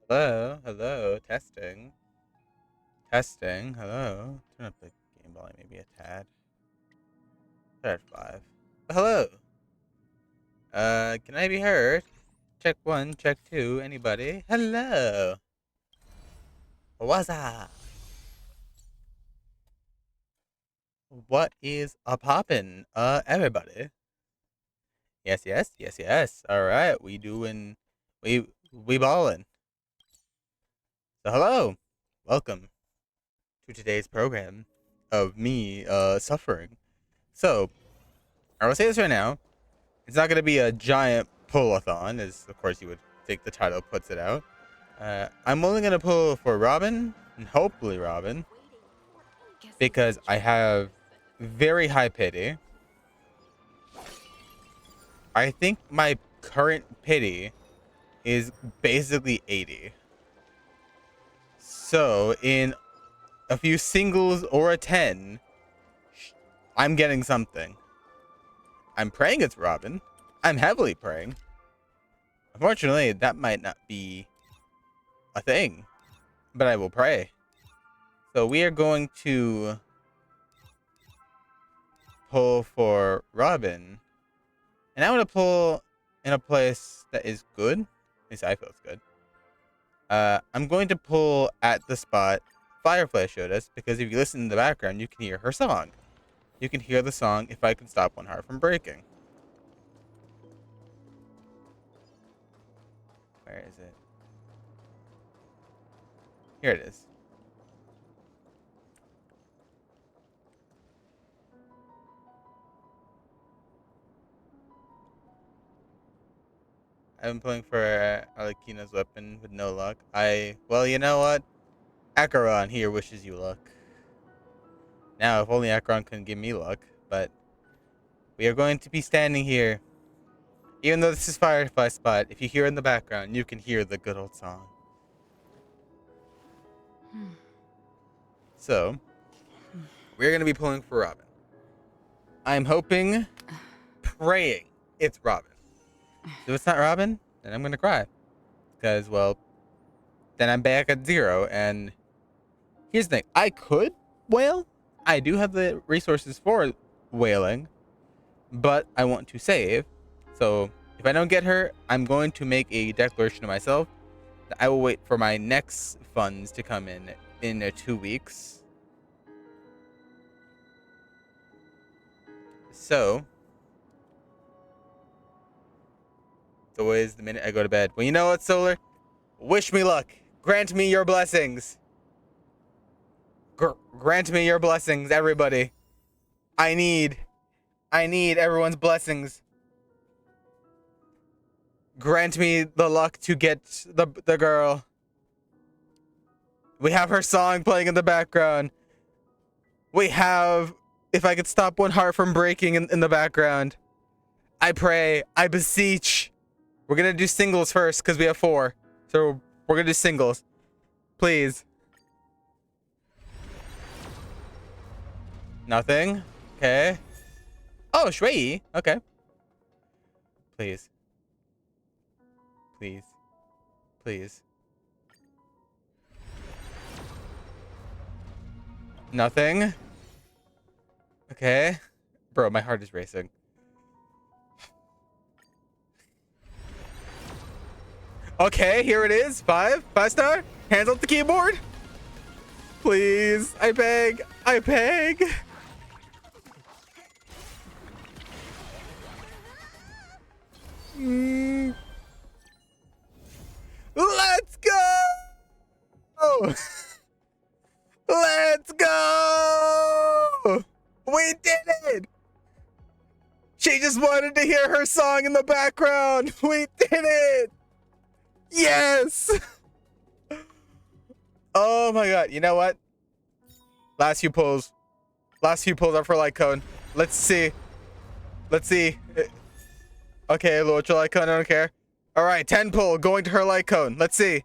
Hello, hello, testing, testing, hello. Turn up the game volume maybe a tad. Start at 5. Hello. Can I be heard? Check 1, check 2, anybody? Hello. What's up? What is a poppin'? Everybody. Yes, yes, yes, yes. Alright, we ballin'. So hello. Welcome to today's program of me, suffering. So, I will say this right now. It's not going to be a giant pull-a-thon, as of course you would think the title puts it out. I'm only going to pull for Robin, and hopefully Robin, because I have very high pity. I think my current pity is basically 80. So in a few singles or a 10, I'm getting something. I'm praying it's Robin. I'm heavily praying. Unfortunately, that might not be a thing, but I will pray. So we are going to pull for Robin. And I want to pull in a place that is good. At least I feel it's good. I'm going to pull at the spot Firefly showed us, because if you listen in the background, you can hear her song. You can hear the song If I Could Stop One Heart from Breaking. Where is it? Here it is. I've been pulling for Arlecchino's weapon with no luck. Well, you know what? Acheron here wishes you luck. Now, if only Acheron couldn't give me luck, but we are going to be standing here. Even though this is Firefly Spot, if you hear in the background, you can hear the good old song. So, we're going to be pulling for Robin. I'm hoping, praying it's Robin. If it's not Robin, then I'm going to cry. Because, well, then I'm back at 0. And here's the thing. I could wail. I do have the resources for wailing. But I want to save. So, if I don't get her, I'm going to make a declaration to myself that I will wait for my next funds to come in 2 weeks. So, it's always the minute I go to bed. Well, you know what, Solar? Wish me luck. Grant me your blessings. Grant me your blessings, everybody. I need everyone's blessings. Grant me the luck to get the girl. We have her song playing in the background. We have If I Could Stop One Heart from Breaking in the background. I pray, I beseech. We're gonna do singles first because we have 4. So we're gonna do singles. Please. Nothing. Okay. Oh, Shui. Okay. Please. Please. Please. Nothing. Okay. Bro, my heart is racing. Okay, here it is. 5 star. Hands off the keyboard. Please. I beg. I beg. Let's go. Let's go. We did it. She just wanted to hear her song in the background. We did it. Yes. Oh my god. You know what? Last few pulls. Last few pulls are for light cone. Let's see. Let's see. Okay, little light cone. I don't care. All right, 10 pull going to her light cone. Let's see.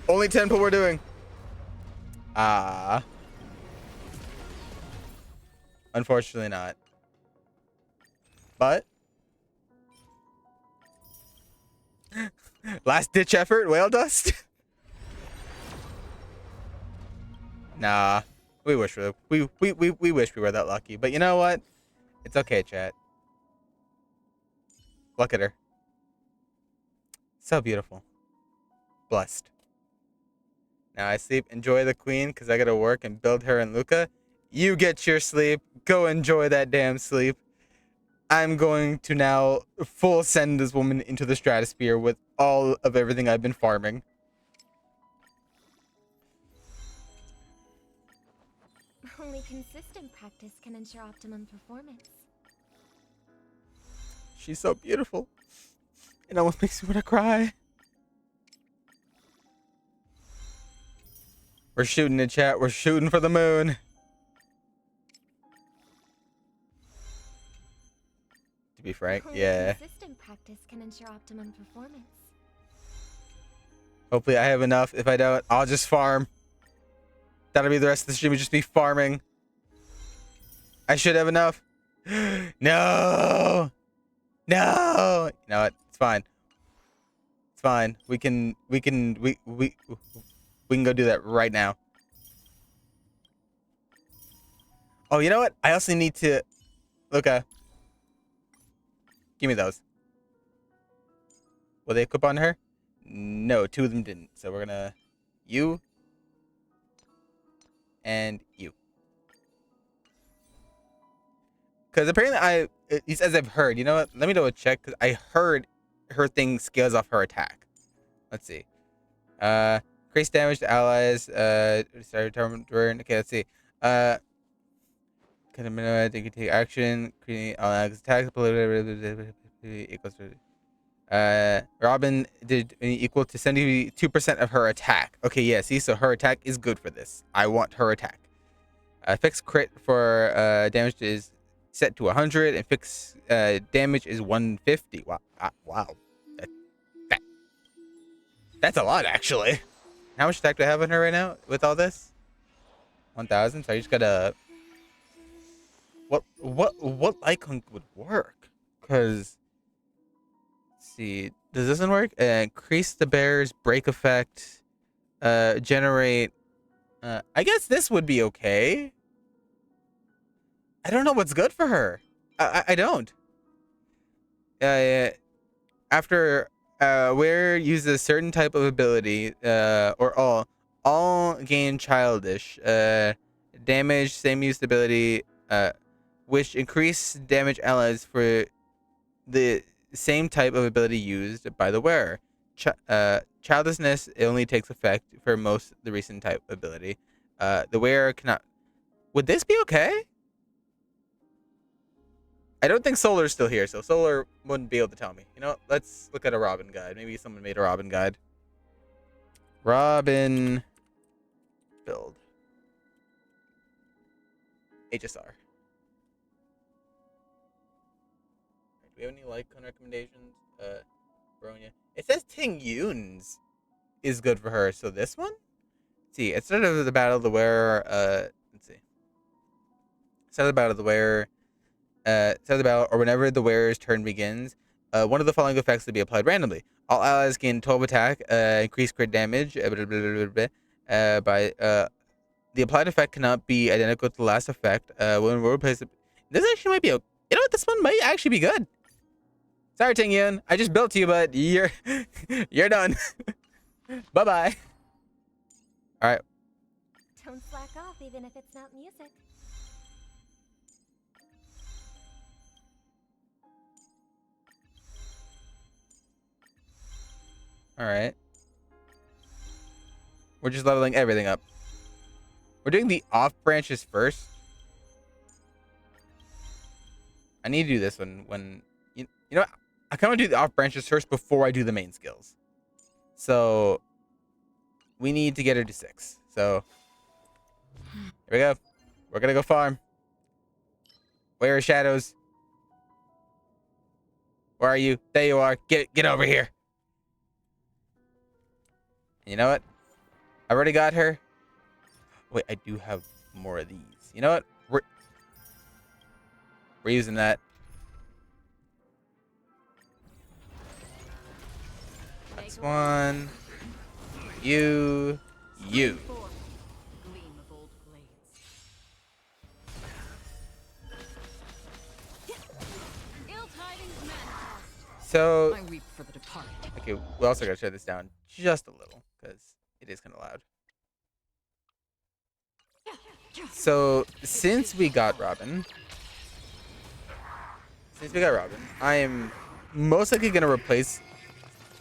Only 10 pull we're doing. Unfortunately not. But last ditch effort, whale dust. Nah, we wish we wish we were that lucky. But you know what? It's okay, chat. Look at her. So beautiful. Blessed. Now I sleep. Enjoy the queen, because I gotta work and build her and Luca. You get your sleep. Go enjoy that damn sleep. I'm going to now full send this woman into the stratosphere with all of everything I've been farming. Only consistent practice can ensure optimum performance. She's so beautiful. It almost makes me want to cry. We're shooting in chat. We're shooting for the moon. To be frank, Only yeah. consistent practice can ensure optimum performance. Hopefully I have enough. If I don't, I'll just farm. That'll be the rest of the stream. Will just be farming. I should have enough. No. No. You know what? It's fine. It's fine. We can go do that right now. Oh, you know what? I also need to Luca. Give me those. Will they equip on her? No, two of them didn't. So we're gonna you and you. Because apparently at least as I've heard, you know what? Let me double check, because I heard her thing scales off her attack. Let's see. Increase damage to allies. Start turn. Okay, let's see. Can minimize, they can take action, create attacks. Equals. Robin did equal to 72% of her attack. Okay, yeah. See, so her attack is good for this. I want her attack. Fixed crit for damage is set to 100, and fixed damage is 150. Wow, wow, that that's a lot actually. How much attack do I have on her right now with all this? 1,000. So I just gotta. What icon would work? Cause let's see, does this one work? Increase the bear's break effect. Generate. I guess this would be okay. I don't know what's good for her. I don't. Uh, After where uses a certain type of ability, or all gain childish damage, same used ability, which increase damage allies for the same type of ability used by the wearer. Childishness only takes effect for most the recent type ability. The wearer cannot. Would this be okay? I don't think Solar's still here, so Solar wouldn't be able to tell me. You know what? Let's look at a Robin guide. Maybe someone made a Robin guide. Robin build. HSR. Do we have any like recommendations? Bronya. It says Ting Yun's is good for her, so this one? Let's see, instead of the Battle of the Wearer, let's see. Instead of the Battle of the Wearer, instead of the battle, or whenever the wearer's turn begins, one of the following effects will be applied randomly. All allies gain 12 attack, increase crit damage, by the applied effect cannot be identical to the last effect. When we replace it, this actually might be. You know what? This one might actually be good. Sorry, Ting Yun. I just built you, but you're you're done. Bye bye. All right. Don't slack off even if it's not music. All right. We're just leveling everything up. We're doing the off branches first. I need to do this one when you know what? I kind of do the off branches first before I do the main skills. So we need to get her to 6. So here we go. We're gonna go farm. Where are shadows? Where are you? There you are. Get over here. And you know what? I already got her. Wait, I do have more of these. You know what? We're using that. That's one. You. So, I weep for the departed. okay, we also gotta shut this down just a little because it is kind of loud. So, I am most likely gonna replace.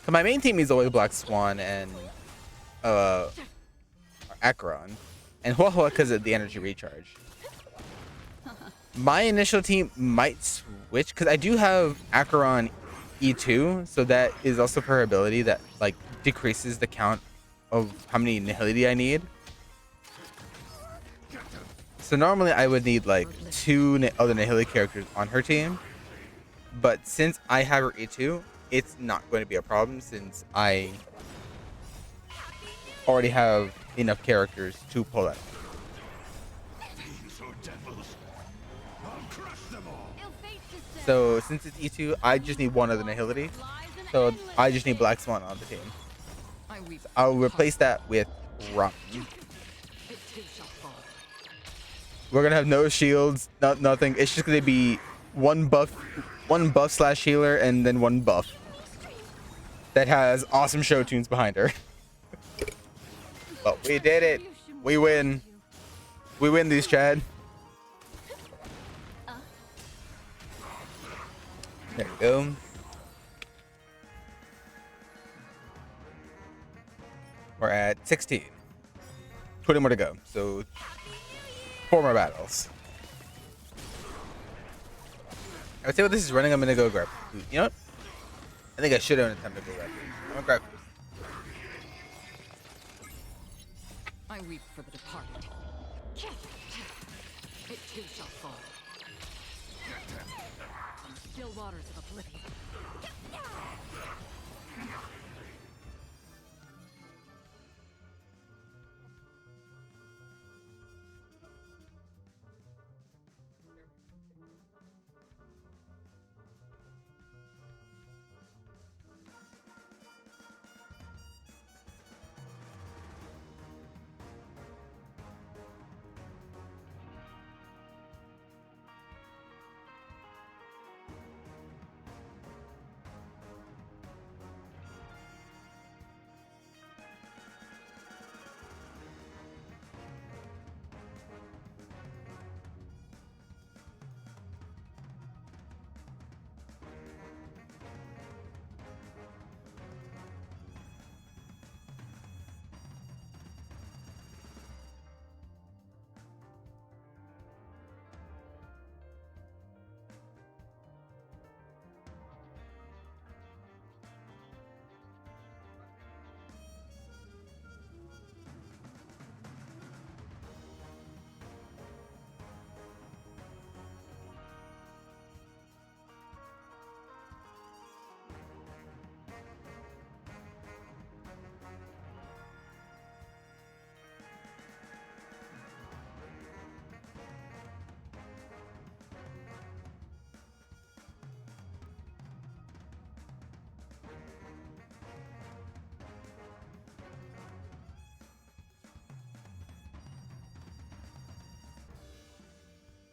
Cause my main team is always Black Swan and uh Acheron, and Huahua because of the energy recharge. My initial team might switch because I do have Acheron E2, so that is also her ability that like decreases the count of how many Nihility I need. So normally I would need like two other Nihility characters on her team, but since I have her E2, it's not going to be a problem since I already have enough characters to pull that off. So since it's E2, I just need one other Nihility. So I just need Black Swan on the team. So I'll replace that with Robin. We're gonna have no shields, nothing. It's just gonna be one buff slash healer, and then one buff that has awesome show tunes behind her. But we did it. We win. We win these, Chad. There we go. We're at 16. 20 more to go. So 4 more battles. I would say what this is running, I'm gonna go grab food. You know what? I think I should have time to go grab food. I'm gonna grab food. I weep for the departed. It too shall fall. On the still waters of oblivion.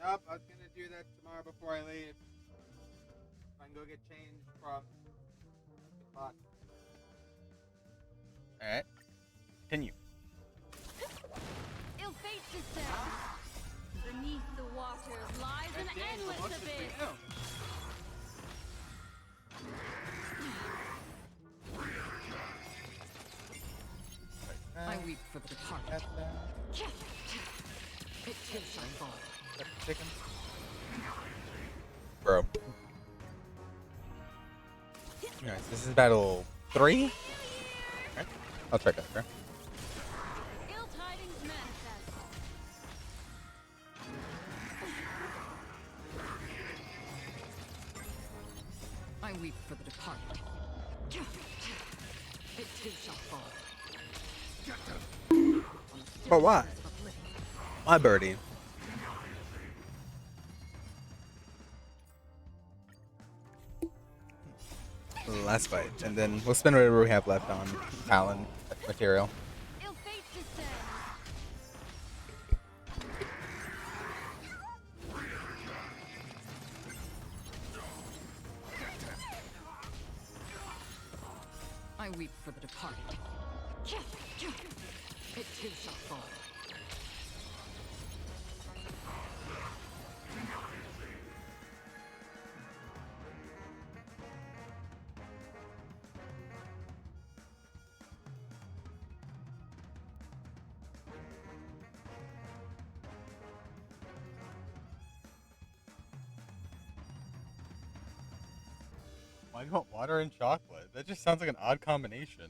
Nope, I was gonna do that tomorrow before I leave. I can go get changed from the clock. Alright. Continue. Ill fate descends. Beneath the waters lies an endless abyss. I weep for the departed. It too shall fall. Chicken. Bro. Alright, so this is battle 3? Okay. I'll check after. Ill tidings manifest. I weep for the departed. It too shall fall. But why? Why, birdie? Last fight, and then we'll spend whatever we have left on Talon material. Ill fate descends. I weep for the departed. It too shall fall. Why do you want water and chocolate? That just sounds like an odd combination.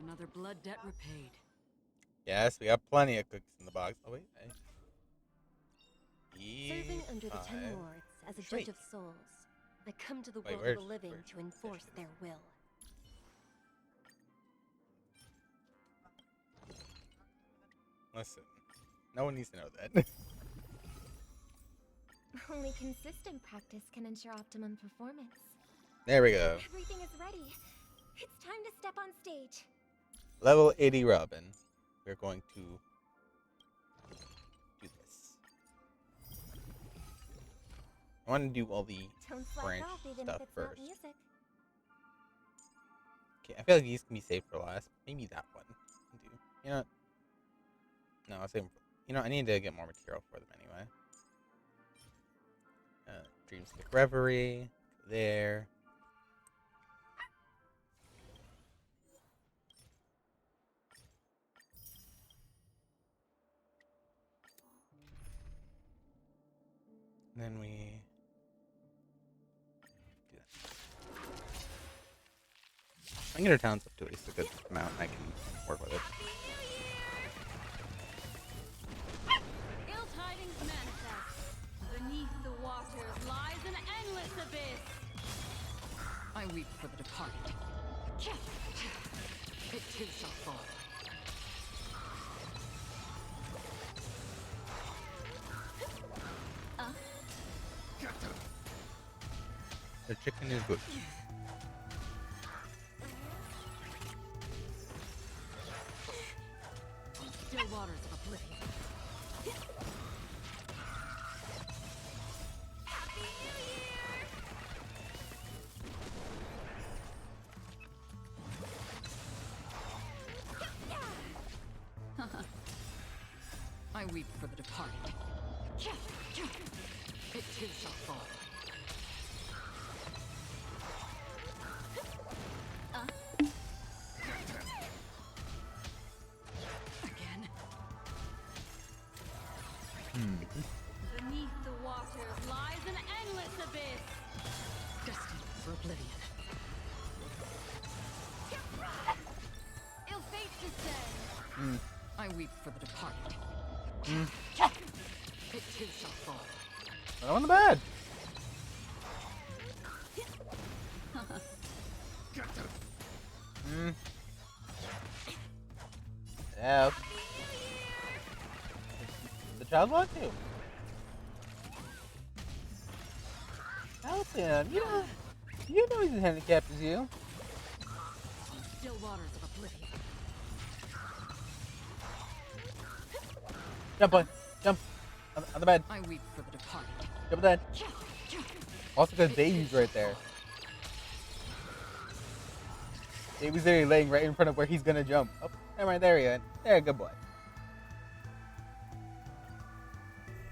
Another blood debt repaid. Yes, we got plenty of cookies in the box. Oh wait, Serving under the Ten E5. Lords as a Sweet. judge of souls, I come to the Wait, world where's- of the living where's to enforce Fisher? their will. Listen, no one needs to know that. Only consistent practice can ensure optimum performance. There we go. Everything is ready. It's time to step on stage. Level 80 Robin. We're going to do this. I want to do all the Don't slack branch off even stuff if it's first. not music. Okay, I feel like these can be saved for last. Maybe that one. Do you know? What? No, I'll save them for, you know, I need to get more material for them anyway. Dreamstick Reverie. There. And then we do that. I can get our talents up to at least a good amount. I can work with it. Ill tidings manifest. Beneath the waters lies an endless abyss. I weep for the departed. It too shall fall. The chicken is good. Still waters of oblivion. I weep for the departed. It too shall fall. Again. Beneath the waters lies an endless abyss. Destined for oblivion. Ill fates descend. I weep for the departed. It too shall fall. I want the bed. Yeah. The child want to. Help him. You know he's as handicapped as you. Still waters of oblivion. Jump on. Jump. On the bed. I weep for the departed. Jump on the bed. Also because Baby's right there. Baby's literally laying right in front of where he's gonna jump. Oh, never mind. There he is. There, good boy.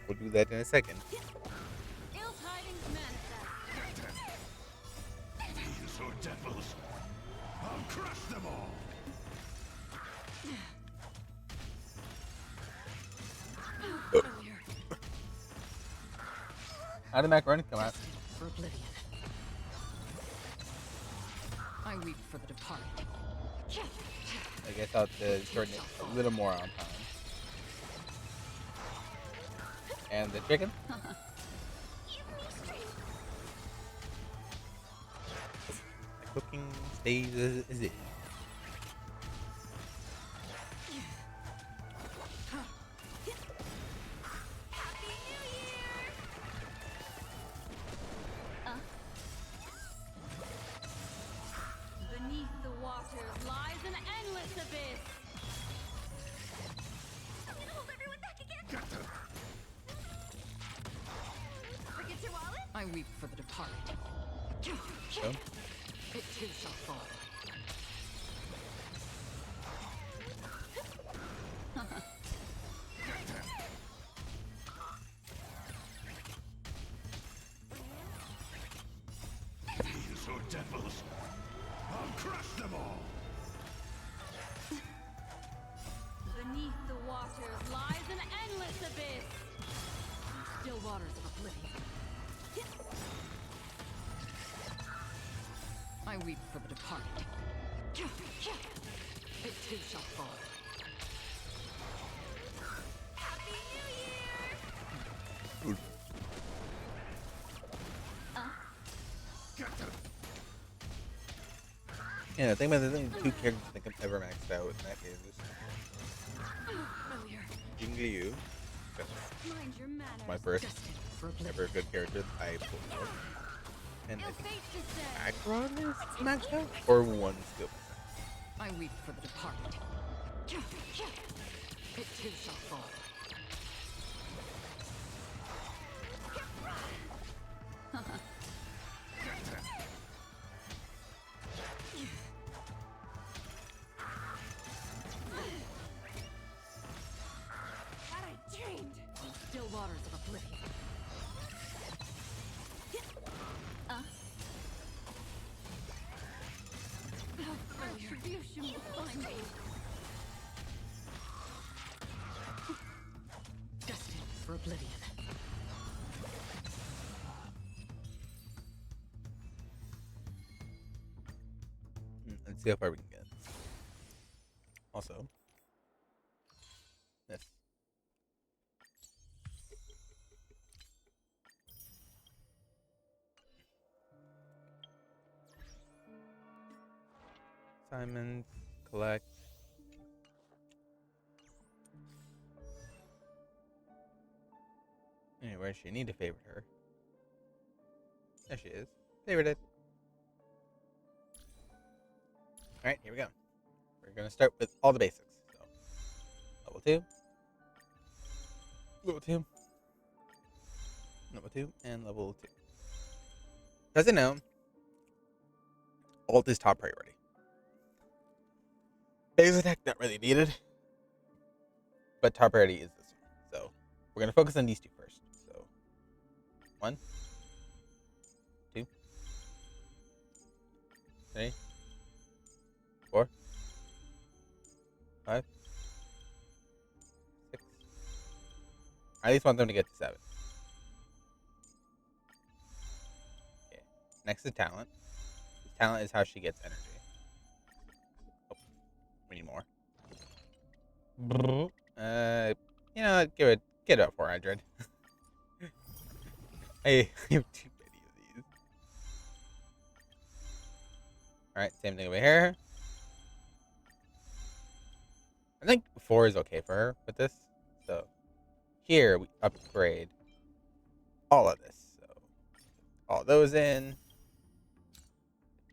We'll do that in a second. Ill tidings manifest. These are devils. I'll crush them all. Earlier. How did macaroni come out? Destined for oblivion. I weep for the departed. I guess I'll have to shorten it a little more on time. And the chicken? The cooking stays as it. Beneath the waters lies an endless abyss. Hold everyone back again. Get them. Forget your wallet? I weep for the departed. So, It too shall fall. These are devils. I'll crush them all. Beneath the waters lies an endless abyss. Still waters of oblivion. I weep for the departed. It too shall fall. Happy New Year! Get them. yeah, I think about the thing, two characters I think I've ever maxed out in that case is Jingliu. Mind your manners. My first Destined for oblivion. ever good character I pulled out. And I Ill think fate to say. Acheron is maxed out? Or one skill. I weep for the departed. It too shall fall. Had I dreamed. Still waters of oblivion. Retribution will find me. Destined for oblivion. Let's see how far we can get. Also, this. Simon, collect. Anyway, she need to favorite her. There she is. Favorite it. Alright, here we go. We're gonna start with all the basics. So, level 2. Level 2. Level 2 and level 2. As I know, alt is top priority. Base attack not really needed, but top priority is this one. So we're gonna focus on these two first. So 1, 2, 3, 4, 5, 6. I at least want them to get to 7. Okay. Next is talent. Talent is how she gets energy. We need more. You know, get about 400. I have too many of these. Alright, same thing over here. I think 4 is okay for her with this. So, here we upgrade all of this. So, all those in.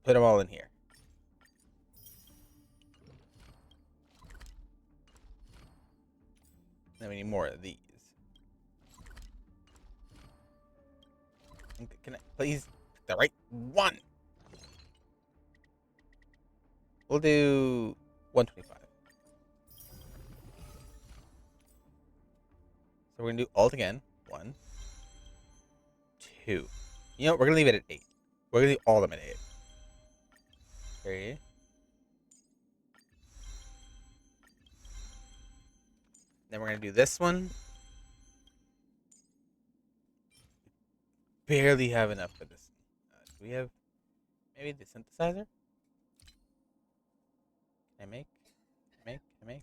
Put them all in here. Then we need more of these. Can I please pick the right one? We'll do 125. So we're gonna do alt again. 1, 2. You know what? We're gonna leave it at 8. We're gonna leave all of them at 8. 3. Then we're gonna do this one. Barely have enough for this. Do we have maybe the synthesizer? Can I make? Can I make?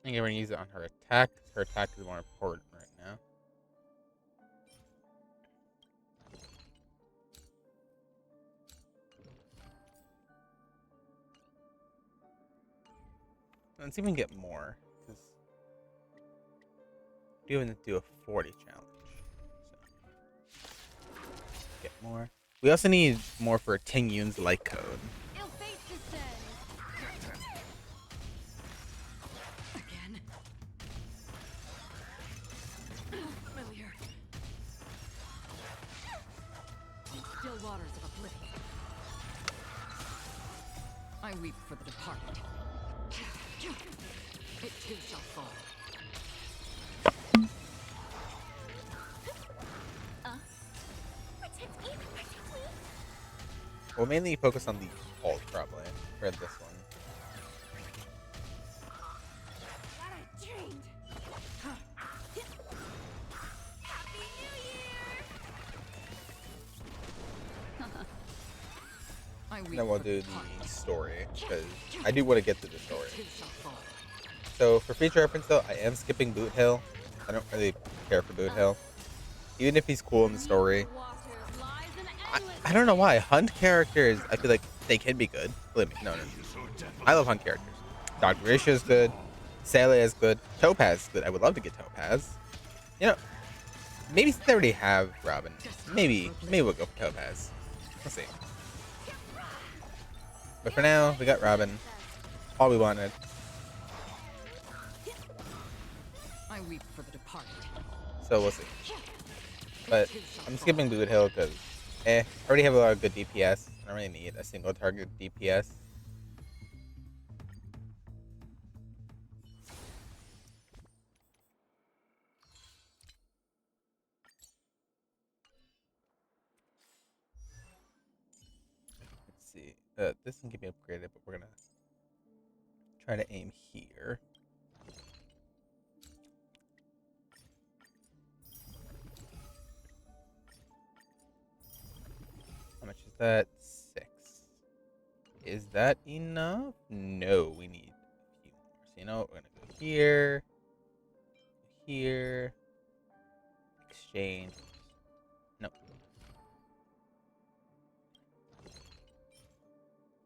think we're gonna use it on her attack. Her attack is more important right now. Let's see if we can get more. Because we even do a 40 challenge. So get more. We also need more for Ting Yun's light code. Ill fate descends. Again. Familiar. Still waters of oblivion. I weep for the departed. It too shall fall. Protect me! Protect me! We'll mainly focus on the ult probably for this one. That I trained. Happy New Year! I weep Then we'll for do departed. the story because I do want to get to the story. It too shall fall. So for future reference though, I am skipping Boot Hill. I don't really care for Boot Hill. Even if he's cool in the story. The waters lies an I, endless I don't know why. abyss. Hunt characters, I feel like they can be good. Believe me, no. I love Hunt characters. Dog Grisha is good. Celia is good. Topaz is good. I would love to get Topaz. You know, maybe since they already have Robin, maybe we'll go for Topaz. We'll see. But for now, we got Robin. All we wanted. I weep for the departed. So we'll see. But I'm skipping Boot Hill because, I already have a lot of good DPS. I don't really need a single target DPS. Let's see. This can get me upgraded, but we're gonna try to aim here. How much is that? 6. Is that enough? No, we need a few more. So you know what? We're gonna go here, here, exchange. No.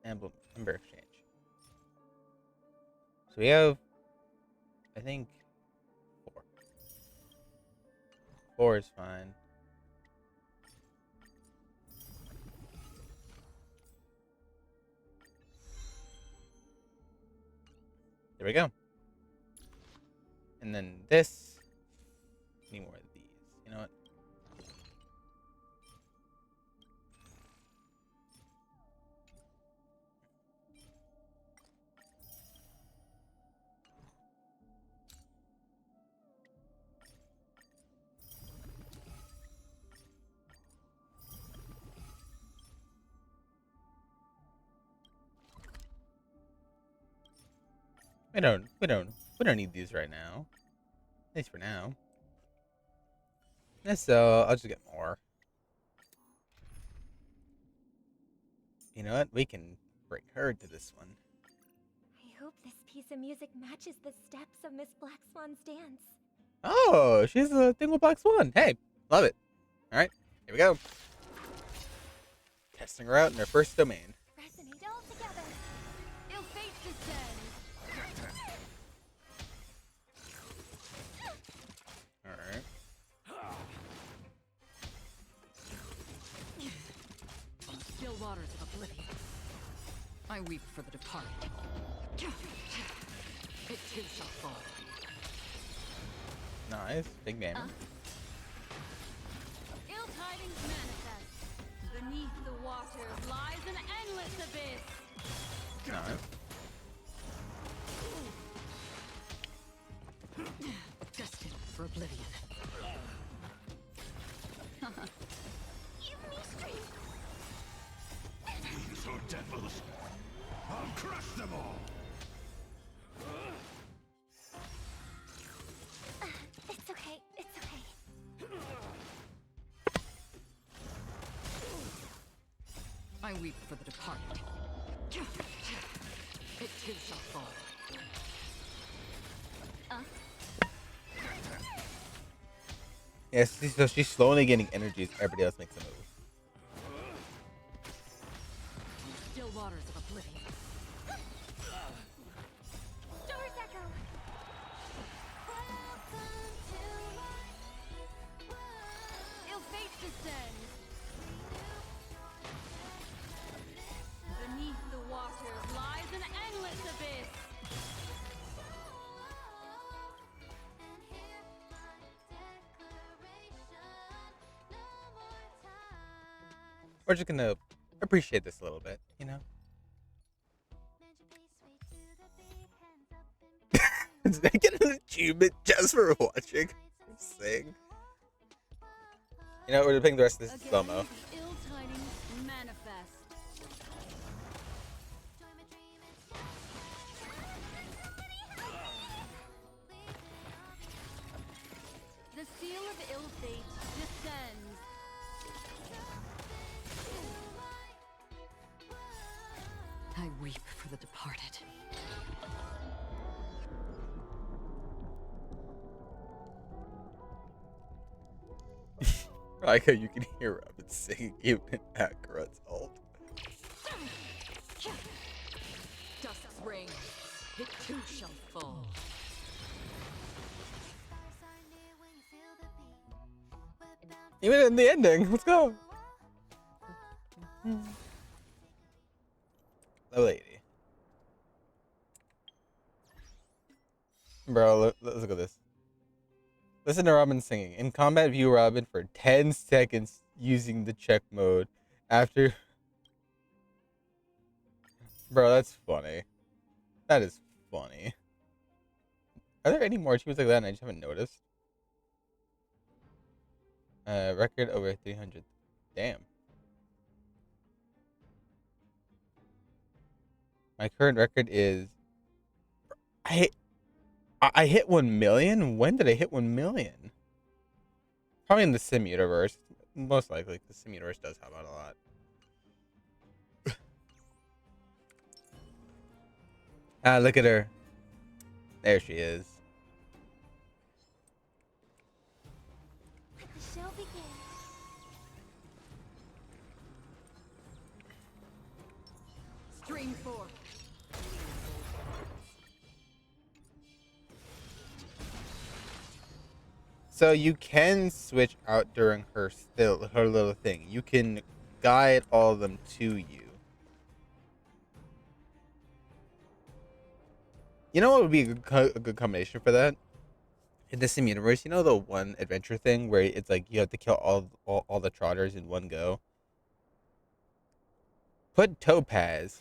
Ember exchange. So we have, I think, 4. 4 is fine. There we go. And then this. Need more of these. You know what? We don't need these right now. At least for now. And so I'll just get more. You know what? We can bring her to this one. I hope this piece of music matches the steps of Miss Black Swan's dance. Oh, she's a thing with Black Swan. Hey, love it. All right, here we go. Testing her out in her first domain. Resonate all together. Ill fate descends. All right. Still waters of oblivion. I weep for the departed. It too shall fall. Nice, big damage. Ill tidings manifest. Beneath the waters lies an endless abyss. Nice. Destined for oblivion. Give me strength. These are devils. I'll crush them all. It's okay. It's okay. I weep for the departed. It too shall fall. Yeah, so she's slowly getting energy as everybody else makes a move. Still waters of oblivion. Doors echo. Ill fate descends. Beneath the waters lies an endless abyss. We're just gonna appreciate this a little bit, you know? Did I get an achievement just for watching her sing? You know, we're playing the rest of this Again, slow-mo. the ill tidings manifest. The seal of ill fate descends. I weep for the departed. I like how you can hear Robin singing even in Akarat's ult. Dusk's reign, it too shall fall. Even in the ending, let's go. The lady. Bro, let's look at this. Listen to Robin singing. In combat, view Robin for 10 seconds using the check mode. After... Bro, that's funny. That is funny. Are there any more achievements like that and I just haven't noticed? Record over 300. Damn. My current record is... I hit 1 million? When did I hit 1 million? Probably in the Sim universe. Most likely, the Sim universe does help out a lot. Look at her. There she is. Let the show begin. Stream forth. So you can switch out during her little thing. You can guide all of them to you. You know what would be a good combination for that? In the Sim universe, you know the one adventure thing where it's like you have to kill all the trotters in one go? Put Topaz.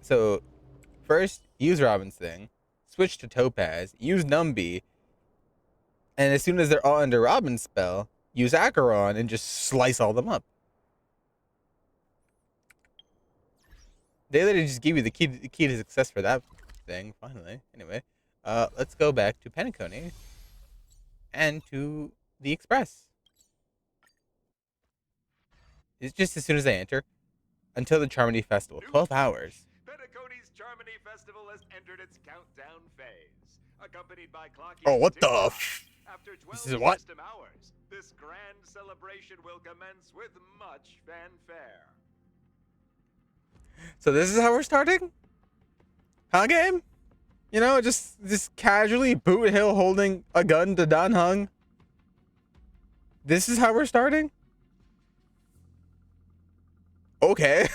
So first use Robin's thing, switch to Topaz, use Numby, and as soon as they're all under Robin's spell, use Acheron and just slice all them up. They literally just give you the key to success for that thing, finally. Anyway, let's go back to Penacony and to the Express. It's just as soon as I enter, until the Charmony Festival, 12 hours. Penacony's Charmony Festival has entered its countdown phase, accompanied by clocking Oh, what the tick-tock. f- After 12 This is what? system hours, this grand celebration will commence with much fanfare. So this is how we're starting? Huh, game? You know, just casually Boot Hill holding a gun to Dan Hung. This is how we're starting? Okay.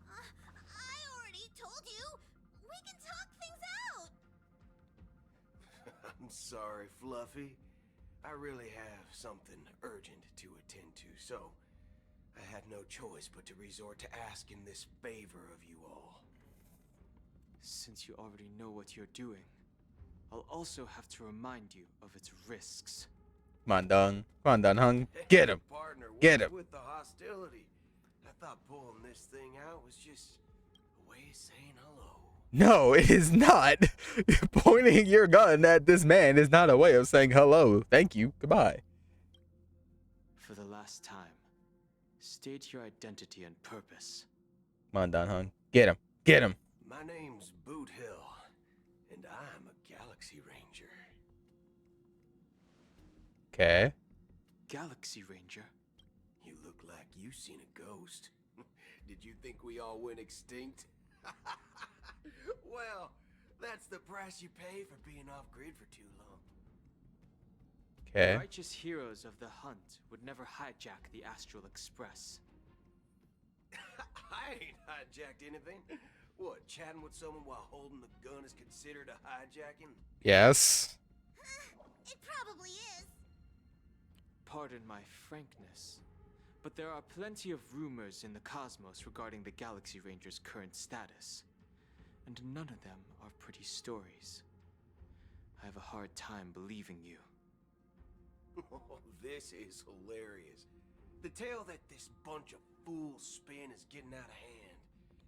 I already told you. We can talk things out. I'm sorry, Fluffy. I really have something urgent to attend to, so I had no choice but to resort to asking this favor of you all. Since you already know what you're doing, I'll also have to remind you of its risks. Come on, Dung. Come on, Dan Hung. Get him. Partner, Get what's him. with the hostility? I thought pulling this thing out was just a way of saying hello. No, it is not. Pointing your gun at this man is not a way of saying hello. Thank you. Goodbye. For the last time, state your identity and purpose. Come on, Dan Hung. Get him. Get him. My name's Boot Hill, and I'm a Galaxy Ranger. Okay. Galaxy Ranger? You look like you seen a ghost. Did you think we all went extinct? Well, that's the price you pay for being off grid for too long. The Okay. righteous heroes of the hunt would never hijack the Astral Express. I ain't hijacked anything. What, chatting with someone while holding the gun is considered a hijacking? Yes. It probably is. Pardon my frankness, but there are plenty of rumors in the cosmos regarding the Galaxy Ranger's current status, and none of them are pretty stories. I have a hard time believing you. Oh, this is hilarious. The tale that this bunch of fools spin is getting out of hand.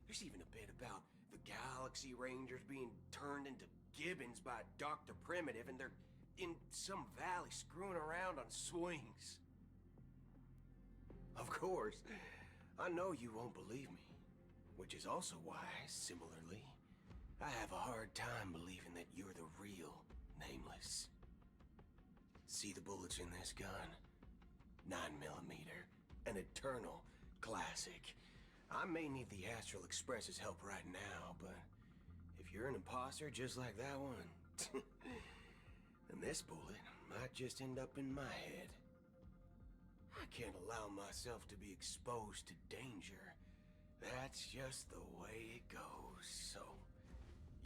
There's even a bit about the Galaxy Rangers being turned into gibbons by Dr. Primitive, and they're in some valley screwing around on swings. Of course, I know you won't believe me, which is also why, similarly, I have a hard time believing that you're the real Nameless. See the bullets in this gun? 9mm, an eternal classic. I may need the Astral Express's help right now, but if you're an imposter just like that one, then this bullet might just end up in my head. I can't allow myself to be exposed to danger. That's just the way it goes, so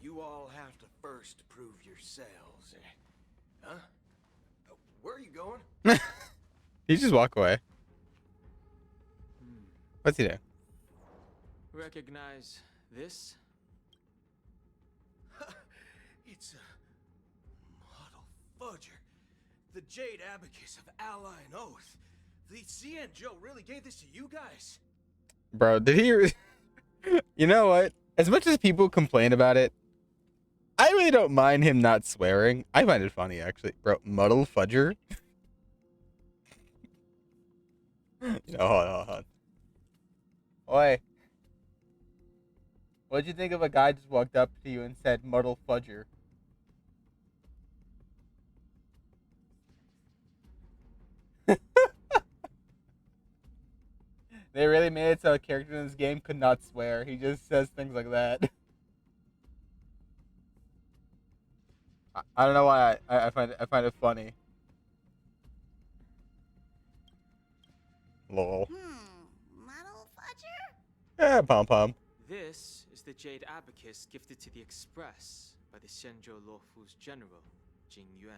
you all have to first prove yourselves. Huh? Where are you going? He just walk away. What's he doing? Recognize this? It's a model fudger. The Jade Abacus of Ally and Oath. The CN Joe really gave this to you guys? Bro, did he... You know what? As much as people complain about it, I really don't mind him not swearing. I find it funny, actually. Bro, muddle fudger? Hold on. Oi. What'd you think of a guy just walked up to you and said muddle fudger? They really made it so a character in this game could not swear. He just says things like that. I don't know why I find it funny. Lol. Model fudger? Yeah, pom pom. This is the Jade Abacus gifted to the Express by the Shenzhou Luofu's general, Jing Yuan.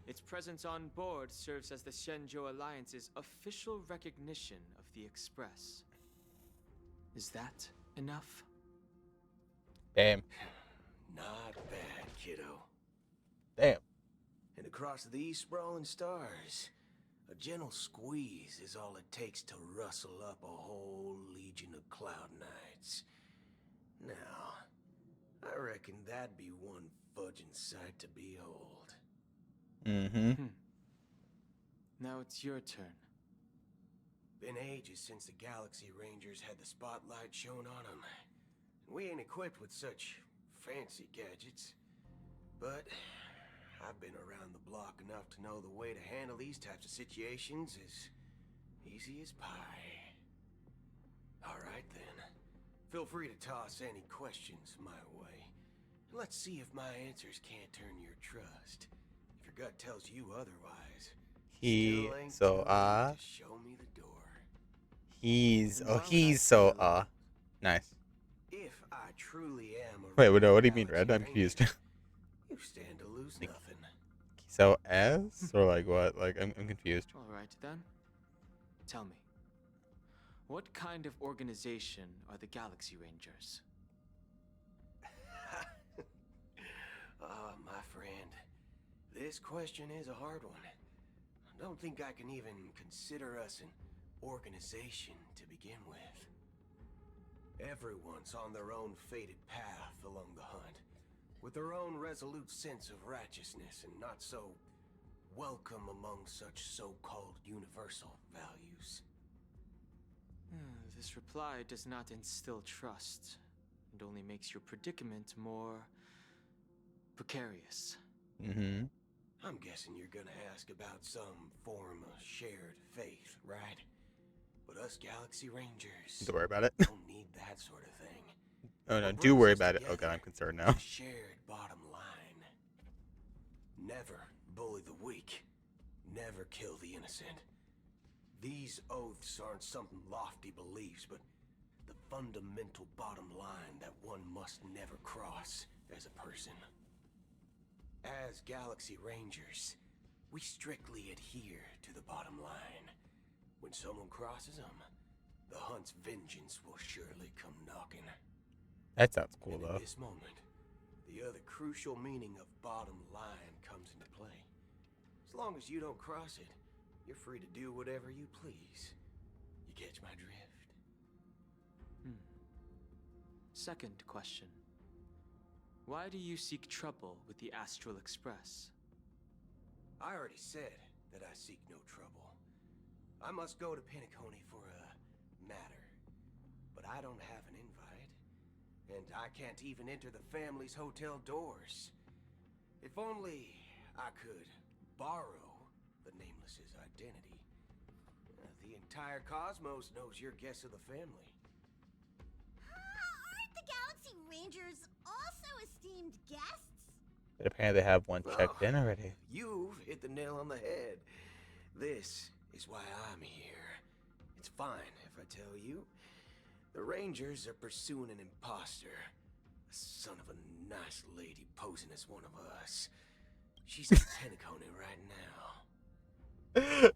Its presence on board serves as the Shenzhou Alliance's official recognition of the Express. Is that enough? Damn. Not bad, kiddo. Damn. And across these sprawling stars, a gentle squeeze is all it takes to rustle up a whole legion of Cloud Knights. Now, I reckon that'd be one fudging sight to behold. Mm-hmm. Now it's your turn. Been ages since the Galaxy Rangers had the spotlight shown on them. We ain't equipped with such fancy gadgets. But I've been around the block enough to know the way to handle these types of situations is easy as pie. Alright then. Feel free to toss any questions my way. Let's see if my answers can't turn your trust. If your gut tells you otherwise, He still ain't so too late to show me the door. he's so nice. If I truly am a Wait, real what do you mean, Galaxy Red? I'm Ranger, confused. you stand to lose nothing. So S or like what? Like I'm confused. Alright then. Tell me. What kind of organization are the Galaxy Rangers? My friend, this question is a hard one. I don't think I can even consider us an organization to begin with. Everyone's on their own fated path along the hunt, with their own resolute sense of righteousness and not so welcome among such so-called universal values. This reply does not instill trust, and only makes your predicament more precarious. Mm-hmm. I I'm guessing you're gonna ask about some form of shared faith, right? But us Galaxy Rangers Don't worry about it. don't need that sort of thing. Oh no, What do brings worry us about it. Okay, together I'm concerned is now. a shared bottom line. Never bully the weak. Never kill the innocent. These oaths aren't some lofty beliefs, but the fundamental bottom line that one must never cross as a person. As Galaxy Rangers, we strictly adhere to the bottom line. When someone crosses them, the hunt's vengeance will surely come knocking. That sounds cool And though. in this moment, the other crucial meaning of bottom line comes into play. As long as you don't cross it, you're free to do whatever you please. You catch my drift? Second question. Why do you seek trouble with the Astral Express? I already said that I seek no trouble. I must go to Penacony for a matter. But I don't have an invite. And I can't even enter the family's hotel doors. If only I could borrow the Nameless's identity. The entire cosmos knows you're guests of the family. Aren't the Galaxy Rangers also esteemed guests? But apparently they have one checked Well, in already. You've hit the nail on the head. This is why I'm here. It's fine if I tell you. The Rangers are pursuing an imposter. A son of a nice lady posing as one of us. She's in Penacony right now.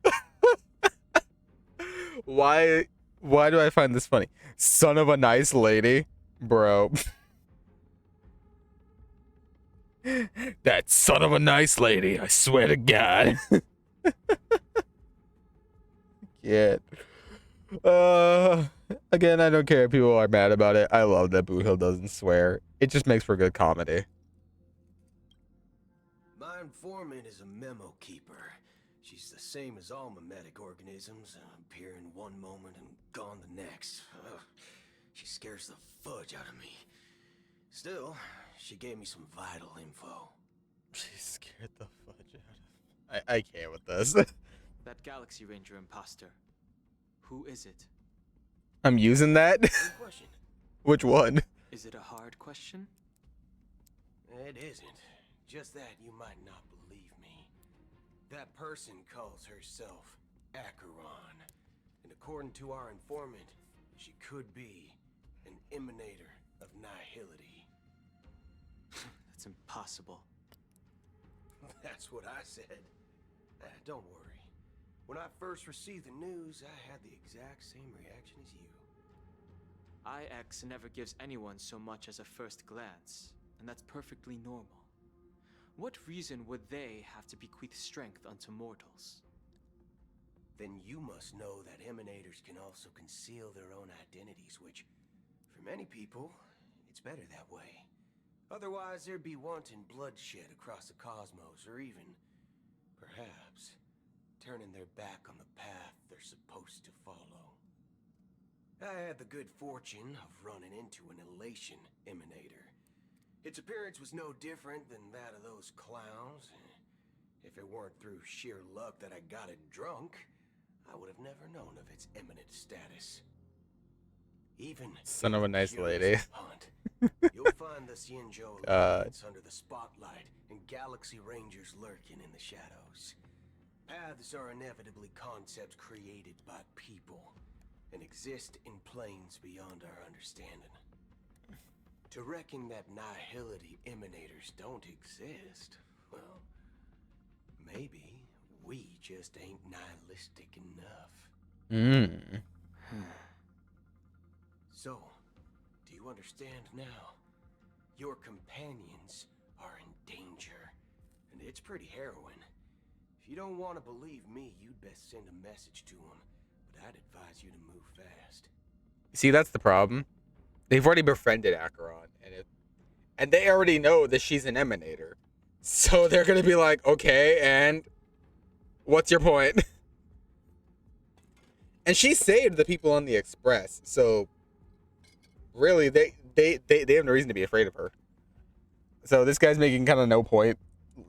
Why do I find this funny? Son of a nice lady, bro. That son of a nice lady, I swear to God. Can't. Again, I don't care if people are mad about it. I love that Boo Hill doesn't swear. It just makes for good comedy. My informant is a memo keeper. She's the same as all mimetic organisms, appear in one moment and gone the next. Ugh. She scares the fudge out of me. Still, she gave me some vital info. She scared the fudge out of. I can't with this. That Galaxy Ranger imposter. Who is it? I'm using that. Good question. Which one? Is it a hard question? It isn't. Just that you might not believe me. That person calls herself Acheron. And according to our informant, she could be an emanator of nihility. That's impossible. That's what I said. Don't worry. When I first received the news, I had the exact same reaction as you. IX never gives anyone so much as a first glance, and that's perfectly normal. What reason would they have to bequeath strength unto mortals? Then you must know that emanators can also conceal their own identities, which, for many people, it's better that way. Otherwise, there'd be wanton bloodshed across the cosmos, or even, perhaps, turning their back on the path they're supposed to follow. I had the good fortune of running into an elation emanator. Its appearance was no different than that of those clowns. If it weren't through sheer luck that I got it drunk, I would have never known of its eminent status. Even Son of a nice in the lady. curious hunt, you'll find the Xianzhou Alliance under the spotlight and Galaxy Rangers lurking in the shadows. Paths are inevitably concepts created by people and exist in planes beyond our understanding. To reckon that nihility emanators don't exist, well, maybe we just ain't nihilistic enough. So, do you understand now? Your companions are in danger, and it's pretty harrowing. If you don't want to believe me, you'd best send a message to them, but I'd advise you to move fast. See, that's the problem. They've already befriended Acheron, and they already know that she's an emanator. So they're gonna be like, okay, and what's your point? And she saved the people on the Express, so really, they have no reason to be afraid of her. So this guy's making kind of no point,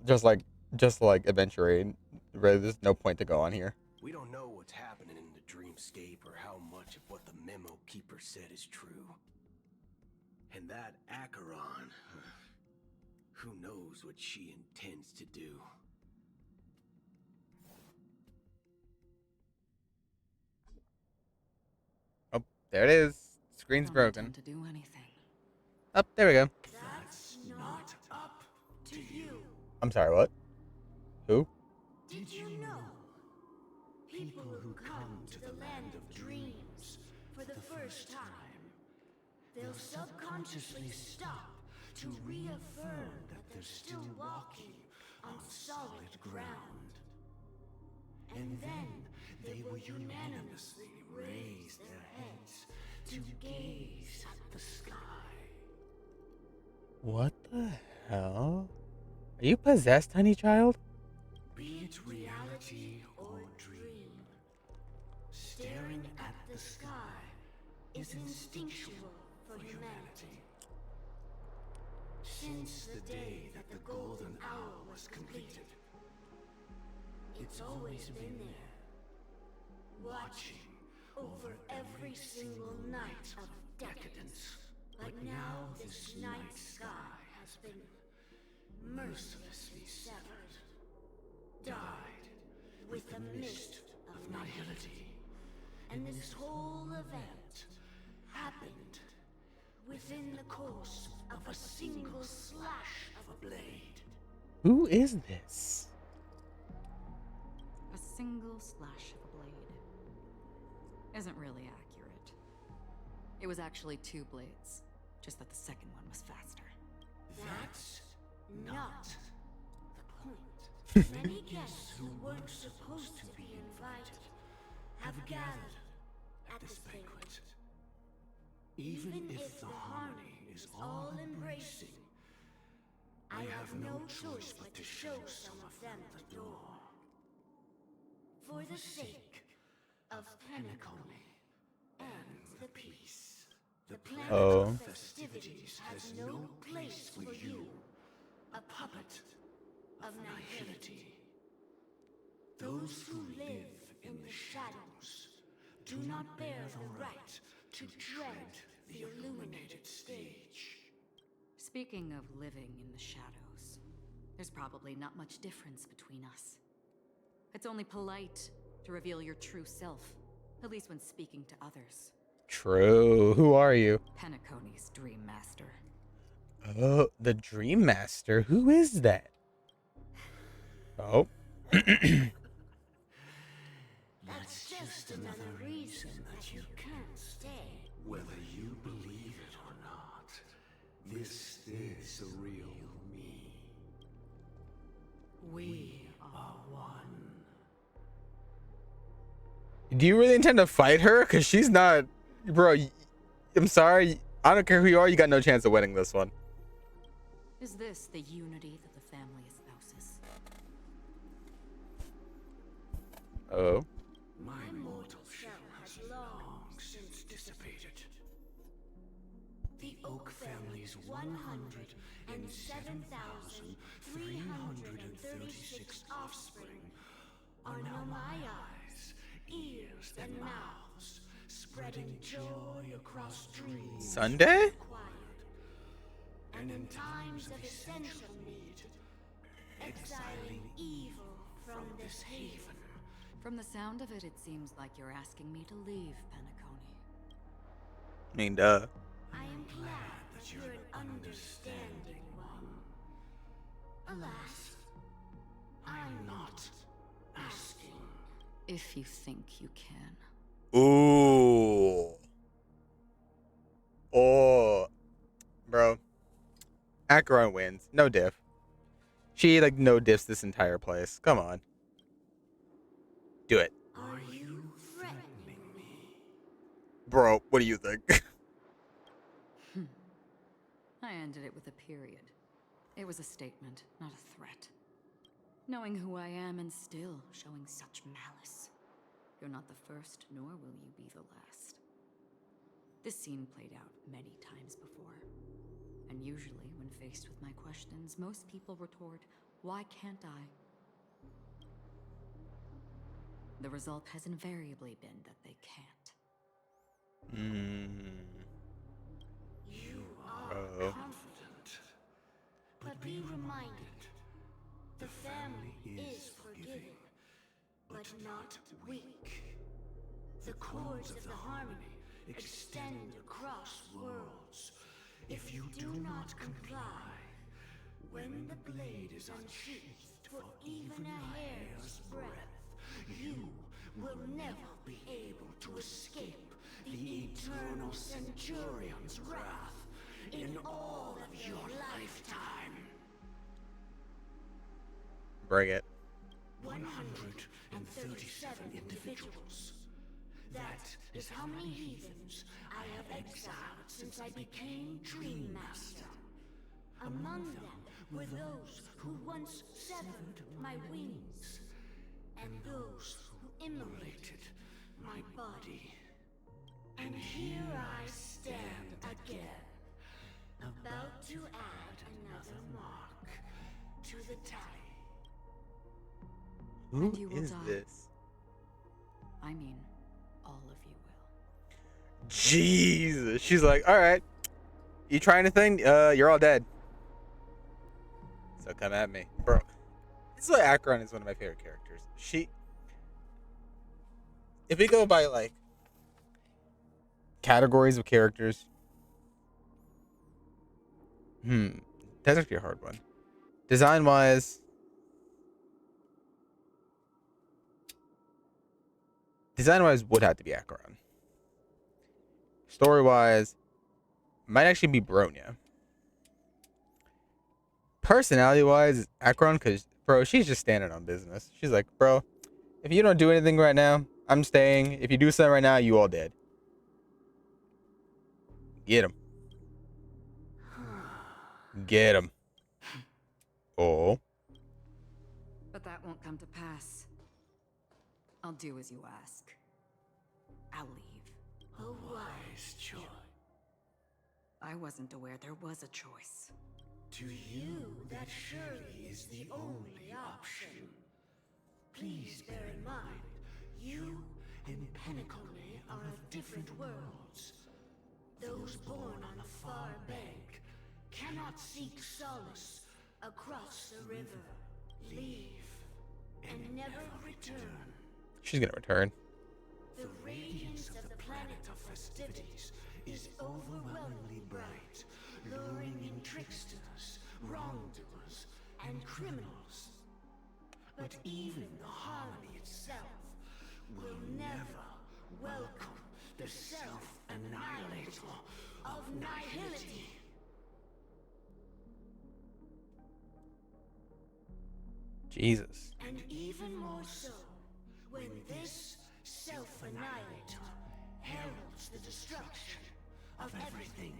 just like just like adventuring. Really, there's no point to go on here. We don't know what's happening in the dreamscape or how much of what the memo keeper said is true. And that Acheron, who knows what she intends to do. Oh, there it is. Screen's Don't broken. intend to do anything. Oh, there we go. That's not up to you. I'm sorry, what? Who? Did you know? People who come to the land of dreams for the first time, they'll subconsciously stop to reaffirm that they're still walking on solid ground. And then they will unanimously raise their heads to gaze at the sky. What the hell? Are you possessed, honey child? Be it reality or dream, staring at the sky is instinctual for humanity. Since the day that the golden hour was completed, it's always been there, watching over every single night of decadence. But now this night sky has been mercilessly severed, dyed with the mist of nihility. And this whole event happened within the course of a single slash of a blade. Who is this? A single slash of a blade isn't really accurate. It was actually 2 blades, just that the second one was faster. That's not the point. Many guests who weren't supposed to be invited have gathered at this banquet. Even if the harmony is all embracing, I have no choice but to show some of them the door. For the sake of Penacony and the peace. The planet of festivities has no place for you, a puppet of nihility. Those who live in the shadows do not bear the right to tread the illuminated stage. Speaking of living in the shadows, there's probably not much difference between us. It's only polite to reveal your true self, at least when speaking to others. True. Who are you? Penacony's Dream Master. Oh, the Dream Master. Who is that? Oh. That's just another reason that you can't stay. Whether you believe it or not, this is the real me. We are one. Do you really intend to fight her? Because she's not... Bro, I'm sorry. I don't care who you are. You got no chance of winning this one. Is this the unity that the family espouses? Oh. My mortal shell has long since dissipated. The Oak family's 107,336 offspring are now my eyes, ears, and mouths, spreading joy across dreams. Sunday? And in times of essential need, exiling evil from this haven. From the sound of it, it seems like you're asking me to leave, Penacony. I mean, duh. I am glad that you're an understanding one. Alas, I'm not asking. If you think you can. Ooh. Oh. Bro. Acheron wins. No diff. She, like, no diffs this entire place. Come on. Do it. Are you threatening me? Bro, what do you think? I ended it with a period. It was a statement, not a threat. Knowing who I am and still showing such malice. You're not the first, nor will you be the last. This scene played out many times before. And usually, when faced with my questions, most people retort, "Why can't I? The result has invariably been that they can't. You are Bro. confident, but be reminded, the family is forgiving, but not weak. The cords of the harmony extend across worlds. If you do not comply, when the blade is unsheathed for even a hair's breadth, you will never be able to escape the eternal Centurion's wrath in all of your lifetime. Bring it. 137 individuals. That is how many heathens I have exiled since I became Dream Master. Among them were those who once severed my wings, and those who immolated my body. And here I stand again, about to add another mark to the tally. Who And you will is die. this? I mean, all of you will. Jesus. She's like, all right. You trying anything? You're all dead. So come at me, bro. This is why Akron is one of my favorite characters. If we go by like categories of characters, that's actually a hard one. Design wise, would have to be Akron. Story wise, might actually be Bronya. Personality wise, Akron, because bro, she's just standing on business. She's like, bro, if you don't do anything right now, I'm staying. If you do something right now, you all dead. Get him. Get him. Oh. But that won't come to pass. I'll do as you ask. I'll leave. A wise choice. I wasn't aware there was a choice. To you, that surely is the only option. Please bear in mind, you and Penacony are of different worlds. Those born on the far bank cannot seek solace across the river. Leave and never return. She's gonna return. The radiance of the planet of festivities is overwhelmingly bright, luring in tricksters, wrongdoers, and criminals. But even the harmony itself will never welcome the self-annihilator of nihility. Jesus. And even more so, when this self-annihilator heralds the destruction of everything.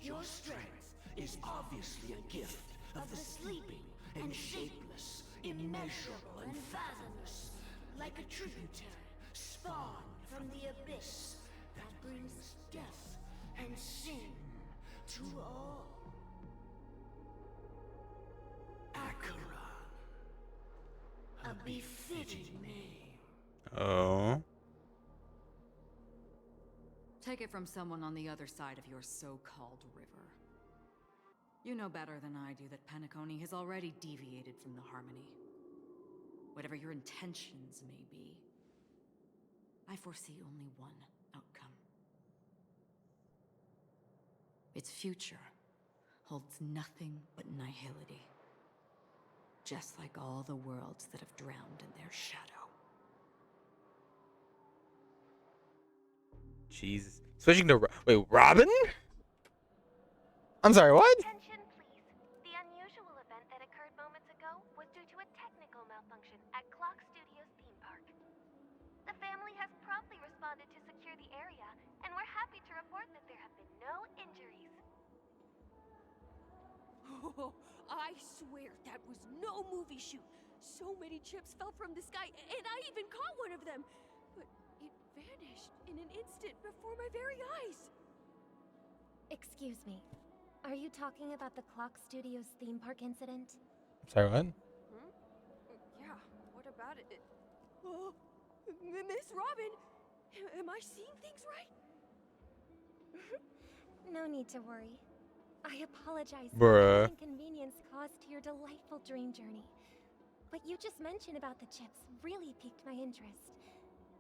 Your strength is obviously a gift of the sleeping and shapeless, immeasurable and fathomless, like a tributary spawned from the abyss that brings death and sin to all. Acheron, a befitting name. Oh. Take it from someone on the other side of your so-called river. You know better than I do that Penacony has already deviated from the harmony. Whatever your intentions may be, I foresee only one outcome. Its future holds nothing but nihility. Just like all the worlds that have drowned in their shadow. Jesus. Switching to wait, Robin? I'm sorry, what? Attention, please. The unusual event that occurred moments ago was due to a technical malfunction at Clock Studios theme park. The family has promptly responded to secure the area, and we're happy to report that there have been no injuries. Oh, I swear that was no movie shoot. So many chips fell from the sky, and I even caught one of them. But it vanished in an instant before my very eyes. Excuse me. Are you talking about the Clock Studios theme park incident? Sorry, what? Yeah, what about it? Oh, Robin, am I seeing things right? No need to worry. I apologize Bruh. for any inconvenience caused to your delightful dream journey. What you just mentioned about the chips really piqued my interest.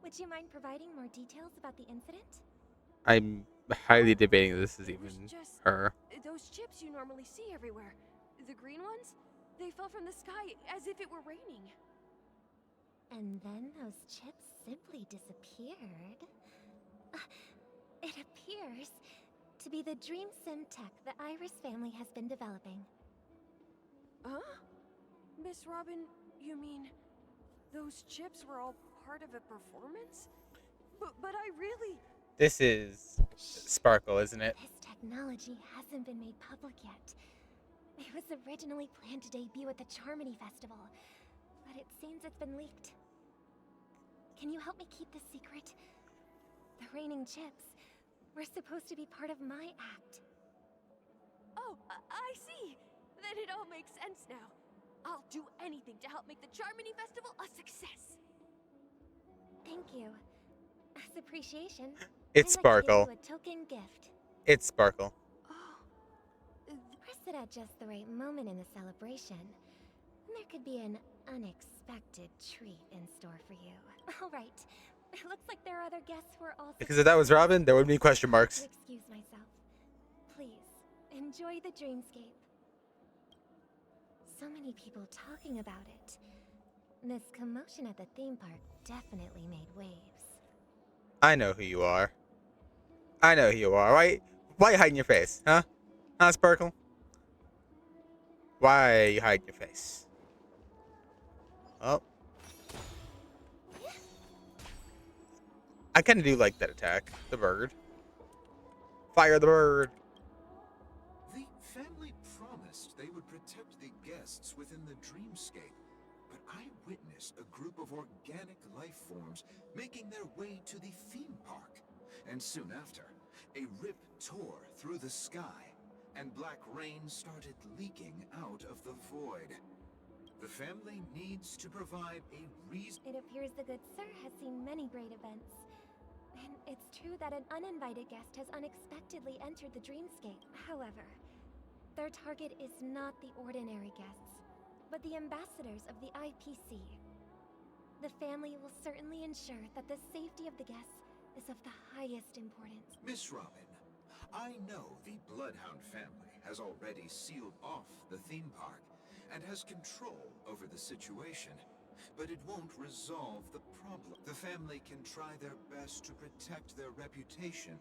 Would you mind providing more details about the incident? I'm highly debating this is It was even just her. those chips you normally see everywhere. The green ones? They fell from the sky as if it were raining. And then those chips simply disappeared. It appears to be the dream sim tech the Iris family has been developing. Huh? Miss Robin, you mean those chips were all part of a performance? But I really... This is Sparkle, isn't it? This technology hasn't been made public yet. It was originally planned to debut at the Charmony Festival, but it seems it's been leaked. Can you help me keep this secret? The raining chips were supposed to be part of my act. Oh, I see. Then it all makes sense now. I'll do anything to help make the Charmony Festival a success. Thank you. As appreciation, It's I'd like to Sparkle. give you a token gift. It's Sparkle. Oh, Press it at just the right moment in the celebration. There could be an unexpected treat in store for you. All right. It looks like there are other guests who are also... Because if that was Robin, there would be question marks. Excuse myself. Please, enjoy the dreamscape. So many people talking about it. This commotion at the theme park definitely made waves. I know who you are. I know who you are. Why are you hiding your face, huh? Huh, Sparkle? Why are you hiding your face? Oh. I kind of do like that attack. The bird. Fire the bird. The family promised they would protect the guests within the dreamscape, but I witnessed a group of organic life forms making their way to the theme park. And soon after, a rip tore through the sky, and black rain started leaking out of the void. The family needs to provide a reason. It appears the good sir has seen many great events. And it's true that an uninvited guest has unexpectedly entered the dreamscape. However, their target is not the ordinary guests, but the ambassadors of the IPC. The family will certainly ensure that the safety of the guests is of the highest importance. Miss Robin, I know the Bloodhound family has already sealed off the theme park and has control over the situation, but it won't resolve the problem. The family can try their best to protect their reputation,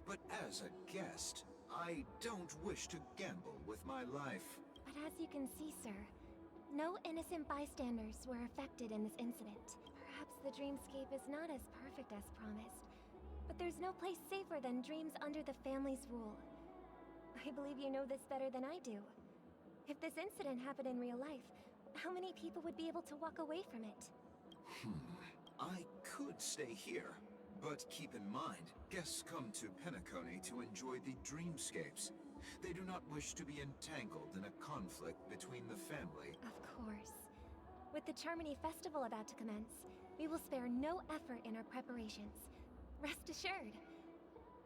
but as a guest, I don't wish to gamble with my life. But as you can see, sir, no innocent bystanders were affected in this incident. Perhaps the dreamscape is not as perfect as promised, but there's no place safer than dreams under the family's rule. I believe you know this better than I do. If this incident happened in real life, how many people would be able to walk away from it? I could stay here, but keep in mind, guests come to Penacony to enjoy the dreamscapes. They do not wish to be entangled in a conflict between the family. Of course. With the Charmony Festival about to commence, we will spare no effort in our preparations. Rest assured.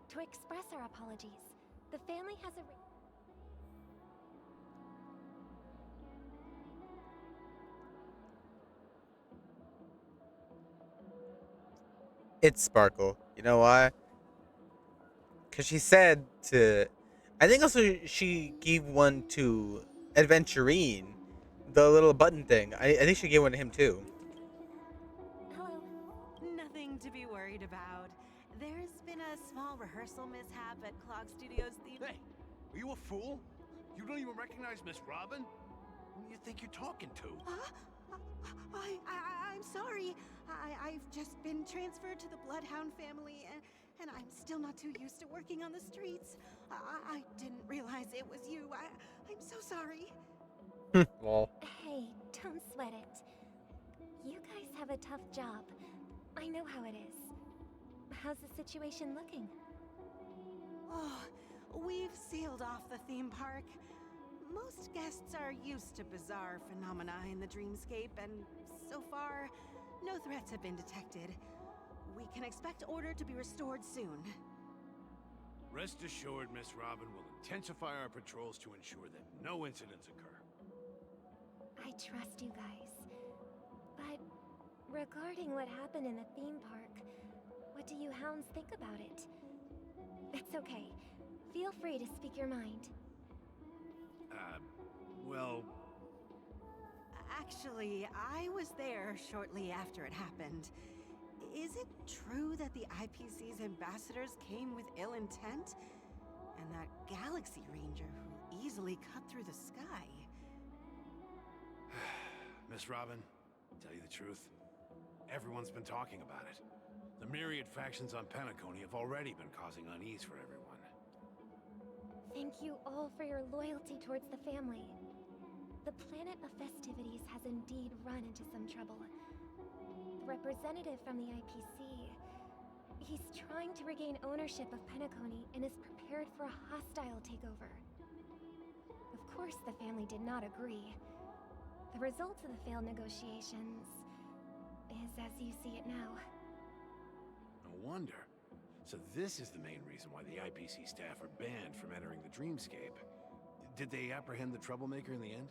To express our apologies, the family has a... It's Sparkle. You know why? Because she said to... I think also she gave one to Adventurine. The little button thing. I think she gave one to him too. Hello. Nothing to be worried about. There's been a small rehearsal mishap at Clock Studios theme. Hey, are you a fool? You don't even recognize Miss Robin? Who do you think you're talking to? I'm sorry. I've just been transferred to the Bloodhound family, and I'm still not too used to working on the streets. I didn't realize it was you. I'm so sorry. Well, Hey, don't sweat it. You guys have a tough job. I know how it is. How's the situation looking? Oh, we've sealed off the theme park. Most guests are used to bizarre phenomena in the dreamscape, and so far, no threats have been detected. We we can expect order to be restored soon. Rest assured, Miss Robin will intensify our patrols to ensure that no incidents occur. I trust you guys. But regarding what happened in the theme park, what do you hounds think about it? It's okay. Feel free to speak your mind. Well, Actually, I was there shortly after it happened. Is it true that the IPC's ambassadors came with ill intent? And that Galaxy Ranger who easily cut through the sky? Miss Robin, tell you the truth, everyone's been talking about it. The myriad factions on Penacony have already been causing unease for everyone. Thank you all for your loyalty towards the family. The planet of festivities has indeed run into some trouble. The representative from the IPC, he's trying to regain ownership of Penacony and is prepared for a hostile takeover. Of course, the family did not agree. The result of the failed negotiations is as you see it now. No wonder. So this is the main reason why the IPC staff are banned from entering the Dreamscape. Did they apprehend the troublemaker in the end?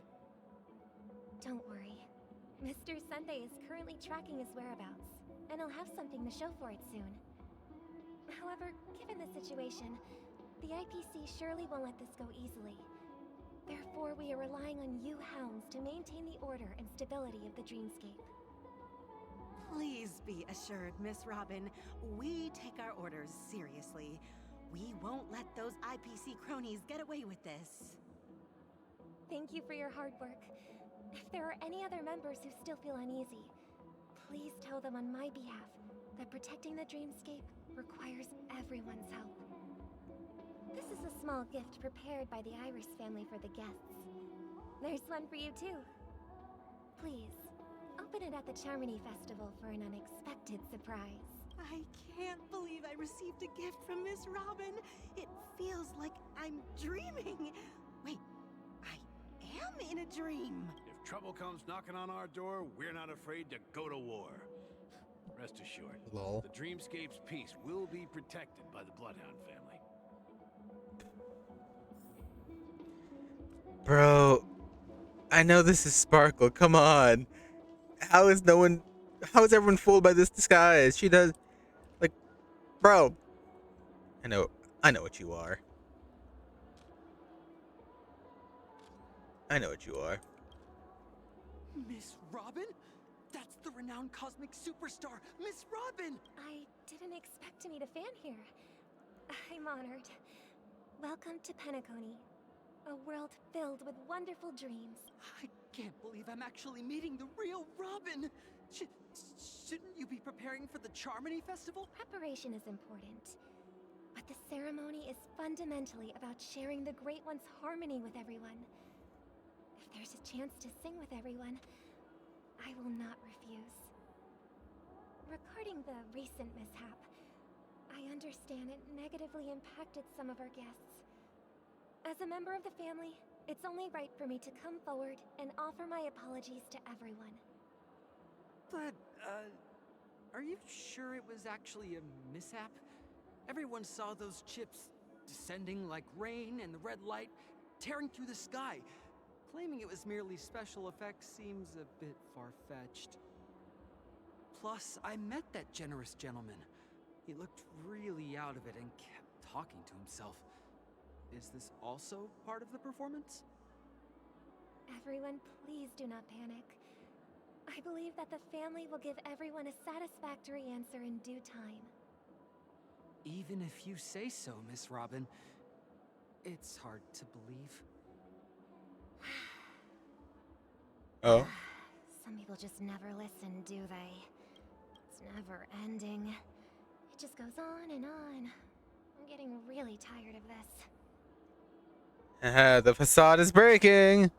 Don't worry. Mr. Sunday is currently tracking his whereabouts, and he'll have something to show for it soon. However, given the situation, the IPC surely won't let this go easily. Therefore, we are relying on you hounds to maintain the order and stability of the Dreamscape. Please be assured, Miss Robin, we take our orders seriously. We won't let those IPC cronies get away with this. Thank you for your hard work. If there are any other members who still feel uneasy, please tell them on my behalf that protecting the Dreamscape requires everyone's help. This is a small gift prepared by the Iris family for the guests. There's one for you too. Please, open it at the Charmony Festival for an unexpected surprise. I can't believe I received a gift from Miss Robin. It feels like I'm dreaming. Wait, I am in a dream. If trouble comes knocking on our door, we're not afraid to go to war. Rest assured, Lol. the Dreamscape's peace will be protected by the Bloodhound family. Bro, I know this is Sparkle. Come on. How is everyone fooled by this disguise? She does, like, bro. I know what you are. I know what you are. Miss Robin? That's the renowned cosmic superstar, Miss Robin! I didn't expect to meet a fan here. I'm honored. Welcome to Penacony, a world filled with wonderful dreams. I can't believe I'm actually meeting the real Robin! Shouldn't you be preparing for the Charmony Festival? Preparation is important, but the ceremony is fundamentally about sharing the Great One's harmony with everyone. If there's a chance to sing with everyone, I will not refuse. Regarding the recent mishap, I understand it negatively impacted some of our guests. As a member of the family, it's only right for me to come forward and offer my apologies to everyone. But, are you sure it was actually a mishap? Everyone saw those chips descending like rain and the red light tearing through the sky. Claiming it was merely special effects seems a bit far-fetched. Plus, I met that generous gentleman. He looked really out of it and kept talking to himself. Is this also part of the performance? Everyone, please do not panic. I believe that the family will give everyone a satisfactory answer in due time. Even if you say so, Miss Robin, it's hard to believe. Oh. Some people just never listen, do they? It's never ending. It just goes on and on. I'm getting really tired of this. The facade is breaking.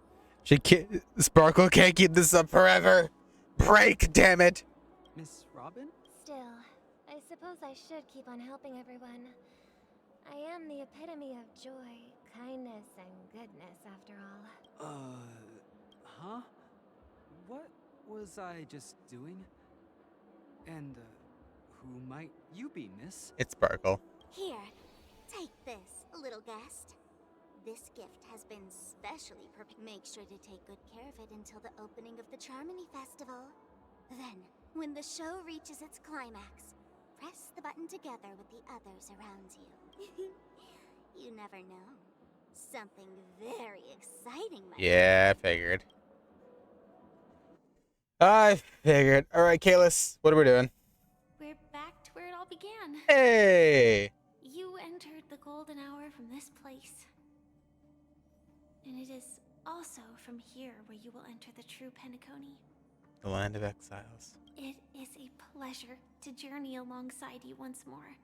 Sparkle can't keep this up forever. Break, damn it. Miss Robin? Still, I suppose I should keep on helping everyone. I am the epitome of joy, kindness, and goodness, after all. Huh? What was I just doing? And, Who might you be, miss? It's Sparkle. Here, take this, little guest. This gift has been specially prepared. Make sure to take good care of it until the opening of the Charmony Festival. Then, when the show reaches its climax, press the button together with the others around you. You never know. Something very exciting might Yeah, I figured. I figured. All right, Kalis, what are we doing? We're back to where it all began. Hey! You entered the golden hour from this place. And it is also from here where you will enter the true Penacony. The land of exiles. It is a pleasure to journey alongside you once more.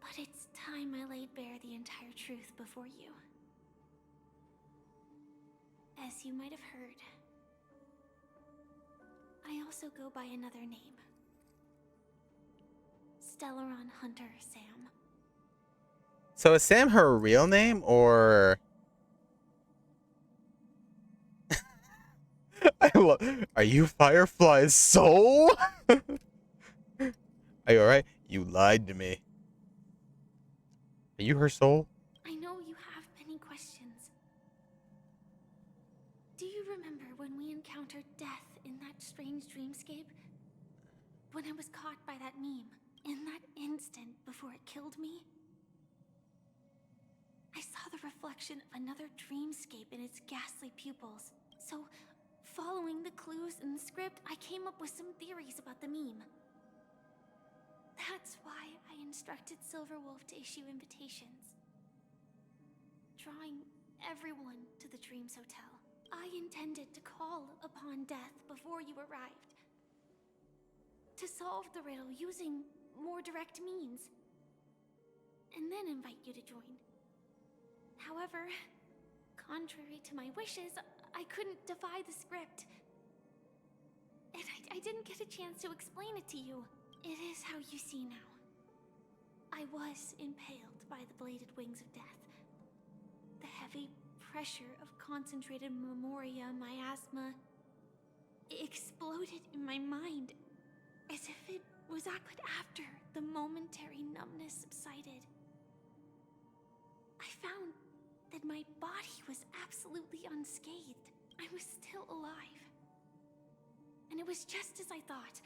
But it's time I laid bare the entire truth before you. As you might have heard, I also go by another name. Stellaron Hunter Sam. So is Sam her real name, or... Are you Firefly's soul? Are you alright? You lied to me. Are you her soul? I know you have many questions. Do you remember when we encountered death in that strange dreamscape? When I was caught by that meme, in that instant before it killed me? I saw the reflection of another dreamscape in its ghastly pupils. So, following the clues in the script, I came up with some theories about the meme. That's why I instructed Silverwolf to issue invitations, drawing everyone to the Dreams Hotel. I intended to call upon death before you arrived, to solve the riddle using more direct means, and then invite you to join. However, contrary to my wishes, I couldn't defy the script. And I didn't get a chance to explain it to you. It is how you see now. I was impaled by the bladed wings of death. The heavy pressure of concentrated memoria, miasma, exploded in my mind, as if it was after the momentary numbness subsided. I found that my body was absolutely unscathed. I was still alive. And it was just as I thought.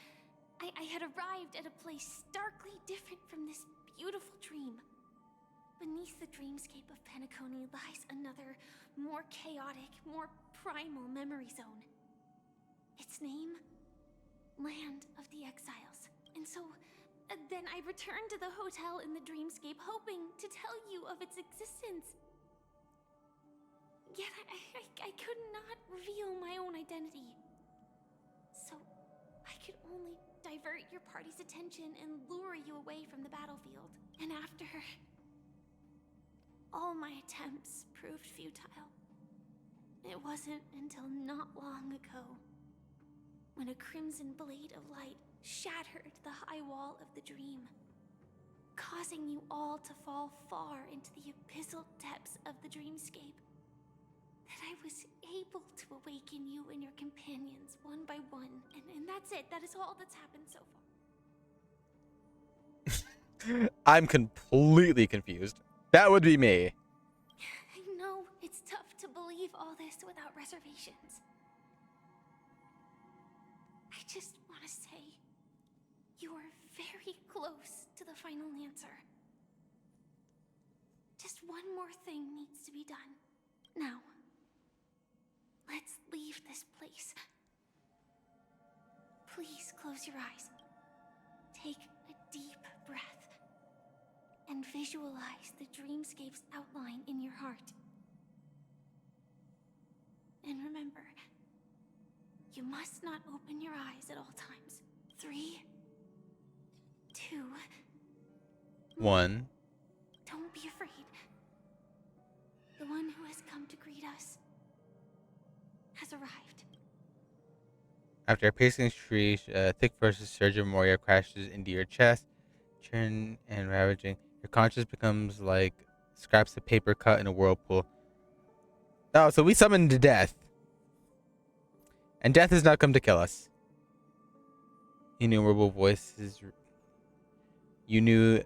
I had arrived at a place starkly different from this beautiful dream. Beneath the dreamscape of Penacony lies another, more chaotic, more primal memory zone. Its name? Land of the Exiles. And so, then I returned to the hotel in the dreamscape, hoping to tell you of its existence. Yet I could not reveal my own identity. So, I could only divert your party's attention and lure you away from the battlefield. And after... all my attempts proved futile. It wasn't until not long ago when a crimson blade of light shattered the high wall of the dream, causing you all to fall far into the abyssal depths of the dreamscape, that I was able to awaken you and your companions one by one. And that's it. That is all that's happened so far. I'm completely confused. That would be me. I know it's tough to believe all this without reservations. I just want to say, you are very close to the final answer. Just one more thing needs to be done. Now, let's leave this place. Please close your eyes. Take a deep breath. And visualize the dreamscape's outline in your heart. And remember, you must not open your eyes at all times. 3, 2, 1. Don't be afraid. The one who has come to greet us has arrived. After a piercing shriek, a thick force of surge of Moria crashes into your chest, churn and ravaging. Your conscience becomes like scraps of paper cut in a whirlpool. Oh, so we summoned death. And death has not come to kill us. innumerable voices. You knew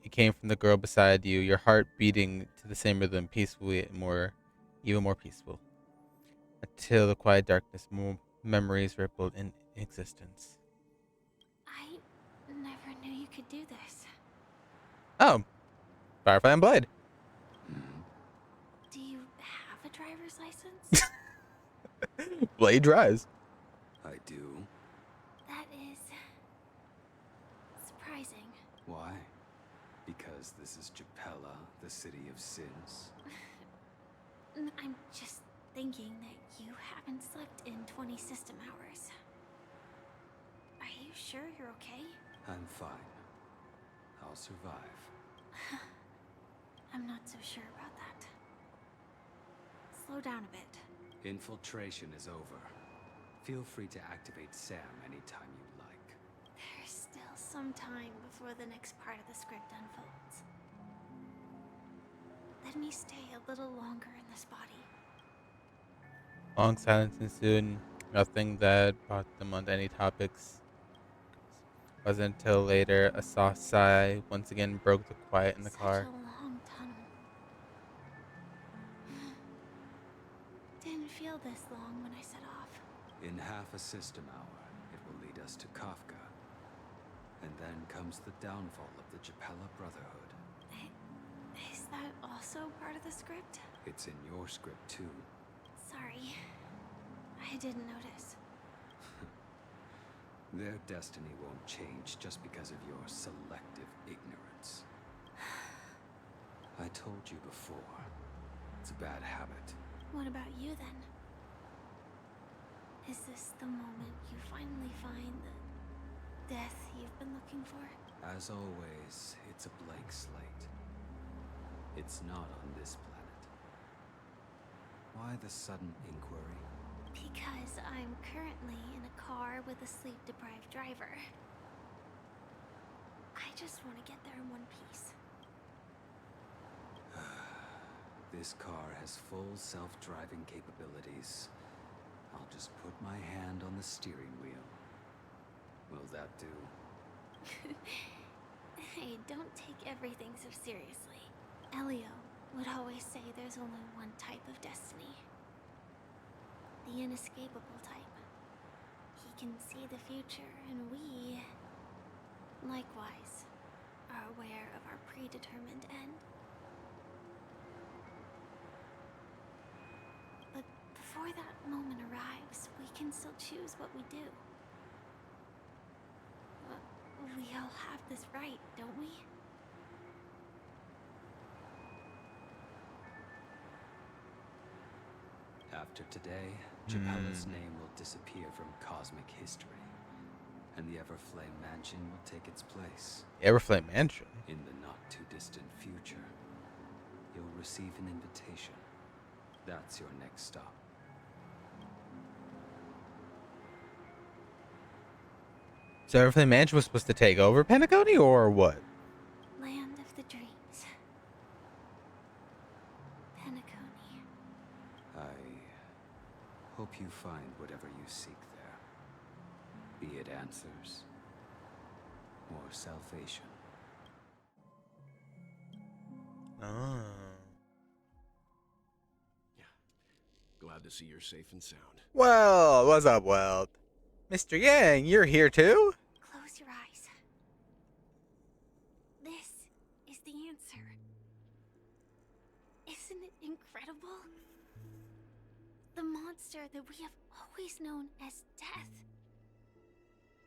it came from the girl beside you, your heart beating to the same rhythm, peacefully and even more peaceful. Until the quiet darkness, more memories rippled in existence. I never knew you could do this. Oh, Firefly and Blade. Do you have a driver's license? Blade drives. I do. That is surprising. Why? Because this is Japella, the city of sins. I'm just thinking that you haven't slept in 20 system hours. Are you sure you're okay? I'm fine. I'll survive. I'm not so sure about that. Slow down a bit. Infiltration is over. Feel free to activate Sam anytime you like. There's still some time before the next part of the script unfolds. Let me stay a little longer in this body. Long silence ensued. Nothing that brought them onto any topics. It wasn't until later a soft sigh once again broke the quiet in the car. Such a long tunnel. Didn't feel this long when I set off. In half a system hour, it will lead us to Kafka. And then comes the downfall of the Japella Brotherhood. Is that also part of the script? It's in your script too. Sorry. I didn't notice. Their destiny won't change just because of your selective ignorance. I told you before, it's a bad habit. What about you then? Is this the moment you finally find the death you've been looking for? As always, it's a blank slate. It's not on this planet. Why the sudden inquiry? Because I'm currently in a car with a sleep-deprived driver. I just want to get there in one piece. This car has full self-driving capabilities. I'll just put my hand on the steering wheel. Will that do? Hey, don't take everything so seriously. Elio would always say there's only one type of destiny. The inescapable type. He can see the future, and we, likewise, are aware of our predetermined end. But before that moment arrives, we can still choose what we do. We all have this right, don't we? After today, Japella's name will disappear from cosmic history, and the Everflame Mansion will take its place. Everflame Mansion? In the not-too-distant future, you'll receive an invitation. That's your next stop. So Everflame Mansion was supposed to take over Pentaconi, or what? Land of the dreams. Pentaconi. I hope you find whatever you seek there. Be it answers or salvation. Oh. Glad to see you're safe and sound. Well, what's up, Weld? Mr. Yang, you're here too? Close your eyes. This is the answer. Isn't it incredible? The monster that we have always known as Death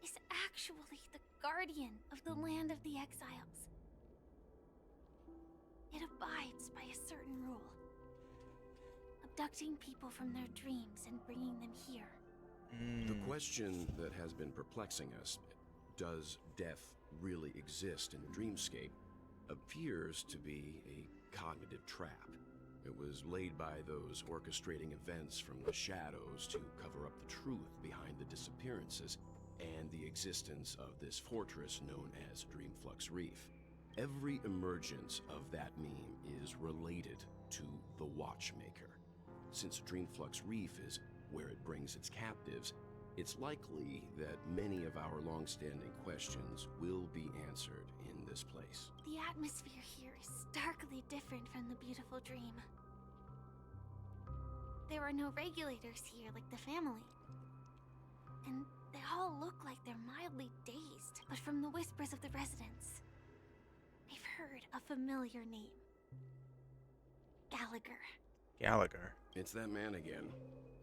is actually the guardian of the land of the exiles. It abides by a certain rule. Abducting people from their dreams and bringing them here. The question that has been perplexing us, does death really exist in the dreamscape, appears to be a cognitive trap. It was laid by those orchestrating events from the shadows to cover up the truth behind the disappearances and the existence of this fortress known as Dreamflux Reef. Every emergence of that meme is related to the Watchmaker. Since Dreamflux Reef is where it brings its captives, It's likely that many of our long-standing questions will be answered in this place. The atmosphere here is starkly different from the beautiful dream. There are no regulators here like the family. And they all look like they're mildly dazed. But from the whispers of the residents, I've heard a familiar name. Gallagher. Gallagher. It's that man again.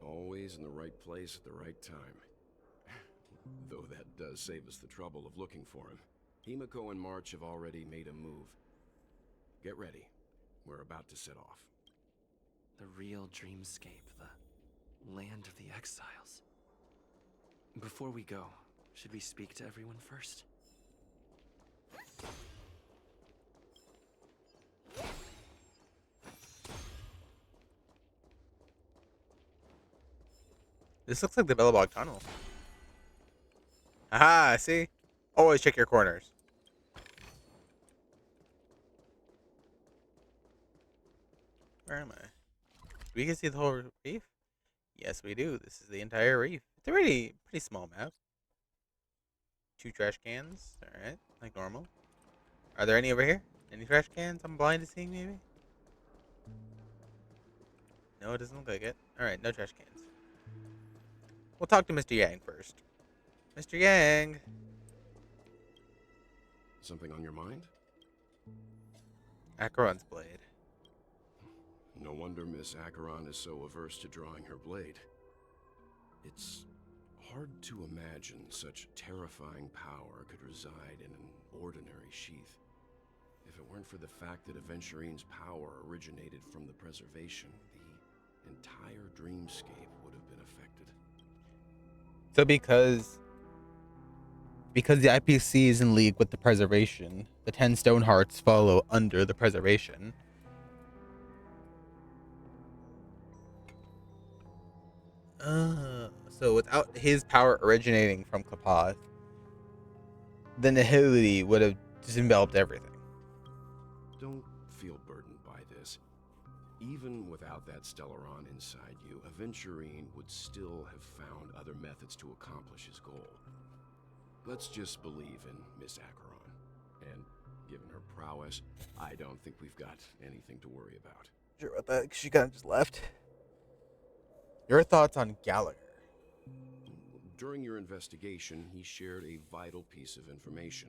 Always in the right place at the right time. Though that does save us the trouble of looking for him. Himiko and March have already made a move. Get ready. We're about to set off. The real dreamscape, the land of the exiles. Before we go, should we speak to everyone first? This looks like the Bellabog Tunnel. Aha, see? Always check your corners. Where am I? We can see the whole reef? Yes, we do. This is the entire reef. It's a pretty small map. 2 trash cans. Alright, like normal. Are there any over here? Any trash cans I'm blind to seeing, maybe? No, it doesn't look like it. Alright, no trash cans. We'll talk to Mr. Yang first. Mr. Yang! Something on your mind? Acheron's blade. No wonder Miss Acheron is so averse to drawing her blade. It's hard to imagine such terrifying power could reside in an ordinary sheath. If it weren't for the fact that Aventurine's power originated from the preservation, the entire dreamscape would have been affected. So because the IPC is in league with the preservation, the 10 stone hearts follow under the preservation. So without his power originating from Klapoth, the Nihility would have just enveloped everything. Don't feel burdened by this. Even without that Stellaron inside you, Aventurine would still have found other methods to accomplish his goal. Let's just believe in Miss Acheron. And given her prowess, I don't think we've got anything to worry about. Sure about that, 'cause she kind of just left. Your thoughts on Gallagher? During your investigation, he shared a vital piece of information.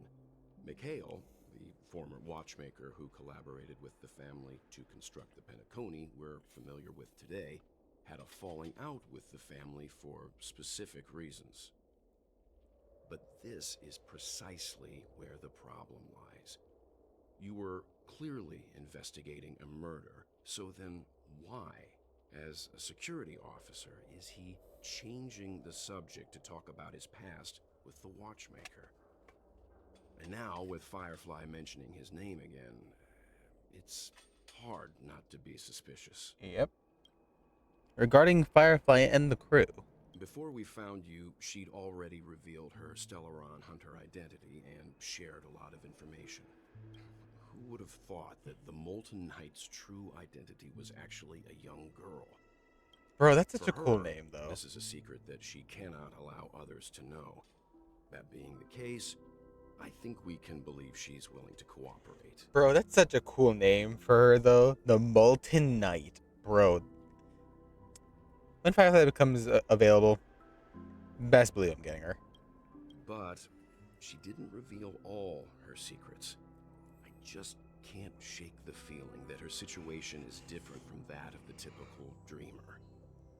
Mikhail, the former watchmaker who collaborated with the family to construct the Penacony we're familiar with today, had a falling out with the family for specific reasons. But this is precisely where the problem lies. You were clearly investigating a murder, so then why, as a security officer, is he changing the subject to talk about his past with the watchmaker? And now, with Firefly mentioning his name again, it's hard not to be suspicious. Yep. Regarding Firefly and the crew. Before we found you, she'd already revealed her Stellaron hunter identity and shared a lot of information. Who would have thought that the Molten Knight's true identity was actually a young girl? Bro, that's such For a cool her, name, though. This is a secret that she cannot allow others to know. That being the case, I think we can believe she's willing to cooperate. Bro, that's such a cool name for her, though. The Molten Knight. Bro. When Firefly becomes available, best believe I'm getting her. But she didn't reveal all her secrets. I just can't shake the feeling that her situation is different from that of the typical dreamer.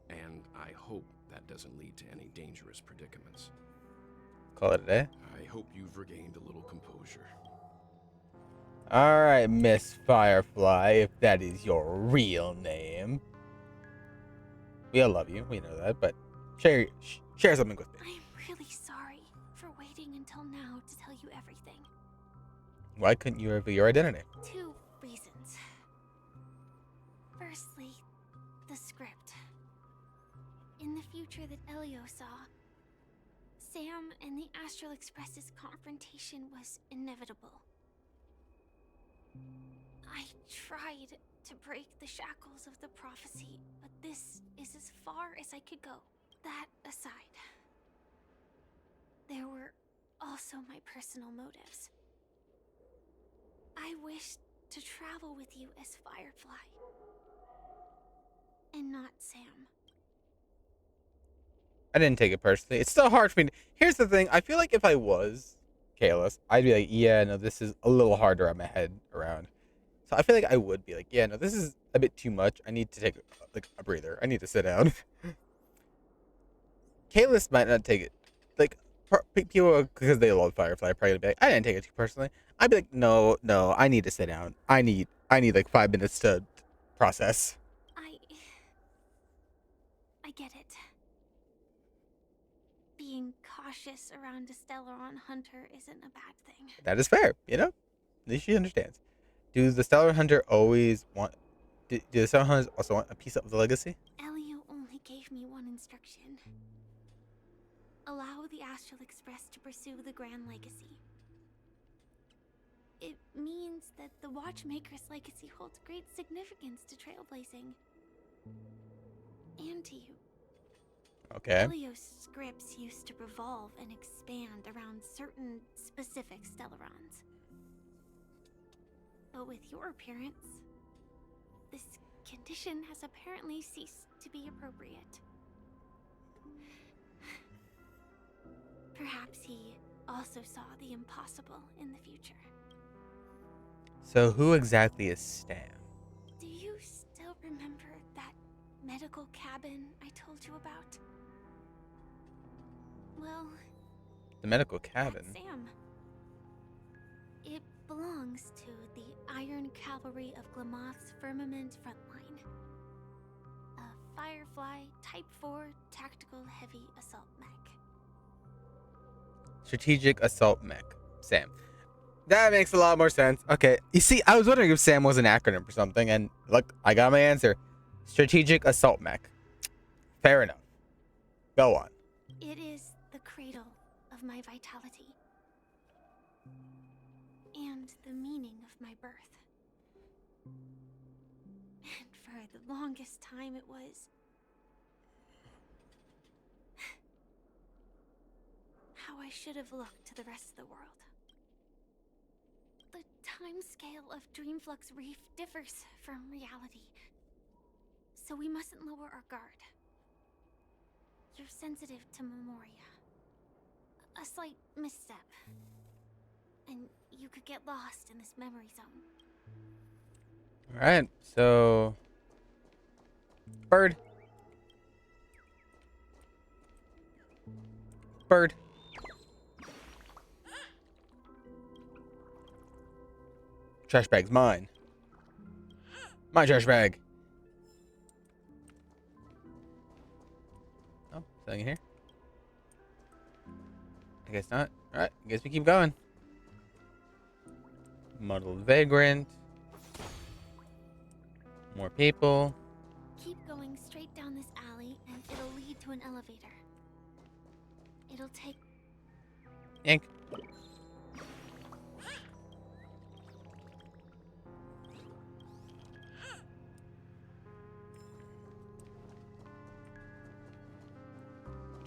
And I hope that doesn't lead to any dangerous predicaments. Call it a day. I hope you've regained a little composure. Alright, Miss Firefly, if that is your real name. We all love you, we know that, but share something with me. I'm really sorry for waiting until now to tell you everything. Why couldn't you reveal your identity? 2 reasons. Firstly, the script. In the future that Elio saw, Sam and the Astral Express's confrontation was inevitable. I tried to break the shackles of the prophecy, but this is as far as I could go. That aside, there were also my personal motives. I wished to travel with you as Firefly, and not Sam. I didn't take it personally. It's still hard for me. Here's the thing. I feel like if I was Kalis, I'd be like, yeah, no, this is a little hard to wrap my head around. So I feel like I would be like, yeah, no, this is a bit too much. I need to take like a breather. I need to sit down. Kalis might not take it. Like people because they love Firefly, probably gonna be like, I didn't take it too personally. I'd be like, no, no, I need to sit down. I need like 5 minutes to process. I get it. Being cautious around a Stellaron hunter isn't a bad thing. That is fair, you know? At least she understands. Do the Stellar Hunter always want... Do the Stellar Hunters also want a piece of the legacy? Elio only gave me one instruction. Allow the Astral Express to pursue the Grand Legacy. It means that the Watchmaker's legacy holds great significance to trailblazing. And to you. Okay. Elio's scripts used to revolve and expand around certain specific Stellarons. But with your appearance, this condition has apparently ceased to be appropriate. Perhaps he also saw the impossible in the future. So who exactly is Stam? Do you still remember that medical cabin I told you about? Well, The medical cabin? that's Sam. It belongs to the Iron Cavalry of Glamoth's Firmament Frontline. A Firefly Type 4 Tactical Heavy Assault Mech. Strategic Assault Mech. Sam. That makes a lot more sense. Okay. You see, I was wondering if Sam was an acronym for something, and look, I got my answer. Strategic Assault Mech. Fair enough. Go on. It is the cradle of my vitality. And the meaning of my birth. And for the longest time it was... how I should have looked to the rest of the world. The time scale of Dreamflux Reef differs from reality, so we mustn't lower our guard. You're sensitive to Memoria. A slight misstep, and you could get lost in this memory zone. Alright, so... Bird. Bird. Trash bag's mine. My trash bag. Oh, something in here? I guess not. Alright, I guess we keep going. Muddled vagrant. More people. Keep going straight down this alley, and it'll lead to an elevator. It'll take... Yank.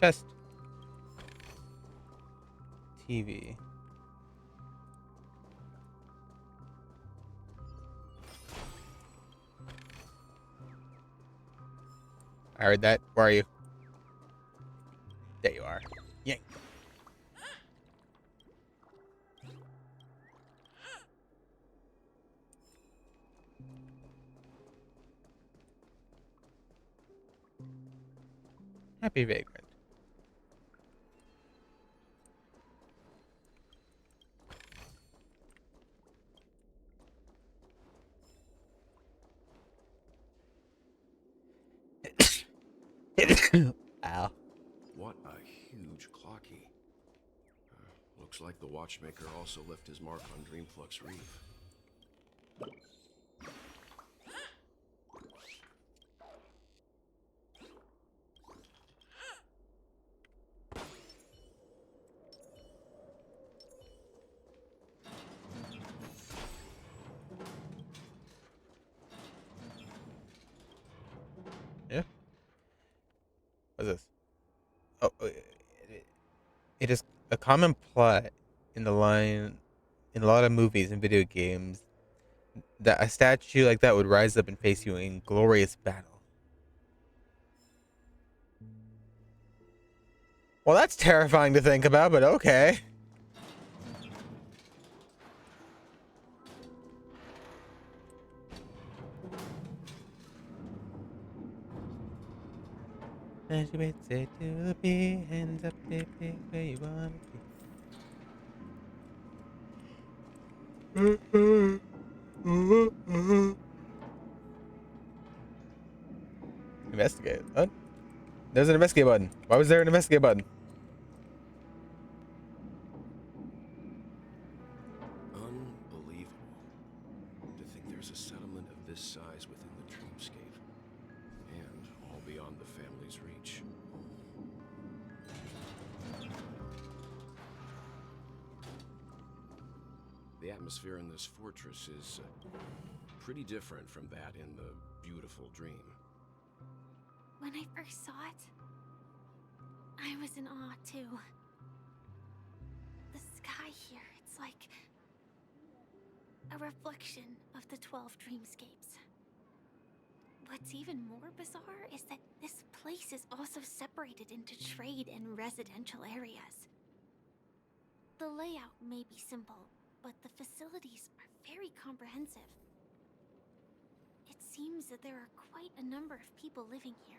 Chest. TV. I heard that. Where are you? There you are. Yank. Happy vagrant. Ow. What a huge clock key. Looks like the watchmaker also left his mark on Dreamflux Reef. Yeah. What's this? Oh, it is a common plot in the line in a lot of movies and video games that a statue like that would rise up and face you in glorious battle. Well, that's terrifying to think about, but okay. As you say to the bee, hands up, baby, where you wanna be. Investigate. What? There's an investigate button. Why was there an investigate button? Unbelievable. To think there's a settlement of this size within the dreamscape. And all beyond the family's reach. The atmosphere in this fortress is pretty different from that in the beautiful dream. When I first saw it, I was in awe too. The sky here, it's like a reflection of the 12 dreamscapes. What's even more bizarre is that this place is also separated into trade and residential areas. The layout may be simple, but the facilities are very comprehensive. It seems that there are quite a number of people living here.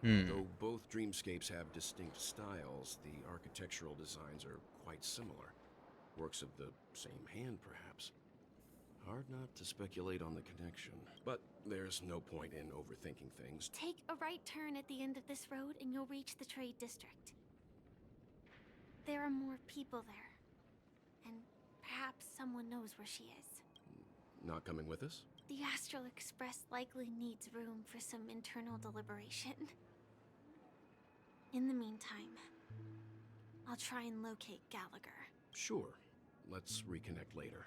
Though both dreamscapes have distinct styles, the architectural designs are quite similar. Works of the same hand, perhaps. Hard not to speculate on the connection, but there's no point in overthinking things. Take a right turn at the end of this road and you'll reach the trade district. There are more people there, and perhaps someone knows where she is. Not coming with us? The Astral Express likely needs room for some internal deliberation. In the meantime, I'll try and locate Gallagher. Sure. Let's reconnect later.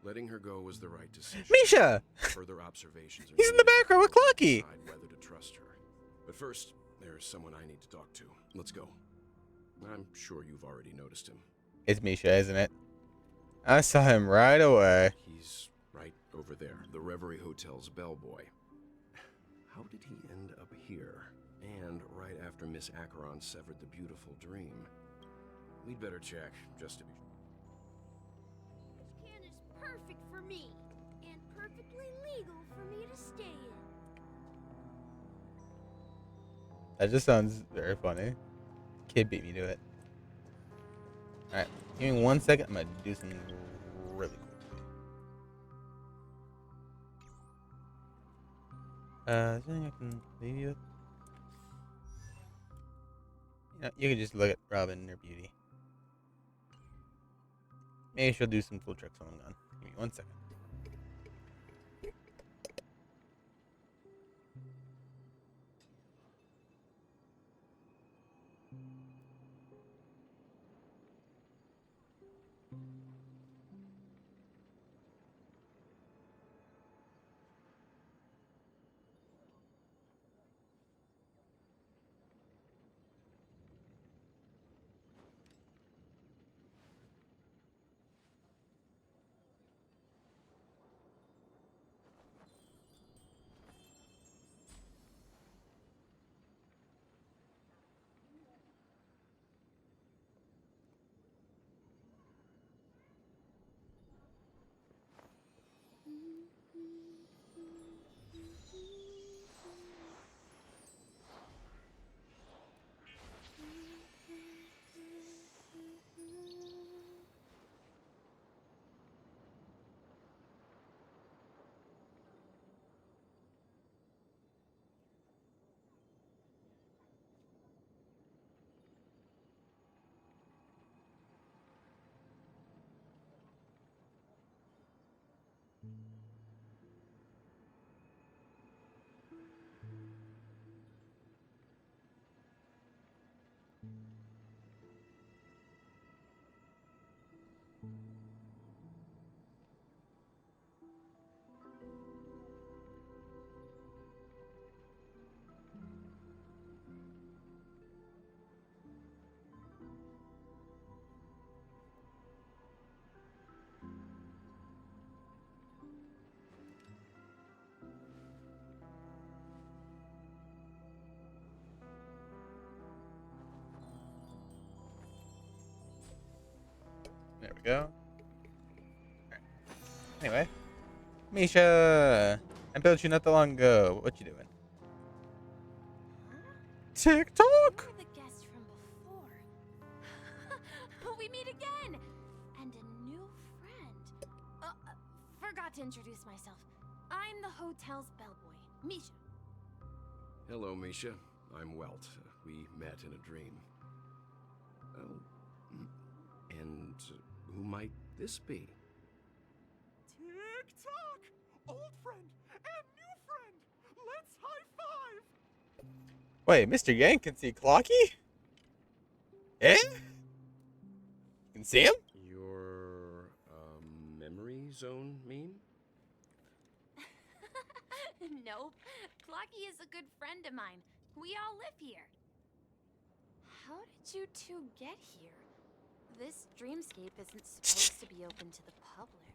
Letting her go was the right decision. Misha! Further observations are He's in the background with Clocky! decide whether to trust her. But first, there's someone I need to talk to. Let's go. I'm sure you've already noticed him. It's Misha, isn't it? I saw him right away. He's right over there, the Reverie Hotel's bellboy. How did he end up here? And right after Miss Acheron severed the beautiful dream. We'd better check, just to be sure. This can is perfect for me, and perfectly legal for me to stay in. That just sounds very funny. Kid beat me to it. Alright, give me 1 second. I'm gonna do something really quickly. Is there anything I can leave you with? You know, you can just look at Robin and her beauty. Maybe she'll do some cool tricks when I'm gone. Give me 1 second. we go. Alright. Anyway. Misha! I built you not that long ago. What you doing? TikTok! You're the guest from before. We meet again! And a new friend. Forgot to introduce myself. I'm the hotel's bellboy, Misha. Hello, Misha. I'm Welt. We met in a dream. Oh, and who might this be? Tick-tock! Old friend and new friend! Let's high-five! Wait, Mr. Yang can see Clocky? Eh? You can see him? Your, memory zone meme? Nope. Clocky is a good friend of mine. We all live here. How did you two get here? This dreamscape isn't supposed to be open to the public.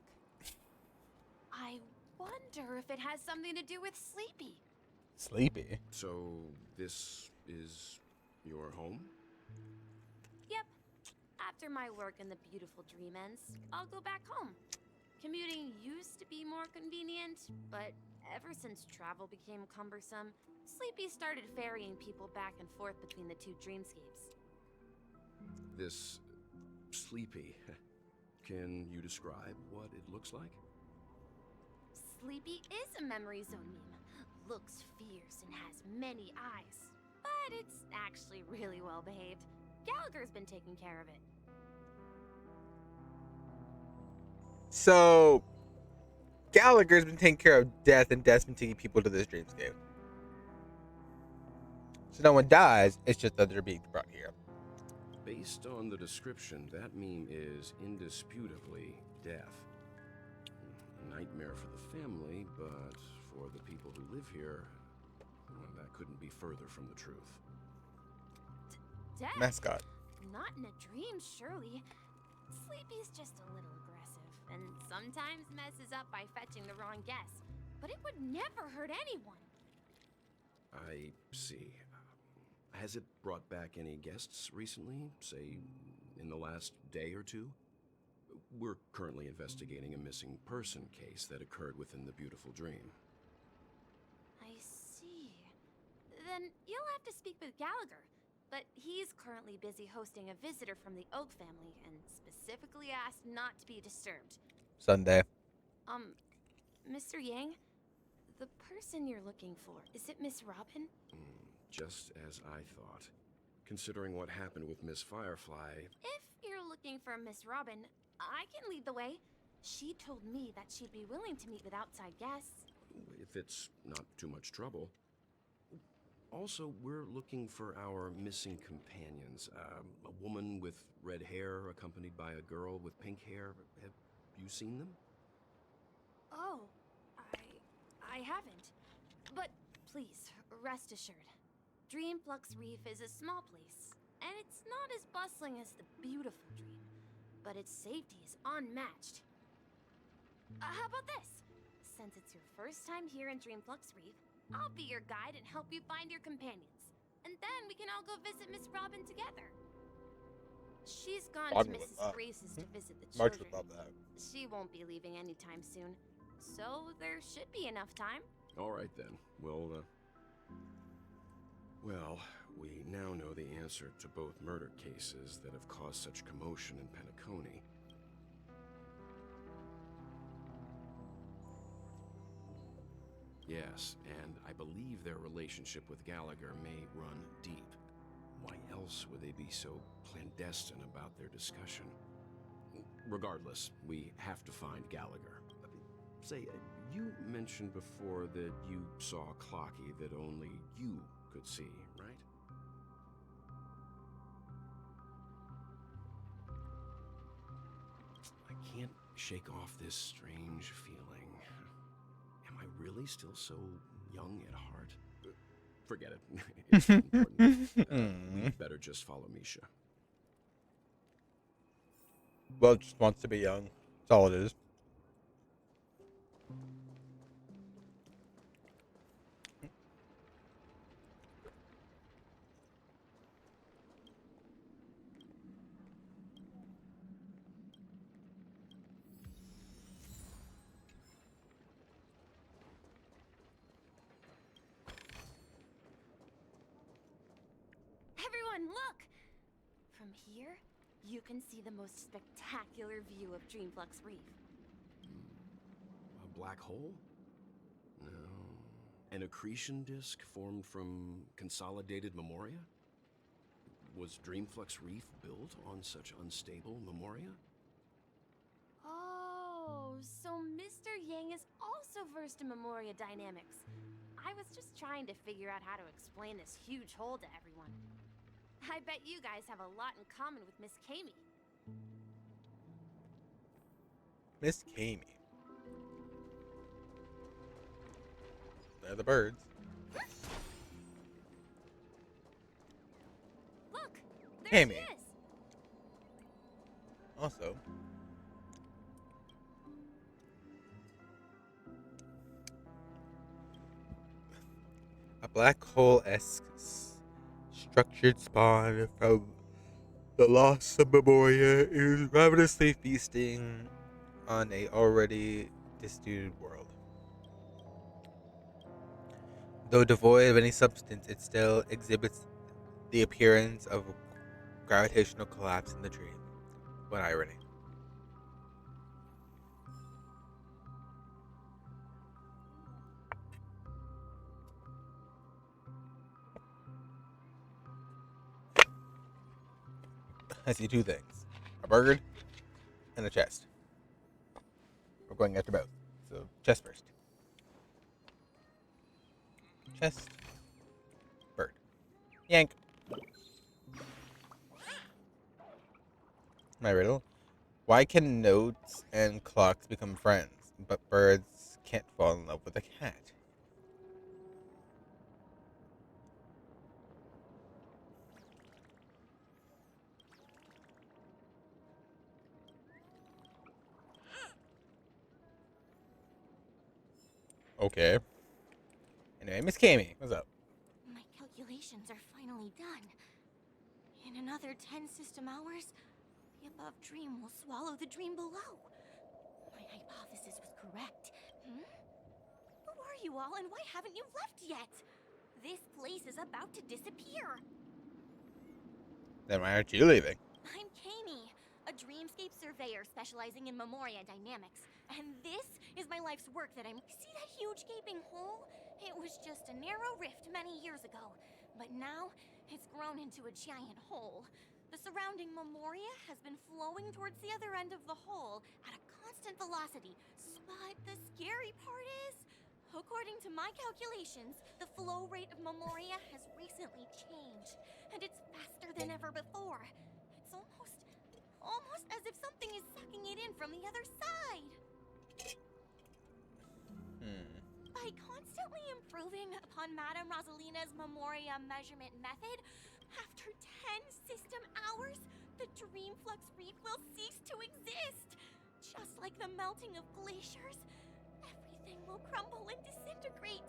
I wonder if it has something to do with Sleepy. Sleepy? So, this is your home? Yep. After my work in the beautiful dream ends, I'll go back home. Commuting used to be more convenient, but ever since travel became cumbersome, Sleepy started ferrying people back and forth between the two dreamscapes. This Sleepy. Can you describe what it looks like? Sleepy is a memory zone meme. Looks fierce and has many eyes. But it's actually really well behaved. Gallagher's been taking care of it. So, Gallagher's been taking care of death, and death's been taking people to this dreamscape. So no one dies, it's just that they're being brought here. Based on the description, that meme is indisputably death. A nightmare for the family, but for the people who live here, well, that couldn't be further from the truth. Death? Mascot. Not in a dream, surely. Sleepy's just a little aggressive, and sometimes messes up by fetching the wrong guess. But it would never hurt anyone. I see. Has it brought back any guests recently? Say, in the last day or two? We're currently investigating a missing person case that occurred within the beautiful dream. I see. Then you'll have to speak with Gallagher. But he's currently busy hosting a visitor from the Oak family and specifically asked not to be disturbed. Sunday. Mr. Yang? The person you're looking for, is it Miss Robin? Just as I thought. Considering what happened with Miss Firefly... If you're looking for Miss Robin, I can lead the way. She told me that she'd be willing to meet with outside guests. If it's not too much trouble. Also, we're looking for our missing companions. A woman with red hair accompanied by a girl with pink hair. Have you seen them? Oh, I haven't. But please, rest assured. Dreamflux Reef is a small place, and it's not as bustling as the beautiful dream, but its safety is unmatched. How about this? Since it's your first time here in Dreamflux Reef, I'll be your guide and help you find your companions. And then we can all go visit Miss Robin together. She's gone to Mrs. Grace's to visit the March children. would love that. She won't be leaving anytime soon, so there should be enough time. All right, then. Well, we now know the answer to both murder cases that have caused such commotion in Penacony. Yes, and I believe their relationship with Gallagher may run deep. Why else would they be so clandestine about their discussion? Regardless, we have to find Gallagher. Say, you mentioned before that you saw Clocky that only you could see, right? I can't shake off this strange feeling. Am I really still so young at heart? Forget it. It's not important. We'd better just follow Misha. Well, just wants to be young. That's all it is. on, look! From here, you can see the most spectacular view of Dreamflux Reef. A black hole? No. An accretion disk formed from consolidated memoria? Was Dreamflux Reef built on such unstable memoria? Oh, so Mr. Yang is also versed in Memoria dynamics. I was just trying to figure out how to explain this huge hole to everyone. I bet you guys have a lot in common with Miss Kami. Miss Kami. They're the birds. Look, there Kami. she is. Also, a black hole-esque structured spawn from the lost of Memoria is ravenously feasting on a already disputed world. Though devoid of any substance, it still exhibits the appearance of gravitational collapse in the dream. What irony. I see two things. A bird and a chest. We're going after both. So, chest first. Chest. Bird. Yank. My riddle. Why can notes and clocks become friends, but birds can't fall in love with a cat? Okay. Anyway, Miss Kami, what's up? My calculations are finally done. In another 10 system hours, the above dream will swallow the dream below. My hypothesis was correct. Who are you all, and why haven't you left yet? This place is about to disappear. Then why aren't you leaving? I'm Kami, a dreamscape surveyor specializing in Memoria dynamics. And this is my life's work that I'm... See that huge gaping hole? It was just a narrow rift many years ago. But now, it's grown into a giant hole. The surrounding Memoria has been flowing towards the other end of the hole at a constant velocity. But the scary part is, according to my calculations, the flow rate of Memoria has recently changed. And it's faster than ever before. It's almost as if something is sucking it in from the other side. By constantly improving upon Madame Rosalina's Memoria measurement method, after 10 system hours, the Dreamflux Reef will cease to exist. Just like the melting of glaciers, everything will crumble and disintegrate.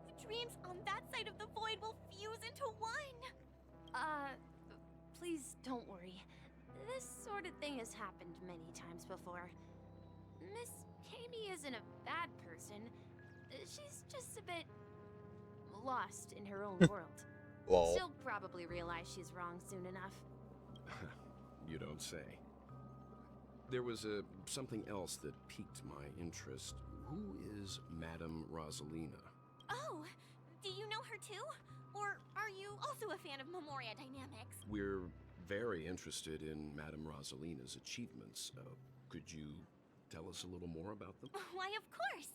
The dreams on that side of the void will fuse into one. Please don't worry. This sort of thing has happened many times before. Miss Kami isn't a bad person. She's just a bit lost in her own world. Lol. She'll probably realize she's wrong soon enough. You don't say. There was something else that piqued my interest. Who is Madame Rosalina? Oh, do you know her too? Or are you also a fan of Memoria dynamics? We're very interested in Madame Rosalina's achievements. Could you tell us a little more about them? Why, of course!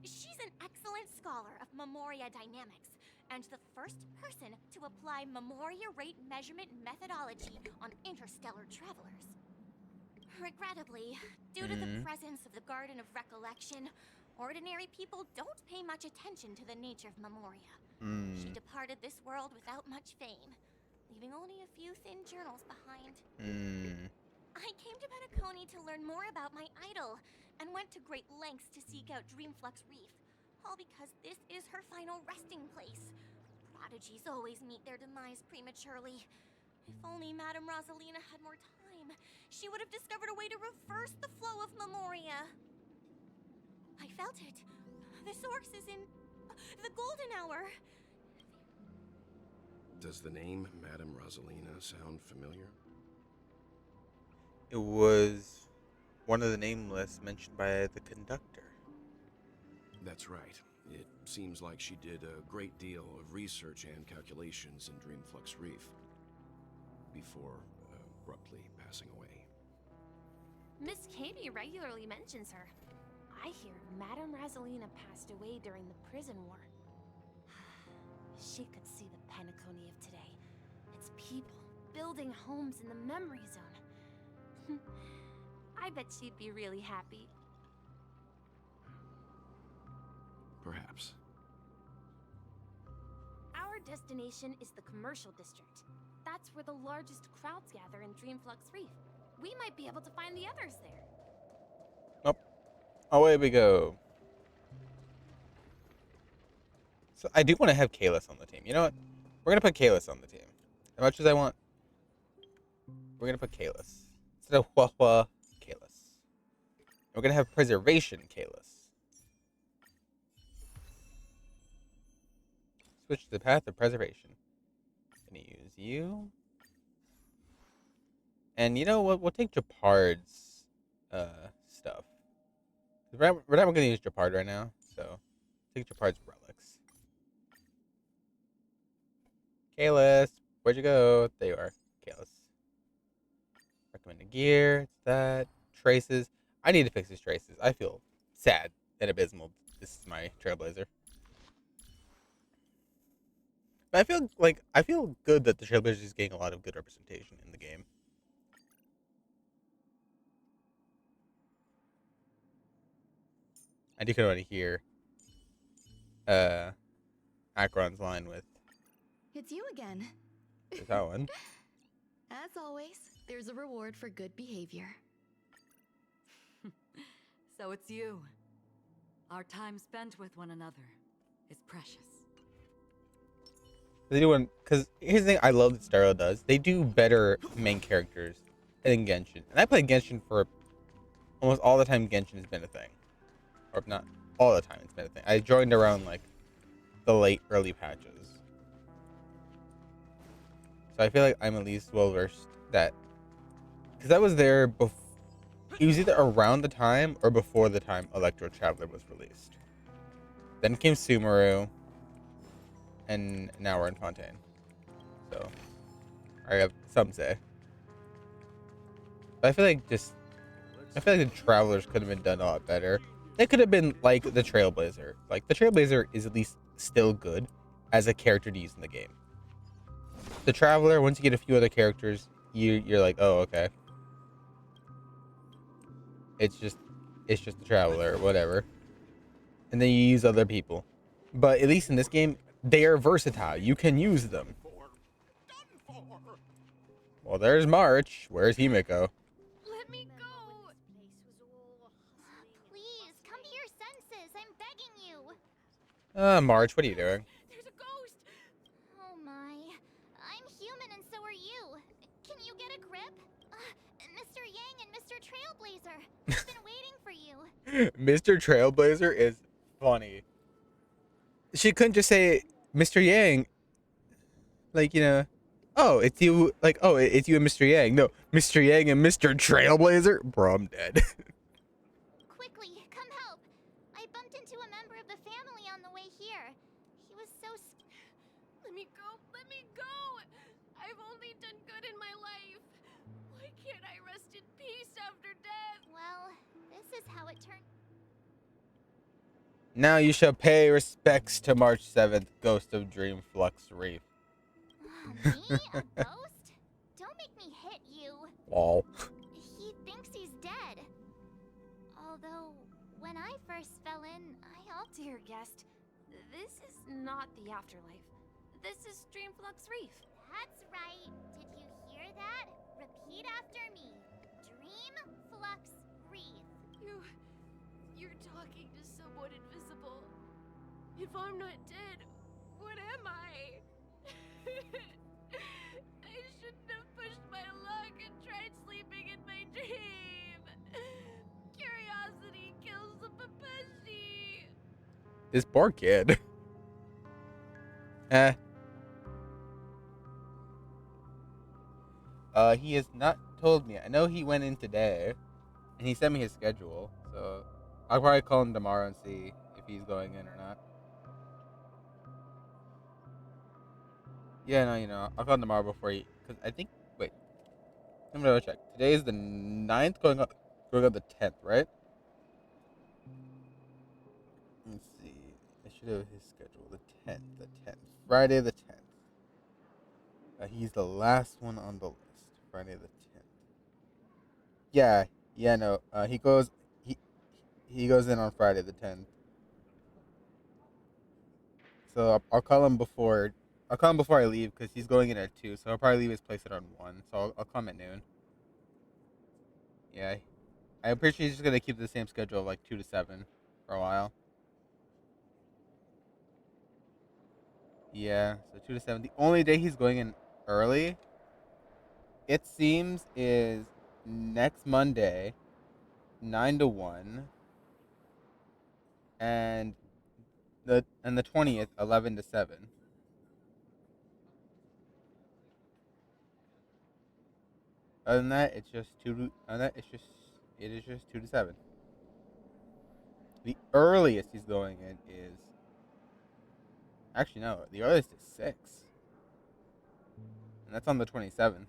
She's an excellent scholar of Memoria dynamics, and the first person to apply Memoria rate measurement methodology on interstellar travelers. Regrettably, due to the presence of the Garden of Recollection, ordinary people don't pay much attention to the nature of Memoria. She departed this world without much fame, leaving only a few thin journals behind. I came to Penacony to learn more about my idol, and went to great lengths to seek out Dreamflux Reef, all because this is her final resting place. Prodigies always meet their demise prematurely. If only Madame Rosalina had more time, she would have discovered a way to reverse the flow of Memoria. I felt it. The source is in the golden hour. Does the name Madame Rosalina sound familiar? It was one of the name lists mentioned by the conductor. That's right. It seems like she did a great deal of research and calculations in Dreamflux Reef before abruptly passing away. Miss Katie regularly mentions her. I hear Madame Rosalina passed away during the prison war. She could see the Penacony of today. Its people building homes in the memory zone. I bet she'd be really happy. Perhaps. Our destination is the commercial district. That's where the largest crowds gather in Dreamflux Reef. We might be able to find the others there. Oh, away we go. So I do want to have Kalis on the team. You know what? We're gonna put Kalis on the team. As much as I want, we're gonna put Kalis instead of Huahua Kalis. We're gonna have Preservation Kalis. Switch to the path of preservation. Gonna use you. And you know what? We'll take Japard's stuff. We're not going to use Japard right now, so take Japard's relics. Kalis, where'd you go? There you are, Kalis. Recommended gear, it's that. Traces. I need to fix these traces. I feel sad and abysmal. This is my Trailblazer. But I feel good that the Trailblazer is getting a lot of good representation in the game. I do kind of want to hear Akron's line with It's you again. that one. As always, there's a reward for good behavior. So it's you. Our time spent with one another is precious. They do one because here's the thing I love that Star Rail does. They do better main characters than Genshin, and I played Genshin for almost all the time. Genshin has been a thing, or not all the time. It's been a thing. I joined around like the early patches, so I feel like I'm at least well versed that because I was there before. It was either around the time or before the time Electro Traveler was released. Then came Sumeru, and now we're in Fontaine. So, I have some say. But I feel like the Travelers could have been done a lot better. They could have been like the Trailblazer. Like, the Trailblazer is at least still good as a character to use in the game. The Traveler, once you get a few other characters, you're like, oh, okay. It's just the Traveler, or whatever. And then you use other people. But at least in this game, they are versatile. You can use them. Well, there's March. Where's Himiko? Let me go! Please, come to your senses. I'm begging you. March, what are you doing? There's a ghost! Oh my. I'm human and so are you. Can you get a grip? Mr. Yang and Mr. Trailblazer. I've been waiting for you. Mr. Trailblazer is funny. She couldn't just say Mr. Yang. Like, you know, oh, it's you. Like, oh, it's you and Mr. Yang. No, Mr. Yang and Mr. Trailblazer. Bro, I'm dead. Quickly, come help. I bumped into a member of the family on the way here. He was so Let me go! Let me go! I've only done good in my life. Why can't I rest in peace after death? Well, this is how it turned. Now you shall pay respects to March 7th, Ghost of Dreamflux Reef. Me? A ghost? Don't make me hit you. Lol. He thinks he's dead. Although, when I first fell in, Dear guest, this is not the afterlife. This is Dreamflux Reef. That's right. Did you hear that? Repeat after me. Dreamflux Reef. You're talking to someone invisible. If I'm not dead, what am I? I shouldn't have pushed my luck and tried sleeping in my dream. Curiosity kills the Papashi. This poor kid. He has not told me. I know he went in today, and he sent me his schedule. So I'll probably call him tomorrow and see if he's going in or not. Yeah, no, I'll call him tomorrow before he, because I think. Wait, I'm gonna check. Today is the 9th, going on the 10th, right? Let's see. I should have his schedule. The 10th, Friday the 10th. He's the last one on the list. Friday the 10th. Yeah, yeah, no. He he goes in on Friday the 10th. So I'll call him before. I'll call him before I leave because he's going in at 2. So I'll probably leave his place at around 1. So I'll call him at noon. Yeah, I'm pretty sure he's just gonna keep the same schedule of like 2 to 7 for a while. Yeah, so 2 to 7. The only day he's going in early, it seems, is next Monday, 9 to 1, and the 20th, 11 to 7. Other than that, it's just it is just 2 to 7. The earliest he's going in is actually no, the earliest is 6, and that's on the 27th.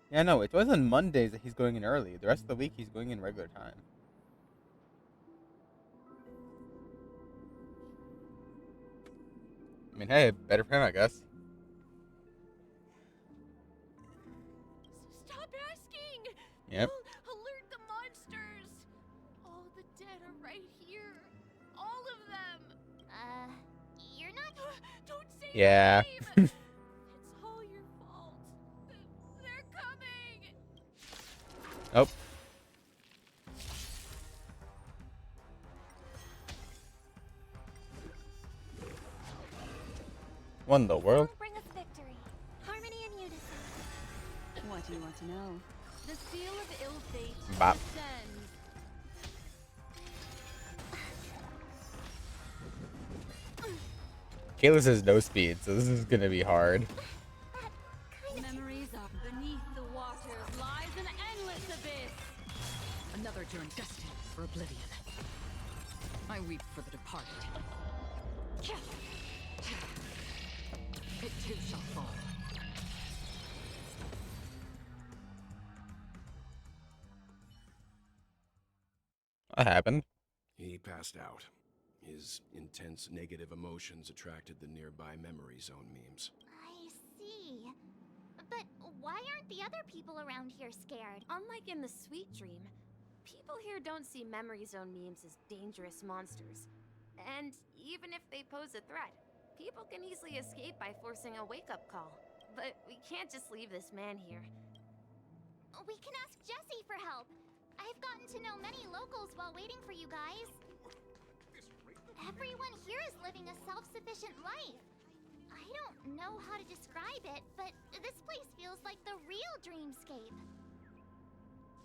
Yeah, no, it's always on Mondays that he's going in early. The rest of the week he's going in regular time. I mean, hey, better for him, I guess. Stop asking! Yep. You'll alert the monsters! All the dead are right here. All of them! You're not. Don't say Yeah. their name! It's all your fault. They're coming! Oh. What in the world? Bring us victory. Harmony and unison. What do you want to know? The seal of ill fate Bop. descends. Kayla says no speed, so this is gonna be hard. Memories are beneath the waters lies an endless abyss. Another journey destined for oblivion. I weep for the departed. It too shall fall. What happened? He passed out. His intense negative emotions attracted the nearby memory zone memes. I see. But why aren't the other people around here scared? Unlike in the Sweet Dream, people here don't see memory zone memes as dangerous monsters. And even if they pose a threat, people can easily escape by forcing a wake-up call. But we can't just leave this man here. We can ask Jessie for help. I've gotten to know many locals while waiting for you guys. Everyone here is living a self-sufficient life. I don't know how to describe it, but this place feels like the real dreamscape.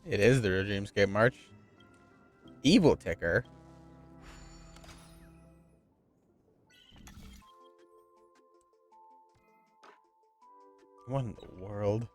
It is the real Dreamscape March. Evil Ticker. What in the world?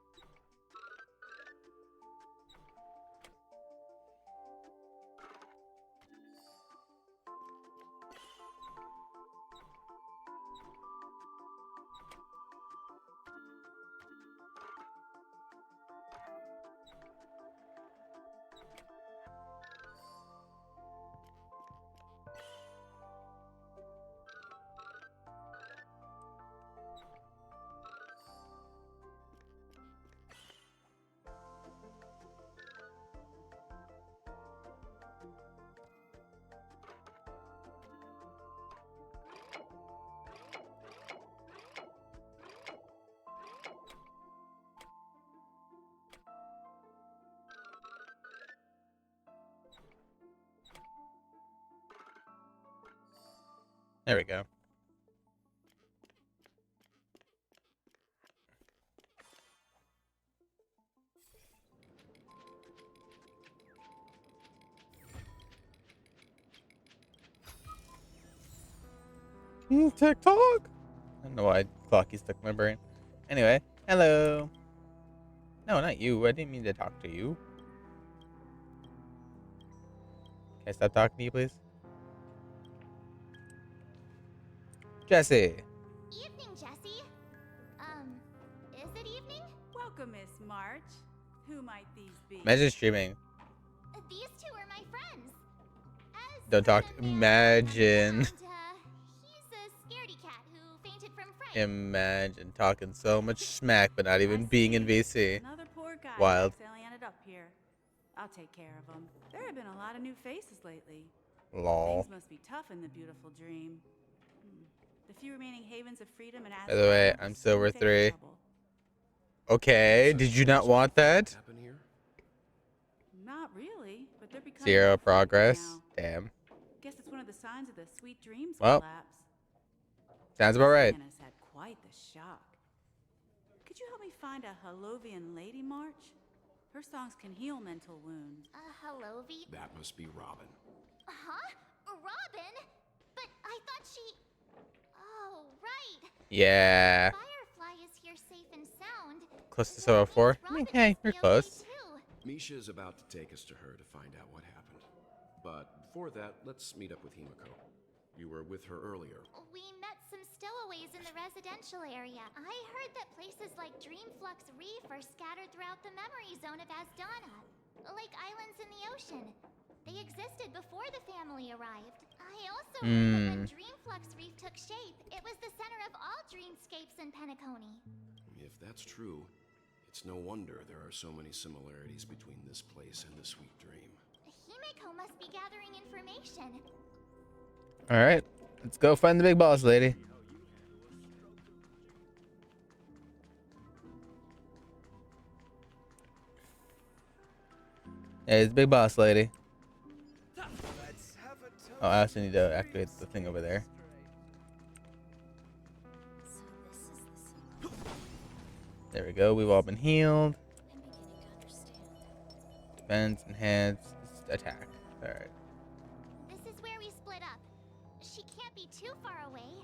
There we go. TikTok. I don't know why Clocky stuck in my brain. Anyway, hello. No, not you. I didn't mean to talk to you. Can I stop talking to you, please? Jesse. Evening, Jesse. Is it evening? Welcome, Miss March. Who might these be? Imagine streaming. These two are my friends. Don't talk. Imagine. He's a scaredy cat who fainted from fright. Imagine talking so much smack, but not even being in VC. Another poor guy Wild. accidentally ended up here. I'll take care of him. There have been a lot of new faces lately. Lol. Things must be tough in the beautiful dream. The few remaining havens of freedom and By the way, I'm Silver 3. Okay, did you not want that? Not really, but they're becoming 0 progress. now. Damn. Guess it's one of the signs of the sweet dreams Well, collapse. sounds about right. Anna's had quite the shock. Could you help me find a Halovian lady, March? Her songs can heal mental wounds. Halovi? That must be Robin. Huh? Robin? But I thought she... Oh, right. Yeah. Firefly is here safe and sound. Close to 704. Hey, you're close. Misha is about to take us to her to find out what happened. But before that, let's meet up with Himiko. You were with her earlier. We met some stowaways in the residential area. I heard that places like Dreamflux Reef are scattered throughout the memory zone of Asdana, like islands in the ocean. They existed before the family arrived. I also heard that when Dreamflux Reef took shape, it was the center of all dreamscapes in Penacony. If that's true, it's no wonder there are so many similarities between this place and the Sweet Dream. Himiko must be gathering information. Alright, let's go find the big boss lady. Hey, it's big boss lady. Oh, I also need to activate the thing over there. There we go. We've all been healed. Defense, enhance, attack. Alright. This is where we split up. She can't be too far away.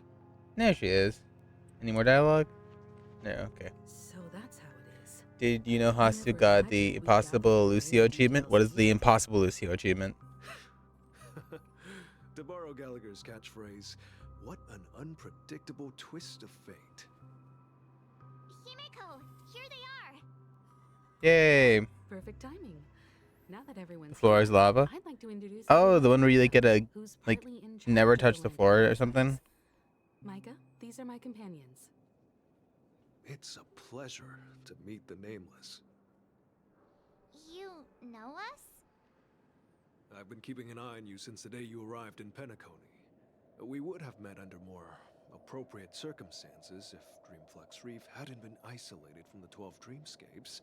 There she is. Any more dialogue? No, okay. So that's how it is. Did you know Hasu got the Impossible Lucio achievement? What is the Impossible Lucio achievement? To borrow Gallagher's catchphrase, what an unpredictable twist of fate. Himiko, here they are. Yay! Perfect timing. Now that everyone's The floor is lava. I'd like to introduce Oh, the one where you like get a who's like partly in charge never of touch the floor or something. Micah, these are my companions. It's a pleasure to meet the Nameless. You know us? I've been keeping an eye on you since the day you arrived in Penacony. We would have met under more appropriate circumstances if Dreamflux Reef hadn't been isolated from the 12 dreamscapes.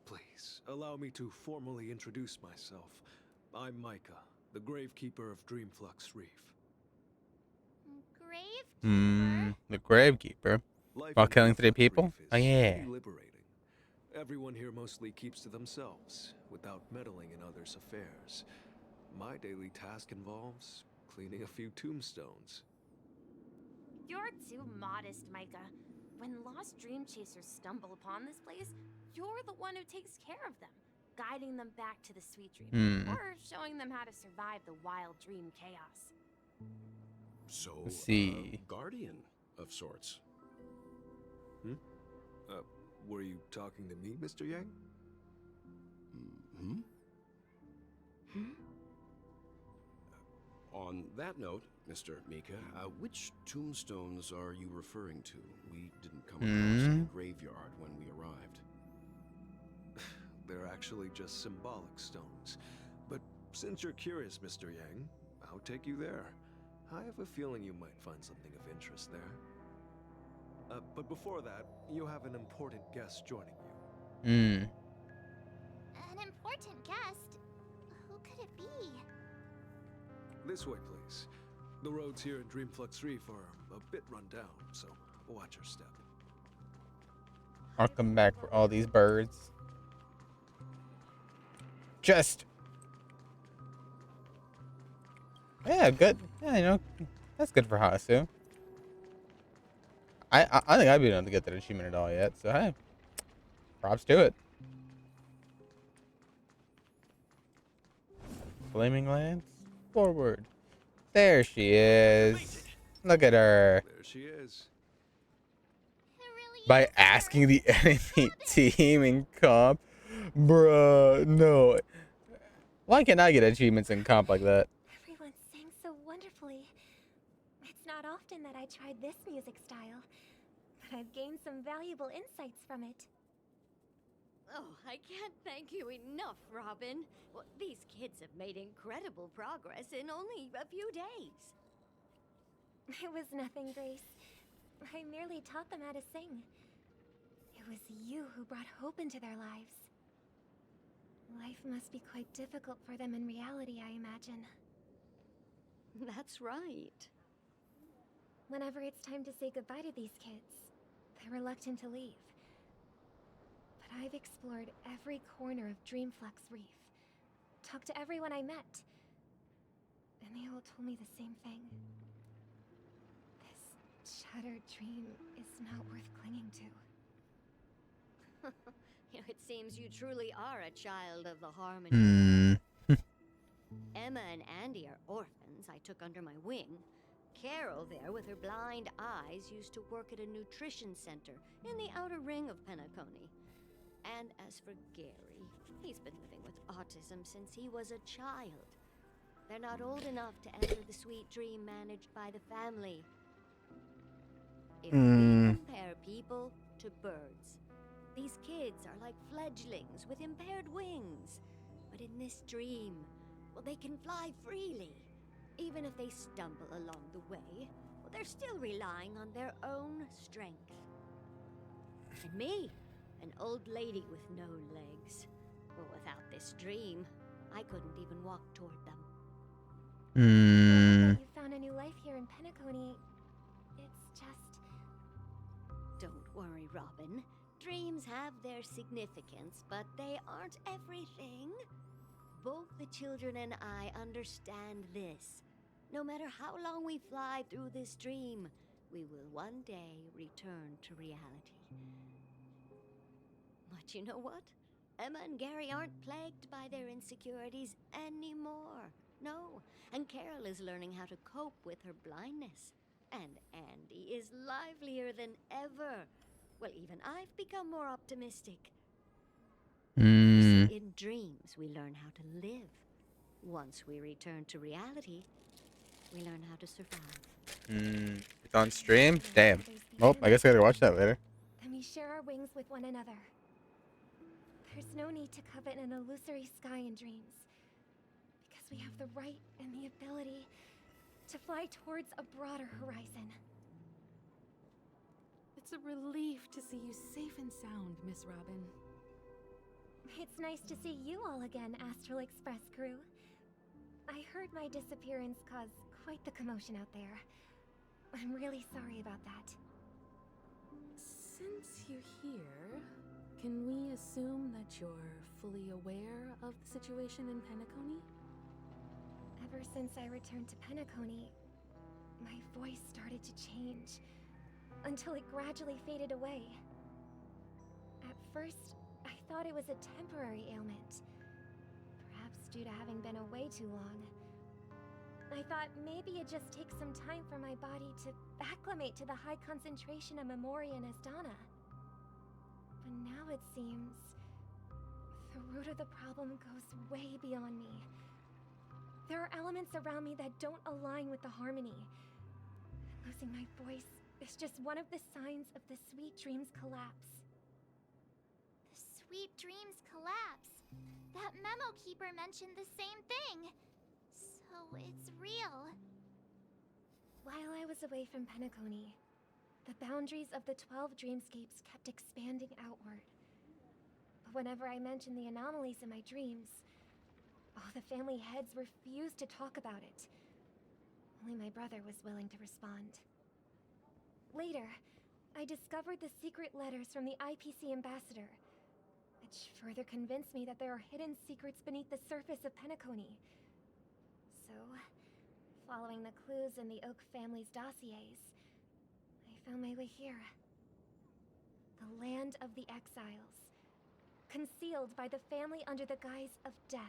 Please, allow me to formally introduce myself. I'm Micah, the Gravekeeper of Dreamflux Reef. The Gravekeeper. While killing 3 people? Oh yeah. Liberating. Everyone here mostly keeps to themselves, without meddling in others' affairs. My daily task involves cleaning a few tombstones. You're too modest, Micah. When lost dream chasers stumble upon this place, you're the one who takes care of them, guiding them back to the sweet dream, or showing them how to survive the wild dream chaos. So, Let's see. Guardian of sorts. Were you talking to me, Mr. Yang? On that note, Mr. Mika, which tombstones are you referring to? We didn't come across any graveyard when we arrived. They're actually just symbolic stones. But since you're curious, Mr. Yang, I'll take you there. I have a feeling you might find something of interest there. But before that, you have an important guest joining you. An important guest? Who could it be? This way, please. The roads here in Dreamflux Reef are a bit run down, so watch your step. I'll come back for all these birds. Just. Yeah, good. Yeah, you know, That's good for Hasu. I think I've been able to get that achievement at all yet, so hey, props to it. Flaming Lance, forward. There she is. Look at her. There she is. By asking the enemy team in comp, bruh, no. Why can't I get achievements in comp like that? Everyone sang so wonderfully. It's not often that I tried this music style, but I've gained some valuable insights from it. Oh, I can't thank you enough, Robin. Well, these kids have made incredible progress in only a few days. It was nothing, Grace. I merely taught them how to sing. It was you who brought hope into their lives. Life must be quite difficult for them in reality, I imagine. That's right. Whenever it's time to say goodbye to these kids, they're reluctant to leave. But I've explored every corner of Dreamflux Reef, talked to everyone I met, and they all told me the same thing. This shattered dream is not worth clinging to. It seems you truly are a child of the Harmony. Emma and Andy are orphans I took under my wing. Carol there, with her blind eyes, used to work at a nutrition center in the outer ring of Penacony. And as for Gary, he's been living with autism since he was a child. They're not old enough to enter the sweet dream managed by the family. If we compare people to birds, these kids are like fledglings with impaired wings. But in this dream, well, they can fly freely. Even if they stumble along the way, well, they're still relying on their own strength. And me, an old lady with no legs. Well, without this dream, I couldn't even walk toward them. Now that you found a new life here in Penacony, it's just... Don't worry, Robin. Dreams have their significance, but they aren't everything. Both the children and I understand this. No matter how long we fly through this dream, we will one day return to reality. But you know what? Emma and Gary aren't plagued by their insecurities anymore. No, and Carol is learning how to cope with her blindness. And Andy is livelier than ever. Well, even I've become more optimistic. You see, in dreams, we learn how to live. Once we return to reality, we learn how to survive. It's on stream? Damn. Well, I guess I gotta watch that later. Then we share our wings with one another. There's no need to covet an illusory sky in dreams, because we have the right and the ability to fly towards a broader horizon. It's a relief to see you safe and sound, Miss Robin. It's nice to see you all again, Astral Express crew. I heard my disappearance caused quite the commotion out there. I'm really sorry about that. Since you're here, can we assume that you're fully aware of the situation in Penacony? Ever since I returned to Penacony, my voice started to change, until it gradually faded away. At first, I thought it was a temporary ailment, perhaps due to having been away too long. I thought maybe it just takes some time for my body to acclimate to the high concentration of Memoria and Asdana. But now it seems the root of the problem goes way beyond me. There are elements around me that don't align with the harmony. Losing my voice is just one of the signs of the Sweet Dreams collapse. The Sweet Dreams collapse. That memo keeper mentioned the same thing. So it's real. While I was away from Penacony, the boundaries of the 12 dreamscapes kept expanding outward. But whenever I mentioned the anomalies in my dreams, all the family heads refused to talk about it. Only my brother was willing to respond. Later, I discovered the secret letters from the IPC ambassador, which further convinced me that there are hidden secrets beneath the surface of Penacony. So, Following the clues in the Oak family's dossiers, I found my way here. The land of the exiles, concealed by the family under the guise of death.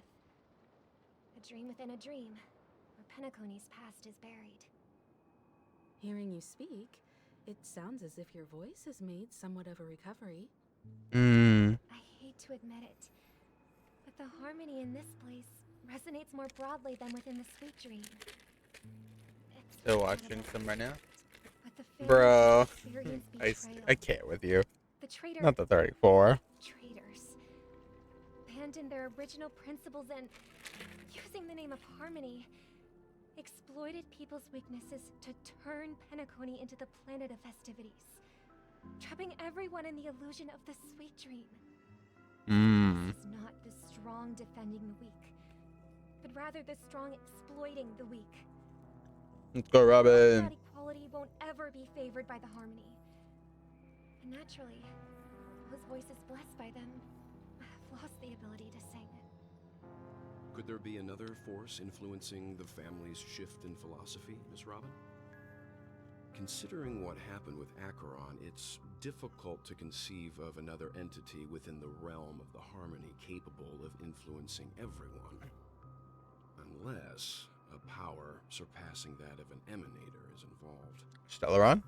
A dream within a dream, where Penacony's past is buried. Hearing you speak, it sounds as if your voice has made somewhat of a recovery. I hate to admit it, but the harmony in this place resonates more broadly than within the Sweet Dream. Still watching some right now? But the Bro, experience I can't with you. The traitor... Not the 34. Traitors. Abandoned their original principles and, using the name of harmony, exploited people's weaknesses to turn Penacony into the planet of festivities, trapping everyone in the illusion of the Sweet Dream. This is not the strong defending the weak, but rather the strong exploiting the weak. Let's go, Robin. That equality won't ever be favored by the harmony. And naturally, those voices blessed by them have lost the ability to sing. Could there be another force influencing the family's shift in philosophy, Miss Robin? Considering what happened with Acheron, it's difficult to conceive of another entity within the realm of the harmony capable of influencing everyone. Unless a power surpassing that of an emanator is involved. Stellaron?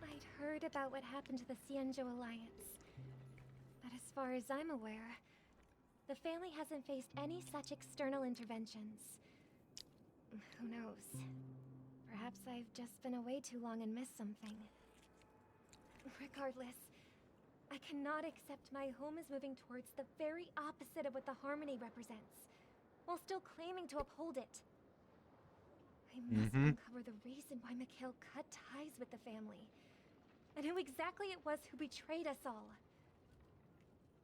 I'd heard about what happened to the Xianzhou Alliance, but as far as I'm aware, the family hasn't faced any such external interventions. Who knows? Perhaps I've just been away too long and missed something. Regardless, I cannot accept my home is moving towards the very opposite of what the harmony represents, while still claiming to uphold it. I must uncover the reason why Mikhail cut ties with the family, and who exactly it was who betrayed us all.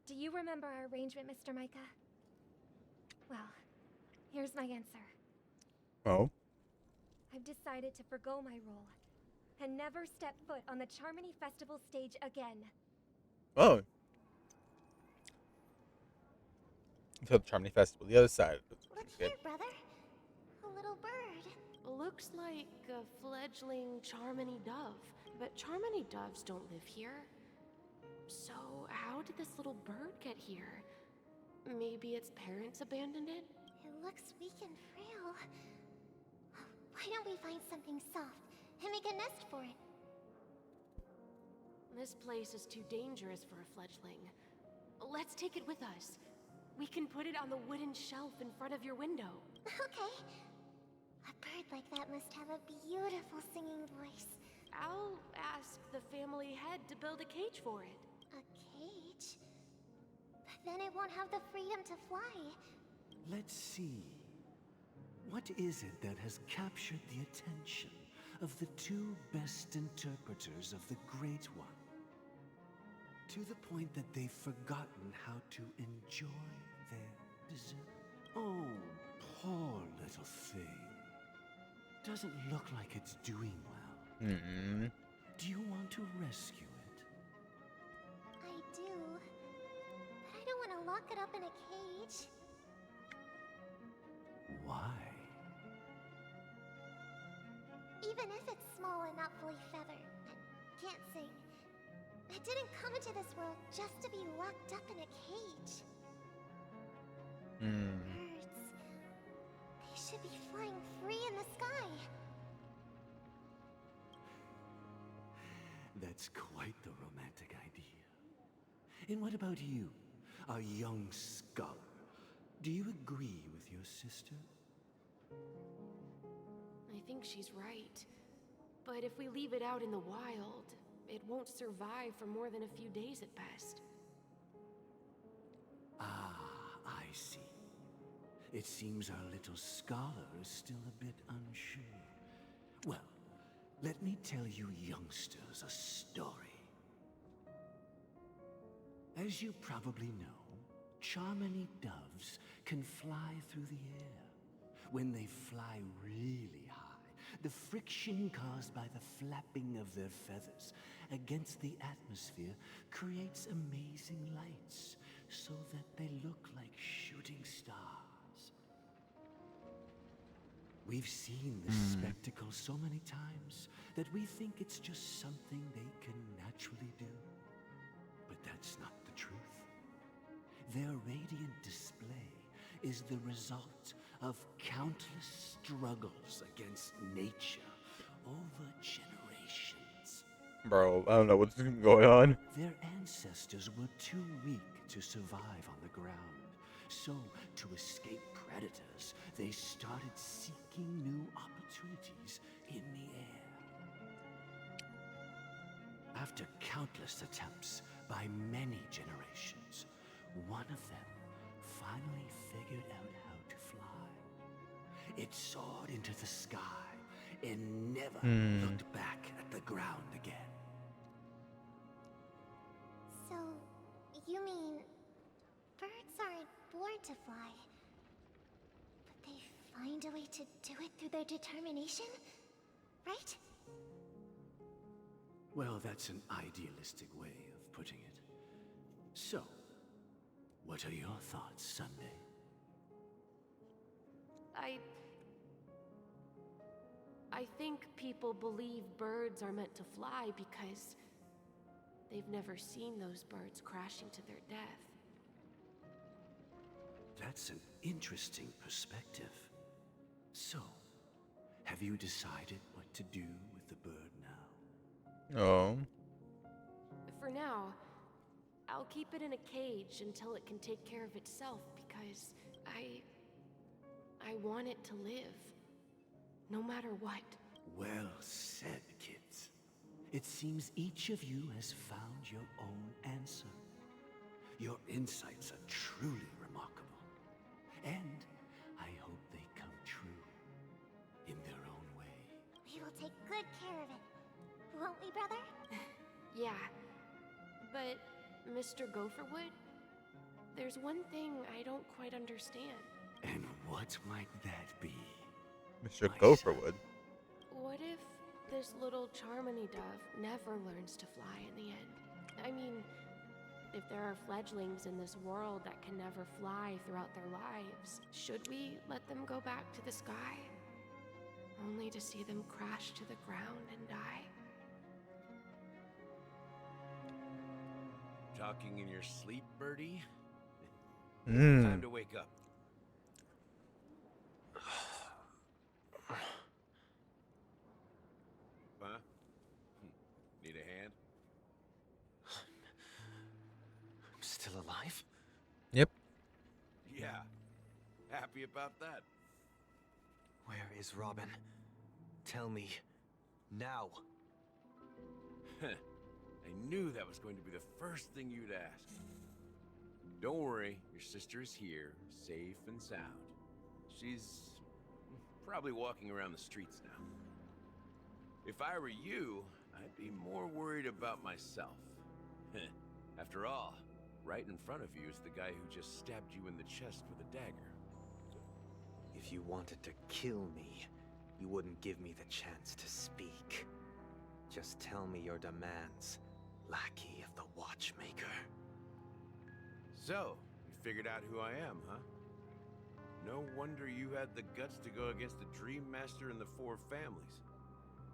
Do you remember our arrangement, Mr. Micah? Well, here's my answer. Oh? I've decided to forgo my role, and never step foot on the Charmony Festival stage again. Oh. So the Charmony Festival, the other side. Look here, brother. A little bird. Looks like a fledgling Charmony dove, but Charmony doves don't live here. So how did this little bird get here? Maybe its parents abandoned it? It looks weak and frail. Why don't we find something soft and make a nest for it? This place is too dangerous for a fledgling. Let's take it with us. We can put it on the wooden shelf in front of your window. Okay. A bird like that must have a beautiful singing voice. I'll ask the family head to build a cage for it. A cage? But then it won't have the freedom to fly. Let's see. What is it that has captured the attention of the two best interpreters of the Great One? To the point that they've forgotten how to enjoy their dessert? Oh, poor little thing. Doesn't look like it's doing well. Do you want to rescue it? I do. But I don't want to lock it up in a cage. Why? Even if it's small and not fully feathered, and can't sing, it didn't come into this world just to be locked up in a cage. Birds. They should be flying free in the sky. That's quite the romantic idea. And what about you, a young scholar? Do you agree with your sister? I think she's right. But if we leave it out in the wild, it won't survive for more than a few days at best. Ah, I see. It seems our little scholar is still a bit unsure. Well, let me tell you youngsters a story. As you probably know, Charmony doves can fly through the air. When they fly really high, the friction caused by the flapping of their feathers against the atmosphere creates amazing lights, so that they look like shooting stars. We've seen this spectacle so many times that we think it's just something they can naturally do. But that's not the truth. Their radiant display is the result of countless struggles against nature over generations. Bro, I don't know what's going on. Their ancestors were too weak to survive on the ground. So, to escape predators, they started seeking new opportunities in the air. After countless attempts by many generations, one of them finally figured out how to fly. It soared into the sky and never looked back at the ground again. So, you mean birds aren't born to fly, but they find a way to do it through their determination, right? Well, that's an idealistic way of putting it. So, what are your thoughts, Sunday? I think people believe birds are meant to fly because they've never seen those birds crashing to their death. That's an interesting perspective. So, have you decided what to do with the bird now? Oh. For now, I'll keep it in a cage until it can take care of itself because I want it to live. No matter what. Well said, kids. It seems each of you has found your own answer. Your insights are truly remarkable. And I hope they come true in their own way. We will take good care of it. Won't we, brother? Yeah. But, Mr. Gopherwood, there's one thing I don't quite understand. And what might that be? Mr. Gopherwood. What if this little Charmony dove never learns to fly in the end? I mean, if there are fledglings in this world that can never fly throughout their lives, should we let them go back to the sky? Only to see them crash to the ground and die? Talking in your sleep, Birdie? Mm. Time to wake up. Huh? Need a hand? I'm still alive? Yep. Yeah. Happy about that. Where is Robin? Tell me. Now. I knew that was going to be the first thing you'd ask. Don't worry, your sister is here, safe and sound. She's probably walking around the streets now. If I were you, I'd be more worried about myself. After all, right in front of you is the guy who just stabbed you in the chest with a dagger. If you wanted to kill me, you wouldn't give me the chance to speak. Just tell me your demands, lackey of the Watchmaker. So, you figured out who I am, huh? No wonder you had the guts to go against the Dream Master and the Four Families.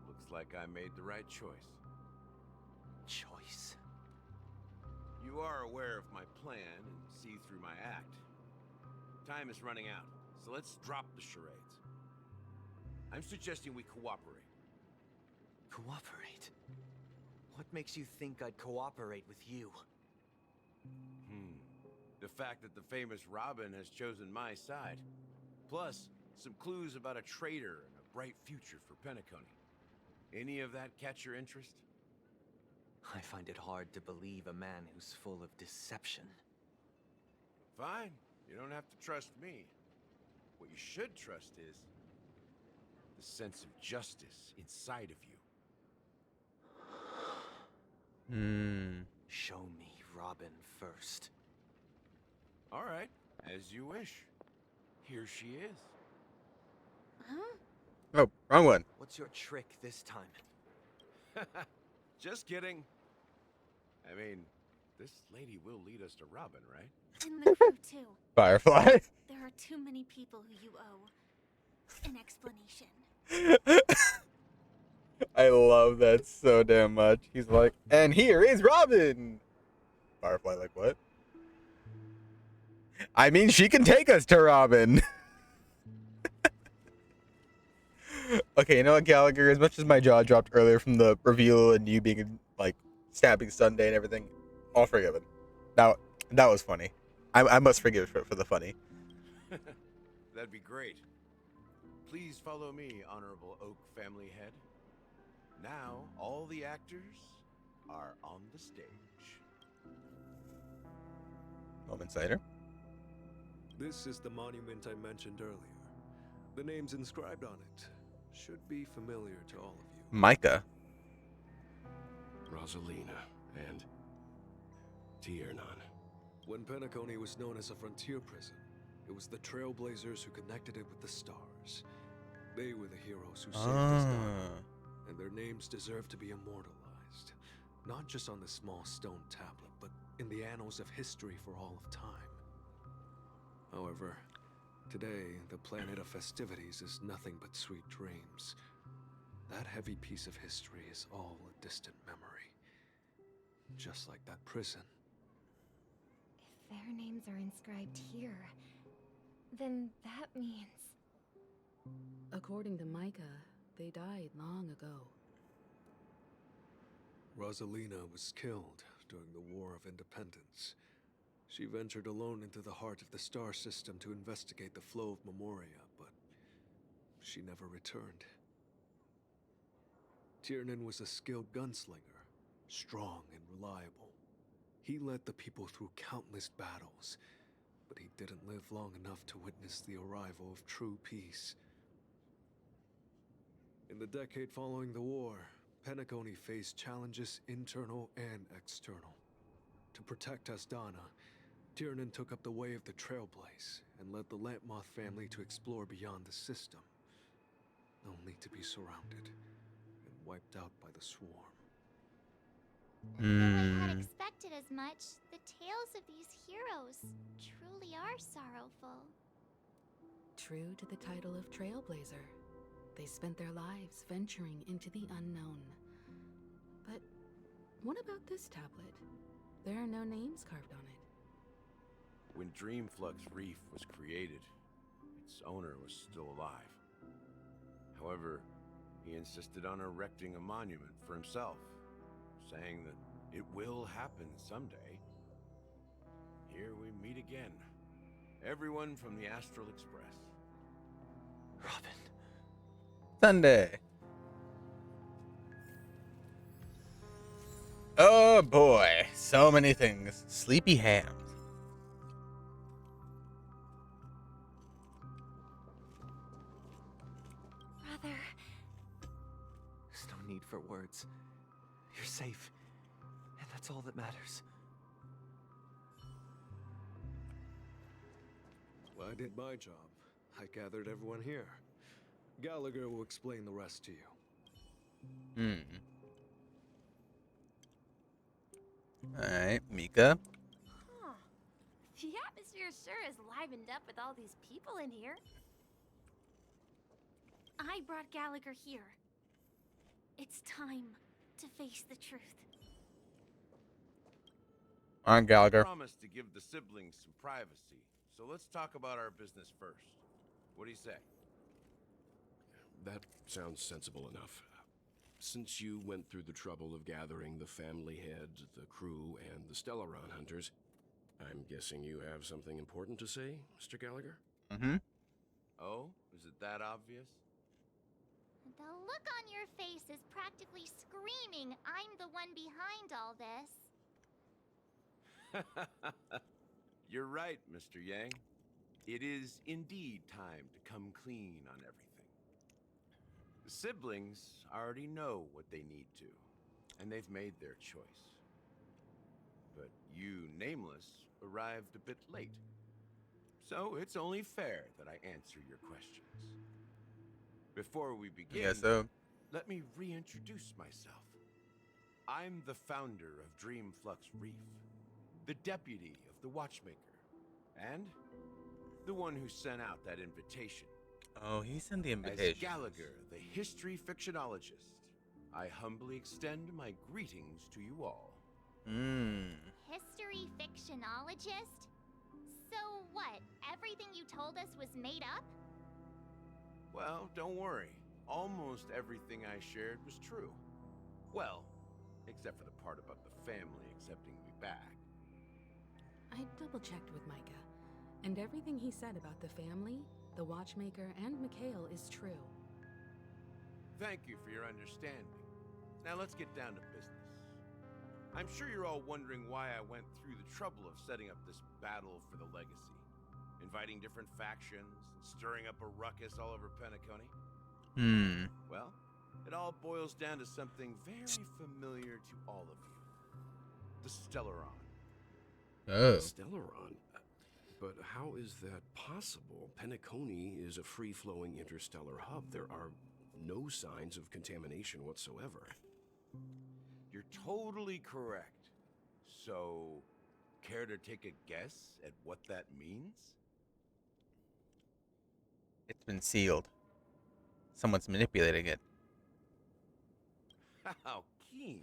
Looks like I made the right choice. Choice? You are aware of my plan and see through my act. Time is running out, so let's drop the charades. I'm suggesting we cooperate. Cooperate? What makes you think I'd cooperate with you? The fact that the famous Robin has chosen my side. Plus, some clues about a traitor and a bright future for Penacony. Any of that catch your interest? I find it hard to believe a man who's full of deception. Fine. You don't have to trust me. What you should trust is the sense of justice inside of you. Show me Robin first. All right, as you wish. Here she is. Huh? Oh, wrong one. What's your trick this time? Just kidding. I mean, this lady will lead us to Robin, right? And the crew, too. Firefly. There are too many people who you owe. an explanation. I love that so damn much. He's like, and here is Robin. Firefly, like, what? I mean, she can take us to Robin. Okay, you know what, Gallagher? As much as my jaw dropped earlier from the reveal and you being like stabbing Sunday and everything, all forgiven. That was funny. I must forgive for the funny. That'd be great. Please follow me, Honorable Oak Family Head. Now, all the actors are on the stage. Moments later. This is the monument I mentioned earlier. The names inscribed on it should be familiar to all of you. Micah. Rosalina and Tiernan. When Penacony was known as a frontier prison, it was the Trailblazers who connected it with the stars. They were the heroes who saved us, and their names deserve to be immortalized, not just on this small stone tablet, but in the annals of history for all of time. However, today, the planet of festivities is nothing but sweet dreams. That heavy piece of history is all a distant memory. Just like that prison. If their names are inscribed here, then that means... According to Micah, they died long ago. Rosalina was killed during the War of Independence. She ventured alone into the heart of the star system to investigate the flow of Memoria, but she never returned. Tiernan was a skilled gunslinger, strong and reliable. He led the people through countless battles, but he didn't live long enough to witness the arrival of true peace. In the decade following the war, Penacony faced challenges internal and external. To protect Asdana, Tiernan took up the way of the Trailblaze and led the Lampmoth family to explore beyond the system, only to be surrounded and wiped out by the swarm. Though I had expected as much, the tales of these heroes truly are sorrowful. True to the title of Trailblazer, they spent their lives venturing into the unknown. But what about this tablet? There are no names carved on it. When Dreamflux Reef was created, its owner was still alive. However, he insisted on erecting a monument for himself, saying that it will happen someday. Here we meet again. Everyone from the Astral Express. Robin. Sunday. Oh boy, so many things. Sleepy hams. Brother. There's no need for words. You're safe, and that's all that matters. Well, I did my job. I gathered everyone here. Gallagher will explain the rest to you. Alright, Mika. Huh. The atmosphere sure is livened up with all these people in here. I brought Gallagher here. It's time to face the truth. On Gallagher. I promised to give the siblings some privacy, so let's talk about our business first. What do you say? That sounds sensible enough. Since you went through the trouble of gathering the family head, the crew, and the Stellaron hunters, I'm guessing you have something important to say, Mr. Gallagher? Oh, is it that obvious? The look on your face is practically screaming, I'm the one behind all this. You're right, Mr. Yang. It is indeed time to come clean on everything. The siblings already know what they need to, and they've made their choice. But you, Nameless, arrived a bit late. So it's only fair that I answer your questions. Before we begin, let me reintroduce myself. I'm the founder of Dreamflux Reef, the deputy of the Watchmaker, and the one who sent out that invitation. Oh, he sent the As invitation. Gallagher, the history fictionologist, I humbly extend my greetings to you all. History fictionologist? So what? Everything you told us was made up? Well, don't worry. Almost everything I shared was true. Well, except for the part about the family accepting me back. I double-checked with Micah, and everything he said about the family, the watchmaker, and Mikhail is true. Thank you for your understanding. Now let's get down to business. I'm sure you're all wondering why I went through the trouble of setting up this battle for the legacy. Inviting different factions, and stirring up a ruckus all over Penacony. Well, it all boils down to something very familiar to all of you. The Stellaron. Oh. Stellaron? But how is that possible? Penacony is a free-flowing interstellar hub. There are no signs of contamination whatsoever. You're totally correct. So, care to take a guess at what that means? It's been sealed. Someone's manipulating it. How keen.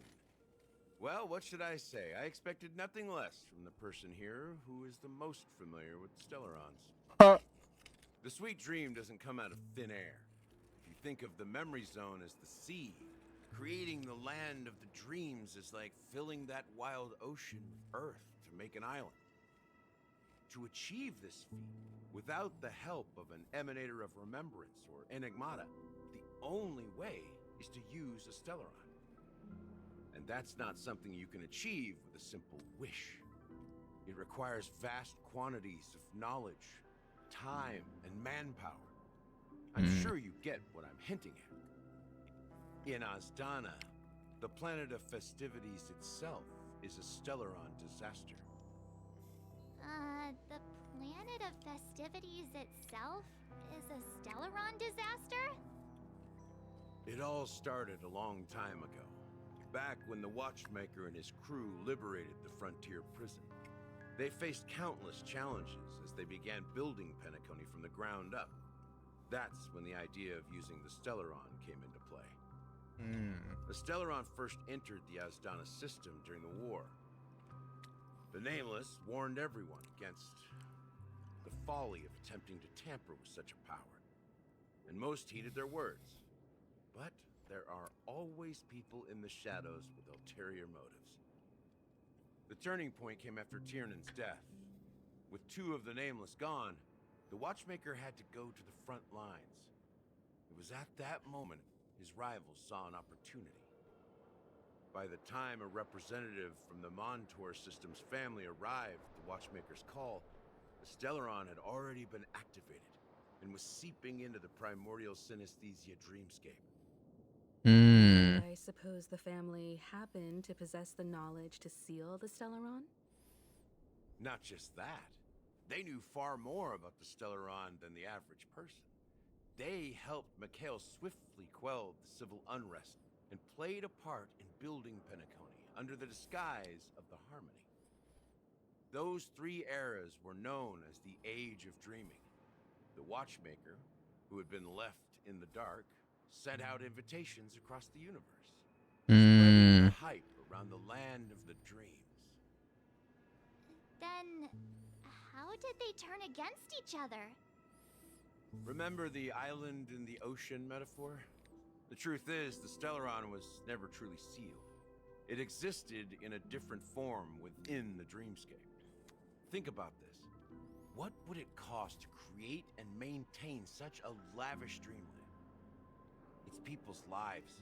Well, what should I say? I expected nothing less from the person here who is the most familiar with Stellarons. The sweet dream doesn't come out of thin air. If you think of the memory zone as the seed, creating the land of the dreams is like filling that wild ocean with earth to make an island. To achieve this feat, without the help of an emanator of remembrance or enigmata, the only way is to use a Stellaron. And that's not something you can achieve with a simple wish. It requires vast quantities of knowledge, time, and manpower. I'm sure you get what I'm hinting at. In Azdana, the planet of festivities itself is a Stellaron disaster. The planet of festivities itself is a Stellaron disaster? It all started a long time ago, back when the Watchmaker and his crew liberated the frontier prison. They faced countless challenges as they began building Penacony from the ground up. That's when the idea of using the Stellaron came into play. The Stellaron first entered the Azdana system during the war. The Nameless warned everyone against the folly of attempting to tamper with such a power, and most heeded their words. But there are always people in the shadows with ulterior motives. The turning point came after Tiernan's death. With two of the Nameless gone, the Watchmaker had to go to the front lines. It was at that moment his rivals saw an opportunity. By the time a representative from the Montour System's family arrived at the Watchmaker's call, the Stellaron had already been activated and was seeping into the primordial synesthesia dreamscape. I suppose the family happened to possess the knowledge to seal the Stellaron? Not just that. They knew far more about the Stellaron than the average person. They helped Mikhail swiftly quell the civil unrest and played a part in building Penacony under the disguise of the Harmony. Those three eras were known as the Age of Dreaming. The Watchmaker, who had been left in the dark, sent out invitations across the universe, spreading the hype around the land of the dreams. Then, how did they turn against each other? Remember the island in the ocean metaphor? The truth is, the Stellaron was never truly sealed. It existed in a different form within the dreamscape. Think about this. What would it cost to create and maintain such a lavish dreamland? It's people's lives.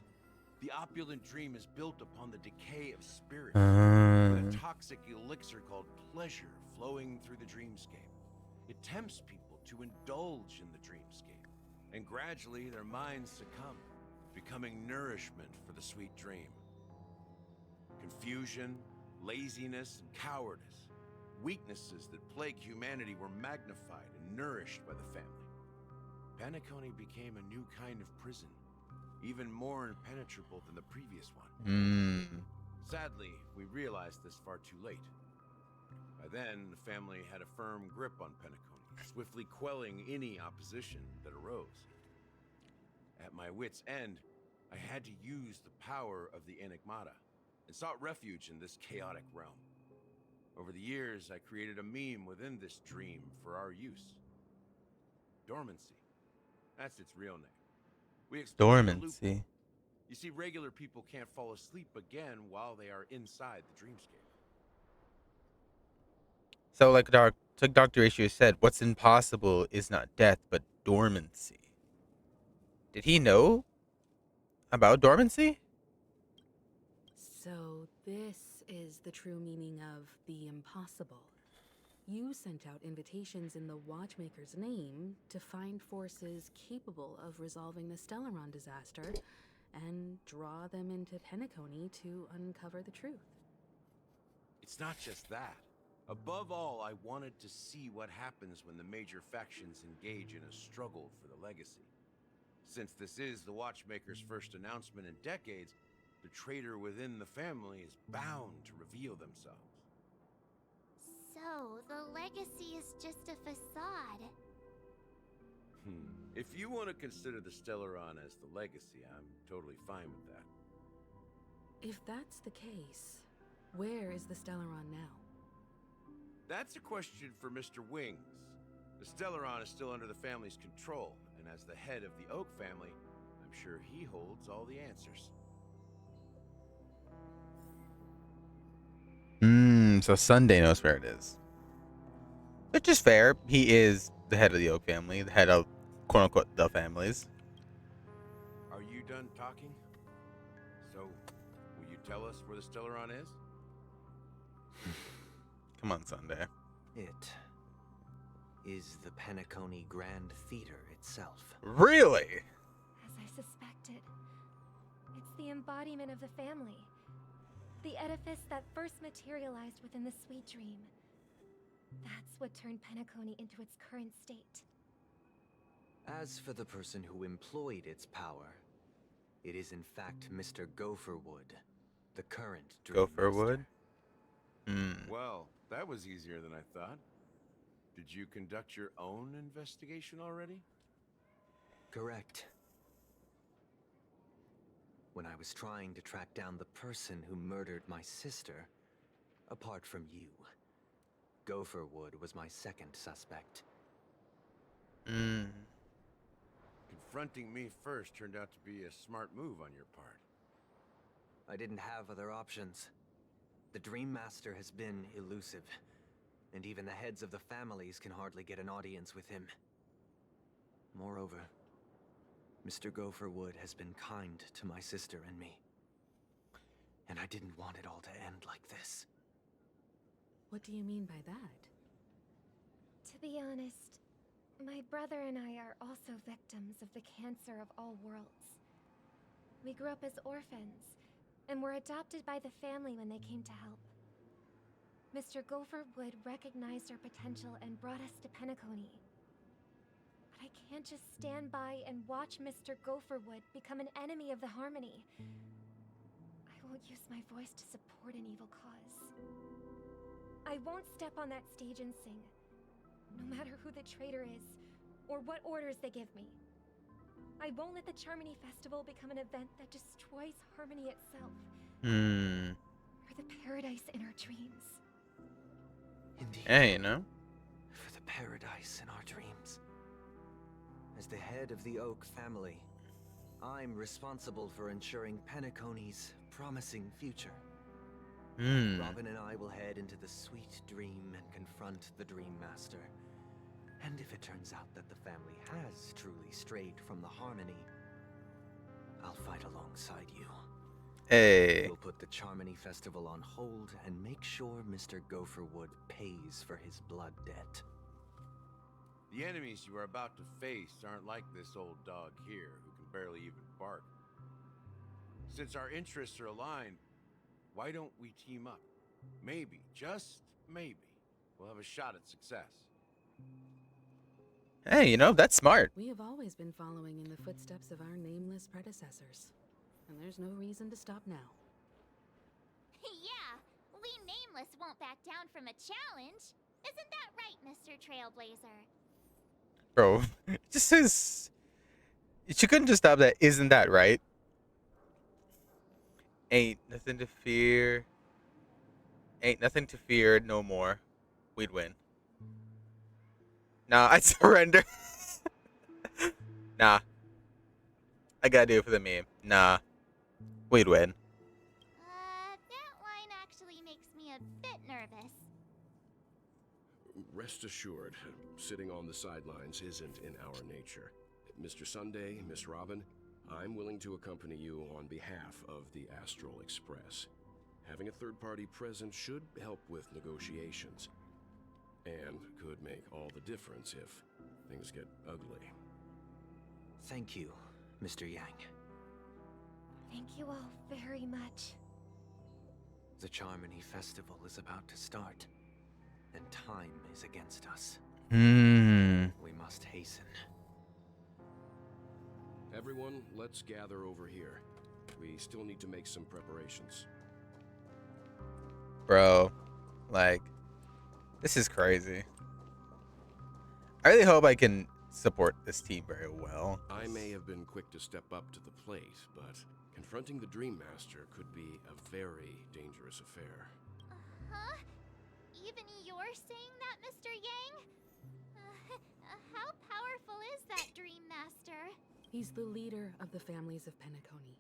The opulent dream is built upon the decay of spirits, with a toxic elixir called pleasure flowing through the dreamscape. It tempts people to indulge in the dreamscape, and gradually their minds succumb, becoming nourishment for the sweet dream. Confusion, laziness, and cowardice, weaknesses that plague humanity, were magnified and nourished by the family. Penacony became a new kind of prison, even more impenetrable than the previous one. Sadly, we realized this far too late. By then, the family had a firm grip on Penacony, swiftly quelling any opposition that arose. At my wit's end, I had to use the power of the Enigmata and sought refuge in this chaotic realm. Over the years, I created a meme within this dream for our use. Dormancy. That's its real name. We exploited a loophole. Dormancy. You see, regular people can't fall asleep again while they are inside the dreamscape. So like Dr. Ishii said, what's impossible is not death, but dormancy. Did he know about dormancy? So this is the true meaning of the impossible. You sent out invitations in the Watchmaker's name to find forces capable of resolving the Stellaron disaster and draw them into Penacony to uncover the truth. It's not just that. Above all, I wanted to see what happens when the major factions engage in a struggle for the legacy. Since this is the Watchmaker's first announcement in decades, the traitor within the family is bound to reveal themselves. So, the legacy is just a facade. If you want to consider the Stellaron as the legacy, I'm totally fine with that. If that's the case, where is the Stellaron now? That's a question for Mr. Wings. The Stellaron is still under the family's control, and as the head of the Oak family, I'm sure he holds all the answers. So Sunday knows where it is. Which is fair. He is the head of the Oak family, the head of quote-unquote the families. Are you done talking? So, will you tell us where the Stellaron is? Come on, Sunday. It is the Penacony Grand Theater itself. Really? As I suspected, it's the embodiment of the family. The edifice that first materialized within the Sweet Dream. That's what turned Penacony into its current state. As for the person who employed its power, it is in fact Mr. Gopherwood, the current Dream Gopherwood? Well, that was easier than I thought. Did you conduct your own investigation already? Correct. When I was trying to track down the person who murdered my sister, apart from you, Gopherwood was my second suspect. Confronting me first turned out to be a smart move on your part. I didn't have other options. The Dream Master has been elusive, and even the heads of the families can hardly get an audience with him. Moreover, Mr. Gopherwood has been kind to my sister and me. And I didn't want it all to end like this. What do you mean by that? To be honest, my brother and I are also victims of the cancer of all worlds. We grew up as orphans, and were adopted by the family when they came to help. Mr. Gopherwood recognized our potential and brought us to Penacony. But I can't just stand by and watch Mr. Gopherwood become an enemy of the Harmony. I won't use my voice to support an evil cause. I won't step on that stage and sing, no matter who the traitor is, or what orders they give me. I won't let the Charmony Festival become an event that destroys Harmony itself. Or the paradise in our dreams. Indeed. Hey, you know? For the paradise in our dreams. As the head of the Oak family, I'm responsible for ensuring Penacony's promising future. Robin and I will head into the Sweet Dream and confront the Dream Master. And if it turns out that the family has truly strayed from the Harmony, I'll fight alongside you. Hey. We'll put the Charmony Festival on hold and make sure Mr. Gopherwood pays for his blood debt. The enemies you are about to face aren't like this old dog here, who can barely even bark. Since our interests are aligned, why don't we team up? Maybe, just maybe, we'll have a shot at success. Hey, you know, that's smart. We have always been following in the footsteps of our nameless predecessors, and there's no reason to stop now. Yeah, we Nameless won't back down from a challenge. Isn't that right, Mr. Trailblazer? Bro, it just says she couldn't just stop that. Isn't that right? Ain't nothing to fear. Ain't nothing to fear no more. We'd win. Nah, I surrender. Nah, I gotta do it for the meme. Nah, we'd win. That line actually makes me a bit nervous. Rest assured, sitting on the sidelines isn't in our nature. Mr. Sunday, Miss Robin, I'm willing to accompany you on behalf of the Astral Express. Having a third party present should help with negotiations, and could make all the difference if things get ugly. Thank you, Mr. Yang. Thank you all very much. The Charmony Festival is about to start, and time is against us. We must hasten. Everyone, let's gather over here. We still need to make some preparations. Bro, like, this is crazy. I really hope I can support this team very well. I may have been quick to step up to the plate, but confronting the Dream Master could be a very dangerous affair. Huh? Even you're saying that, Mr. Yang? How powerful is that Dream Master? He's the leader of the families of Penacony,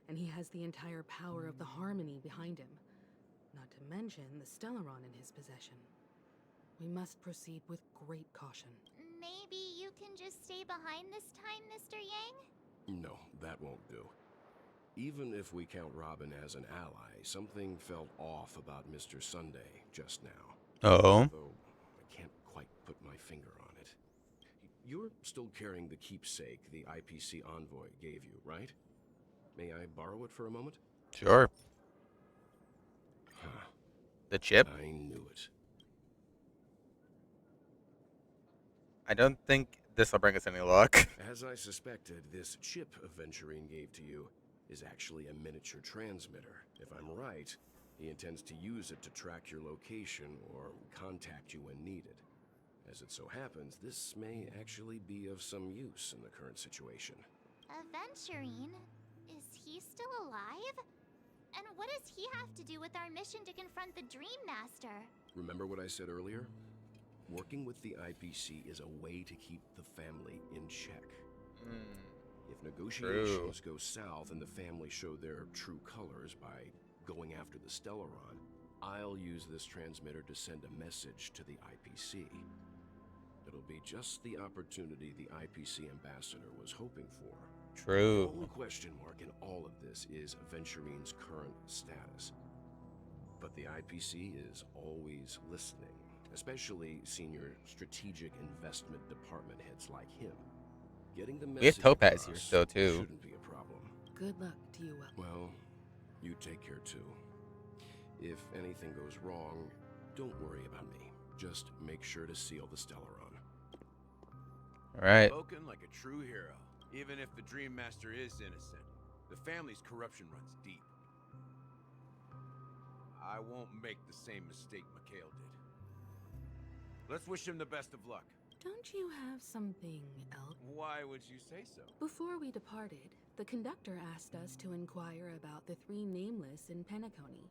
and he has the entire power of the Harmony behind him. Not to mention the Stellaron in his possession. We must proceed with great caution. Maybe you can just stay behind this time, Mr. Yang? No, that won't do. Even if we count Robin as an ally, something felt off about Mr. Sunday just now. Oh? Though I can't quite put my finger on it. You're still carrying the keepsake the IPC envoy gave you, right? May I borrow it for a moment? Sure. Huh. The chip? I knew it. I don't think this will bring us any luck. As I suspected, this chip Aventurine gave to you is actually a miniature transmitter. If I'm right, he intends to use it to track your location or contact you when needed. As it so happens, this may actually be of some use in the current situation. Aventurine? Is he still alive? And what does he have to do with our mission to confront the Dream Master? Remember what I said earlier? Working with the IPC is a way to keep the family in check. If negotiations go south and the family show their true colors by going after the Stellaron, I'll use this transmitter to send a message to the IPC. It'll be just the opportunity the IPC ambassador was hoping for. True. The only question mark in all of this is Aventurine's current status. But the IPC is always listening, especially senior strategic investment department heads like him. Getting the We have message Topaz here across still, too. shouldn't be a problem. Good luck to you. Well, you take care too. If anything goes wrong, don't worry about me. Just make sure to seal the Stellaron. Alright. Spoken like a true hero. Even if the Dream Master is innocent, the family's corruption runs deep. I won't make the same mistake Mikhail did. Let's wish him the best of luck. Don't you have something else? Why would you say so? Before we departed, the conductor asked us to inquire about the three nameless in Penacony.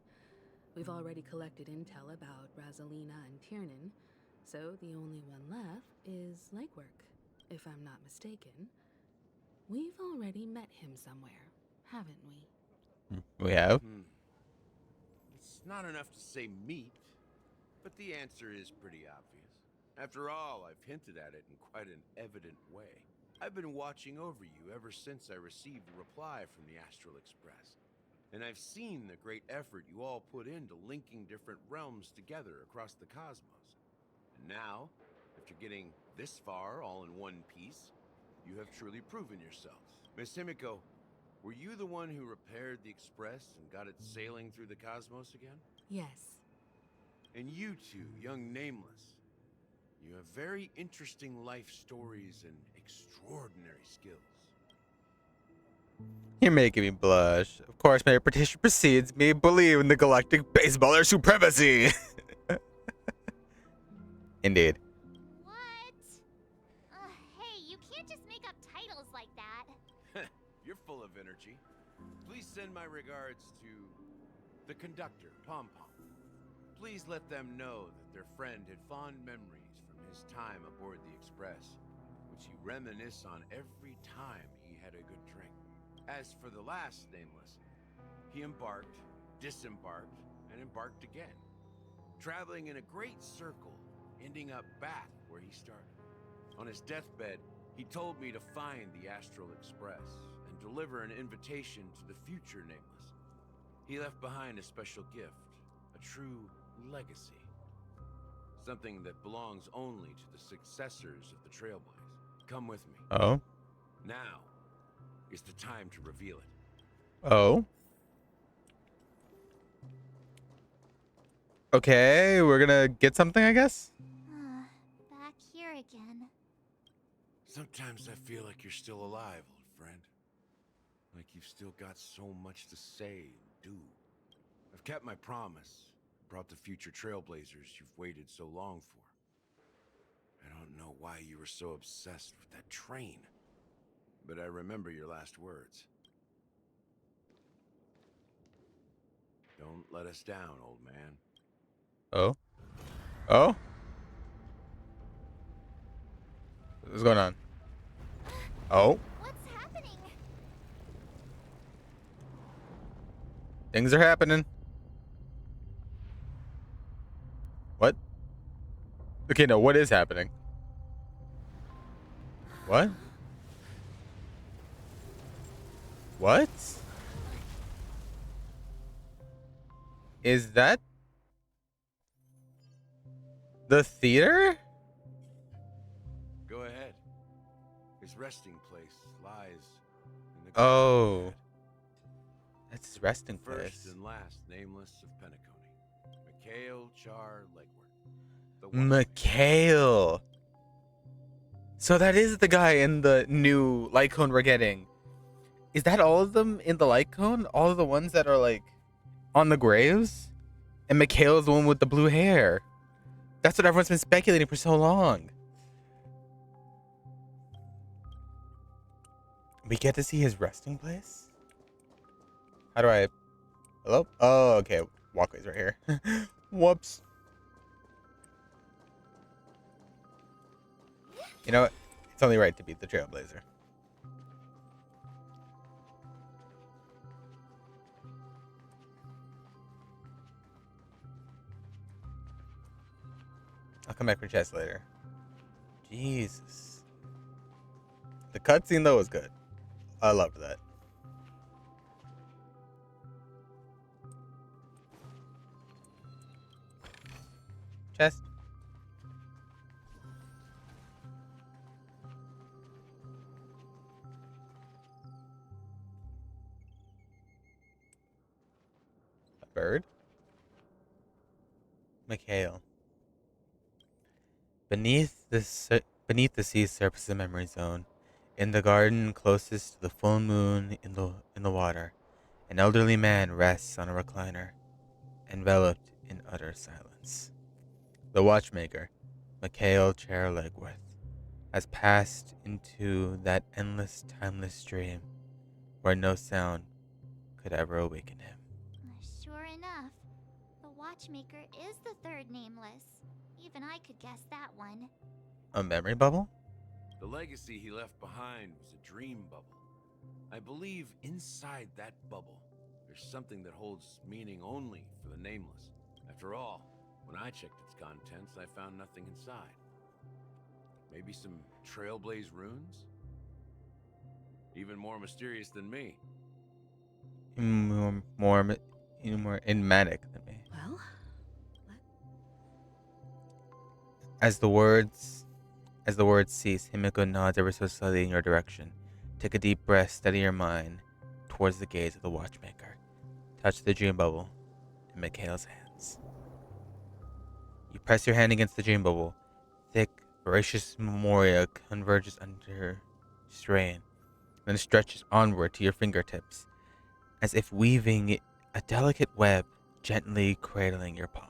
We've already collected intel about Razalina and Tiernan, so the only one left is Legwork, if I'm not mistaken. We've already met him somewhere, haven't we? We have? It's not enough to say meet, but the answer is pretty obvious. After all, I've hinted at it in quite an evident way. I've been watching over you ever since I received a reply from the Astral Express. And I've seen the great effort you all put into linking different realms together across the cosmos. And now, after getting this far all in one piece, you have truly proven yourselves. Miss Himiko, were you the one who repaired the Express and got it sailing through the cosmos again? Yes. And you two, young Nameless, you have very interesting life stories and extraordinary skills. You're making me blush. Of course, my reputation precedes me. Believe in the galactic baseballer supremacy. Indeed. What? can't just make up titles like that. You're full of energy. Please send my regards to the conductor, Pom Pom. Please let them know that their friend had fond memories from his time aboard the Express, which he reminisce on every time he had a good drink. As for the last nameless, he embarked, disembarked, and embarked again, traveling in a great circle, ending up back where he started. On his deathbed, he told me to find the Astral Express and deliver an invitation to the future nameless. He left behind a special gift, a true legacy. Something that belongs only to the successors of the Trailblaze. Come with me. Oh. Now is the time to reveal it. Oh. Okay, we're gonna get something, I guess? Back here again. Sometimes I feel like you're still alive, old friend. Like you've still got so much to say and do. I've kept my promise. Brought the future Trailblazers you've waited so long for. I don't know why you were so obsessed with that train. But I remember your last words. Don't let us down, old man. Oh. Oh? What's going on? Oh. What's happening? Things are happening. What? Okay, no, what is happening? What? What? Is that the theater? Go ahead. His resting place lies in the Oh. That's his resting first place. and last nameless of Penacony. Mikhail Char Legward. Mikhail. So that is the guy in the new light cone we're getting. Is that all of them in the light cone? All of the ones that are like on the graves? And Mikhail is the one with the blue hair. That's what everyone's been speculating for so long. We get to see his resting place? How do I... Hello? Oh, okay. Walkway's right here. Whoops. You know what? It's only right to beat the Trailblazer. I'll come back for chest later. Jesus. The cutscene, though, was good. I loved that. Chest. A bird? Mikhail. Beneath the sea surface of Memory Zone, in the garden closest to the full moon in the water, an elderly man rests on a recliner, enveloped in utter silence. The watchmaker, Mikhail Legwith, has passed into that endless, timeless dream where no sound could ever awaken him. Sure enough, the watchmaker is the third nameless. Even I could guess that one. A memory bubble? The legacy he left behind was a dream bubble. I believe inside that bubble, there's something that holds meaning only for the nameless. After all, when I checked its contents, I found nothing inside. Maybe some Trailblaze runes? Even more mysterious than me. More enigmatic than me. Well, As the words cease, Himiko nods ever so slightly in your direction. Take a deep breath, steady your mind towards the gaze of the watchmaker. Touch the dream bubble in Mikhail's hands. You press your hand against the dream bubble. Thick, voracious memoria converges under strain, then stretches onward to your fingertips, as if weaving a delicate web, gently cradling your palm.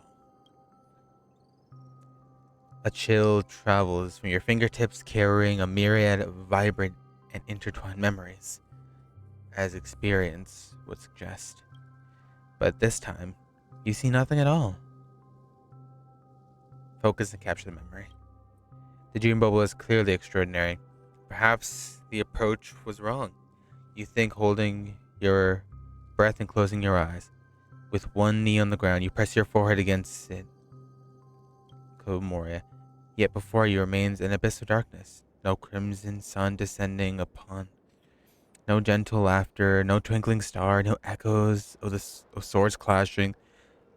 A chill travels from your fingertips, carrying a myriad of vibrant and intertwined memories, as experience would suggest. But this time, you see nothing at all. Focus and capture the memory. The dream bubble is clearly extraordinary. Perhaps the approach was wrong. You think holding your breath and closing your eyes. With one knee on the ground, you press your forehead against it. Komoria. Yet before you remains an abyss of darkness. No crimson sun descending upon. No gentle laughter, no twinkling star, no echoes of swords clashing.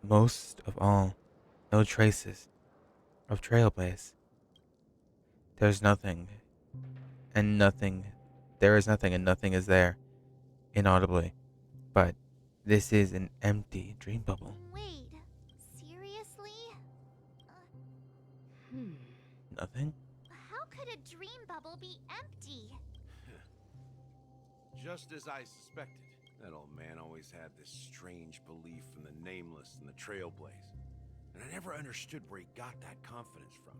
Most of all, no traces of trailblaze. There's nothing, and nothing. There is nothing, and nothing is there, inaudibly. But this is an empty dream bubble. Wait, seriously? Nothing? How could a dream bubble be empty? Just as I suspected. That old man always had this strange belief in the nameless and the trailblaze. And I never understood where he got that confidence from.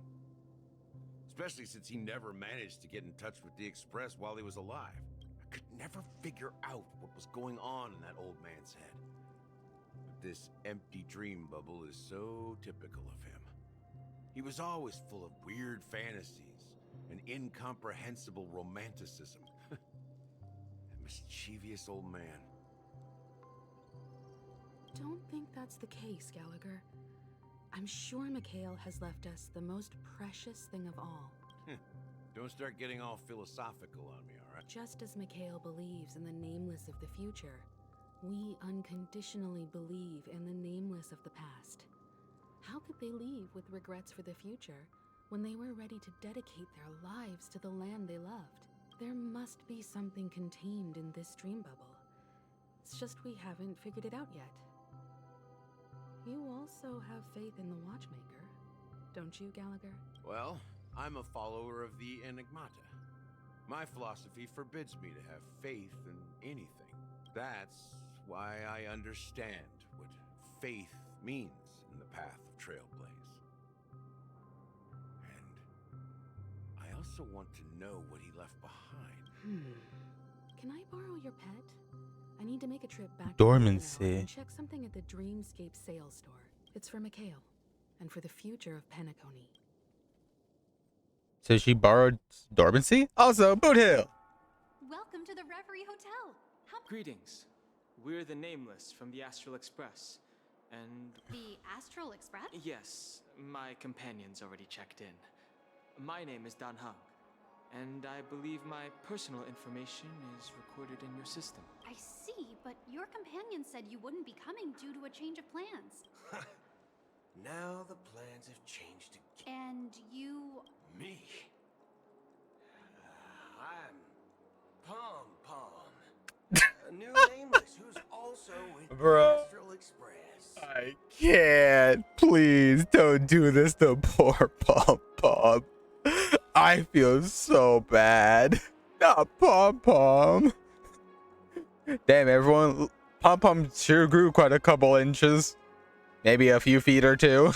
Especially since he never managed to get in touch with the Express while he was alive. I could never figure out what was going on in that old man's head. But this empty dream bubble is so typical of him. He was always full of weird fantasies and incomprehensible romanticism. That mischievous old man. Don't think that's the case, Gallagher. I'm sure Mikhail has left us the most precious thing of all. Don't start getting all philosophical on me, all right? Just as Mikhail believes in the nameless of the future, we unconditionally believe in the nameless of the past. How could they leave with regrets for the future when they were ready to dedicate their lives to the land they loved? There must be something contained in this dream bubble. It's just we haven't figured it out yet. You also have faith in the Watchmaker, don't you, Gallagher? Well, I'm a follower of the Enigmata. My philosophy forbids me to have faith in anything. That's why I understand what faith means in the path of Trailblaze. And I also want to know what he left behind. Can I borrow your pet? I need to make a trip back Dormancy. to the and check something at the Dreamscape sales store. It's for Mikhail, and for the future of Penacony. So she borrowed Dormancy? Also, Boot Hill! Welcome to the Reverie Hotel. Greetings. We're the Nameless from the Astral Express. And... The Astral Express? Yes, my companion's already checked in. My name is Dan Hung, and I believe my personal information is recorded in your system. I see, but your companion said you wouldn't be coming due to a change of plans. Now the plans have changed again. And you... Me? I'm Pom Pom. A new nameless who's also with Bruh. Astral Express. I can't. Please don't do this to poor Pom Pom. I feel so bad. Not Pom Pom. Damn, everyone. Pom Pom sure grew quite a couple inches. Maybe a few feet or two.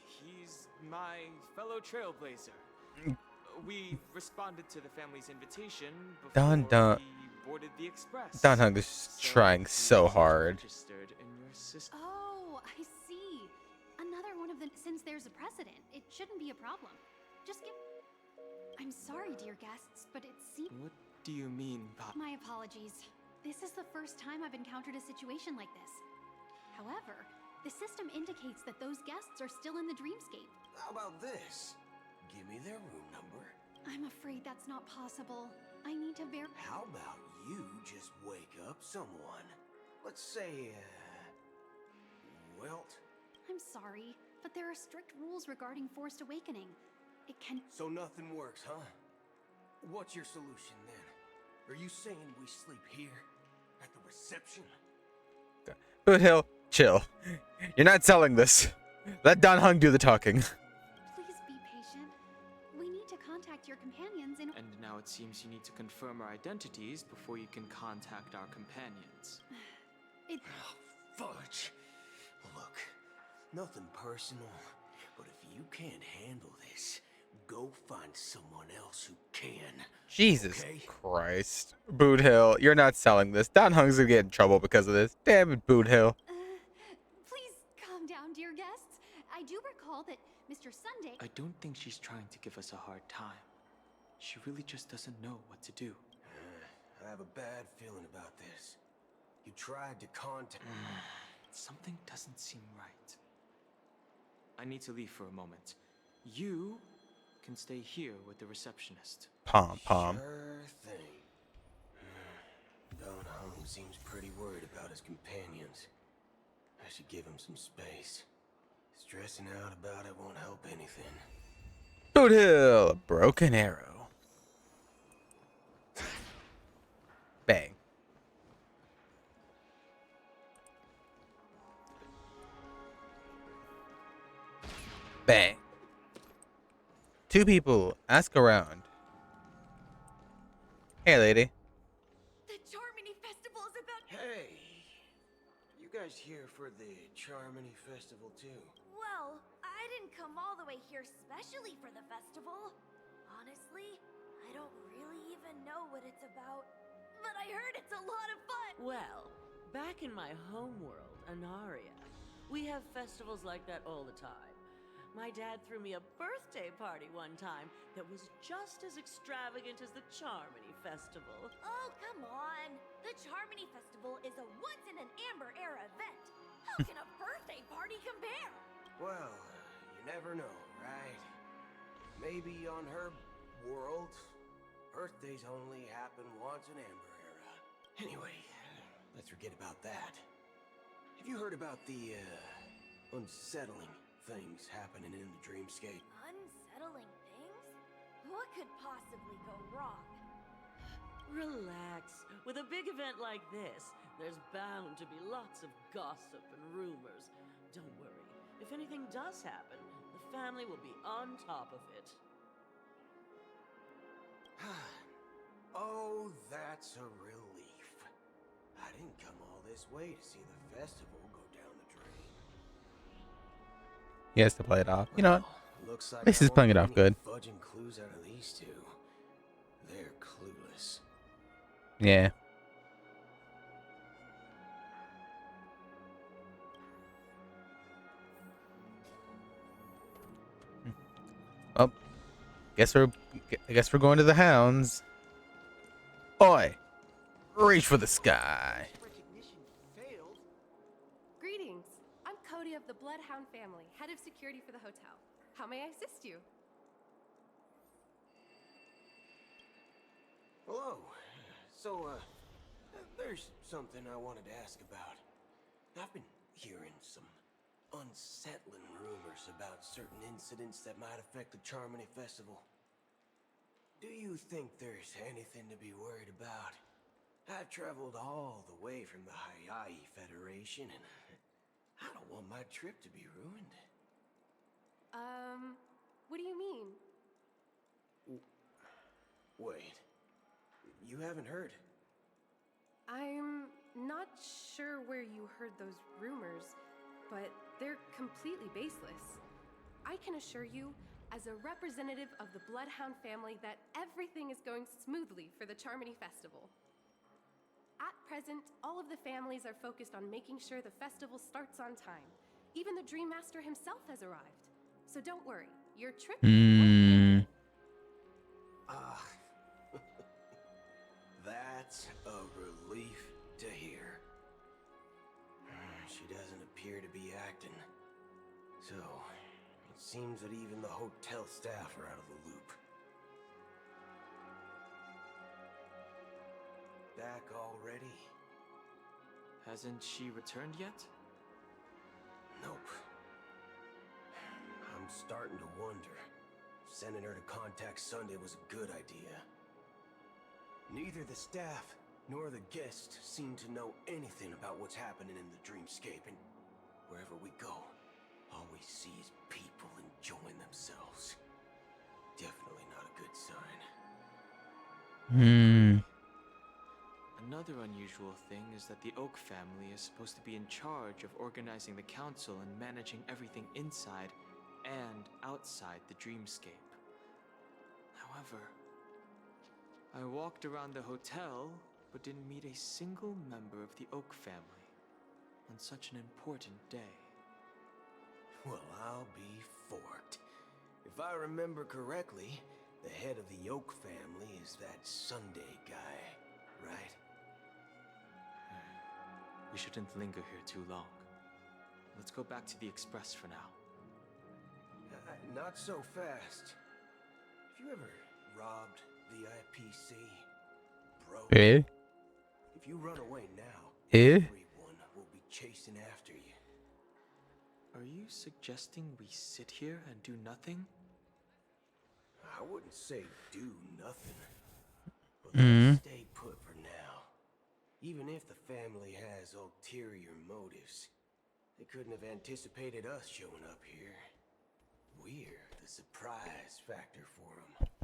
He's my fellow trailblazer. We responded to the family's invitation before we boarded the express. Don Hung is trying so hard. Registered in your system. Oh, I see. Another one of the... Since there's a precedent, it shouldn't be a problem. Just give... I'm sorry, dear guests, but it seems... What do you mean, Pop? My apologies. This is the first time I've encountered a situation like this. However, the system indicates that those guests are still in the dreamscape. How about this? Give me their room number. I'm afraid that's not possible. I need to How about you just wake up someone? Let's say, Welt? I'm sorry, but there are strict rules regarding forced awakening. It can... So nothing works, huh? What's your solution then? Are you saying we sleep here? At the reception? Boot Hill, chill. You're not selling this. Let Don Hung do the talking. Please be patient. We need to contact your companions in... And now it seems you need to confirm our identities before you can contact our companions. Fudge. Look, nothing personal, but if you can't handle this, go find someone else who can. Jesus Okay? Christ. Boot Hill, you're not selling this. Don Hung's gonna get in trouble because of this. Damn it, Boot Hill. Please calm down, dear guests. I do recall that Mr. Sunday. I don't think she's trying to give us a hard time. She really just doesn't know what to do. I have a bad feeling about this. You tried to contact... Something doesn't seem right. I need to leave for a moment. You can stay here with the receptionist. Pom pom. Sure thing. Don Hung seems pretty worried about his companions. I should give him some space. Stressing out about it won't help anything. Boot Hill, broken arrow. Bang. Bang. Two people, ask around. Hey, lady. The Charmony Festival is about. Hey! You guys here for the Charmony Festival too? Well, I didn't come all the way here specially for the festival. Honestly, I don't really even know what it's about. But I heard it's a lot of fun! Well, back in my home world, Anaria, we have festivals like that all the time. My dad threw me a birthday party one time that was just as extravagant as the Charmony Festival. Oh, come on! The Charmony Festival is a once-in-an-amber-era event. How can a birthday party compare? Well, you never know, right? Maybe on her world, birthdays only happen once in Amber Era. Anyway, let's forget about that. Have you heard about the, unsettling things happening in the dreamscape? Unsettling things? What could possibly go wrong? Relax. With a big event like this, there's bound to be lots of gossip and rumors. Don't worry. If anything does happen, the family will be on top of it. Oh, that's a relief. I didn't come all this way to see the festival go down the drain. He has to play it off. You know what? Looks like At least I he's playing it won't off get any good. fudging clues out of these two. They're clueless. Yeah. Oh, I guess we're going to the hounds. Oi, reach for the sky. Greetings. I'm Cody of the Bloodhound family, head of security for the hotel. How may I assist you? Hello. So, there's something I wanted to ask about. I've been hearing some unsettling rumors about certain incidents that might affect the Charmony Festival. Do you think there's anything to be worried about? I've traveled all the way from the Hayai Federation, and I don't want my trip to be ruined. What do you mean? Wait, you haven't heard? I'm not sure where you heard those rumors, but they're completely baseless. I can assure you, as a representative of the Bloodhound family, that everything is going smoothly for the Charmony Festival. At present, all of the families are focused on making sure the festival starts on time. Even the Dream Master himself has arrived. So don't worry, your trip That's a relief to hear. She doesn't appear to be acting. So, it seems that even the hotel staff are out of the loop. Back already? Hasn't she returned yet? Nope. I'm starting to wonder if sending her to contact Sunday was a good idea. Neither the staff nor the guests seem to know anything about what's happening in the dreamscape, and wherever we go, all we see is people enjoying themselves. Definitely not a good sign. Another unusual thing is that the Oak family is supposed to be in charge of organizing the council and managing everything inside and outside the dreamscape. However, I walked around the hotel, but didn't meet a single member of the Oak family on such an important day. Well, I'll be forked. If I remember correctly, the head of the Oak family is that Sunday guy, right? We shouldn't linger here too long. Let's go back to the Express for now. Not so fast. Have you ever robbed the IPC, bro? Eh? If you run away now, Eh? everyone will be chasing after you. Are you suggesting we sit here and do nothing? I wouldn't say do nothing, but let's stay put for now. Even if the family has ulterior motives, they couldn't have anticipated us showing up here. We're the surprise factor for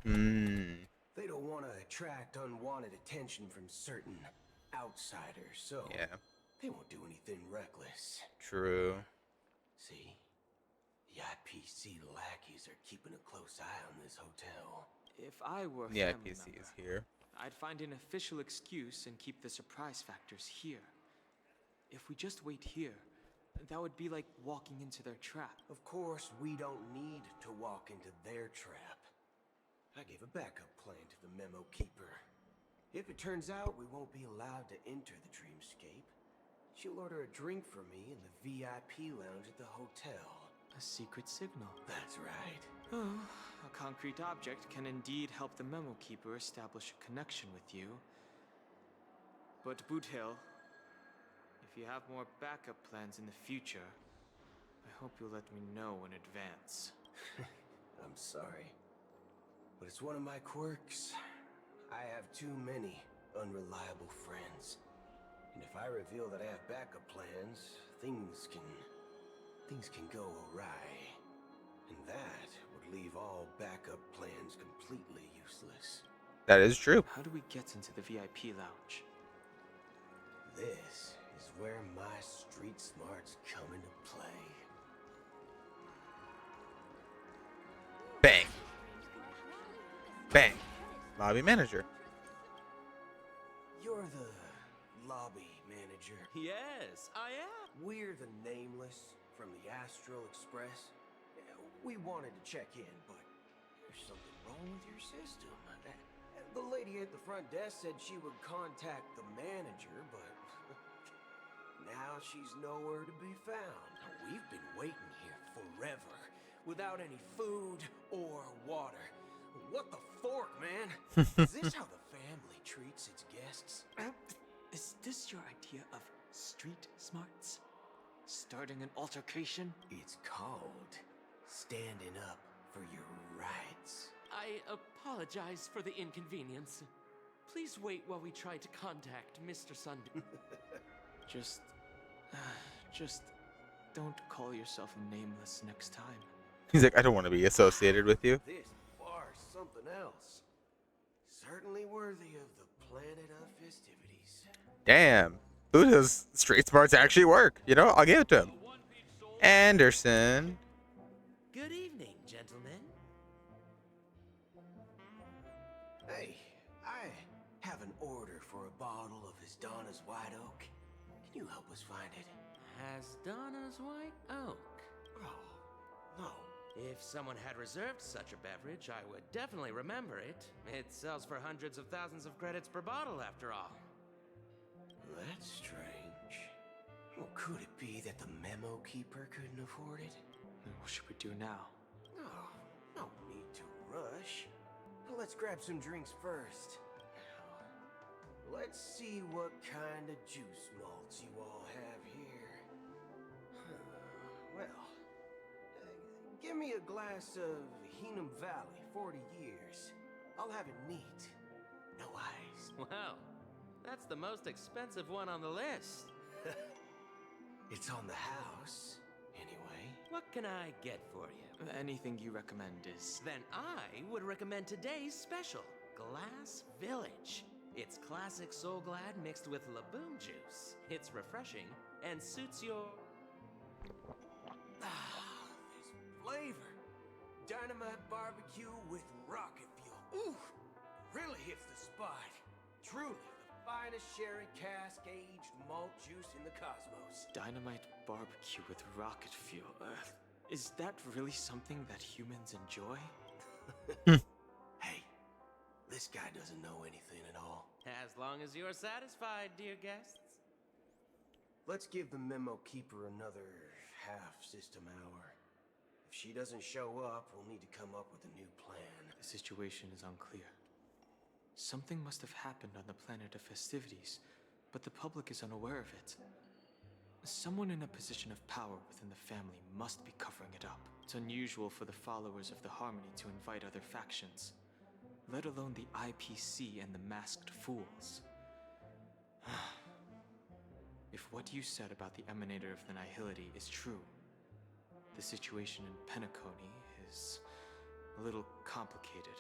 them. They don't want to attract unwanted attention from certain outsiders, so they won't do anything reckless. True. See, the IPC lackeys are keeping a close eye on this hotel. If I were a The family IPC member, is here. I'd find an official excuse and keep the surprise factors here. If we just wait here, that would be like walking into their trap. Of course, we don't need to walk into their trap. I gave a backup plan to the memo keeper. If it turns out we won't be allowed to enter the dreamscape, she'll order a drink for me in the VIP lounge at the hotel. A secret signal. That's right. Oh, a concrete object can indeed help the memo keeper establish a connection with you. But Boothill, if you have more backup plans in the future, I hope you'll let me know in advance. I'm sorry, but it's one of my quirks. I have too many unreliable friends. And if I reveal that I have backup plans, things can go awry. And that would leave all backup plans completely useless. That is true. How do we get into the VIP lounge? This is where my street smarts come into play. Bang. Bang. Lobby manager. You're the lobby manager. Yes, I am. We're the Nameless from the Astral Express. We wanted to check in, but there's something wrong with your system. The lady at the front desk said she would contact the manager, but now she's nowhere to be found. We've been waiting here forever, without any food or water. What the fork, man? Is this how the family treats its guests? Is this your idea of street smarts? Starting an altercation? It's called standing up for your rights. I apologize for the inconvenience. Please wait while we try to contact Mr. Sunday. Just don't call yourself Nameless next time. He's like, I don't want to be associated with you. This bar's something else. Certainly worthy of the planet of festivities. Damn. Buddha's street smarts actually work. You know, I'll give it to him. Anderson. Good evening, gentlemen. Hey, I have an order for a bottle of His Donna's White Oak. Can you help us find it? Donna's White Oak. Oh, no. If someone had reserved such a beverage, I would definitely remember it. It sells for hundreds of thousands of credits per bottle, after all. That's strange. Well, could it be that the memo keeper couldn't afford it? What should we do now? Oh, no need to rush. Let's grab some drinks first. Let's see what kind of juice malts you all have here. Well, give me a glass of Heenum Valley, 40 years. I'll have it neat. No ice. Wow, that's the most expensive one on the list. It's on the house, anyway. What can I get for you? Anything you recommend is... Then I would recommend today's special, Glass Village. It's classic Soul Glad mixed with Laboon juice. It's refreshing and suits your... This flavor. Dynamite barbecue with rocket fuel. Ooh, really hits the spot. Truly, the finest sherry cask-aged malt juice in the cosmos. Dynamite barbecue with rocket fuel. Is that really something that humans enjoy? Hey, this guy doesn't know anything at all. As long as you're satisfied, dear guests. Let's give the memo keeper another half-system hour. If she doesn't show up, we'll need to come up with a new plan. The situation is unclear. Something must have happened on the planet of festivities, but the public is unaware of it. Someone in a position of power within the family must be covering it up. It's unusual for the followers of the Harmony to invite other factions, let alone the IPC and the Masked Fools. If what you said about the Emanator of the Nihility is true, the situation in Penacony is a little complicated,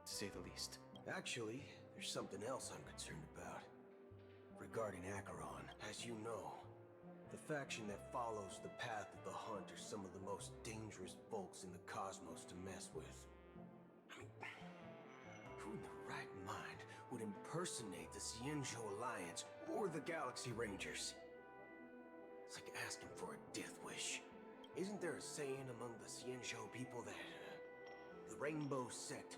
to say the least. Actually, there's something else I'm concerned about. Regarding Acheron, as you know, the faction that follows the path of the Hunt are some of the most dangerous folks in the cosmos to mess with. I mean, who in the right mind would impersonate the Xianzhou Alliance or the Galaxy Rangers? It's like asking for a death wish. Isn't there a saying among the Xianzhou people that the Rainbow Sect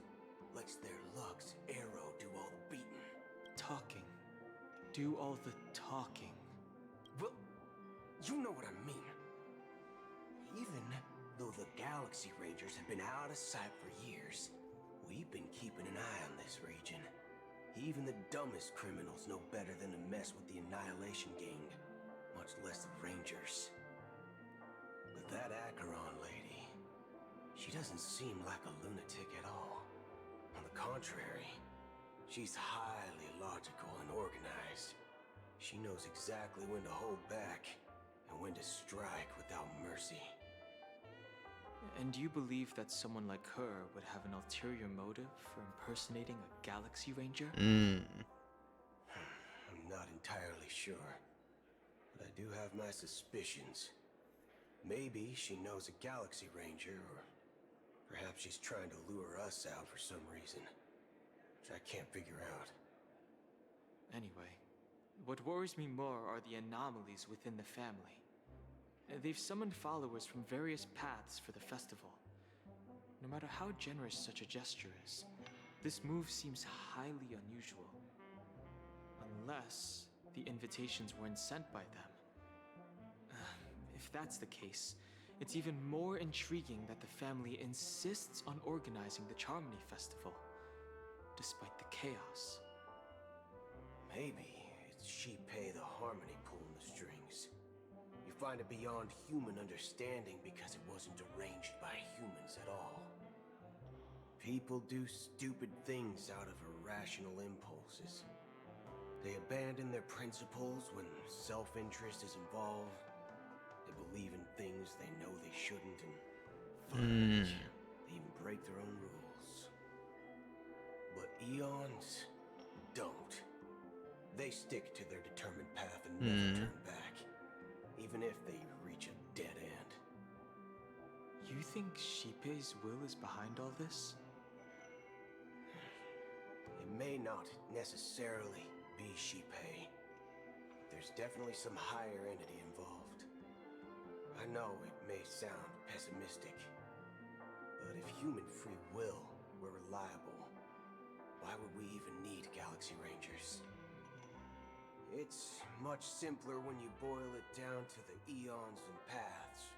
lets their lugs arrow do all the beating? Talking. Do all the talking. Well, you know what I mean. Even though the Galaxy Rangers have been out of sight for years, we've been keeping an eye on this region. Even the dumbest criminals know better than to mess with the Annihilation Gang, much less the Rangers. But that Acheron lady, she doesn't seem like a lunatic at all. On the contrary, she's highly logical and organized. She knows exactly when to hold back and when to strike without mercy. And you believe that someone like her would have an ulterior motive for impersonating a Galaxy Ranger? I'm not entirely sure, but I do have my suspicions. Maybe she knows a Galaxy Ranger, or perhaps she's trying to lure us out for some reason, which I can't figure out. Anyway, what worries me more are the anomalies within the family. They've summoned followers from various paths for the festival. No matter how generous such a gesture is, this move seems highly unusual. Unless the invitations weren't sent by them. If that's the case, it's even more intriguing that the family insists on organizing the Charmony Festival, despite the chaos. Maybe it's Shipei the Harmony pulling the strings. You find it beyond human understanding because it wasn't arranged by humans at all. People do stupid things out of irrational impulses. They abandon their principles when self-interest is involved. They believe in things they know they shouldn't, and finally, they even break their own rules. But eons don't. They stick to their determined path and never turn back, even if they reach a dead end. You think Shipei's will is behind all this? It may not necessarily be Shipei. There's definitely some higher entity involved. I know it may sound pessimistic, but if human free will were reliable, why would we even need Galaxy Rangers? It's much simpler when you boil it down to the eons and paths.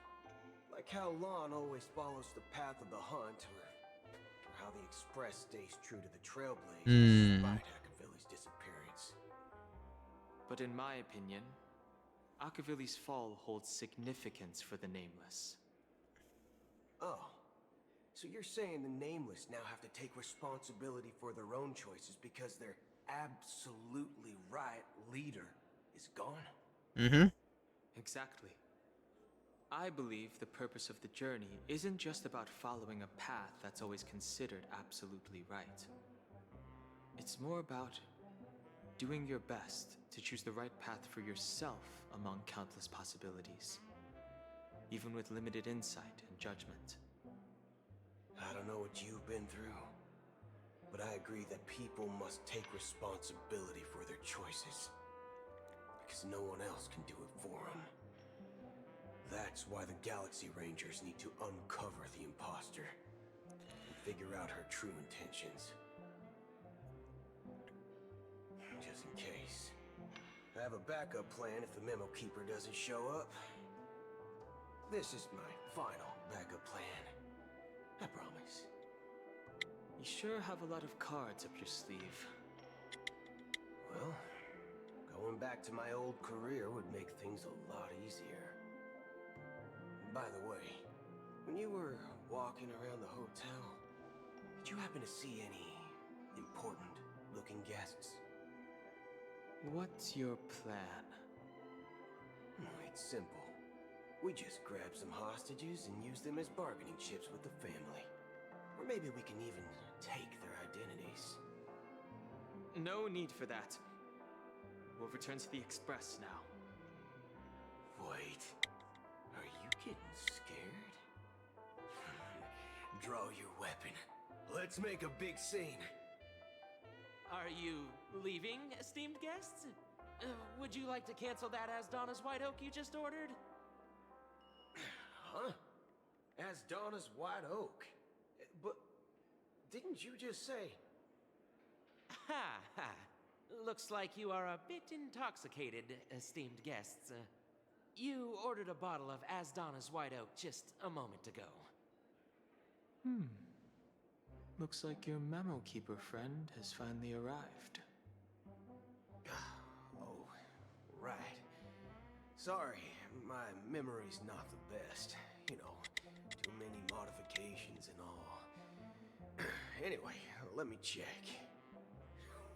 Like how Lon always follows the path of the Hunt, or how the Express stays true to the Trailblazers despite Akavili's disappearance. But in my opinion, Akavili's fall holds significance for the Nameless. Oh, so you're saying the Nameless now have to take responsibility for their own choices because their absolutely right leader is gone? Exactly. I believe the purpose of the journey isn't just about following a path that's always considered absolutely right. It's more about doing your best to choose the right path for yourself among countless possibilities, even with limited insight and judgment. don't know what you've been through, but I agree that people must take responsibility for their choices, because no one else can do it for them. That's why the Galaxy Rangers need to uncover the imposter and figure out her true intentions. Just in case. I have a backup plan if the Memo Keeper doesn't show up. This is my final backup plan. I promise. You sure have a lot of cards up your sleeve. Well, going back to my old career would make things a lot easier. By the way, when you were walking around the hotel, did you happen to see any important-looking guests? What's your plan? It's simple. We just grab some hostages and use them as bargaining chips with the family. Or maybe we can even take their identities. No need for that. We'll return to the Express now. Wait. Are you getting scared? Draw your weapon. Let's make a big scene. Are you leaving, esteemed guests? Would you like to cancel that Asdana's White Oak you just ordered? Huh? As Donna's White Oak? But didn't you just say... Ha ha. Looks like you are a bit intoxicated, esteemed guests. You ordered a bottle of Asdana's White Oak just a moment ago. Looks like your Memo Keeper friend has finally arrived. Oh, right. Sorry, my memory's not the best. You know, too many modifications and all. Anyway, let me check.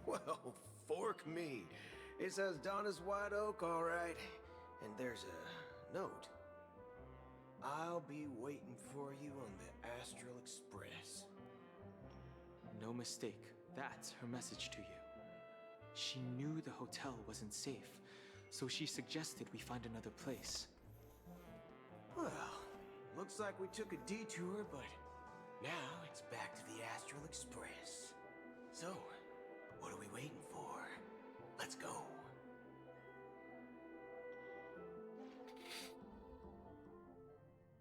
Well, fork me. It says Donna's White Oak, all right. And there's a note. I'll be waiting for you on the Astral Express. No mistake. That's her message to you. She knew the hotel wasn't safe, so she suggested we find another place. Well, looks like we took a detour, but now it's back to the Astral Express. So, what are we waiting for? Let's go.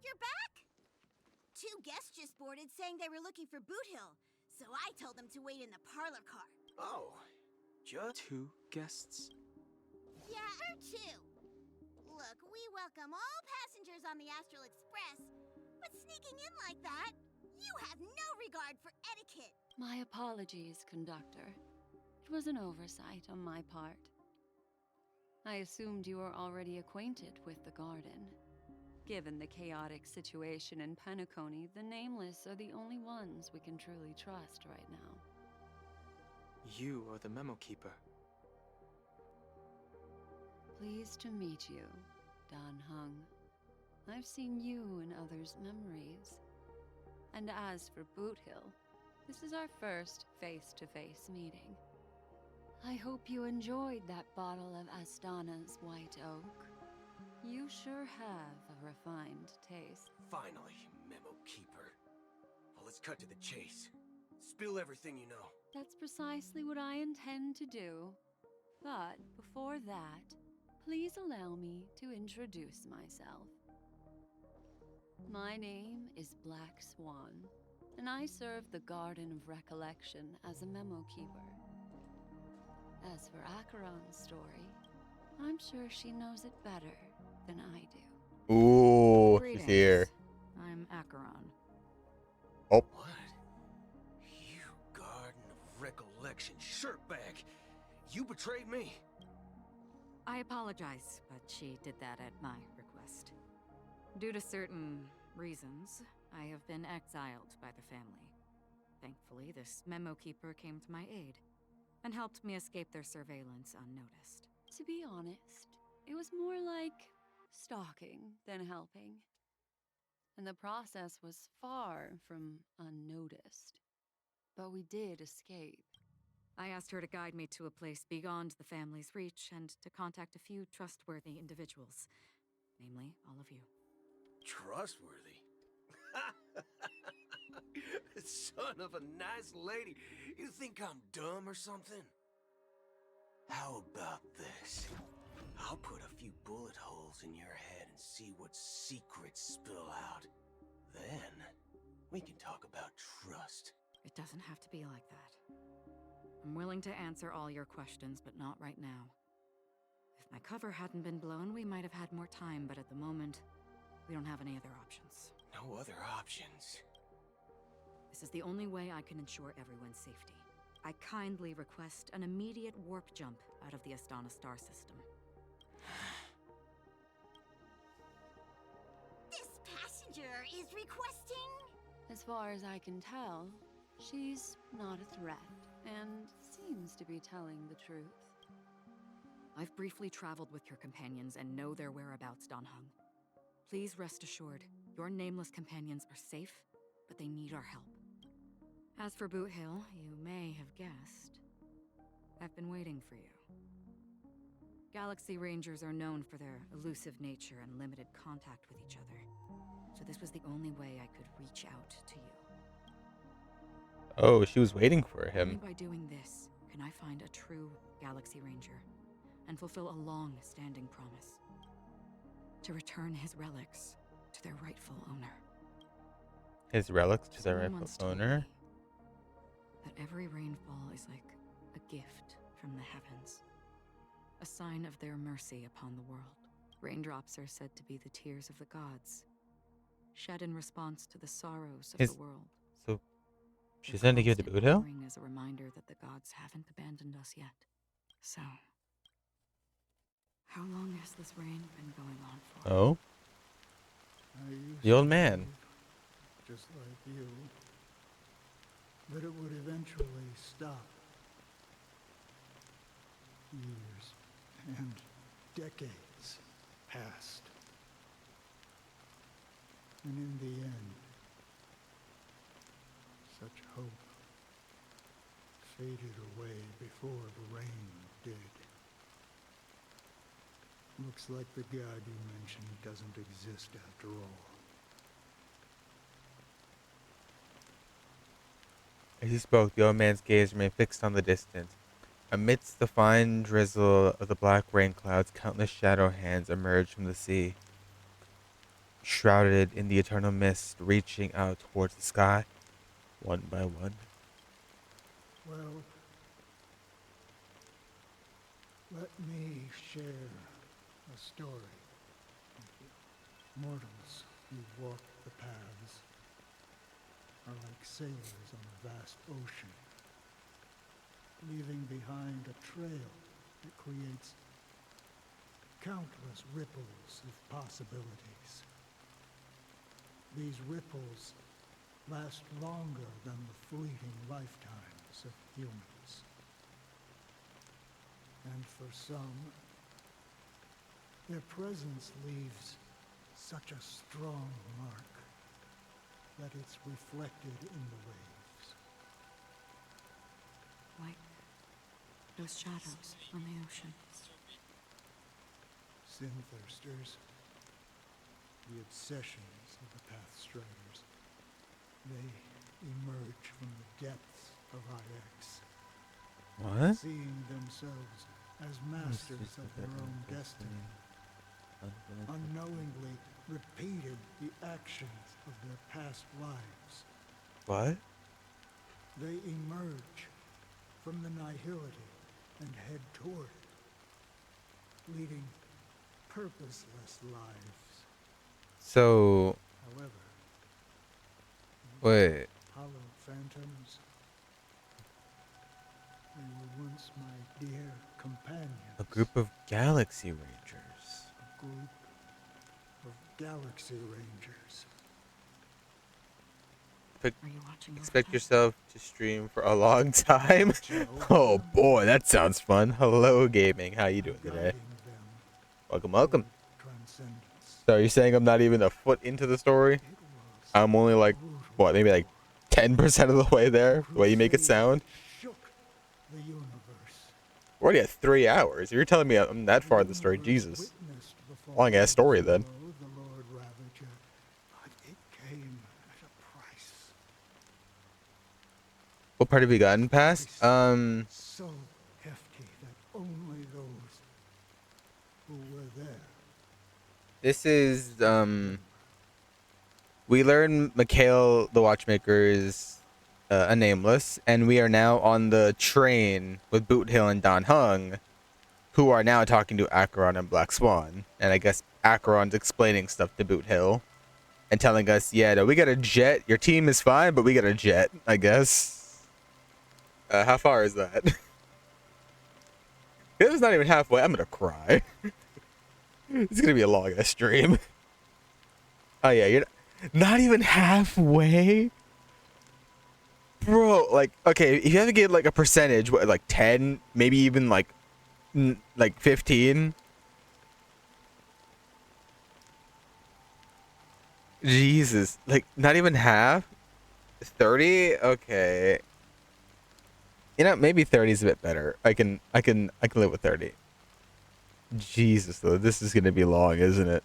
You're back? Two guests just boarded saying they were looking for Boot Hill, so I told them to wait in the parlor car. Oh, just 2 guests? Yeah, or 2. Look, we welcome all passengers on the Astral Express, but sneaking in like that, you have no regard for etiquette. My apologies, conductor. It was an oversight on my part. I assumed you were already acquainted with the garden. Given the chaotic situation in Penacony, the Nameless are the only ones we can truly trust right now. You are the Memo Keeper. Pleased to meet you, Dan Hung. I've seen you in others' memories. And as for Boot Hill, this is our first face-to-face meeting. I hope you enjoyed that bottle of Astana's White Oak. You sure have a refined taste. Finally, Memo Keeper. Well, let's cut to the chase. Spill everything you know. That's precisely what I intend to do. But before that, please allow me to introduce myself. My name is Black Swan, and I serve the Garden of Recollection as a Memo Keeper. As for Acheron's story, I'm sure she knows it better than I do. Ooh, she's Greetings. here. I'm Acheron. Oh. What? You Garden of Recollection shirtbag! You betrayed me! I apologize, but she did that at my request. Due to certain reasons, I have been exiled by the family. Thankfully, this Memo Keeper came to my aid and helped me escape their surveillance unnoticed. To be honest, it was more like stalking than helping. And the process was far from unnoticed. But we did escape. I asked her to guide me to a place beyond the family's reach and to contact a few trustworthy individuals. Namely, all of you. Trustworthy? Son of a nice lady. You think I'm dumb or something? How about this? I'll put a few bullet holes in your head and see what secrets spill out. Then, we can talk about trust. It doesn't have to be like that. I'm willing to answer all your questions, but not right now. If my cover hadn't been blown, we might have had more time, but at the moment, we don't have any other options. No other options. This is the only way I can ensure everyone's safety. I kindly request an immediate warp jump out of the Astana star system. This passenger is requesting... As far as I can tell, she's not a threat, and seems to be telling the truth. I've briefly traveled with your companions and know their whereabouts, Danheng. Please rest assured, your nameless companions are safe, but they need our help. As for Boot Hill, you may have guessed, I've been waiting for you. Galaxy Rangers are known for their elusive nature and limited contact with each other, so this was the only way I could reach out to you. Oh, she was waiting for him. Only by doing this can I find a true Galaxy Ranger and fulfill a long-standing promise. To return his relics to their rightful owner. His relics to their Someone rightful once told owner? me that every rainfall is like a gift from the heavens. A sign of their mercy upon the world. Raindrops are said to be the tears of the gods, shed in response to the sorrows of the world. So, she's going to give it to Boot Hill? Is a reminder that the gods haven't abandoned us yet. So, how long has this rain been going on for? Oh? The old man. Just like you. But it would eventually stop. Years and decades passed. And in the end, such hope faded away before the rain did. Looks like the god you mentioned doesn't exist after all. As he spoke, the old man's gaze remained fixed on the distance. Amidst the fine drizzle of the black rain clouds, countless shadow hands emerged from the sea, shrouded in the eternal mist, reaching out towards the sky, one by one. Well, let me share a story. Mortals who walk the paths are like sailors on a vast ocean, leaving behind a trail that creates countless ripples of possibilities. These ripples last longer than the fleeting lifetimes of humans. And for some, their presence leaves such a strong mark that it's reflected in the waves. Like those shadows on the ocean. Sin-thirsters, the obsessions of the Pathstriders, they emerge from the depths of IX. What? Seeing themselves as masters of their own destiny, unknowingly repeated the actions of their past lives. What? They emerge from the nihility and head toward it, leading purposeless lives. So, However, wait. hollow phantoms, they were once my dear companions. A group of Galaxy Rangers. A group of Galaxy Rangers. Expect yourself to stream for a long time. Oh boy, that sounds fun. Hello, gaming. How you doing today? Welcome, welcome. So, are you saying I'm not even a foot into the story? I'm only like, what, maybe like 10% of the way there? The way you make it sound? The universe. We're already at 3 hours. If you're telling me I'm that far in the story, Jesus. Long ass story then. The Lord Ravager, but it came at a price. What part have you gotten past? So hefty that only those who were there. This is we learned Mikhail the Watchmaker is a nameless, and we are now on the train with Boot Hill and Don Hung, who are now talking to Acheron and Black Swan. And I guess Acheron's explaining stuff to Boot Hill and telling us, yeah, no, we got a jet. Your team is fine, but we got a jet, I guess. How far is that? It was not even halfway. I'm gonna cry. It's gonna be a long ass stream. Oh yeah, you're not even halfway, bro. Like, okay, if you have to get like a percentage, what, like 10, maybe even like 15. Jesus, like not even half. 30. Okay. You know, maybe 30 is a bit better. I can live with 30. Jesus, though, this is gonna be long, isn't it?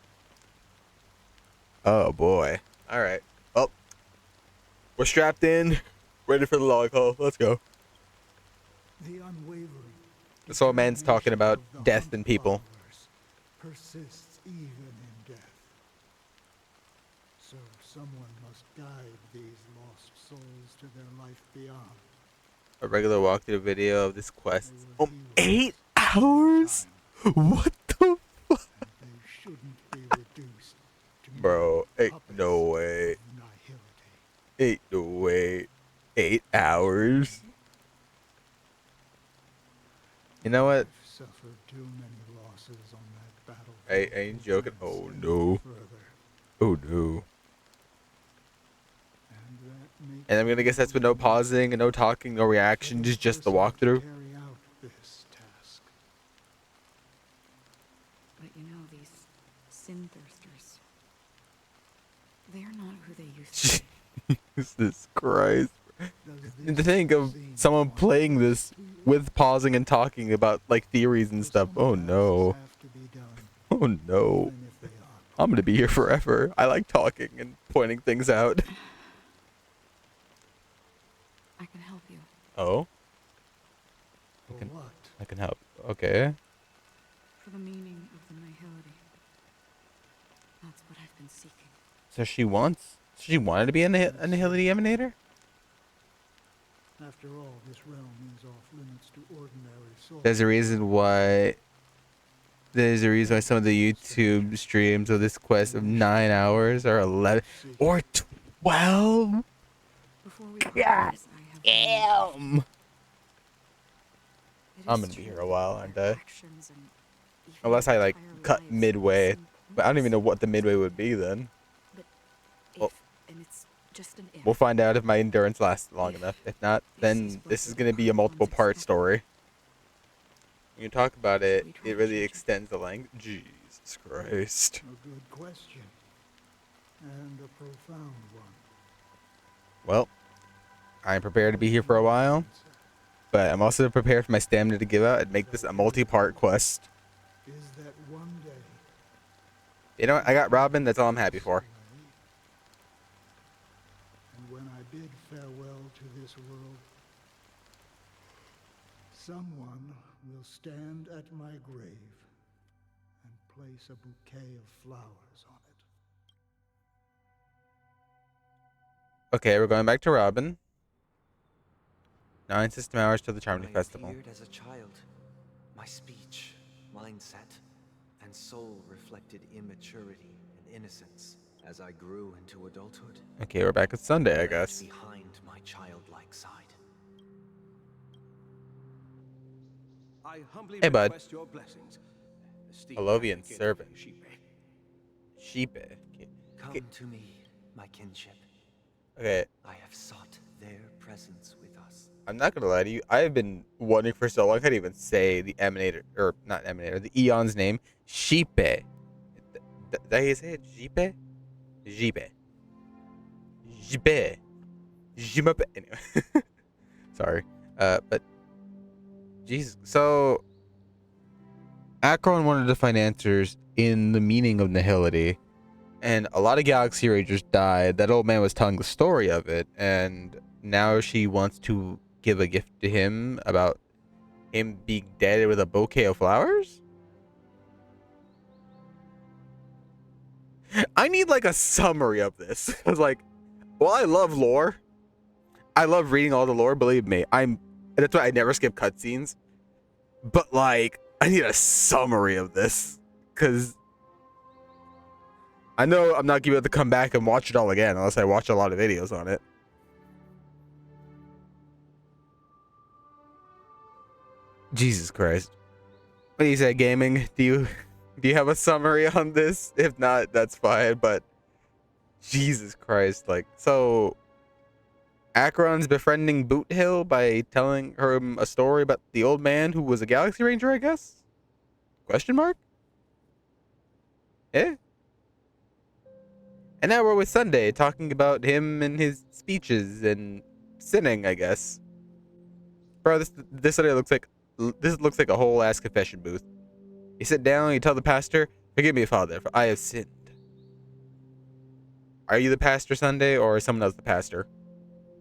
Oh boy. All right. Well, we're strapped in, ready for the log haul. Let's go. The unwavering This old man's talking about death and people. persists even in death. So someone must guide these lost souls to their life beyond. A regular walkthrough video of this quest. 8 hours? What the fuck? Shouldn't be reduced to Bro, ain't no way. Ain't no way. 8 hours? You know what? suffered too many losses on that battle. I ain't joking. Oh no. Oh no. And I'm gonna guess that's with no pausing and no talking, no reaction, just the walkthrough. Carry out this task. But you know, these sin thirsters, they're not who they used to be. Jesus Christ. And to think of someone playing this with pausing and talking about like theories and stuff. Oh no. Oh no. I'm gonna be here forever. I like talking and pointing things out. I can help you. Oh? I can help. Okay. For the meaning of the nihility. That's what I've been seeking. So she wanted to be a nihility emanator? After all, this realm is off limits to ordinary souls. There's a reason why some of the YouTube streams of this quest of 9 hours or 11 or 12. God damn. I'm gonna be here a while, aren't I? Unless I like cut midway, but I don't even know what the midway would be then. Well, we'll find out if my endurance lasts long enough. If not, then this is gonna be a multiple part story. When you talk about it, it really extends the length. Jesus Christ. A good question. And a profound one. Well, I'm prepared to be here for a while, but I'm also prepared for my stamina to give out and make this a multi-part quest. Is that one day? You know what? I got Robin. That's all I'm happy for. And when I bid farewell to this world, someone will stand at my grave and place a bouquet of flowers on it. Okay, we're going back to Robin. 9 system hours till the Charmony Festival. Appeared as a child. My speech, mindset, and soul reflected immaturity and innocence. As I grew into adulthood, Okay, we're back at Sunday, I guess. behind my childlike side. I humbly Hey, bud. request your blessings. Alovian servant. Sheep. Come to me, my kinship. Okay. I have sought their presence with us. I'm not gonna lie to you. I have been wondering for so long. I can't even say the Emanator, or not Emanator, the Eon's name. Sheep. Did I say it? Jeepe? Jeepe. Jeepe. Jeepe. Anyway. Sorry. But. Jesus. So. Acheron wanted to find answers in the meaning of nihility. And a lot of Galaxy Rangers died. That old man was telling the story of it. And now she wants to give a gift to him about him being dead with a bouquet of flowers? I need like a summary of this. Cause like, well, I love lore. I love reading all the lore. Believe me, that's why I never skip cutscenes. But like, I need a summary of this, cause I know I'm not gonna be able to come back and watch it all again unless I watch a lot of videos on it. Jesus Christ. What do you say, gaming? Do you have a summary on this? If not, that's fine, but Jesus Christ, like, so Acheron's befriending Boot Hill by telling her a story about the old man who was a Galaxy Ranger, I guess? Question mark? Eh? And now we're with Sunday, talking about him and his speeches and sinning, I guess. Bro, this looks like a whole ass confession booth. You sit down, you tell the pastor, "Forgive me, Father, for I have sinned." Are you the pastor Sunday, or is someone else the pastor?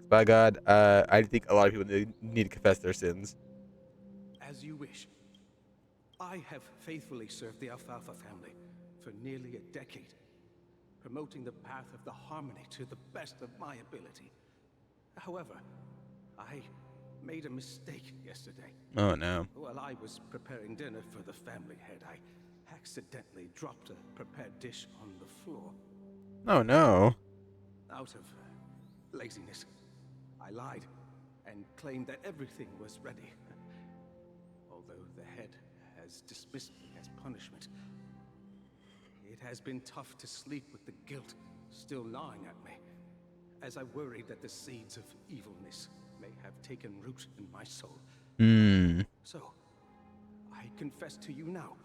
By God, I think a lot of people need to confess their sins. As you wish. I have faithfully served the Alfalfa family for nearly a decade, promoting the path of the harmony to the best of my ability. However, I made a mistake yesterday. Oh no. While I was preparing dinner for the family head, I accidentally dropped a prepared dish on the floor. Oh no. Out of laziness, I lied and claimed that everything was ready. Although the head has dismissed me as punishment, it has been tough to sleep with the guilt still gnawing at me, as I worry that the seeds of evilness may have taken root in my soul. So, I confess to you now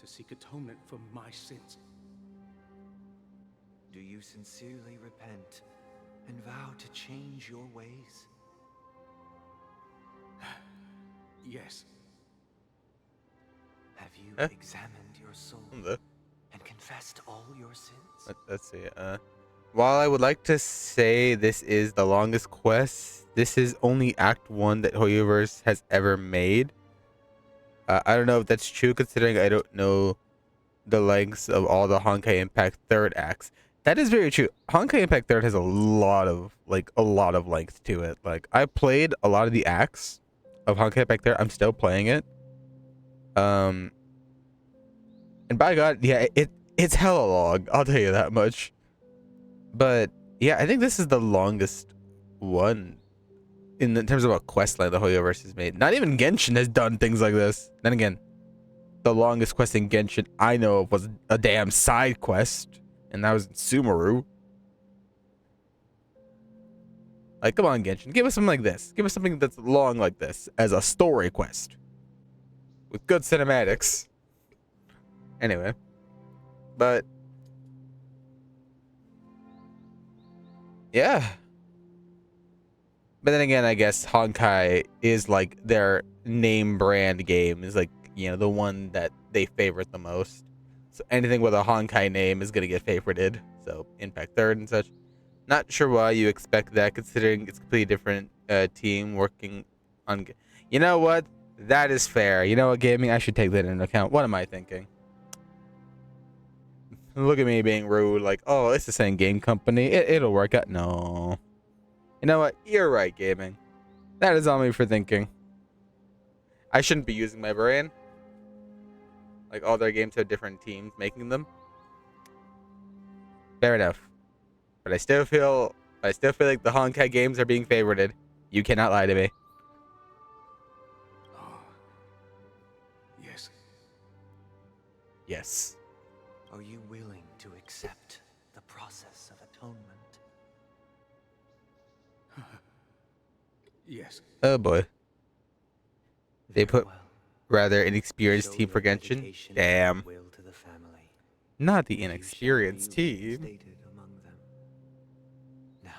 to seek atonement for my sins. Do you sincerely repent and vow to change your ways? Yes. Have you examined your soul and confessed all your sins? Let's see. While I would like to say this is the longest quest, this is only Act 1 that Hoyoverse has ever made. I don't know if that's true, considering I don't know the lengths of all the Honkai Impact 3rd acts. That is very true. Honkai Impact 3rd has a lot of length to it. Like, I played a lot of the acts of Honkai Impact 3rd. I'm still playing it. And by God, yeah, it's hella long. I'll tell you that much. But yeah, I think this is the longest one in terms of a quest line the Hoyoverse has made. Not even Genshin has done things like this. Then again, the longest quest in Genshin I know of was a damn side quest, and that was in Sumeru. Like, come on, Genshin, give us something like this. Give us something that's long like this as a story quest with good cinematics. Anyway, but yeah. But then again, I guess Honkai is like their name brand game, is like, you know, the one that they favorite the most. So anything with a Honkai name is gonna get favorited. So Impact 3rd and such. Not sure why you expect that, considering it's a completely different team working on. You know what? That is fair. You know what, gaming? I should take that into account. What am I thinking? Look at me being rude, like, oh, it's the same game company. It'll work out. No. You know what? You're right, gaming. That is on me for thinking. I shouldn't be using my brain. Like, all their games have different teams making them. Fair enough. But I still feel like the Honkai games are being favorited. You cannot lie to me. Yes. Yes. Are you willing to accept the process of atonement? Yes. Oh boy. They put rather inexperienced team for Genshin. Damn. Not the inexperienced team. Now,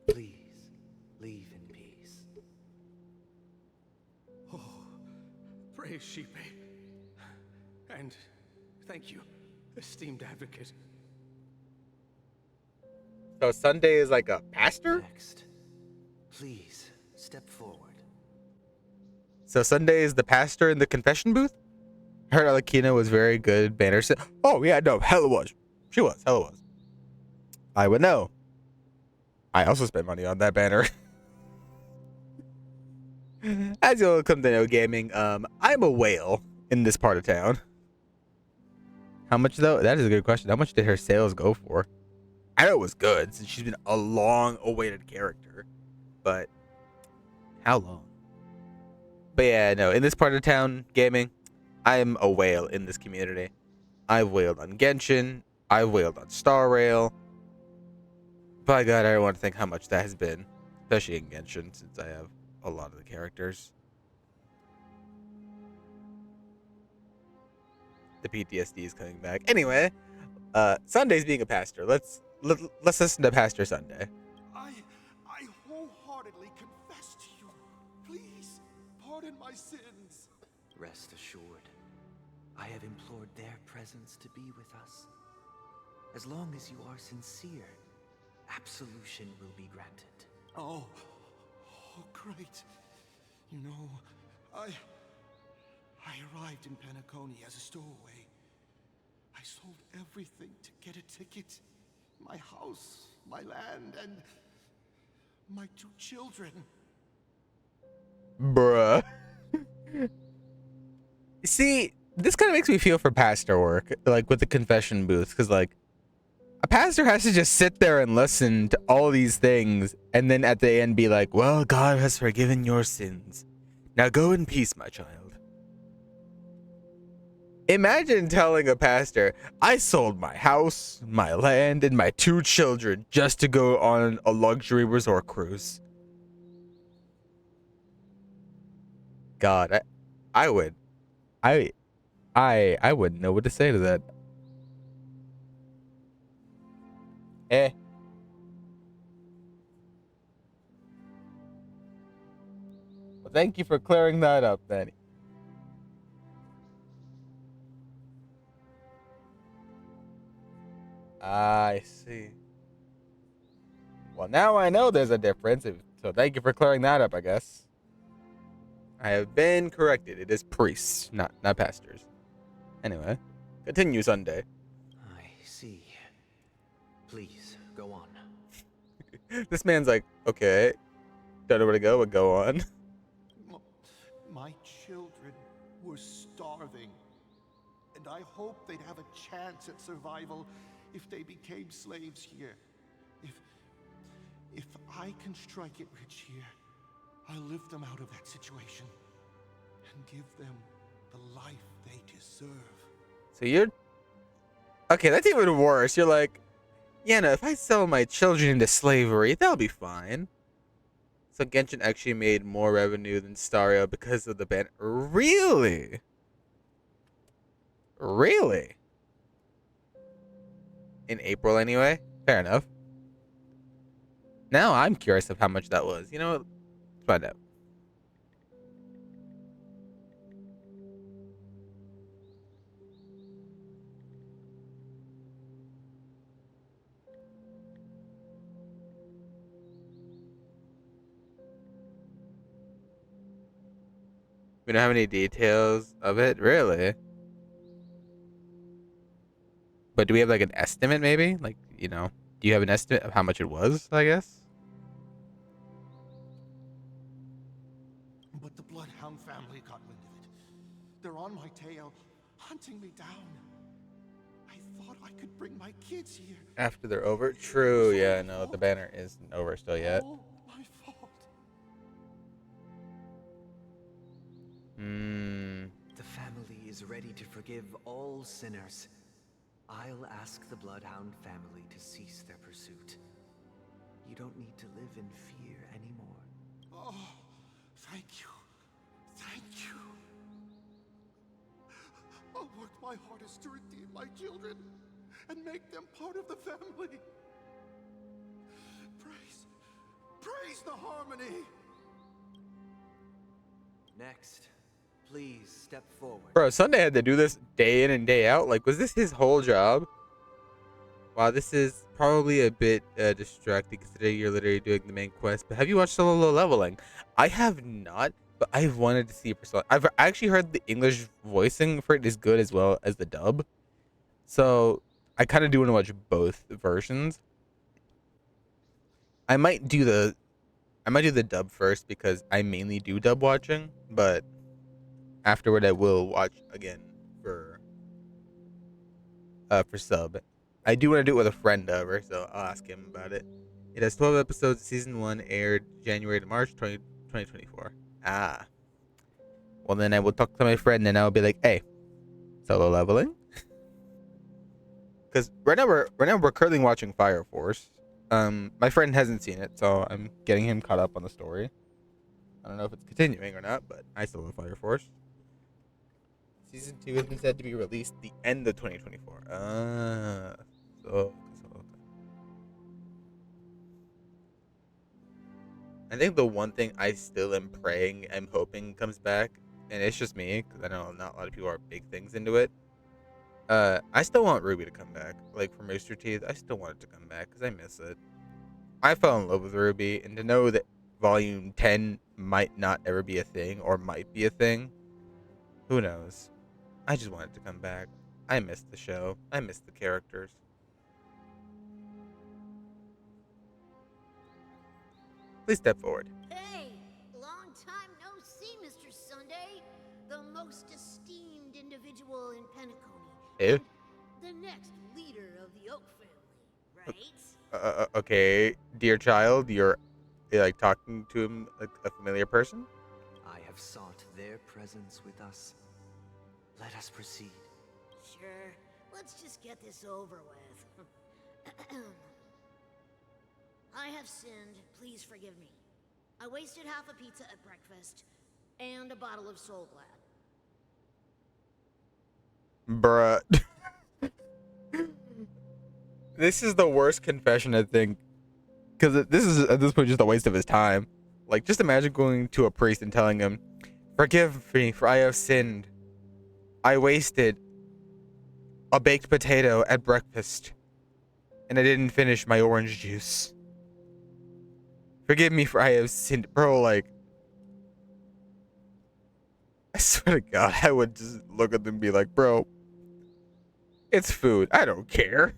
please leave in peace. Oh, praise Sheepy. And thank you, esteemed advocate. So Sunday is like a pastor? Next, please step forward. So Sunday is the pastor in the confession booth? I heard Alakina was very good banner. Oh, yeah, no, hella was. She was, hella was. I would know. I also spent money on that banner. As you'll come to know, gaming, I'm a whale in this part of town. How much, though? That is a good question. How much did her sales go for? I know it was good, since she's been a long-awaited character. But how long? But yeah, no, in this part of town, gaming, I'm a whale in this community. I've whaled on Genshin. I've whaled on Star Rail. By God, I don't want to think how much that has been. Especially in Genshin, since I have a lot of the characters. The PTSD is coming back. Anyway, Sunday's being a pastor. Let's listen to Pastor Sunday. I wholeheartedly confess to you. Please, pardon my sins. Rest assured, I have implored their presence to be with us. As long as you are sincere, absolution will be granted. Oh, great. You know, I arrived in Penacony as a stowaway. I sold everything to get a ticket. My house, my land, and my 2 children. Bruh. See, this kind of makes me feel for pastor work, like with the confession booths, because like a pastor has to just sit there and listen to all these things and then at the end be like, well, God has forgiven your sins. Now go in peace, my child. Imagine telling a pastor, I sold my house, my land, and my 2 children just to go on a luxury resort cruise. God, I wouldn't know what to say to that. Well, thank you for clearing that up, then. I see. Well, now I know there's a difference, so thank you for clearing that up, I guess. I have been corrected. It is priests, not pastors. Anyway, continue Sunday. I see. Please, go on. This man's like, okay, don't know where to go, but go on. My children were starving, and I hoped they'd have a chance at survival if they became slaves here. If I can strike it rich here, I'll lift them out of that situation and give them the life they deserve. So you're... Okay, that's even worse. You're like, yeah, no, if I sell my children into slavery, that'll be fine. So Genshin actually made more revenue than Star Rail because of the ban. Really? Really? In April, anyway? Fair enough. Now I'm curious of how much that was. You know what? Let's find out. We don't have any details of it, really. But do we have like an estimate, maybe? Like, you know, do you have an estimate of how much it was, I guess? But the Bloodhound family got wind of it. They're on my tail, hunting me down. I thought I could bring my kids here. After they're over? True, yeah, no, the banner isn't over still yet. All my fault. The family is ready to forgive all sinners. I'll ask the Bloodhound family to cease their pursuit. You don't need to live in fear anymore. Oh, thank you. Thank you. I'll work my hardest to redeem my children and make them part of the family. Praise the harmony. Next, please step forward. Bro, Sunday had to do this day in and day out. Like, was this his whole job? Wow, this is probably a bit distracting considering you're literally doing the main quest. But have you watched Solo Leveling? I have not, but I've wanted to see it for so long. I've actually heard the English voicing for it is good as well as the dub. So I kind of do want to watch both versions. I might do the dub first because I mainly do dub watching, but afterward I will watch again for sub. I do want to do it with a friend over, so I'll ask him about it. It has 12 episodes. Season 1 aired January to March 2024. Ah. Well, then I will talk to my friend and I'll be like, hey, Solo Leveling? Because right now we're currently watching Fire Force. My friend hasn't seen it, so I'm getting him caught up on the story. I don't know if it's continuing or not, but I still love Fire Force. Season 2 has been said to be released the end of 2024. So I think the one thing I still am praying, I'm hoping comes back, and it's just me, because I know not a lot of people are big things into it. I still want Ruby to come back. Like, from Rooster Teeth, I still want it to come back, because I miss it. I fell in love with Ruby, and to know that Volume 10 might not ever be a thing, or might be a thing, who knows? I just want it to come back. I miss the show. I miss the characters. Please step forward. Hey, long time no see, Mr. Sunday. The most esteemed individual in Penacony. Ew. The next leader of the Oak family, right? Okay, dear child, you're like talking to him like a familiar person? I have sought their presence with us. Let us proceed. Sure. Let's just get this over with. I have sinned. Please forgive me. I wasted half a pizza at breakfast and a bottle of Soul Glad. Bruh. This is the worst confession, I think. Because this is, at this point, just a waste of his time. Like, just imagine going to a priest and telling him, forgive me, for I have sinned. I wasted a baked potato at breakfast, and I didn't finish my orange juice. Forgive me, for I have sinned. Bro, like, I swear to God, I would just look at them and be like, bro, it's food. I don't care.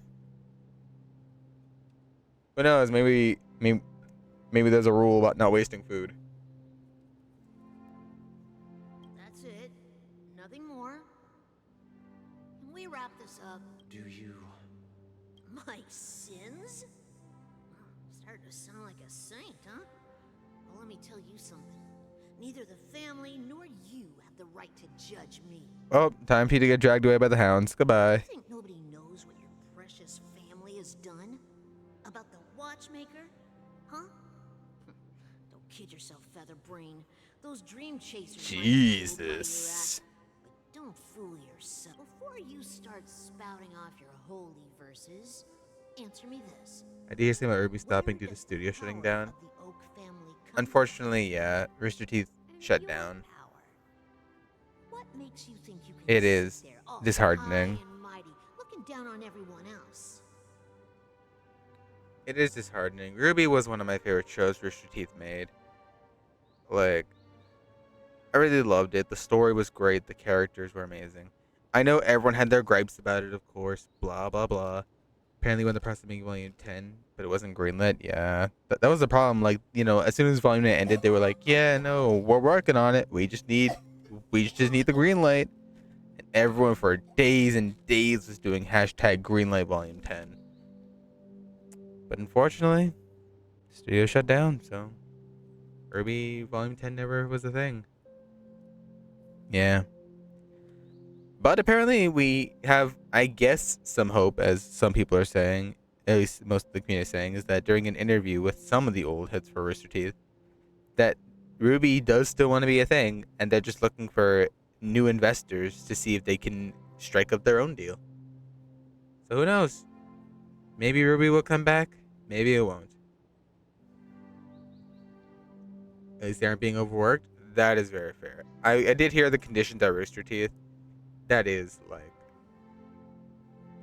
Who knows? Maybe there's a rule about not wasting food. That's it. Nothing more. Can we wrap this up? Do you? My sins? Starting to sound like a saint, huh? Well, let me tell you something. Neither the family nor you have the right to judge me. Well, time for you to get dragged away by the hounds. Goodbye. You think nobody knows what your precious family has done? About the watchmaker? Huh? Don't kid yourself, Featherbrain. Those dream chasers Jesus. might know where you're at, but don't fool yourself. Before you start spouting off your holy verses, answer me this. I did hear something about Ruby stopping due to studio shutting down. Unfortunately, yeah, Rooster Teeth shut down. What makes you think you can It sit is there all disheartening. high and mighty, looking down on everyone else? It is disheartening. Ruby was one of my favorite shows Rooster Teeth made. Like, I really loved it. The story was great. The characters were amazing. I know everyone had their gripes about it, of course. Blah, blah, blah. Apparently, when the process of making Volume 10, but it wasn't greenlit. Yeah, that was the problem. Like, you know, as soon as Volume 10 ended, they were like, "Yeah, no, we're working on it. We just need the green light." And everyone for days and days was doing hashtag Greenlight Volume 10. But unfortunately, the studio shut down. So, Ruby Volume 10 never was a thing. Yeah. But apparently we have, I guess, some hope, as some people are saying, at least most of the community is saying, is that during an interview with some of the old heads for Rooster Teeth, that Ruby does still want to be a thing, and they're just looking for new investors to see if they can strike up their own deal. So who knows? Maybe Ruby will come back, maybe it won't. At least they aren't being overworked. That is very fair. I did hear the conditions at Rooster Teeth. That is, like,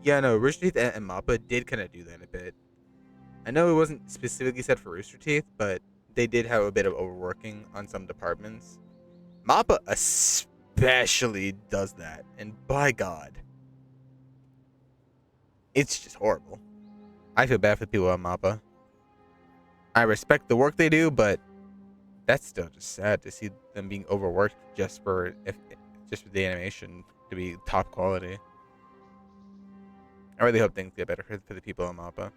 Yeah, no, Rooster Teeth and Mappa did kind of do that a bit. I know it wasn't specifically said for Rooster Teeth, but they did have a bit of overworking on some departments. Mappa especially does that, and by God, it's just horrible. I feel bad for the people at Mappa. I respect the work they do, but that's still just sad to see them being overworked just for the animation to be top quality. I really hope things get better for the people at Mappa.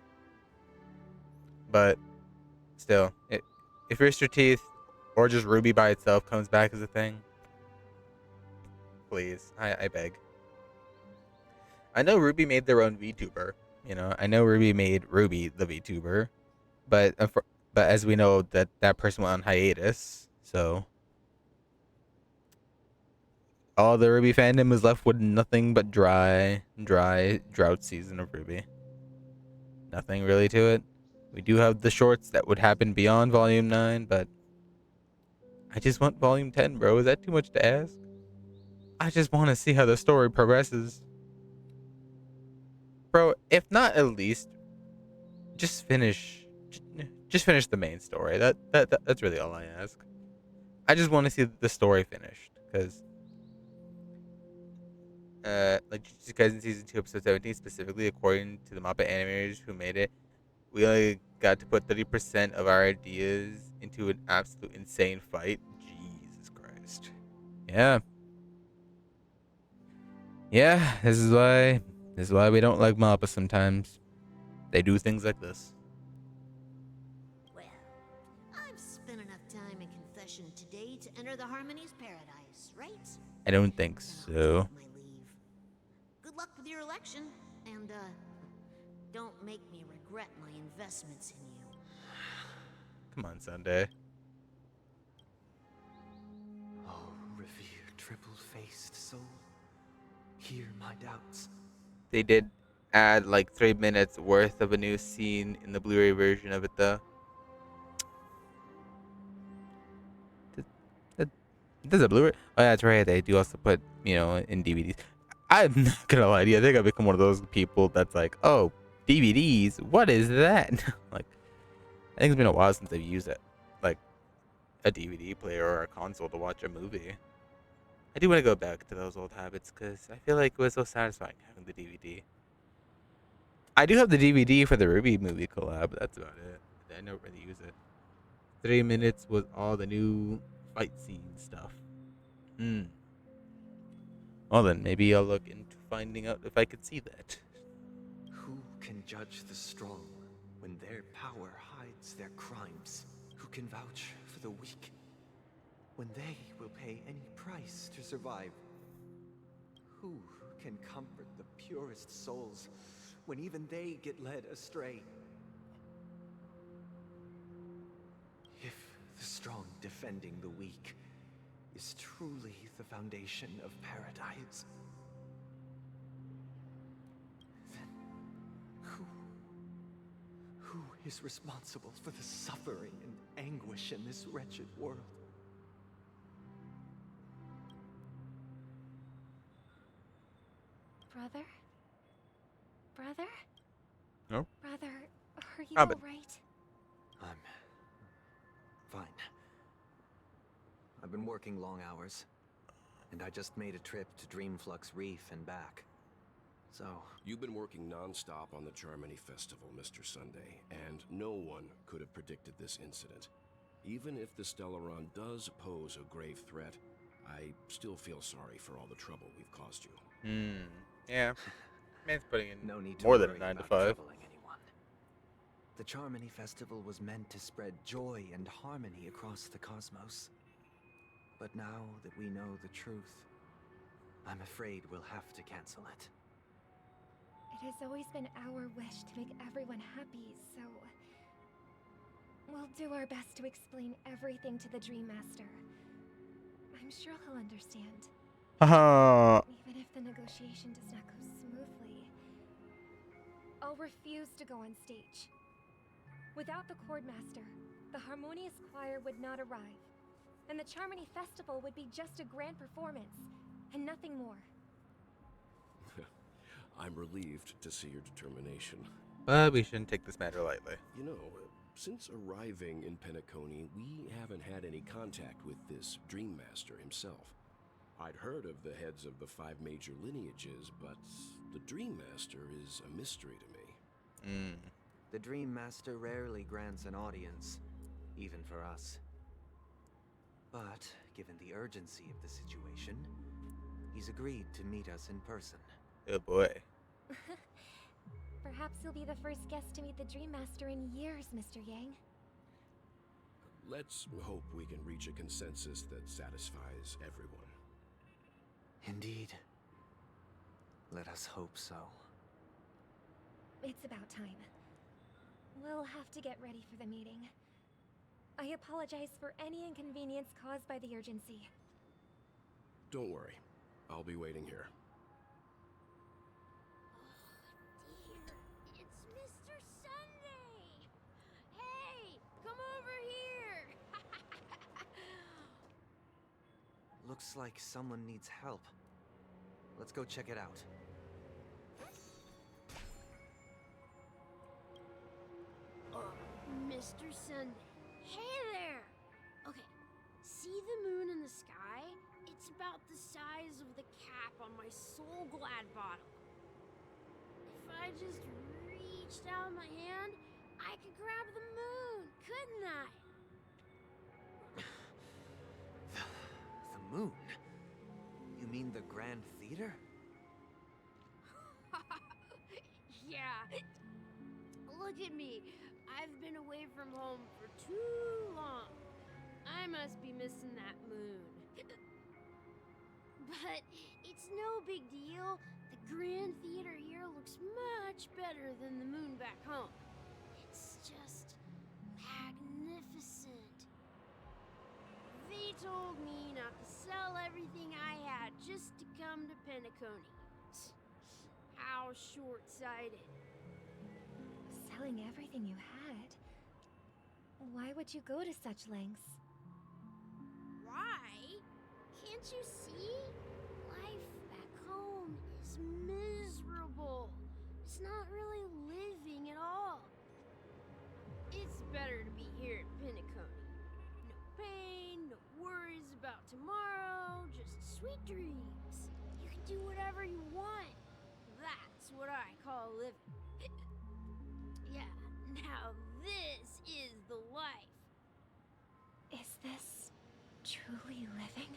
But still, if Rooster Teeth or just Ruby by itself comes back as a thing, please, I beg. I know Ruby made their own VTuber. You know, I know Ruby made Ruby the VTuber, but but as we know that person went on hiatus, so all the Ruby fandom was left with nothing but dry drought season of Ruby. Nothing really to it. We do have the shorts that would happen beyond Volume 9, but I just want Volume 10, bro. Is that too much to ask? I just want to see how the story progresses. Bro, if not at least just finish the main story. That's really all I ask. I just want to see the story finished cuz like Jujutsu Kaisen season 2 episode 17 specifically according to the Mappa animators who made it, we only got to put 30% of our ideas into an absolute insane fight. Jesus Christ. Yeah. Yeah, this is why we don't like Mappa sometimes. They do things like this. Well, I've spent enough time in confession today to enter the Harmony's paradise, right? I don't think so. My leave. Good luck with your election, and don't make me regret my investments in you. Come on, Sunday. Oh, revered triple-faced soul, hear my doubts. They did add like 3 minutes worth of a new scene in the Blu-ray version of it, though. Does a Blu-ray? Oh, yeah, that's right. They do also put, in DVDs. I'm not gonna lie to you. I think I've become one of those people that's like, oh, DVDs? What is that? Like, I think it's been a while since I've used it, like a DVD player or a console to watch a movie. I do want to go back to those old habits because I feel like it was so satisfying having the DVD. I do have the DVD for the Ruby movie collab, but that's about it. I don't really use it. 3 minutes was all the new fight scene stuff. Well then, maybe I'll look into finding out if I could see that. Who can judge the strong when their power hides their crimes? Who can vouch for the weak when they will pay any price to survive? Who can comfort the purest souls when even they get led astray? If the strong defending the weak is truly the foundation of paradise, then who is responsible for the suffering and anguish in this wretched world? Brother? Brother? No? Brother, are you Robin. alright? I'm fine. I've been working long hours, and I just made a trip to Dreamflux Reef and back. So... You've been working non-stop on the Charmony Festival, Mr. Sunday, and no one could have predicted this incident. Even if the Stellaron does pose a grave threat, I still feel sorry for all the trouble we've caused you. Yeah. Man's putting in no need to more than a worry 9 to about 5. troubling anyone. The Charmony Festival was meant to spread joy and harmony across the cosmos. But now that we know the truth, I'm afraid we'll have to cancel it. It has always been our wish to make everyone happy, so... we'll do our best to explain everything to the Dream Master. I'm sure he'll understand. Even if the negotiation does not go smoothly, I'll refuse to go on stage. Without the Chord Master, the Harmonious Choir would not arrive, and the Charmony Festival would be just a grand performance, and nothing more. I'm relieved to see your determination. But we shouldn't take this matter lightly. You know, since arriving in Penacony, we haven't had any contact with this Dream Master himself. I'd heard of the heads of the 5 major lineages, but the Dream Master is a mystery to me. The Dream Master rarely grants an audience, even for us. But, given the urgency of the situation, he's agreed to meet us in person. Oh boy. Perhaps you'll be the first guest to meet the Dream Master in years, Mr. Yang. Let's hope we can reach a consensus that satisfies everyone. Indeed. Let us hope so. It's about time. We'll have to get ready for the meeting. I apologize for any inconvenience caused by the urgency. Don't worry. I'll be waiting here. Dear, it's Mr. Sunday! Hey, come over here! Looks like someone needs help. Let's go check it out. Mr. Sunday. Hey there! Okay, see the moon in the sky? It's about the size of the cap on my Soul Glad bottle. If I just reached out my hand, I could grab the moon, couldn't I? The moon? You mean the Grand Theater? Yeah. Look at me. I've been away from home for too long. I must be missing that moon. But it's no big deal. The Grand Theater here looks much better than the moon back home. It's just magnificent. They told me not to sell everything I had just to come to Penacony. How short-sighted. Selling everything you had? Why would you go to such lengths? Why? Can't you see? Life back home is miserable. It's not really living at all. It's better to be here at Penacony. No pain, no worries about tomorrow, just sweet dreams. You can do whatever you want. That's what I call living. Yeah, now this is the life. Is this truly living?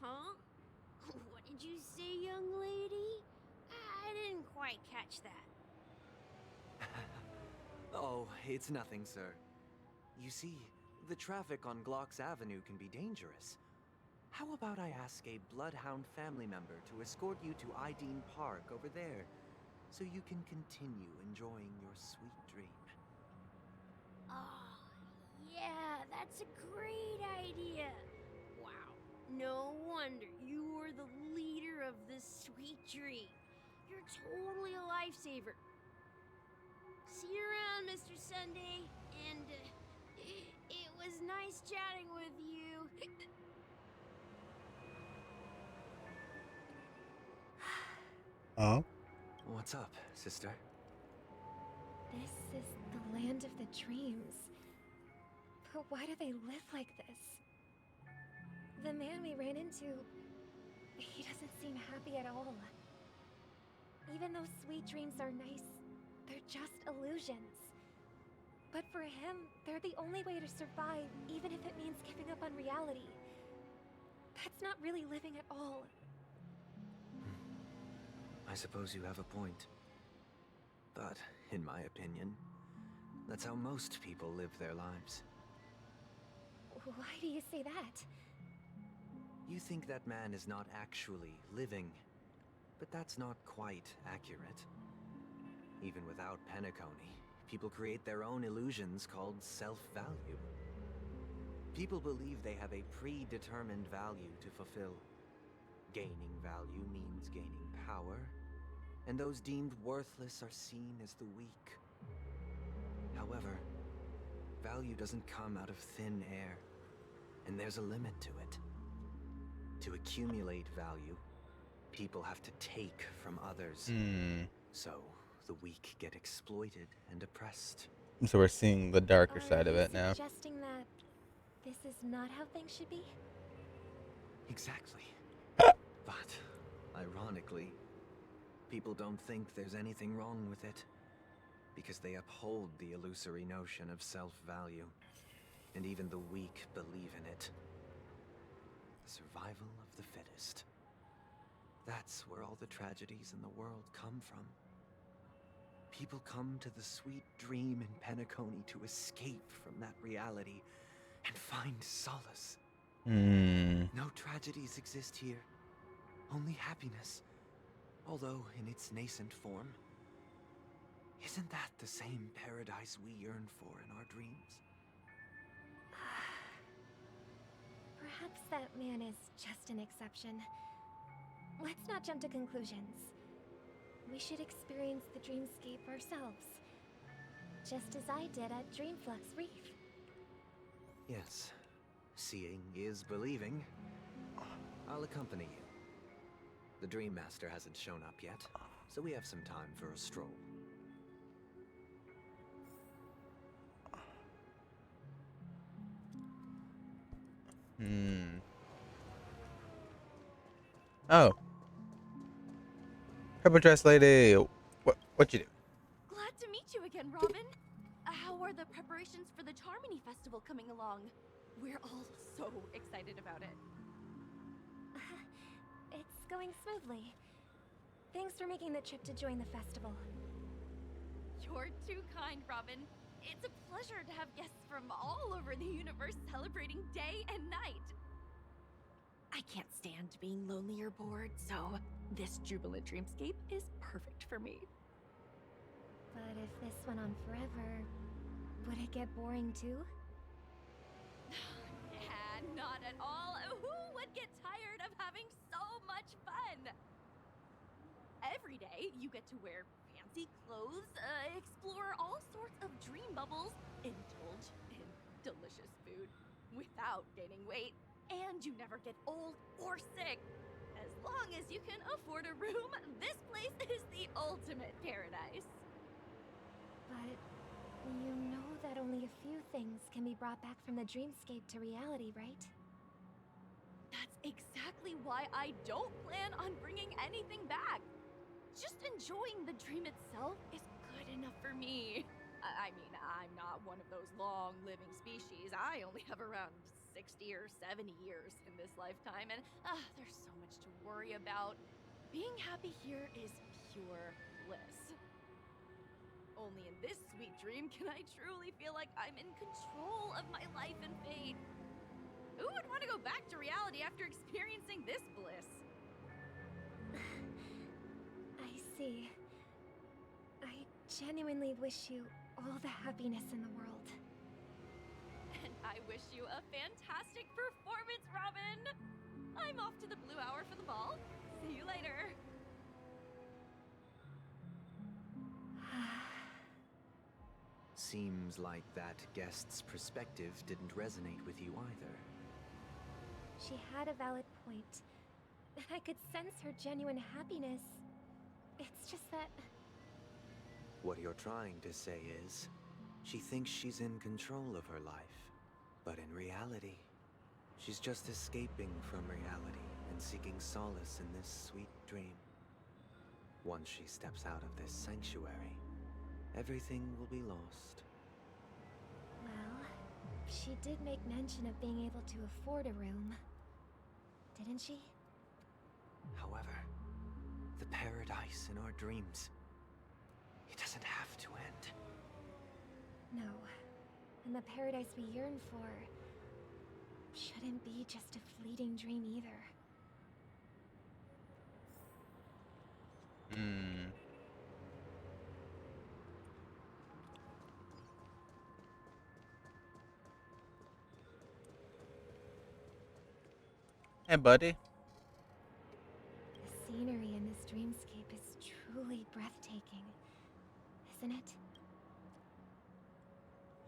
Huh? What did you say, young lady? I didn't quite catch that. Oh, it's nothing, sir. You see, the traffic on Glocks Avenue can be dangerous. How about I ask a Bloodhound family member to escort you to Ideen Park over there, so you can continue enjoying your sweet dream? Oh, yeah, that's a great idea. Wow, no wonder you were the leader of this sweet dream. You're totally a lifesaver. See you around, Mr. Sunday, and it was nice chatting with you. Oh? What's up, sister? This is the land of the dreams. But why do they live like this? The man we ran into, he doesn't seem happy at all. Even though sweet dreams are nice, they're just illusions. But for him, they're the only way to survive, even if it means giving up on reality. That's not really living at all. I suppose you have a point. But, in my opinion, that's how most people live their lives. Why do you say that? You think that man is not actually living, but that's not quite accurate. Even without Penacony, people create their own illusions called self-value. People believe they have a predetermined value to fulfill. Gaining value means gaining power, and those deemed worthless are seen as the weak. However, value doesn't come out of thin air, and there's a limit to it. To accumulate value, People have to take from others. So the weak get exploited and oppressed. So we're seeing the darker Are side of you it now. suggesting that this is not how things should be? Exactly. But, ironically, people don't think there's anything wrong with it. Because they uphold the illusory notion of self-value. And even the weak believe in it. The survival of the fittest. That's where all the tragedies in the world come from. People come to the sweet dream in Penacony to escape from that reality and find solace. No tragedies exist here, only happiness. Although in its nascent form. Isn't that the same paradise we yearn for in our dreams? Perhaps that man is just an exception. Let's not jump to conclusions. We should experience the dreamscape ourselves. Just as I did at Dreamflux Reef. Yes. Seeing is believing. I'll accompany you. The Dream Master hasn't shown up yet, so we have some time for a stroll. Oh. Purple dress lady. What you do? Glad to meet you again, Robin. How are the preparations for the Charmony Festival coming along? We're all so excited about it. It's going smoothly. Thanks for making the trip to join the festival. You're too kind, Robin. It's a pleasure to have guests from all over the universe celebrating day and night. I can't stand being lonely or bored, so this jubilant dreamscape is perfect for me. But if this went on forever, would it get boring too? Yeah, not at all. Who would get tired of having so much fun? Every day, you get to wear fancy clothes, explore all sorts of dream bubbles, indulge in delicious food without gaining weight, and you never get old or sick. As long as you can afford a room, this place is the ultimate paradise. But you know that only a few things can be brought back from the dreamscape to reality, right? That's exactly why I don't plan on bringing anything back. Just enjoying the dream itself is good enough for me. I mean, I'm not one of those long-living species. I only have around 60 or 70 years in this lifetime, and there's so much to worry about. Being happy here is pure bliss. Only in this sweet dream can I truly feel like I'm in control of my life and fate. Who would want to go back to reality after experiencing this bliss? I see. I genuinely wish you all the happiness in the world. And I wish you a fantastic performance, Robin! I'm off to the Blue Hour for the ball. See you later. Seems like that guest's perspective didn't resonate with you either. She had a valid point. I could sense her genuine happiness. It's just that... What you're trying to say is, she thinks she's in control of her life. But in reality, she's just escaping from reality and seeking solace in this sweet dream. Once she steps out of this sanctuary, everything will be lost. Well, she did make mention of being able to afford a room. Didn't she? However, the paradise in our dreams, it doesn't have to end. No. And the paradise we yearn for shouldn't be just a fleeting dream either. Hey, buddy. The scenery in this dreamscape is truly breathtaking, isn't it?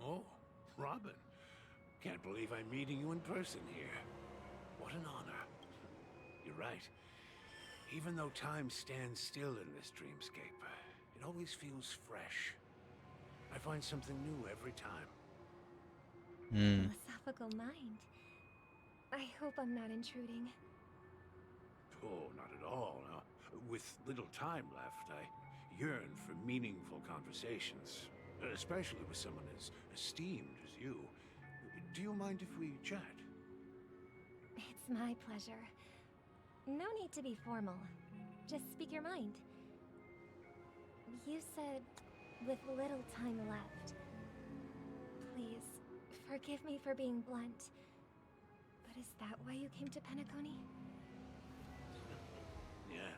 Oh, Robin. Can't believe I'm meeting you in person here. What an honor. You're right. Even though time stands still in this dreamscape, it always feels fresh. I find something new every time. Philosophical mind. I hope I'm not intruding. Oh, not at all. No. With little time left, I yearn for meaningful conversations, especially with someone as esteemed as you. Do you mind if we chat? It's my pleasure. No need to be formal. Just speak your mind. You said, with little time left. Please, forgive me for being blunt. But is that why you came to Penacony? Yeah.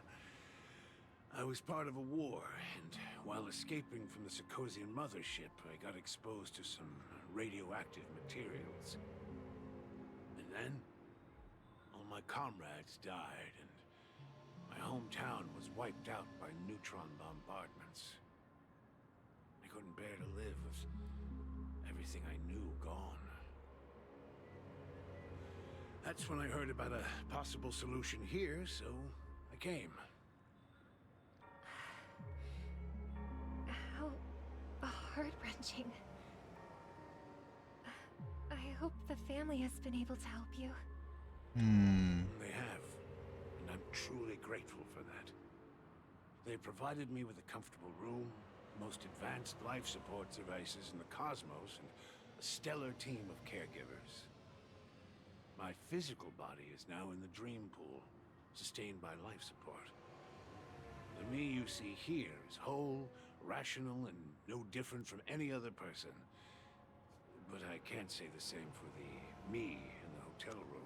I was part of a war, and while escaping from the Sicosian mothership, I got exposed to some radioactive materials. And then, all my comrades died, and my hometown was wiped out by neutron bombardments. I couldn't bear to live with everything I knew gone. That's when I heard about a possible solution here, so I came. How heart-wrenching. I hope the family has been able to help you. They have, and I'm truly grateful for that. They provided me with a comfortable room, the most advanced life support devices in the cosmos, and a stellar team of caregivers. My physical body is now in the dream pool, sustained by life support. The me you see here is whole, rational, and no different from any other person. But I can't say the same for the me in the hotel room.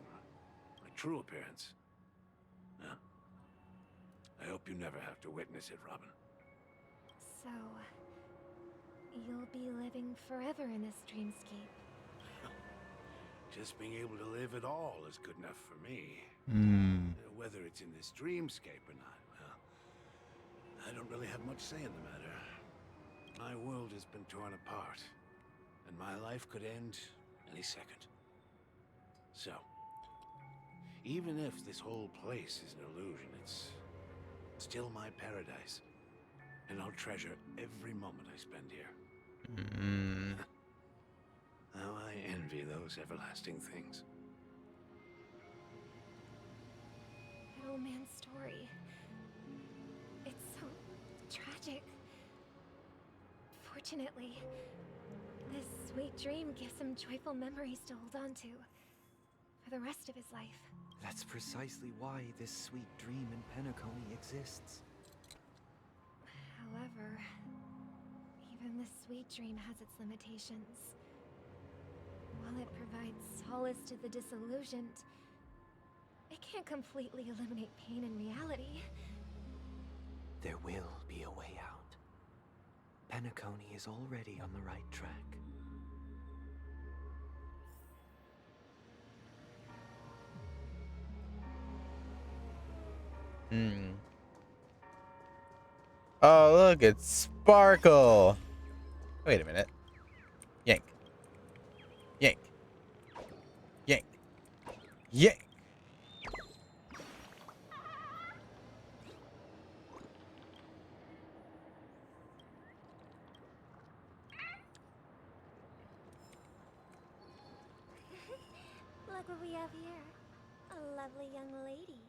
My true appearance. Huh? I hope you never have to witness it, Robin. So, you'll be living forever in this dreamscape. Just being able to live at all is good enough for me. Whether it's in this dreamscape or not, well, I don't really have much say in the matter. My world has been torn apart, and my life could end any second. So, even if this whole place is an illusion, it's still my paradise. And I'll treasure every moment I spend here. How I envy those everlasting things. That old man's story. It's so tragic. Fortunately, this sweet dream gives him joyful memories to hold on to for the rest of his life. That's precisely why this sweet dream in Penacony exists. However, even the sweet dream has its limitations. While it provides solace to the disillusioned, it can't completely eliminate pain in reality. There will be a way out. Penacony is already on the right track. Oh, look, it's Sparkle. Wait a minute. Yank. Yank. Yank. Yank. Look what we have here. A lovely young lady.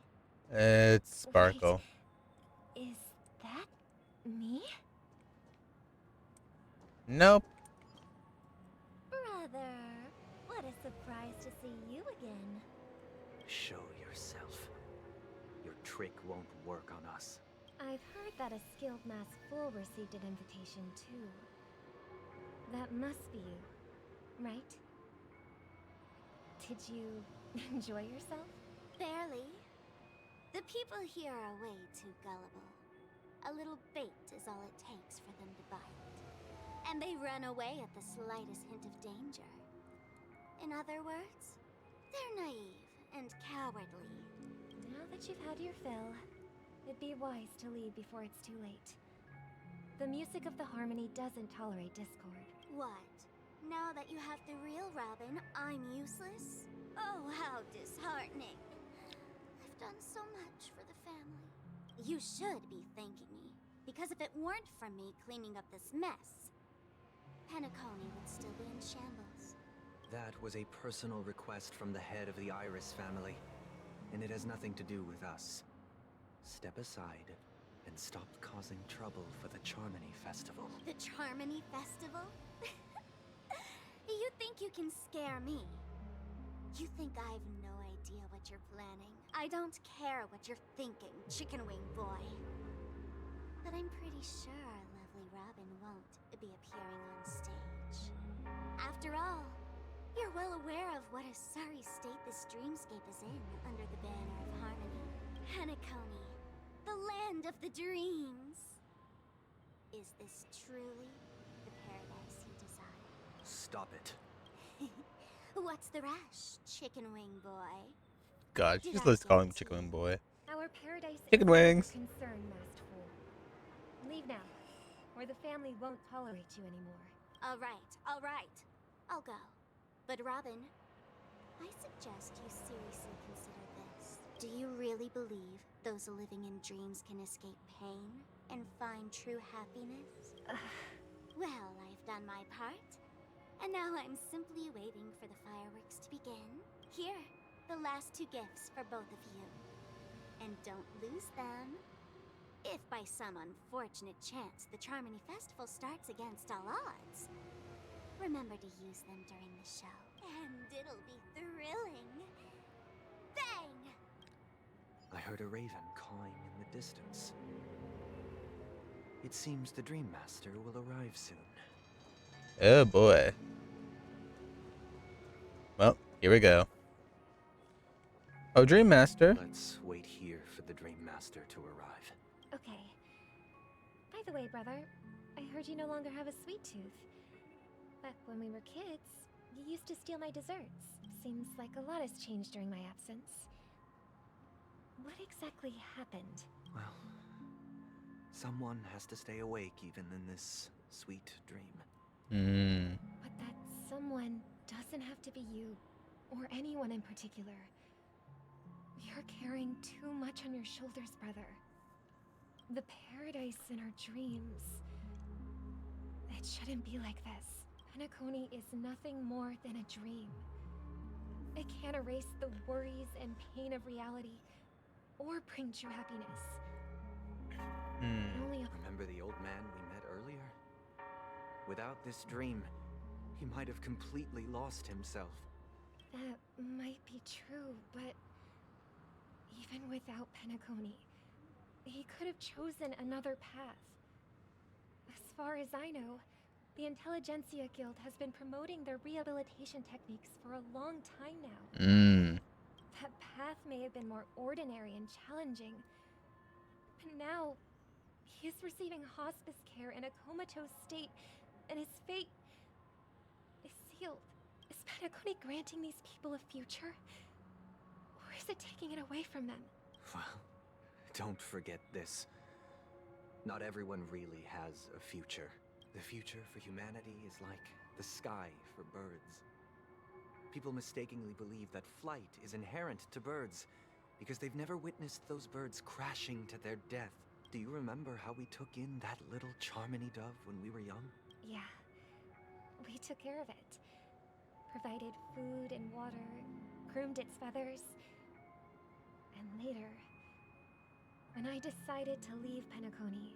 It's Sparkle. Wait, is that me? Nope. Brother, what a surprise to see you again. Show yourself. Your trick won't work on us. I've heard that a skilled masked fool received an invitation too. That must be you, right? Did you enjoy yourself? Barely. The people here are way too gullible. A little bait is all it takes for them to bite. And they run away at the slightest hint of danger. In other words, they're naive and cowardly. Now that you've had your fill, it'd be wise to leave before it's too late. The music of the harmony doesn't tolerate discord. What? Now that you have the real Robin, I'm useless? Oh, how disheartening. I've done so much for the family. You should be thanking me, because if it weren't for me cleaning up this mess, Penacony would still be in shambles. That was a personal request from the head of the Iris family, and it has nothing to do with us. Step aside and stop causing trouble for the Charmony Festival. The Charmony Festival? You think you can scare me? You think I've no idea what you're planning? I don't care what you're thinking, Chicken Wing Boy. But I'm pretty sure our lovely Robin won't be appearing on stage. After all, you're well aware of what a sorry state this dreamscape is in under the banner of harmony. Penacony, the land of the dreams. Is this truly the paradise you desire? Stop it. What's the rush, Chicken Wing Boy? God, she Did just I likes get calling him it Chicken to Wing you? Boy. Our paradise Chicken is wings. of concern, Masterful. Leave now, or the family won't tolerate you anymore. All right. I'll go. But Robin, I suggest you seriously consider this. Do you really believe those living in dreams can escape pain and find true happiness? Well, I've done my part. And now I'm simply waiting for the fireworks to begin. Here, the last 2 gifts for both of you. And don't lose them. If by some unfortunate chance the Charmony Festival starts against all odds, remember to use them during the show. And it'll be thrilling. Bang! I heard a raven cawing in the distance. It seems the Dream Master will arrive soon. Oh boy. Well, here we go. Oh, Dream Master. Let's wait here for the Dream Master to arrive. Okay. By the way, brother, I heard you no longer have a sweet tooth. Back when we were kids, you used to steal my desserts. Seems like a lot has changed during my absence. What exactly happened? Well, someone has to stay awake even in this sweet dream. But that someone doesn't have to be you, or anyone in particular. You're carrying too much on your shoulders, brother. The paradise in our dreams. It shouldn't be like this. Penacony is nothing more than a dream. It can't erase the worries and pain of reality, or bring true happiness. It only Remember the old man we met earlier? Without this dream, he might have completely lost himself. That might be true, but even without Penacony, he could have chosen another path. As far as I know, the Intelligentsia Guild has been promoting their rehabilitation techniques for a long time now. That path may have been more ordinary and challenging, but now he is receiving hospice care in a comatose state, and his fate is sealed. Is Penacony granting these people a future? Or is it taking it away from them? Well, don't forget this. Not everyone really has a future. The future for humanity is like the sky for birds. People mistakenly believe that flight is inherent to birds because they've never witnessed those birds crashing to their death. Do you remember how we took in that little Charmony dove when we were young? Yeah. We took care of it. Provided food and water, groomed its feathers. And later, when I decided to leave Penacony,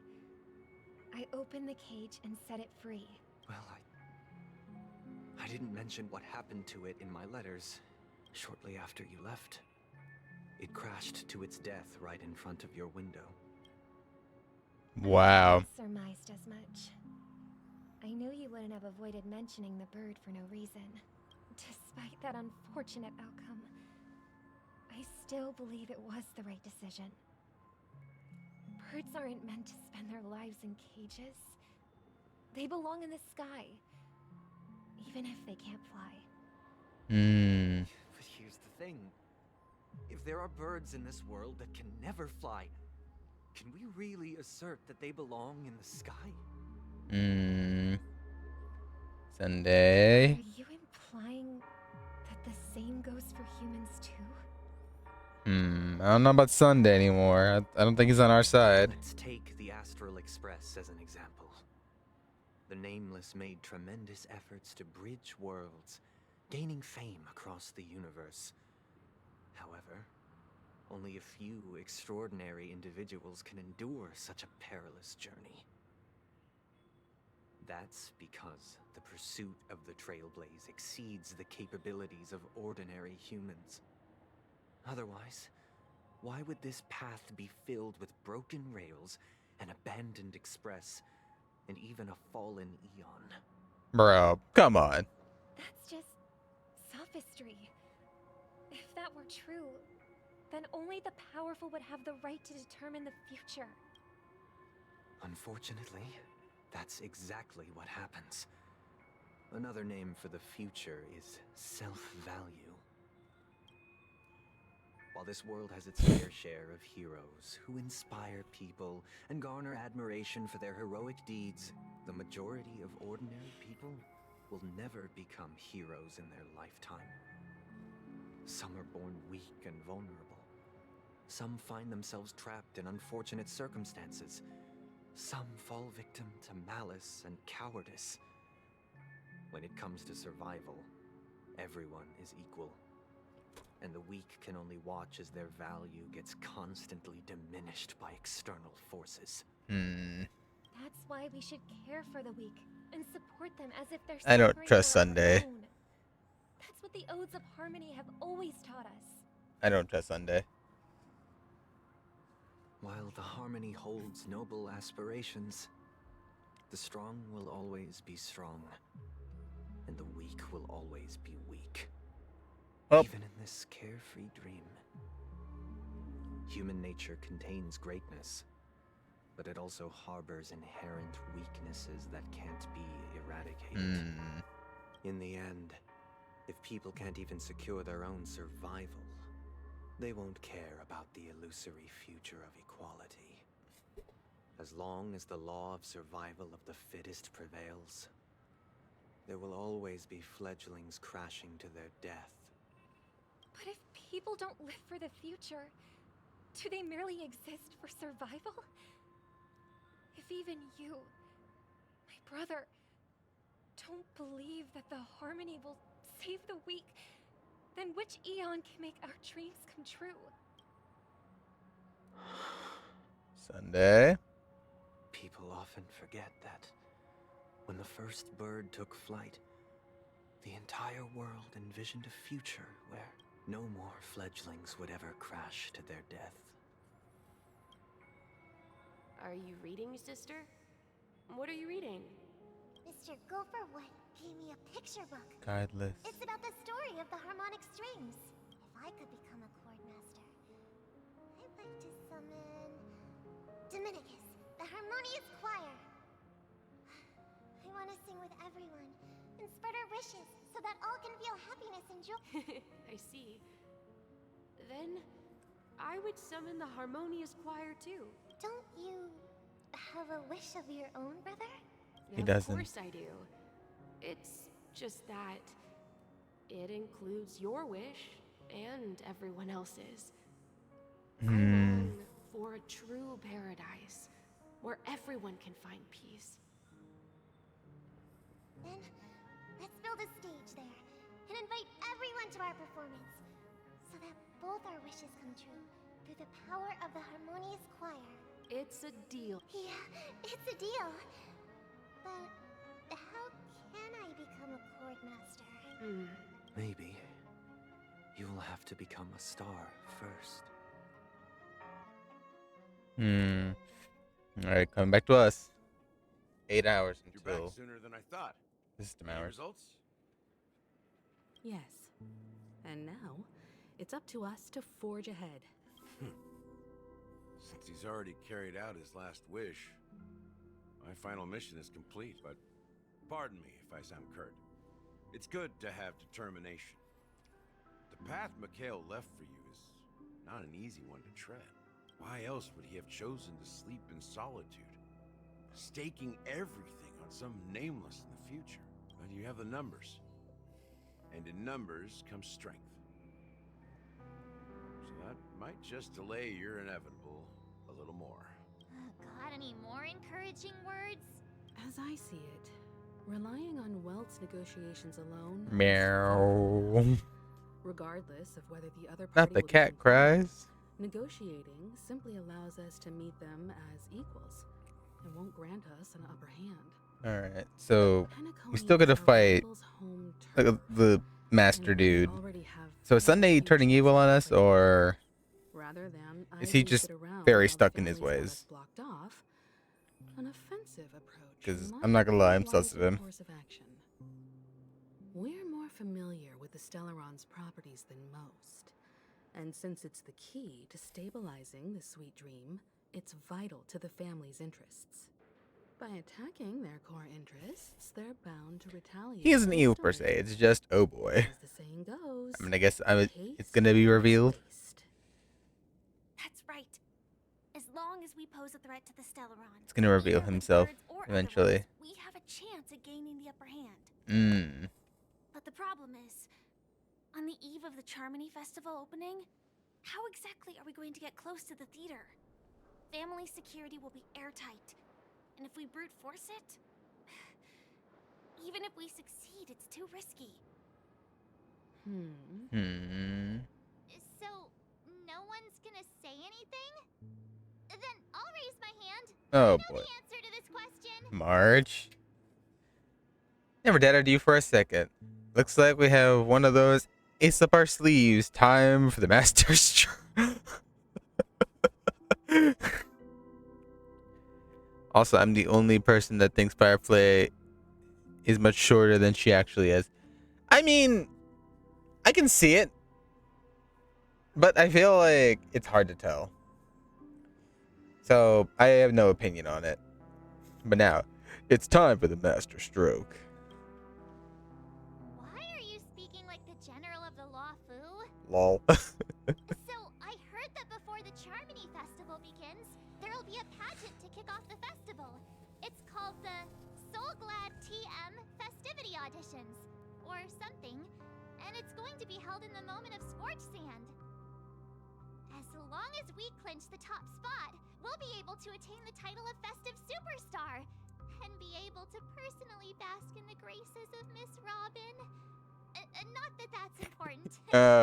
I opened the cage and set it free. Well, I didn't mention what happened to it in my letters shortly after you left. It crashed to its death right in front of your window. Wow. I surmised as much. I knew you wouldn't have avoided mentioning the bird for no reason. Despite that unfortunate outcome, I still believe it was the right decision. Birds aren't meant to spend their lives in cages. They belong in the sky, even if they can't fly. But here's the thing. If there are birds in this world that can never fly, can we really assert that they belong in the sky? Sunday. Are you implying that the same goes for humans too? I don't know about Sunday anymore. I don't think he's on our side. Let's take the Astral Express as an example. The Nameless made tremendous efforts to bridge worlds, gaining fame across the universe. However, only a few extraordinary individuals can endure such a perilous journey. That's because the pursuit of the Trailblaze exceeds the capabilities of ordinary humans. Otherwise, why would this path be filled with broken rails, an abandoned express, and even a fallen Eon? Bro, come on. That's just sophistry. If that were true, then only the powerful would have the right to determine the future. Unfortunately, that's exactly what happens. Another name for the future is self-value. While this world has its fair share of heroes who inspire people and garner admiration for their heroic deeds, the majority of ordinary people will never become heroes in their lifetime. Some are born weak and vulnerable. Some find themselves trapped in unfortunate circumstances. Some fall victim to malice and cowardice. When it comes to survival, everyone is equal. And the weak can only watch as their value gets constantly diminished by external forces. That's why we should care for the weak and support them as if they're I don't suffering trust for our Sunday. own. That's what the Odes of Harmony have always taught us. I don't trust Sunday. While the Harmony holds noble aspirations, the strong will always be strong, and the weak will always be weak. Even in this carefree dream, human nature contains greatness, but it also harbors inherent weaknesses that can't be eradicated. In the end, if people can't even secure their own survival, they won't care about the illusory future of equality. As long as the law of survival of the fittest prevails, there will always be fledglings crashing to their death. But if people don't live for the future, do they merely exist for survival? If even you, my brother, don't believe that the Harmony will save the weak, then which Eon can make our dreams come true? Sunday. People often forget that when the first bird took flight, the entire world envisioned a future where no more fledglings would ever crash to their death. Are you reading, sister? What are you reading? Mr. Gopherwood gave me a picture book. Guideless. It's about the story of the harmonic strings. If I could become a chord master, I'd like to summon Dominicus, the harmonious choir. I want to sing with everyone and spread our wishes so that all can feel happiness and joy. I see. Then I would summon the harmonious choir too. Don't you have a wish of your own, brother? He doesn't. Of course I do. It's just that it includes your wish and everyone else's. I long for a true paradise where everyone can find peace. Then let's build a stage there and invite everyone to our performance so that both our wishes come true through the power of the harmonious choir. It's a deal. Yeah, it's a deal. But how can I become a chord master? Maybe you will have to become a star first. Alright, coming back to us. 8 hours You're until back sooner than I thought. system Any hours. results? Yes. And now, it's up to us to forge ahead. Since he's already carried out his last wish, my final mission is complete, but pardon me if I sound curt. It's good to have determination. The path Mikhail left for you is not an easy one to tread. Why else would he have chosen to sleep in solitude, staking everything on some nameless in the future? But you have the numbers, and in numbers comes strength. So that might just delay your inevitable a little more. Got any more encouraging words? As I see it, relying on Welt's negotiations alone is Meow. futile. Regardless of whether the other Not party the will be cat compliant, cries. negotiating simply allows us to meet them as equals. It won't grant us an upper hand. Alright, so we still Penacony gotta is our fight rival's home the master and we dude. already have So is Sunday turning evil on us, or rather than is I he do just sit around very while the stuck in his family's got us ways? blocked off, an offensive approach Because I'm might not gonna be lie, a I'm sus of wiser him. course of action. We're more familiar with the Stellaron's properties than most, and since it's the key to stabilizing the sweet dream, it's vital to the family's interests. By attacking their core interests, they're bound to retaliate. He isn't evil per hastily. se, it's just, oh boy. As the saying goes, I mean, I guess it's haste gonna be breeds revealed. waste. That's right. As long as we pose a threat to the Stellarons, It's gonna reveal either with himself words or eventually. otherwise, we have a chance at gaining the upper hand. Mmm. But the problem is, on the eve of the Charmony Festival opening, how exactly are we going to get close to the theater? Family security will be airtight, and if we brute force it, even if we succeed, it's too risky. So, no one's gonna say anything? Then I'll raise my hand. Oh I know boy. the answer to this question. March. Never doubted you for a second. Looks like we have one of those ace up our sleeves. Time for the master stroke. Also, I'm the only person that thinks Fireplay is much shorter than she actually is. I mean, I can see it, but I feel like it's hard to tell. So, I have no opinion on it. But now, it's time for the master stroke. Why are you speaking like the general of the Law Fu? Lol. So, I heard that before the Charmony Festival begins, there'll be a pageant to kick off the festival. It's called the Soul Glad TM Festivity Auditions, or something, and it's going to be held in the moment of Scorch Sand. As long as we clinch the top spot, we'll be able to attain the title of Festive Superstar, and be able to personally bask in the graces of Miss Robin. Not that that's important.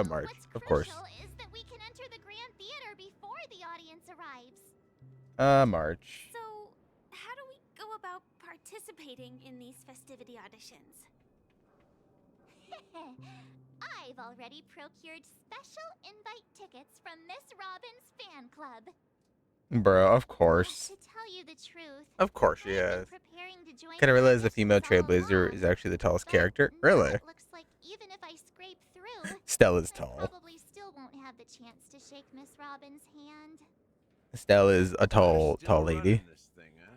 March, What's of course. crucial is that we can enter the Grand Theater before the audience arrives. March. So, how do we go about participating in these festivity auditions? I've already procured special invite tickets from Miss Robin's fan club. Bro, of course. To tell you the truth, Of course she is. preparing to join Kind of the realize the auditions female all trailblazer along, is actually the tallest character. now Really? it looks like even if I scrape through, Stella's I tall. probably still won't have the chance to shake Miss Robin's hand. Stella is a tall Still lady. running this thing, huh?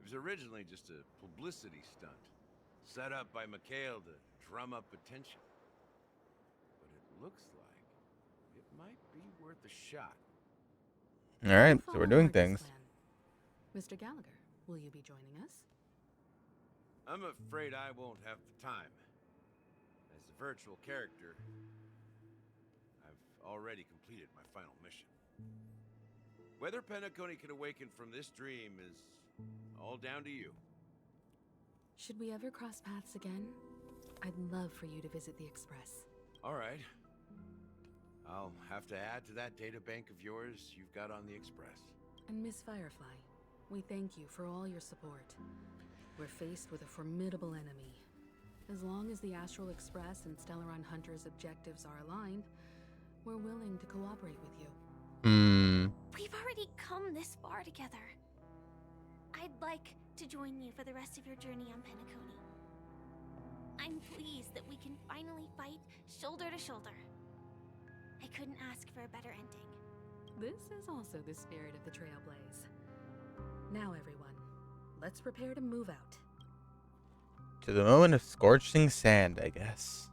It was originally just a publicity stunt, set up by Mikhail to drum up attention. But it looks like it might be worth a shot. All right, so we're doing things. Mr. Gallagher, will you be joining us? I'm afraid I won't have the time. As a virtual character, I've already completed my final mission. Whether Penacony can awaken from this dream is all down to you. Should we ever cross paths again? I'd love for you to visit the Express. All right. I'll have to add to that data bank of yours you've got on the Express. And Miss Firefly, we thank you for all your support. We're faced with a formidable enemy. As long as the Astral Express and Stellaron Hunter's objectives are aligned, we're willing to cooperate with you. We've already come this far together. I'd like to join you for the rest of your journey on Penacony. I'm pleased that we can finally fight shoulder to shoulder. I couldn't ask for a better ending. This is also the spirit of the Trailblaze. Now, everyone, let's prepare to move out. To the moment of scorching sand, I guess.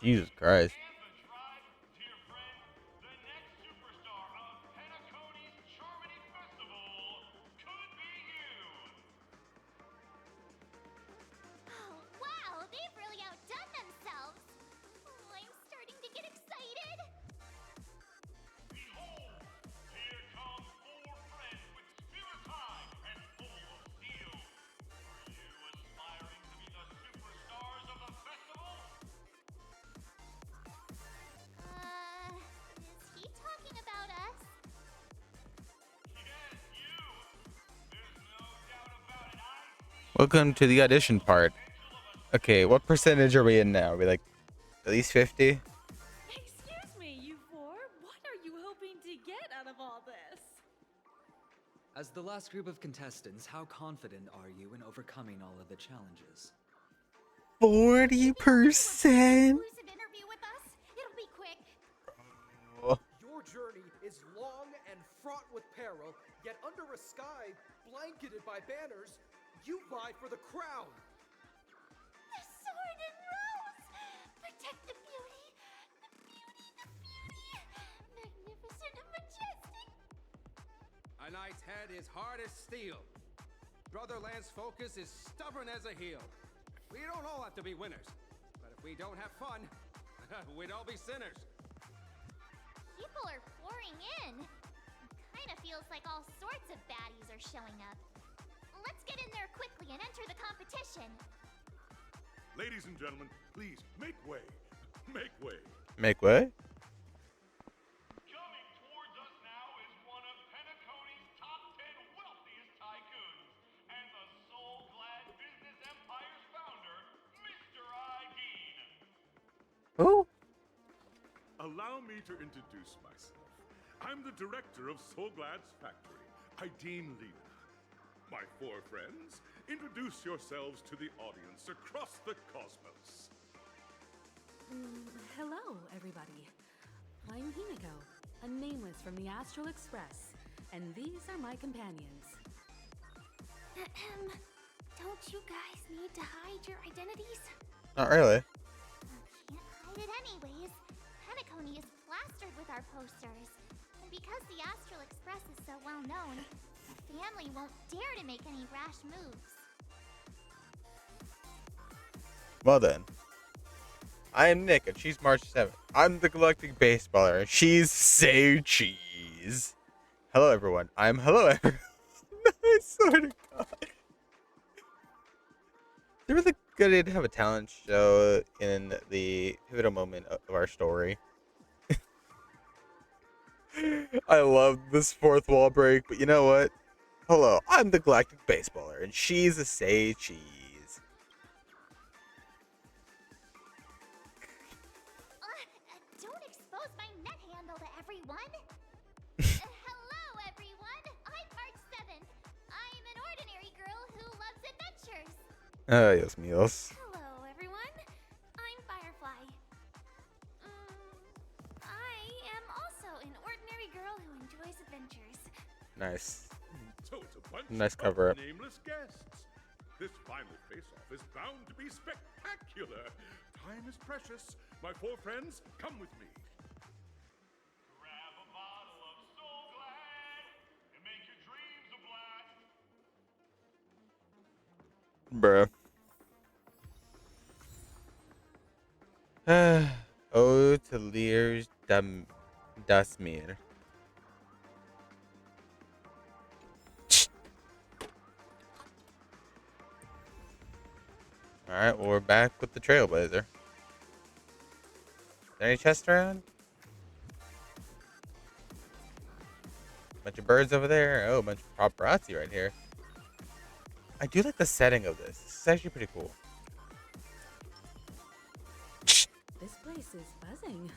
Jesus Christ. Welcome to the audition part. Okay, what percentage are we in now? Are we like at least 50? Excuse me, you four. What are you hoping to get out of all this? As the last group of contestants, how confident are you in overcoming all of the challenges? 40%. Interview with us? It'll be quick. Your journey is long and fraught with peril, yet under a sky blanketed by banners, you vie for the crown. The sword and rose! Protect the beauty! Magnificent and majestic! A knight's head is hard as steel. Brother Lance Focus is stubborn as a heel. We don't all have to be winners, but if we don't have fun, we'd all be sinners. People are pouring in. Kinda feels like all sorts of baddies are showing up. Let's get in there quickly and enter the competition. Ladies and gentlemen, please make way. Make way. Make way? Coming towards us now is one of Penacony's top 10 wealthiest tycoons and the soul-glad business empire's founder, Mr. Idean. Who? Allow me to introduce myself. I'm the director of Soulglad's factory, Idean Lena. My four friends, introduce yourselves to the audience across the cosmos. Hello, everybody. I'm Himiko, a nameless from the Astral Express, and these are my companions. Don't you guys need to hide your identities? Not really. Can't hide it anyways. Penacony is plastered with our posters. And because the Astral Express is so well known, the family won't dare to make any rash moves. Well then. I am Nick, and she's March 7th. I'm the Galactic Baseballer, and she's Say Cheese. Hello, everyone. Hello, everyone. I swear to God. It's a really good idea to have a talent show in the pivotal moment of our story. I love this fourth wall break, but you know what? Hello, I'm the Galactic Baseballer, and she's a Say Cheese. Don't expose my net handle to everyone. Hello, everyone. I'm March 7th. I'm an ordinary girl who loves adventures. Yes, Mios. Hello, everyone. I'm Firefly. I am also an ordinary girl who enjoys adventures. Nice. So it's a bunch Nice of cover up. nameless guests. This final face-off is bound to be spectacular. Time is precious. My four friends, come with me. Grab a bottle of Soul Glad and make your dreams a blast. Bruh. Ode to Lear's Dasmir. Alright, well, we're back with the Trailblazer. Is there any chests around? Bunch of birds over there. Oh, a bunch of paparazzi right here. I do like the setting of this. This is actually pretty cool. This place is buzzing.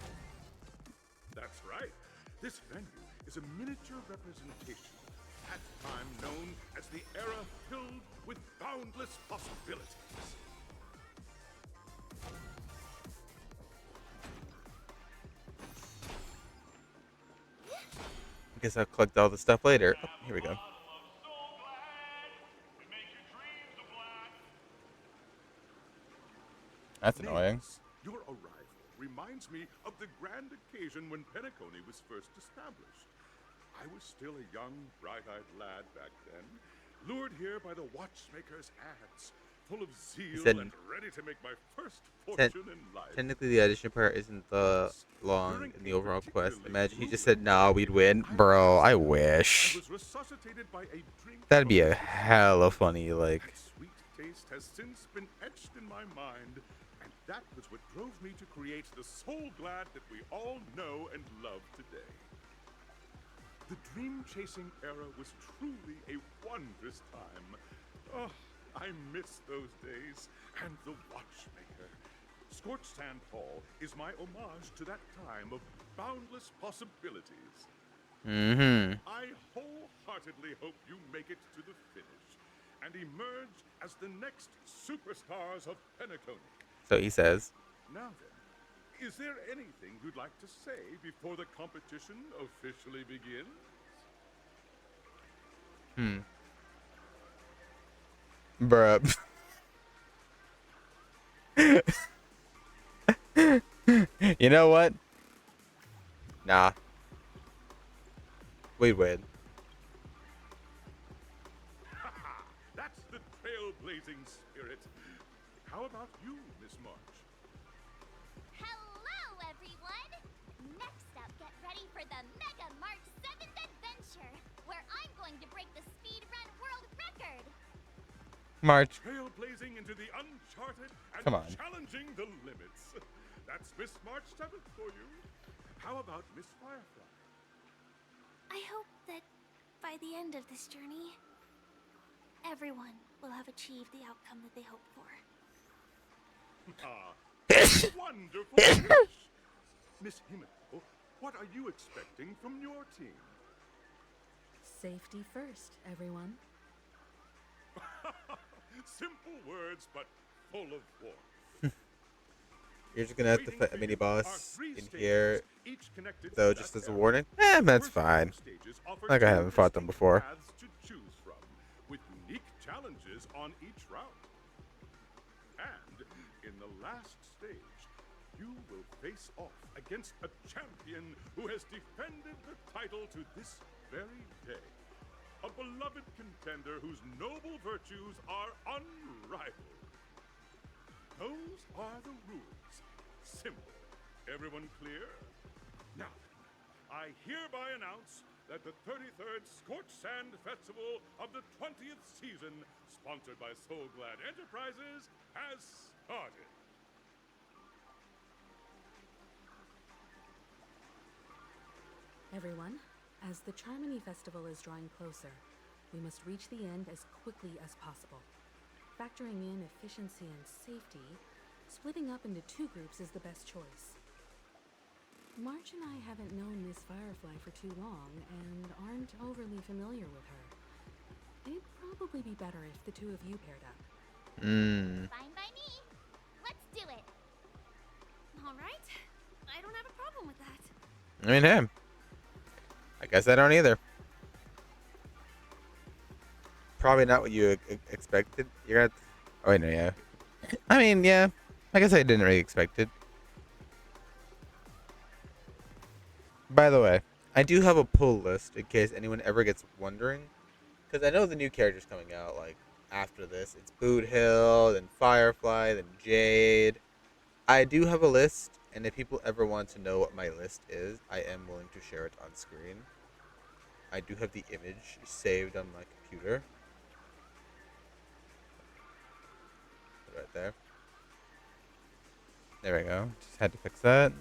That's right. This venue is a miniature representation of that time known as the era filled with boundless possibilities. I guess I'll collect all the stuff later. Oh, here we go. That's annoying. Your arrival reminds me of the grand occasion when Penacony was first established. I was still a young, bright-eyed lad back then, lured here by the watchmaker's ads, full of zeal and ready to make my first fortune in life. Technically, the audition part isn't the long in the overall quest. Imagine he just said, "Nah, we'd win." Bro, I wish. That'd be a hella funny, like. That sweet taste has since been etched in my mind, and that was what drove me to create the Soul Glad that we all know and love today. The dream-chasing era was truly a wondrous time. Oh, I miss those days. And the watchmaker. Scorched Sand Hall is my homage to that time of boundless possibilities. Mm-hmm. I wholeheartedly hope you make it to the finish and emerge as the next superstars of Penacony. So he says. Now then, is there anything you'd like to say before the competition officially begins? Bruh. You know what? Nah. We win. That's the trailblazing spirit. How about you, Miss March? Hello, everyone! Next up, get ready for the Mega March 7th Adventure, where I'm going to break the speedrun world record! March. Trailblazing into the uncharted and Come on. challenging the limits. That's Miss March 7th for you. How about Miss Firefly? I hope that by the end of this journey, everyone will have achieved the outcome that they hoped for. Wonderful wish. Miss Himiko, what are you expecting from your team? Safety first, everyone. Simple words, but full of warmth. You're just gonna have to put a mini boss in here, though, just as a warning. That's fine. Like I haven't fought them before. Paths to choose from, with unique challenges on each route. And in the last stage, you will face off against a champion who has defended the title to this very day. A beloved contender whose noble virtues are unrivaled. Those are the rules. Simple. Everyone clear? Now, I hereby announce that the 33rd Scorched Sand Festival of the 20th season, sponsored by Soul Glad Enterprises, has started. Everyone, as the Charmony Festival is drawing closer, we must reach the end as quickly as possible. Factoring in efficiency and safety, splitting up into 2 groups is the best choice. March and I haven't known Miss Firefly for too long and aren't overly familiar with her. It'd probably be better if the 2 of you paired up. Fine by me. Let's do it. All right. I don't have a problem with that. I mean, hey. I guess I don't either. Probably not what you expected. You're at. Oh, wait, no, yeah. I mean, yeah. I guess I didn't really expect it. By the way, I do have a pull list in case anyone ever gets wondering. Because I know the new characters coming out, like, after this. It's Boot Hill, then Firefly, then Jade. I do have a list, and if people ever want to know what my list is, I am willing to share it on screen. I do have the image saved on my computer. Right there. There we go. Just had to fix that.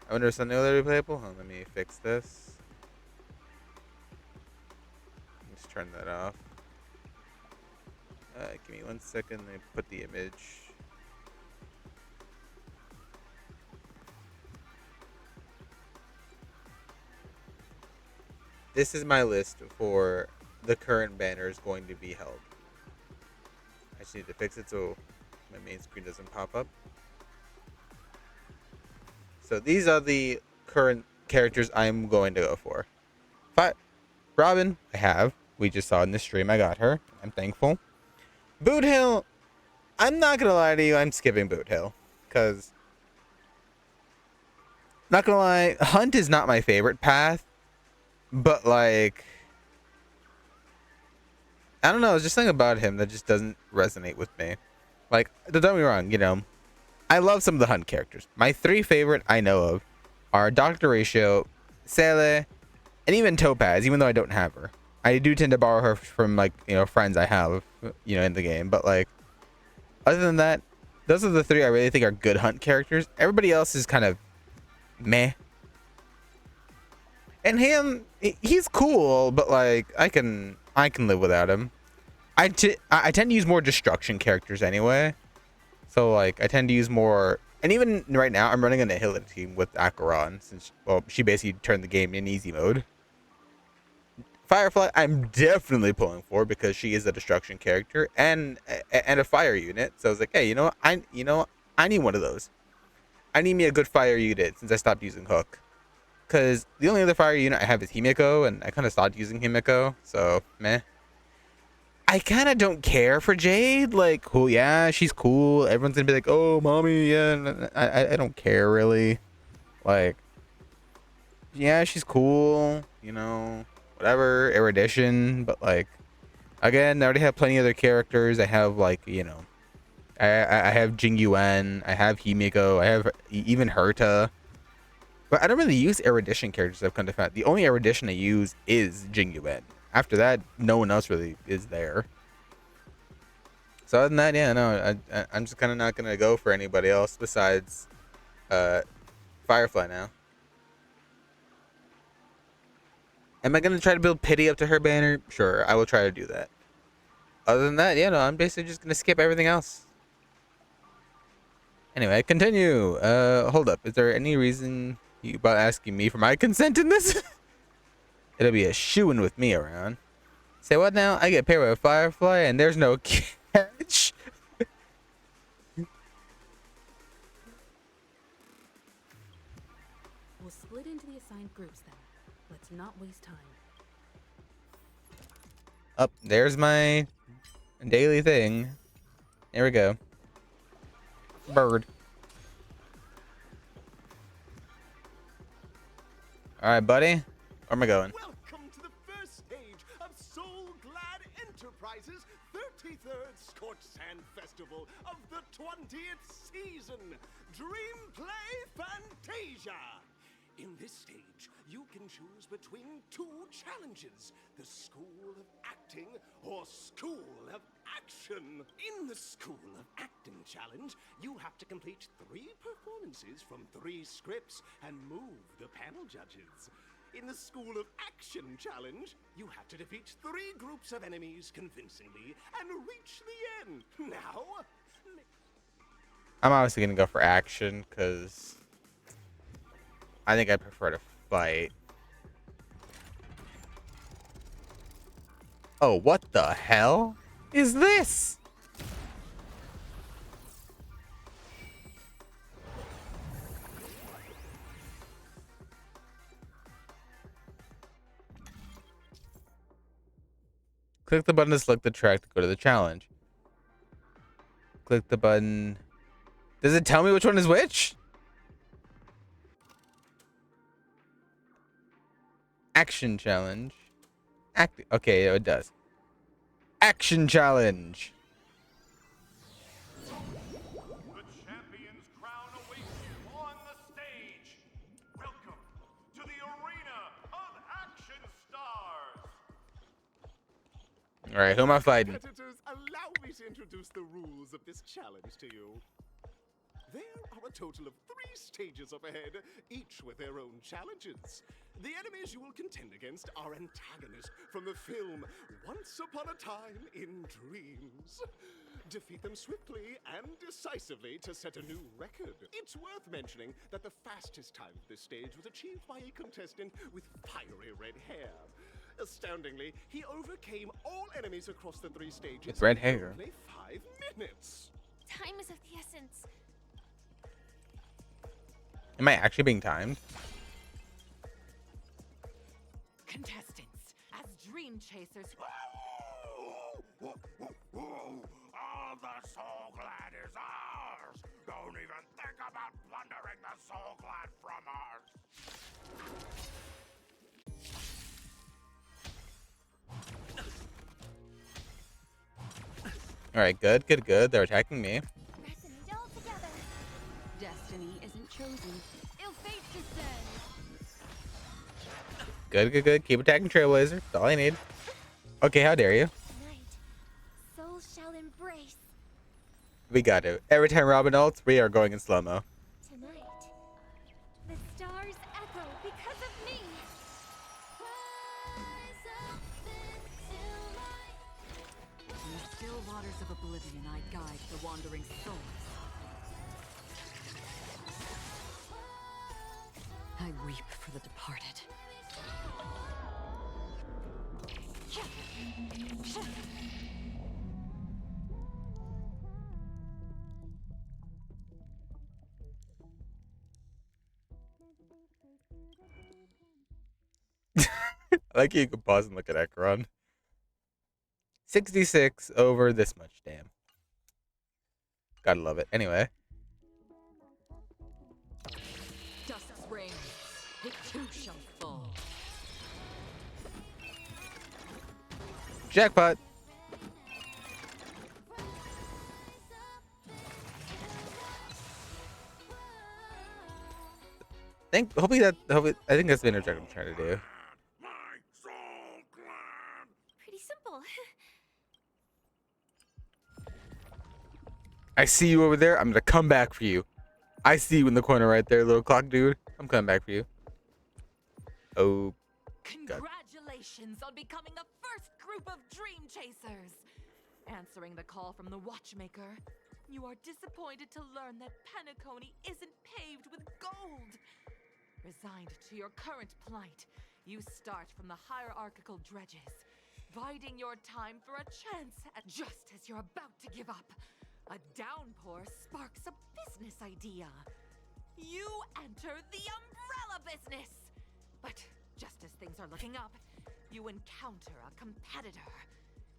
I wonder if something other replayable. Hold on, let me fix this. Let's turn that off. Give me 1 second. Let me put the image. This is my list for the current banners going to be held. I just need to fix it so my main screen doesn't pop up. So these are the current characters I'm going to go for. Robin, I have. We just saw in this stream. I got her. I'm thankful. Boot Hill, I'm not going to lie to you. I'm skipping Boot Hill. Because, not going to lie, Hunt is not my favorite path. But, like, I don't know. There's just something about him that just doesn't resonate with me. Like, don't get me wrong, you know. I love some of the Hunt characters. My 3 favorite I know of are Dr. Ratio, Sele, and even Topaz, even though I don't have her. I do tend to borrow her from, like, you know, friends I have, you know, in the game. But, like, other than that, those are the 3 I really think are good Hunt characters. Everybody else is kind of meh. And him, he's cool, but, like, I can live without him. I tend to use more destruction characters anyway. So like I tend to use more, and even right now I'm running an Ahila team with Acheron since, well, she basically turned the game in easy mode. Firefly I'm definitely pulling for because she is a destruction character and a fire unit. So I was like, hey, you know what? I need one of those. I need me a good fire unit since I stopped using Hook. Because the only other fire unit I have is Himiko, and I kind of stopped using Himiko, so meh. I kind of don't care for Jade. Like, cool, yeah, she's cool. Everyone's gonna be like, oh, mommy, yeah. I don't care really. Like, yeah, she's cool, you know, whatever, erudition. But like, again, I already have plenty of other characters. I have like, you know, I have Jing Yuan, I have Himiko, I have even Herta. But I don't really use erudition characters. I've come to find the only erudition I use is Jing Yuan. After that, no one else really is there. So other than that, yeah, no, I'm just kind of not gonna go for anybody else besides Firefly now. Am I gonna try to build pity up to her banner? Sure, I will try to do that. Other than that, yeah, no, I'm basically just gonna skip everything else. Anyway, continue. Hold up. Is there any reason you about asking me for my consent in this? It'll be a shoo-in with me around. Say what now? I get paired with a Firefly and there's no catch. We'll split into the assigned groups then. Let's not waste time. Up, there's my daily thing. There we go. Bird. Alright, buddy. Where am I going? Welcome to the first stage of Soul Glad Enterprises' 33rd Scorched Sand Festival of the 20th season, Dream Play Fantasia. In this stage, you can choose between two challenges, the School of Acting or School of Action. In the School of Acting challenge, you have to complete 3 performances from 3 scripts and move the panel judges. In the School of Action challenge, you have to defeat 3 groups of enemies convincingly and reach the end. Now, I'm obviously gonna go for action because I think I prefer to fight. Oh, what the hell is this? Click the button to select the track to go to the challenge. Click the button. Does it tell me which one is which? Action challenge. Okay, it does. Action challenge. The champion's crown awaits you on the stage. Welcome to the arena of action stars. All right, who am I fighting? competitors, allow me to introduce the rules of this challenge to you. There are a total of 3 stages up ahead, each with their own challenges. The enemies you will contend against are antagonists from the film Once Upon a Time in Dreams. Defeat them swiftly and decisively to set a new record. It's worth mentioning that the fastest time of this stage was achieved by a contestant with fiery red hair. Astoundingly, he overcame all enemies across the 3 stages With red hair. in only 5 minutes. Time is of the essence. Am I actually being timed? Contestants, as dream chasers. All the Soul Glad is ours. Don't even think about plundering the Soul Glad from us. All right, good, good, good. They're attacking me. Destiny isn't chosen. Ill fate descends. Good, good, good. Keep attacking Trailblazer. That's all I need. Okay, how dare you? Souls shall embrace. We got it. Every time Robin ults, we are going in slow-mo. Tonight, the stars echo because of me. waters of oblivion I guide the wandering souls. I weep for the departed. I like you can pause and look at Ekron. 66 over this much, damn. Gotta love it. Anyway. Dust's reign, it too shall fall. Jackpot. Hopefully I think that's the interject I'm trying to do. Pretty simple. I see you over there. I'm gonna come back for you. I see you in the corner right there, little clock dude. I'm coming back for you. Oh, God. Congratulations on becoming the first group of dream chasers. Answering the call from the watchmaker, you are disappointed to learn that Penacony isn't paved with gold. Resigned to your current plight, you start from the hierarchical dredges, biding your time for a chance at just as you're about to give up. A downpour sparks a business idea. You enter the umbrella business. But just as things are looking up, you encounter a competitor.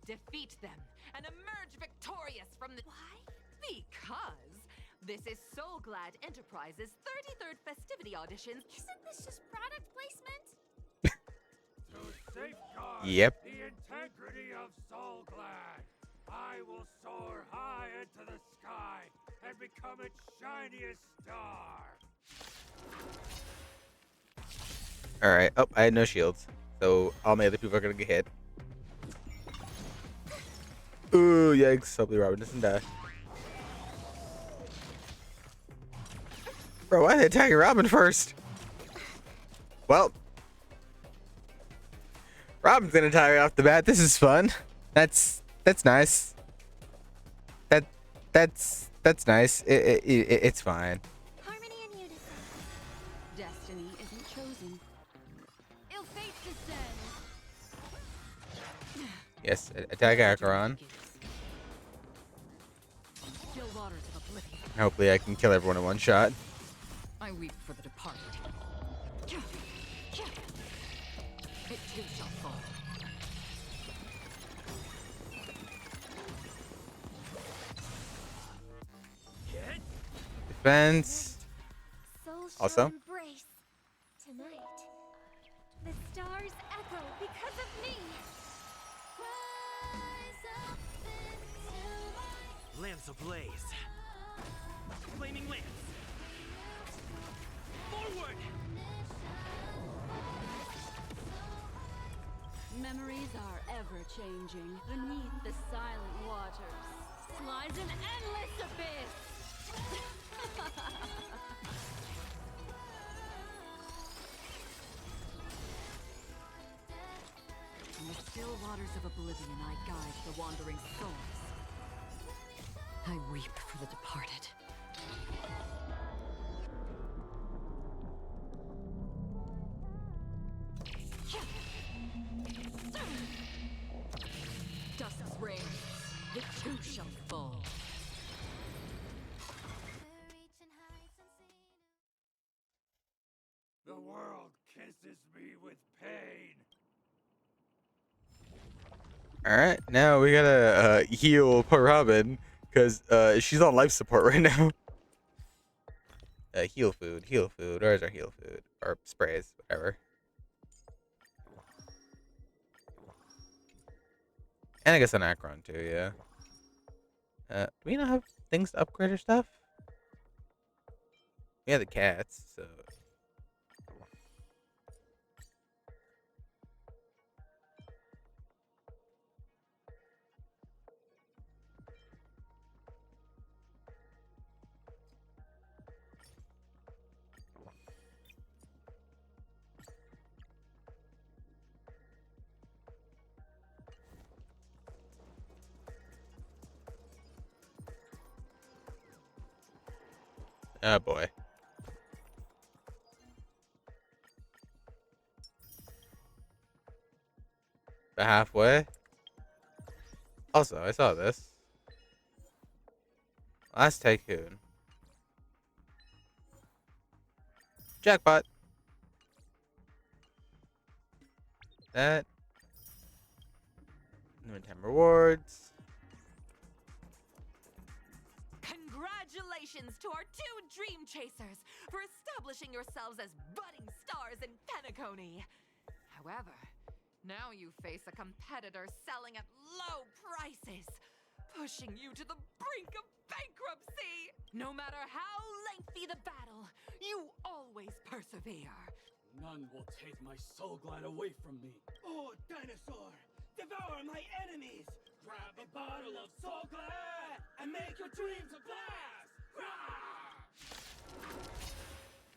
Defeat them and emerge victorious from the— Why? Because this is Soul Glad Enterprises' 33rd festivity auditions. Isn't this just product placement? To safeguard Yep. the integrity of Soul Glad, I will soar high into the sky and become its shiniest star. Alright. Oh, I had no shields. So all my other people are gonna get hit. Ooh, yikes. Hopefully Robin doesn't die. Bro, why are they attacking Robin first? Well, Robin's gonna die off the bat. This is fun. That's nice. That's nice. It's fine. Harmony and unison. Destiny isn't chosen. Ill fate descends. Yes, attack Acheron. Still waters of oblivion. Hopefully I can kill everyone in one shot. I weep for the departed. It too shall fall. Defense. Soul shall Also. embrace. Tonight, the stars echo because of me. Lamps ablaze. Flaming lamps. Forward! Memories are ever changing. Beneath the silent waters lies an endless abyss. In the still waters of oblivion I guide the wandering souls. I weep for the departed. Dust's reign, it too shall fall. The world kisses me with pain. Alright, now we gotta heal poor Robin, because she's on life support right now. Heal food, heal food. Where's our heal food? Or sprays, whatever. And I guess on Akron too, yeah. Do we not have things to upgrade our stuff? We have the cats, so... Oh boy. About halfway. Also, I saw this. Last Tycoon. Jackpot. That. Limited time rewards. Congratulations to our two Dream Chasers for establishing yourselves as budding stars in Penacony. However, now you face a competitor selling at low prices, pushing you to the brink of bankruptcy. No matter how lengthy the battle, you always persevere. None will take my soul glide away from me. Oh, dinosaur! Devour my enemies! Grab a bottle of soul glad and make your dreams a blast!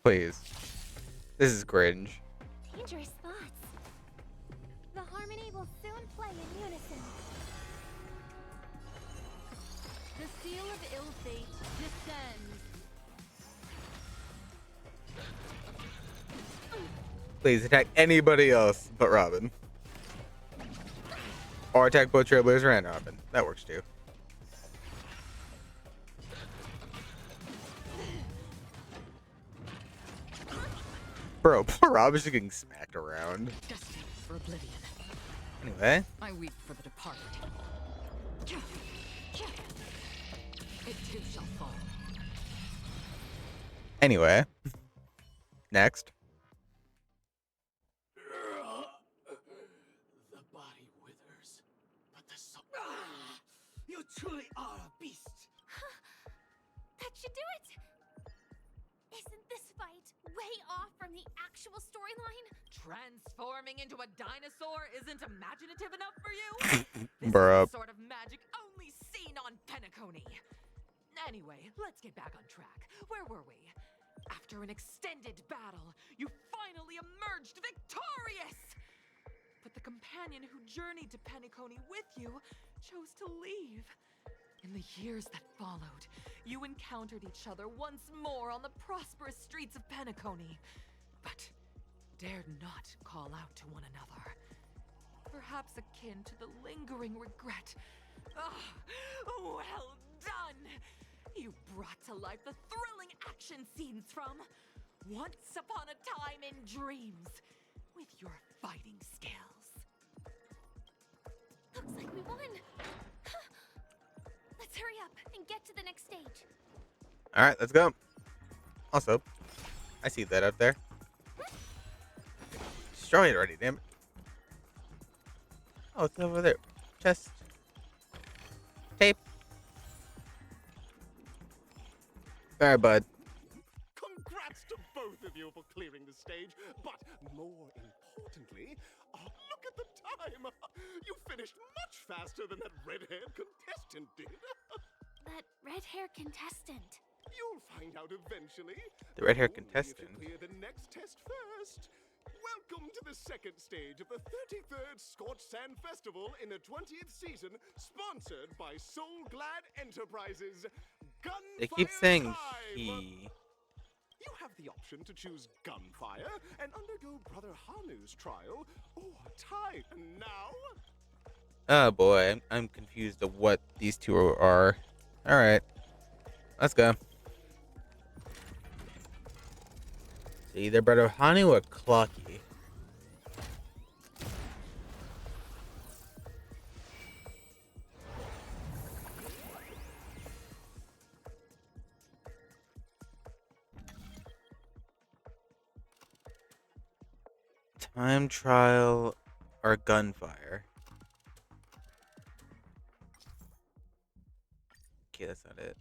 Please. This is cringe. Dangerous thoughts. The harmony will soon play in unison. The seal of ill fate descends. Please attack anybody else but Robin. Or attack both Trailblazer and Robin. That works too. Bro, poor Robin's just getting smacked around. Destined for oblivion. Anyway. I weep for the departed. It too shall fall. Anyway. Next. The body withers, but the soul... You truly are a beast! That should do it! Isn't this fight way off from the actual storyline? Transforming into a dinosaur isn't imaginative enough for you? This Bruh. is the sort of magic only seen on Penacony. Anyway, let's get back on track. Where were we? After an extended battle, you finally emerged victorious! But the companion who journeyed to Penacony with you chose to leave. In the years that followed, you encountered each other once more on the prosperous streets of Penacony, but dared not call out to one another. Perhaps akin to the lingering regret. Ah, well done! You brought to life the thrilling action scenes from Once Upon a Time in Dreams with your fighting skills. Looks like we won! Let's hurry up and get to the next stage. Alright, let's go. Also, I see that up there. Destroy it already, damn it. Oh, it's over there. Chest. Tape. Alright, bud. Congrats to both of you for clearing the stage, but more importantly, look at the time! You finished much faster than that red-haired contestant did. That red-haired contestant. You'll find out eventually. The red-haired Only if contestant. you clear the next test first. Welcome to the second stage of the 33rd Scorched Sand Festival in the 20th season, sponsored by Soul Glad Enterprises. Gunfire They keep saying time! he. You have the option to choose gunfire and undergo Brother Hanu's trial, or tie. Now, Oh boy, I'm confused of what these two are. Alright. Let's go. So either Brother Hanu or Clocky. Time trial or gunfire. Okay, that's not it.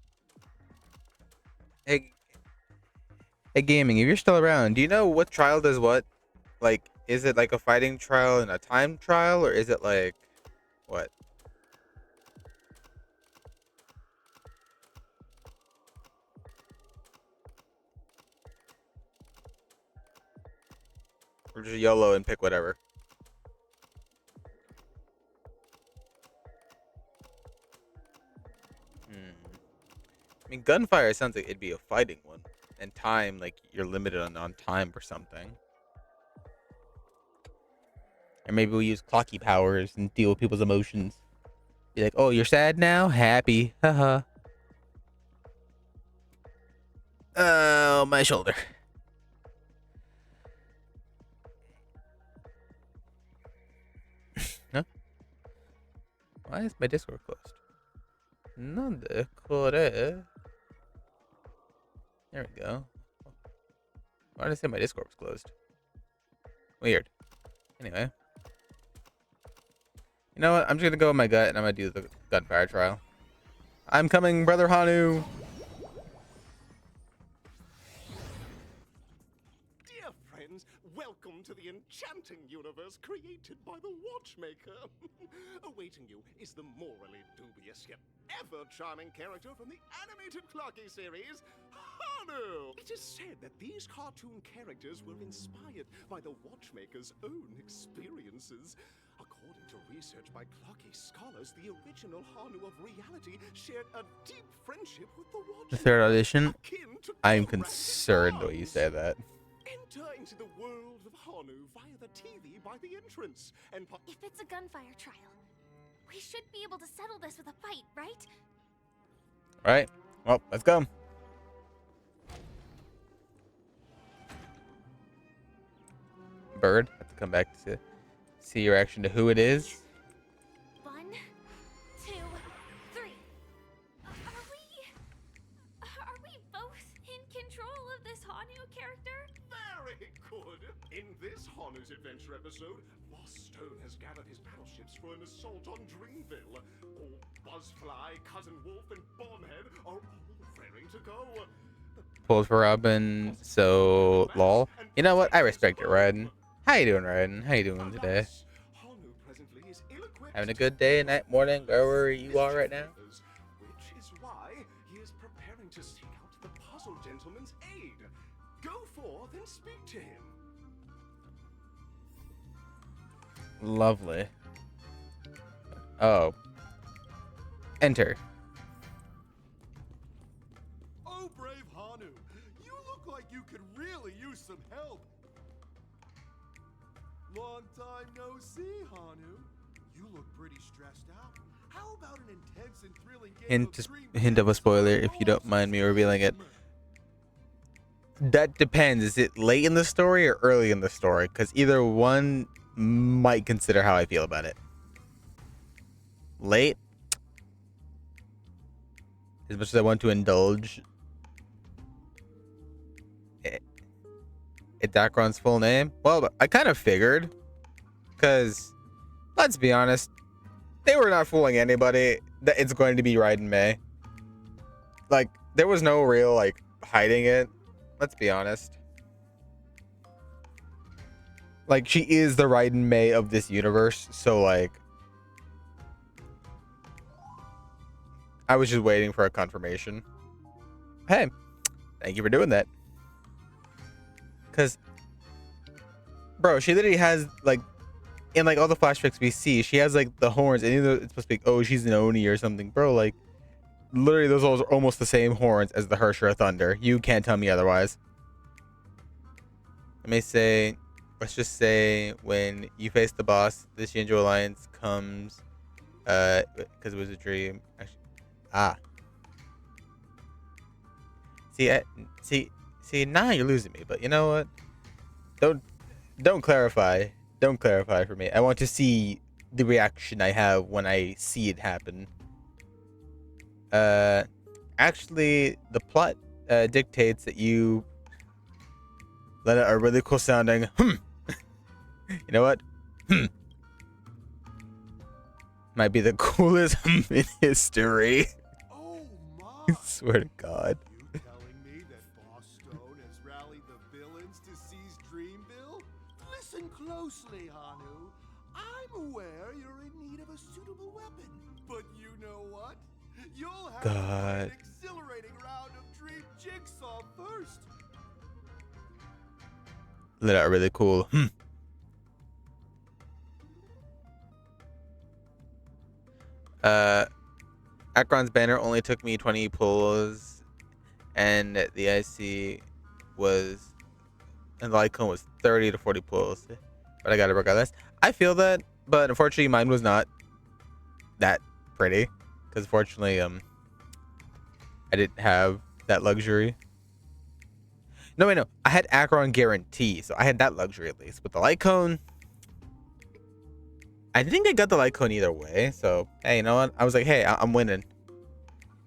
Hey, gaming, if you're still around, do you know what trial does what? Like, is it like a fighting trial and a time trial, or is it like what? Or just YOLO and pick whatever. I mean, gunfire sounds like it'd be a fighting one. and time, like you're limited on time or something. Or maybe we use clocky powers and deal with people's emotions. Be like, oh, you're sad now? Happy. Haha. Oh, my shoulder. Huh? Why is my Discord closed? Nande kore. There we go. Why did I say my Discord was closed? Weird. Anyway. You know what? I'm just gonna go with my gut and I'm gonna do the gunfire trial. I'm coming, Brother Hanu! Dear friends, welcome to the enchanting universe created by the Watchmaker. Awaiting you is the morally dubious yet ever charming character from the animated Clocky series, Hanu. It is said that these cartoon characters were inspired by the Watchmaker's own experiences. According to research by Clocky scholars, the original Hanu of reality shared a deep friendship with the Watchmaker. The third audition? I'm concerned the way you say that. Enter into the world of Hanu via the TV by the entrance, and if it's a gunfire trial, we should be able to settle this with a fight, right? Right. Well, let's go. Bird, have to come back to see your reaction to who it is. 1, 2, 3. Are we both in control of this Hanu character? very good. In this Hanu's adventure episode, Lost Stone has gathered his battleships for an assault on Dreamville. All Buzzfly, Cousin Wolf, and Bombhead are all raring to go. Pulls for Robin, so lol. You know what? I respect it, Ryden. How you doing, Ryden? How you doing today? Having a good day, night, morning, wherever you are right now? Which is why he is preparing to seek out the Puzzle Gentleman's aid. Go forth and speak to him. Lovely. Oh. Enter. Oh, brave Hanu. You look like you could really use some help. Long time no see, Hanu. You look pretty stressed out. How about an intense and thrilling game Hint of a spoiler if you don't mind me revealing it. That depends. Is it late in the story or early in the story? Because either one might consider how I feel about it. Late? As much as I want to indulge. Dacron's full name? Well, I kind of figured. Because, let's be honest, they were not fooling anybody that it's going to be Raiden May. Like, there was no real, like, hiding it. Let's be honest. Like, she is the Raiden May of this universe, so, like, I was just waiting for a confirmation. Hey, thank you for doing that. Because, bro, she literally has, like, in, like, all the flashbacks we see, she has, like, the horns, and even though it's supposed to be, oh, she's an Oni or something, bro, like, literally those are almost the same horns as the Herrscher Thunder. You can't tell me otherwise. Let me say, let's just say, when you face the boss, the Shinjo Alliance comes, because it was a dream. Actually, see, now you're losing me, but you know what? Don't clarify. Don't clarify for me. I want to see the reaction I have when I see it happen. Actually, the plot dictates that you let out a really cool sounding You know what? Might be the coolest in history. Oh my! I swear to God. You telling me that Boss Stone has rallied the villains to seize Dreamville? Listen closely, Hanu. I'm aware you're in need of a suitable weapon, but you know what? You'll have to play an exhilarating round of Dream Jigsaw first. Let out really cool. Akron's banner only took me 20 pulls, and the IC was, and the light cone was 30 to 40 pulls. But I got it regardless. I feel that, but unfortunately mine was not that pretty. Because fortunately, I didn't have that luxury. No, wait, no. I had Acheron guarantee, so I had that luxury at least. With the light cone, I think I got the light cone either way. So, hey, you know what? I was like, hey, I'm winning.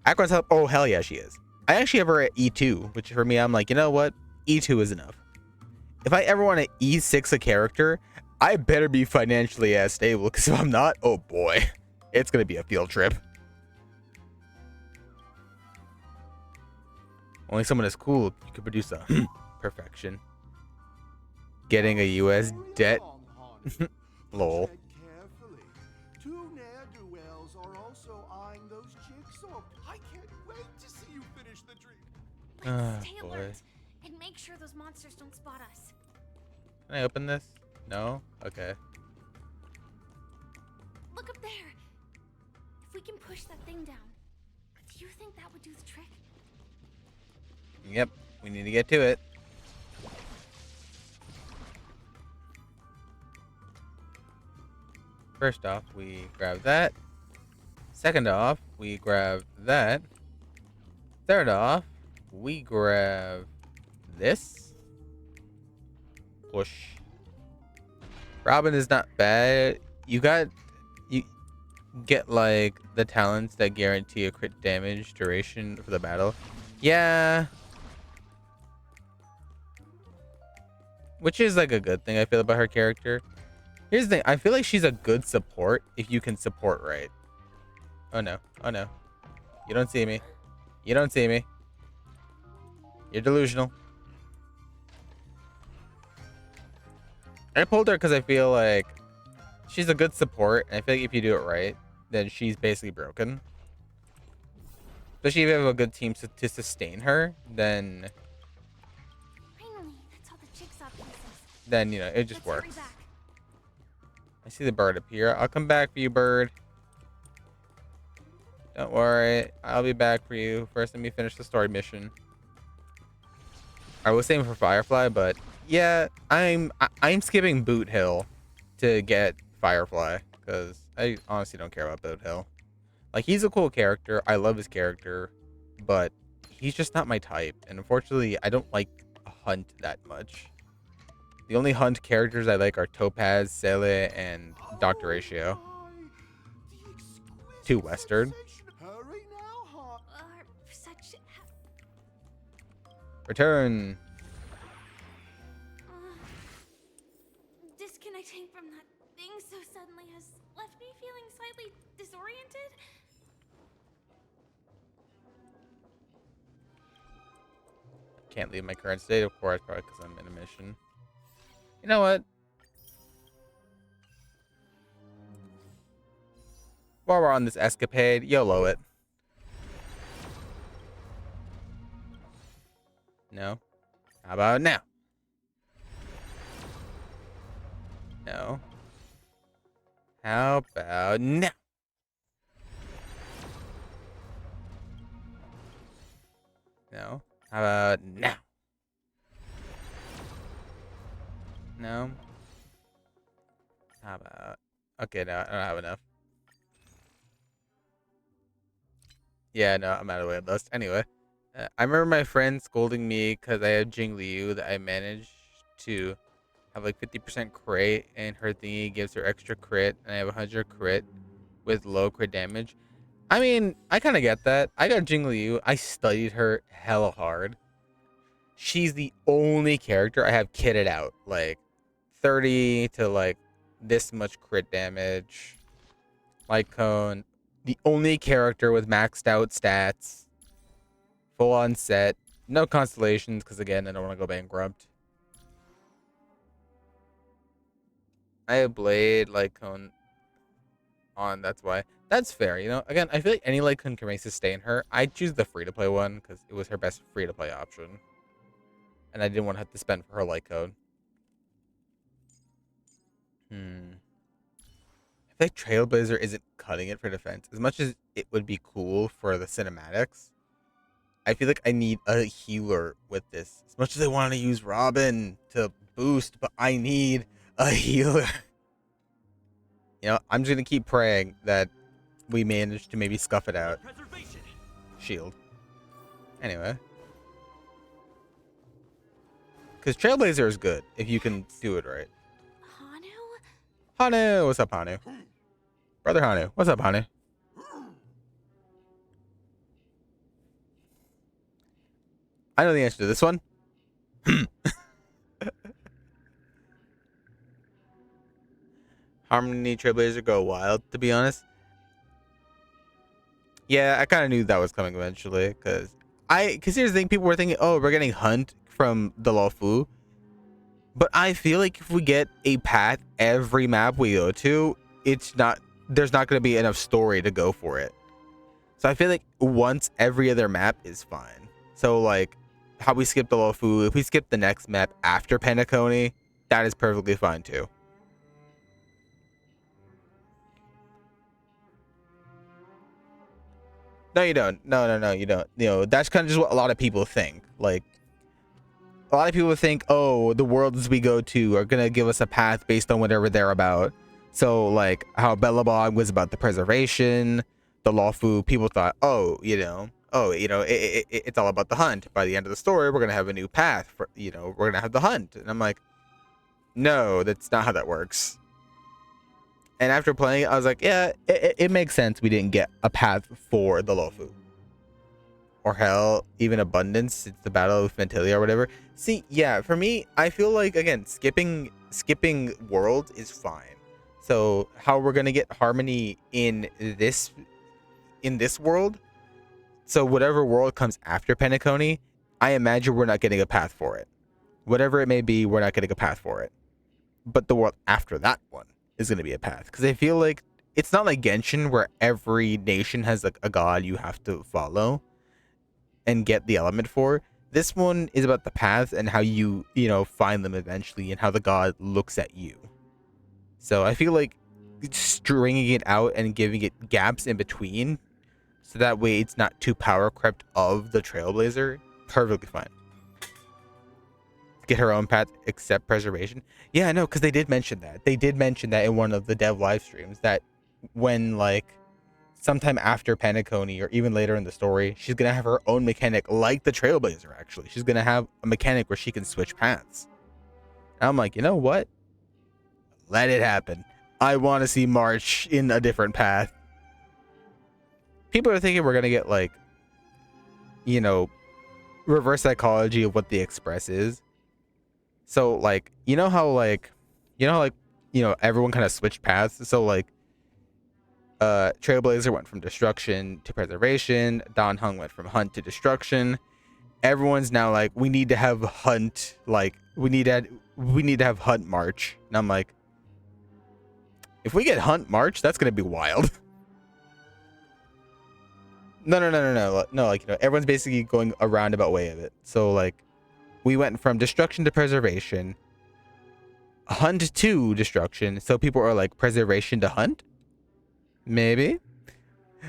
Acheron's help. Oh, hell yeah, she is. I actually have her at E2, which for me, I'm like, you know what? E2 is enough. If I ever want to E6 a character, I better be financially as stable, because if I'm not, oh boy, it's going to be a field trip. Only someone as cool you could produce a perfection. Getting a US debt. Lol. Carefully. Two ne'er-do-wells are also eyeing those jigsaw. I can't wait to see you finish the dream. Let's stay Boy. alert and make sure those monsters don't spot us. Can I open this? No? Okay. Look up there. If we can push that thing down, do you think that would do the trick? Yep. We need to get to it. First off, we grab that. Second off, we grab that. Third off, we grab this. Push. Robin is not bad. You get like the talents that guarantee a crit damage duration for the battle. Yeah. Which is like a good thing I feel about her character. Here's the thing. I feel like she's a good support if you can support right. Oh no. Oh no. You don't see me. You don't see me. You're delusional. I pulled her because I feel like she's a good support. And I feel like if you do it right, then she's basically broken. Especially if you have a good team to sustain her, then... Finally, that's all the jigsaw pieces. Then, you know, it just works. I see the bird up here. I'll come back for you, bird. Don't worry. I'll be back for you. First, let me finish the story mission. I was saving for Firefly, but yeah, I'm skipping Boot Hill to get Firefly because I honestly don't care about Boot Hill. Like, he's a cool character. I love his character, but he's just not my type. And unfortunately, I don't like Hunt that much. The only Hunt characters I like are Topaz, Sele, and Dr. Ratio. Two Western. Hurry now, Hawk. Return. Disconnecting from that thing so suddenly has left me feeling slightly disoriented. Can't leave my current state, of course, probably because I'm in a mission. You know what? While we're on this escapade, YOLO it. No? How about now? No. How about now? No. How about now? No. How about... Okay, no, I don't have enough. Yeah, no, I'm out of the way list. Anyway, I remember my friend scolding me because I have Jing Liu that I managed to have like 50% crit, and her thingy gives her extra crit, and I have 100 crit with low crit damage. I mean, I kind of get that. I got Jing Liu. I studied her hella hard. She's the only character I have kitted out. Like, 30 to like this much crit damage. Light Cone. The only character with maxed out stats. Full on set. No constellations, because again, I don't want to go bankrupt. I have Blade, Light Cone on, that's why. That's fair, you know? Again, I feel like any Light Cone can may sustain her. I choose the free-to-play one, because it was her best free-to-play option. And I didn't want to have to spend for her Light Cone. I feel like Trailblazer isn't cutting it for defense. As much as it would be cool for the cinematics, I feel like I need a healer with this. As much as I want to use Robin to boost, but I need a healer. You know, I'm just gonna keep praying that we manage to maybe scuff it out. Shield. Anyway. Because Trailblazer is good if you can do it right. Hanu! What's up, Hanu? Brother Hanu. What's up, Hanu? I know the answer to this one. Harmony Trailblazer go wild, to be honest. Yeah, I kind of knew that was coming eventually. Because here's the thing. People were thinking, oh, we're getting Hunt from the Luofu. But I feel like if we get a path every map we go to, there's not going to be enough story to go for it. So I feel like once every other map is fine. So like how we skip the Luofu, if we skip the next map after Penacony, that is perfectly fine too. No, you don't. No, you don't. You know, that's kind of just what a lot of people think. Like, a lot of people think, oh, the worlds we go to are going to give us a path based on whatever they're about. So, like, how Bellabog was about the preservation, the Luofu, people thought, it's all about the hunt. By the end of the story, we're going to have a new path. We're going to have the hunt. And I'm like, no, that's not how that works. And after playing it, I was like, yeah, it makes sense we didn't get a path for the Luofu. Or hell, even Abundance, it's the Battle of Fantilia or whatever. See, yeah, for me, I feel like, again, skipping world is fine. So how we're gonna get Harmony in this world, so whatever world comes after Penacony, I imagine we're not getting a path for it. Whatever it may be, we're not getting a path for it. But the world after that one is gonna be a path. Because I feel like it's not like Genshin where every nation has like a god you have to follow and get the element for. This one is about the paths and how you find them eventually and how the god looks at you. So I feel like stringing it out and giving it gaps in between, so that way it's not too power crept of the Trailblazer, perfectly fine. Get her own path except preservation. Yeah, I know, because they did mention that. They did mention that in one of the dev live streams, that when like sometime after Penacony or even later in the story, she's gonna have her own mechanic like the Trailblazer. Actually, she's gonna have a mechanic where she can switch paths. And I'm like, you know what? Let it happen. I want to see March in a different path. People are thinking we're gonna get like, reverse psychology of what the Express is. So like, everyone kind of switched paths. So like, Trailblazer went from destruction to preservation. Don Hung went from hunt to destruction. Everyone's now like, we need to have hunt. Like, we need to have hunt March. And I'm like, if we get hunt March, that's gonna be wild. No. Like, everyone's basically going a roundabout way of it. So like, we went from destruction to preservation, hunt to destruction. So people are like, preservation to hunt. Maybe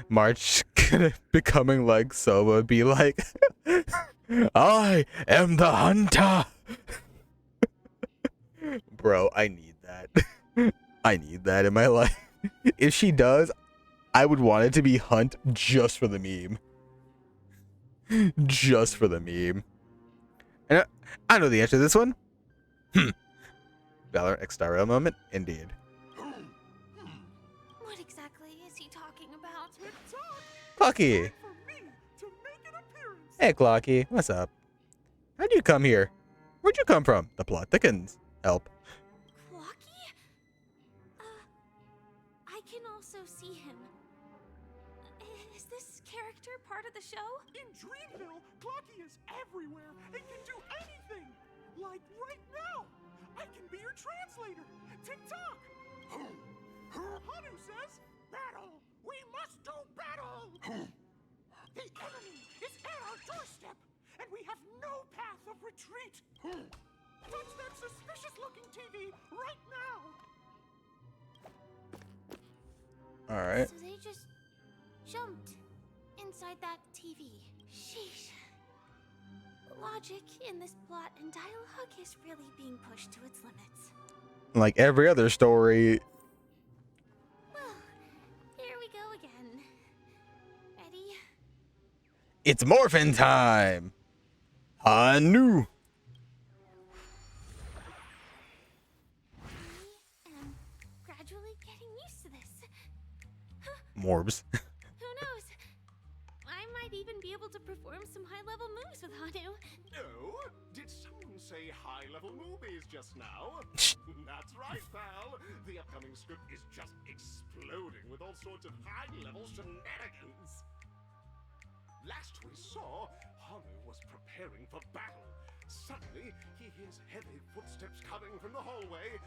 March becoming like Sova, be like, I am the hunter. Bro, I need that. I need that in my life. If she does, I would want it to be hunt just for the meme. Just for the meme. And I know the answer to this one. Valorant X Star Rail moment, indeed. What exactly is he talking about? Clocky. Hey, Clocky. What's up? How'd you come here? Where'd you come from? The plot thickens. Help. Clocky? I can also see him. Is this character part of the show? In Dreamville, Clocky is everywhere and can do anything. Like right now. I can be your translator. Tick-tock. Hanu says, battle. We must do battle. The enemy is at our doorstep, and we have no path of retreat. Touch that suspicious-looking TV right now. All right. So they just jumped inside that TV. Sheesh. logic in this plot and dialogue is really being pushed to its limits. Like every other story. Well, here we go again. Ready? It's morphin' time. Hanu. I'm gradually getting used to this. Morbs. Who knows? I might even be able to perform some high-level moves with Hanu. Oh, did someone say high-level movies just now? That's right, pal. The upcoming script is just exploding with all sorts of high-level shenanigans. Last we saw, Hanu was preparing for battle. Suddenly, he hears heavy footsteps coming from the hallway.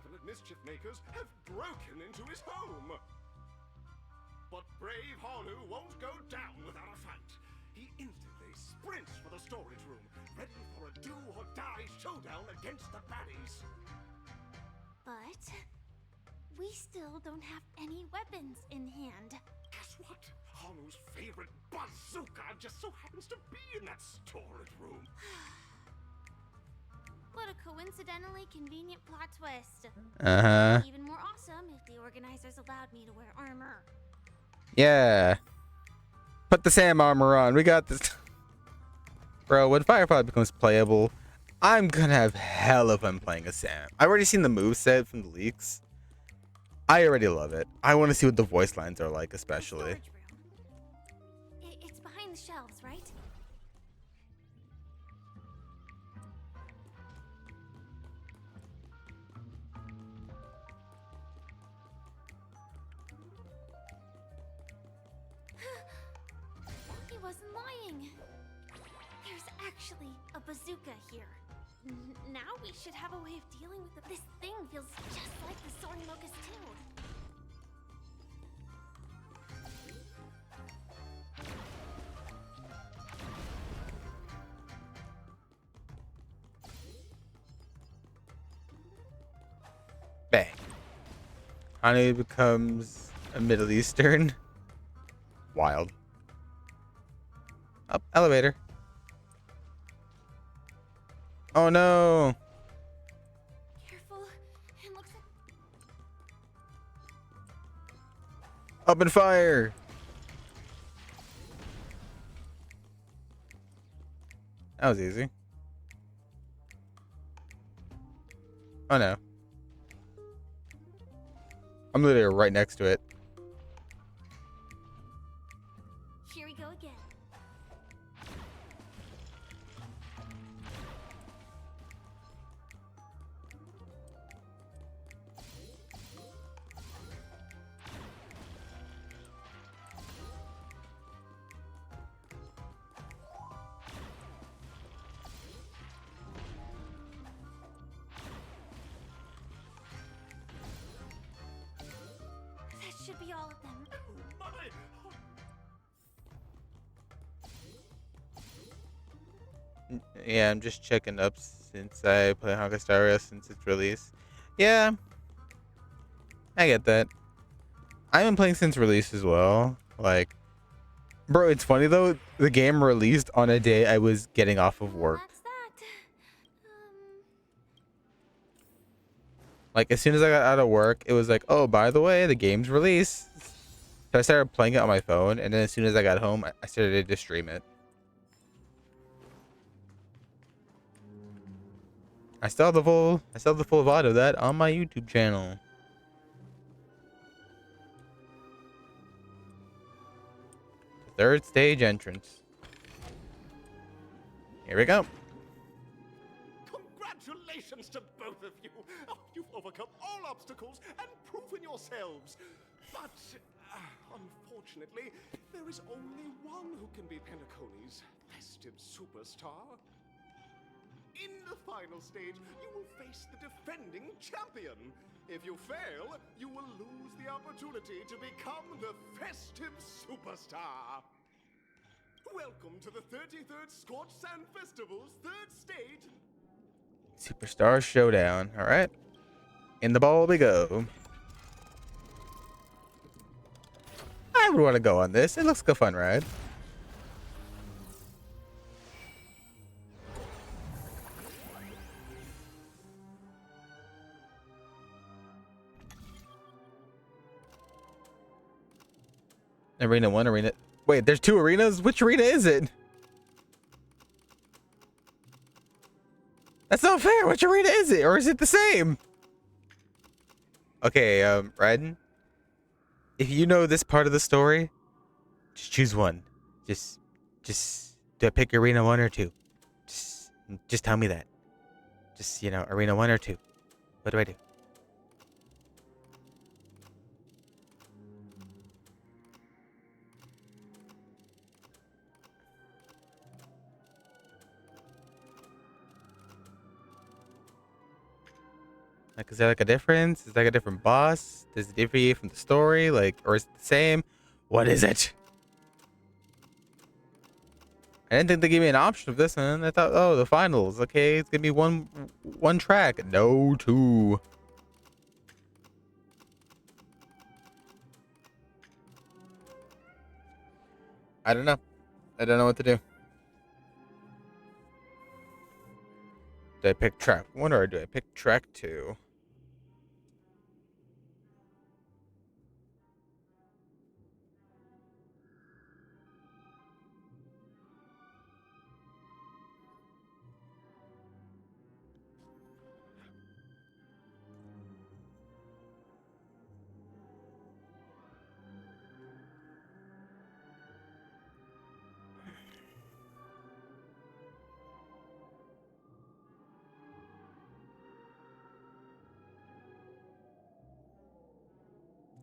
Malevolent mischief makers have broken into his home. But brave Hanu won't go down without a fight. He instantly sprints for the storage room, ready for a do-or-die showdown against the baddies. But we still don't have any weapons in hand. Guess what? Hanu's favorite bazooka just so happens to be in that storage room. What a coincidentally convenient plot twist. Uh-huh. Even more awesome if the organizers allowed me to wear armor. Yeah. Put the Sam armor on. We got this. Bro, when Firefly becomes playable, I'm gonna have hell of fun playing as Sam. I've already seen the moveset from the leaks. I already love it. I want to see what the voice lines are like, especially. It's behind the shelves, right? He wasn't lying. There's actually a bazooka here. Now we should have a way of dealing with it. This thing feels just like the soaring locust too. Bang. Hanu becomes a Middle Eastern. Wild. Up, elevator. Oh no. Careful. It looks like Up and fire. That was easy. Oh no. I'm literally right next to it. here we go again. That should be all of them. Yeah, I'm just checking up since I play Honkai Star Rail since its release. Yeah, I get that. I've been playing since release as well. Like, bro, it's funny though. The game released on a day I was getting off of work. Like, as soon as I got out of work, it was like, oh, by the way, the game's released. So I started playing it on my phone, and then as soon as I got home, I started to stream it. I still have the full VOD of that on my YouTube channel. Third stage entrance. Here we go. Congratulations to both of you. Oh, you've overcome all obstacles and proven yourselves. But, unfortunately, there is only one who can be Penacony's festive superstar. In the final stage, you will face the defending champion. If you fail, you will lose the opportunity to become the festive superstar. Welcome to the 33rd Scorched Sand Festival's third stage. Superstar Showdown. All right. In the ball we go. I would want to go on this. It looks like a fun ride. Arena 1, Arena... Wait, there's 2 arenas? Which arena is it? That's not fair. Which arena is it? Or is it the same? Okay, Raiden. If you know this part of the story, just choose one. Just do I pick Arena 1 or 2? Just tell me that. Just, Arena 1 or 2. What do I do? Like, is there like a difference? Is there like a different boss? Does it deviate from the story? Like, or is it the same? What is it? I didn't think they gave me an option of this one. I thought, oh, the finals. Okay, it's gonna be one track. No, 2. I don't know. I don't know what to do. Do I pick track 1 or do I pick track 2?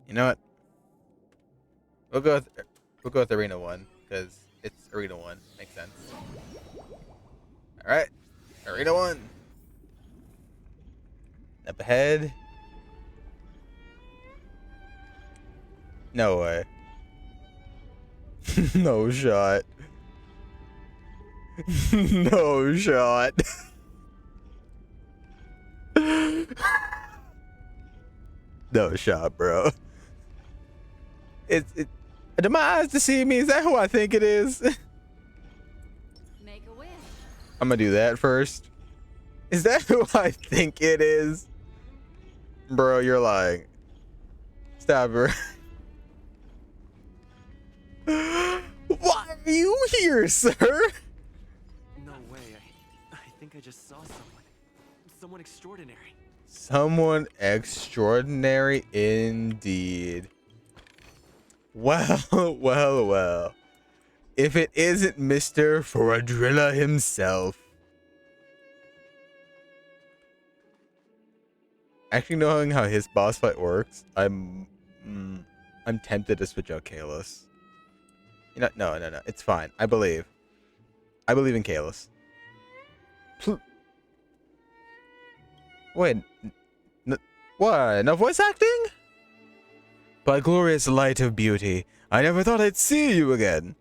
You know what? We'll go with Arena 1 because it's Arena 1. Makes sense. All right, Arena 1. Up ahead. No way. No shot. No shot. No shot, bro. Do my eyes deceive me? Is that who I think it is? Make a wish. I'm gonna do that first. Is that who I think it is? Bro, you're lying. Stop her. Why are you here, sir? No way. I think I just saw someone. Someone extraordinary. Someone extraordinary indeed. Well, well, well. If it isn't Mr. Foradrilla himself. Actually, knowing how his boss fight works, I'm tempted to switch out Kalos. No. It's fine. I believe in Kalos. Wait. What? No voice acting? By glorious light of beauty, I never thought I'd see you again.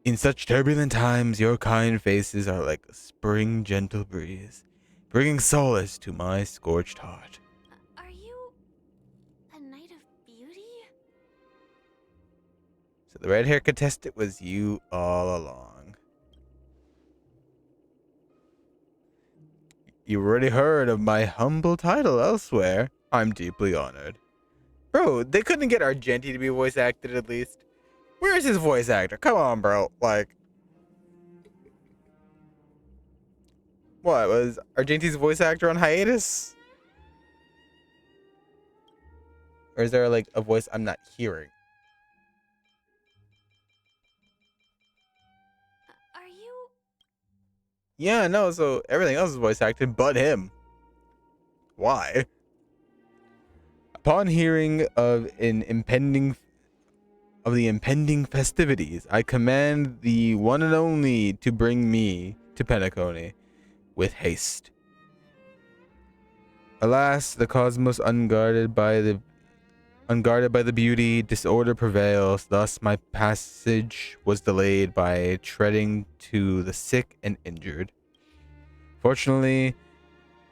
In such turbulent times, your kind faces are like a spring gentle breeze, bringing solace to my scorched heart. Are you a knight of beauty? So the red hair contestant was you all along. You already heard of my humble title elsewhere. I'm deeply honored. Bro, they couldn't get Argenti to be voice acted at least. Where's his voice actor? Come on, bro. Like, what, was Argenti's voice actor on hiatus? Or is there like a voice I'm not hearing? Are you? Yeah, no, so everything else is voice acted but him. Why? Upon hearing of the impending festivities, I command the one and only to bring me to Penacony with haste. Alas, the cosmos unguarded by the beauty, disorder prevails. Thus, my passage was delayed by treading to the sick and injured. Fortunately,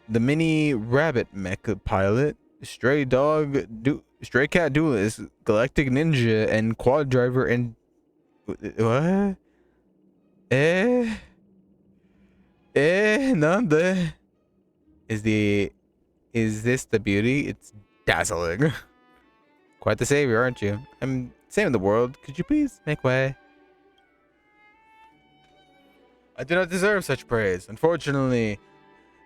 the mini rabbit mech pilot, stray cat duelist, galactic ninja, and quad driver and what? Nande. Is this the beauty? It's dazzling. Quite the savior, aren't you? I'm Same in the world. Could you please make way? I do not deserve such praise. Unfortunately,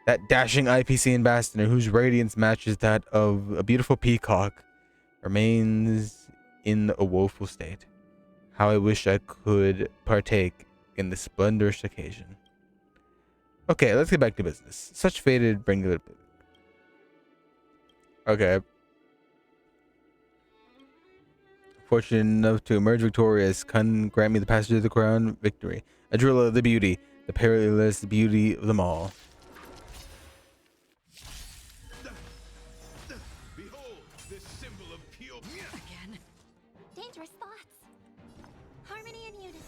that dashing IPC ambassador whose radiance matches that of a beautiful peacock remains in a woeful state. How I wish I could partake in this splendorous occasion. Okay, let's get back to business. Such fated bring it. Okay. Fortunate enough to emerge victorious, can grant me the passage of the crown victory. Adrilla the beauty, the perilous beauty of them all. Behold, this symbol of pure. Again. Dangerous thoughts. Harmony and unison.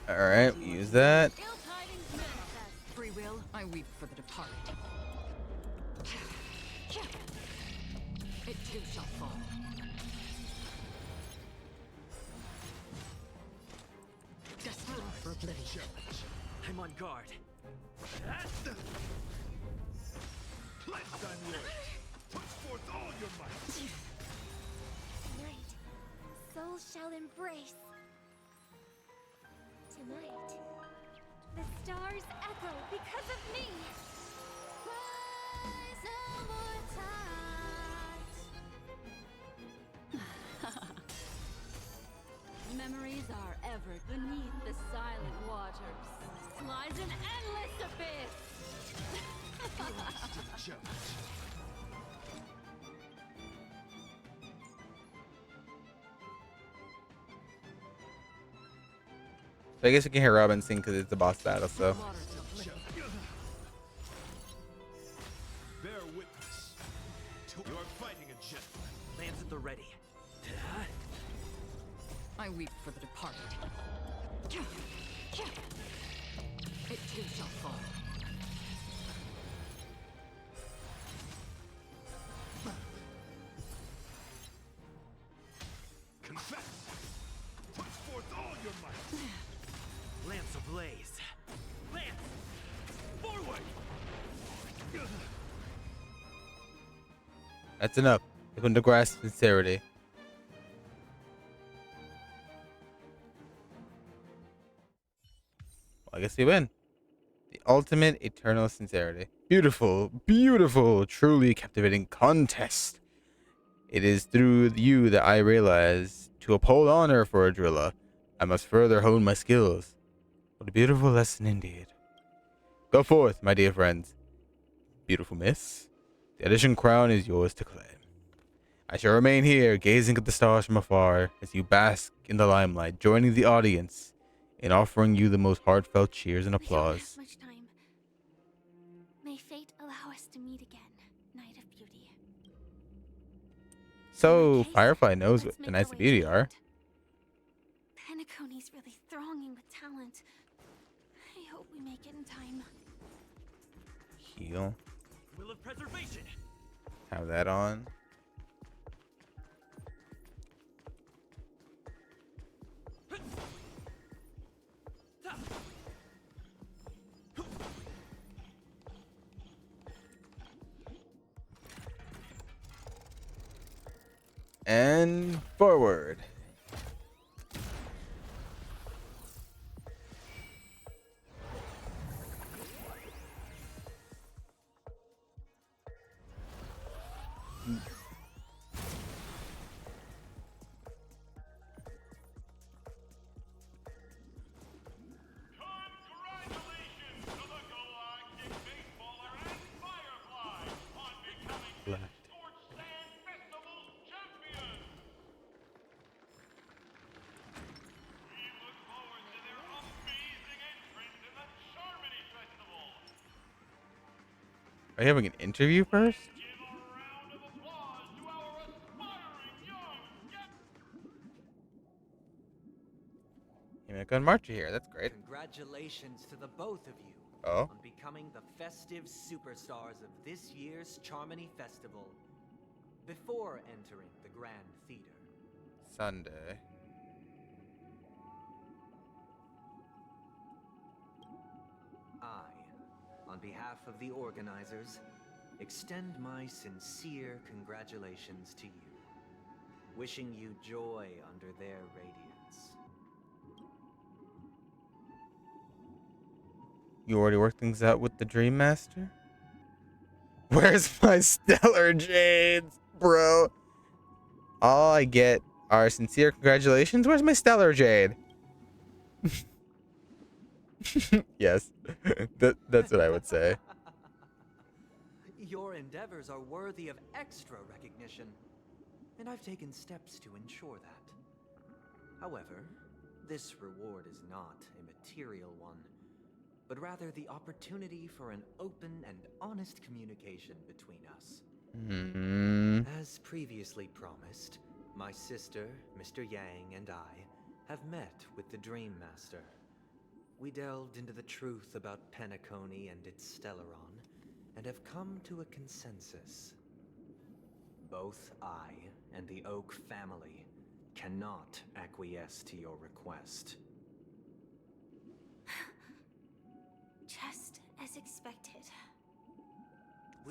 Alright, we use that. Ill tidings manifest. Free will, I weep for the departed. It too shall fall. Destined for oblivion. I'm on guard. Pledge thy word. Put forth all your might. Tonight, souls shall embrace. Tonight, the stars echo because of me. Rise Memories are ever beneath the silent waters. Lies an endless abyss. So I guess we can hear Robin sing because it's a boss battle, so. Bear witness. You are fighting a gentleman. Lands at the ready. I weep for the departed. It too shall fall. Confess. Put forth all your might. Lance ablaze. Lance! Forward! That's enough. I couldn't grasp sincerity. Well, I guess we win. The ultimate eternal sincerity. Beautiful, beautiful, truly captivating contest. It is through you that I realize to uphold honor for Adrilla, I must further hone my skills. What a beautiful lesson indeed. Go forth, my dear friends. Beautiful miss. The Edition crown is yours to claim. I shall remain here, gazing at the stars from afar, as you bask in the limelight, joining the audience in offering you the most heartfelt cheers and applause. Much time. May fate allow us to meet again, Night of Beauty. So, Firefly knows what the Knights of Beauty are. Penacony's really thronging with talent. I hope we make it in time. Heal. Will of preservation. Have that on. And forward. Left. Are you having an interview first? You make a marcher here. That's great. Congratulations to the both of you Oh. on becoming the festive superstars of this year's Charmony Festival before entering the Grand Theater. Sunday. I, on behalf of the organizers, extend my sincere congratulations to you. wishing you joy under their radiance. You already worked things out with the Dream Master? Where's my stellar jades, bro? All I get are sincere congratulations. Where's my stellar jade? Yes, that's what I would say. Your endeavors are worthy of extra recognition, and I've taken steps to ensure that. However, this reward is not a material one, but rather the opportunity for an open and honest communication between us. As previously promised, my sister, Mr. Yang, and I have met with the Dream Master. We delved into the truth about Penacony and its Stellaron, and have come to a consensus. Both I and the Oak family cannot acquiesce to your request. Just as expected.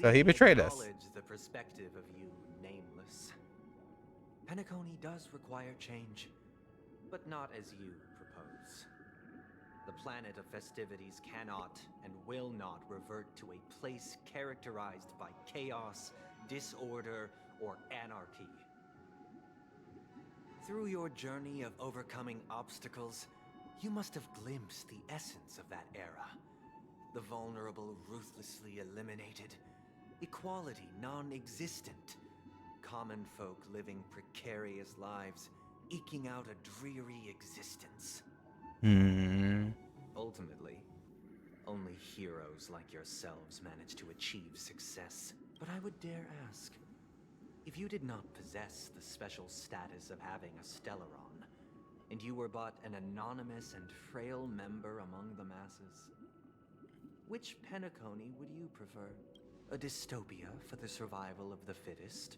So he betrayed us. We acknowledge the perspective of you, Nameless. Penacony does require change, but not as you propose. The planet of festivities cannot and will not revert to a place characterized by chaos, disorder, or anarchy. Through your journey of overcoming obstacles, you must have glimpsed the essence of that era. The vulnerable ruthlessly eliminated, equality non-existent, common folk living precarious lives, eking out a dreary existence. Ultimately, only heroes like yourselves manage to achieve success. But I would dare ask, if you did not possess the special status of having a Stellaron, and you were but an anonymous and frail member among the masses, which Penacony would you prefer? A dystopia for the survival of the fittest?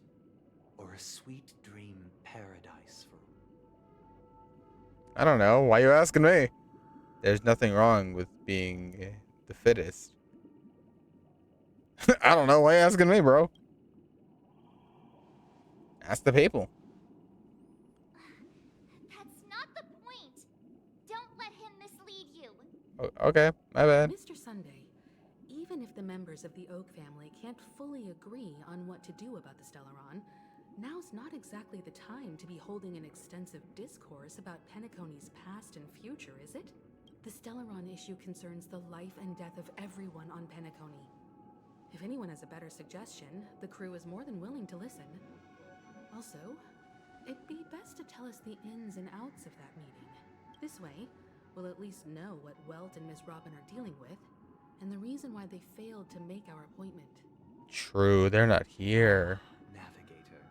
Or a sweet dream paradise for... I don't know. Why are you asking me? There's nothing wrong with being the fittest. I don't know. Why are you asking me, bro? Ask the people. That's not the point. Don't let him mislead you. Okay, my bad. Mr. Sunday, even if the members of the Oak family can't fully agree on what to do about the Stellaron, now's not exactly the time to be holding an extensive discourse about Penacony's past and future, is it? The Stellaron issue concerns the life and death of everyone on Penacony. If anyone has a better suggestion, the crew is more than willing to listen. Also, it'd be best to tell us the ins and outs of that meeting. This way, we'll at least know what Welt and Miss Robin are dealing with, and the reason why they failed to make our appointment. True, they're not here. Navigator,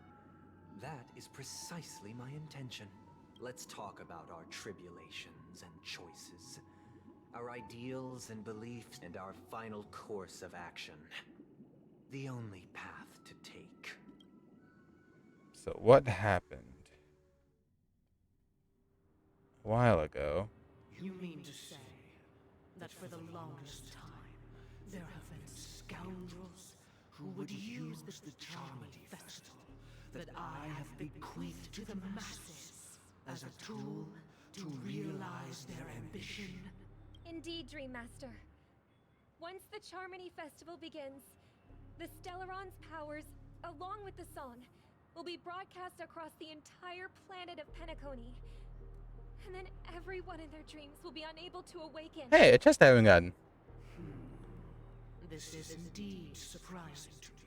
that is precisely my intention. Let's talk about our tribulations and choices, our ideals and beliefs, and our final course of action. The only path to take. So what happened a while ago? You mean to say that for the longest time, there have been scoundrels who would use the Charmony Festival that I have bequeathed to the masses as a tool to realize their ambition? Indeed, Dream Master. Once the Charmony Festival begins, the Stellaron's powers, along with the song, will be broadcast across the entire planet of Penacony. And then everyone in their dreams will be unable to awaken. Hey, a chest I haven't gotten. This is indeed surprising to me.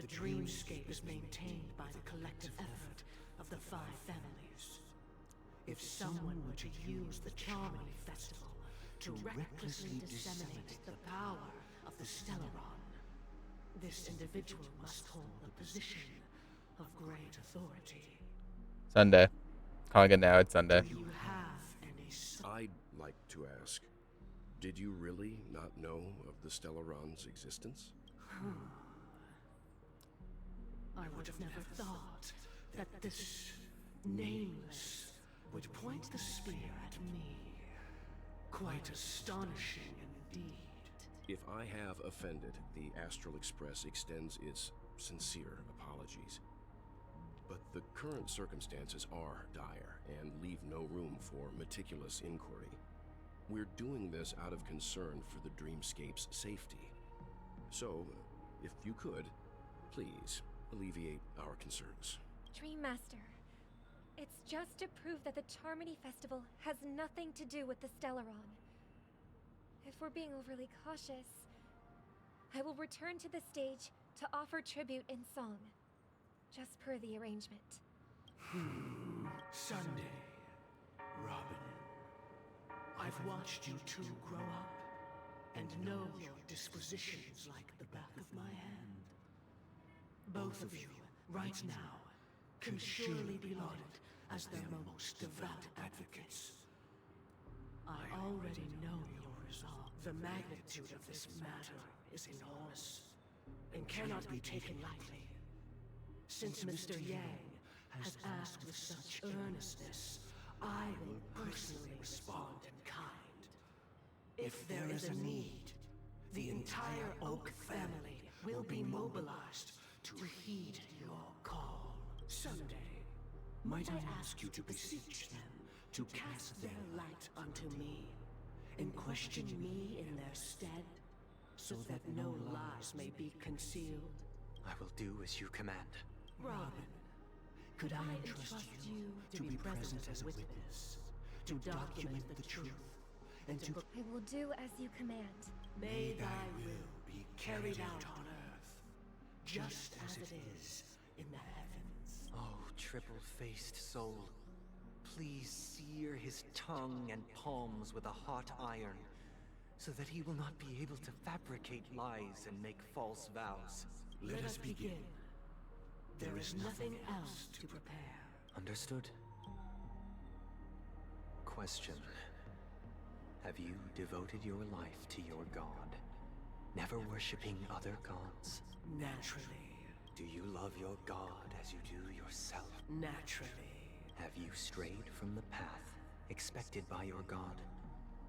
The dreamscape is maintained by the collective effort of the 5 families. If someone were to use the Charmony Festival to recklessly disseminate the power of the Stellaron, this individual must hold a position of great authority. Sunday. Calling it now, it's Sunday. Do you have any... I'd like to ask, did you really not know of the Stellaron's existence? I would have never thought that this Nameless would point the spear at me. Quite astonishing indeed. If I have offended, the Astral Express extends its sincere apologies. but the current circumstances are dire and leave no room for meticulous inquiry. We're doing this out of concern for the Dreamscape's safety. So, if you could, please alleviate our concerns. Dream Master, it's just to prove that the Charmony Festival has nothing to do with the Stellaron. If we're being overly cautious, I will return to the stage to offer tribute in song, just per the arrangement. Sunday, Robin. I've watched you two grow up and know your dispositions like the back of my hand. Both of you, right now, can surely be lauded as their most devout advocates. I already know your resolve. The magnitude of this matter is enormous and cannot be taken lightly. Since Mr. Yang has asked with such earnestness, I will personally respond in kind. If there is a need, the entire Oak family will be mobilized to heed your call. Someday, might I ask you to beseech them to cast their light unto me, and question me in their stead, so that no lies may be concealed? I will do as you command. Robin, could I entrust you to be present as a witness, to document the truth, and to... I will do as you command. May thy will be carried out on earth, just as it is in the heavens. Oh, triple-faced soul, please sear his tongue and palms with a hot iron, so that he will not be able to fabricate lies and make false vows. Let us begin. There is nothing else to prepare. Understood? Question. Have you devoted your life to your god, never worshipping other gods? Naturally. Do you love your god as you do yourself? Naturally. Have you strayed from the path expected by your god,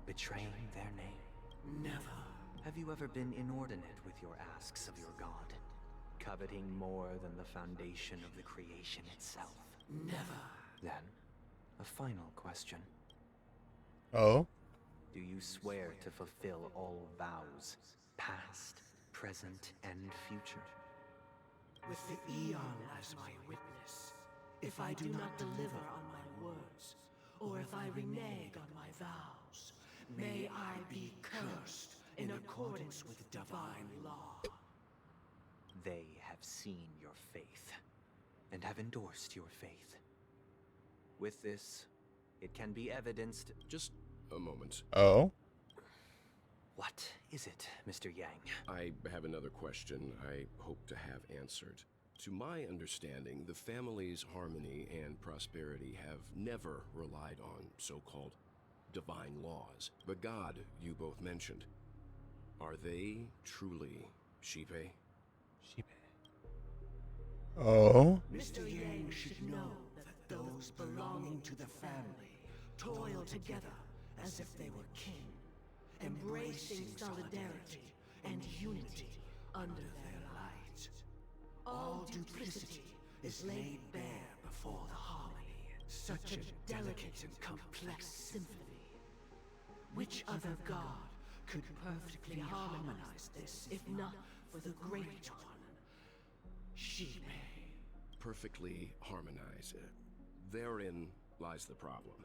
betraying their name? Never. Have you ever been inordinate with your asks of your god, coveting more than the foundation of the creation itself? Never. Then, a final question. Oh? Do you swear to fulfill all vows, past, present, and future? With the Eon as my witness, if I do not deliver on my words, or if I renege on my vows, may I be cursed in accordance with divine law. They have seen your faith, and have endorsed your faith. With this, it can be evidenced... Just a moment. Oh? What is it, Mr. Yang? I have another question I hope to have answered. To my understanding, the family's harmony and prosperity have never relied on so-called divine laws. The god you both mentioned, are they truly Shipe? Oh? Mr. Yang should know that those belonging to the family toil together as if they were kin, embracing solidarity and unity under their light. All duplicity is laid bare before the harmony. Such a delicate and complex symphony. Which other god could perfectly harmonize this, if not for the great one, Shipe? Perfectly harmonized. Therein lies the problem.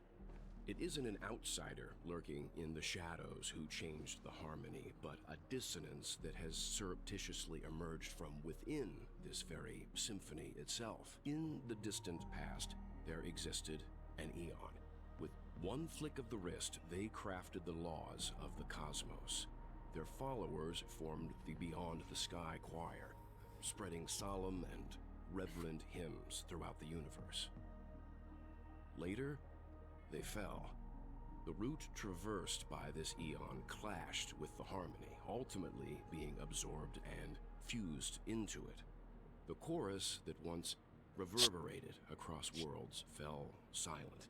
It isn't an outsider lurking in the shadows who changed the harmony, but a dissonance that has surreptitiously emerged from within this very symphony itself. In the distant past, there existed an Eon. With one flick of the wrist, they crafted the laws of the cosmos. Their followers formed the Beyond the Sky Choir, spreading solemn and reverent hymns throughout the universe. Later, they fell. The route traversed by this Eon clashed with the harmony, ultimately being absorbed and fused into it. The chorus that once reverberated across worlds fell silent,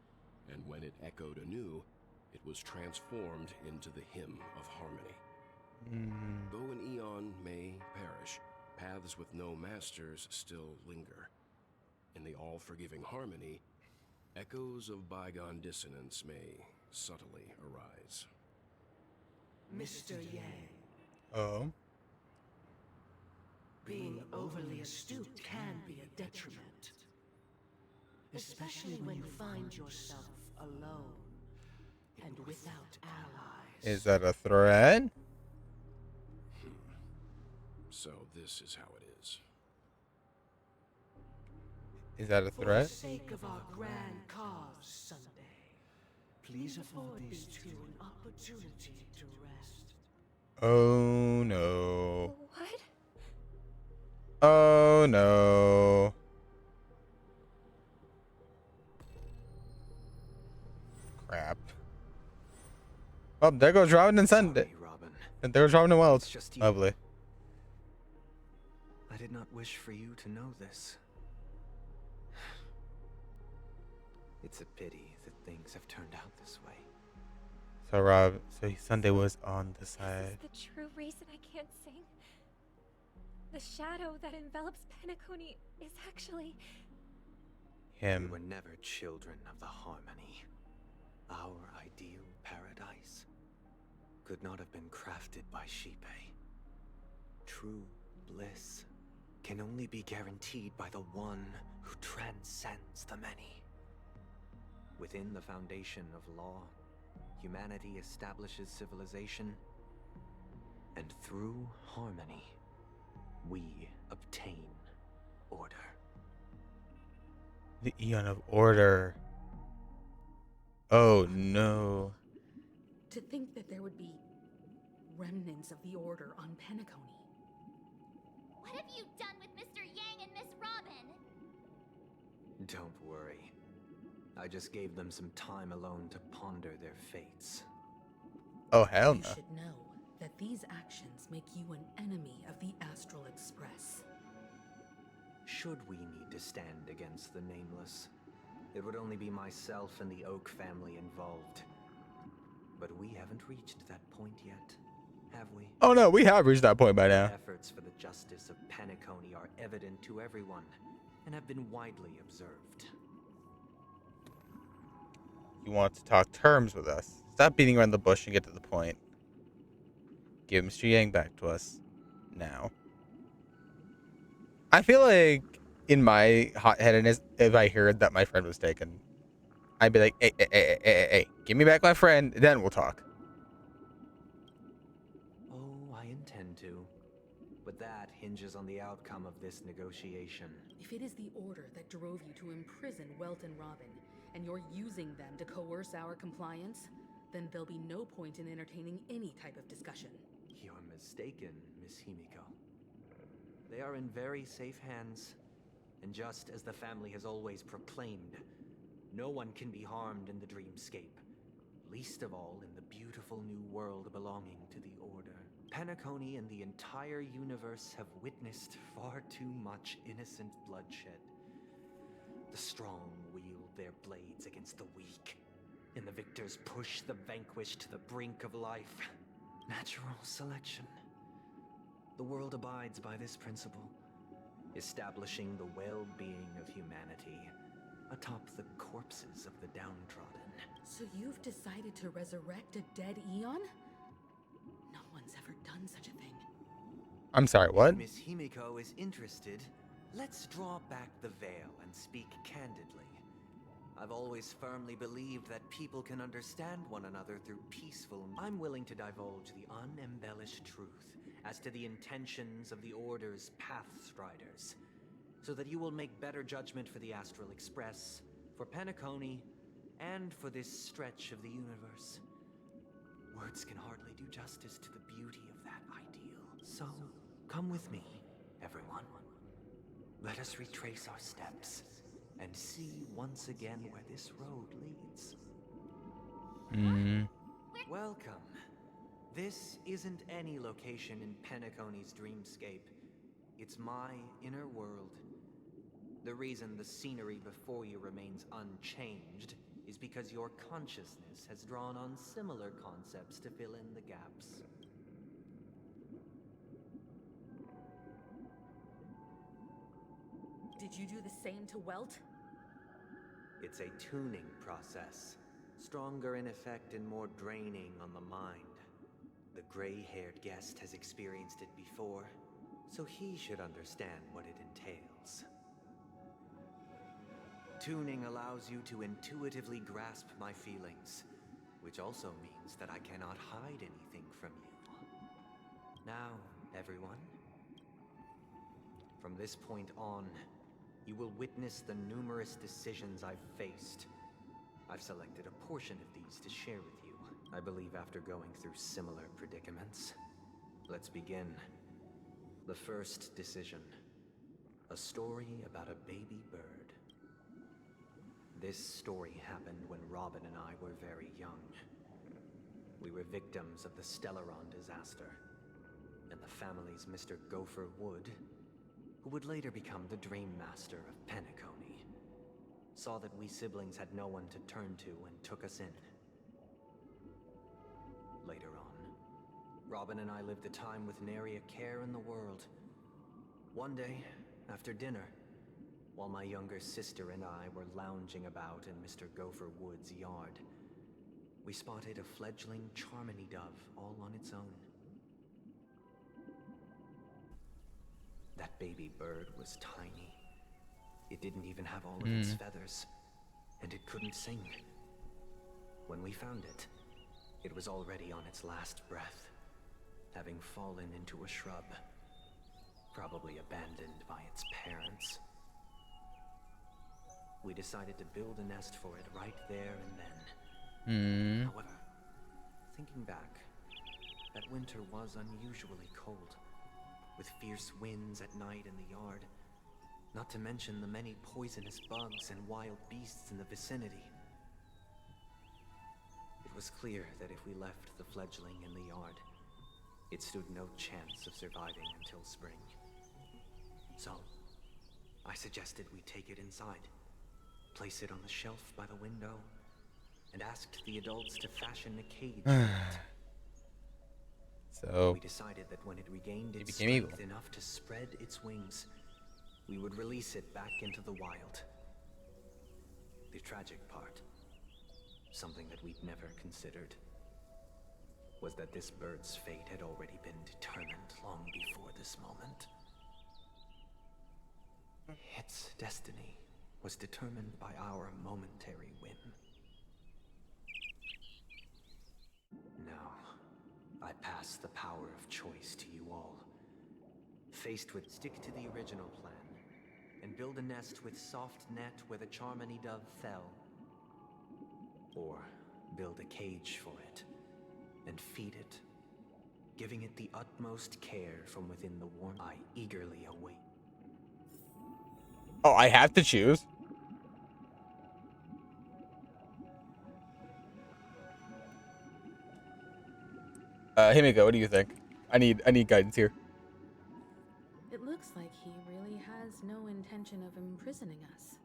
and when it echoed anew, it was transformed into the hymn of harmony. Though an Eon may perish, paths with no masters still linger. In the all-forgiving harmony, echoes of bygone dissonance may subtly arise. Mr. Yang, Oh. being overly astute can be a detriment. Especially when you find yourself alone and without allies. Is that a threat? So this is how it is. Is that a For the threat? sake of our grand cause, Sunday, please afford these two an opportunity to rest. Oh no. What? Oh no. Crap. Oh, there goes Robin and Sunday. Sorry, Robin. And there goes Robin and Wells. It's just you. Lovely. I did not wish for you to know this. It's a pity that things have turned out this way. So Sunday was on the side. This is the true reason I can't sing. The shadow that envelops Penacony is actually Him. We were never children of the harmony. Our ideal paradise could not have been crafted by Shipe. True bliss can only be guaranteed by the one who transcends the many. Within the foundation of law, humanity establishes civilization, and through harmony, we obtain order. The Eon of Order. Oh no. To think that there would be remnants of the Order on Penacony. What have you done with Mr. Yang and Miss Robin? Don't worry. I just gave them some time alone to ponder their fates. Oh hell You no. should know that these actions make you an enemy of the Astral Express. Should we need to stand against the Nameless, it would only be myself and the Oak family involved. But we haven't reached that point yet, have we? Oh no, we have reached that point by now. Efforts for the justice of Penacony are evident to everyone, and have been widely observed. You want to talk terms with us. Stop beating around the bush and get to the point. Give Mr. Yang back to us. Now. I feel like in my hot-headedness, if I heard that my friend was taken, I'd be like, hey, give me back my friend, then we'll talk. Oh, I intend to. But that hinges on the outcome of this negotiation. If it is the Order that drove you to imprison Welt and Robin, and you're using them to coerce our compliance, then there'll be no point in entertaining any type of discussion. You're mistaken, Miss Himiko. They are in very safe hands, and just as the family has always proclaimed, no one can be harmed in the dreamscape, least of all in the beautiful new world belonging to the Order. Penacony and the entire universe have witnessed far too much innocent bloodshed. The strong wield their blades against the weak, and the victors push the vanquished to the brink of life. Natural selection. The world abides by this principle, establishing the well-being of humanity atop the corpses of the downtrodden. So you've decided to resurrect a dead Eon? No one's ever done such a thing. I'm sorry, what? If Miss Himiko is interested, let's draw back the veil and speak candidly. I've always firmly believed that people can understand one another through peaceful. I'm willing to divulge the unembellished truth as to the intentions of the Order's Pathstriders, so that you will make better judgment for the Astral Express, for Penacony, and for this stretch of the universe. Words can hardly do justice to the beauty of that ideal. So, come with me, everyone. Let us retrace our steps and see once again where this road leads. Welcome. This isn't any location in Penacony's dreamscape. It's my inner world. The reason the scenery before you remains unchanged is because your consciousness has drawn on similar concepts to fill in the gaps. Did Did you do the same to Welt? It's a tuning process. Stronger in effect and more draining on the mind. The gray-haired guest has experienced it before, so he should understand what it entails. Tuning allows you to intuitively grasp my feelings, which also means that I cannot hide anything from you. Now, everyone, from this point on, you will witness the numerous decisions I've faced. I've selected a portion of these to share with you. I believe after going through similar predicaments. Let's begin. The first decision. A story about a baby bird. This story happened when Robin and I were very young. We were victims of the Stellaron disaster, and the family's Mr. Gopher Wood, who would later become the Dream Master of Penacony, saw that we siblings had no one to turn to and took us in. Later on, Robin and I lived a time with nary a care in the world. One day, after dinner, while my younger sister and I were lounging about in Mr. Gopher Wood's yard, we spotted a fledgling Charmony dove all on its own. That baby bird was tiny. It didn't even have all of its feathers, and it couldn't sing. When we found it, it was already on its last breath, having fallen into a shrub, probably abandoned by its parents. We decided to build a nest for it right there and then. However, thinking back, that winter was unusually cold, with fierce winds at night in the yard, not to mention the many poisonous bugs and wild beasts in the vicinity. It was clear that if we left the fledgling in the yard, it stood no chance of surviving until spring. So, I suggested we take it inside, place it on the shelf by the window, and asked the adults to fashion a cage for it. So we decided that when it regained its became evil. strength enough to spread its wings, we would release it back into the wild. The tragic part, something that we'd never considered, was that this bird's fate had already been determined long before this moment. Its destiny was determined by our momentary whim. Now, I pass the power of choice to you all. Faced with stick to the original plan, and build a nest with soft net where the Charmony dove fell. Or build a cage for it, and feed it, giving it the utmost care from within the warm. I eagerly await. Oh, I have to choose? Himiko, what do you think? I need guidance here. It looks like he really has no intention of imprisoning us.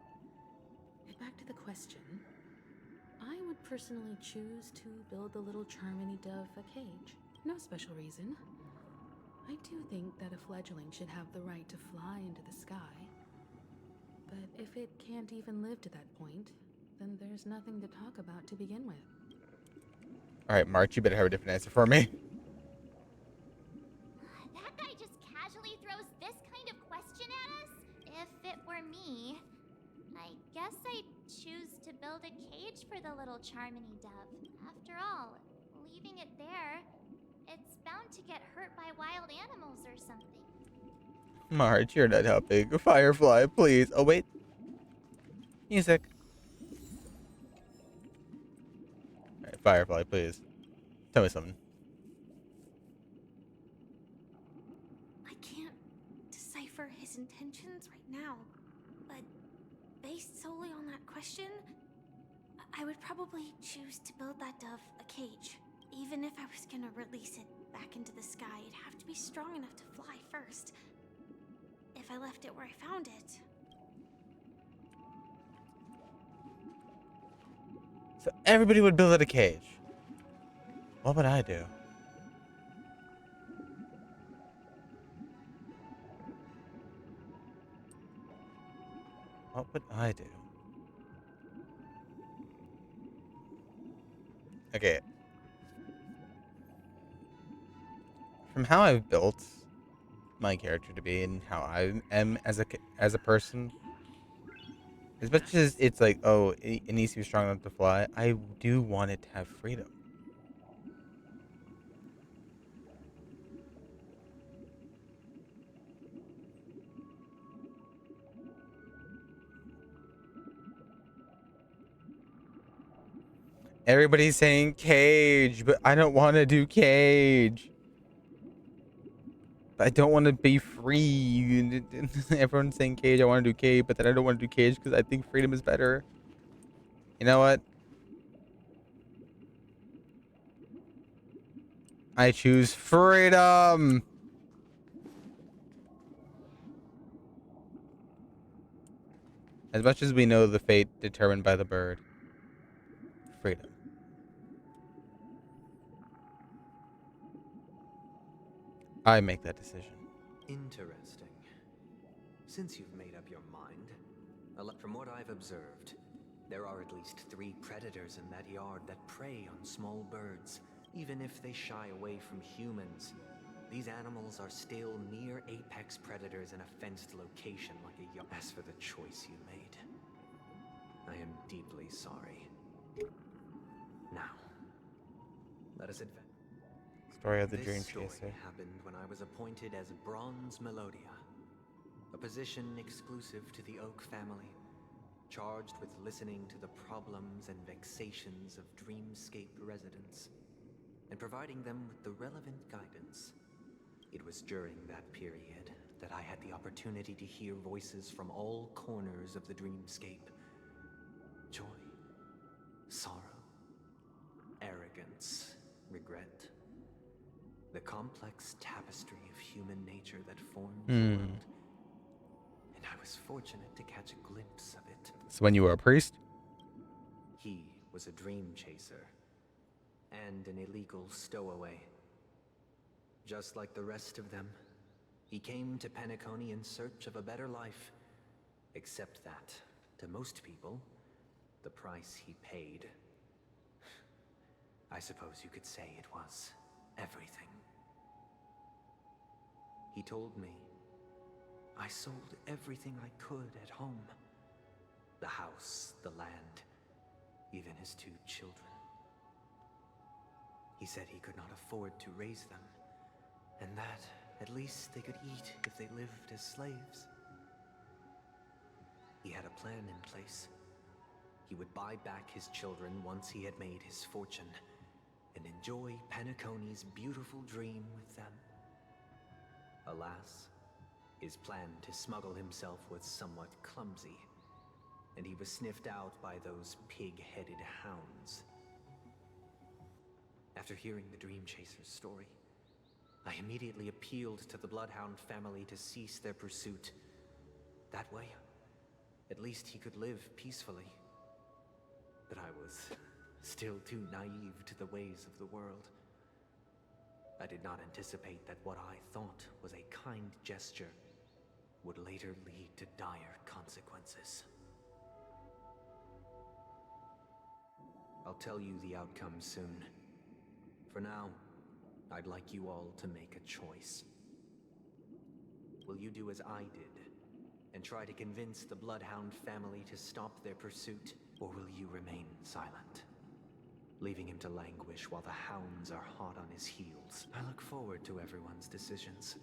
Back to the question. I would personally choose to build the little Charmony dove a cage. No special reason. I do think that a fledgling should have the right to fly into the sky. But if it can't even live to that point, then there's nothing to talk about to begin with. Alright, March, you better have a different answer for me. That guy just casually throws this kind of question at us? If it were me, I guess I'd choose to build a cage for the little Charmony dove. After all, leaving it there, it's bound to get hurt by wild animals or something. March, you're not helping. Firefly, please. Oh, wait. Music. Alright, Firefly, please. Tell me something. I can't decipher his intentions right now, but based solely on that question, I would probably choose to build that dove a cage. Even if I was gonna release it back into the sky, it'd have to be strong enough to fly first. If I left it where I found it. So everybody would build it a cage. What would I do? What would I do? Okay. From how I've built my character to be and how I am as a person, as much as it's like, oh, it needs to be strong enough to fly, I do want it to have freedom. Everybody's saying cage, but I don't want to do cage. I don't want to be free. Everyone's saying cage. I want to do cage, but then I don't want to do cage because I think freedom is better. You know what? I choose freedom. As much as we know the fate determined by the bird, freedom. I make that decision. Interesting. Since you've made up your mind, from what I've observed, there are at least 3 predators in that yard that prey on small birds, even if they shy away from humans. These animals are still near apex predators in a fenced location like a yard. As for the choice you made, I am deeply sorry. Now, let us advance. Story of the Dream This story Chaser. happened when I was appointed as Bronze Melodia, a position exclusive to the Oak family, charged with listening to the problems and vexations of Dreamscape residents, and providing them with the relevant guidance. It was during that period that I had the opportunity to hear voices from all corners of the Dreamscape. Joy, sorrow, arrogance, regret. The complex tapestry of human nature that forms the world. And I was fortunate to catch a glimpse of it. So when you were a priest? He was a dream chaser and an illegal stowaway. Just like the rest of them, he came to Penacony in search of a better life. Except that, to most people, the price he paid, I suppose you could say it was everything. He told me I sold everything I could at home. The house, the land, even his 2 children. He said he could not afford to raise them, and that at least they could eat if they lived as slaves. He had a plan in place. He would buy back his children once he had made his fortune, and enjoy Penacony's beautiful dream with them. Alas, his plan to smuggle himself was somewhat clumsy, and he was sniffed out by those pig-headed hounds. After hearing the Dream Chaser's story, I immediately appealed to the Bloodhound family to cease their pursuit. That way, at least he could live peacefully. But I was still too naive to the ways of the world. I did not anticipate that what I thought was a kind gesture would later lead to dire consequences. I'll tell you the outcome soon. For now, I'd like you all to make a choice. Will you do as I did, and try to convince the Bloodhound family to stop their pursuit, or will you remain silent, leaving him to languish while the hounds are hot on his heels? I look forward to everyone's decisions.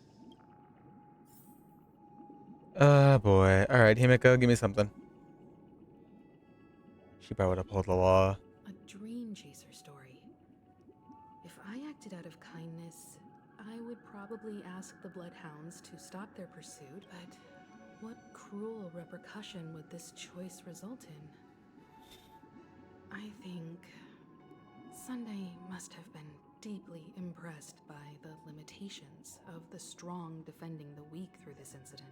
Boy. Alright, Himiko, give me something. She probably would uphold the law. A dream chaser story. If I acted out of kindness, I would probably ask the Bloodhounds to stop their pursuit, but what cruel repercussion would this choice result in? I think Sunday must have been deeply impressed by the limitations of the strong defending the weak through this incident.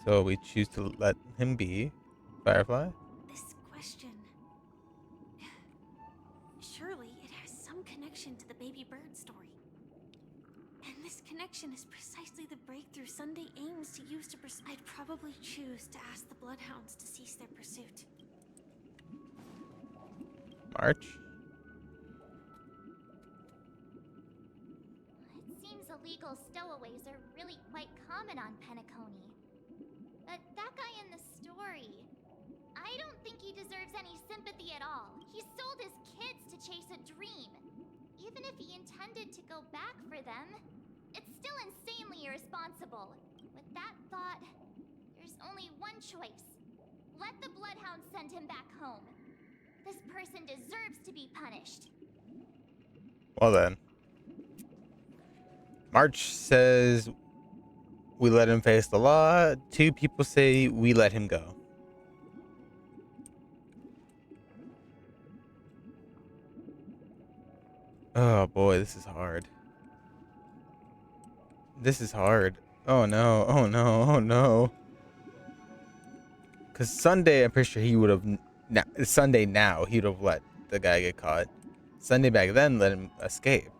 So we choose to let him be Firefly? This question. Surely it has some connection to the baby bird story. And This connection is precisely the breakthrough Sunday aims to use to I'd probably choose to ask the Bloodhounds to cease their pursuit. March? It seems illegal stowaways are really quite common on Penacony. But that guy in the story, I don't think he deserves any sympathy at all. He sold his kids to chase a dream. Even if he intended to go back for them, it's still insanely irresponsible. With that thought, there's only one choice. Let the Bloodhounds send him back home. This person deserves to be punished. Well then. March says we let him face the law. 2 people say we let him go. Oh boy, this is hard. This is hard. Oh no, oh no, oh no. Because Sunday, I'm pretty sure he would have... Sunday now, he would have let the guy get caught. Sunday back then let him escape.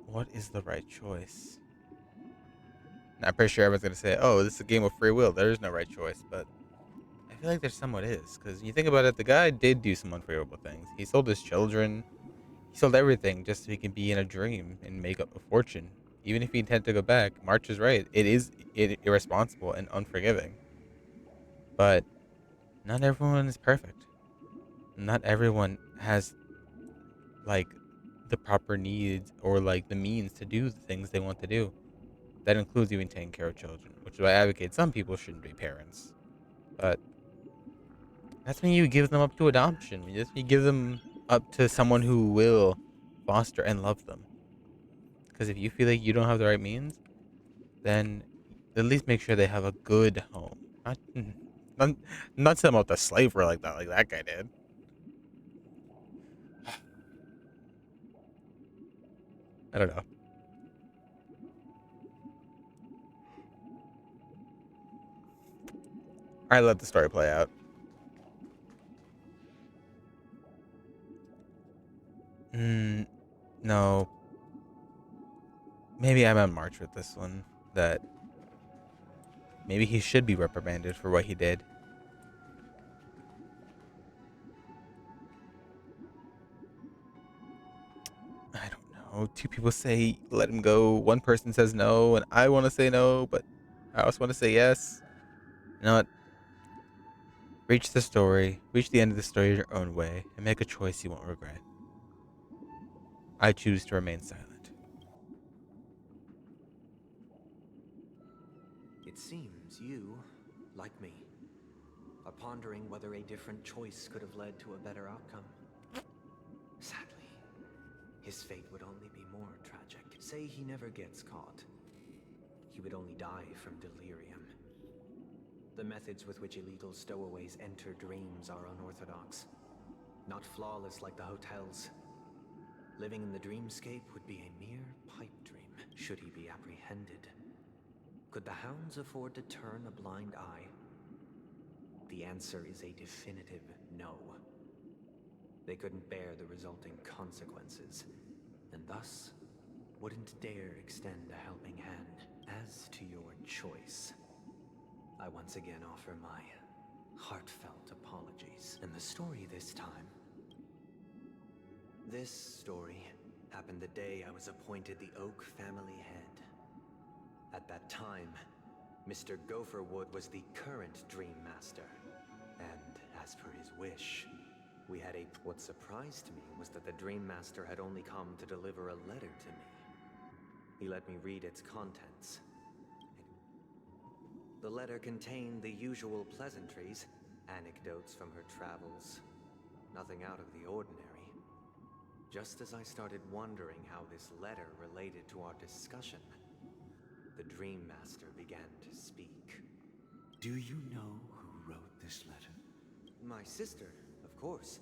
What is the right choice? Now, I'm pretty sure everyone's going to say, oh, this is a game of free will. There is no right choice. But I feel like there somewhat is. Because you think about it, the guy did do some unfavorable things. He sold his children. He sold everything just so he can be in a dream and make up a fortune. Even if he intended to go back, March is right. It is irresponsible and unforgiving. But not everyone is perfect. Not everyone has, like, the proper needs or, like, the means to do the things they want to do. That includes even taking care of children, which is why I advocate some people shouldn't be parents. But that's when you give them up to adoption. You give them up to someone who will foster and love them. Because if you feel like you don't have the right means, then at least make sure they have a good home. Not send them out to slavery like that guy did. I don't know. I let the story play out. No. Maybe I'm on March with this one. That maybe he should be reprimanded for what he did. I don't know. 2 people say let him go. 1 person says no, and I want to say no, but I also want to say yes. You know what? Reach the end of the story your own way, and make a choice you won't regret. I choose to remain silent. It seems you, like me, are pondering whether a different choice could have led to a better outcome. Sadly, his fate would only be more tragic. Say he never gets caught. He would only die from delirium. The methods with which illegal stowaways enter dreams are unorthodox. Not flawless like the hotels. Living in the dreamscape would be a mere pipe dream, should he be apprehended. Could the hounds afford to turn a blind eye? The answer is a definitive no. They couldn't bear the resulting consequences, and thus wouldn't dare extend a helping hand. As to your choice, I once again offer my heartfelt apologies. And the story this time... This story happened the day I was appointed the Oak family head. At that time, Mr. Gopherwood was the current Dream Master, and as per his wish, we had a... What surprised me was that the Dream Master had only come to deliver a letter to me. He let me read its contents. The letter contained the usual pleasantries, anecdotes from her travels, nothing out of the ordinary. Just as I started wondering how this letter related to our discussion, the Dream Master began to speak. Do you know who wrote this letter? My sister, of course.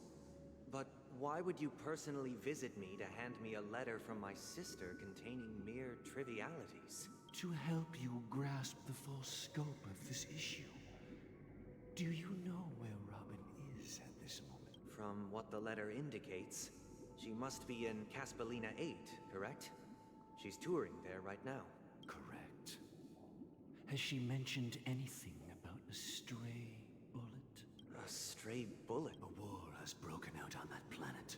But why would you personally visit me to hand me a letter from my sister containing mere trivialities? To help you grasp the full scope of this issue. Do you know where Robin is at this moment? From what the letter indicates, She must be in Caspelina 8, correct? She's touring there right now. Correct. Has she mentioned anything about a stray bullet? A stray bullet? A war has broken out on that planet.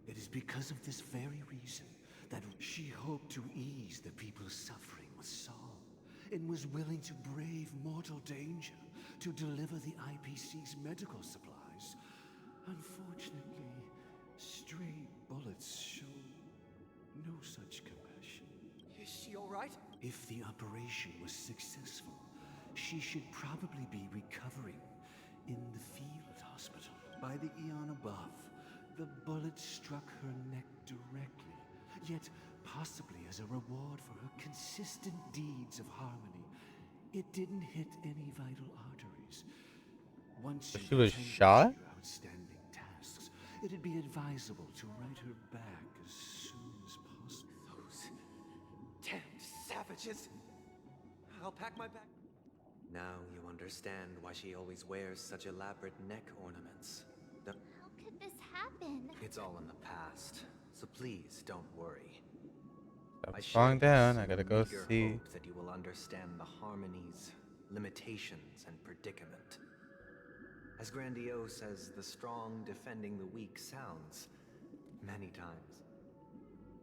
It is because of this very reason that she hoped to ease the people's suffering with song, and was willing to brave mortal danger to deliver the IPC's medical supplies. Unfortunately, stray bullets show no such compassion. Is she alright? If the operation was successful, she should probably be recovering in the field hospital. By the eon above, the bullet struck her neck directly, yet possibly as a reward for her consistent deeds of harmony. It didn't hit any vital arteries. Once She was attended shot? to your outstanding tasks, it'd be advisable to write her back as soon as possible. Those damned savages! I'll pack my bag. Now you understand why she always wears such elaborate neck ornaments. How could this happen? It's all in the past, so please don't worry. Stop share falling down. this I gotta go meager see. hope that you will understand the harmony's limitations and predicament. As grandiose as the strong defending the weak sounds, many times,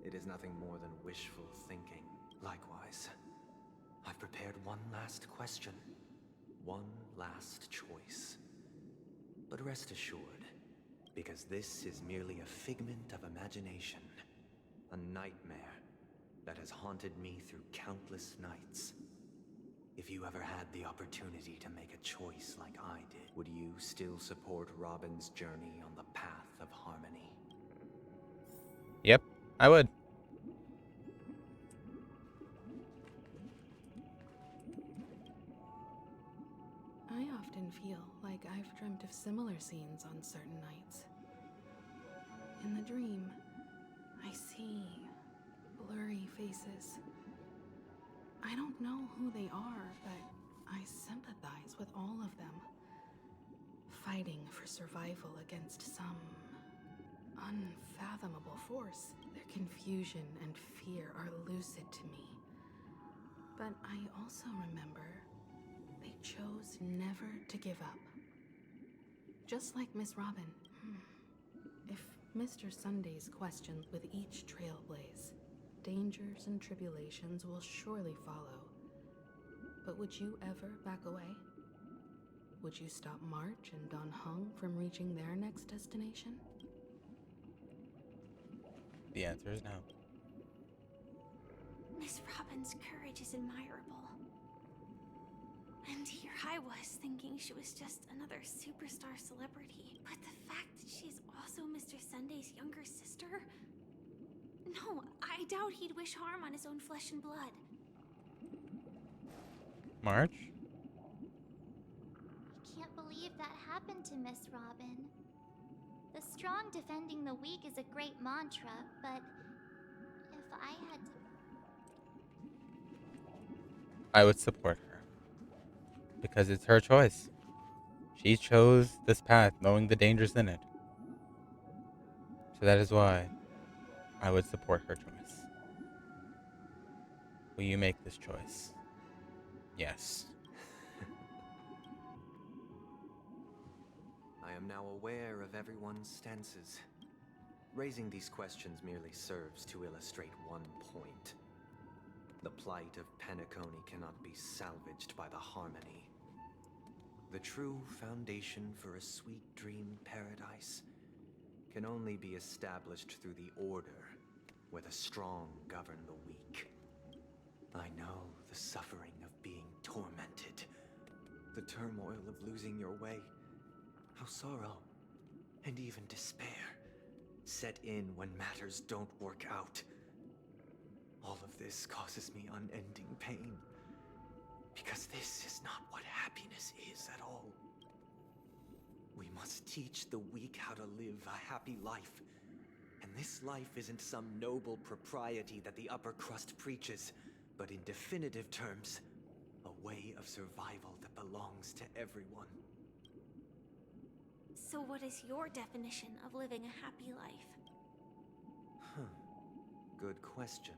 it is nothing more than wishful thinking. Likewise, I've prepared one last question, one last choice. But rest assured, because this is merely a figment of imagination, a nightmare that has haunted me through countless nights. If you ever had the opportunity to make a choice like I did, would you still support Robin's journey on the path of harmony? Yep, I would. I often feel like I've dreamt of similar scenes on certain nights. In the dream, I see blurry faces. I don't know who they are, but I sympathize with all of them. Fighting for survival against some unfathomable force. Their confusion and fear are lucid to me. But I also remember they chose never to give up. Just like Miss Robin. If Mr. Sunday's questioned with each trailblaze, dangers and tribulations will surely follow. But would you ever back away? Would you stop March and Don Hung from reaching their next destination? The answer is no. Miss Robin's courage is admirable. And here I was thinking she was just another superstar celebrity. But the fact that she's also Mr. Sunday's younger sister? No, I doubt he'd wish harm on his own flesh and blood. March? I can't believe that happened to Miss Robin. The strong defending the weak is a great mantra, but if I had to... I would support her. Because it's her choice. She chose this path knowing the dangers in it. So that is why I would support her choice. Will you make this choice? Yes. I am now aware of everyone's stances. Raising these questions merely serves to illustrate one point. The plight of Penacony cannot be salvaged by the harmony. The true foundation for a sweet dream paradise can only be established through the order, where the strong govern the weak. I know the suffering of being tormented, the turmoil of losing your way, how sorrow and even despair set in when matters don't work out. All of this causes me unending pain, because this is not what happiness is at all. We must teach the weak how to live a happy life. And this life isn't some noble propriety that the upper crust preaches, but in definitive terms, a way of survival that belongs to everyone. So what is your definition of living a happy life? Good question.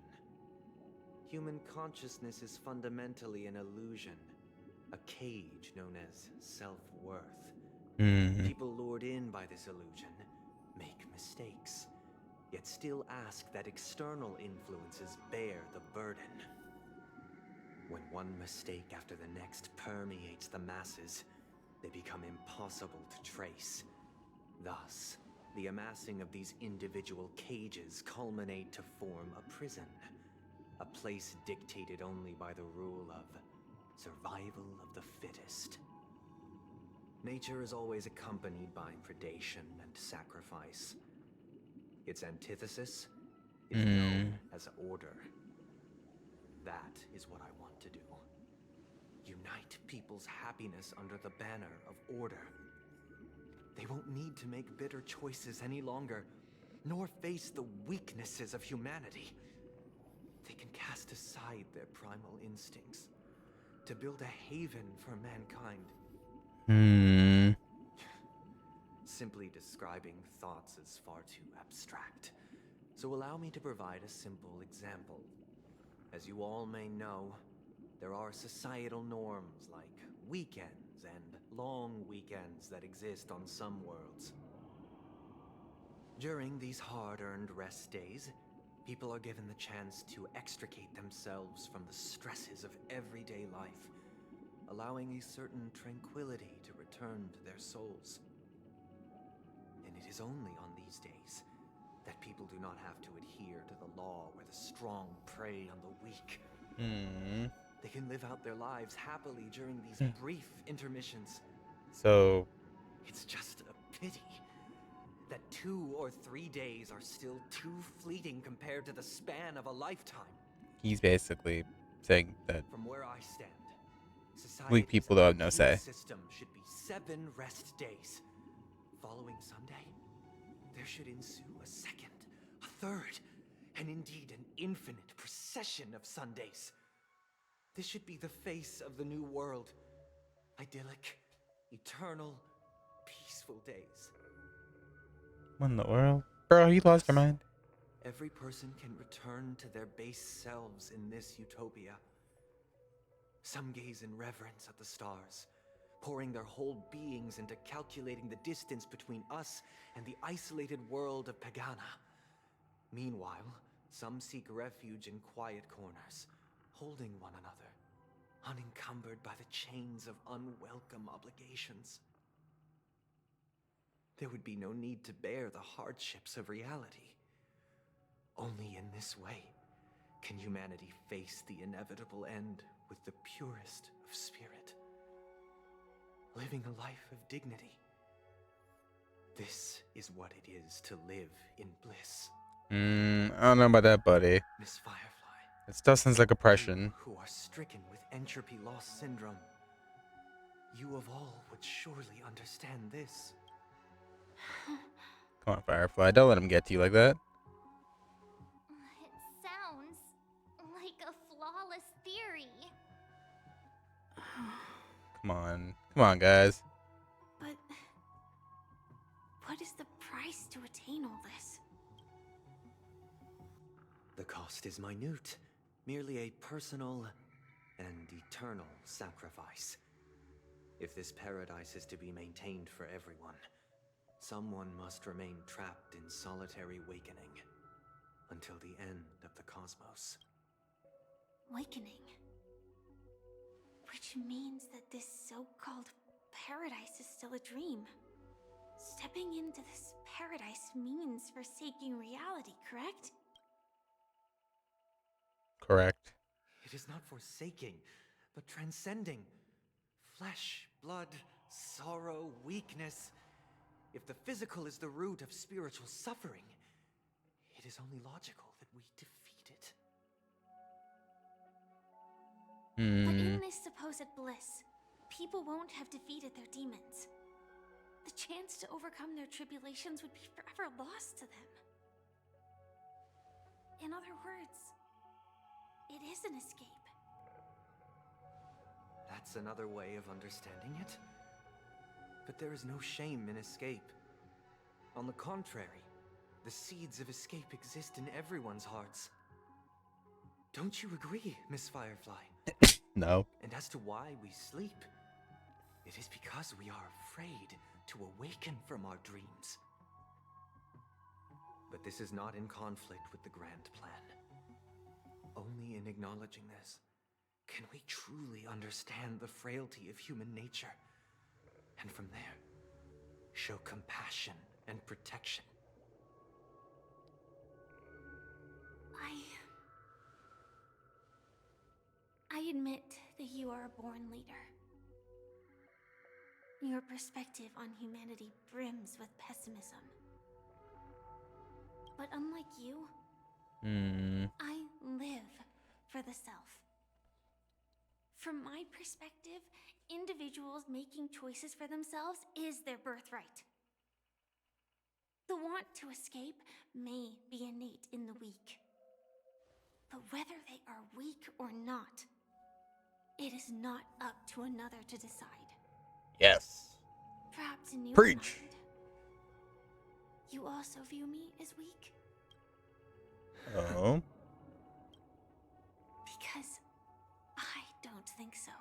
Human consciousness is fundamentally an illusion, a cage known as self-worth. People lured in by this illusion make mistakes, yet still ask that external influences bear the burden. When one mistake after the next permeates the masses, they become impossible to trace. Thus, the amassing of these individual cages culminate to form a prison. A place dictated only by the rule of survival of the fittest. Nature is always accompanied by predation and sacrifice. Its antithesis is known as order. That is what I want to do. Unite people's happiness under the banner of order. They won't need to make bitter choices any longer, nor face the weaknesses of humanity. They can cast aside their primal instincts to build a haven for mankind. Simply describing thoughts is far too abstract, so allow me to provide a simple example. As you all may know, there are societal norms like weekends and long weekends that exist on some worlds. During these hard-earned rest days, people are given the chance to extricate themselves from the stresses of everyday life, allowing a certain tranquility to return to their souls. And it is only on these days that people do not have to adhere to the law where the strong prey on the weak. They can live out their lives happily during these brief intermissions. So it's just a pity that 2 or 3 days are still too fleeting compared to the span of a lifetime. He's basically saying that from where I stand, weak people don't have no say. System should be 7 rest days. Following Sunday, there should ensue a second, a third, and indeed an infinite procession of Sundays. This should be the face of the new world. Idyllic, eternal, peaceful days. What in the world? Bro, you lost your mind. Every person can return to their base selves in this utopia. Some gaze in reverence at the stars, pouring their whole beings into calculating the distance between us and the isolated world of Pagana. Meanwhile, some seek refuge in quiet corners, holding one another, unencumbered by the chains of unwelcome obligations. There would be no need to bear the hardships of reality. Only in this way can humanity face the inevitable end with the purest of spirit, living a life of dignity. This is what it is to live in bliss. I don't know about that, buddy. Miss Firefly. It still sounds like oppression. You who are stricken with entropy loss syndrome, you of all would surely understand this. Come on, Firefly. Don't let him get to you like that. It sounds like a flawless theory. Come on. Come on, guys. But what is the price to attain all this? The cost is minute, merely a personal and eternal sacrifice. If this paradise is to be maintained for everyone, someone must remain trapped in solitary wakening until the end of the cosmos. Wakening. Which means that this so-called paradise is still a dream. Stepping into this paradise means forsaking reality, correct? Correct. It is not forsaking, but transcending. Flesh, blood, sorrow, weakness. If the physical is the root of spiritual suffering, it is only logical that we defeat it. But in this supposed bliss, people won't have defeated their demons. The chance to overcome their tribulations would be forever lost to them. In other words, it is an escape. That's another way of understanding it. But there is no shame in escape. On the contrary, The seeds of escape exist in everyone's hearts. Don't you agree, Miss Firefly? No. And as to why we sleep, it is because we are afraid to awaken from our dreams. But this is not in conflict with the grand plan. Only in acknowledging this can we truly understand the frailty of human nature, and from there, show compassion and protection. I admit that you are a born leader. Your perspective on humanity brims with pessimism. But unlike you, I live for the self. From my perspective, individuals making choices for themselves is their birthright. The want to escape may be innate in the weak. But whether they are weak or not, it is not up to another to decide. Yes. Perhaps in your Preach. mind, you also view me as weak? Oh. Because I don't think so.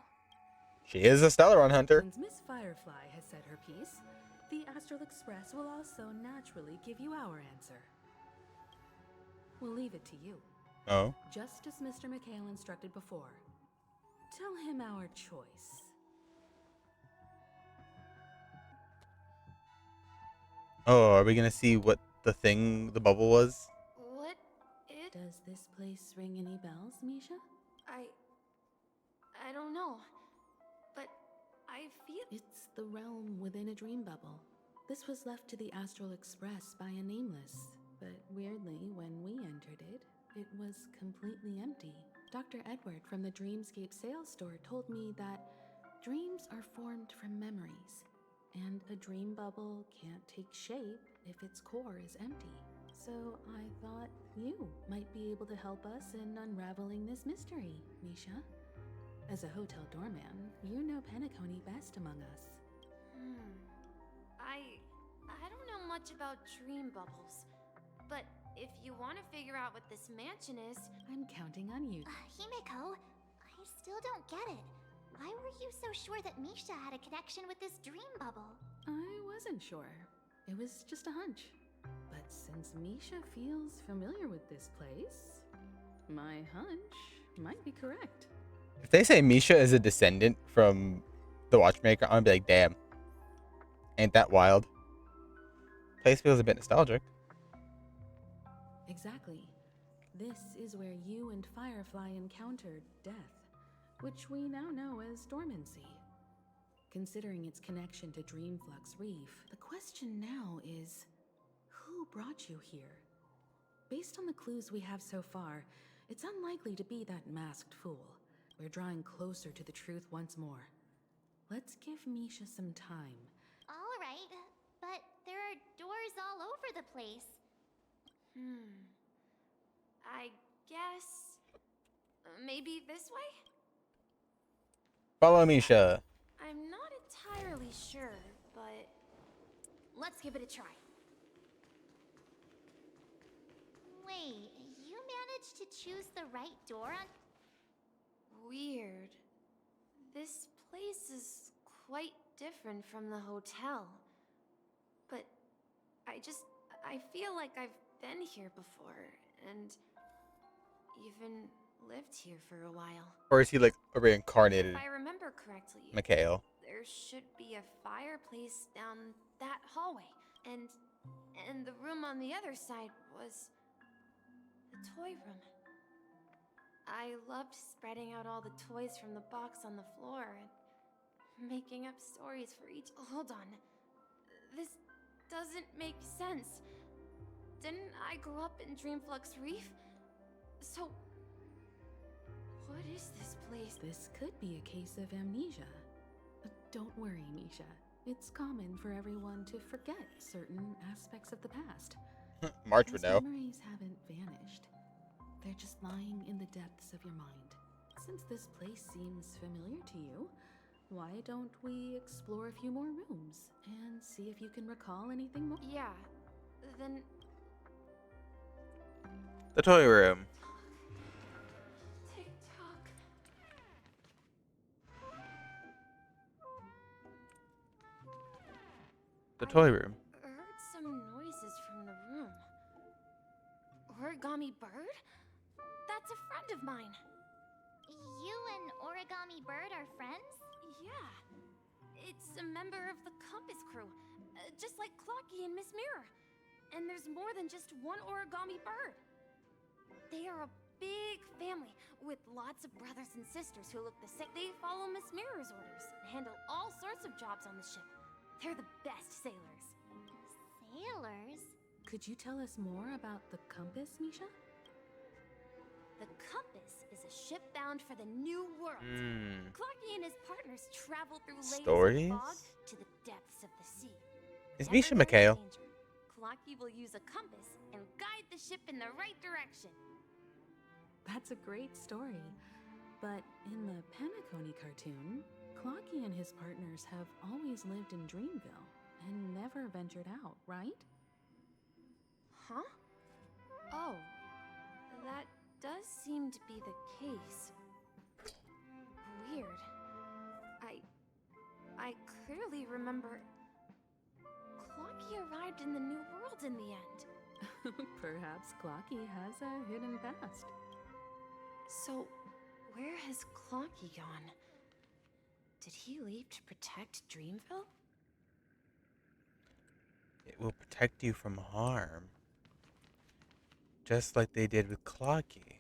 She is a Stellaron hunter. Since Miss Firefly has said her piece, the Astral Express will also naturally give you our answer. We'll leave it to you. Oh. Just as Mr. McHale instructed before. Tell him our choice. Oh, are we gonna see what the bubble was? What it? Does this place ring any bells, Misha? I don't know. But I feel It's the realm within a dream bubble. This was left to the Astral Express by a nameless, but weirdly, when we entered it, it was completely empty. Dr. Edward from the Dreamscape sales store told me that dreams are formed from memories, and a dream bubble can't take shape if its core is empty. So I thought you might be able to help us in unraveling this mystery, Misha. As a hotel doorman, you know Penacony best among us. I don't know much about dream bubbles, but if you want to figure out what this mansion is, I'm counting on you. Himeko, I still don't get it. Why were you so sure that Misha had a connection with this dream bubble? I wasn't sure. It was just a hunch. But since Misha feels familiar with this place, my hunch might be correct. If they say Misha is a descendant from the Watchmaker, I'm gonna be like, damn. Ain't that wild? Place feels a bit nostalgic. Exactly. This is where you and Firefly encountered death, which we now know as dormancy. Considering its connection to Dreamflux Reef, the question now is, who brought you here? Based on the clues we have so far, it's unlikely to be that masked fool. We're drawing closer to the truth once more. Let's give Misha some time. All right, but there are doors all over the place. I guess maybe this way? Follow Misha. I'm not entirely sure, but let's give it a try. Wait, you managed to choose the right door on... Weird. This place is quite different from the hotel. But I feel like I've been here before, and even lived here for a while. Or is he like a reincarnated If I remember correctly, McHale? there should be a fireplace down that hallway, and the room on the other side was the toy room. I loved spreading out all the toys from the box on the floor and making up stories for each. Hold on. This doesn't make sense. Didn't I grow up in Dreamflux Reef? So, what is this place? This could be a case of amnesia. But don't worry, Misha. It's common for everyone to forget certain aspects of the past. March would know. Those memories haven't vanished. They're just lying in the depths of your mind. Since this place seems familiar to you, why don't we explore a few more rooms and see if you can recall anything more? Yeah, then The toy room. Tick tock. The toy room. Heard some noises from the room. Origami Bird? That's a friend of mine. You and Origami Bird are friends? Yeah. It's a member of the Compass crew, just like Clocky and Miss Mirror. And there's more than just one Origami Bird. They are a big family with lots of brothers and sisters who look the same. They follow Miss Mirror's orders and handle all sorts of jobs on the ship. They're the best sailors. Sailors? Could you tell us more about the compass, Misha? The Compass is a ship bound for the New World. Clocky and his partners travel through layers of fog to the depths of the sea. Is Misha McHale? Clocky will use a compass and guide the ship in the right direction. That's a great story. But in the Penacony cartoon, Clocky and his partners have always lived in Dreamville and never ventured out, right? Huh? Oh, that does seem to be the case. Weird. I clearly remember Clocky arrived in the New World in the end. Perhaps Clocky has a hidden past. So, where has Clocky gone? Did he leave to protect Dreamville? It will protect you from harm. Just like they did with Clocky.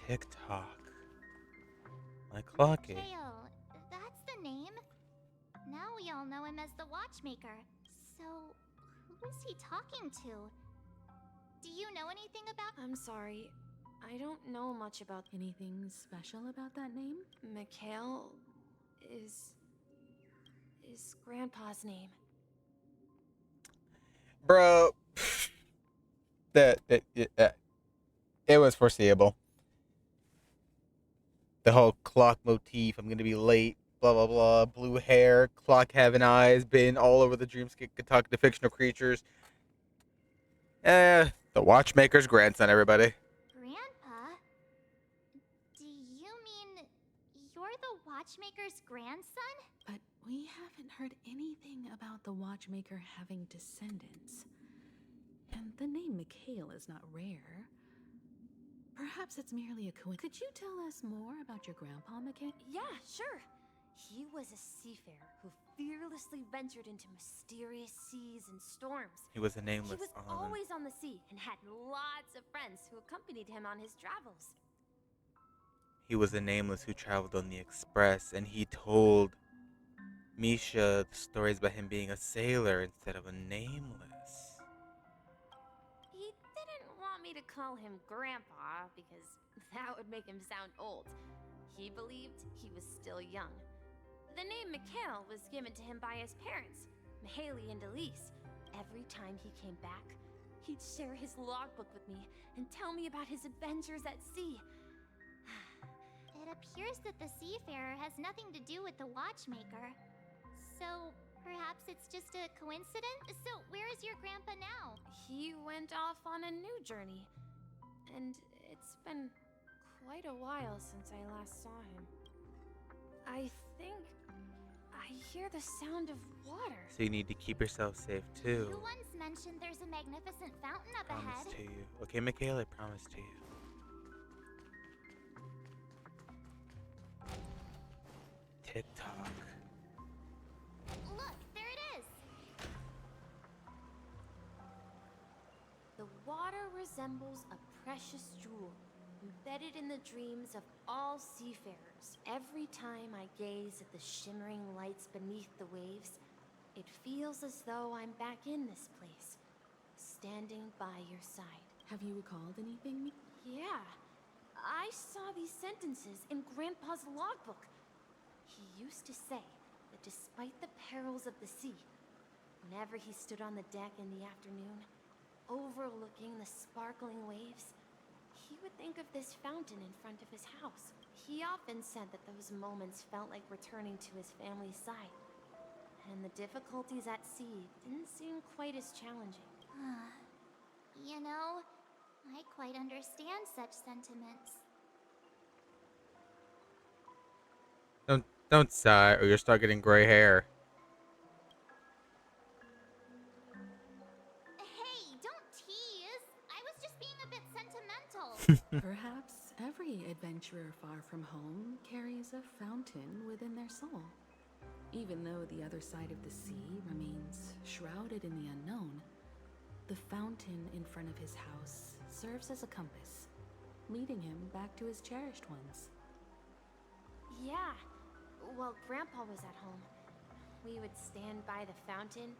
Tick-tock. Like Clocky. Mikhail, that's the name. Now we all know him as the Watchmaker. So, who is he talking to? Do you know anything about— I'm sorry. I don't know much about— Anything special about that name? Mikhail is Grandpa's name. Bro. It was foreseeable. The whole clock motif, I'm gonna be late, blah blah blah, blue hair, clock having eyes, been all over the dreamscape, could talk to fictional creatures. The Watchmaker's grandson, everybody. Grandpa? Do you mean you're the Watchmaker's grandson? But we haven't heard anything about the Watchmaker having descendants. And the name Mikhail is not rare. Perhaps it's merely a coincidence. Could you tell us more about your grandpa, Mikhail? Yeah, sure. He was a seafarer who fearlessly ventured into mysterious seas and storms. He was a nameless. He was always on the sea and had lots of friends who accompanied him on his travels. He was a nameless who traveled on the Express, and he told Misha the stories about him being a sailor instead of a nameless. He didn't want me to call him Grandpa because that would make him sound old. He believed he was still young. The name Mikhail was given to him by his parents, Mihaly and Elise. Every time he came back, he'd share his logbook with me and tell me about his adventures at sea. It appears that the seafarer has nothing to do with the Watchmaker. So, perhaps it's just a coincidence? So, where is your grandpa now? He went off on a new journey. And it's been quite a while since I last saw him. I think I hear the sound of water. So you need to keep yourself safe too. You once mentioned there's a magnificent fountain up Promise ahead. to you. Okay, Mikhail, I promise to you. TikTok. Look, there it is. The water resembles a precious jewel, embedded in the dreams of all seafarers. Every time I gaze at the shimmering lights beneath the waves, it feels as though I'm back in this place, standing by your side. Have you recalled anything? Yeah, I saw these sentences in Grandpa's logbook. He used to say that despite the perils of the sea, whenever he stood on the deck in the afternoon, overlooking the sparkling waves, he would think of this fountain in front of his house. He often said that those moments felt like returning to his family's side, and the difficulties at sea didn't seem quite as challenging. You know, I quite understand such sentiments. Don't sigh, or you'll start getting gray hair. Hey, don't tease! I was just being a bit sentimental. Perhaps every adventurer far from home carries a fountain within their soul. Even though the other side of the sea remains shrouded in the unknown, the fountain in front of his house serves as a compass, leading him back to his cherished ones. Yeah, while Grandpa was at home, we would stand by the fountain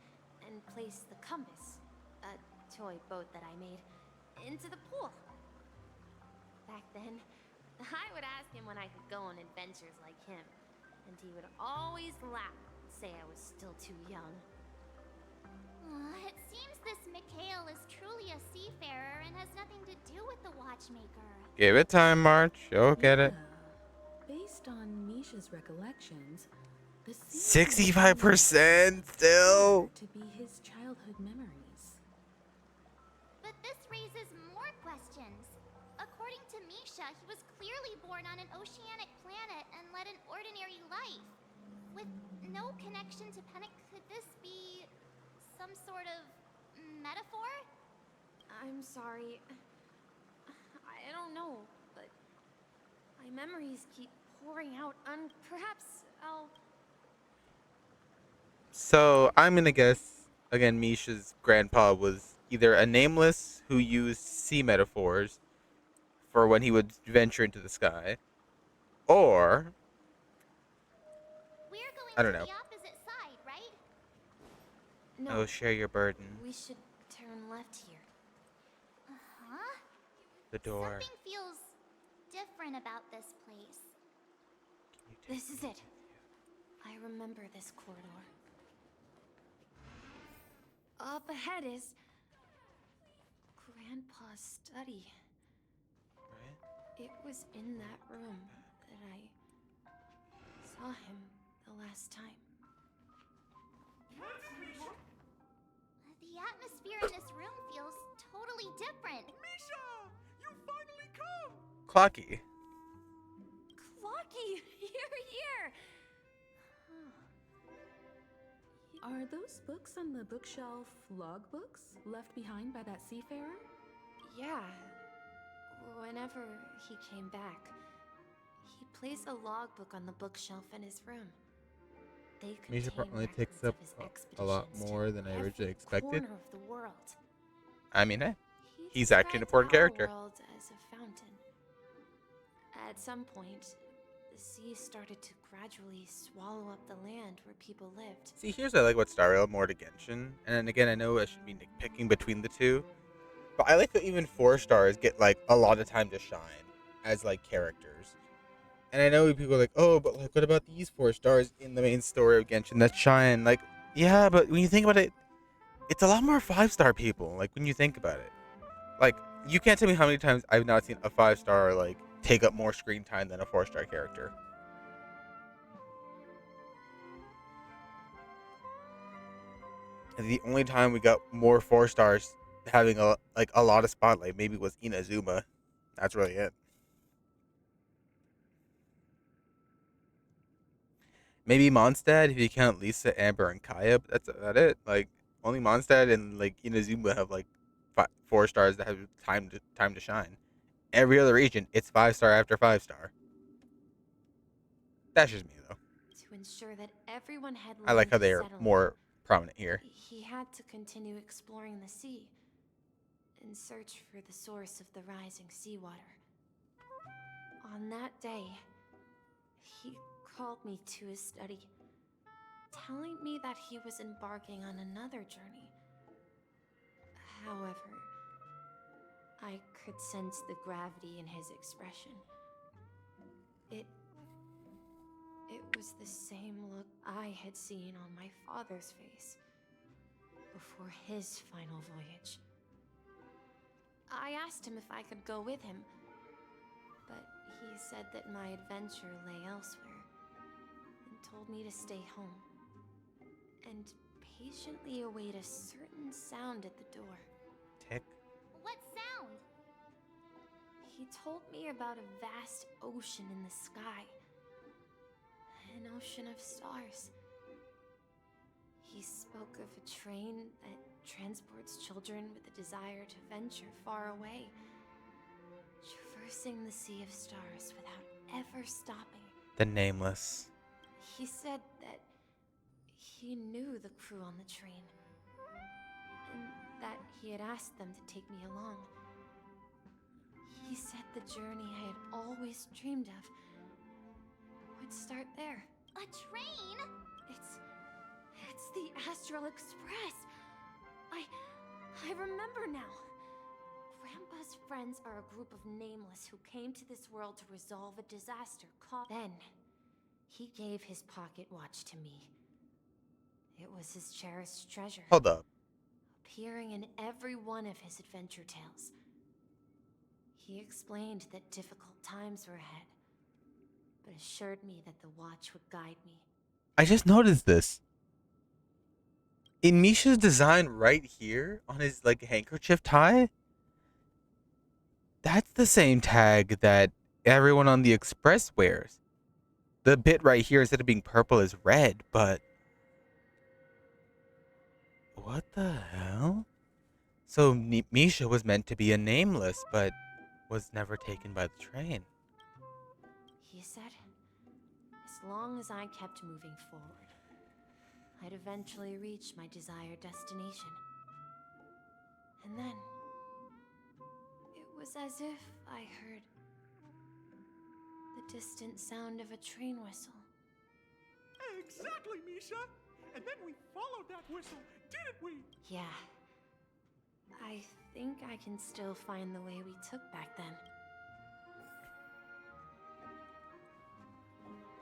and place the compass, a toy boat that I made, into the pool. Back then, I would ask him when I could go on adventures like him, and he would always laugh and say I was still too young. It seems this Mikhail is truly a seafarer and has nothing to do with the watchmaker. Give it time, March. You'll get it. Based on Misha's recollections, the sea 65% still. to be his childhood memories. But this raises more questions. According to Misha, he was clearly born on an oceanic planet and led an ordinary life. With no connection to Pennick, could this be some sort of metaphor? I'm sorry. I don't know, but my memories keep pouring out. Perhaps I'll... So I'm gonna guess again. Misha's grandpa was either a nameless who used sea metaphors for when he would venture into the sky, or We're going I don't to know. the opposite side, right? No. Oh, share your burden. We should turn left here. Uh-huh. The door. Something feels different about this place. This is it. I remember this corridor. Up ahead is Grandpa's study. It was in that room that I saw him the last time. The atmosphere in this room feels totally different. Misha! You finally come! Clocky. Clocky, you're here! Are those books on the bookshelf logbooks left behind by that seafarer? Yeah. Whenever he came back, he placed a logbook on the bookshelf in his room. They Misha contain probably records takes of up his a lot expeditions more to than I every originally expected. corner of the world. I mean, hey, He he's actually an important described character. our world as a fountain. At some point, the sea started to gradually swallow up the land where people lived. See, here's what I like about Star Rail more to Genshin, and again, I know I should be nitpicking between the two, but I like that even 4 stars get like a lot of time to shine as like characters. And I know people are like, oh, but like, what about these 4 stars in the main story of Genshin that shine? Like, yeah, but when you think about it, it's a lot more 5-star people. Like when you think about it, like you can't tell me how many times I've not seen a 5-star like take up more screen time than a 4-star character. And the only time we got more 4 stars having a lot of spotlight maybe was Inazuma. That's really it. Maybe Mondstadt if you count Lisa, Amber, and Kaya, but that's about it. Like only Mondstadt and like Inazuma have like 4 stars that have time to shine. Every other region, it's 5-star after 5-star. That's just me though. To ensure that everyone had I like land how to they are settle more prominent here. he had to continue exploring the sea in search for the source of the rising seawater. On that day, he called me to his study, telling me that he was embarking on another journey. However, I could sense the gravity in his expression. It was the same look I had seen on my father's face before his final voyage. I asked him if I could go with him, but he said that my adventure lay elsewhere and told me to stay home and patiently await a certain sound at the door. Tick. What sound? He told me about a vast ocean in the sky. An ocean of stars. He spoke of a train that transports children with a desire to venture far away, traversing the sea of stars without ever stopping. The Nameless. He said that he knew the crew on the train, and that he had asked them to take me along. He said the journey I had always dreamed of would start there. A train? It's the Astral Express. I remember now. Grandpa's friends are a group of nameless who came to this world to resolve a disaster caused. Then, he gave his pocket watch to me. It was his cherished treasure. Hold up. Appearing in every one of his adventure tales. He explained that difficult times were ahead, but assured me that the watch would guide me. I just noticed this. In Misha's design right here on his like handkerchief tie, that's the same tag that everyone on the Express wears. The bit right here, instead of being purple, is red, but what the hell? So Misha was meant to be a nameless, but was never taken by the train. He said, as long as I kept moving forward, I'd eventually reach my desired destination. And then, it was as if I heard the distant sound of a train whistle. Exactly, Misha! And then we followed that whistle, didn't we? Yeah. I think I can still find the way we took back then.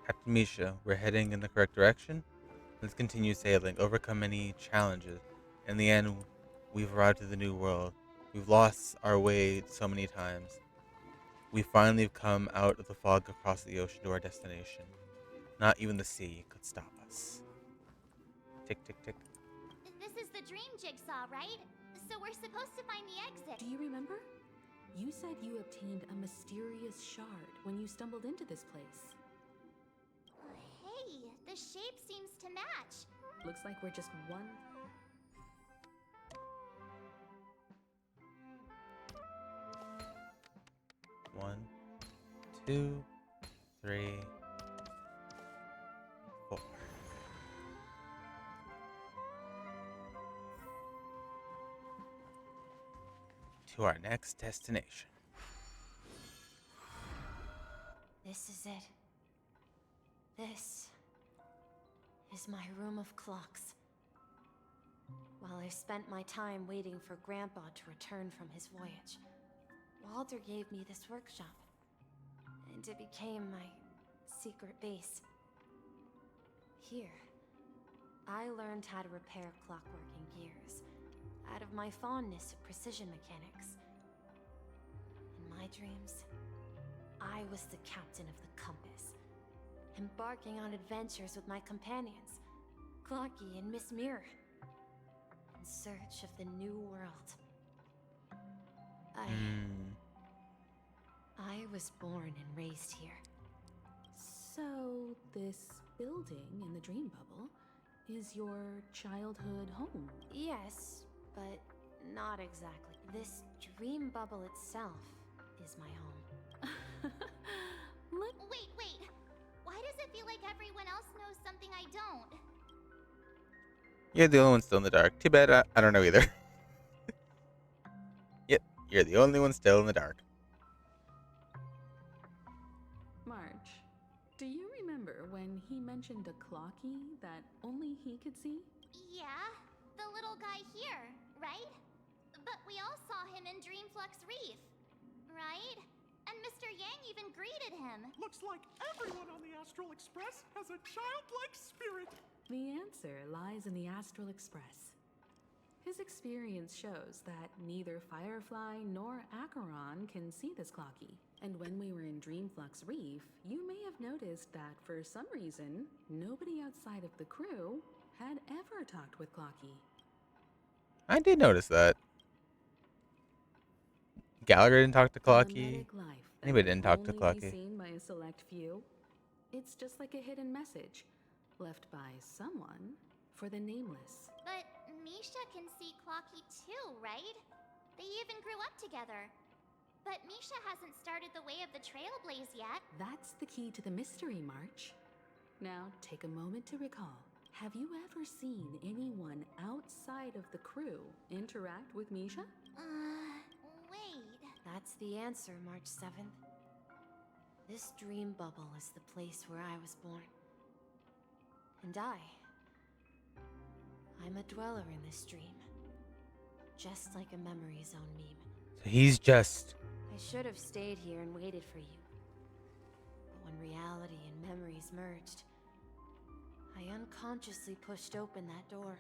Captain Misha, we're heading in the correct direction. Let's continue sailing, overcome many challenges. In the end, we've arrived to the new world. We've lost our way so many times. We finally have come out of the fog across the ocean to our destination. Not even the sea could stop us. Tick, tick, tick. This is the dream jigsaw, right? So we're supposed to find the exit. Do you remember? You said you obtained a mysterious shard when you stumbled into this place. Hey, the shape seems to match. Looks like we're just one. One, two, three, four. To our next destination. This is it. This is my room of clocks. While I spent my time waiting for Grandpa to return from his voyage, Walter gave me this workshop, and it became my secret base. Here, I learned how to repair clockworking gears out of my fondness of precision mechanics. In my dreams, I was the captain of the compass, embarking on adventures with my companions, Clocky and Miss Mirror, in search of the new world. I was born and raised here. So, this building in the dream bubble is your childhood home? Yes, but not exactly. This dream bubble itself is my home. Wait. Why does it feel like everyone else knows something I don't? You're the only one still in the dark. Too bad I don't know either. Yep, you're the only one still in the dark. Marge, do you remember when he mentioned a clocky that only he could see? Yeah, the little guy here, right? But we all saw him in Dreamflux Reef, right? And Mr. Yang even greeted him. Looks like everyone on the Astral Express has a childlike spirit. The answer lies in the Astral Express. His experience shows that neither Firefly nor Acheron can see this Clocky. And when we were in Dreamflux Reef, you may have noticed that for some reason, nobody outside of the crew had ever talked with Clocky. I did notice that. Gallagher didn't talk to Clocky. Anybody didn't talk to Only be Clocky. seen by a select few. It's just like a hidden message left by someone for the nameless. But Misha can see Clocky too, right? They even grew up together. But Misha hasn't started the way of the Trailblaze yet. That's the key to the mystery, March. Now, take a moment to recall. Have you ever seen anyone outside of the crew interact with Misha? Wait. That's the answer, March 7th. This dream bubble is the place where I was born. And I'm a dweller in this dream. Just like a memory zone meme. So he's just... I should have stayed here and waited for you. But when reality and memories merged, I unconsciously pushed open that door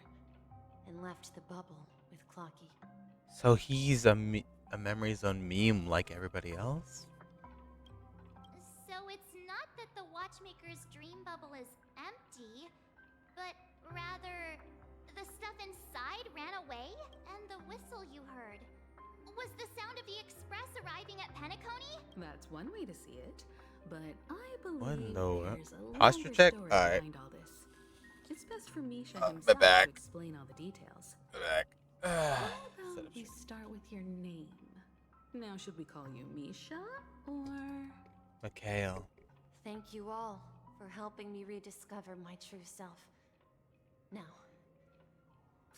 and left the bubble with Clocky. So he's a memory zone meme like everybody else? So it's not that the Watchmaker's dream bubble is empty, but rather the stuff inside ran away, and the whistle you heard was the sound of the express arriving at Penacony? That's one way to see it, but I What believe the there's a posture longer check? story Alright. behind all this. It's best for Misha my himself back. to explain all the details. Back. How about we start with your name? Now, should we call you Misha or Mikhail. Thank you all for helping me rediscover my true self. Now,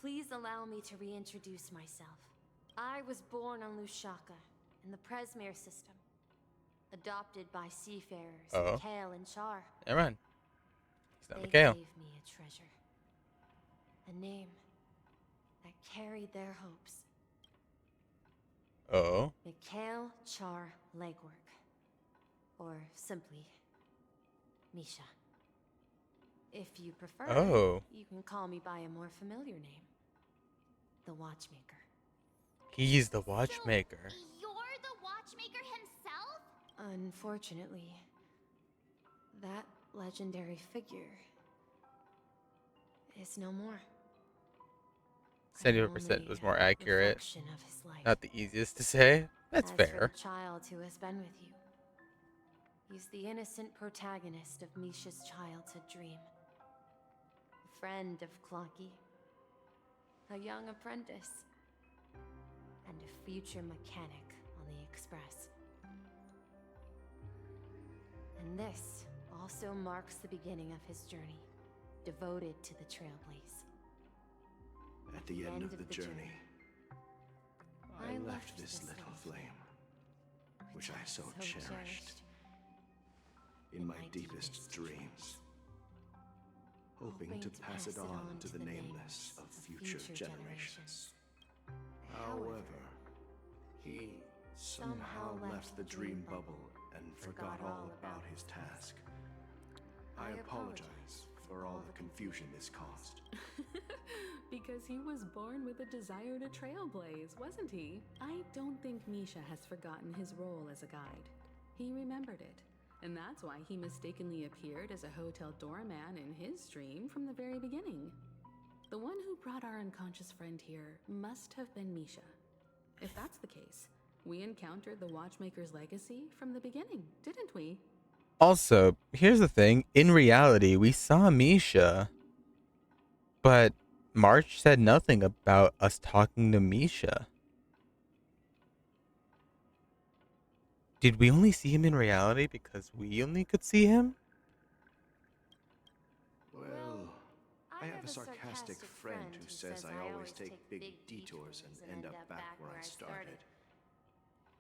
please allow me to reintroduce myself. I was born on Lushaka, in the Presmere system. Adopted by seafarers, Mikhail and Char. Never mind. He's not They Mikhail. gave me a treasure. A name that carried their hopes. Mikhail Char Legwork. Or simply, Misha. If you prefer, you can call me by a more familiar name. The Watchmaker. He's the Watchmaker. You're the Watchmaker himself? Unfortunately, that legendary figure is no more. 70% was more accurate. Reflection of his life. Not the easiest to say. That's As fair. For the child who has been with you, he's the innocent protagonist of Misha's childhood dream. A friend of Clocky, a young apprentice, and a future mechanic on the Express. And this also marks the beginning of his journey, devoted to the Trailblaze. At the end of the journey, I left this little flame, which I so cherished, in my deepest dreams, hoping to pass it on to the nameless of future generations. However, he somehow left the dream bubble and forgot all about his task. I apologize for all the confusion this caused. because he was born with a desire to trailblaze, wasn't he? I don't think Misha has forgotten his role as a guide. He remembered it, and that's why he mistakenly appeared as a hotel doorman in his dream from the very beginning. The one who brought our unconscious friend here must have been Misha. If that's the case, we encountered the Watchmaker's legacy from the beginning, didn't we? Also, here's the thing. In reality, we saw Misha, but March said nothing about us talking to Misha. Did we only see him in reality because we only could see him? Well, I have a sarcastic friend who says I always take big detours and end up back where I started.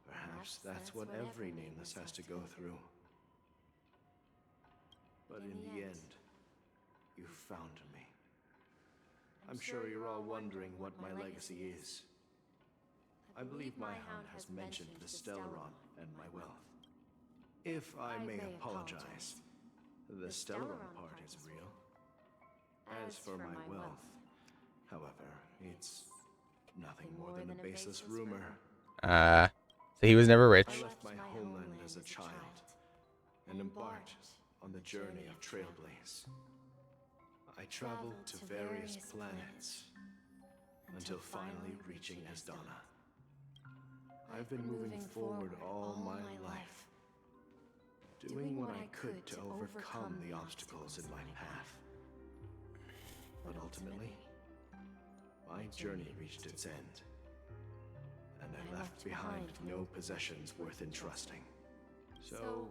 Perhaps that's what every nameless has to go through. But in the end, you found me. I'm sure you're all wondering what my legacy is. I believe my hound has mentioned the Stellaron and my wealth. If I may apologize, the Stellaron part is real. As for my wealth, however, it's Nothing more than a baseless rumor. So he was never rich. I left my homeland as a child and embarked on the journey of Trailblaze. I traveled to various planets until finally reaching Asdana. I've been moving forward all my life, doing what I could to overcome the obstacles in my path. But ultimately, my journey reached its end, and I left behind no possessions worth entrusting. So,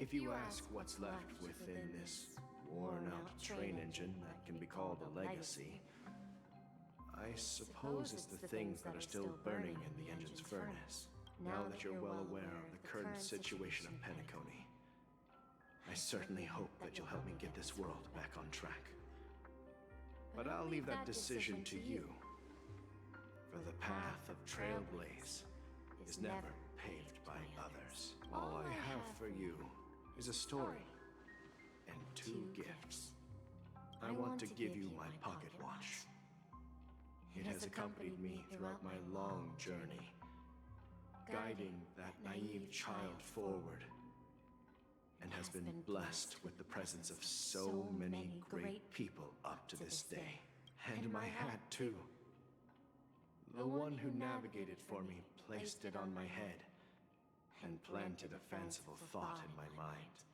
if you ask what's left within this worn-out train engine that can be called a legacy, I suppose it's the things that are still burning in the engine's furnace. Now that you're well aware of the current situation of Penacony, I certainly hope that you'll help me get this world back on track. But I'll leave that decision to you, for the path of Trailblaze is never paved by others. All I have for you is a story and 2 gifts. I want to give you my pocket watch. It has accompanied me throughout my long journey, guiding that naive child forward, and has been blessed with the presence of so many great people up to this day. And my hat, too. The one who navigated for me placed it on my head and planted a fanciful thought in my mind.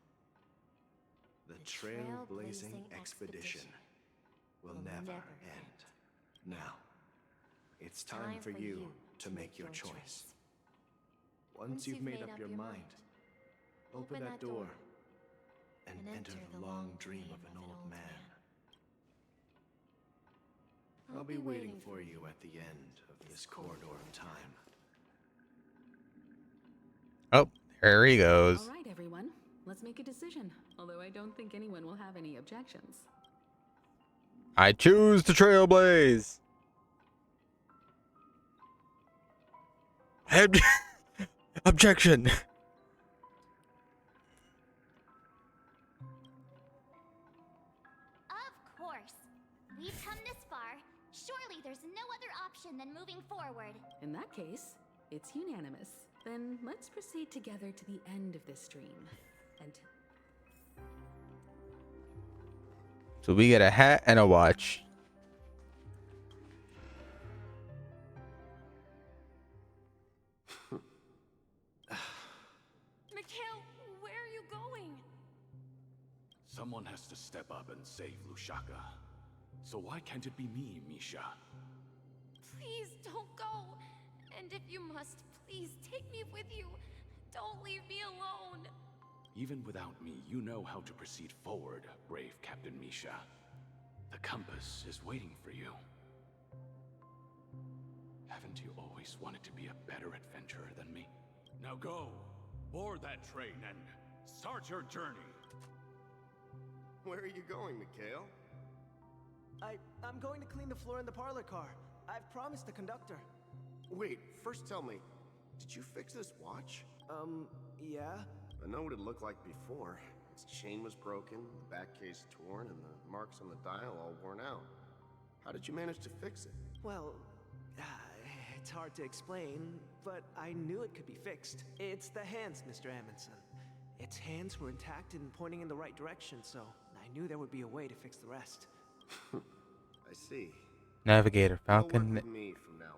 The trailblazing expedition will never end. Now, it's time for you to make your choice. Once you've made up your mind, open that door and enter the long dream of an old man. I'll be waiting for you at the end of this corridor of time. Oh, there he goes. All right, everyone. Let's make a decision. Although I don't think anyone will have any objections. I choose to trailblaze. Objection. Of course. We've come this far. Surely there's no other option than moving forward. In that case, it's unanimous. Then let's proceed together to the end of this dream. And So we get a hat and a watch. Mikhail, where are you going? Someone has to step up and save Lushaka. So why can't it be me, Misha? Please don't go. And if you must, please take me with you. Don't leave me alone. Even without me, you know how to proceed forward, brave Captain Misha. The compass is waiting for you. Haven't you always wanted to be a better adventurer than me? Now go, board that train and start your journey. Where are you going, Mikhail? I'm going to clean the floor in the parlor car. I've promised the conductor. Wait, first tell me, did you fix this watch? Yeah? I know what it looked like before. Its chain was broken, the back case torn, and the marks on the dial all worn out. How did you manage to fix it? Well, it's hard to explain, but I knew it could be fixed. It's the hands, Mr. Amundsen. Its hands were intact and pointing in the right direction, so I knew there would be a way to fix the rest. I see. Navigator, You'll work Falcon. with me from now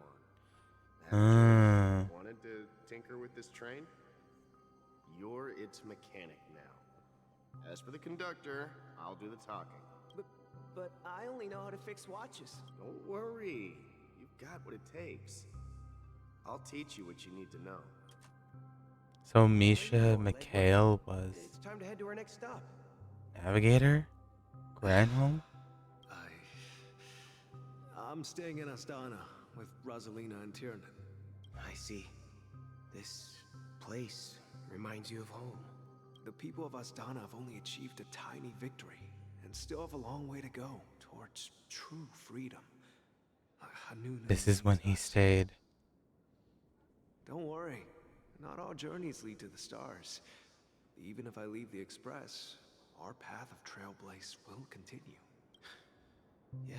on. Wanted to tinker with this train? You're its mechanic now. As for the conductor, I'll do the talking. But I only know how to fix watches. Don't worry. You've got what it takes. I'll teach you what you need to know. So Misha Mikhail was It's time to head to our next stop. navigator? Granholm? I'm staying in Astana with Rosalina and Tiernan. I see. This place reminds you of home. The people of Astana have only achieved a tiny victory and still have a long way to go towards true freedom. This is when he stayed. Don't worry, not all journeys lead to the stars. Even if I leave the Express, our path of Trailblaze will continue. Yeah,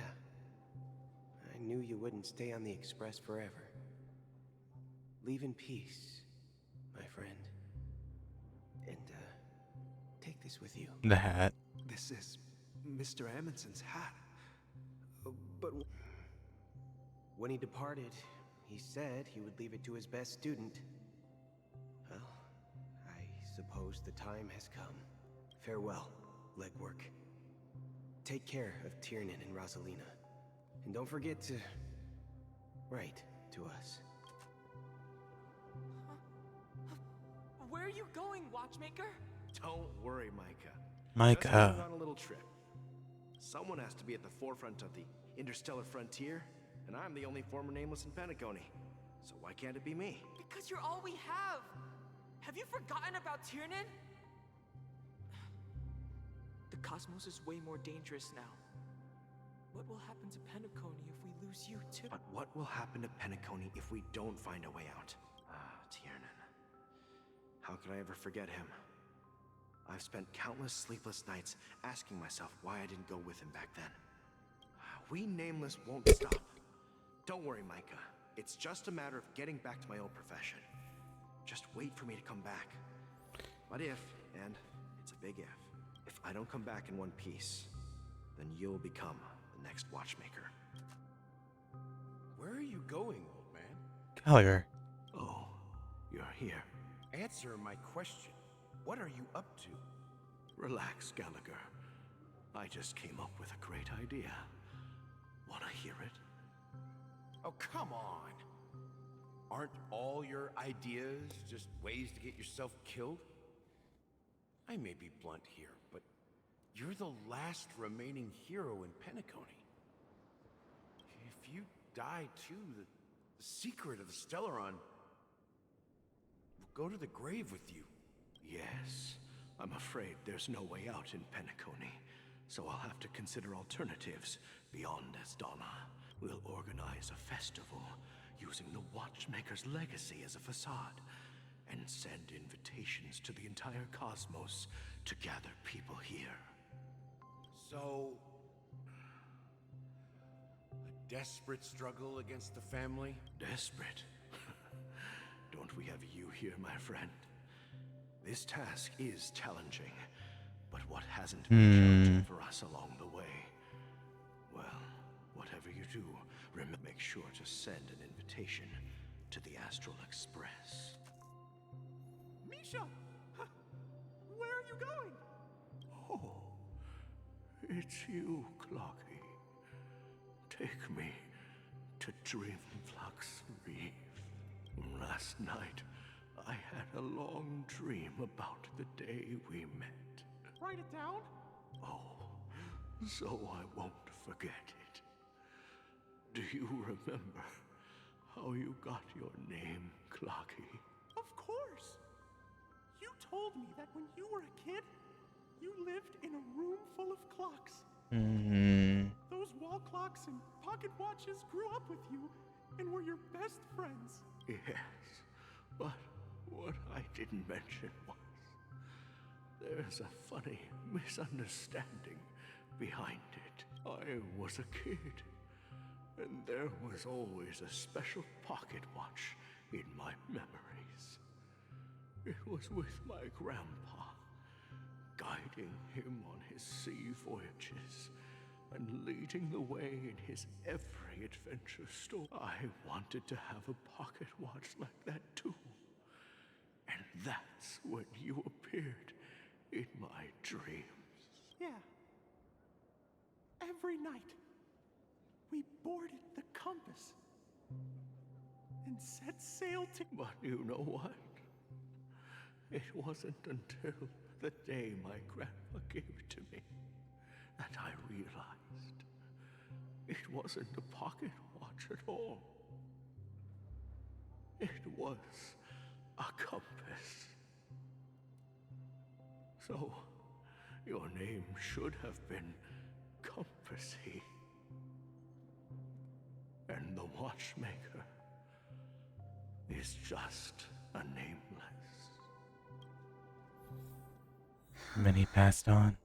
I knew you wouldn't stay on the Express forever. Leave in peace, my friend. And, take this with you. The hat. This is Mr. Amundsen's hat. But when he departed, he said he would leave it to his best student. Well, I suppose the time has come. Farewell, Legwork. Take care of Tiernan and Rosalina. And don't forget to write to us. Where are you going, Watchmaker? Don't worry, Micah. Micah. Just going on a little trip. Someone has to be at the forefront of the interstellar frontier, and I'm the only former nameless in Penacony. So why can't it be me? Because you're all we have. Have you forgotten about Tiernan? The cosmos is way more dangerous now. What will happen to Penacony if we lose you too? But what will happen to Penacony if we don't find a way out? Tiernan. How could I ever forget him? I've spent countless sleepless nights asking myself why I didn't go with him back then. We Nameless won't stop. Don't worry, Micah. It's just a matter of getting back to my old profession. Just wait for me to come back. But if, and it's a big if I don't come back in one piece, then you'll become the next Watchmaker. Where are you going, old man? Gallagher. Oh, you're here. Answer my question. What are you up to? Relax, Gallagher. I just came up with a great idea. Wanna hear it? Oh, come on. Aren't all your ideas just ways to get yourself killed? I may be blunt here, but you're the last remaining hero in Penacony. If you die too, the secret of the Stellaron will go to the grave with you. Yes, I'm afraid there's no way out in Penacony, so I'll have to consider alternatives beyond Esdonna. We'll organize a festival using the Watchmaker's legacy as a facade, and send invitations to the entire cosmos to gather people here. So, a desperate struggle against the family? Desperate? Don't we have you here, my friend? This task is challenging, but what hasn't been challenging for us along the way? Well, whatever you do, make sure to send an invitation to the Astral Express. Misha! Where are you going? Oh, it's you, Clocky. Take me to Dreamflux Reef. Last night, I had a long dream about the day we met. Write it down? Oh, so I won't forget it. Do you remember how you got your name, Clocky? Of course! You told me that when you were a kid, you lived in a room full of clocks. Those wall clocks and pocket watches grew up with you and were your best friends. Yes, but what I didn't mention was there's a funny misunderstanding behind it. I was a kid, and there was always a special pocket watch in my memories. It was with my grandpa, guiding him on his sea voyages and leading the way in his every adventure story. I wanted to have a pocket watch like that too. And that's when you appeared in my dreams. Yeah. Every night, we boarded the compass and set sail to... But you know what? It wasn't until the day my grandpa gave it to me that I realized it wasn't a pocket watch at all. It was a compass. So, your name should have been Compassy. And the Watchmaker is just a nameless. Then he passed on.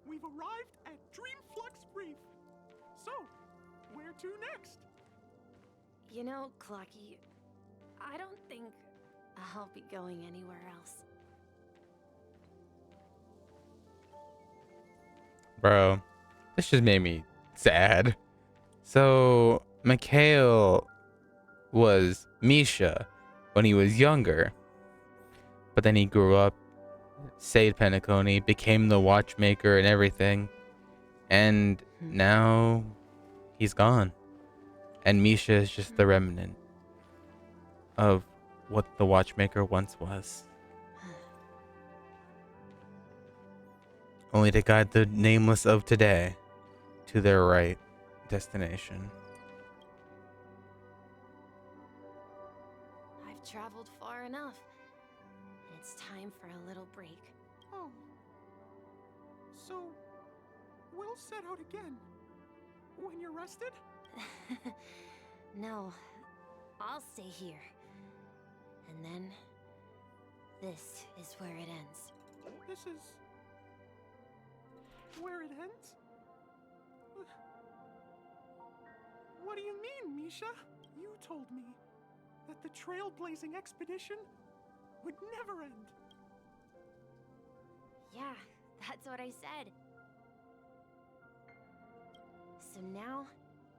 We've arrived at Dreamflux Reef. So, where to next? You know, Clocky, I don't think I'll be going anywhere else. Bro, this just made me sad. So, Mikhail was Misha when he was younger, but then he grew up, saved Penacony, became the watchmaker and everything, and now he's gone. And Misha is just the remnant of what the watchmaker once was. Only to guide the nameless of today to their right destination. I've traveled far enough. It's time for a little break. Oh. So, we'll set out again. When you're rested? No, I'll stay here. And then, this is where it ends. This is... where it ends? What do you mean, Misha? You told me that the trailblazing expedition would never end. Yeah, that's what I said. So now,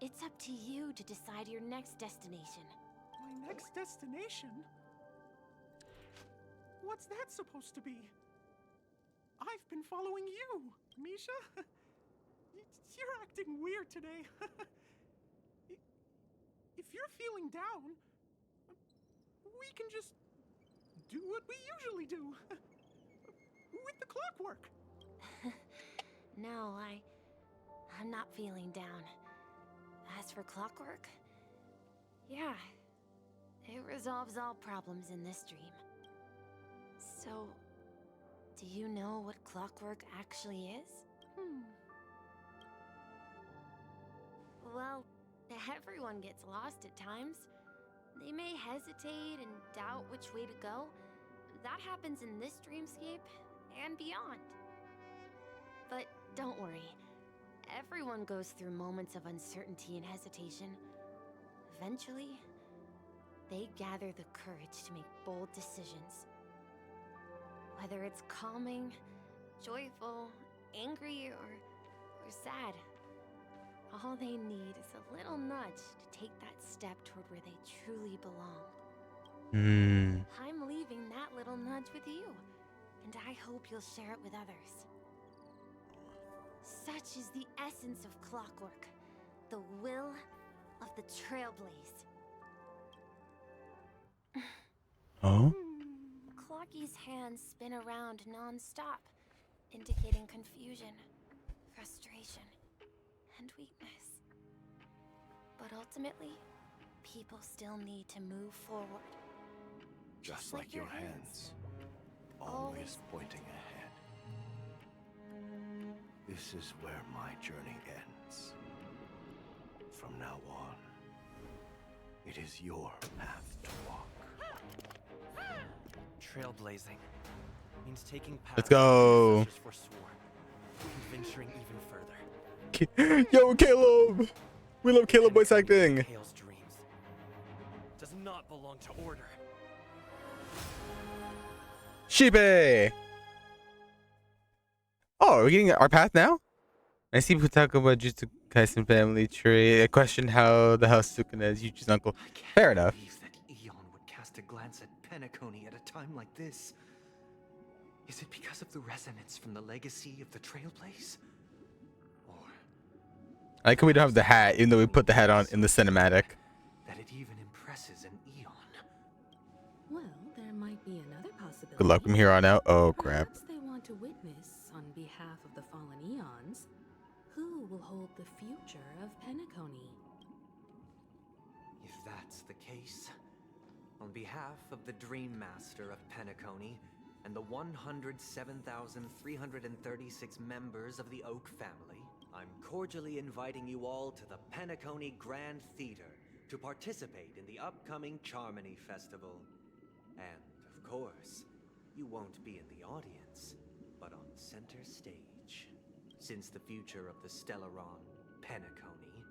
it's up to you to decide your next destination. My next destination? What's that supposed to be? I've been following you, Misha. You're acting weird today. If you're feeling down, we can just do what we usually do. With the clockwork. No, I'm not feeling down. As for clockwork, yeah, it resolves all problems in this dream. So, do you know what clockwork actually is? Well, everyone gets lost at times. They may hesitate and doubt which way to go. That happens in this dreamscape and beyond. But don't worry. Everyone goes through moments of uncertainty and hesitation. Eventually, they gather the courage to make bold decisions. Whether it's calming, joyful, angry, or sad, all they need is a little nudge to take that step toward where they truly belong. I'm leaving that little nudge with you, and I hope you'll share it with others. Such is the essence of clockwork, the will of the Trailblaze. Oh? Clocky's hands spin around non-stop, indicating confusion, frustration, and weakness. But ultimately, people still need to move forward. Just like your hands, always pointing ahead. This is where my journey ends. From now on, it is your path to walk. Trailblazing means taking paths Let's go. ancestors forswore, and venturing even further. Yo, Caleb! We love Caleb voice acting. Kale's dreams does not belong to order. Sheepy! Oh, are we getting our path now? I see people talk about Jutsu Kaisen family tree. I question how the house Sukuna is Yuji's uncle. Fair enough. That Eon would cast a glance at Penacony at a time like this. Is it because of the resonance from the legacy of the Trailblaze? I like how we don't have the hat, even though we put the hat on in the cinematic. That it even impresses an Eon. Well, there might be another possibility. Good luck from here on out. Oh, crap. Perhaps they want to witness, on behalf of the fallen Eons, who will hold the future of Penacony. If that's the case, on behalf of the Dream Master of Penacony and the 107,336 members of the Oak family, I'm cordially inviting you all to the Penacony Grand Theater to participate in the upcoming Charmony Festival. And, of course, you won't be in the audience, but on center stage. Since the future of the Stellaron, Penacony,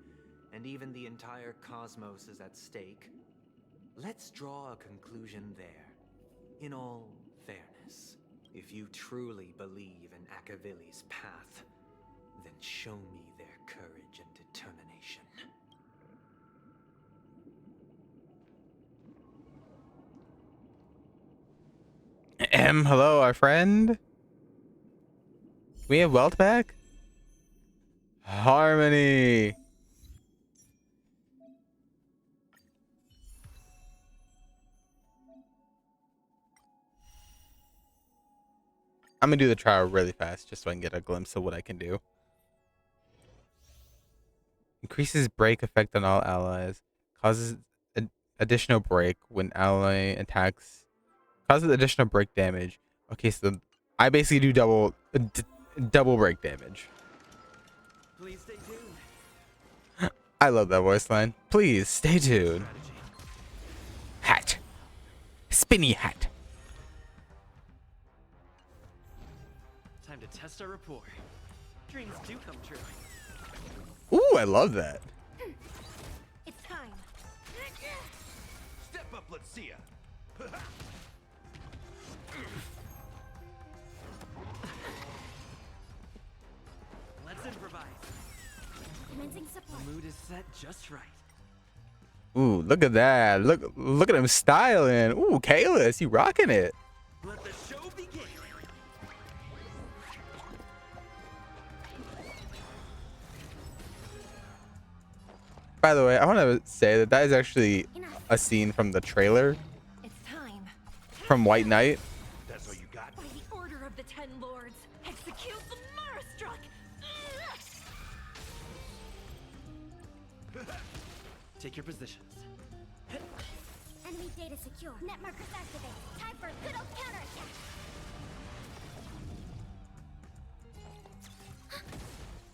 and even the entire cosmos is at stake. Let's draw a conclusion there. In all fairness, if you truly believe in Akavili's path, then show me their courage and determination. Hello, our friend. We have wealth back? Harmony. I'm gonna do the trial really fast just so I can get a glimpse of what I can do. Increases break effect on all allies. Causes additional break when ally attacks. Causes additional break damage. Okay, so I basically do double break damage. Please stay tuned. I love that voice line. Please stay tuned. Hat. Spinny hat. Time to test our rapport. Dreams do come true. Ooh, I love that. It's time. Step up, let's see ya. Let's improvise. Commencing support. The mood is set just right. Ooh, look at that. Look at him styling. Ooh, Kalis, you rocking it. Let the show begin. By the way, I want to say that is actually a scene from the trailer It's time. from White Knight. That's all you got. By the order of the Ten Lords, execute the Marastruck! Take your positions. Enemy data secure. Net markers activate. Time for a good old counterattack.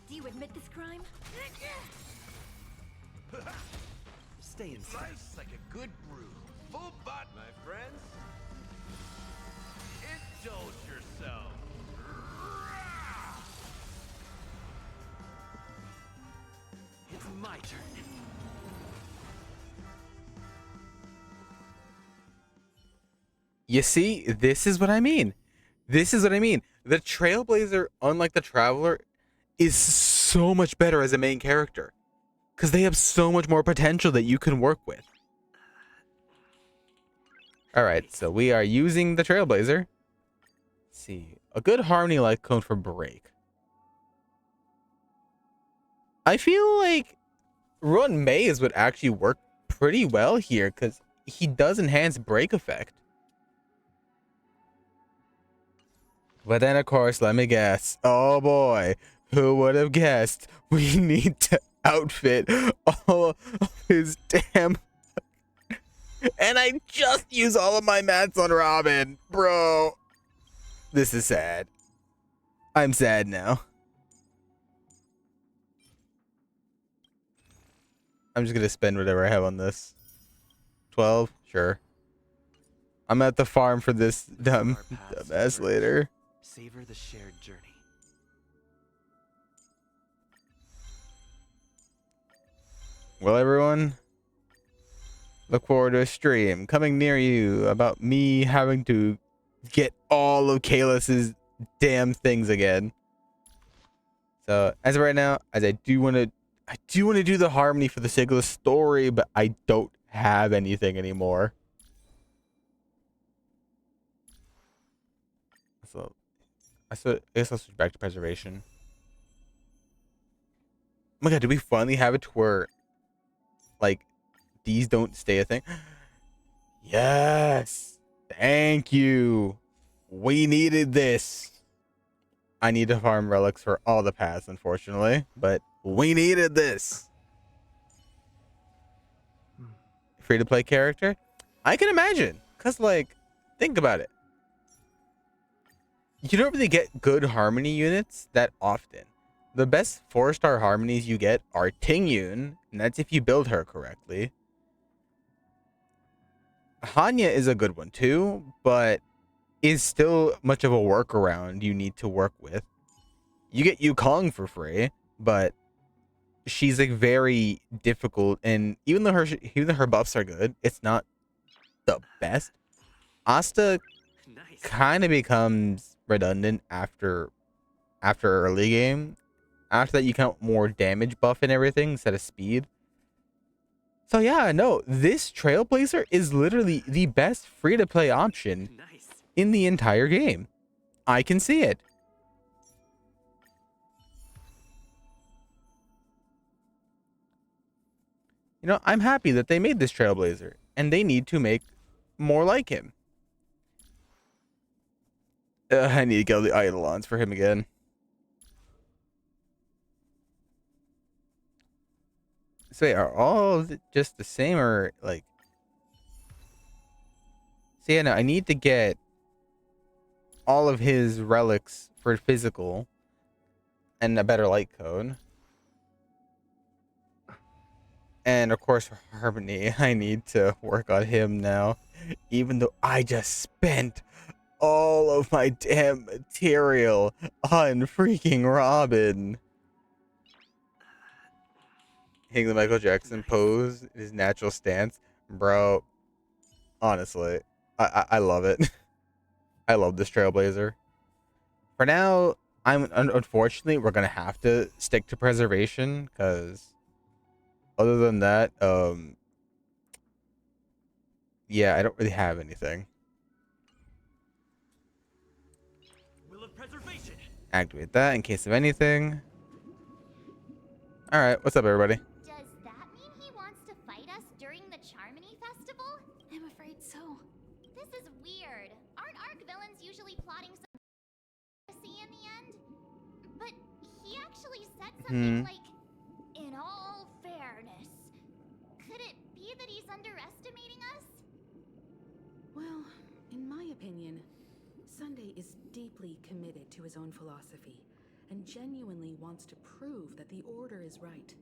Do you admit this crime? Stay inside. Nice like a good brew. Full bot, my friends. Indulge yourself. It's my turn. You see, this is what I mean. This is what I mean. The Trailblazer, unlike the Traveler, is so much better as a main character. Because they have so much more potential that you can work with. Alright, so we are using the Trailblazer. Let's see. A good harmony light cone for break. I feel like Run Maze would actually work pretty well here because he does enhance break effect. But then, of course, let me guess. Oh boy, who would have guessed? We need to outfit all of his damn... And I just use all of my mats on Robin. Bro, this is sad. I'm sad now. I'm just going to spend whatever I have on this. 12? Sure. I'm at the farm for this dumbass later. Savor the shared journey. Well, everyone, look forward to a stream coming near you about me having to get all of Kalis's damn things again. So, as of right now, as I do want to do the harmony for the sake of the story, but I don't have anything anymore. So, I guess I'll switch back to preservation. Oh my god, did we finally have it to where, like, these don't stay a thing? Yes! Thank you! We needed this! I need to farm relics for all the paths, unfortunately, but we needed this! Free-to-play character? I can imagine, because, like, think about it. You don't really get good harmony units that often. The best 4-star harmonies you get are Tingyun, and that's if you build her correctly. Hanya is a good one too, but is still much of a workaround you need to work with. You get Yukong for free, but she's like very difficult, and even though her buffs are good, it's not the best. Asta kind of becomes redundant after early game. After that, you count more damage buff and everything instead of speed. So yeah, no, this Trailblazer is literally the best free-to-play option in the entire game. I can see it. You know, I'm happy that they made this Trailblazer, and they need to make more like him. I need to go the Eidolons for him again. So wait, are all of it just the same, or like... So yeah, no, I need to get all of his relics for physical and a better light code. And of course for Harmony, I need to work on him now. Even though I just spent all of my damn material on freaking Robin. Hitting the Michael Jackson pose, his natural stance. Bro, honestly, I love it. I love this Trailblazer. For now, unfortunately, we're going to have to stick to preservation, because other than that, yeah, I don't really have anything. Will of preservation. Activate that in case of anything. Alright, what's up, everybody? Does that mean he wants to fight us during the Charmony Festival? I'm afraid so. This is weird. Aren't Arc villains usually plotting some conspiracy in the end? But he actually said something like, in all fairness. Could it be that he's underestimating us? Well, in my opinion, Sunday is deeply committed to his own philosophy and genuinely wants to prove that the Order is right.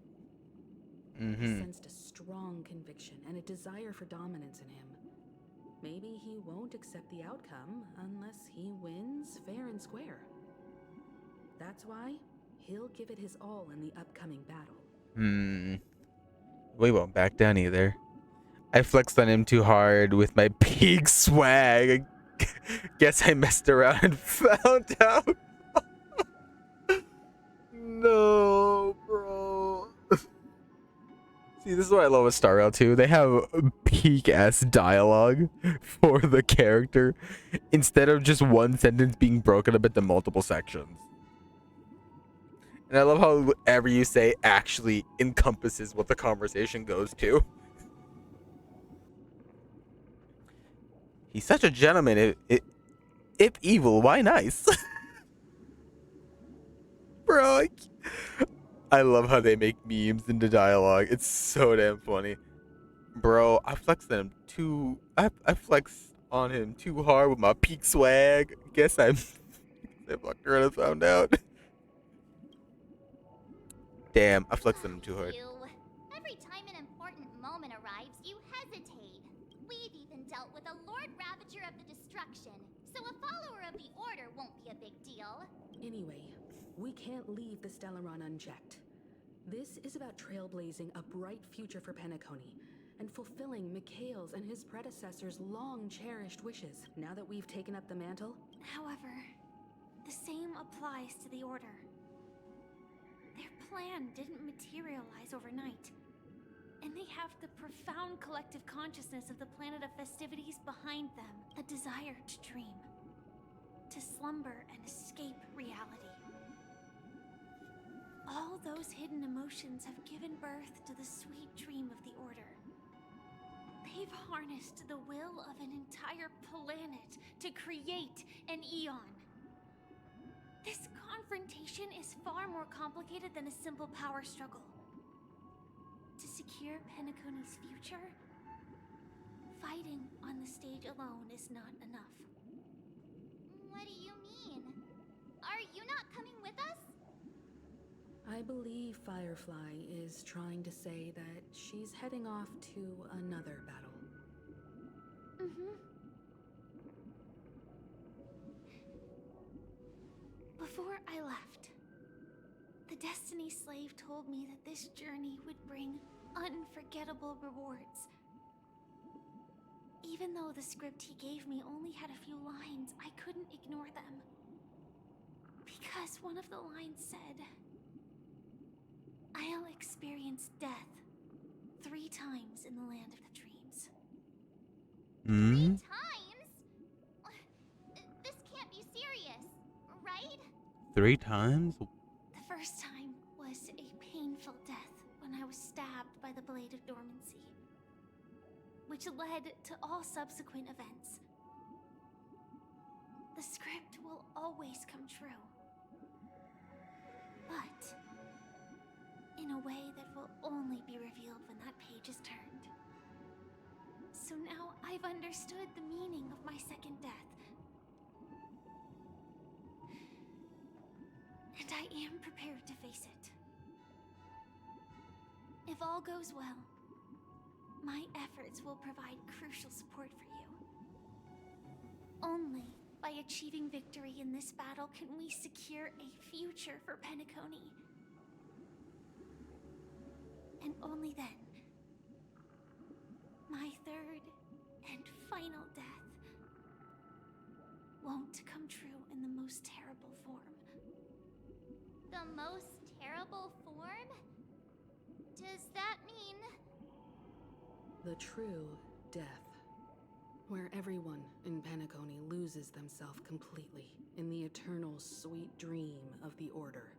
He sensed a strong conviction and a desire for dominance in him. Maybe he won't accept the outcome unless he wins fair and square. That's why he'll give it his all in the upcoming battle. We won't back down either. I flexed on him too hard with my peak swag. Guess I messed around and found out. No, bro. See, this is what I love with Star Rail 2. They have peak-ass dialogue for the character instead of just one sentence being broken up into multiple sections. And I love how whatever you say actually encompasses what the conversation goes to. He's such a gentleman. If evil, why nice? Bro, I love how they make memes into dialogue. It's so damn funny. Bro, I flexed on him too. I flexed on him too hard with my peak swag. Guess I fucked around and found out. Damn, I flexed on him too hard. Every time an important moment arrives, you hesitate. We've even dealt with a Lord Ravager of the Destruction, so a follower of the Order won't be a big deal. Anyway, we can't leave the Stellaron unchecked. This is about trailblazing a bright future for Penacony and fulfilling Mikhail's and his predecessors' long-cherished wishes now that we've taken up the mantle. However, the same applies to the Order. Their plan didn't materialize overnight, and they have the profound collective consciousness of the planet of festivities behind them, a desire to dream, to slumber and escape reality. All those hidden emotions have given birth to the sweet dream of the Order. They've harnessed the will of an entire planet to create an eon. This confrontation is far more complicated than a simple power struggle. To secure Penacony's future, fighting on the stage alone is not enough. What do you mean? Are you not coming with us? I believe Firefly is trying to say that she's heading off to another battle. Before I left, the Destiny slave told me that this journey would bring unforgettable rewards. Even though the script he gave me only had a few lines, I couldn't ignore them. Because one of the lines said, "I'll experience death 3 times in the land of the dreams." 3 times? This can't be serious, right? 3 times? The first time was a painful death when I was stabbed by the Blade of Dormancy, which led to all subsequent events. The script will always come true, but in a way that will only be revealed when that page is turned. So now I've understood the meaning of my second death. And I am prepared to face it. If all goes well, my efforts will provide crucial support for you. Only by achieving victory in this battle can we secure a future for Penacony. And only then, my third and final death won't come true in the most terrible form. The most terrible form? Does that mean... The true death, where everyone in Penacony loses themselves completely in the eternal sweet dream of the Order.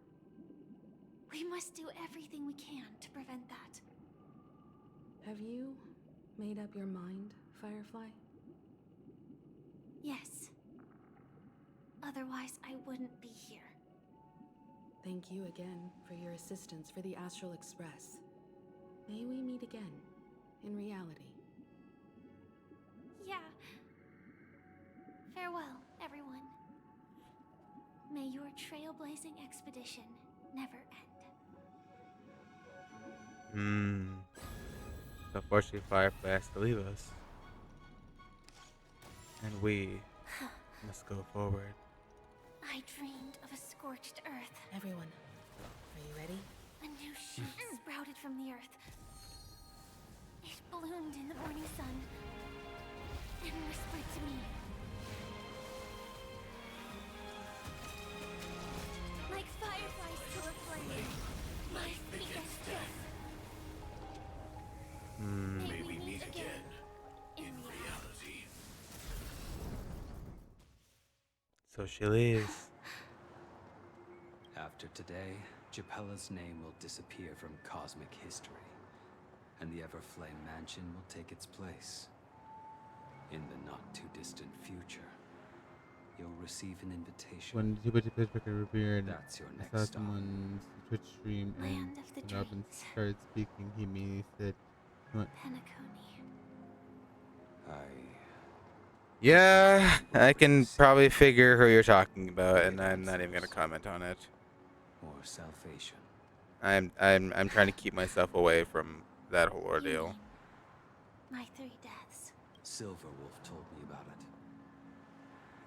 We must do everything we can to prevent that. Have you made up your mind, Firefly? Yes. Otherwise, I wouldn't be here. Thank you again for your assistance for the Astral Express. May we meet again, in reality. Yeah. Farewell, everyone. May your trailblazing expedition never end. So unfortunately, Firefly has to leave us. And we must go forward. I dreamed of a scorched earth. Everyone, are you ready? A new shoot sprouted from the earth. It bloomed in the morning sun and whispered to me. Like fireflies to a flame, my biggest death. May we meet again in reality. So she leaves. After today, Japella's name will disappear from cosmic history, and the Everflame Mansion will take its place. In the not-too-distant future, you'll receive an invitation. When Jupiter Pitchbaker appeared, That's your I next saw stop. someone's Twitch stream, and Land of the when Robin dreams. started speaking, he immediately said, "What?" Penacony. Yeah, I can probably figure who you're talking about, and I'm not even gonna comment on it. Or salvation. I'm trying to keep myself away from that whole ordeal. My 3 deaths. Silverwolf told me about it.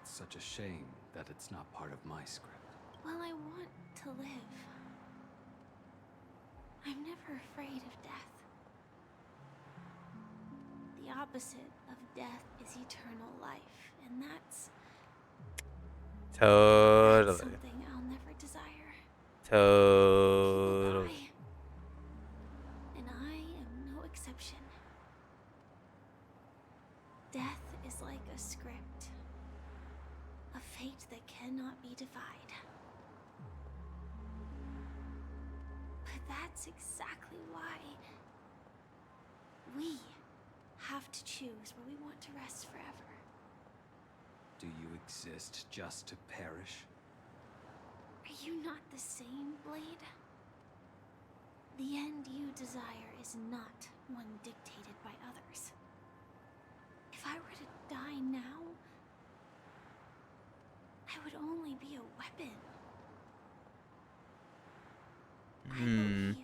It's such a shame that it's not part of my script. Well, I want to live. I'm never afraid of death. The opposite of death is eternal life, and that's Totally. something I'll never desire. Totally. Die, and I am no exception. Death is like a script, a fate that cannot be defied. But that's exactly why we have to choose where we want to rest forever. Do you exist just to perish? Are you not the same, Blade? The end you desire is not one dictated by others. If I were to die now, I would only be a weapon. I believe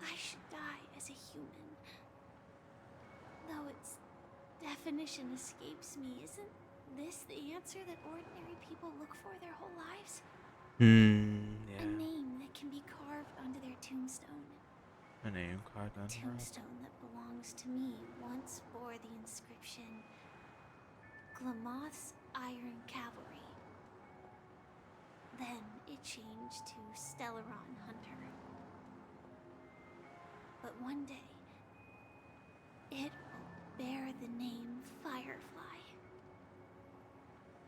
I should die as a human. Though its definition escapes me, isn't this the answer that ordinary people look for their whole lives? A Yeah. name that can be carved onto their tombstone. A name carved on her. Tombstone that belongs to me once bore the inscription Glamoth's Iron Cavalry. Then it changed to Stellaron Hunter. But one day, it will bear the name Firefly.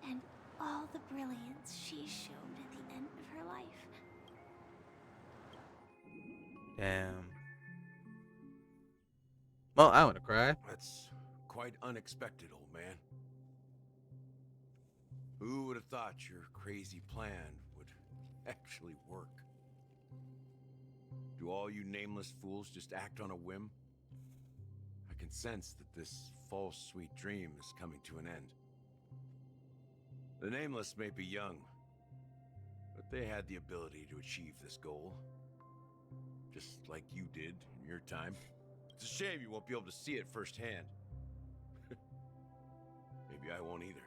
And all the brilliance she showed at the end of her life. Damn. Well, I want to cry. That's quite unexpected, old man. Who would have thought your crazy plan would actually work? Do all you nameless fools just act on a whim? I can sense that this false sweet dream is coming to an end. The nameless may be young, but they had the ability to achieve this goal. Just like you did in your time. It's a shame you won't be able to see it firsthand. Maybe I won't either.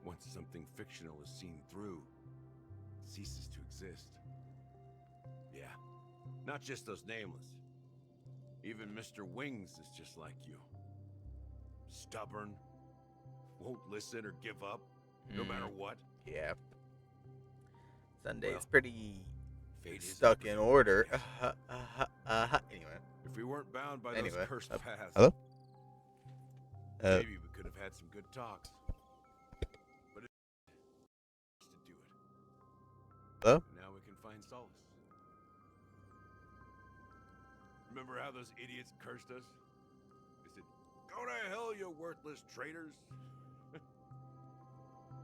Once something fictional is seen through, it ceases to exist. Yeah, not just those nameless. Even Mr. Wings is just like you. Stubborn, won't listen or give up, no matter what. Yeah. Sunday's Well, pretty fate is stuck in order. Anyway. If we weren't bound by Anyway, those cursed paths, hello? maybe we could have had some good talks. But it to do it. Hello? And now we can find solace. Remember how those idiots cursed us? They said, "Go to hell, you worthless traitors."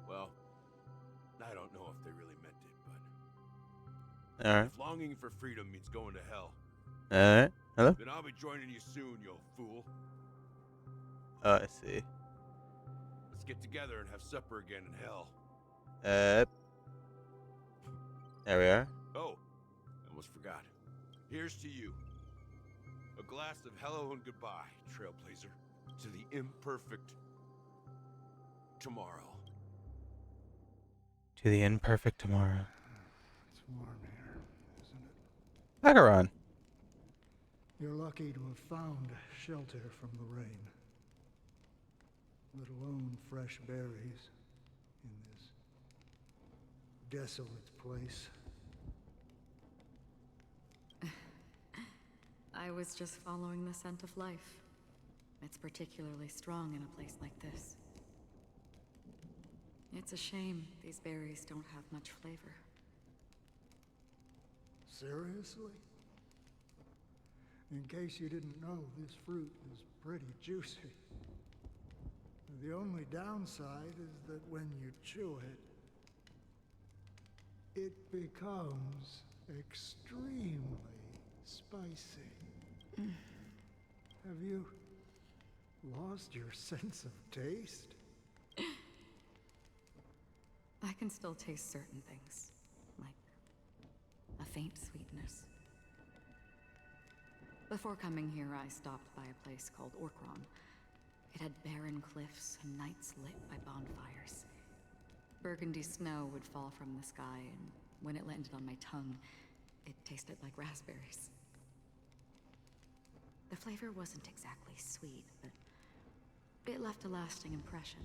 Well, I don't know if they really meant it, but Alright. if longing for freedom means going to hell, Alright. Hello? then I'll be joining you soon, you fool. Oh, I see. Let's get together and have supper again in hell. There we are. Oh, I almost forgot. Here's to you. A glass of hello and goodbye, Trailblazer, to the imperfect tomorrow. To the imperfect tomorrow. It's warm here, isn't it? Macaron. You're lucky to have found shelter from the rain. Let alone fresh berries in this desolate place. I was just following the scent of life. It's particularly strong in a place like this. It's a shame these berries don't have much flavor. Seriously? In case you didn't know, this fruit is pretty juicy. The only downside is that when you chew it, it becomes extremely spicy. Have you lost your sense of taste? I can still taste certain things, like a faint sweetness. Before coming here, I stopped by a place called Orkron. It had barren cliffs and nights lit by bonfires. Burgundy snow would fall from the sky, and when it landed on my tongue, it tasted like raspberries. The flavor wasn't exactly sweet, but it left a lasting impression.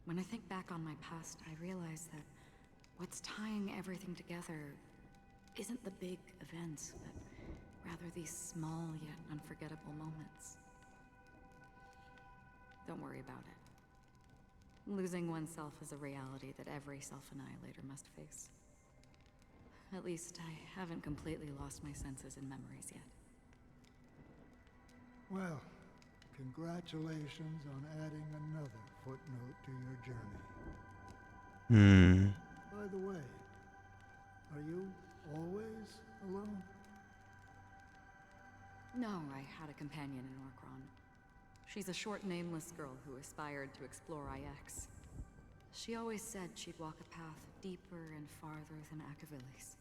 When I think back on my past, I realize that what's tying everything together isn't the big events, but rather these small yet unforgettable moments. Don't worry about it. Losing oneself is a reality that every self-annihilator must face. At least I haven't completely lost my senses and memories yet. Well, congratulations on adding another footnote to your journey. By the way, are you always alone? No, I had a companion in Orkron. She's a short, nameless girl who aspired to explore IX. She always said she'd walk a path deeper and farther than Akavili's.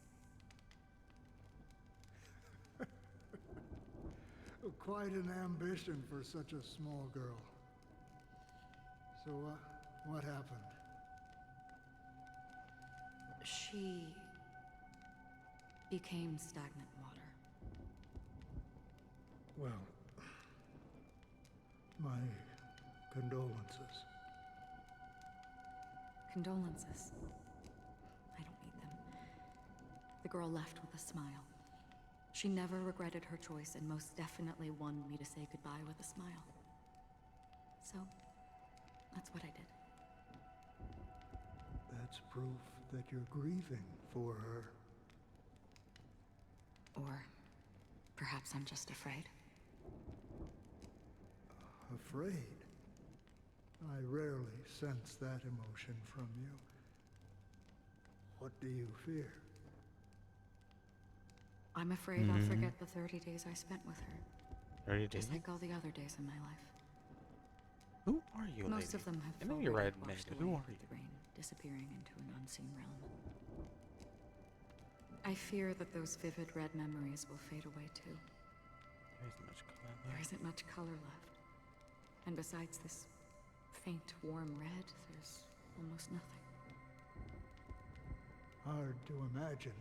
Quite an ambition for such a small girl. So, what happened? She became stagnant water. Well, my condolences. Condolences. I don't need them. The girl left with a smile. She never regretted her choice and most definitely wanted me to say goodbye with a smile. So, that's what I did. That's proof that you're grieving for her. Or perhaps I'm just afraid. Afraid? I rarely sense that emotion from you. What do you fear? I'm afraid I'll forget the 30 days I spent with her. 30 days? Just like all the other days in my life. Who are you, Most lady? of them have I know you're already right, washed Amanda. away Who are with you? the rain, disappearing into an unseen realm. I fear that those vivid red memories will fade away too. There isn't much color left. There isn't much color left. And besides this faint, warm red, there's almost nothing. Hard to imagine.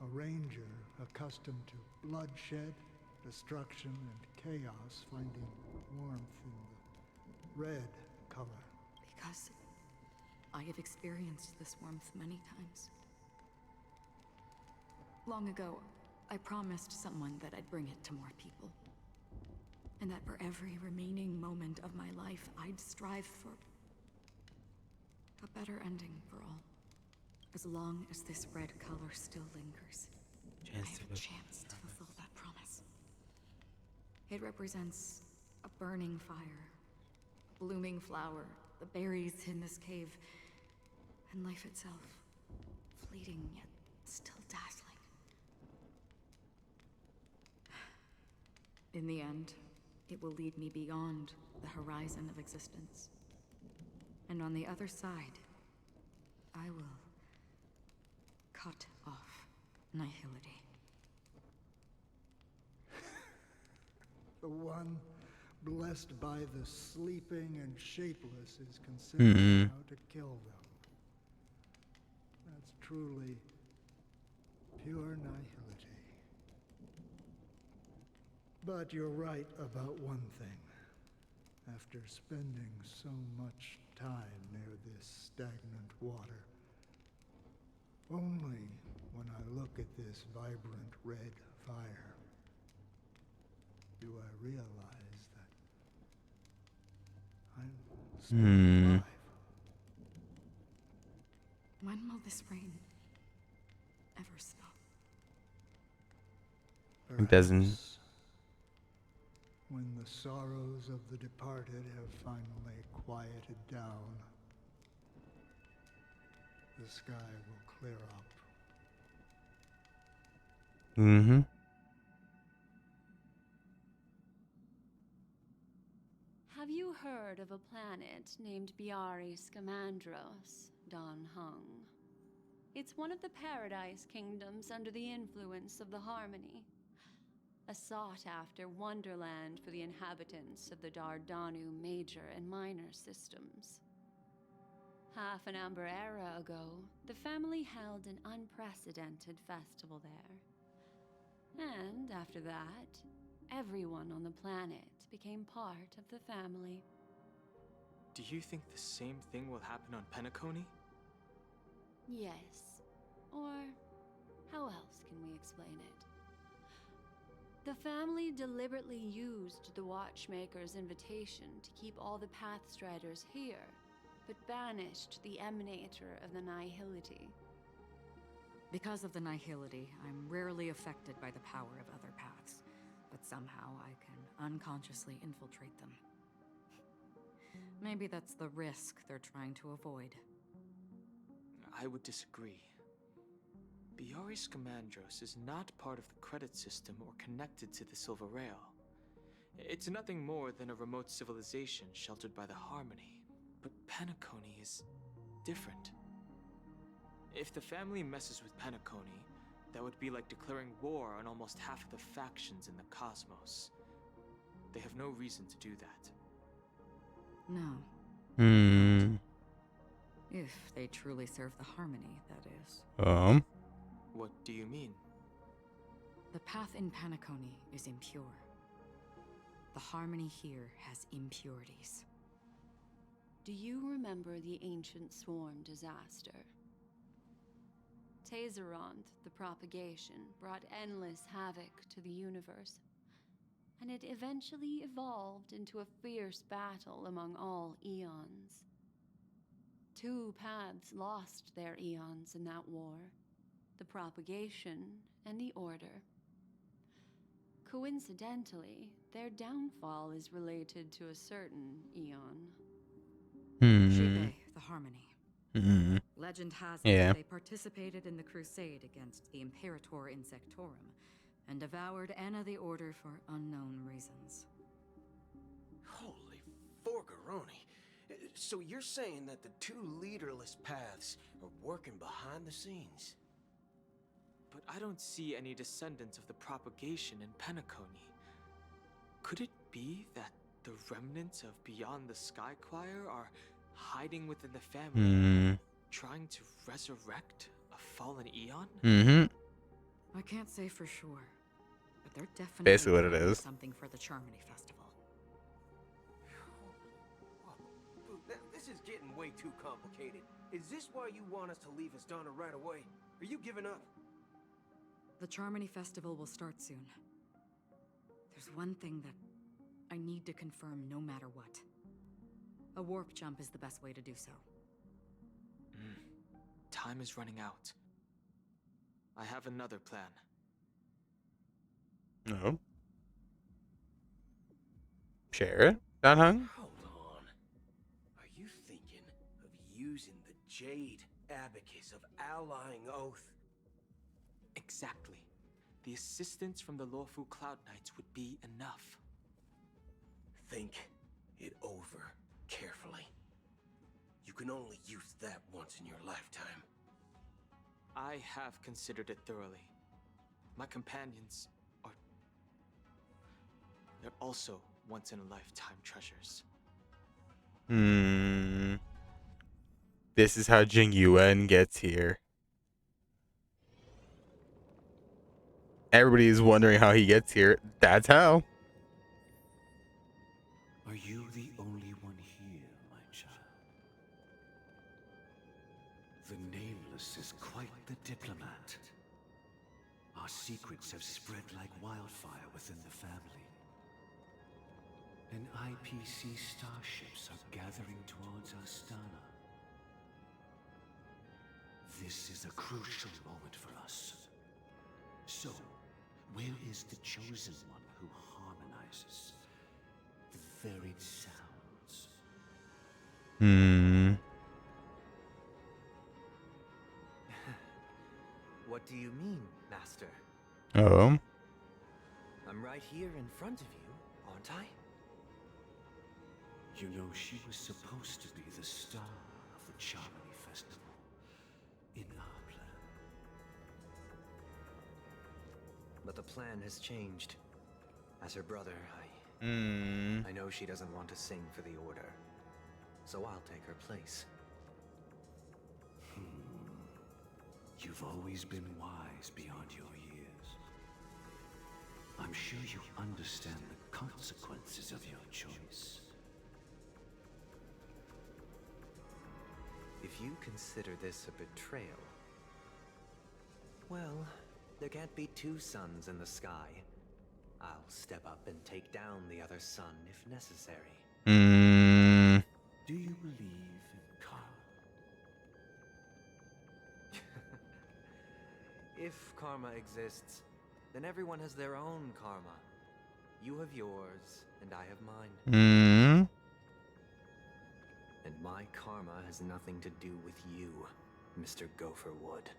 A ranger accustomed to bloodshed, destruction, and chaos finding warmth in the red color. Because I have experienced this warmth many times. Long ago, I promised someone that I'd bring it to more people. And that for every remaining moment of my life, I'd strive for a better ending for all. As long as this red color still lingers, I have a chance to fulfill that promise. It represents a burning fire, a blooming flower, the berries in this cave, and life itself, fleeting yet still dazzling. In the end, it will lead me beyond the horizon of existence. And on the other side, I will cut off nihility. The one blessed by the sleeping and shapeless is considering how to kill them. That's truly pure nihility. But you're right about one thing. After spending so much time near this stagnant water, only when I look at this vibrant red fire do I realize that I'm still alive. When will this rain ever stop? It doesn't. When the sorrows of the departed have finally quieted down, the sky will clear up. Mm-hmm. Have you heard of a planet named Biari Scamandros, Don Hung? It's one of the Paradise Kingdoms under the influence of the Harmony. A sought-after wonderland for the inhabitants of the Dardanu major and minor systems. Half an Amber Era ago, the family held an unprecedented festival there. And after that, everyone on the planet became part of the family. Do you think the same thing will happen on Penacony? Yes. Or how else can we explain it? The family deliberately used the Watchmaker's invitation to keep all the Pathstriders here, but banished the Emanator of the Nihility. Because of the nihility, I'm rarely affected by the power of other paths, but somehow I can unconsciously infiltrate them. Maybe that's the risk they're trying to avoid. I would disagree. Biari Scamandros is not part of the credit system or connected to the Silver Rail. It's nothing more than a remote civilization sheltered by the Harmony. But Penacony is different. If the family messes with Penacony, that would be like declaring war on almost half of the factions in the cosmos. They have no reason to do that. No. If they truly serve the harmony, that is. What do you mean? The path in Penacony is impure. The harmony here has impurities. Do you remember the ancient swarm disaster? Tazerond, the propagation, brought endless havoc to the universe, and it eventually evolved into a fierce battle among all eons. 2 paths lost their eons in that war, the propagation and the order. Coincidentally, their downfall is related to a certain eon. Shibe, the harmony. Legend has it that they participated in the crusade against the Imperator Insectorum and devoured Anna the Order for unknown reasons. Holy forgaroni. So you're saying that the 2 leaderless paths are working behind the scenes? But I don't see any descendants of the propagation in Penacony. Could it be that the remnants of Beyond the Sky Choir are hiding within the family, trying to resurrect a fallen eon? I can't say for sure, but they're definitely Basically what it planning is. something for the Charmony Festival. This is getting way too complicated. Is this why you want us to leave Astana right away? Are you giving up? The Charmony Festival will start soon. There's one thing that I need to confirm no matter what. A warp jump is the best way to do so. Time is running out. I have another plan. No. Share it, Don Hung? Hold on. Are you thinking of using the Jade Abacus of Allying Oath? Exactly. The assistance from the lawful Cloud Knights would be enough. Think it over carefully. You can only use that once in your lifetime. I have considered it thoroughly. My companions are... they're also once-in-a-lifetime treasures. This is how Jing Yuan gets here. Everybody is wondering how he gets here. That's how. Are you the only one here, my child? The Nameless is quite the diplomat. Our secrets have spread like wildfire within the family. And IPC starships are gathering towards Astana. This is a crucial moment for us. So, where is the chosen one who harmonizes the varied sounds? What do you mean, Master? Oh. I'm right here in front of you, aren't I? You know, she was supposed to be the star of the Charmony Festival in our plan. But the plan has changed. As her brother, Hmm. I know she doesn't want to sing for the Order. So I'll take her place. You've always been wise beyond your years. I'm sure you understand the consequences of your choice. If you consider this a betrayal, well, there can't be 2 suns in the sky. I'll step up and take down the other sun if necessary. Do you believe in karma? If karma exists, then everyone has their own karma. You have yours, and I have mine. And my karma has nothing to do with you, Mr. Gopherwood.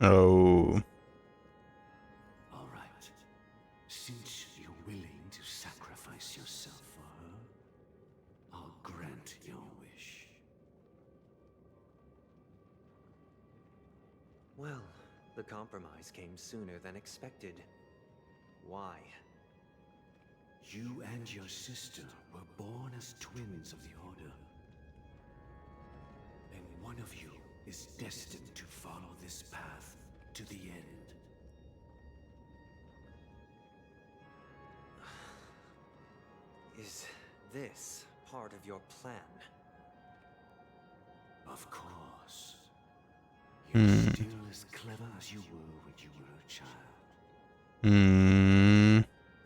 Oh. All right. Since you're willing to sacrifice yourself for her, I'll grant your wish. Well, the compromise came sooner than expected. Why? You and your sister were born as twins of the Order. And one of you is destined to follow this path to the end. Is this part of your plan? Of course. You're still as clever as you were when you were a child.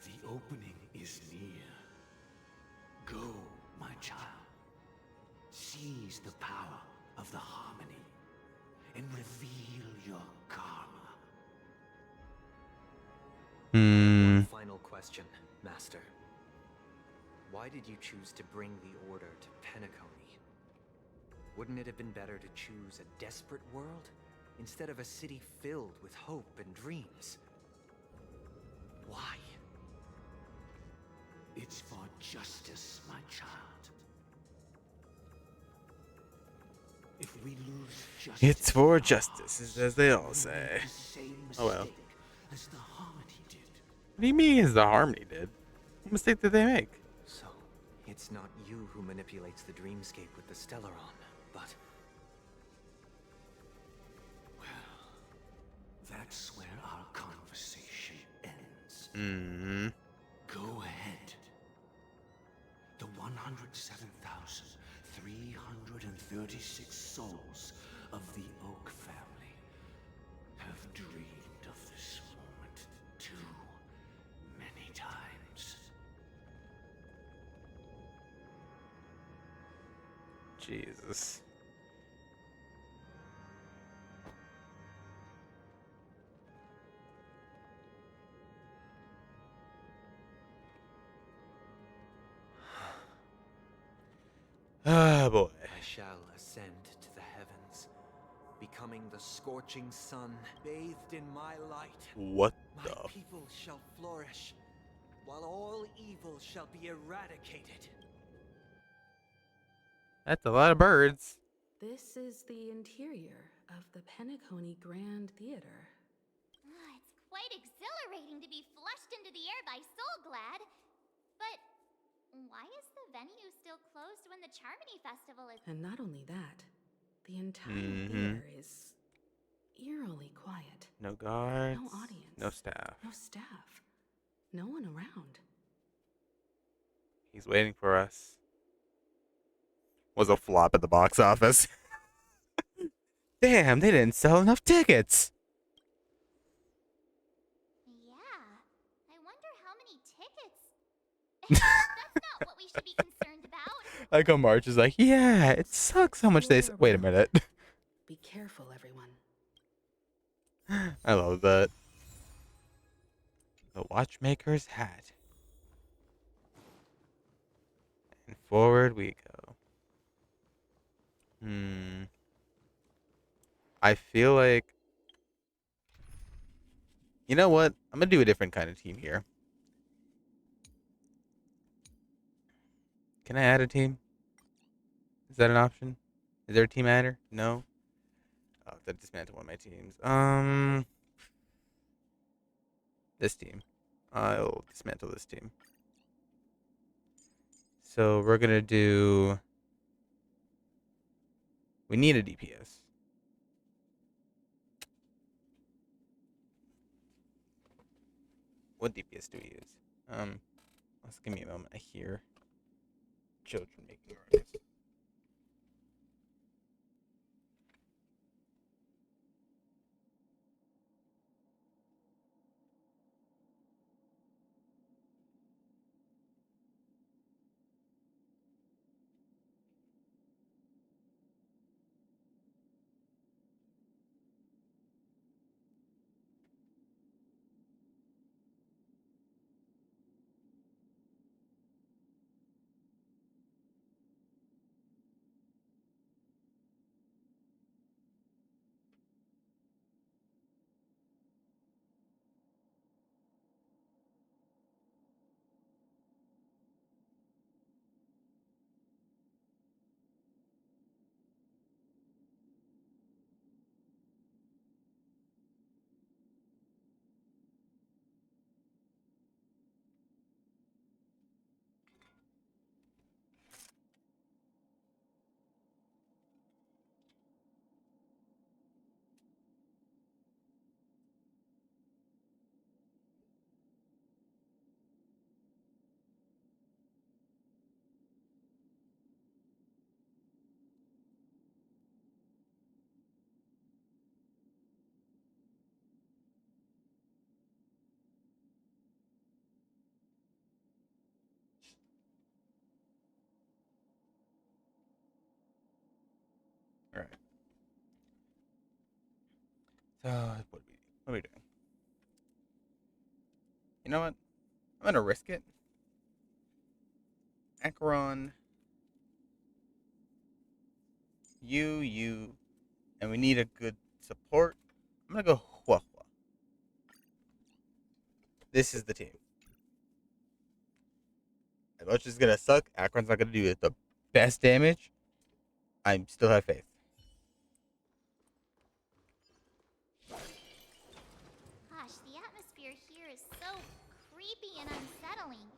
The opening is near. Go, my child. Seize the power of the harmony and reveal your karma. One final question, Master. Why did you choose to bring the Order to Penacony? Wouldn't it have been better to choose a desperate world instead of a city filled with hope and dreams? Why? It's for justice, my child. If we lose justice, It's for justice, as they all say. Oh well. as the harmony did. What do you mean as the harmony did? What mistake did they make? So, it's not you who manipulates the dreamscape with the Stellaron, but... Well, that's where our conversation ends. Go ahead. The 107,336 souls of the Oak family have dreamed of this moment too many times. Jesus. Ah, boy. I shall ascend to the heavens, becoming the scorching sun bathed in my light. What my the? people shall flourish, while all evil shall be eradicated. That's a lot of birds. This is the interior of the Penacony Grand Theater. It's quite exhilarating to be flushed into the air by Soulglad. But why is the venue still closed when the Charmony Festival is? And not only that, the entire theater is eerily quiet. No guards. No audience. No staff. No staff. No one around. He's waiting for us. Was a flop at the box office. Damn, they didn't sell enough tickets. Yeah, I wonder how many tickets. That's not what we should be concerned about. Like how March is like, yeah, it sucks how much they. Wait a minute. Be careful, everyone. I love that. The watchmaker's hat. And forward we go. I feel like... You know what? I'm going to do a different kind of team here. Can I add a team? Is that an option? Is there a team adder? No? Oh, that dismantled one of my teams. This team. I'll dismantle this team. So we're going to do... We need a DPS. What DPS do we use? Let's give me a moment. I hear children making noise. All right. So what are we doing? You know what? I'm gonna risk it. Acheron, you, and we need a good support. I'm gonna go Hua. This is the team. As much as it's gonna suck, Acheron's not gonna do the best damage. I still have faith. Gosh, the atmosphere here is so creepy and unsettling.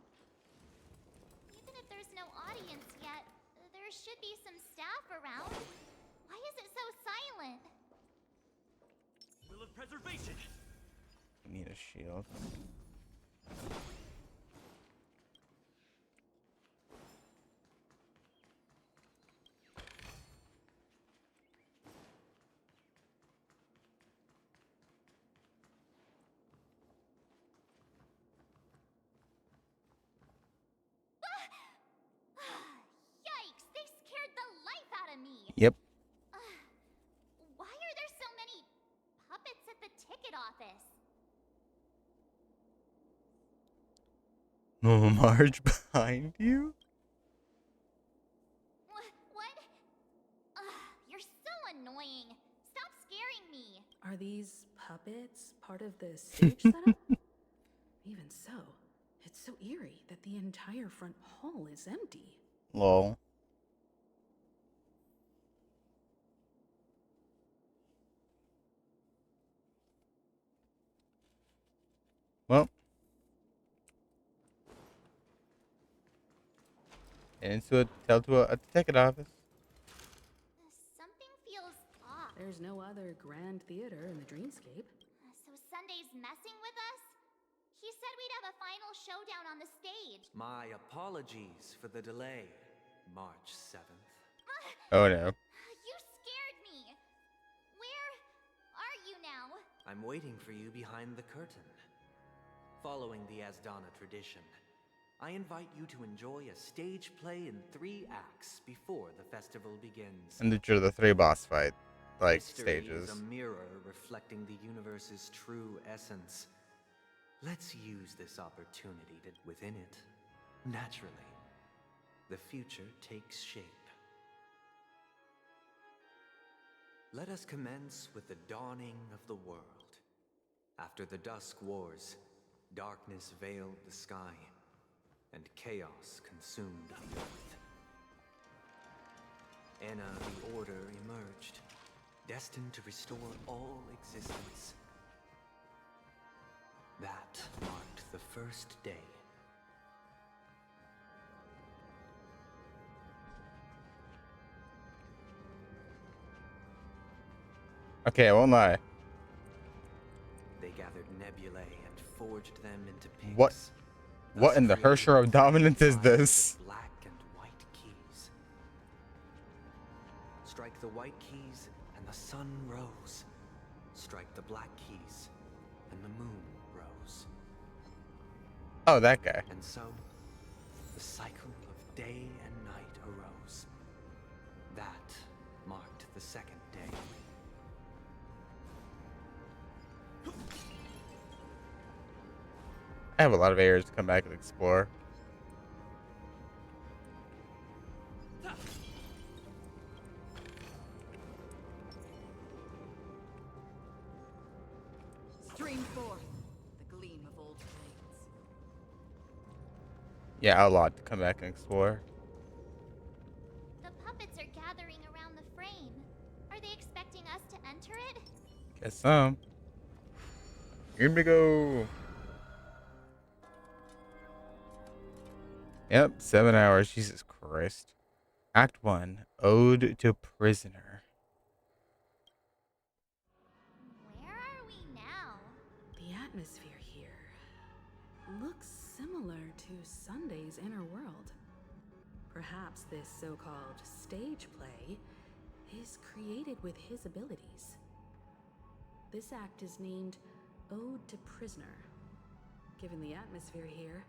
Even if there's no audience yet, there should be some staff around. Why is it so silent? Will of preservation. We need a shield. Yikes, they scared the life out of me. Yep. Why are there so many puppets at the ticket office? No Marge behind you? What? You're so annoying. Stop scaring me. Are these puppets part of the stage setup? Even so, it's so eerie that the entire front hall is empty. Lol. Well. Tell to a ticket office. Something feels off. There's no other grand theater in the dreamscape. So Sunday's messing with us? He said we'd have a final showdown on the stage. My apologies for the delay, March 7th. Oh no. You scared me. Where are you now? I'm waiting for you behind the curtain. Following the Asdana tradition, I invite you to enjoy a stage play in 3 acts before the festival begins. And these are the 3 boss fight History stages. is a mirror reflecting the universe's true essence. Let's use this opportunity to within it. Naturally, the future takes shape. Let us commence with the dawning of the world. After the Dusk Wars, darkness veiled the sky, and chaos consumed the earth. Anna the Order emerged, destined to restore all existence. That marked the first day. Okay, I won't lie. They gathered nebulae and forged them into pigs. What in the Hersher of Dominance is this? Black and white keys. Strike the white keys and the sun rose. Strike the black keys and the moon rose. Oh, that guy. And so, the cycle of day and night arose. That marked the second day. I have a lot of areas to come back and explore. Stream forth the gleam of old flames. Yeah, a lot to come back and explore. The puppets are gathering around the frame. Are they expecting us to enter it? Guess so. Here we go. Yep, 7 hours. Jesus Christ. Act 1, Ode to Prisoner. Where are we now? The atmosphere here looks similar to Sunday's inner world. Perhaps this so-called stage play is created with his abilities. This act is named Ode to Prisoner. Given the atmosphere here,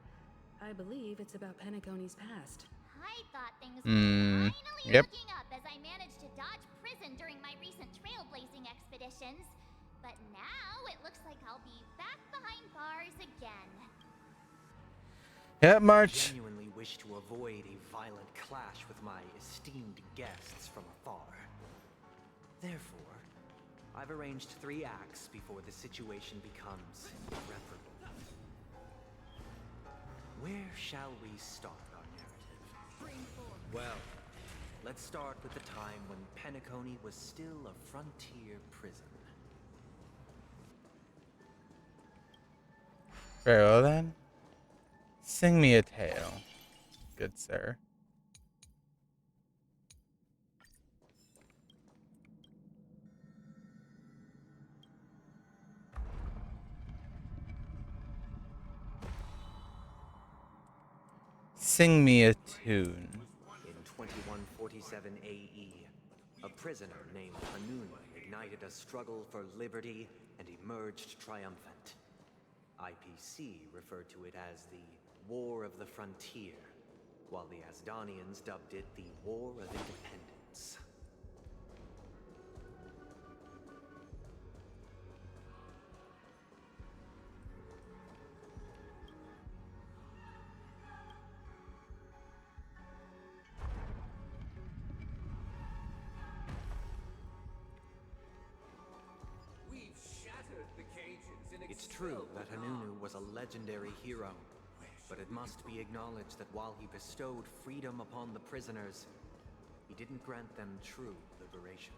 I believe it's about Penacony's past. Huh? I thought things were Hmm. finally Yep. looking up as I managed to dodge prison during my recent trailblazing expeditions. But now it looks like I'll be back behind bars again. Yep, March. I genuinely wish to avoid a violent clash with my esteemed guests from afar. Therefore, I've arranged 3 acts before the situation becomes irreparable. Where shall we start our narrative? Well, let's start with the time when Penacony was still a frontier prison. Very well then. Sing me a tale, good sir. Sing me a tune. In 2147 AE, a prisoner named Hanun ignited a struggle for liberty and emerged triumphant. IPC referred to it as the War of the Frontier, while the Asdanians dubbed it the War of Independence. It's true that Hanunu was a legendary hero, but it must be acknowledged that while he bestowed freedom upon the prisoners, he didn't grant them true liberation.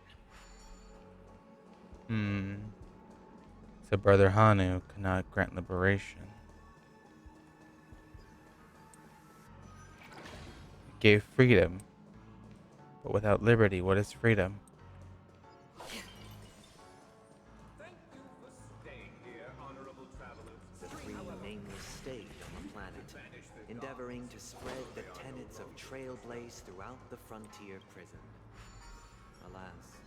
So Brother Hanu could not grant liberation. He gave freedom, but without liberty, what is freedom? The 3 nameless stayed on the planet, endeavoring to spread the tenets of Trailblaze throughout the frontier prison. Alas,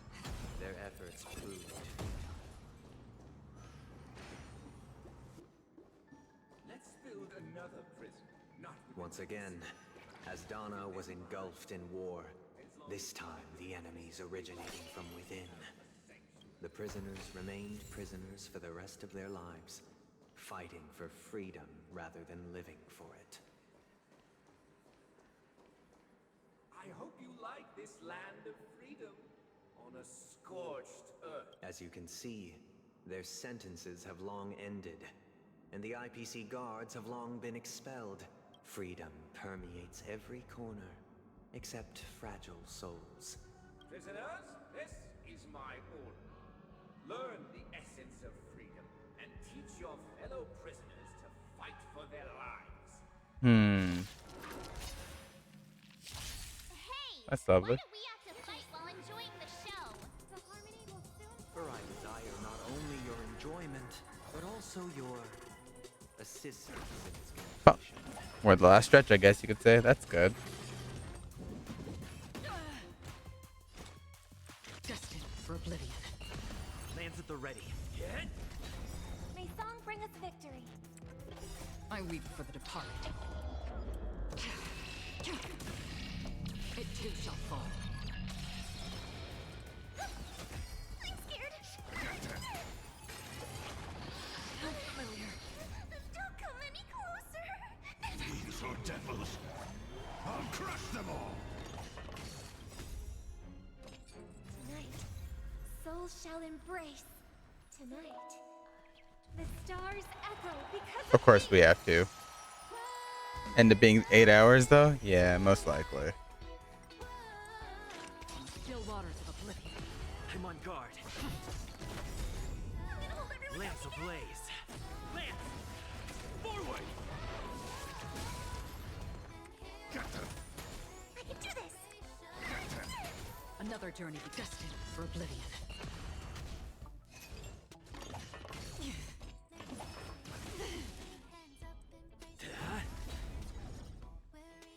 their efforts proved futile. Let's build another prison. Once again, Asdana was engulfed in war. This time, the enemies originating from within. The prisoners remained prisoners for the rest of their lives, fighting for freedom rather than living for it. I hope you like this land of freedom on a scorched earth. As you can see, their sentences have long ended, and the IPC guards have long been expelled. Freedom permeates every corner, except fragile souls. Prisoners, this is my order. Learn the essence of freedom and teach your fellow prisoners to fight for their lives. That's lovely. Why do we have to fight while enjoying the show? The harmony will soon. For I desire not only your enjoyment, but also your assistance in its completion. We're the last stretch, I guess you could say. That's good. Destined for oblivion. Lands at the ready. May song bring us victory. I weep for the departed. It too shall fall. I'm scared. Unfamiliar. Don't come any closer. These are devils. I'll crush them all. Tonight, souls shall embrace. Tonight, the stars echo because Of course we have to. End up being 8 hours though? Yeah, most likely. Still waters of oblivion. I'm on guard. Lance ablaze. Lance! Forward! Get them. I can do this. Another journey destined for oblivion.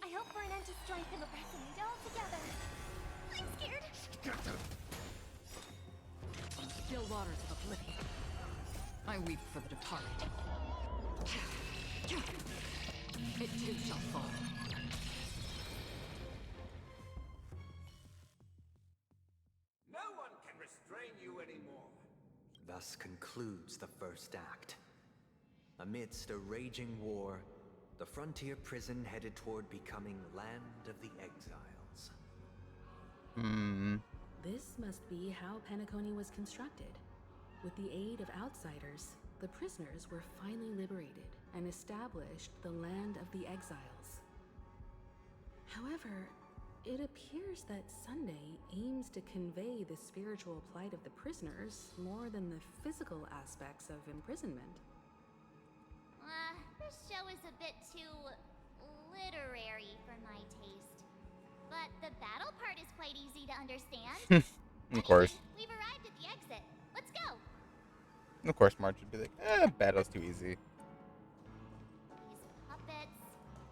I hope for an end to strife and resonate all together. I'm scared. Get them. Still waters of oblivion. I weep for the departed. It too shall fall. thus concludes the first act. Amidst a raging war, the frontier prison headed toward becoming Land of the Exiles. This must be how Penacony was constructed. With the aid of outsiders, the prisoners were finally liberated and established the Land of the Exiles. However, it appears that Sunday aims to convey the spiritual plight of the prisoners more than the physical aspects of imprisonment. This show is a bit too literary for my taste. But the battle part is quite easy to understand. Of course. We've arrived at the exit. Let's go. Of course, Marge would be like, battle's too easy. These puppets.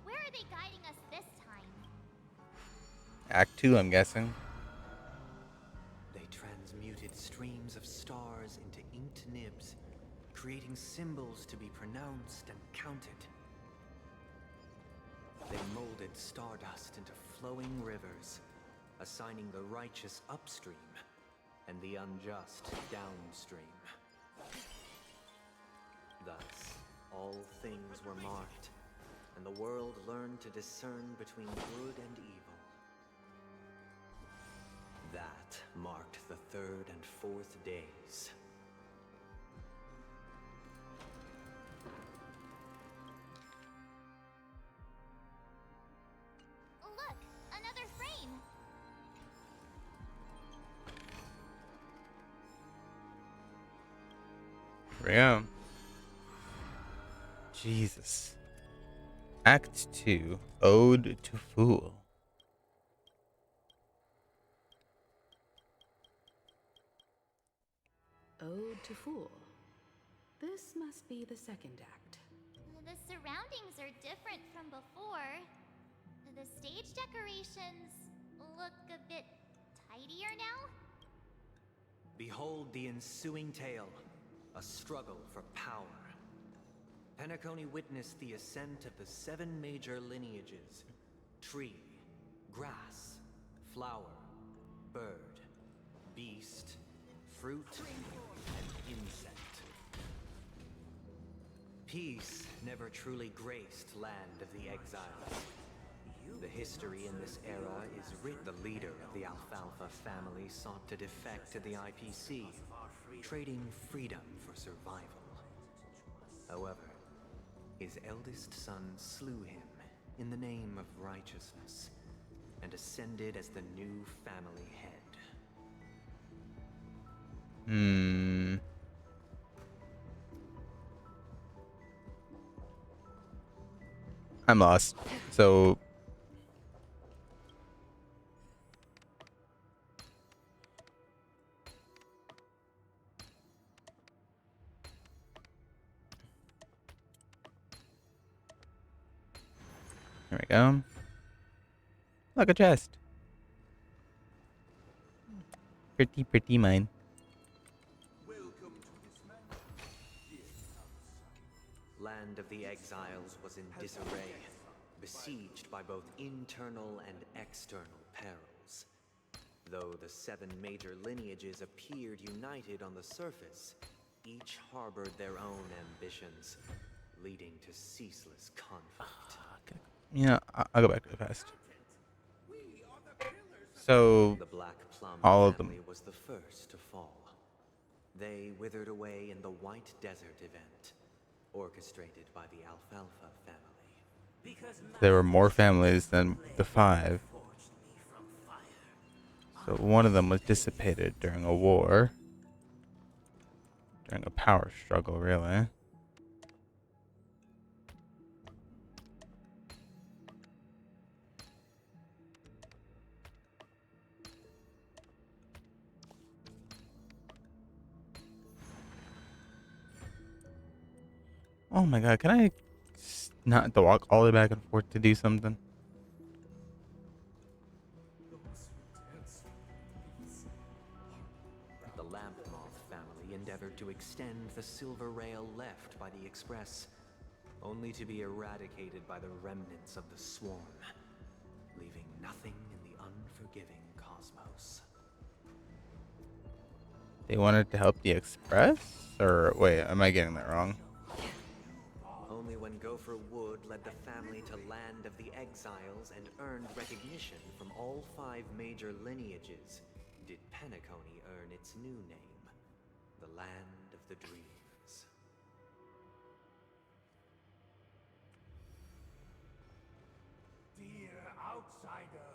Where are they guiding us this time? Act 2, I'm guessing. They transmuted streams of stars into inked nibs, creating symbols to be pronounced and counted. They molded stardust into flowing rivers, assigning the righteous upstream and the unjust downstream. Thus, all things were marked, and the world learned to discern between good and evil. That marked the third and fourth days. Look, another frame. Here we go. Jesus. Act 2, Ode to Fool. Ode to Fool. This must be the second act. The surroundings are different from before. The stage decorations look a bit tidier now. Behold the ensuing tale, a struggle for power. Penacony witnessed the ascent of the 7 major lineages: tree, grass, flower, bird, beast, fruit, and insect. Peace never truly graced Land of the Exiles. The history in this era is written. The leader of the Alfalfa family sought to defect to the IPC, trading freedom for survival. However, his eldest son slew him in the name of righteousness and ascended as the new family head. I'm lost. So here we go. Like a chest. Pretty, pretty mine. Land of the Exiles was in disarray, besieged by both internal and external perils. Though the 7 major lineages appeared united on the surface, each harbored their own ambitions, leading to ceaseless conflict. Yeah, I'll go back to the past. So, the Black Plum all of them. family was the first to fall. They withered away in the White Desert event, orchestrated by the Alfalfa family. There were more families than the 5. So one of them was dissipated during a war. During a power struggle, really. Oh my god, can I not have to walk all the way back and forth to do something? The Lamp Moth family endeavored to extend the silver rail left by the Express, only to be eradicated by the remnants of the swarm, leaving nothing in the unforgiving cosmos. They wanted to help the Express? Or wait, am I getting that wrong? Only when Gopher Wood led the family to Land of the Exiles and earned recognition from all 5 major lineages did Penacony earn its new name, the Land of the Dreams. Dear outsider,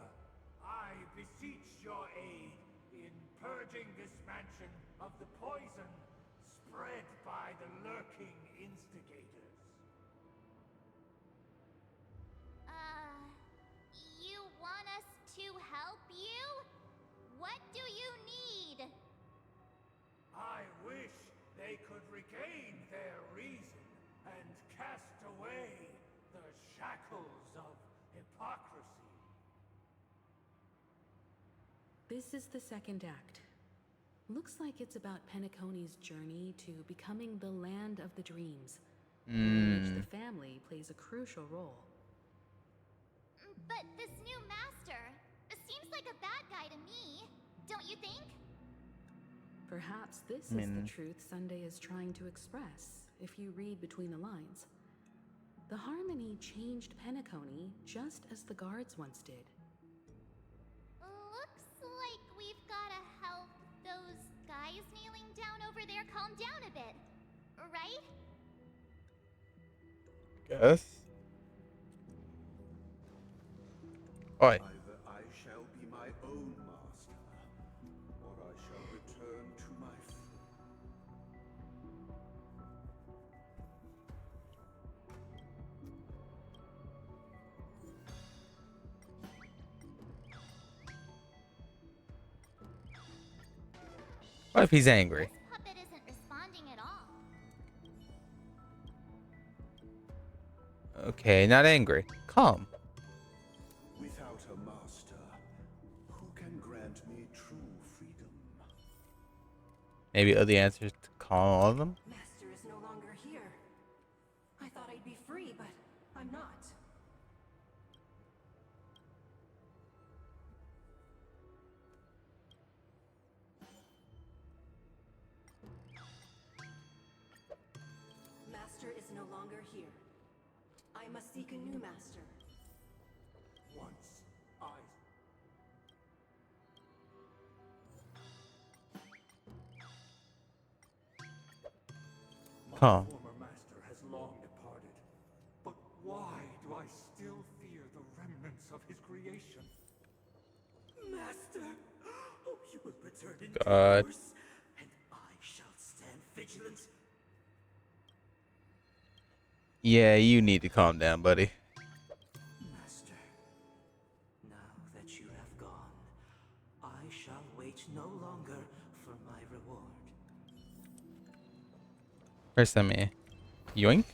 I beseech your aid in purging this mansion of the poison spread by the lurking instigators. You want us to help you? What do you need? I wish they could regain their reason and cast away the shackles of hypocrisy. This is the second act. Looks like it's about Penacony's journey to becoming the Land of the Dreams, in which the family plays a crucial role. But this new master seems like a bad guy to me, don't you think? Perhaps this is the truth Sunday is trying to express, if you read between the lines. The Harmony changed Penacony just as the guards once did. Looks like we've gotta help those guys kneeling down over there calm down a bit, right? Guess. Oi. Either I shall be my own master, or I shall return to my What if he's angry? This puppet isn't responding at all. Okay, not angry. Calm. Without a master, who can grant me true freedom? Maybe the answer is to call all of them? Master is no longer here. I thought I'd be free, but I'm not. Master is no longer here. I must seek a new master. Once I... My Huh. former master has long departed. But why do I still fear the remnants of his creation? Master! Oh, you will return in God. due course, and I shall stand vigilant. Yeah, you need to calm down, buddy. Master, now that you have gone, I shall wait no longer for my reward. First, let me yoink.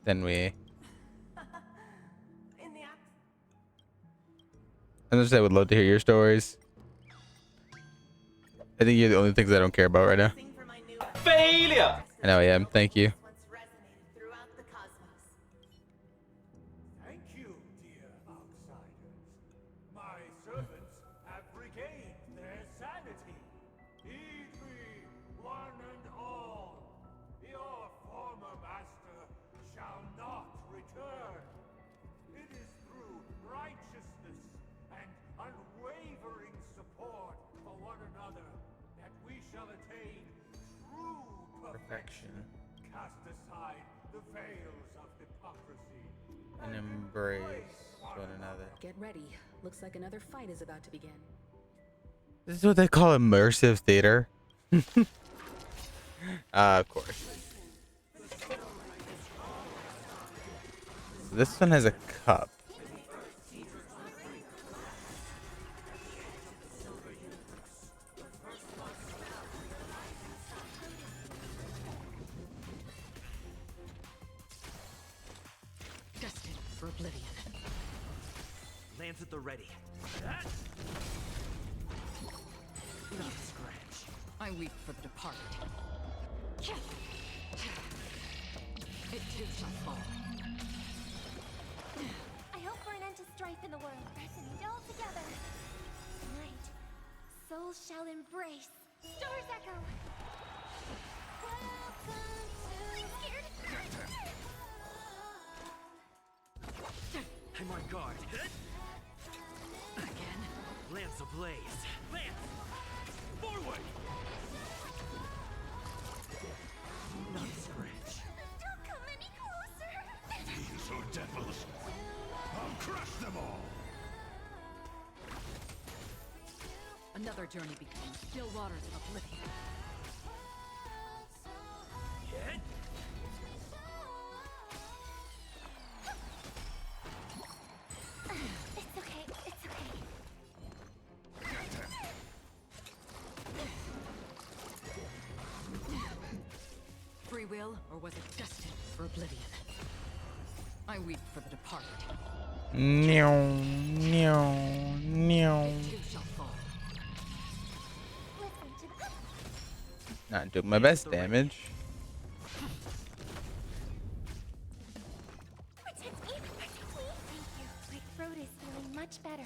Then we. In the act. I just I would love to hear your stories. I think you're the only things I don't care about right now. Failure! I know I am. Thank you. Throughout the cosmos. Thank you, dear outsiders. My servants have regained their sanity. Heed me, one and all. Your former master shall not return. It is through righteousness and unwavering support for one another that we shall attain true perfection. Cast aside the veils of hypocrisy And embrace one another. Get ready. Looks like another fight is about to begin. This is what they call immersive theater. Of course. So this one has a cup. Destined for oblivion. Lands at the ready. Not a scratch. I weep for the departed. It too shall fall. I hope for an end to strife in the world. Press and eat all together. Tonight, Soooo souls shall embrace. Stars echo. I'm on guard. Again? Lance ablaze. Lance! Forward! Not scratch. Don't come any closer. These are devils. I'll crush them all. Another journey between still waters of oblivion. Hit. It's okay. It's okay. Free will, or was it destined for oblivion? I weep for the departed. No, no, no. They too shall fall. Listen to the... Not doing my best damage. Protect me. Protect me. Thank you. My throat is feeling much better.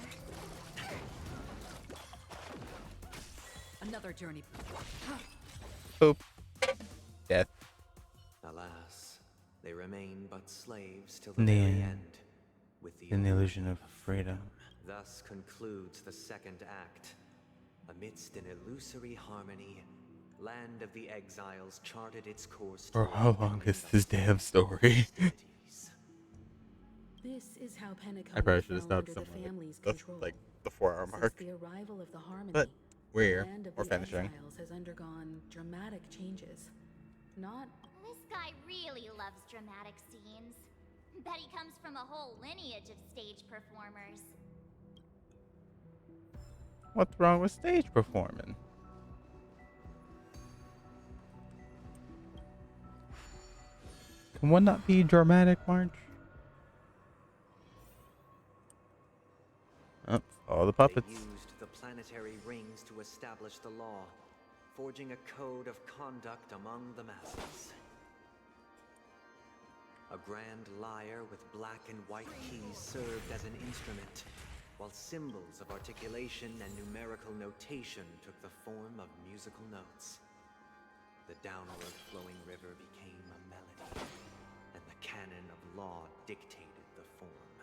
Another journey. Boop. Death. Alas, they remain but slaves till the In the very end, end, with the in the illusion of freedom. Thus concludes the second act. Amidst an illusory harmony, Land of the Exiles charted its course. For how long is this damn story? This is how Penacony I probably should have fell stopped under the somewhere. family's That's control. like the 4-hour Since mark. the arrival of the Harmony, But we're here. Land of We're the finishing. Exiles has undergone dramatic changes. Not This guy really loves dramatic scenes. Bet he comes from a whole lineage of stage performers. What's wrong with stage performing? Can one not be dramatic, March? Oh, all the puppets. They used the planetary rings to establish the law, forging a code of conduct among the masses. A grand lyre with black and white keys served as an instrument, while symbols of articulation and numerical notation took the form of musical notes. The downward flowing river became a melody, and the canon of law dictated the form.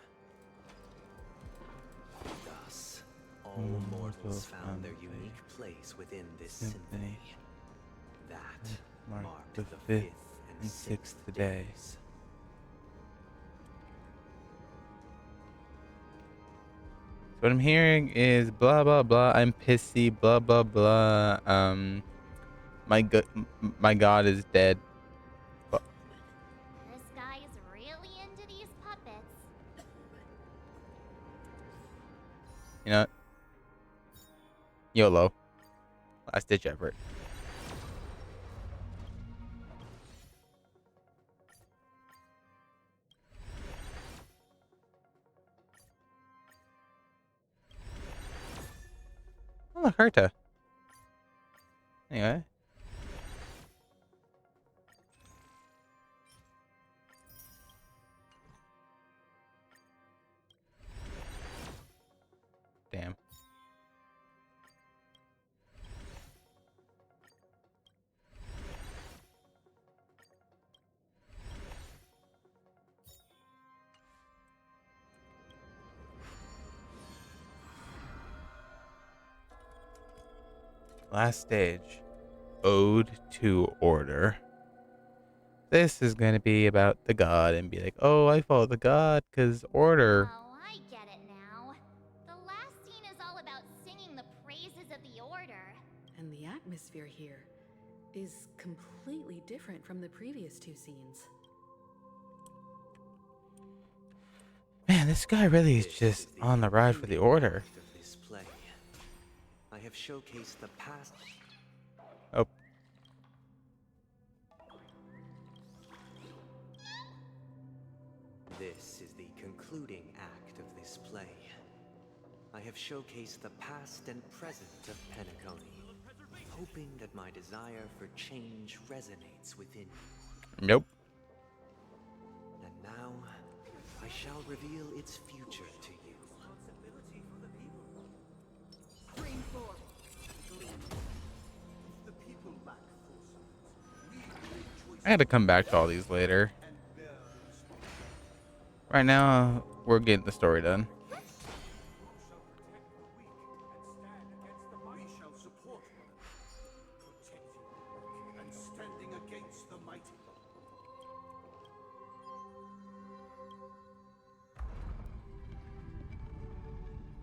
Thus, all mortals found their unique place within this symphony. That marked the fifth and sixth days. So what I'm hearing is blah blah blah. I'm pissy. Blah blah blah. My god is dead. This guy is really into these puppets. You know what? YOLO. Last ditch effort. Oh, look, Herta. Anyway. Damn. Last stage. Ode to Order. This is going to be about the god and be like, oh, I follow the god because order. Oh, I get it now. The last scene is all about singing the praises of the Order. and the atmosphere here is completely different from the previous two scenes. Man, this guy really is just on the ride for the order. This play. I have showcased the past. Oh. This is the concluding act of this play. I have showcased the past and present of Penacony, hoping that my desire for change resonates within you. Nope. And now, I shall reveal its future to you. Bring forth I gotta come back to all these later. Right now, we're getting the story done.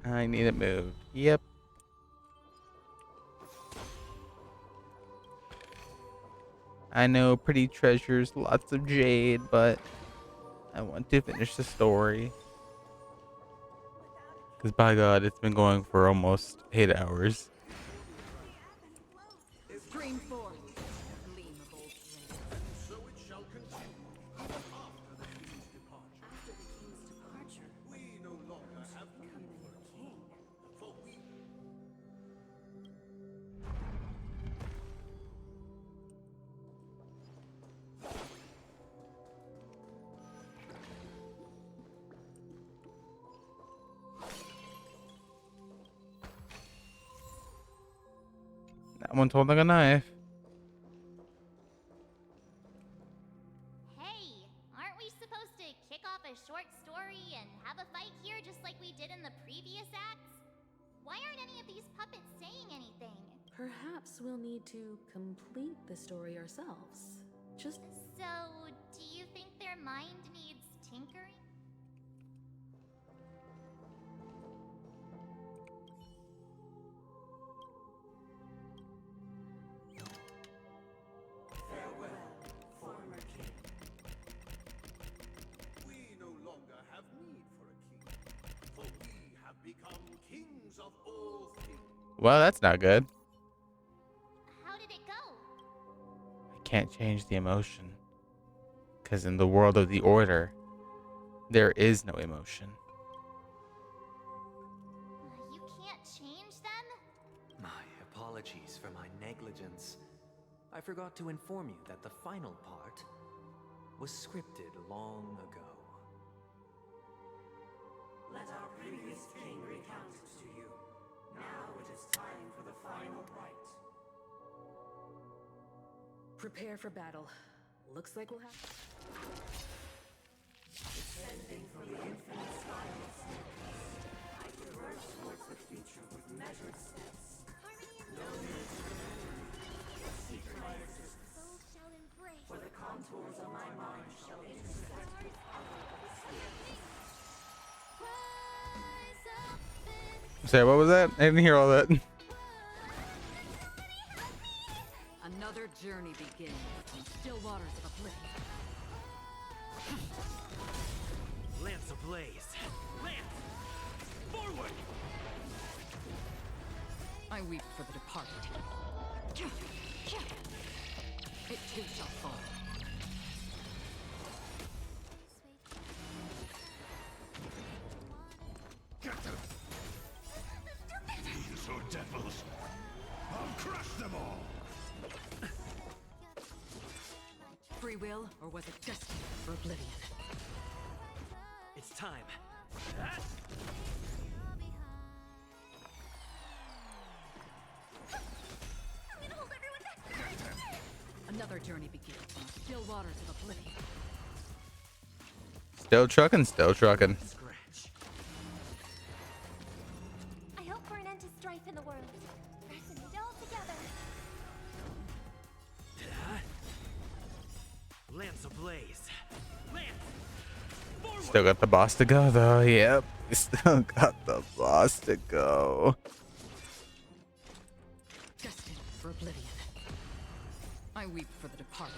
I need it moved. Yep. I know pretty treasures, lots of jade, but I want to finish the story. Because by God, it's been going for almost 8 hours. Stream forth, gleam of old flame. So it shall continue. After the king's departure, we no longer have need for a king. For we That one's holding a knife. Hey, aren't we supposed to kick off a short story and have a fight here just like we did in the previous acts? Why aren't any of these puppets saying anything? Perhaps we'll need to complete the story ourselves. Just So, do you think their mind needs tinkering? farewell, former king. We no longer have need for a king. For we have become kings of all things. Well, that's not good. How did it go? I can't change the emotion. Because in the world of the Order, there is no emotion. You can't change them? My apologies for my negligence. I forgot to inform you that the final part was scripted long ago. Let our previous king recount it to you. Now it is time for the final rite. prepare for battle. Looks like we'll have. Descending from the infinite sky of Snow, I traverse towards the future with measured steps. No need to seek my existence. Both shall embrace. For the contours of my mind shall intersect. Sorry, what was that? I didn't hear all that. Another journey begins in still waters of oblivion. Lance ablaze. Lance! Forward! I weep for the departed. It too shall fall. Get them! These are devils! I'll crush them all! Free will, or was it destiny for oblivion? It's time. I'm gonna hold everyone back. Another journey begins in still waters of oblivion. Still trucking, still trucking. I hope for an end to strife in the world. Resonate all together. Lance ablaze. Lance! Forward! Still got the boss to go though. Yep, we still got the boss to go. Destined for oblivion. I weep for the departed.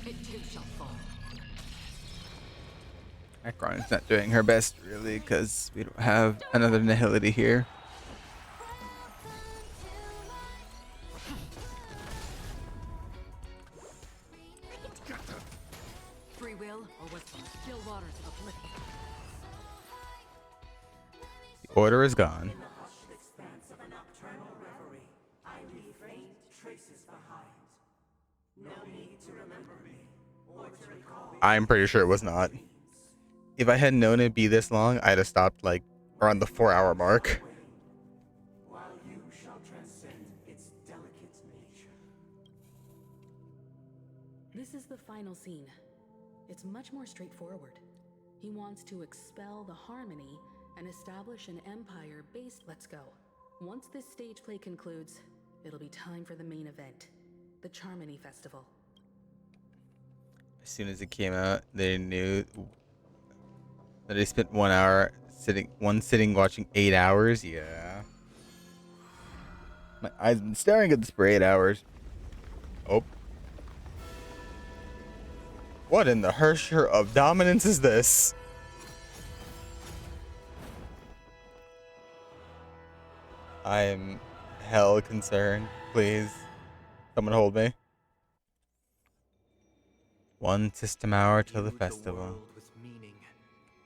It too shall fall. Akron's not doing her best really because we don't have another Nihility here. Free will, or was it still waters of oblivion? The Order is gone. In the hushed expanse of a nocturnal reverie, I leave faint traces behind. No need to remember me, or to recall. I'm pretty sure it was not. If I had known it'd be this long, I'd have stopped like around the 4-hour mark. While you shall transcend its delicate nature. This is the final scene. It's much more straightforward. He wants to expel the Harmony and establish an empire based. Let's go. Once this stage play concludes, it'll be time for the main event, the Charmony Festival. As soon as it came out, they knew that they spent 1 hour sitting watching 8 hours. Yeah. My eyes been staring at this for 8 hours. Oh. What in the Hersher of dominance is this? I am hell concerned. Please. Someone hold me. 1 system hour till the festival. The world with meaning,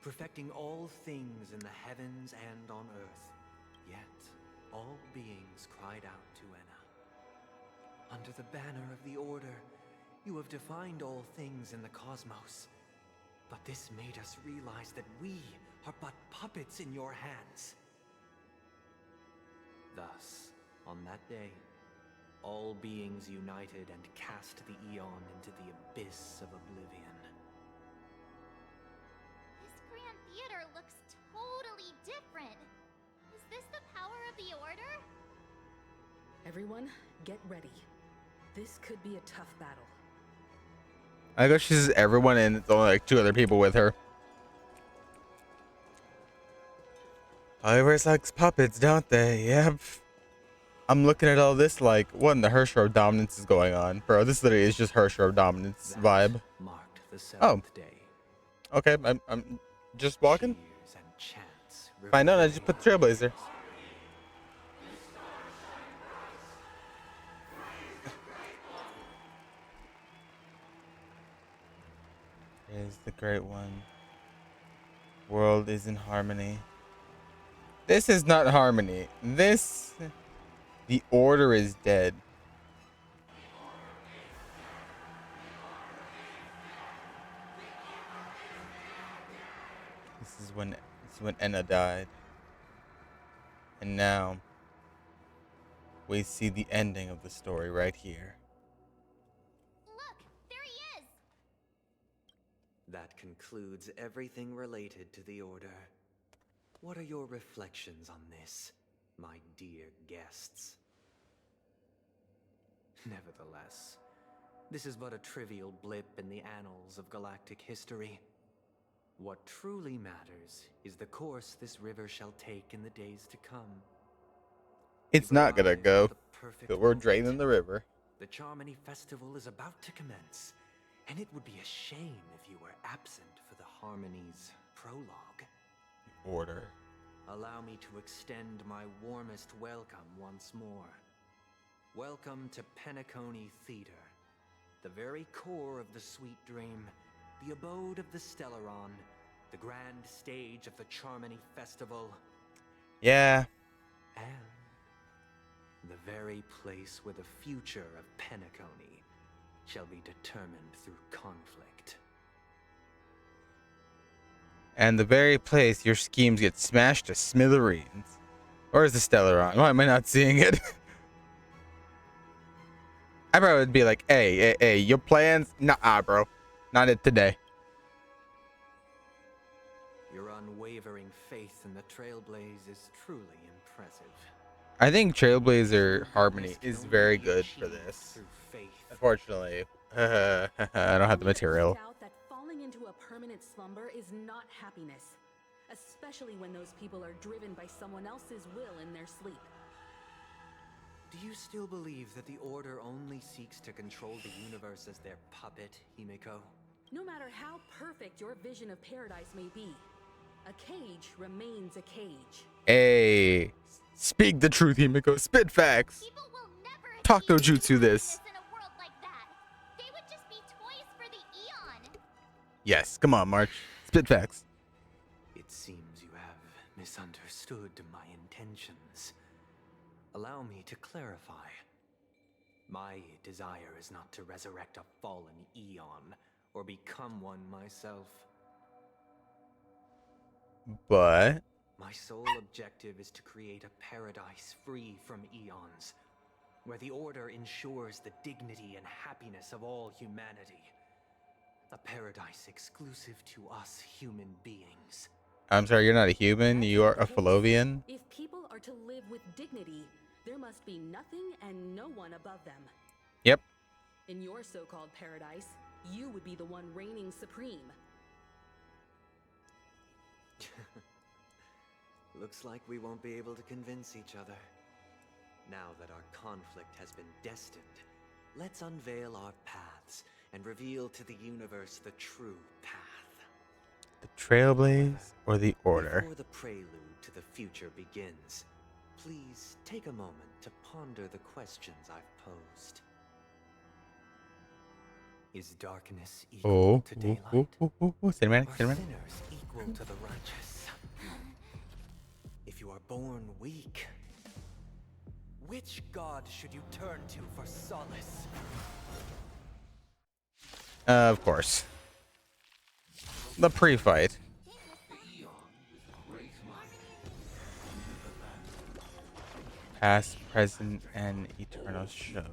perfecting all things in the heavens and on earth. Yet, all beings cried out to Enna. Under the banner of the Order, you have defined all things in the cosmos. But this made us realize that we are but puppets in your hands. Thus, on that day, all beings united and cast the Eon into the abyss of oblivion. This Grand Theater looks totally different. Is this the power of the Order? Everyone, get ready. This could be a tough battle. I guess she's everyone and it's only like 2 other people with her. Everybody likes puppets, don't they? Yep. I'm looking at all this like, what in the Hersher of dominance is going on? Bro, this literally is just Hersher of dominance vibe. Marked the 7th Oh. day. Okay, I'm just walking. Find out, I just put the Trailblazer. Is the Great One. World is in harmony. This is not harmony. The Order is dead. This is when Enna died. And now we see the ending of the story right here. Look, there he is! That concludes everything related to the Order. What are your reflections on this, my dear guests? Nevertheless, this is but a trivial blip in the annals of galactic history. What truly matters is the course this river shall take in the days to come. It's not gonna go, but we're draining the river. The Charmony Festival is about to commence, and it would be a shame if you were absent for the Harmony's prologue. Order. Allow me to extend my warmest welcome once more. Welcome to Penacony Theater, the very core of the Sweet Dream, the abode of the Stellaron, the grand stage of the Charmony Festival. Yeah. And the very place where the future of Penacony shall be determined through conflict. And the very place your schemes get smashed to smithereens. Or is the Stellaron? Why am I not seeing it? I probably would be like, hey, your plans? Nah, bro. Not it today. Your unwavering faith in the Trailblaze is truly impressive. I think Trailblazer Harmony is very good for this. Unfortunately, I don't have the material. That falling into a permanent slumber is not happiness, especially when those people are driven by someone else's will in their sleep. Do you still believe that the Order only seeks to control the universe as their puppet, Himiko? No matter how perfect your vision of paradise may be, a cage remains a cage. Hey, speak the truth, Himiko. Spit facts. Talk no jutsu this. They would just be toys for the Eon. Yes, come on, March. Spit facts. It seems you have misunderstood my intentions. Allow me to clarify. My desire is not to resurrect a fallen Eon or become one myself. But my sole objective is to create a paradise free from Eons. where the Order ensures the dignity and happiness of all humanity. A paradise exclusive to us human beings. I'm sorry, you're not a human. You are a Falovian. If people are to live with dignity, there must be nothing and no one above them. Yep. In your so-called paradise, you would be the one reigning supreme. Looks like we won't be able to convince each other. Now that our conflict has been destined, let's unveil our paths and reveal to the universe the true path. The Trailblaze or the Order? Before the prelude to the future begins, please take a moment to ponder the questions I've posed. Is darkness equal to daylight? Cinematic, Are cinematic. sinners equal to the righteous? If you are born weak, which god should you turn to for solace? Of course. The pre-fight. Past, present, and eternal show.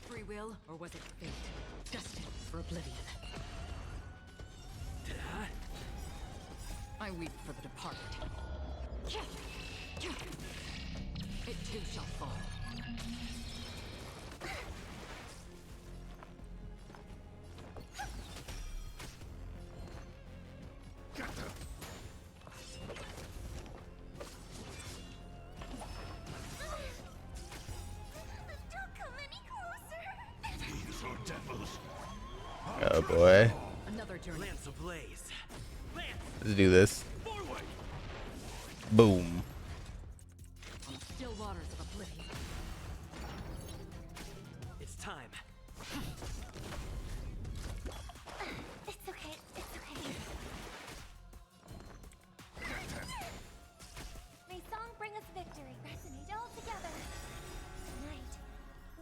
Free will, or was it fate? Destined for oblivion. I weep for the departed. It too shall fall. Oh boy. Another journey. Lance ablaze. Let's do this. Boom. On the still waters of oblivion. It's time. It's okay. It's okay. May song bring us victory. Resonate all together. Tonight,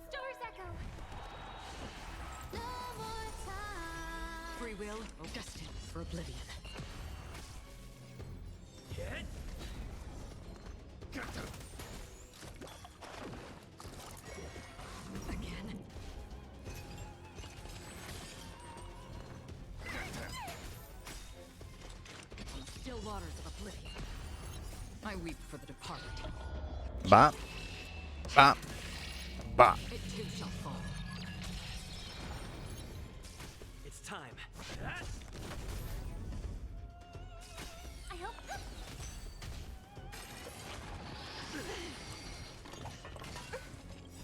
stars echo. No more time. Free will, or destined for oblivion. Again. On the still waters of oblivion. I weep for the departed. Bop. Bop. Bop. It too shall fall. It's time. I hope.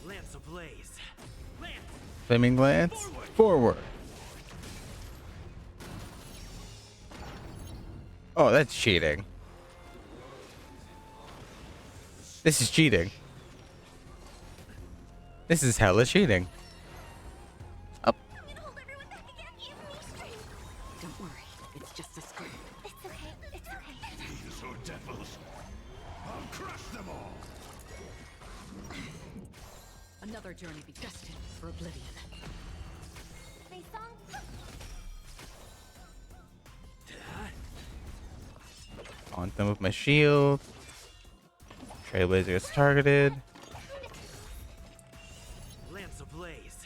Lance ablaze. Lance. Flaming Lance. Forward. Oh, that's cheating. This is cheating. This is hella cheating. Up. Don't worry, it's just a scream. It's okay. It's okay. These are devils. I'll crush them all. Another journey be destined for oblivion. May song. On them with my shield. Trailblazer is targeted. Lance ablaze.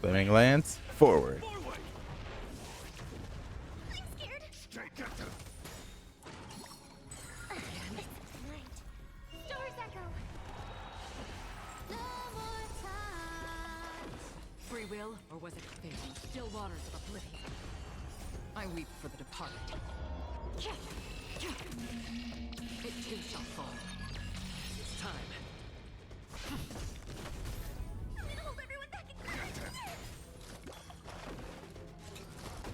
Flaming Lance. Forward. I'm scared. Stay captive. Tonight, stars echo. No more time. Free will, or was it fate? Still waters of oblivion. I weep for the departed. It too shall fall. It's time. I'm gonna hold everyone back again.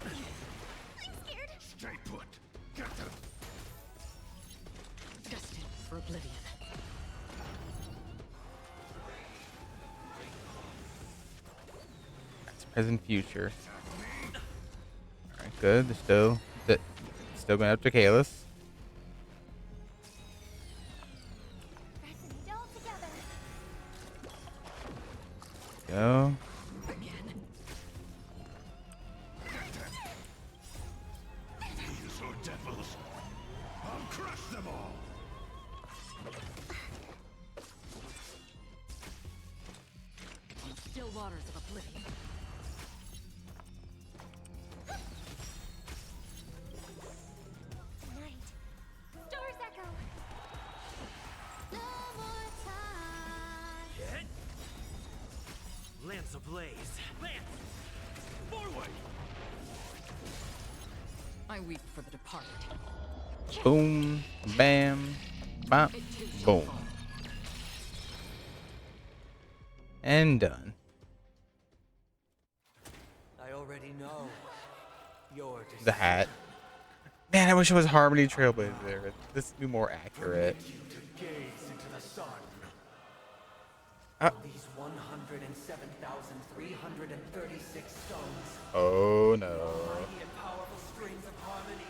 I'm scared. Stay put. Captive. Destined for oblivion. That's present, future. Alright, good. They're still going after Kalis. Resonate all together. Go. Again. waters of oblivion. Tonight, Stars Echo. No more time. Hit. Lance ablaze. Lance! Forward! I weep for the departed. Boom, bam, bop, boom. And done. I already know your The hat. Man, I wish it was Harmony Trailblazer. This would be more accurate. Gaze into the sun. These 107,336 stones. Oh no. Mighty and powerful strings of harmony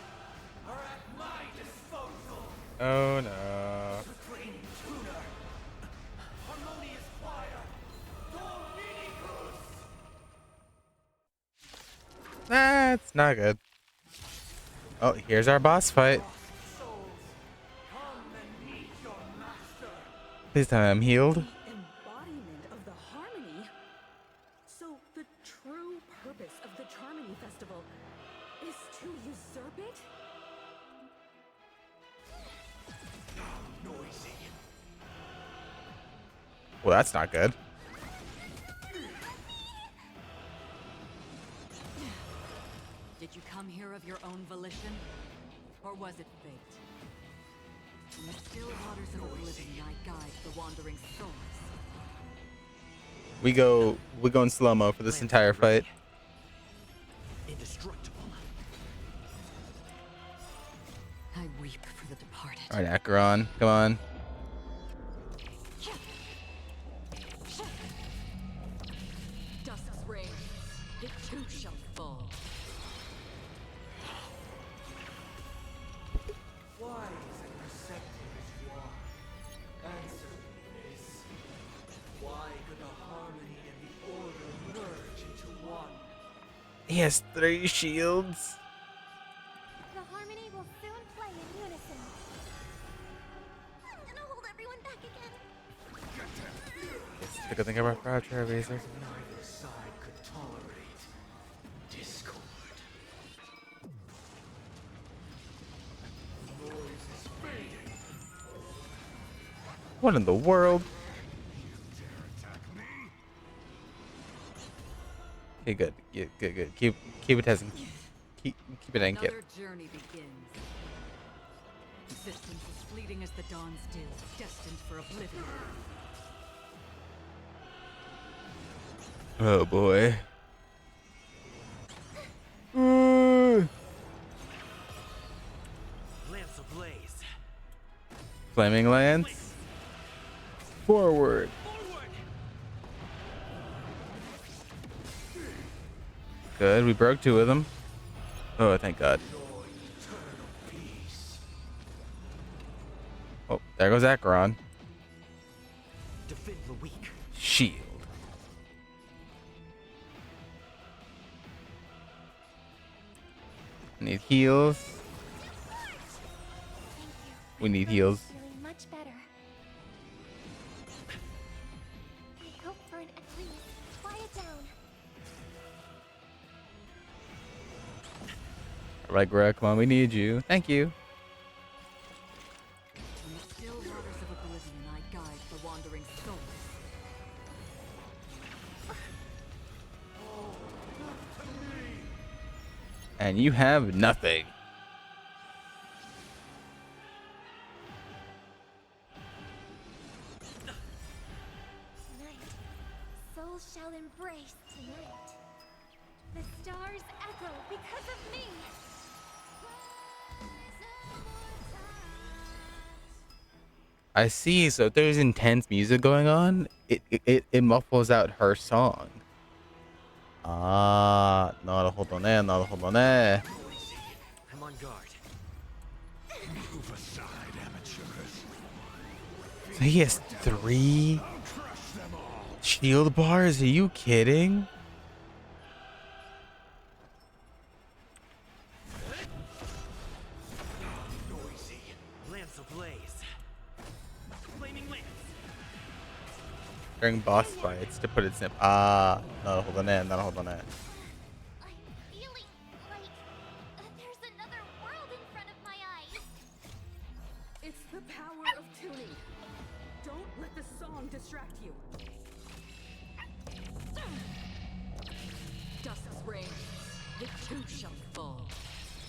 are at my disposal. Oh no. Supreme tuner, harmonious choir, Dominicus. That's not good. Oh, here's our boss fight. Please tell me I'm healed. Embodiment of the harmony. So the true purpose of the Charmony Festival is to usurp it? Well, that's not good. Did you come here of your own volition? Or was it fate? In the still waters of oblivion, I guide the wandering souls. We go in slow-mo for this entire fight. Indestructible. I weep for the departed. Alright, Acheron, come on. Dusk's reign, it too shall fall. Why is it receptive as you are? Answer me this. Why could the harmony and the order merge into one? He has 3 shields. The harmony will soon play in unison. I'm gonna hold everyone back again. It's a good thing about Proud Trailblazer. Neither side could tolerate discord. Noise is fading. What in the world? Okay, good. Good. Keep it testing. Keep it in, kid. Another journey begins. Existence is fleeting as the dawn's dew, destined for oblivion. Oh boy. Lance ablaze. Flaming Lance. Forward. Good, we broke 2 of them. Oh, thank God. Oh, there goes Acheron. Defend the weak. Shield. Need heals. We need heals. Feeling much better. I hope for an at least. Quiet down. Alright, Greg, come on, we need you. Thank you. In the still waters of oblivion, I guide the wandering souls. And you have nothing. Tonight, souls shall embrace tonight. The stars echo because of me. I see. So if there's intense music going on, it muffles out her song. Ah, naruhodo ne, naruhodo ne. I'm on guard. Move aside, amateurs. So he has 3 shield bars? Are you kidding? Lance ablaze. Flaming lance. during boss fights to put it simple. Ah, not hold on that, not hold on that. I'm feeling like there's another world in front of my eyes. It's the power of tuning. Don't let the song distract you. Dust's reign. The two shall fall.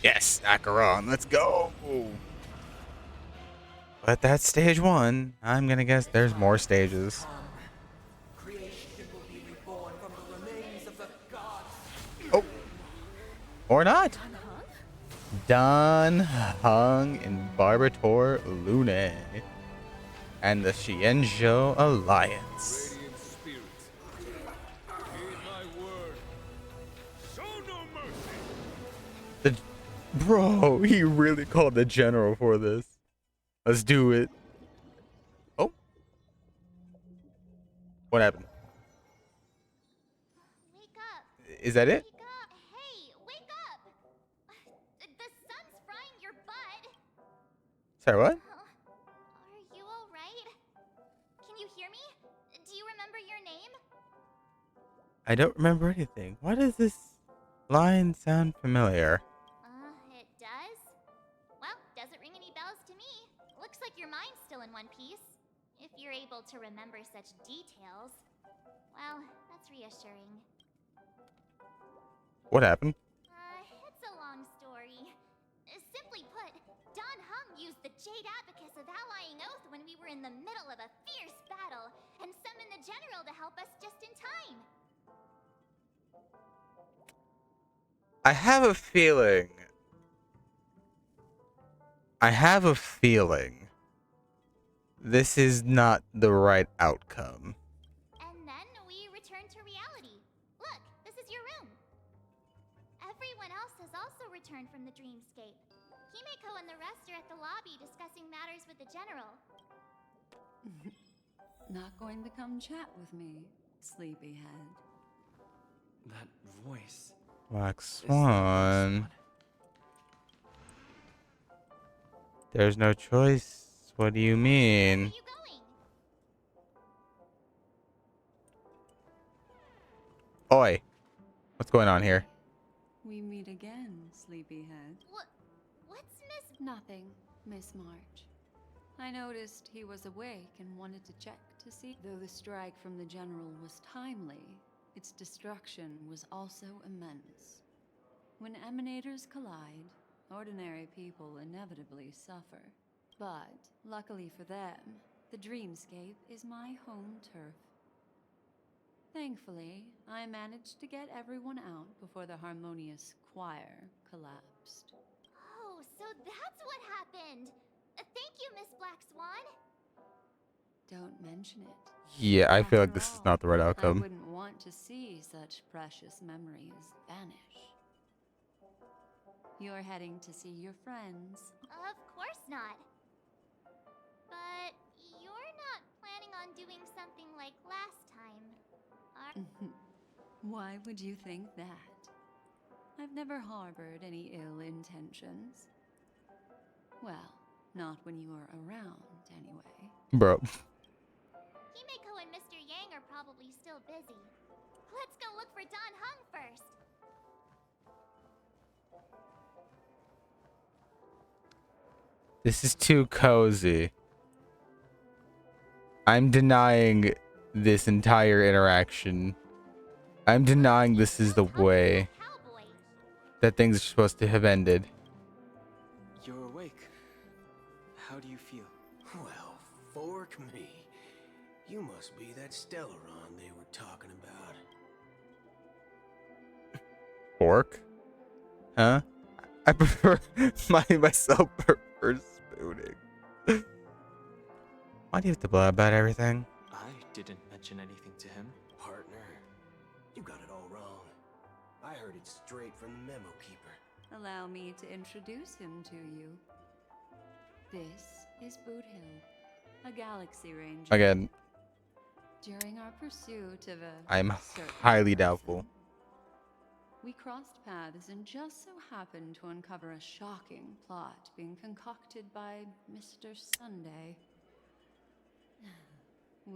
Yes, Acheron, let's go. But that's stage 1. I'm gonna guess there's more stages. Oh, or not. Dan Heng and Barbator Lune and the Xianzhou Alliance. Radiant spirits, heed my word. Show no mercy. The bro, he really called the general for this. Let's do it. Oh, what happened? Wake up. Is that it? Wake up. Hey, wake up. The sun's frying your butt. Sorry, what? Are you all right? Can you hear me? Do you remember your name? I don't remember anything. Why does this line sound familiar? It does? Well, doesn't ring any bells to me. Looks like your mind's still in one piece. If you're able to remember such details. Well, that's reassuring. What happened? It's a long story. Simply put, Don Hung used the Jade Abacus of Allying Oath when we were in the middle of a fierce battle, and summoned the General to help us just in time. I have a feeling. This is not the right outcome. And then we returned to reality. Look, this is your room. Everyone else has also returned from the dreamscape. Himeko and the rest are at the lobby discussing matters with the General. Not going to come chat with me, sleepyhead. That voice. Black Swan. There's no choice. What do you mean? Oi. What's going on here? We meet again, sleepyhead. What's Miss... Nothing, Miss March. I noticed he was awake and wanted to check to see. Though the strike from the General was timely, its destruction was also immense. When emanators collide, ordinary people inevitably suffer. But, luckily for them, the dreamscape is my home turf. Thankfully, I managed to get everyone out before the harmonious choir collapsed. Oh, so that's what happened. Thank you, Miss Black Swan. Don't mention it. Yeah, I feel like After this is all, not the right I outcome. wouldn't want to see such precious memories vanish. You're heading to see your friends. Of course not. But you're not planning on doing something like last time, are... Why would you think that? I've never harbored any ill intentions. Well, not when you are around, anyway. Bro. Himeko and Mr. Yang are probably still busy. Let's go look for Don Hung first. This is too cozy. I'm denying this entire interaction. I'm denying this is the way that things are supposed to have ended. You're awake. How do you feel? Well, fork me. You must be that Stellaron they were talking about. Fork? Huh? I prefer myself prefer spooning. Why do you have to blah about everything? I didn't mention anything to him. Partner, you got it all wrong. I heard it straight from the memo keeper. Allow me to introduce him to you. This is Boot Hill, a galaxy ranger. Again, During our pursuit of a I'm certain highly person, doubtful. we crossed paths and just so happened to uncover a shocking plot being concocted by Mr. Sunday.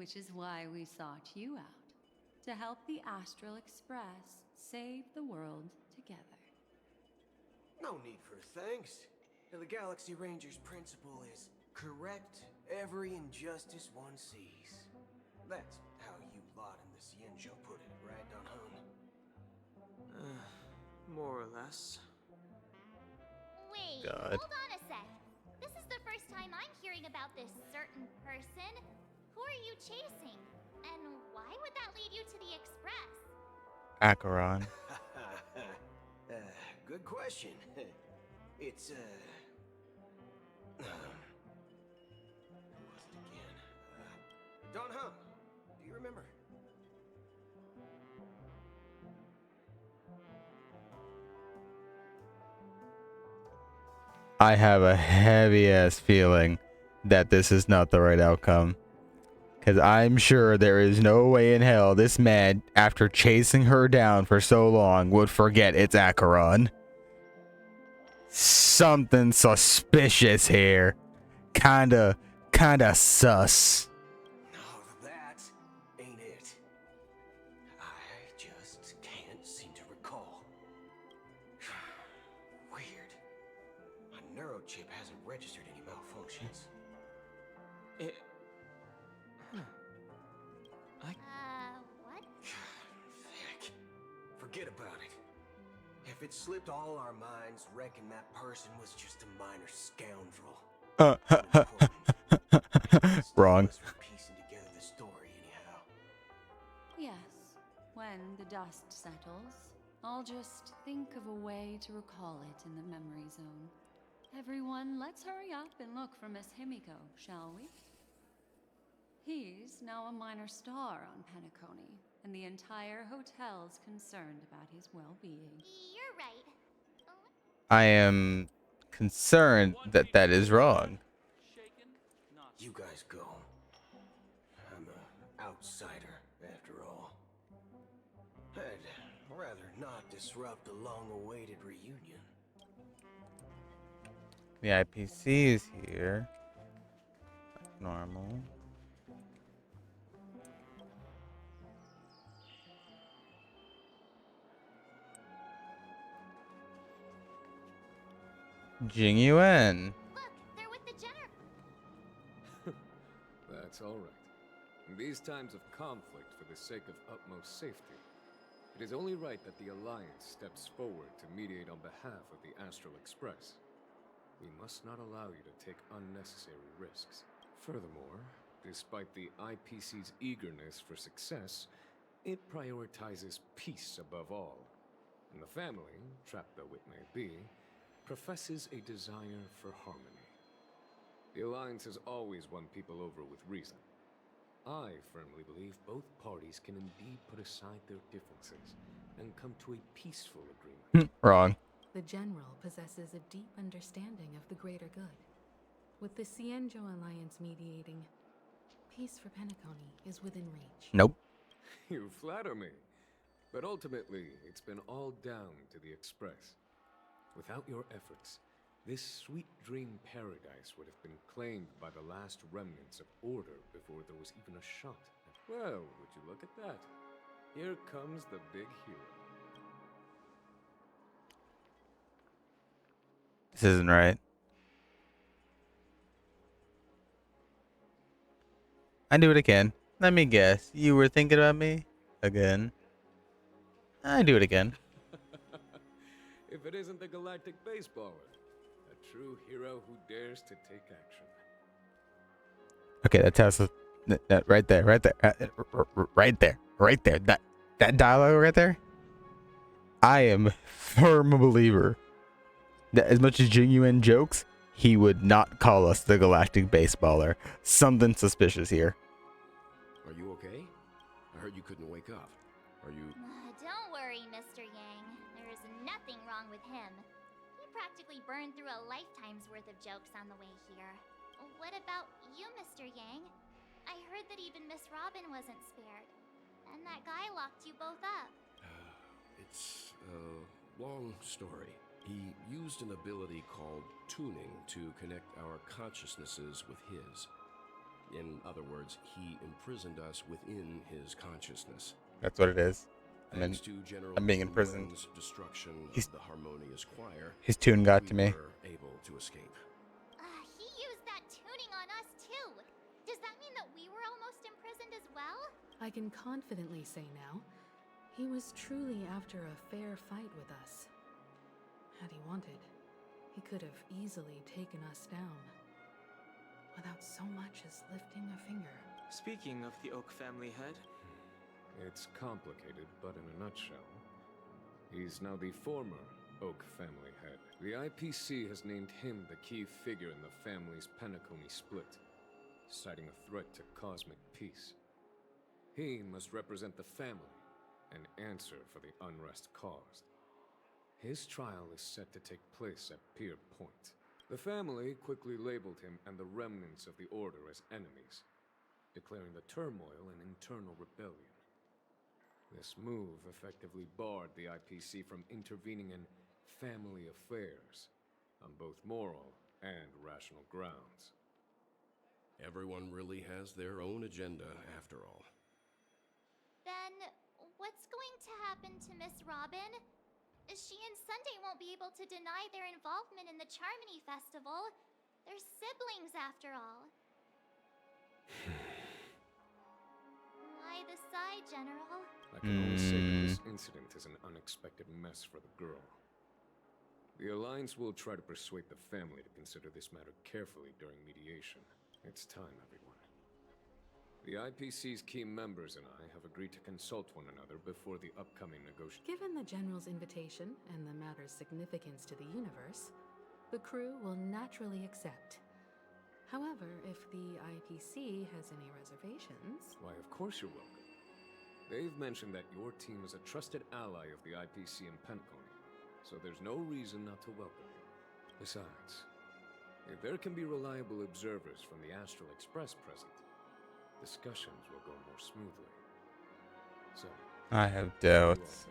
Which is why we sought you out. To help the Astral Express save the world together. No need for thanks. The Galaxy Ranger's principle is correct every injustice one sees. That's how you lot in the Cienjo put it, right, Don Hum? More or less. Wait, God. hold on a sec. This is the first time I'm hearing about this certain person. Who are you chasing? And why would that lead you to the Express? Acheron. Good question. It's, who was it again? Don Hum, do you remember? I have a heavy ass feeling that this is not the right outcome. Because I'm sure there is no way in hell this man, after chasing her down for so long, would forget it's Acheron. Something suspicious here. Kinda sus. No, that ain't it. I just can't seem to recall. Weird. My neurochip hasn't registered any malfunctions. What? Heck. Forget about it. If it slipped all our minds, reckon that person was just a minor scoundrel. Wrong. We're piecing together the story anyhow. Yes, when the dust settles, I'll just think of a way to recall it in the memory zone. Everyone, let's hurry up and look for Miss Himiko, shall we? He's now a minor star on Penacony, and the entire hotel's concerned about his well-being. You're right. I am concerned that that is wrong. You guys go. I'm an outsider, after all. I'd rather not disrupt the long-awaited reunion. The IPC is here. Like normal. Jing Yuan. Look, they're with the general. That's all right. In these times of conflict for the sake of utmost safety, it is only right that the Alliance steps forward to mediate on behalf of the Astral Express. We must not allow you to take unnecessary risks. Furthermore, despite the IPC's eagerness for success, it prioritizes peace above all. And the family, trapped though it may be, professes a desire for harmony. The Alliance has always won people over with reason. I firmly believe both parties can indeed put aside their differences and come to a peaceful agreement. Wrong. The General possesses a deep understanding of the greater good. With the Cienjo Alliance mediating, peace for Penacony is within reach. Nope. You flatter me. But ultimately, it's been all down to the Express. Without your efforts, this sweet dream paradise would have been claimed by the last remnants of order before there was even a shot. Well, would you look at that? Here comes the big hero. This isn't right. I do it again. Let me guess. You were thinking about me? Again. I do it again. If it isn't the galactic baseballer, a true hero who dares to take action. Okay, that tells us that right there, right there, right there. That dialogue right there. I am a firm believer that as much as genuine jokes, he would not call us the galactic baseballer. Something suspicious here. Are you okay? I heard you couldn't wake up. Are you... Don't worry, Mr. Yang. There is nothing wrong with him. He practically burned through a lifetime's worth of jokes on the way here. What about you, Mr. Yang? I heard that even Miss Robin wasn't spared. And that guy locked you both up. It's a long story. He used an ability called tuning to connect our consciousnesses with his. In other words, he imprisoned us within his consciousness. That's what it is. Thanks to General I'm being imprisoned. Rowan's destruction of the harmonious choir, his tune got to me. We were able to escape. He used that tuning on us too. Does that mean that we were almost imprisoned as well? I can confidently say now, he was truly after a fair fight with us. Had he wanted, he could have easily taken us down, without so much as lifting a finger. Speaking of the Oak family head... It's complicated, but in a nutshell, he's now the former Oak family head. The IPC has named him the key figure in the family's Penacony split, citing a threat to cosmic peace. He must represent the family and answer for the unrest caused. His trial is set to take place at Pier Point. The family quickly labeled him and the remnants of the Order as enemies, declaring the turmoil an internal rebellion. This move effectively barred the IPC from intervening in family affairs on both moral and rational grounds. Everyone really has their own agenda, after all. Then, what's going to happen to Miss Robin? She and Sunday won't be able to deny their involvement in the Charmony Festival. They're siblings, after all. Why the sigh, General? I can only say that this incident is an unexpected mess for the girl. The Alliance will try to persuade the family to consider this matter carefully during mediation. It's time, everyone. The IPC's key members and I have agreed to consult one another before the upcoming negotiation. Given the General's invitation and the matter's significance to the universe, the crew will naturally accept. However, if the IPC has any reservations... Why, of course you're welcome. They've mentioned that your team is a trusted ally of the IPC in Penacony, so there's no reason not to welcome you. Besides, if there can be reliable observers from the Astral Express present, discussions will go more smoothly. So, I have doubts.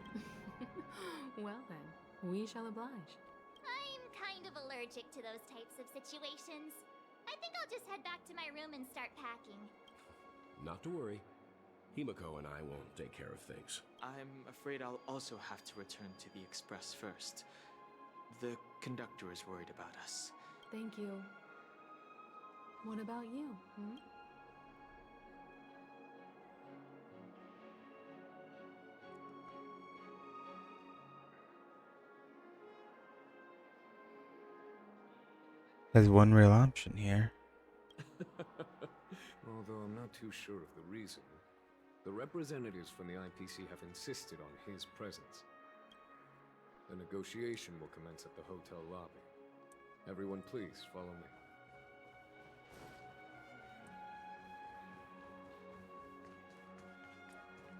Well then, we shall oblige. I'm kind of allergic to those types of situations. I think I'll just head back to my room and start packing. Not to worry. Himiko and I won't take care of things. I'm afraid I'll also have to return to the Express first. The conductor is worried about us. Thank you. What about you, There's one real option here. Although I'm not too sure of the reason, the representatives from the IPC have insisted on his presence. The negotiation will commence at the hotel lobby. Everyone, please follow me.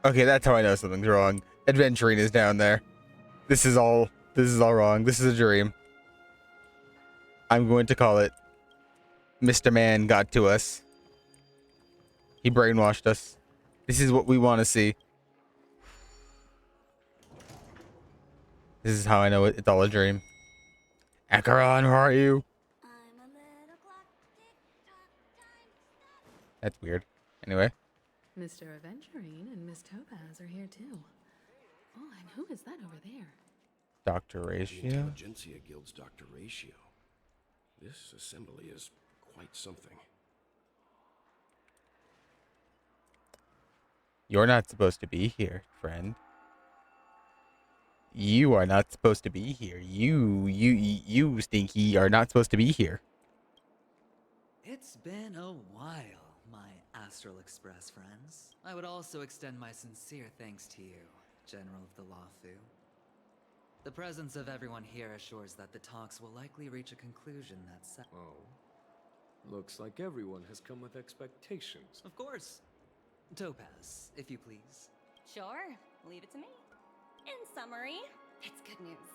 Okay, that's how I know something's wrong. Adventuring is down there. This is all wrong. This is a dream. I'm going to call it Mr. Man got to us. He brainwashed us. This is what we want to see. This is how I know it's all a dream. Acheron, where are you? That's weird. Anyway. Mr. Aventurine and Miss Topaz are here too. Oh, and who is that over there? Dr. The Ratio? Intelligentsia Guild's Dr. Ratio. This assembly is quite something. You're not supposed to be here, friend. You are not supposed to be here. You, Stinky, are not supposed to be here. It's been a while, my Astral Express friends. I would also extend my sincere thanks to you, General of the Lawfu. The presence of everyone here assures that the talks will likely reach a conclusion that's... Oh. Looks like everyone has come with expectations. Of course. Topaz, if you please. Sure, leave it to me. In summary, it's good news.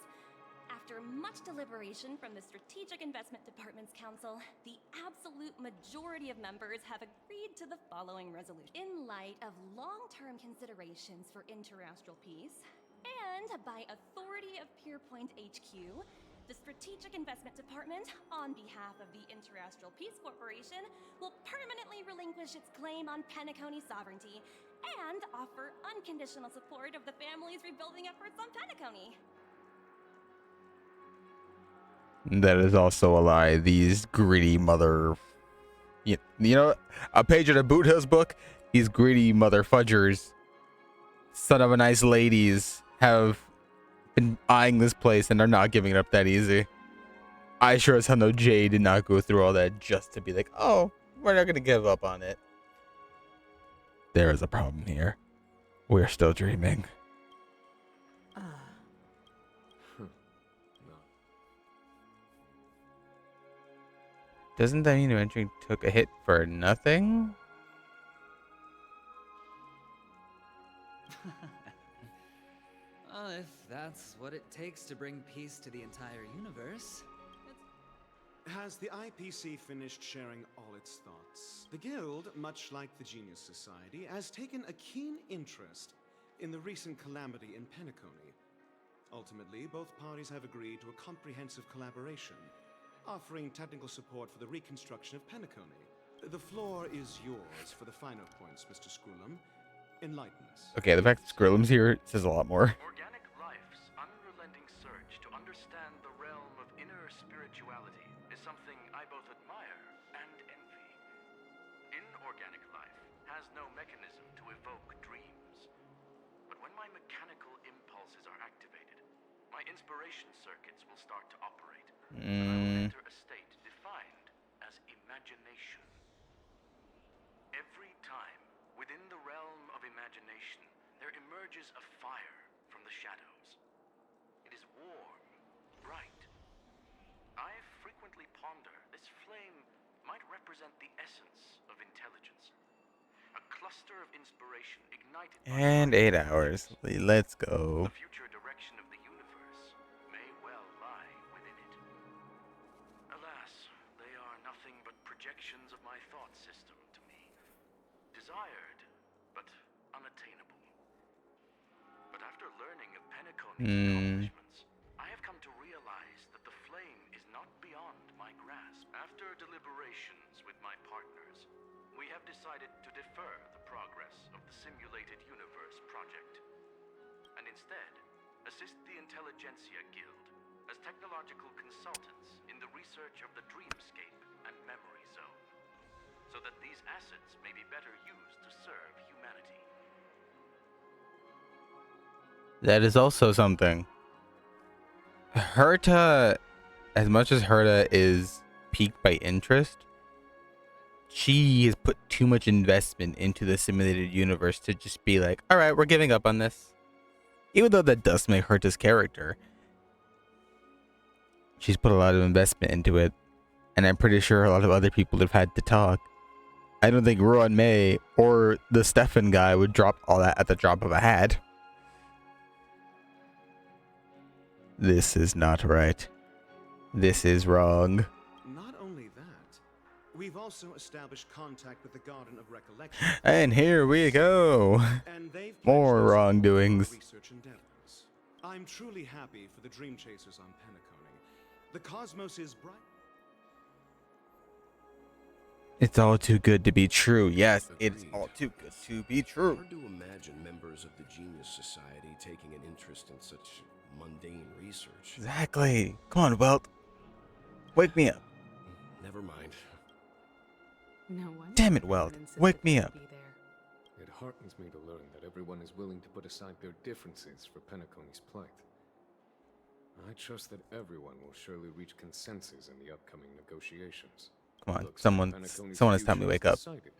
After much deliberation from the Strategic Investment Department's Council, the absolute majority of members have agreed to the following resolution. In light of long-term considerations for interastral peace, and by authority of Pierpoint HQ, The Strategic Investment Department, on behalf of the Interastral Peace Corporation, will permanently relinquish its claim on Penacony sovereignty and offer unconditional support of the family's rebuilding efforts on Penacony. That is also a lie. These greedy mother... You know, a page of the Boot Hills book, these greedy mother fudgers, son of a nice ladies, have been eyeing this place and they're not giving it up that easy. I sure as hell know Jay did not go through all that just to be like, oh, we're not going to give up on it. There is a problem here. We're still dreaming. Doesn't that mean Adventuring took a hit for nothing? Well, if that's what it takes to bring peace to the entire universe. Has the IPC finished sharing all its thoughts? The Guild, much like the Genius Society, has taken a keen interest in the recent calamity in Penacony. Ultimately, both parties have agreed to a comprehensive collaboration, offering technical support for the reconstruction of Penacony. The floor is yours for the finer points, Mr. Scrollum. Enlighten us. Okay, the fact that Skrillum's here says a lot more. Organic life's unrelenting search to understand the realm of inner spirituality is something I both admire and envy. Inorganic life has no mechanism to evoke dreams. But when my mechanical impulses are activated, my inspiration circuits will start to operate. And I will enter a state defined as imagination. Every time, within the realm of imagination, there emerges a fire from the shadows. It is warm, bright. I frequently ponder this flame might represent the essence of intelligence. A cluster of inspiration ignited by And 8 hours. Let's go. the future direction of the universe may well lie within it. Alas, they are nothing but projections of my thought system to me. Desired, but unattainable. But after learning of Penacony's accomplishments, I have come to realize that the flame is not beyond my grasp. After deliberations with my partners, we have decided to defer the progress of the Simulated Universe project, and instead assist the Intelligentsia Guild as technological consultants in the research of the Dreamscape and Memory Zone, so that these assets may be better used to serve humanity. That is also something. Herta, as much as Herta is piqued by interest, she has put too much investment into the simulated universe to just be like, all right, we're giving up on this. Even though that does make Herta's character, she's put a lot of investment into it, and I'm pretty sure a lot of other people have had to talk. I don't think Rowan May or the Stefan guy would drop all that at the drop of a hat. This is not right. This is wrong. Not only that, we've also established contact with the Garden of Recollection. And here we go. And they've More pledged us wrongdoings. research endeavors. I'm truly happy for the Dream Chasers on Penacony. The cosmos is bright. It's all too good to be true. Yes, it's all too good to be true. Hard to imagine members of the Genius Society taking an interest in such mundane research. Exactly. Come on, Welt. Wake me up. Never mind. No one. Damn it, Welt. Wake me up. It heartens me to learn that everyone is willing to put aside their differences for Penacony's plight. I trust that everyone will surely reach consensus in the upcoming negotiations. Come on, Looks like someone Penacony's has to help me future is wake up. decided.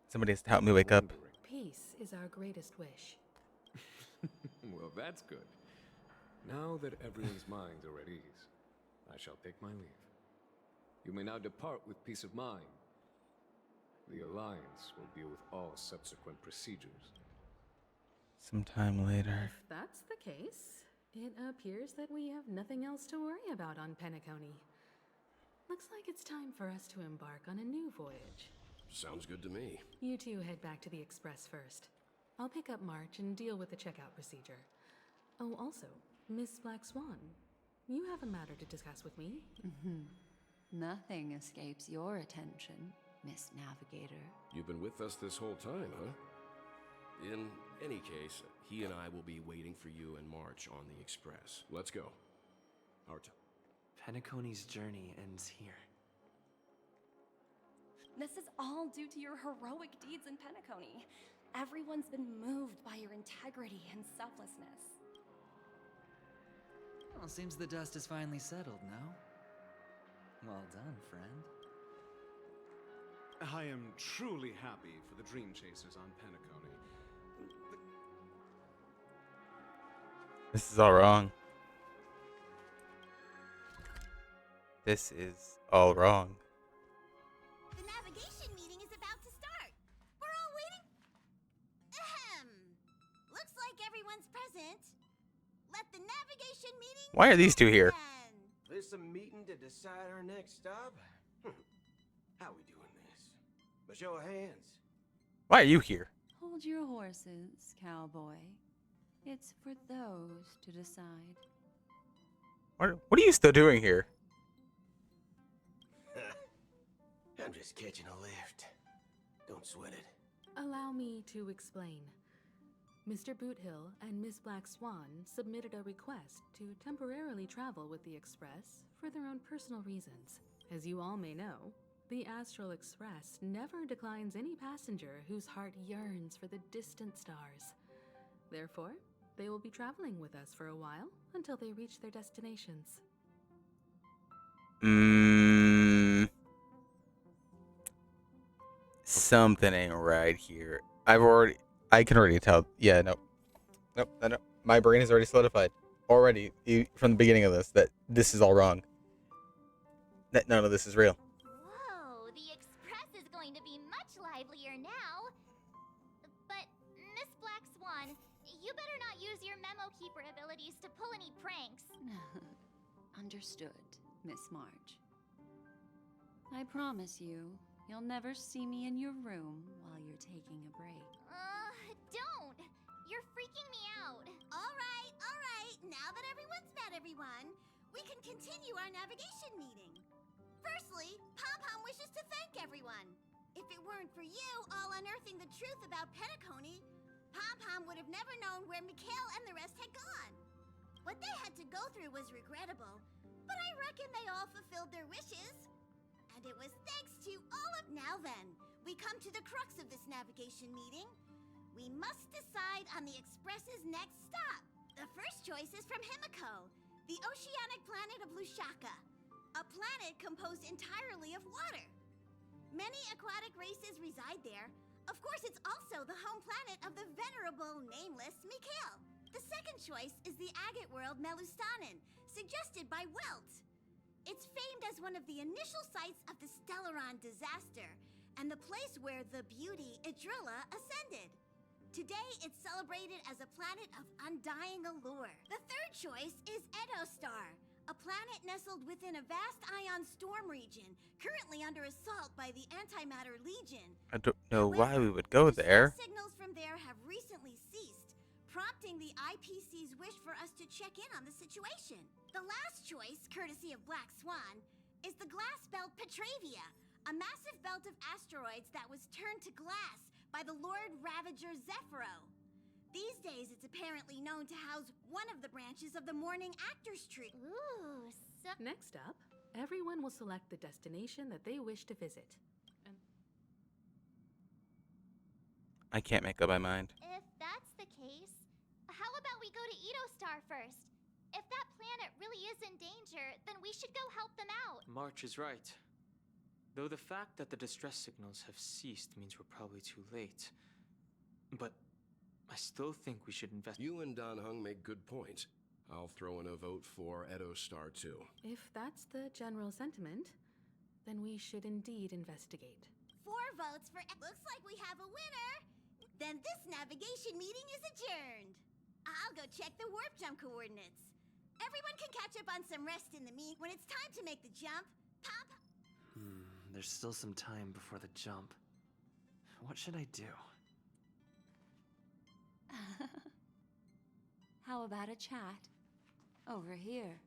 Somebody has to help me wake up. Peace is our greatest wish. Well, that's good. Now that everyone's minds are at ease, I shall take my leave. You may now depart with peace of mind. The Alliance will deal with all subsequent procedures. Sometime later. If that's the case, it appears that we have nothing else to worry about on Penacony. Looks like it's time for us to embark on a new voyage. Sounds good to me. You two head back to the Express first. I'll pick up March and deal with the checkout procedure. Oh, also, Miss Black Swan. You have a matter to discuss with me. Nothing escapes your attention, Miss Navigator. You've been with us this whole time, huh? In any case, he and I will be waiting for you in March on the Express. Let's go. Penacony's journey ends here. This is all due to your heroic deeds in Penacony. Everyone's been moved by your integrity and selflessness. Well, seems the dust is finally settled, no? Well done, friend. I am truly happy for the Dream Chasers on Penacony. This is all wrong. This is all wrong. The navigation meeting is about to start. We're all waiting. Ahem. Looks like everyone's present. Let the navigation meeting. Why are these two here? This a meeting to decide our next stop? How we doing this? A show of hands. Why are you here? Hold your horses, cowboy. It's for those to decide. What are you still doing here? I'm just catching a lift. Don't sweat it. Allow me to explain. Mr. Boothill and Miss Black Swan submitted a request to temporarily travel with the Express for their own personal reasons. As you all may know, the Astral Express never declines any passenger whose heart yearns for the distant stars. Therefore, they will be traveling with us for a while until they reach their destinations. Something ain't right here. I can already tell. Yeah, no. Nope. My brain is already solidified. Already, from the beginning of this, that this is all wrong. That none of this is real. Whoa, the Express is going to be much livelier now. But, Miss Black Swan, you better not use your memo keeper abilities to pull any pranks. Understood, Miss March. I promise you, you'll never see me in your room while you're taking a break. Don't! You're freaking me out. All right. Now that everyone's met everyone, we can continue our navigation meeting. Firstly, Pom-Pom wishes to thank everyone. If it weren't for you all unearthing the truth about Penacony, Pom-Pom would have never known where Mikhail and the rest had gone. What they had to go through was regrettable, but I reckon they all fulfilled their wishes. And it was thanks to all of... Now then, we come to the crux of this navigation meeting. We must decide on the Express's next stop. The first choice is from Himiko, the oceanic planet of Lushaka, a planet composed entirely of water. Many aquatic races reside there. Of course, it's also the home planet of the venerable, nameless Mikhail. The second choice is the agate world Melustanen, suggested by Welt. It's famed as one of the initial sites of the Stellaron disaster, and the place where the beauty Idrilla ascended. Today, it's celebrated as a planet of undying allure. The third choice is Edostar, a planet nestled within a vast ion storm region, currently under assault by the Antimatter Legion. I don't know why we would go there. Signals from there have recently ceased, prompting the IPC's wish for us to check in on the situation. The last choice, courtesy of Black Swan, is the glass belt Petravia, a massive belt of asteroids that was turned to glass by the Lord Ravager Zephyro. These days, it's apparently known to house one of the branches of the Morning Actors Tree. Ooh, so... Next up, everyone will select the destination that they wish to visit. I can't make up my mind. If that's the case, how about we go to Edostar first? If that planet really is in danger, then we should go help them out. March is right. Though the fact that the distress signals have ceased means we're probably too late. But I still think we should invest. You and Dan Heng make good points. I'll throw in a vote for Edostar too. If that's the general sentiment, then we should indeed investigate. 4 votes for... Looks like we have a winner! Then this navigation meeting is adjourned. I'll go check the warp jump coordinates. Everyone can catch up on some rest in the meet. When it's time to make the jump, Pop... There's still some time before the jump. What should I do? How about a chat? Over here.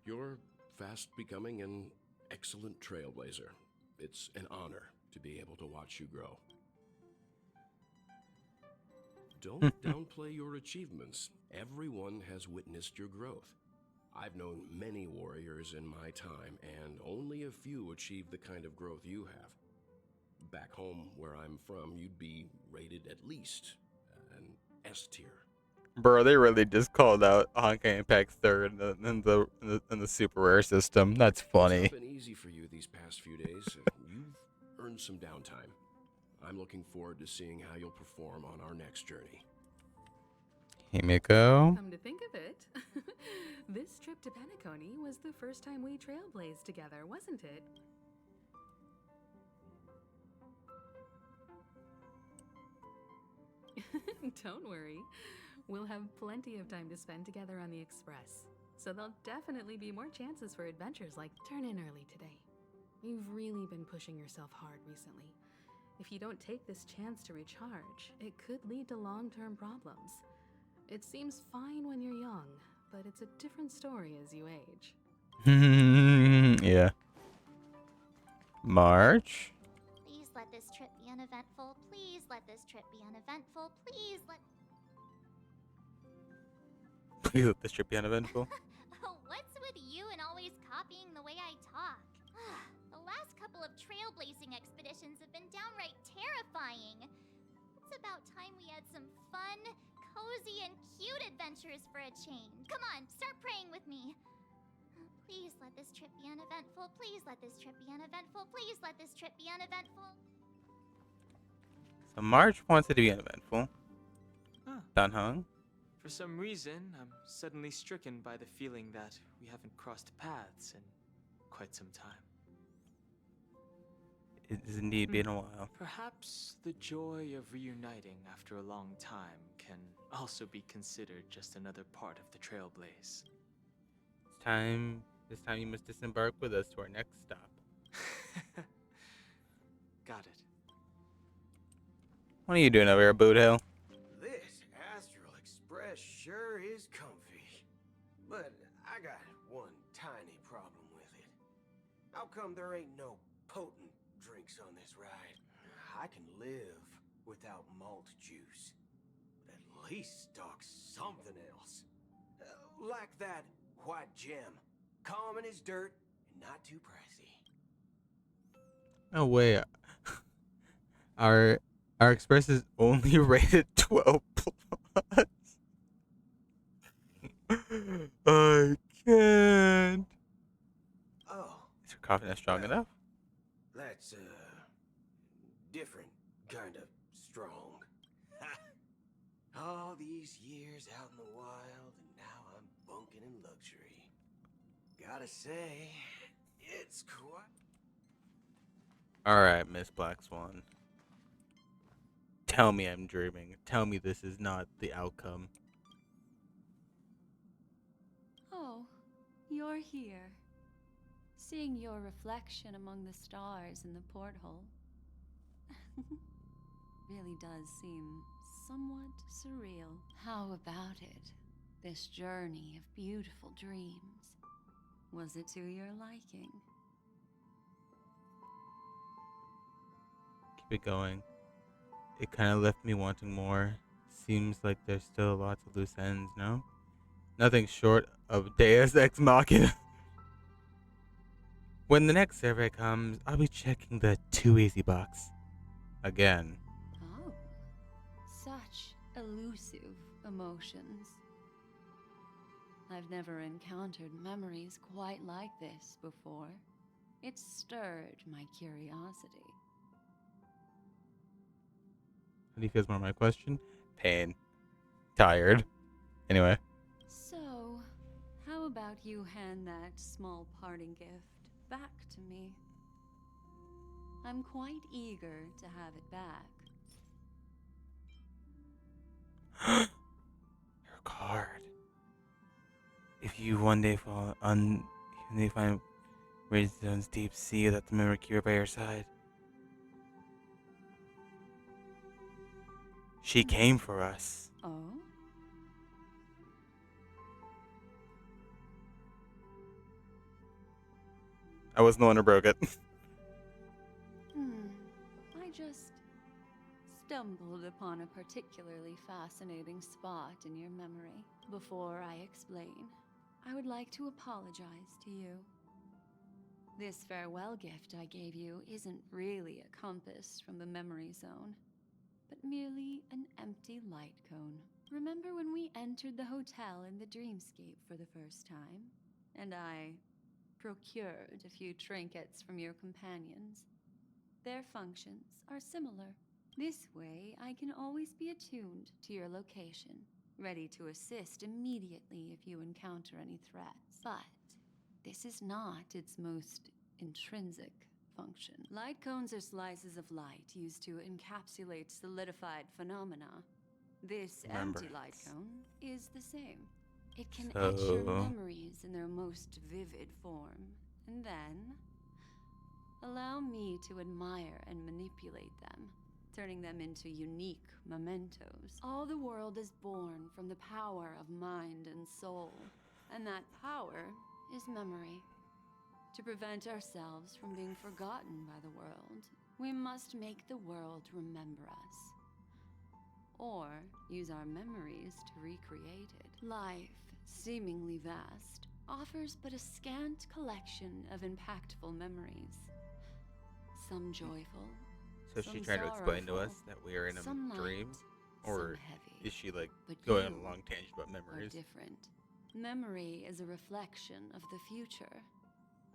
You're fast becoming an excellent trailblazer. It's an honor to be able to watch you grow. Don't downplay your achievements. Everyone has witnessed your growth. I've known many warriors in my time, and only a few achieve the kind of growth you have. Back home, where I'm from, you'd be rated at least an S tier. Bro, they really just called out Honkai Impact 3rd in the super rare system. That's funny. It's not been easy for you these past few days. You've earned some downtime. I'm looking forward to seeing how you'll perform on our next journey. Himiko? Come to think of it, this trip to Penacony was the first time we trailblazed together, wasn't it? Don't worry. We'll have plenty of time to spend together on the Express. So there'll definitely be more chances for adventures like turn in early today. You've really been pushing yourself hard recently. If you don't take this chance to recharge, it could lead to long-term problems. It seems fine when you're young, but it's a different story as you age. Yeah. March? Please let this trip be uneventful. Please let this trip be uneventful. Please let... Please let this trip be uneventful. What's with you and always copying the way I talk? The last couple of trailblazing expeditions have been downright terrifying. It's about time we had some fun, cozy, and cute adventures for a change. Come on, start praying with me. Please let this trip be uneventful. Please let this trip be uneventful. Please let this trip be uneventful. So March wants it to be uneventful. Huh. Danheng? For some reason, I'm suddenly stricken by the feeling that we haven't crossed paths in quite some time. It has indeed been a while. Perhaps the joy of reuniting after a long time can also be considered just another part of the trailblaze. This time you must disembark with us to our next stop. Got it. What are you doing over here, Boot Hill? This Astral Express sure is comfy. But I got one tiny problem with it. How come there ain't no potent drinks on this ride? I can live without malt juice. But at least stock something else. Like that white gem. Common as dirt and not too pricey. No way. Our Express is only rated 12 plus. I can't. Oh. Is your confidence strong enough? That's different kind of strong. All these years out in the wild, and now I'm bunking in luxury. Gotta say, it's quite... Alright, Miss Black Swan. Tell me I'm dreaming. Tell me this is not the outcome. Oh, you're here. Seeing your reflection among the stars in the porthole really does seem somewhat surreal. How about it? This journey of beautiful dreams. Was it to your liking? Keep it going. It kind of left me wanting more. Seems like there's still lots of loose ends, no? Nothing short of Deus Ex Machina. When the next survey comes, I'll be checking the Too Easy box. Again. Oh, such elusive emotions. I've never encountered memories quite like this before. It stirred my curiosity. How do you feel is more my question? Pain. Tired. Anyway. So, how about you hand that small parting gift back to me? I'm quite eager to have it back. Your card. If you one day fall even if I'm raised in deep sea without the memory cure by your side. She came for us. Oh? I wasn't the one who broke it. I just stumbled upon a particularly fascinating spot in your memory. Before I explain, I would like to apologize to you. This farewell gift I gave you isn't really a compass from the memory zone, but merely an empty light cone. Remember when we entered the hotel in the dreamscape for the first time, and I procured a few trinkets from your companions? Their functions are similar. This way, I can always be attuned to your location, ready to assist immediately if you encounter any threats. But this is not its most intrinsic function. Light cones are slices of light used to encapsulate solidified phenomena. This empty light cone is the same. It can etch your memories in their most vivid form, and then allow me to admire and manipulate them, turning them into unique mementos. All the world is born from the power of mind and soul, and that power is memory. To prevent ourselves from being forgotten by the world, we must make the world remember us, or use our memories to recreate it. Life, seemingly vast, offers but a scant collection of impactful memories. Some joyful, So is she some trying to explain to sorrowful, us that we are in a some dream? light, Or some heavy. is she like But going on you a long tangent about are memories? different. Memory is a reflection of the future.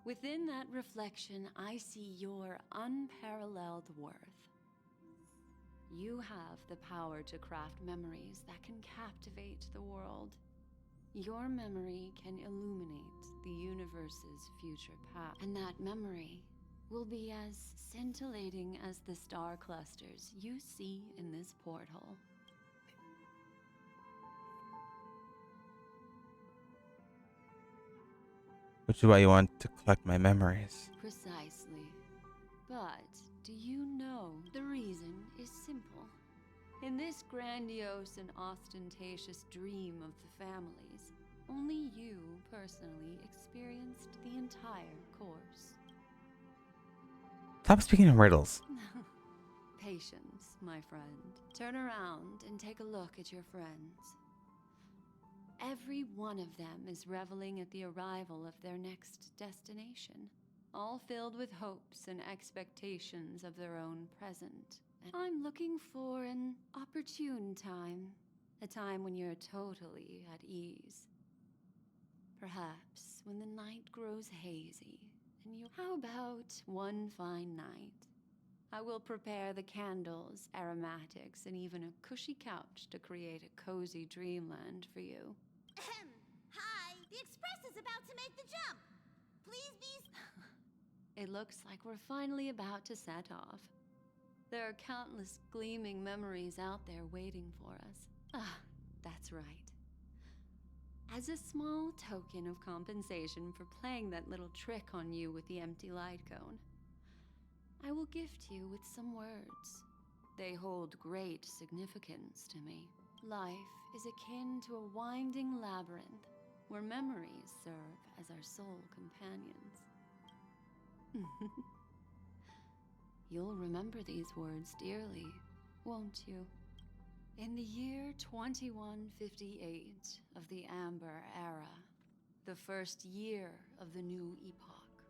Within that reflection, I see your unparalleled worth. You have the power to craft memories that can captivate the world. Your memory can illuminate the universe's future path, and that memory will be as scintillating as the star clusters you see in this portal. Which is why you want to collect my memories. Precisely. But do you know the reason is simple? In this grandiose and ostentatious dream of the families, only you personally experienced the entire course. Stop speaking in riddles. Patience, my friend. Turn around and take a look at your friends. Every one of them is reveling at the arrival of their next destination, all filled with hopes and expectations of their own present. And I'm looking for an opportune time, a time when you're totally at ease. Perhaps when the night grows hazy and you... How about one fine night? I will prepare the candles, aromatics, and even a cushy couch to create a cozy dreamland for you. Hi, the express is about to make the jump. Please be... It looks like we're finally about to set off. There are countless gleaming memories out there waiting for us. Ah, that's right. As a small token of compensation for playing that little trick on you with the empty light cone, I will gift you with some words. They hold great significance to me. Life is akin to a winding labyrinth where memories serve as our sole companions. You'll remember these words dearly, won't you? In the year 2158 of the Amber Era, the first year of the new epoch,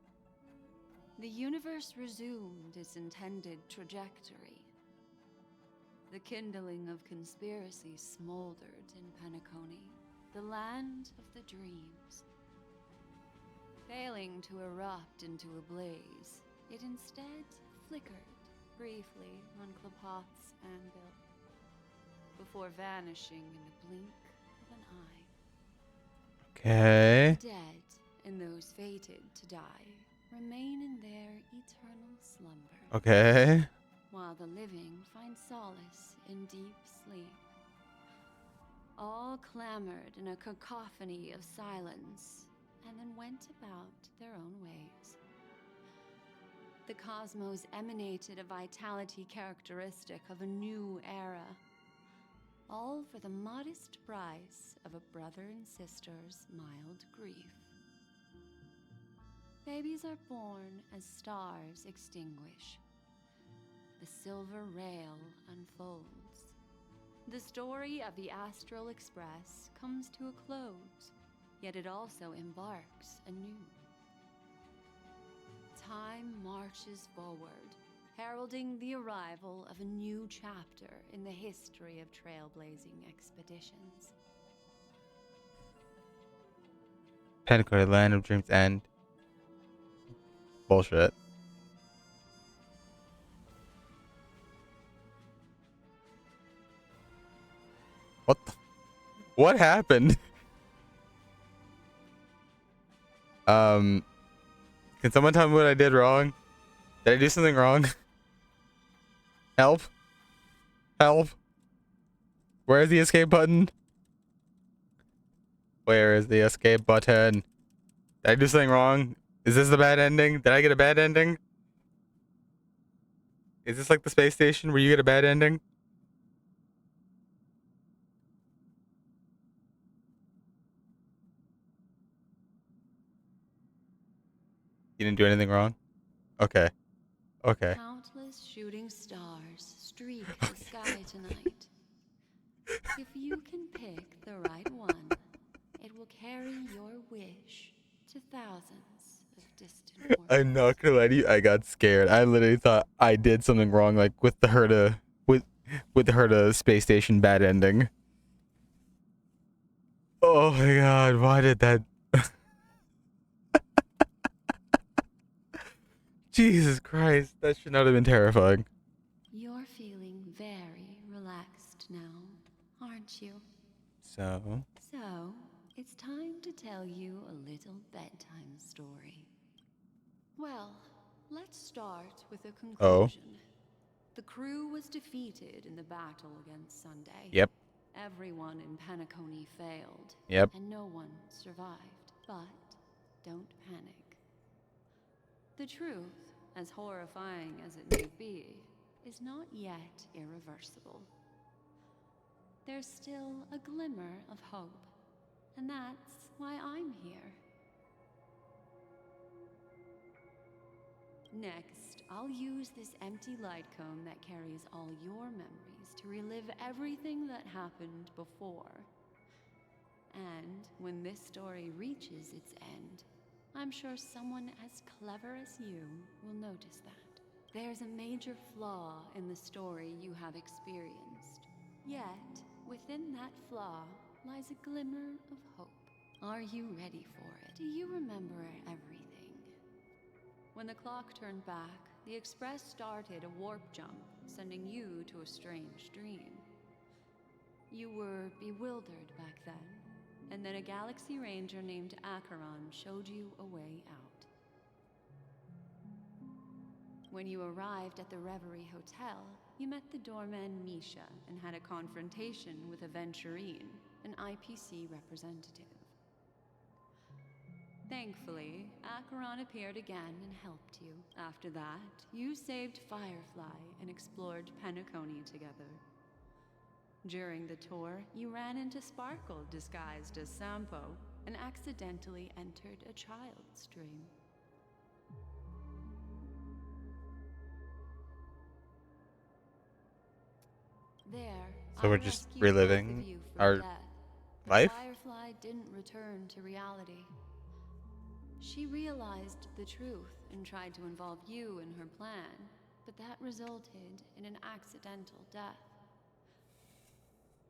the universe resumed its intended trajectory. The kindling of conspiracy smoldered in Penacony, the land of the dreams. Failing to erupt into a blaze, it instead flickered briefly on Klapoth's anvil, before vanishing in the blink of an eye. Okay. The dead and those fated to die remain in their eternal slumber. Okay. While the living find solace in deep sleep. All clamored in a cacophony of silence, and then went about their own ways. The cosmos emanated a vitality characteristic of a new era, all for the modest price of a brother and sister's mild grief. Babies are born as stars extinguish. The silver rail unfolds. The story of the Astral Express comes to a close, yet it also embarks anew. Time marches forward, heralding the arrival of a new chapter in the history of trailblazing expeditions. Pentecost, Land of Dreams End. Bullshit. What happened? Can someone tell me what I did wrong? Did I do something wrong? Help. Help. Where is the escape button? Where is the escape button? Did I do something wrong? Is this the bad ending? Did I get a bad ending? Is this like the space station where you get a bad ending? You didn't do anything wrong? Okay. Okay. Countless shooting stars streak the sky tonight. If you can pick the right one, it will carry your wish to thousands of distant worlds. I'm not gonna lie to you, I got scared. I literally thought I did something wrong, like with the Herta with the Herta space station bad ending. Oh my god, why did that Jesus Christ, that should not have been terrifying. You're feeling very relaxed now, aren't you? So So, it's time to tell you a little bedtime story. Well, let's start with a conclusion. The crew was defeated in the battle against Sunday. Yep. Everyone in Penacony failed. Yep. And no one survived. But don't panic. The truth, as horrifying as it may be, is not yet irreversible. There's still a glimmer of hope, and that's why I'm here. Next, I'll use this empty light cone that carries all your memories to relive everything that happened before. And when this story reaches its end, I'm sure someone as clever as you will notice that. There's a major flaw in the story you have experienced. Yet, within that flaw lies a glimmer of hope. Are you ready for it? Do you remember everything? When the clock turned back, the Express started a warp jump, sending you to a strange dream. You were bewildered back then, and then a Galaxy Ranger named Acheron showed you a way out. When you arrived at the Reverie Hotel, you met the doorman Misha and had a confrontation with Aventurine, an IPC representative. Thankfully, Acheron appeared again and helped you. After that, you saved Firefly and explored Penacony together. During the tour, you ran into Sparkle disguised as Sampo and accidentally entered a child's dream. There, So we're just reliving our life? Firefly didn't return to reality. She realized the truth and tried to involve you in her plan, but that resulted in an accidental death.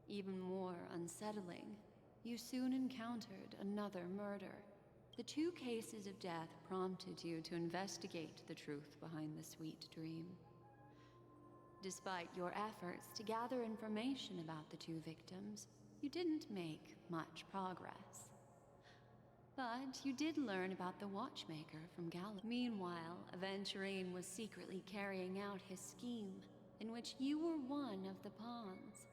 Even more unsettling, you soon encountered another murder. The two cases of death prompted you to investigate the truth behind the sweet dream. Despite your efforts to gather information about the two victims, you didn't make much progress. But you did learn about the watchmaker from Gallup. Meanwhile, Aventurine was secretly carrying out his scheme, in which you were one of the pawns.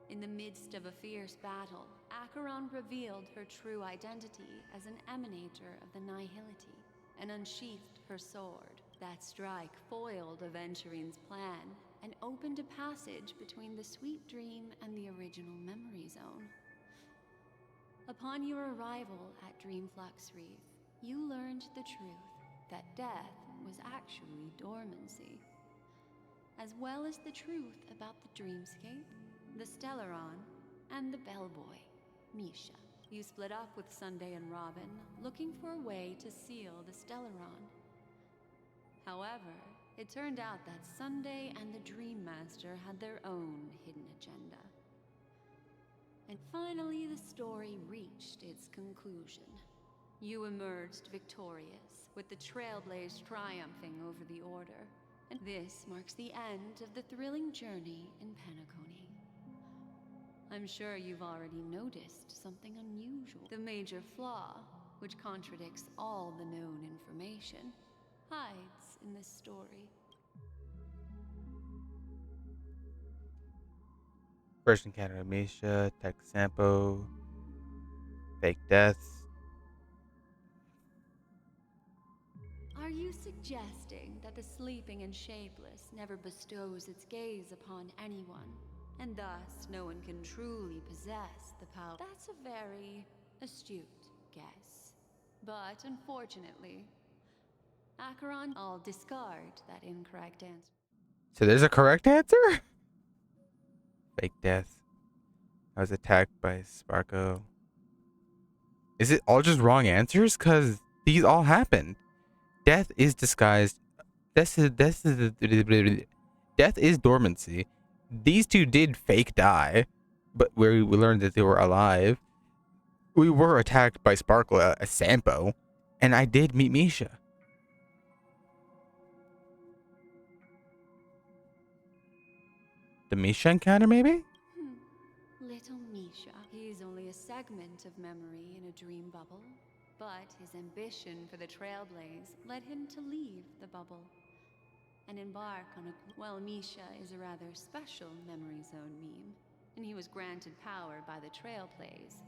In the midst of a fierce battle, Acheron revealed her true identity as an emanator of the Nihility and unsheathed her sword. That strike foiled Aventurine's plan and opened a passage between the sweet dream and the original memory zone. Upon your arrival at Dreamflux Reef, you learned the truth that death was actually dormancy, as well as the truth about the dreamscape, the Stellaron, and the bellboy, Misha. You split up with Sunday and Robin, looking for a way to seal the Stellaron. However, it turned out that Sunday and the Dream Master had their own hidden agenda. And finally, the story reached its conclusion. You emerged victorious, with the Trailblaze triumphing over the Order. And this marks the end of the thrilling journey in Penacony. I'm sure you've already noticed something unusual. The major flaw, which contradicts all the known information, hides in this story. First encounter with Misha, Tech Sampo, fake deaths. Are you suggesting that the sleeping and shapeless never bestows its gaze upon anyone, and thus no one can truly possess the power? That's a very astute guess. But unfortunately, Acheron, I'll discard that incorrect answer. So there's a correct answer? Fake death. I was attacked by Sparko. Is it all just wrong answers? Because these all happened. Death is disguised. Death is dormancy. These two did fake die, but we learned that they were alive. We were attacked by Sparkle, a Sampo, and I did meet Misha. The Misha encounter, maybe? Little Misha. He's only a segment of memory in a dream bubble, but his ambition for the Trailblaze led him to leave the bubble and embark on a... Well, Misha is a rather special memory zone meme, and he was granted power by the Trailblaze.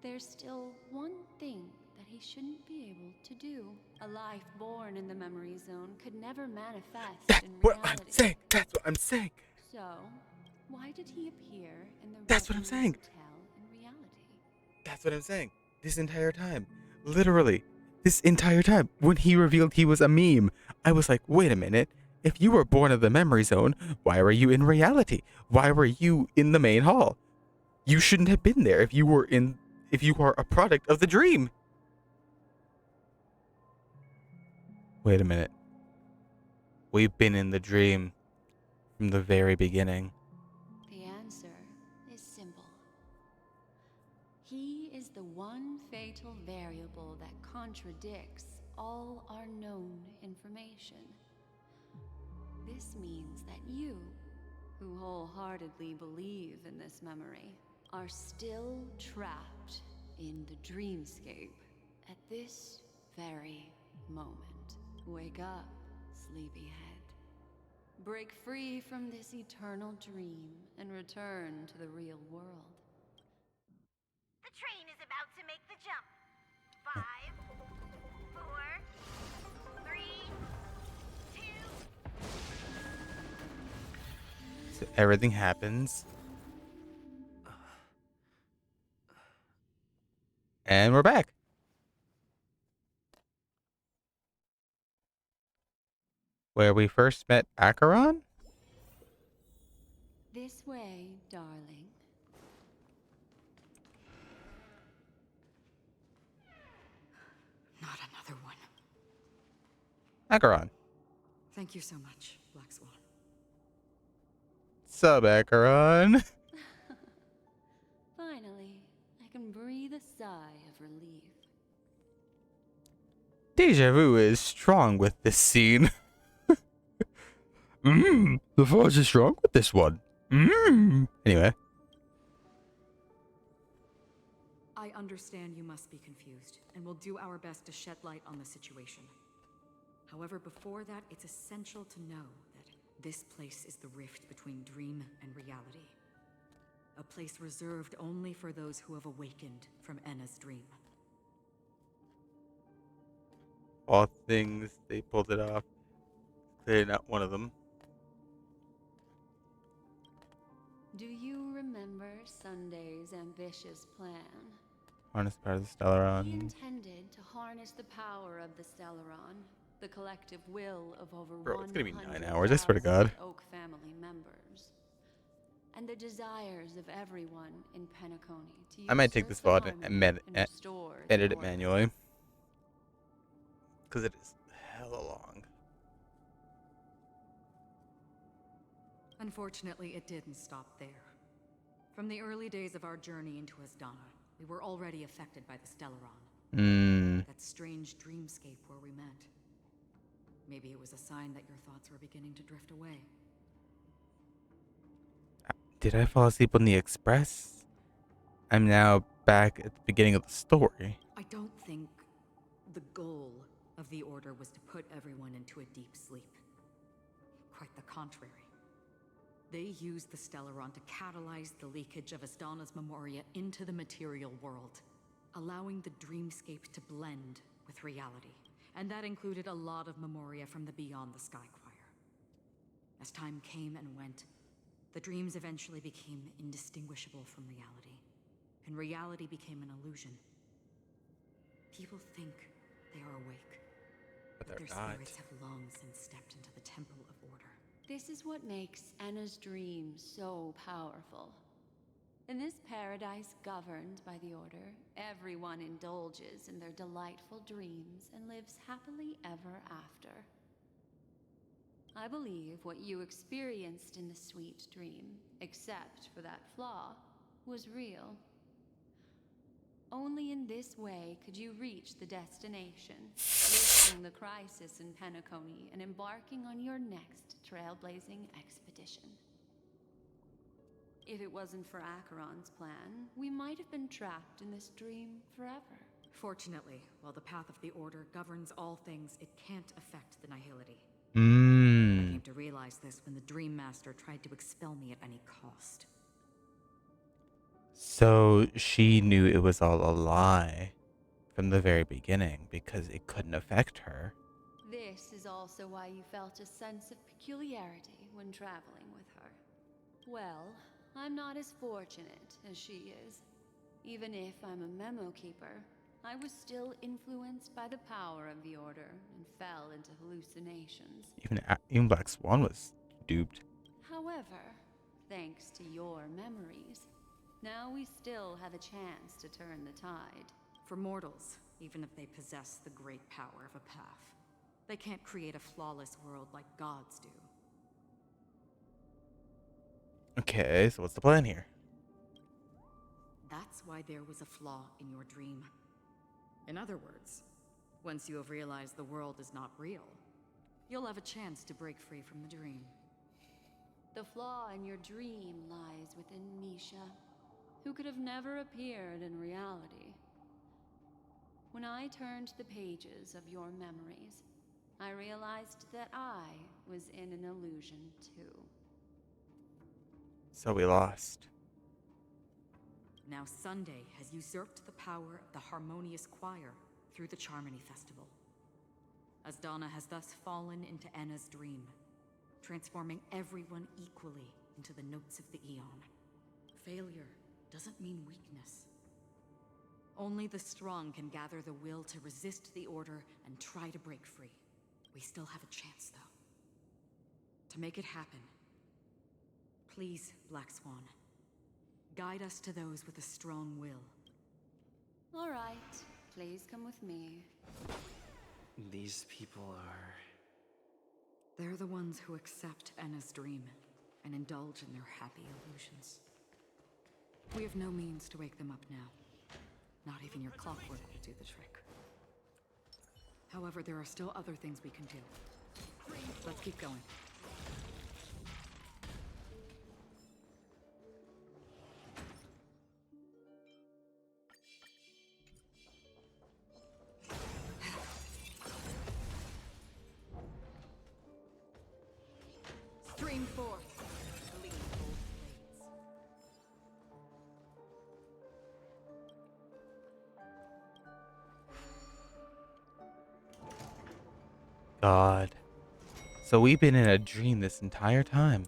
There's still one thing that he shouldn't be able to do. A life born in the memory zone could never manifest in reality. That's what I'm saying. So, why did he appear in the That's what I'm saying. Hotel in reality? That's what I'm saying. This entire time. Literally. This entire time. When he revealed he was a meme, I was like, wait a minute. If you were born in the memory zone, why were you in reality? Why were you in the main hall? You shouldn't have been there if you are a product of the dream. Wait a minute. We've been in the dream from the very beginning. The answer is simple. He is the one fatal variable that contradicts all our known information. This means that you, who wholeheartedly believe in this memory, are still trapped in the dreamscape at this very moment. Wake up, sleepyhead. Break free from this eternal dream and return to the real world. The train is about to make the jump. 5, 4, 3, 2. So everything happens. And we're back. Where we first met Acheron? This way, darling. Not another one. Acheron. Thank you so much, Black Swan. Sub Acheron. Finally, I can breathe a sigh of relief. Deja vu is strong with this scene. The Force is strong with this one. Anyway. I understand you must be confused, and we'll do our best to shed light on the situation. However, before that, it's essential to know that this place is the rift between dream and reality. A place reserved only for those who have awakened from Enna's dream. All things, they pulled it off. They're not one of them. Do you remember Sunday's ambitious plan? Harness power of the He Stellaron. intended to harness the power of the Stellaron, the collective will of over Bro, it's gonna be 9 100,000 hours, I swear to God. Oak family members, and the desires of everyone in Penacony to I might take usurp this the VOD harmony and restore the edit it order. manually. Because it is hella long. Unfortunately, it didn't stop there. From the early days of our journey into Asdana, we were already affected by the Stellaron. That strange dreamscape where we met. Maybe it was a sign that your thoughts were beginning to drift away. Did I fall asleep on the express? I'm now back at the beginning of the story. I don't think the goal of the Order was to put everyone into a deep sleep. Quite the contrary. They used the Stellaron to catalyze the leakage of Asdana's memoria into the material world, allowing the dreamscape to blend with reality. And that included a lot of memoria from the Beyond the Sky Choir. As time came and went, the dreams eventually became indistinguishable from reality, and reality became an illusion. People think they are awake, but their spirits have long since stepped into the Temple of Order. This is what makes Enna's dream so powerful. In this paradise governed by the Order, everyone indulges in their delightful dreams and lives happily ever after. I believe what you experienced in the sweet dream, except for that flaw, was real. Only in this way could you reach the destination, lifting the crisis in Penacony and embarking on your next trailblazing expedition. If it wasn't for Acheron's plan, we might have been trapped in this dream forever. Fortunately, while the path of the Order governs all things, it can't affect the Nihility. I came to realize this when the Dream Master tried to expel me at any cost. So she knew it was all a lie from the very beginning because it couldn't affect her. This is also why you felt a sense of peculiarity when traveling with her. Well, I'm not as fortunate as she is. Even if I'm a memo keeper, I was still influenced by the power of the Order and fell into hallucinations. Even Black Swan was duped. However, thanks to your memories, now we still have a chance to turn the tide. For mortals, even if they possess the great power of a path, they can't create a flawless world like gods do. Okay, so what's the plan here? That's why there was a flaw in your dream. In other words, once you have realized the world is not real, you'll have a chance to break free from the dream. The flaw in your dream lies within Misha, who could have never appeared in reality. When I turned the pages of your memories, I realized that I was in an illusion too. So we lost. Now Sunday has usurped the power of the Harmonious Choir through the Charmony Festival. Asdana has thus fallen into Enna's dream, transforming everyone equally into the notes of the Eon. Failure doesn't mean weakness. Only the strong can gather the will to resist the Order and try to break free. We still have a chance, though. To make it happen, please, Black Swan, guide us to those with a strong will. All right, please come with me. These people are... They're the ones who accept Enna's dream and indulge in their happy illusions. We have no means to wake them up now. Not even your clockwork will do the trick. However, there are still other things we can do. Let's keep going. Stream forth. Gleam gold blades. God. So we've been in a dream this entire time.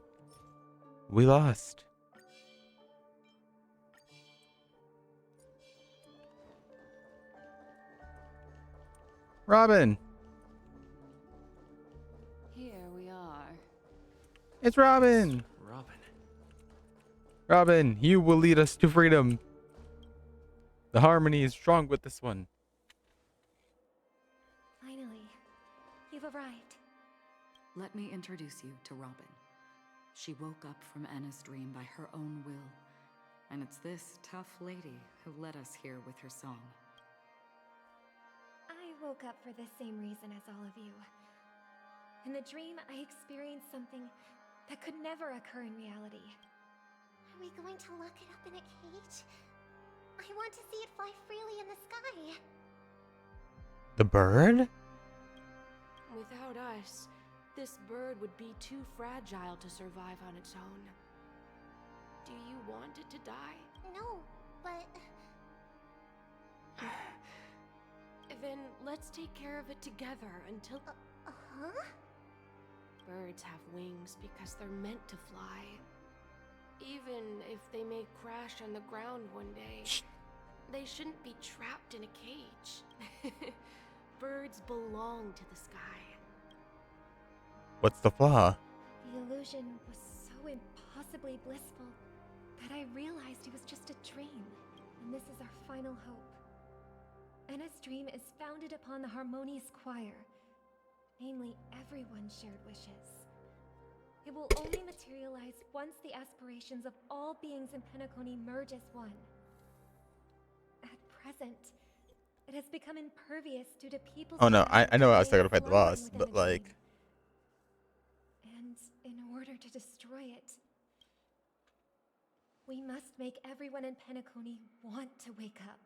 We lost. Robin. Here we are. It's Robin. Robin. Robin, you will lead us to freedom. The harmony is strong with this one. Finally, you've arrived. Let me introduce you to Robin. She woke up from Anna's dream by her own will, and it's this tough lady who led us here with her song. I woke up for the same reason as all of you. In the dream, I experienced something that could never occur in reality. Are we going to lock it up in a cage? I want to see it fly freely in the sky. The bird? Without us, this bird would be too fragile to survive on its own. Do you want it to die? No, but... Then let's take care of it together until... Huh? Birds have wings because they're meant to fly. Even if they may crash on the ground one day, they shouldn't be trapped in a cage. Birds belong to the sky. What's the flaw? The illusion was so impossibly blissful that I realized it was just a dream, and this is our final hope. Anna's dream is founded upon the harmonious choir, namely everyone's shared wishes. It will only materialize once the aspirations of all beings in Penacony merge as one. At present, it has become impervious due to people's... Oh no, I know I was still gonna desire fight the boss, flowering but within the like... dream. And in order to destroy it, we must make everyone in Penacony want to wake up.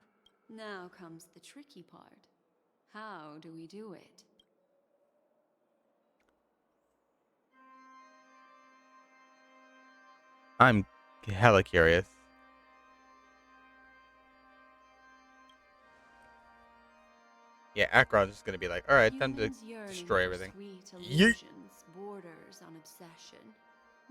Now comes the tricky part. How do we do it? I'm hella curious. Yeah, Akron's just gonna be like, alright, time to destroy everything. Sweet Yeet. illusions borders on obsession,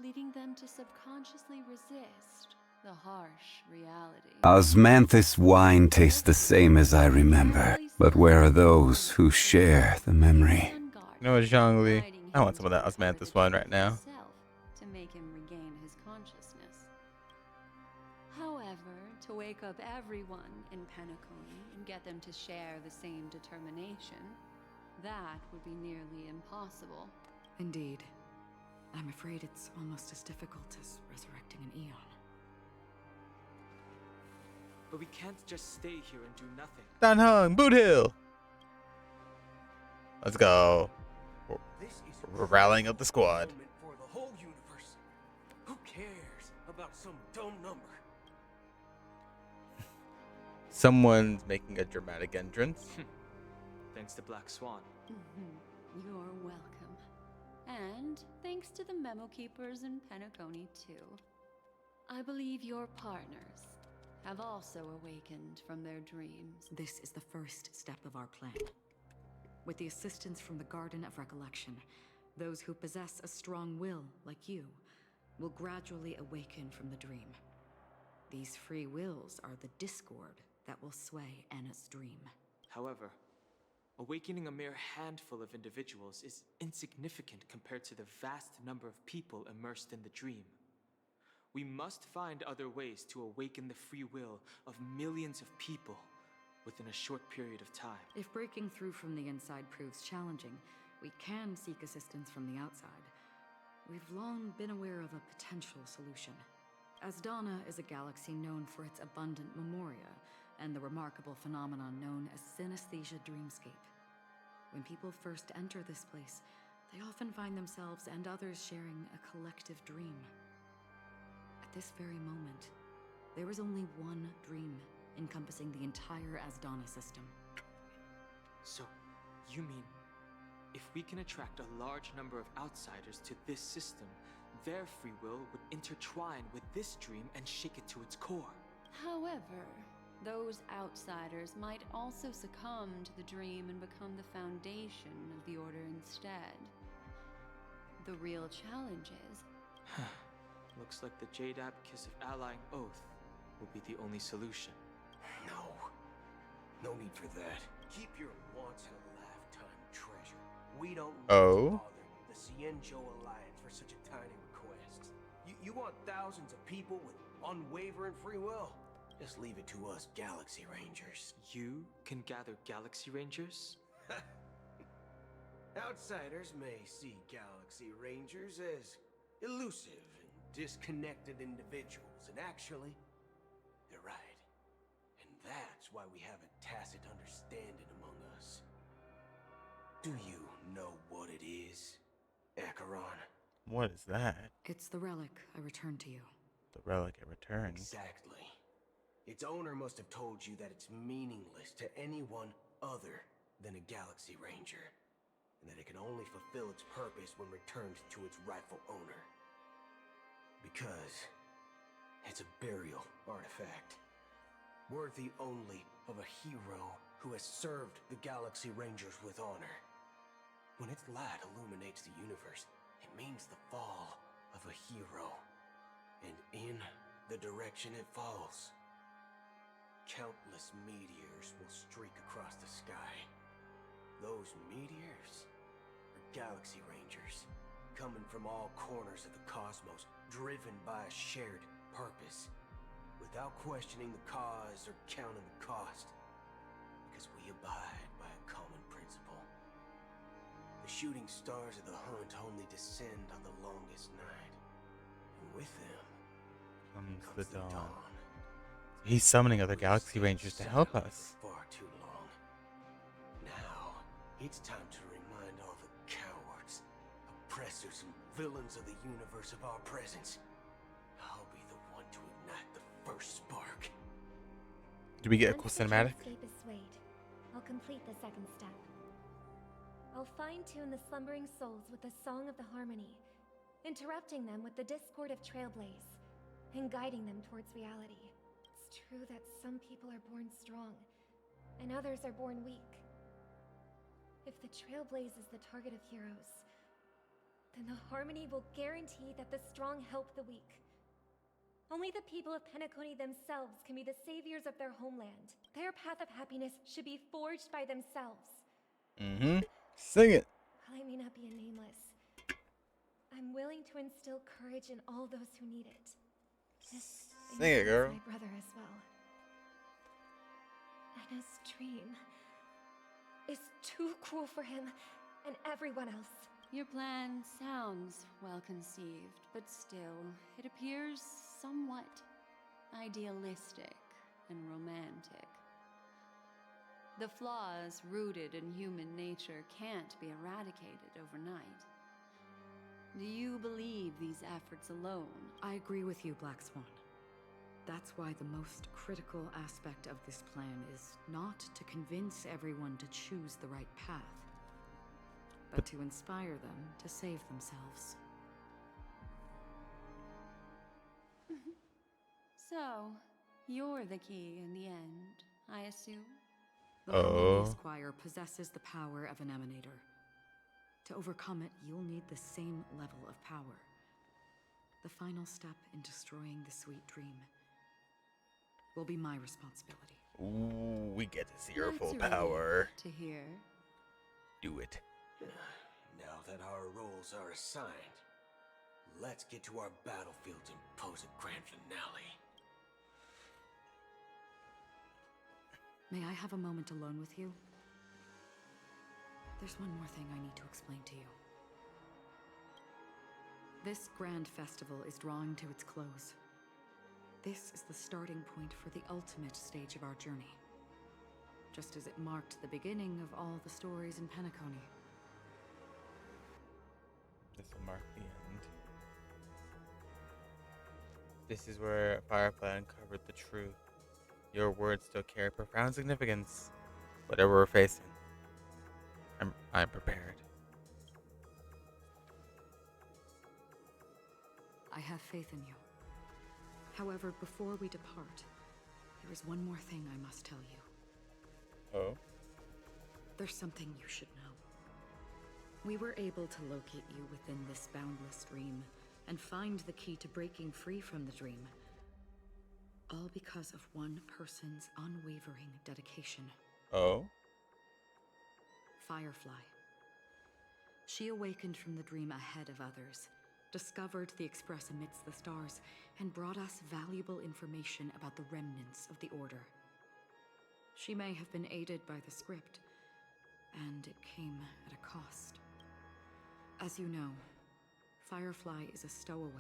leading them to subconsciously resist the harsh reality. Osmanthus wine tastes the same as I remember, but where are those who share the memory? You know what, Zhongli? I want some of that Osmanthus wine right now. To make him regain his consciousness. However, to wake up everyone in Penacony and get them to share the same determination, that would be nearly impossible. Indeed. I'm afraid it's almost as difficult as resurrecting an eon. But we can't just stay here and do nothing. Dan Hung, Boot Hill! Let's go. We're rallying up the squad. For the whole universe. Who cares about some dumb number? Someone's making a dramatic entrance. Thanks to Black Swan. You're welcome. And thanks to the memo keepers in Penacony too. I believe your partners have also awakened from their dreams. This is the first step of our plan. With the assistance from the Garden of Recollection, those who possess a strong will, like you, will gradually awaken from the dream. These free wills are the discord that will sway Anna's dream. However, awakening a mere handful of individuals is insignificant compared to the vast number of people immersed in the dream. We must find other ways to awaken the free will of millions of people within a short period of time. If breaking through from the inside proves challenging, we can seek assistance from the outside. We've long been aware of a potential solution. Asdana is a galaxy known for its abundant memoria and the remarkable phenomenon known as synesthesia dreamscape. When people first enter this place, they often find themselves and others sharing a collective dream. At this very moment, there is only one dream encompassing the entire Asdana system. So, you mean, if we can attract a large number of outsiders to this system, their free will would intertwine with this dream and shake it to its core? However, those outsiders might also succumb to the dream and become the foundation of the Order instead. The real challenge is... Looks like the Jade Abacus of Allying Oath will be the only solution. No. No need for that. Keep your wanton We don't need to Oh. bother the Cienjo Alliance for such a tiny request. You want thousands of people with unwavering free will? Just leave it to us Galaxy Rangers. You can gather Galaxy Rangers? Outsiders may see Galaxy Rangers as elusive and disconnected individuals, and actually, they're right. And that's why we have a tacit understanding among us. Do you know what it is, Acheron? What is that? It's the relic I returned to you. The relic it returned. Exactly. Its owner must have told you that it's meaningless to anyone other than a Galaxy Ranger, and that it can only fulfill its purpose when returned to its rightful owner. Because it's a burial artifact, worthy only of a hero who has served the Galaxy Rangers with honor. When its light illuminates the universe, it means the fall of a hero. And in the direction it falls, countless meteors will streak across the sky. Those meteors are Galaxy Rangers, coming from all corners of the cosmos, driven by a shared purpose, without questioning the cause or counting the cost, because we abide by a common principle. The shooting stars of the hunt only descend on the longest night, and with them comes the dawn. He's summoning other Galaxy Rangers to help us. Far too long. Now, it's time to remind all the cowards, oppressors, and villains of the universe of our presence. I'll be the one to ignite the first spark. Do we get a cool cinematic? Once the dreamscape is swayed, I'll complete the second step. I'll fine-tune the slumbering souls with the Song of the Harmony, interrupting them with the discord of Trailblaze, and guiding them towards reality. It's true that some people are born strong, and others are born weak. If the Trailblaze is the target of heroes, then the Harmony will guarantee that the strong help the weak. Only the people of Penacony themselves can be the saviors of their homeland. Their path of happiness should be forged by themselves. Mm-hmm. Sing it. While I may not be a nameless, I'm willing to instill courage in all those who need it. Sing it, girl. My brother as well. Anna's dream is too cruel for him and everyone else. Your plan sounds well conceived, but still, it appears somewhat idealistic and romantic. The flaws rooted in human nature can't be eradicated overnight. Do you believe these efforts alone? I agree with you, Black Swan. That's why the most critical aspect of this plan is not to convince everyone to choose the right path, but to inspire them to save themselves. So, you're the key in the end, I assume? The Harmony Esquire possesses the power of an emanator. To overcome it, you'll need the same level of power. The final step in destroying the sweet dream will be my responsibility. Ooh, we get to see her That's full a relief power. to hear. Do it. Now that our roles are assigned, let's get to our battlefields and pose a grand finale. May I have a moment alone with you? There's one more thing I need to explain to you. This grand festival is drawing to its close. This is the starting point for the ultimate stage of our journey, just as it marked the beginning of all the stories in Penacony. This will mark the end. This is where Firefly uncovered the truth. Your words still carry profound significance. Whatever we're facing, I'm prepared. I have faith in you. However, before we depart, there is one more thing I must tell you. Oh? There's something you should know. We were able to locate you within this boundless dream and find the key to breaking free from the dream. All because of one person's unwavering dedication. Oh? Firefly. She awakened from the dream ahead of others, discovered the Express amidst the stars, and brought us valuable information about the remnants of the Order. She may have been aided by the script, and it came at a cost. As you know, Firefly is a stowaway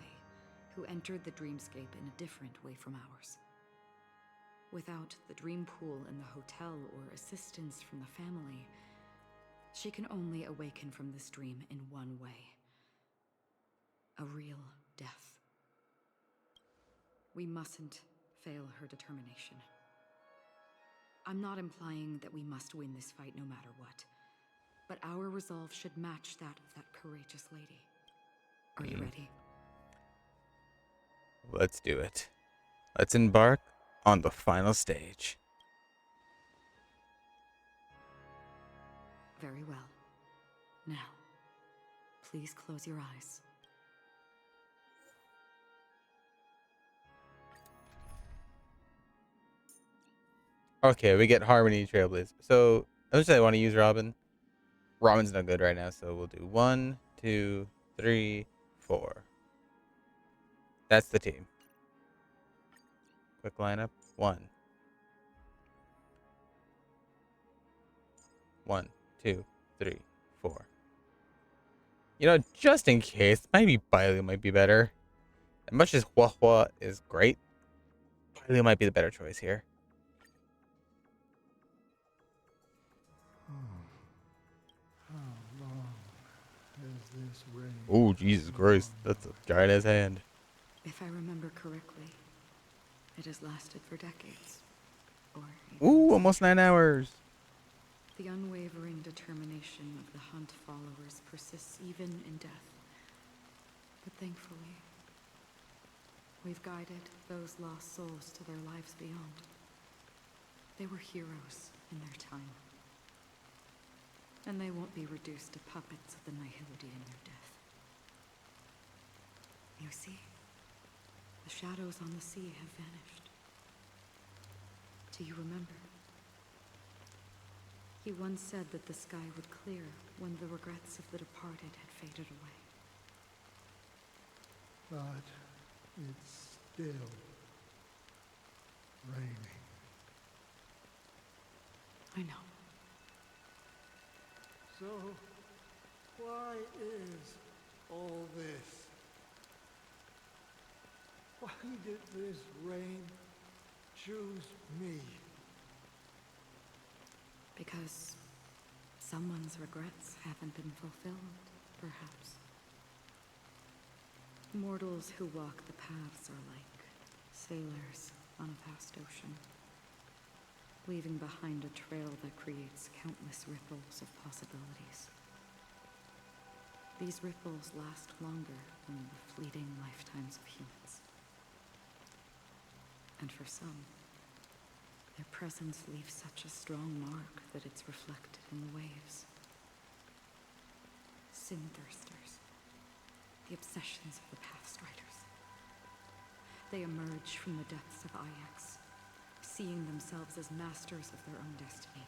who entered the dreamscape in a different way from ours. Without the dream pool in the hotel or assistance from the family, she can only awaken from this dream in one way: a real death. We mustn't fail her determination. I'm not implying that we must win this fight no matter what, but our resolve should match that of that courageous lady. Are you ready? Let's do it. Let's embark on the final stage. Very well. Now, please close your eyes. Okay, we get Harmony Trailblazer. So, I want to use Robin. Robin's no good right now, so we'll do 1, 2, 3, 4. That's the team. Quick lineup. 1. 1, 2, 3, 4. You know, just in case, maybe Bailu might be better. As much as Hua Hua is great, Bailu might be the better choice here. Oh, Jesus Christ. That's a giant ass hand. If I remember correctly, it has lasted for decades. Ooh, almost 9 hours. The unwavering determination of the Hunt followers persists even in death. But thankfully, we've guided those lost souls to their lives beyond. They were heroes in their time. And they won't be reduced to puppets of the Nihility in their death. You see, the shadows on the sea have vanished. Do you remember? He once said that the sky would clear when the regrets of the departed had faded away. But it's still raining. I know. So, why is all this? Why did this rain choose me? Because someone's regrets haven't been fulfilled, perhaps. Mortals who walk the paths are like sailors on a vast ocean, leaving behind a trail that creates countless ripples of possibilities. These ripples last longer than the fleeting lifetimes of humans. And for some, their presence leaves such a strong mark that it's reflected in the waves. Sin-thirsters, the obsessions of the Pathstriders. They emerge from the depths of Ix, seeing themselves as masters of their own destiny,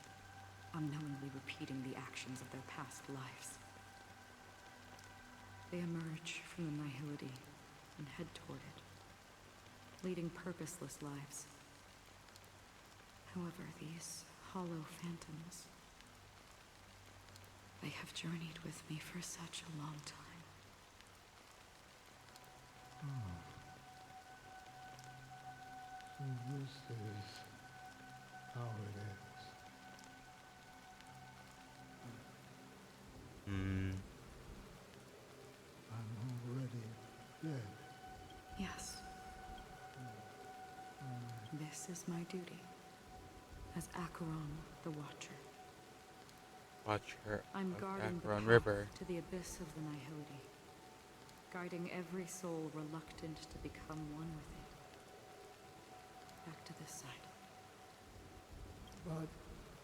unknowingly repeating the actions of their past lives. They emerge from the Nihility and head toward it, leading purposeless lives. However, these hollow phantoms, they have journeyed with me for such a long time. So this is how it is. I'm already dead. Yes. This is my duty as Acheron the Watcher. Watcher I'm of guarding the Acheron path River. to the abyss of the Nihility, guiding every soul reluctant to become one with it. Back to this side. But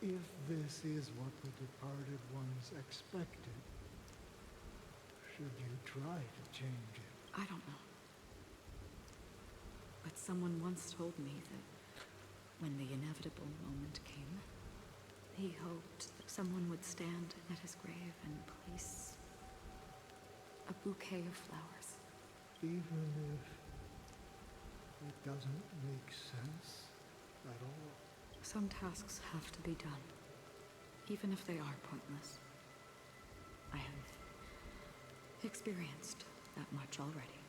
if this is what the departed ones expected, should you try to change it? I don't know. But someone once told me that when the inevitable moment came, he hoped that someone would stand at his grave and place a bouquet of flowers. Even if it doesn't make sense at all. Some tasks have to be done, even if they are pointless. I have experienced that much already.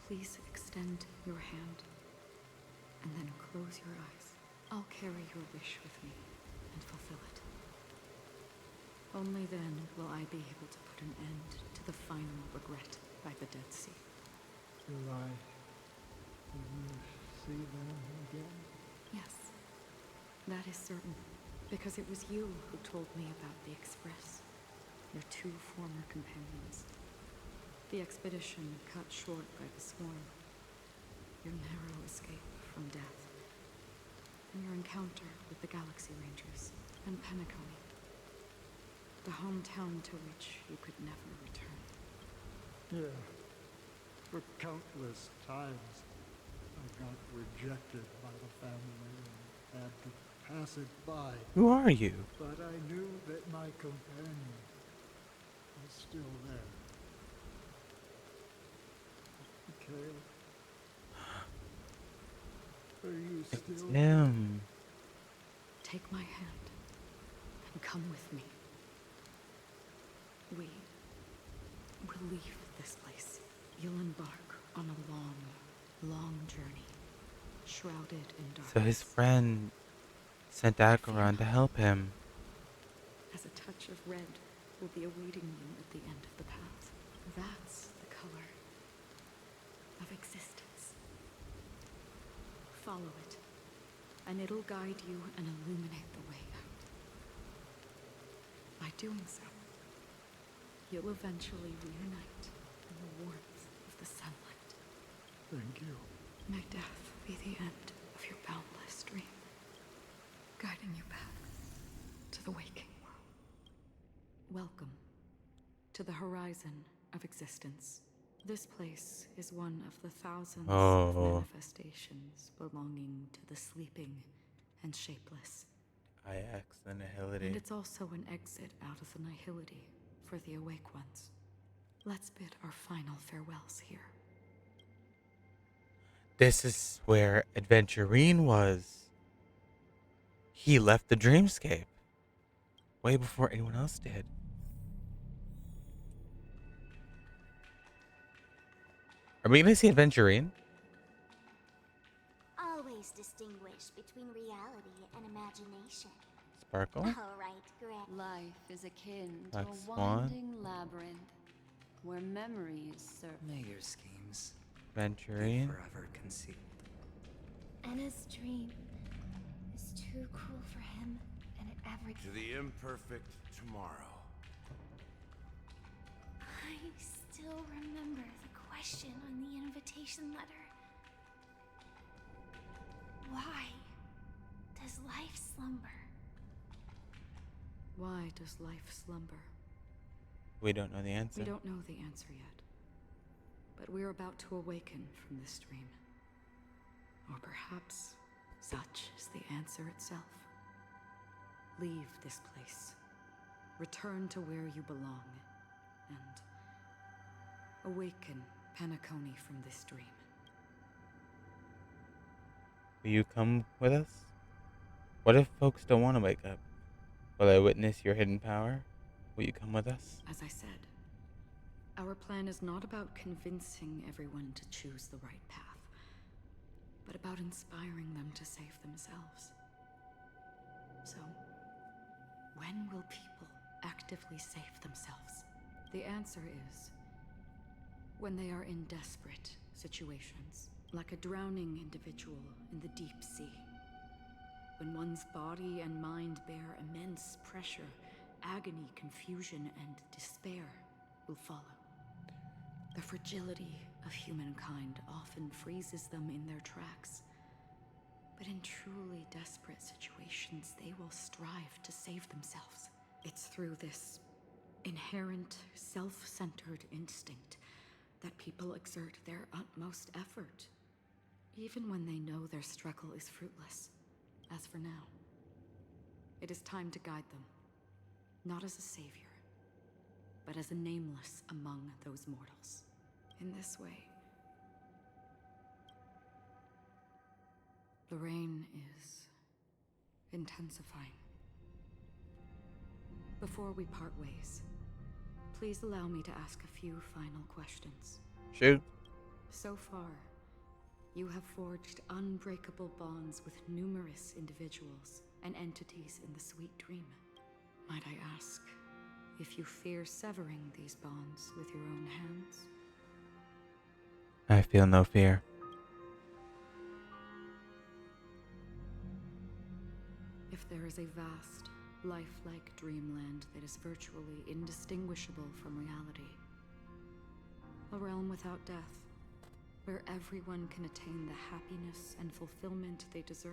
Please extend your hand, and then close your eyes. I'll carry your wish with me and fulfill it. Only then will I be able to put an end to the final regret by the Dead Sea. Will I ever see them again? Yes, that is certain. Because it was you who told me about the Express, your two former companions. The expedition cut short by the swarm, your narrow escape from death, and your encounter with the Galaxy Rangers and Penacony, the hometown to which you could never return. Yeah. For countless times, I got rejected by the family and had to pass it by. Who are you? But I knew that my companion was still there. Mikhail, are you It's still? him. Take my hand and come with me. We will leave this place. You'll embark on a long, long journey, shrouded in darkness. So his friend sent Acheron to help him. As a touch of red will be awaiting you at the end of the path. That's the color of existence. Follow it, and it'll guide you and illuminate the way out. By doing so, you'll eventually reunite in the warmth of the sunlight. Thank you. May death be the end of your boundless dream, guiding you back to the waking world. Welcome to the horizon of existence. This place is one of the thousands of manifestations belonging to the sleeping and shapeless. IX, the nihility. And it's also an exit out of the nihility for the awake ones. Let's bid our final farewells here. This is where Adventurine was. He left the dreamscape way before anyone else did. Are we gonna see Adventurine? Always distinguish between reality and imagination. Sparkle? All right, Greg. Life is akin to Black a Swan. winding labyrinth where memories serve. May your schemes Adventurine. be forever concealed. Anna's dream is too cruel for him and everything. To the imperfect tomorrow. I still remember the question on the invitation letter. Why does life slumber? Why does life slumber? We don't know the answer. We don't know the answer yet. But we're about to awaken from this dream. Or perhaps such is the answer itself. Leave this place. Return to where you belong. And awaken Penacony from this dream. Will you come with us? What if folks don't want to wake up? Will I witness your hidden power? Will you come with us? As I said, our plan is not about convincing everyone to choose the right path, but about inspiring them to save themselves. So, when will people actively save themselves? The answer is when they are in desperate situations, like a drowning individual in the deep sea. When one's body and mind bear immense pressure, agony, confusion, and despair will follow. The fragility of humankind often freezes them in their tracks. But in truly desperate situations, they will strive to save themselves. It's through this inherent, self-centered instinct that people exert their utmost effort, even when they know their struggle is fruitless. As for now, it is time to guide them, not as a savior, but as a nameless among those mortals. In this way, the rain is intensifying. Before we part ways, please allow me to ask a few final questions. Shoot. So far, you have forged unbreakable bonds with numerous individuals and entities in the Sweet Dream. Might I ask if you fear severing these bonds with your own hands? I feel no fear. If there is a vast, lifelike dreamland that is virtually indistinguishable from reality, a realm without death, where everyone can attain the happiness and fulfillment they deserve,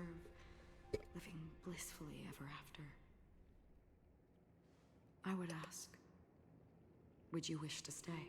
living blissfully ever after, I would ask, would you wish to stay?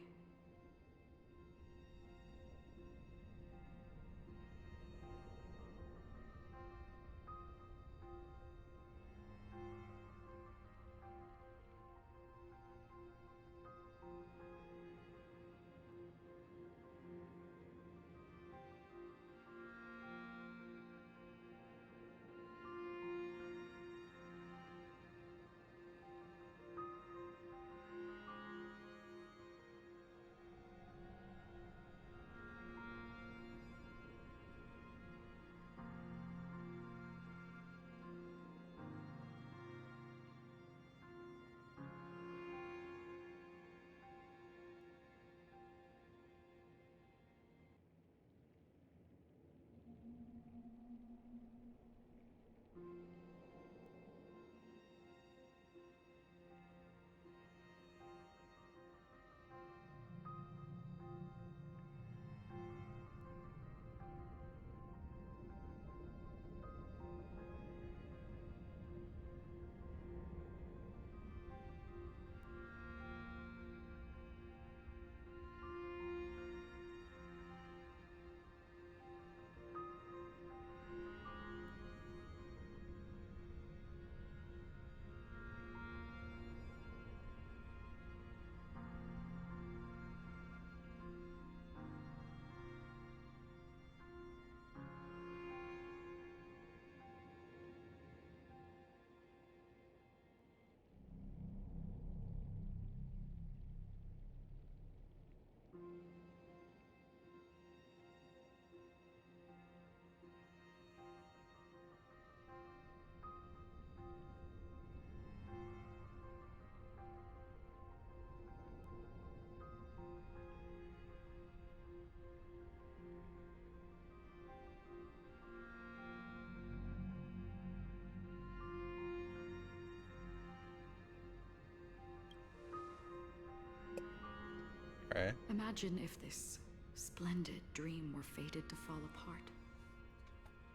Right. Imagine if this splendid dream were fated to fall apart.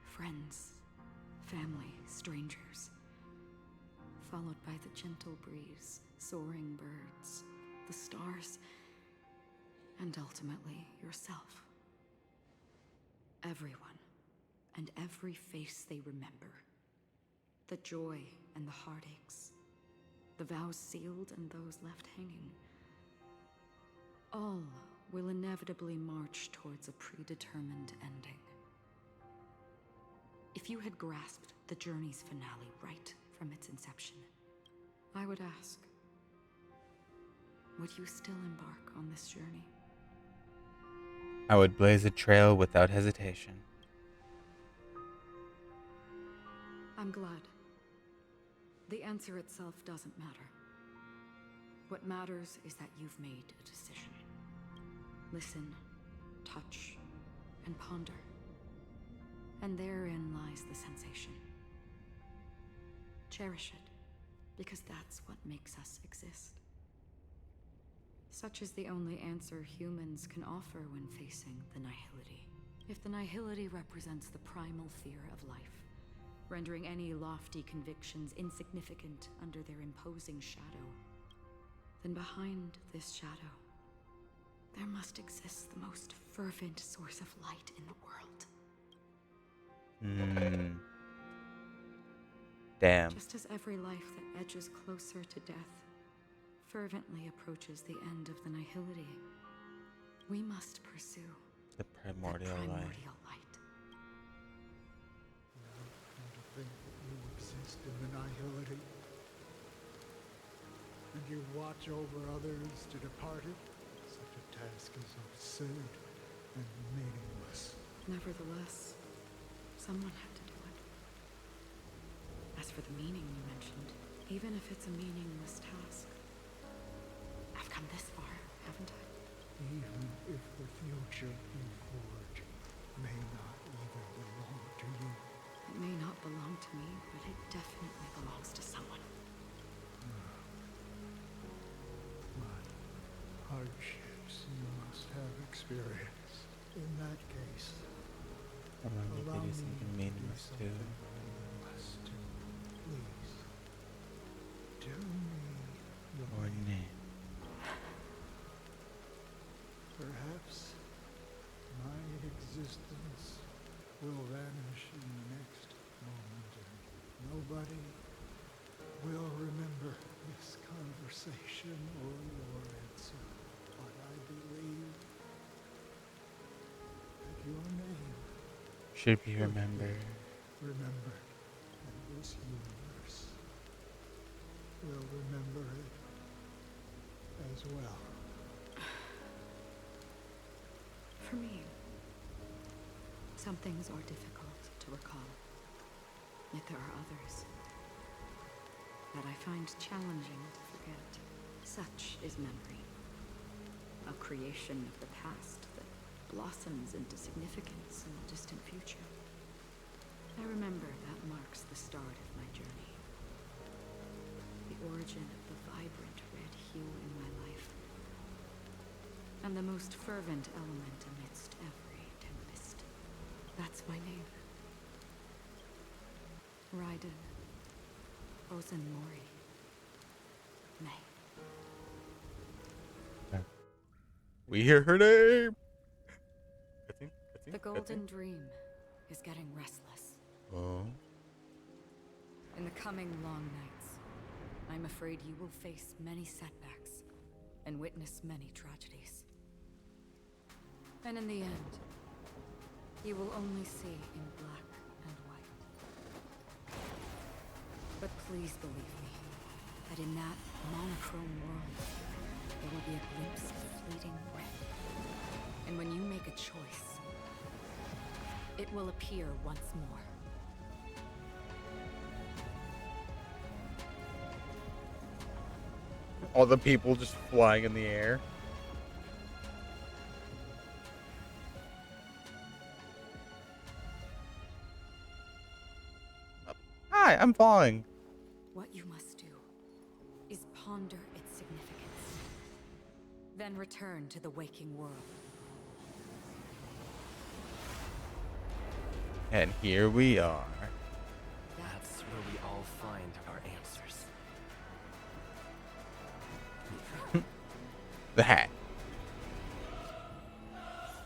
Friends, family, strangers, followed by the gentle breeze, soaring birds, the stars, and ultimately yourself. Everyone, and every face they remember. The joy and the heartaches, the vows sealed and those left hanging. All will inevitably march towards a predetermined ending. If you had grasped the journey's finale right from its inception, I would ask, would you still embark on this journey? I would blaze a trail without hesitation. I'm glad. The answer itself doesn't matter. What matters is that you've made a decision. Listen, touch, and ponder. And therein lies the sensation. Cherish it, because that's what makes us exist. Such is the only answer humans can offer when facing the nihility. If the nihility represents the primal fear of life, rendering any lofty convictions insignificant under their imposing shadow, then behind this shadow, there must exist the most fervent source of light in the world. Damn. Just as every life that edges closer to death fervently approaches the end of the nihility, we must pursue the primordial light. And to think that you exist in the nihility, and you watch over others to depart it. Such a task is absurd and meaningless. Nevertheless, someone had to do it. As for the meaning you mentioned, even if it's a meaningless task, I've come this far, haven't I? Even if the future you forge may not even belong to you. It may not belong to me, but it definitely belongs to someone. But hardships you must have experienced. In that case, allow me to do something meaningless too. Please, tell me your name. Perhaps my existence will vanish in the next moment, and nobody will remember this conversation or your answer. But I believe that your name Should be remembered. Remembered, and this universe will remember it as well. For me, some things are difficult to recall, yet there are others that I find challenging to forget. Such is memory, a creation of the past that blossoms into significance in the distant future. I remember that marks the start of my journey, the origin of the vibrant red hue in my life, and the most fervent element amidst every tempest. That's my name. Raiden Ozanmori. May. We hear her name. The golden dream is getting restless. Oh. In the coming long nights, I'm afraid you will face many setbacks and witness many tragedies. And in the end, you will only see in black and white. But please believe me, that in that monochrome world, there will be a glimpse of fleeting red. And when you make a choice, it will appear once more. All the people just flying in the air. Hi, I'm falling. What you must do is ponder its significance, then return to the waking world. And here we are. That's where we all find our answers. The hat.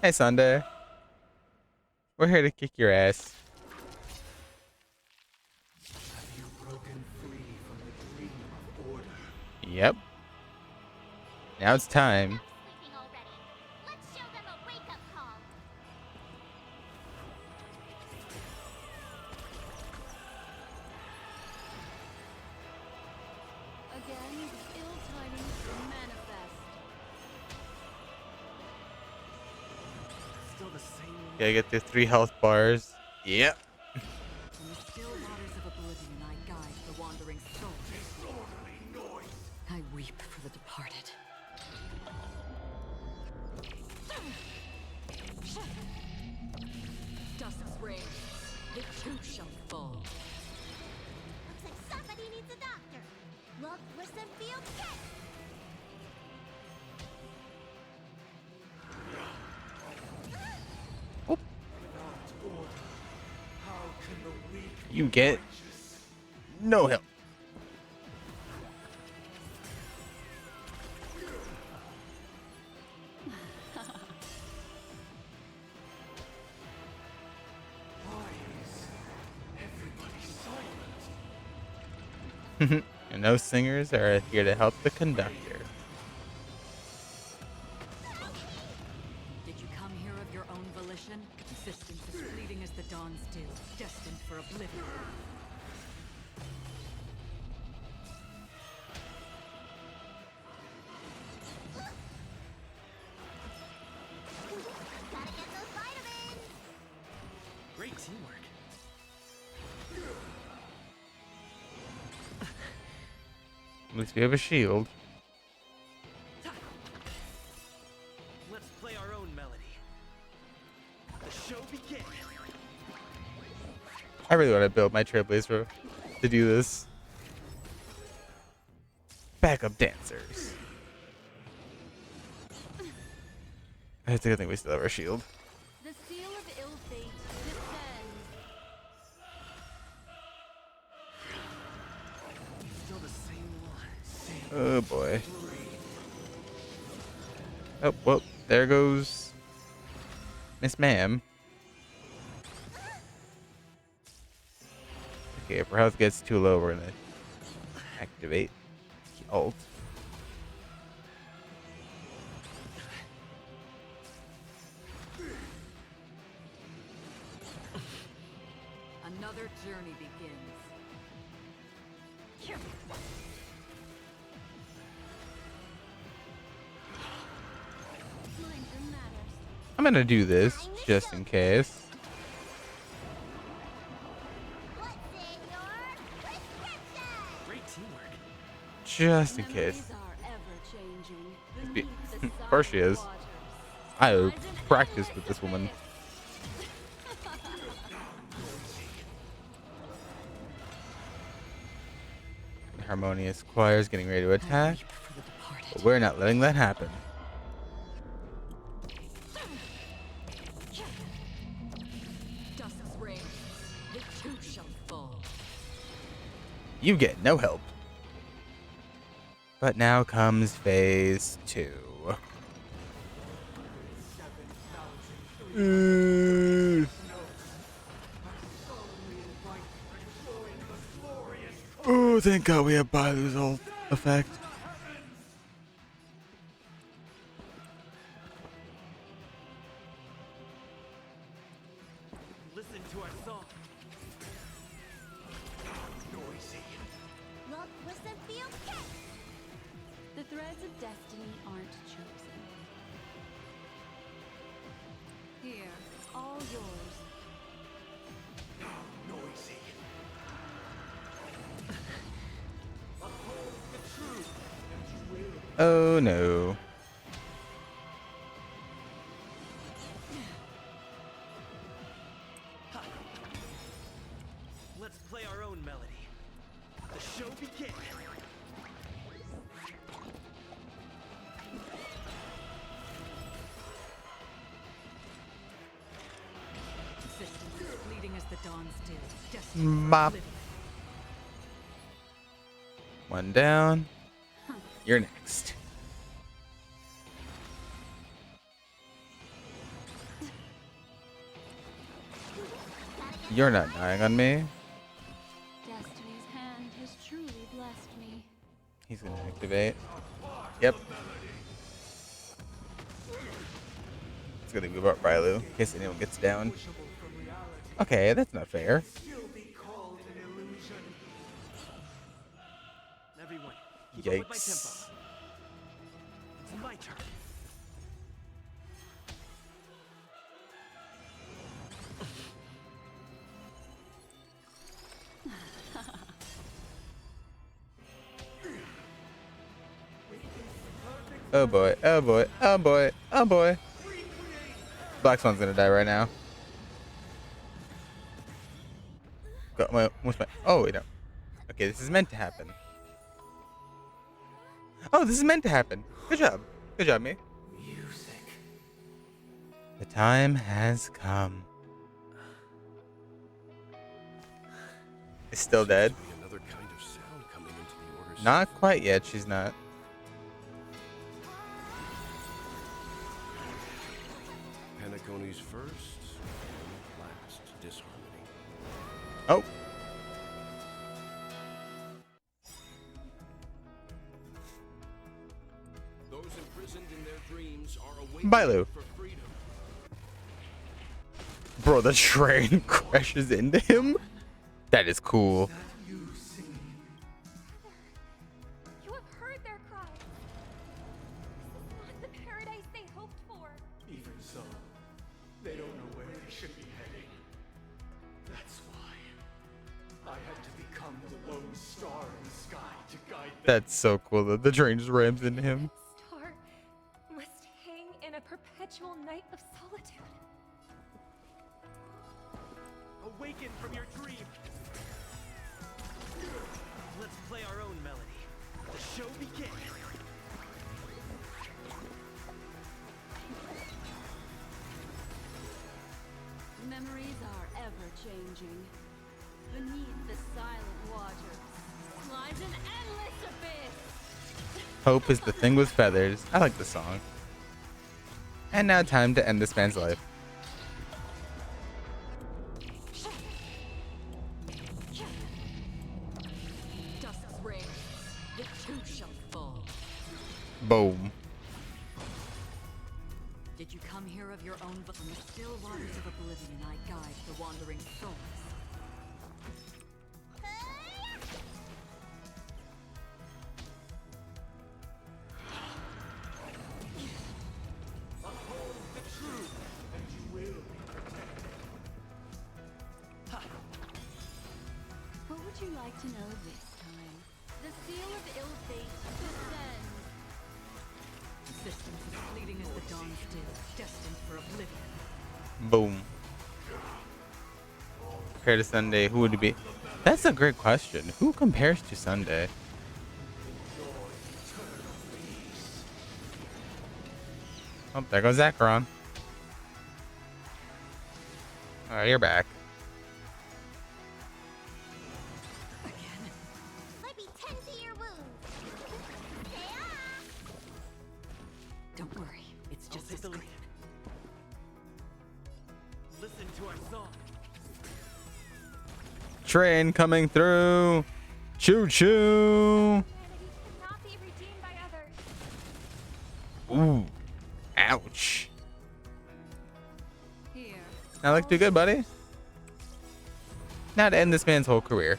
Hey, Sunday. We're here to kick your ass. Have you broken free from the dream of order? Yep. Now it's time. Again, the ill tidings manifest. Still the same. Gotta get the 3 health bars. Yep. In the still waters of oblivion, I guide the wandering soul. I weep for the departed. Dusk's reign, the too shall fall. Looks like somebody needs a doctor. Look, listen, feel, get! You get no help. And no singers are here to help the conductor. Did you come here of your own volition? Insistence as fleeting as the dawn's dew, destined for oblivion. Great teamwork. At least we have a shield. Let's play our own melody. The show begins. I really want to build my Trailblazer to do this. Backup dancers. It's a good thing we still have our shield. The seal of ill fate descends. Still the same one. Oh boy. Oh, well, there goes Miss Ma'am. Okay, if our health gets too low, we're gonna activate the ult. Another journey begins. I'm gonna do this just in case. Great teamwork. Just in case. Of course she is. I practiced with this woman. The harmonious choir is getting ready to attack, but we're not letting that happen. Dusk's reign, the two shall fall. You get no help. But now comes phase 2. Oh, thank God we have Bailu's ult effect. Listen to our song. Look, listen, feel, catch! The threads of destiny aren't chosen. Here, all yours. Noisy. Oh no. Let's play our own melody. The show begins. Insistence as fleeting as the dawn's dew, destined for Bop. oblivion. One down. You're next. You're not dying on me. Destiny's hand has truly blessed me. He's gonna activate. Yep. It's gonna move up Rylu in case anyone gets down. Okay, that's not fair. Everyone, keep up with my tempo. Yikes. It's my turn. Oh boy, oh boy, oh boy, oh boy. Black Swan's gonna die right now. Got my, what's my, oh wait, no. Okay, this is meant to happen. Oh, this is meant to happen. Good job. Good job, me. Music. The time has come. Is still dead? Another kind of sound coming into the order. Not quite yet, she's not. Penacony's first and last disharmony. Oh. Dragons are Bye, awakening Lou. for freedom. Bro, the train crashes into him. That is cool. You have heard their cries. This is not the paradise they hoped for. Even so, they don't know where they should be heading. That's why I had to become the lone star in the sky to guide them. That's so cool that the train just rams into him. Star must hang in a perpetual night of solitude. Awaken from your dream. Let's play our own melody. The show begins. Memories are ever changing. Beneath the silent waters lies an endless abyss. Hope is the thing with feathers. I like the song. And now time to end this man's life. Dusk's ring, the two shall fall. Boom. Did you come here of your own from the still waters of oblivion? I guide the wandering souls. Uphold the truth, and you will be protected. What would you like to know this time? The seal of ill fate descends. Existence is fleeting as the dawn still, destined for oblivion. Boom. Compared to Sunday, who would it be? That's a great question. Who compares to Sunday? Oh, there goes Acheron. Alright, you're back. Let me tend to your wounds. Don't worry, it's just a screen. Listen to our song. Train coming through. Choo choo. Cannot be redeemed by others. Ooh. Ouch. Here. Not look too good, buddy. Now to end this man's whole career.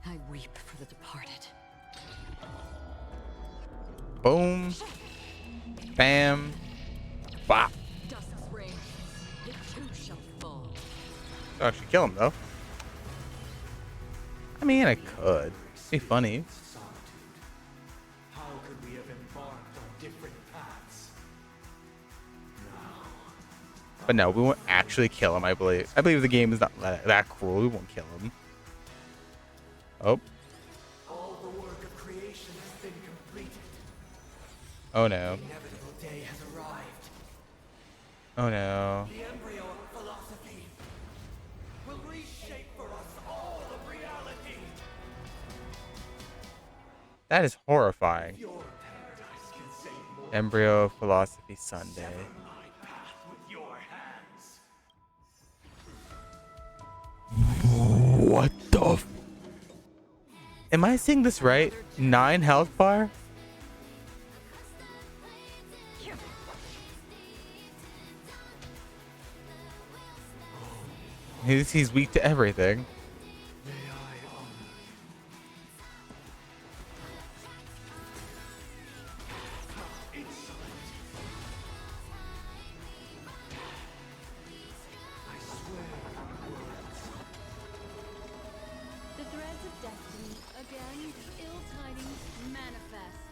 I weep for the departed. Boom. Bam. Bop. Dusk's ring, the two shall fall. Oh, I should kill him though. I mean, I could. It'd be funny. How could we have embarked on different paths? But no, we won't actually kill him, I believe. I believe the game is not that cruel. We won't kill him. Oh. All the work of creation has been completed. Oh no. The inevitable day has arrived. Oh no. The embryo of philosophy will reshape for us all of reality. That is horrifying. Your paradise can say more. Embryo Philosophy Sunday. Sever my path with your hands. What the f- Am I seeing this right? 9 health bar? He's weak to everything. The threads of destiny, again, the ill tidings manifest.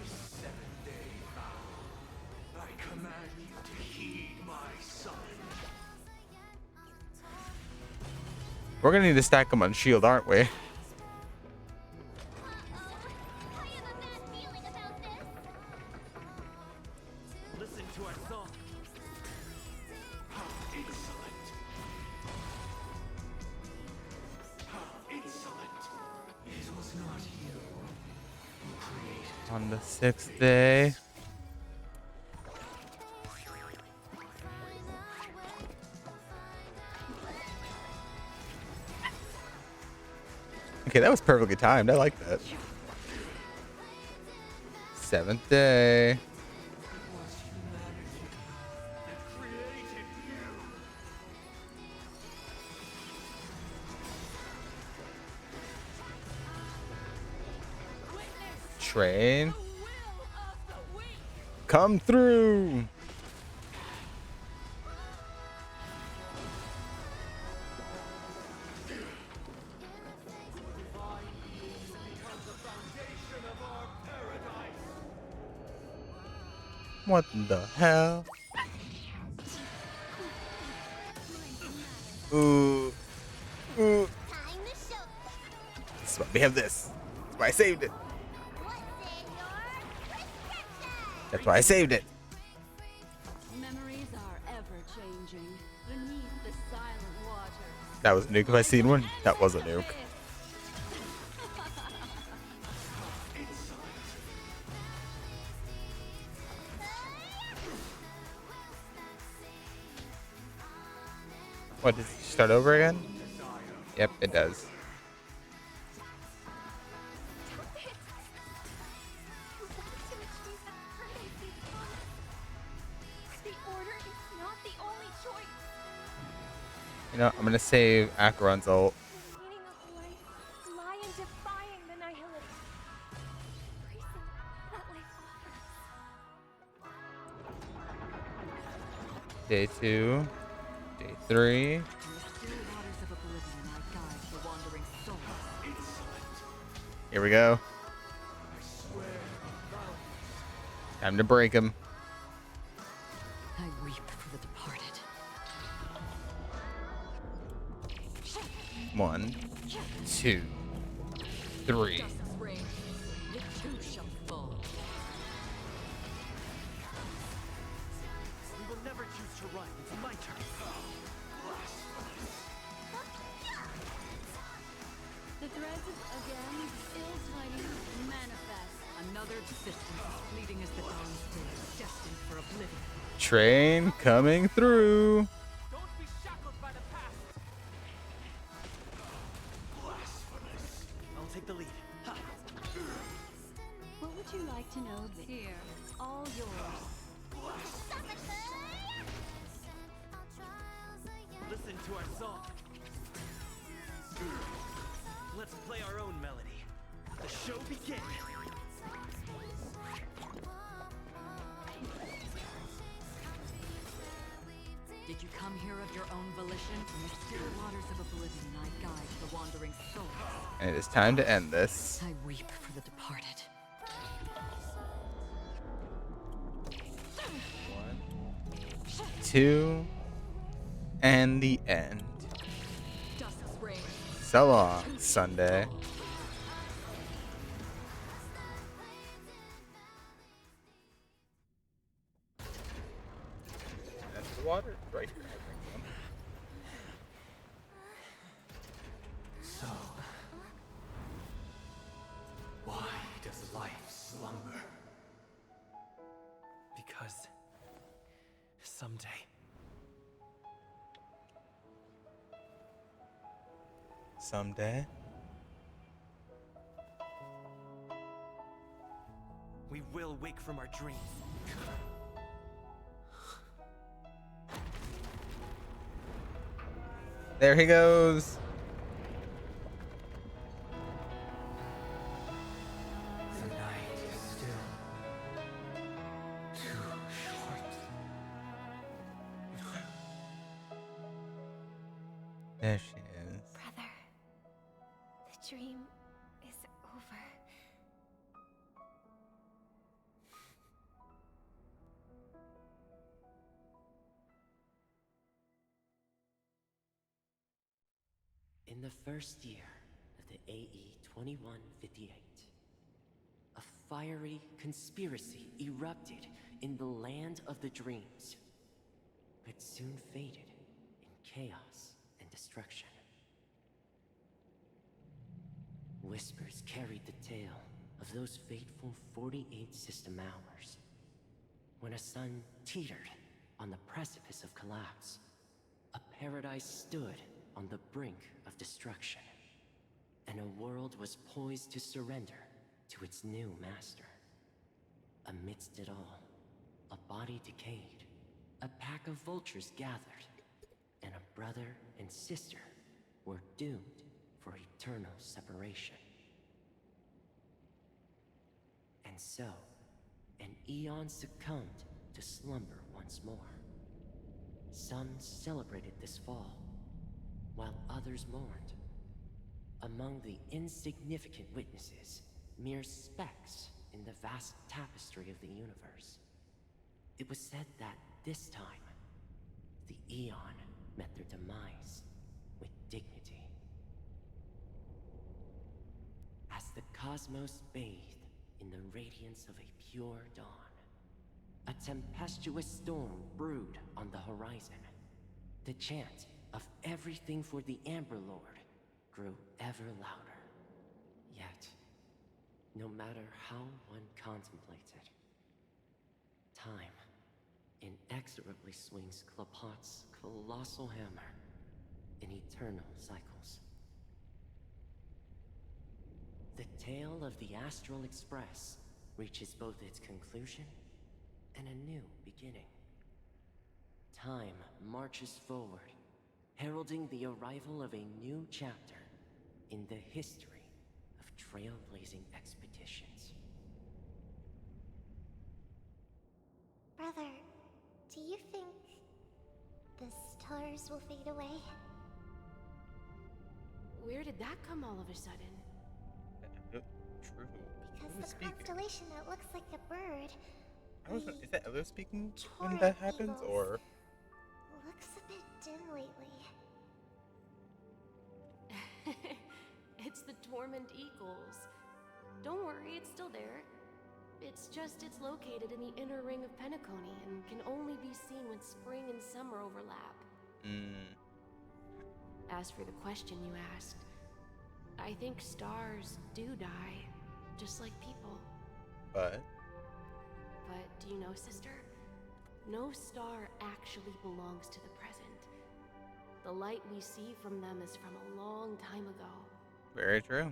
This 7-day vow, I command you to heed my summons. We're gonna need to stack him on shield, aren't we? Listen to our song. How insolent! How insolent! It was not you who created. On the 6th day. Okay, that was perfectly timed. I like that. 7th day. Train. Come through. What the hell? Ooh. Ooh. That's why we have this. That's why I saved it. That's why I saved it. Memories are ever changing beneath the silent waters. That was a nuke if I seen one. That was a nuke. What, does it start over again? Yep, it does. You know, I'm gonna save Acheron's ult. Day 2. Day 3. Here we go. Time to break him. I weep for the departed. 1, 2, 3. We will never choose to run. It's my turn. The threads again, still tiny, manifest. Another existence fleeting as the dawn's day, destined for oblivion. Train coming through. Don't be shackled by the past. Blasphemous. I'll take the lead. Ha. What would you like to know? Here, all yours. Listen to our song. Let's play our own melody. The show begins. Did you come here of your own volition? From the still waters of oblivion, I guide the wandering souls. And it is time to end this. I weep for the departed. 1, 2, and the end. So long, Sunday. That's the water right here. So, why does life slumber? Because someday Someday. we will wake from our dreams. There he goes. The night is still too short. There she is. Brother, the dream is over. In the first year of the AE 2158, a fiery conspiracy erupted in the land of the dreams, but soon faded in chaos and destruction. Whispers carried the tale of those fateful 48 system hours, when a sun teetered on the precipice of collapse. A paradise stood on the brink of destruction, and a world was poised to surrender to its new master. Amidst it all, a body decayed, a pack of vultures gathered, and a brother and sister were doomed for eternal separation. And so, an eon succumbed to slumber once more. Some celebrated this fall, while others mourned. Among the insignificant witnesses, mere specks in the vast tapestry of the universe, it was said that this time, the Eon met their demise with dignity. As the cosmos bathed in the radiance of a pure dawn, a tempestuous storm brewed on the horizon. The chant of everything for the Amber Lord grew ever louder. Yet, no matter how one contemplated, time inexorably swings Klapot's colossal hammer in eternal cycles. The tale of the Astral Express reaches both its conclusion and a new beginning. Time marches forward, heralding the arrival of a new chapter in the history of trailblazing expeditions. Brother, do you think the stars will fade away? Where did that come all of a sudden? True. Because the constellation that looks like a bird. Is that Elo speaking when that happens, or? Looks a bit dim lately. It's the Torment Eagles. Don't worry, it's still there. It's just it's located in the inner ring of Penacony and can only be seen when spring and summer overlap. As for the question you asked, I think stars do die, just like people. But do you know, sister? No star actually belongs to the present. The light we see from them is from a long time ago. Very true.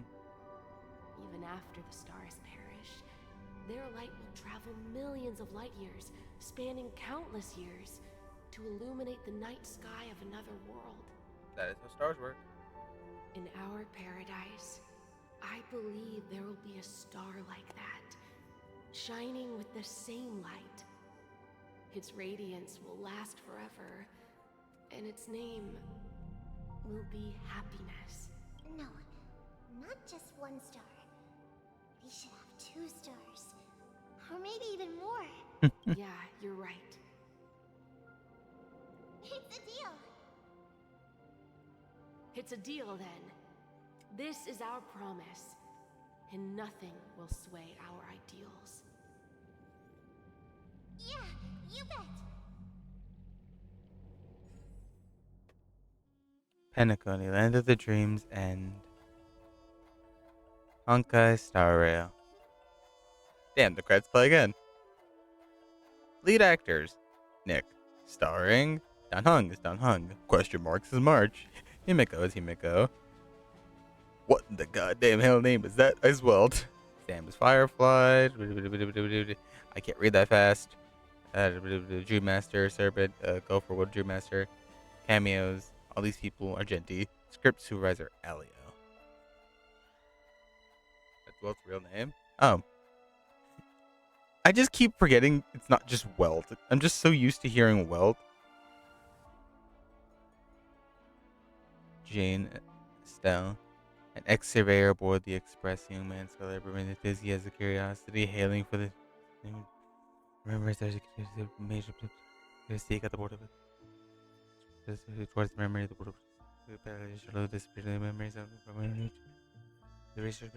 Even after the stars perish, their light will travel millions of light years, spanning countless years, to illuminate the night sky of another world. That is how stars work. In our paradise, I believe there will be a star like that, shining with the same light. Its radiance will last forever, and its name will be happiness. No, not just one star. We should have 2 stars. Or maybe even more. Yeah, you're right. It's a deal. It's a deal, then. This is our promise, and nothing will sway our ideals. Yeah, you bet. Penacony, Land of the Dreams End. Honkai Star Rail. Damn, the credits play again. Lead actors: Nick. Starring Dan Hung is Dan Hung. Question marks is March. Himiko is Himiko. What in the goddamn hell name is that? I swelled. Sam is Firefly. I can't read that fast. Dream Master, Serpent, Go for Wood Dream Master. Cameos. All these people are Genti. Script supervisor Alio. That's Welt's real name? Oh. I just keep forgetting it's not just Welt. I'm just so used to hearing Welt. Jane Estelle. An ex-surveyor aboard the Express, young man celebrating busy as a curiosity, hailing for the... Remember, there's a major mistake at the board of it. Towards the memory of the board of it. Disappearing memories of the research.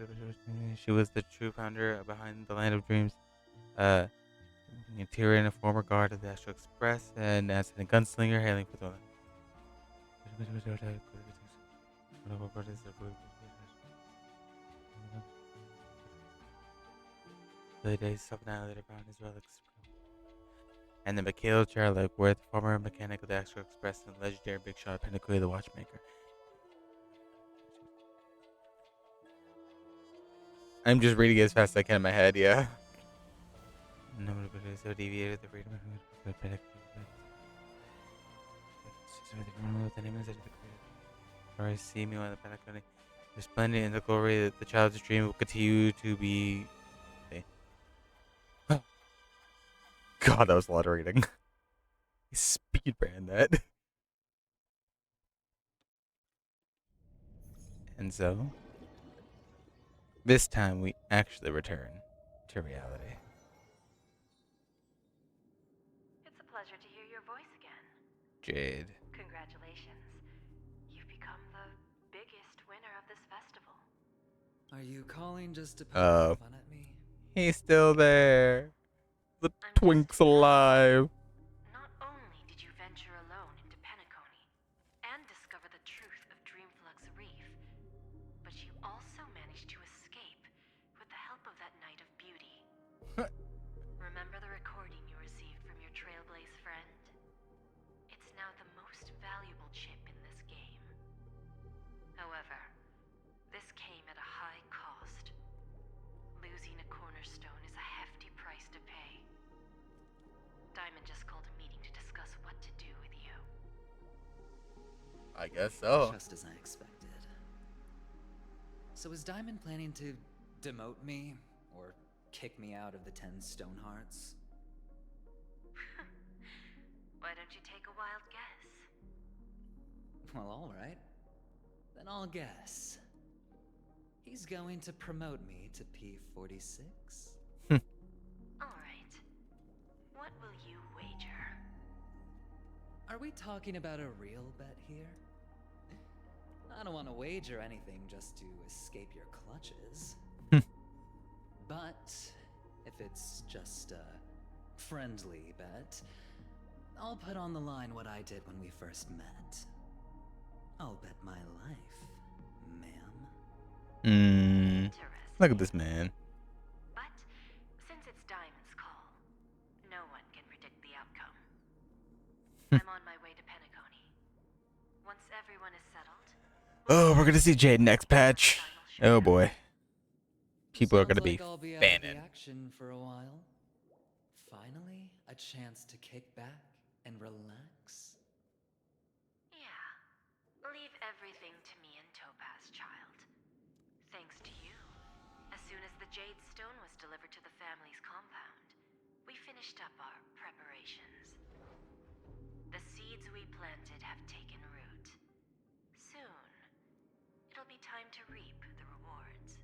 She was the true founder behind the Land of Dreams. Interior and a former guard of the Astral Express, and as a gunslinger hailing for the... The days self-annihilated around his relics. And then Mikhail Charlek, former mechanic of the Astral Express and legendary big shot Penacony the Watchmaker. I'm just reading it as fast as I can in my head, yeah. No, so deviated the freedom of or I see me on the Pentagon. Resplendent in the glory that the child's dream will continue to be. Okay. God, that was a lot of reading. Speed ran that. And so, this time we actually return to reality. It's a pleasure to hear your voice again. Jade. Congratulations. You've become the biggest winner of this festival. Are you calling just to poke fun at me? He's still there. The twink's alive. Not only did you venture alone into Penacony and discover the truth of Dreamflux Reef, but you also managed to escape with the help of that Knight of Beauty. Remember the recording you received from your Trailblaze friend? It's now the most valuable chip in this game. However, this came at a high cost. Losing a cornerstone is a hefty price to pay. Diamond just called a meeting to discuss what to do with you. I guess so. Just as I expected. So is Diamond planning to demote me or kick me out of the 10 Stonehearts? Why don't you take a wild guess? Well, alright. Then I'll guess. He's going to promote me to P46? Alright. What will you wager? Are we talking about a real bet here? I don't want to wager anything just to escape your clutches. But if it's just a friendly bet, I'll put on the line what I did when we first met. I'll bet my life, ma'am. Look at this man. But since it's Diamond's call, no one can predict the outcome. I'm on my way to Penacony. Once everyone is settled. Oh, we're gonna see Jade next patch. Oh boy. People are gonna Sounds be like I'll be out of the fanning. action for a while. Finally, a chance to kick back and relax. Yeah. Leave everything to me and Topaz, child. Thanks to you, as soon as the Jade Stone was delivered to the family's compound, we finished up our preparations. The seeds we planted have taken root. Soon, it'll be time to reap the rewards.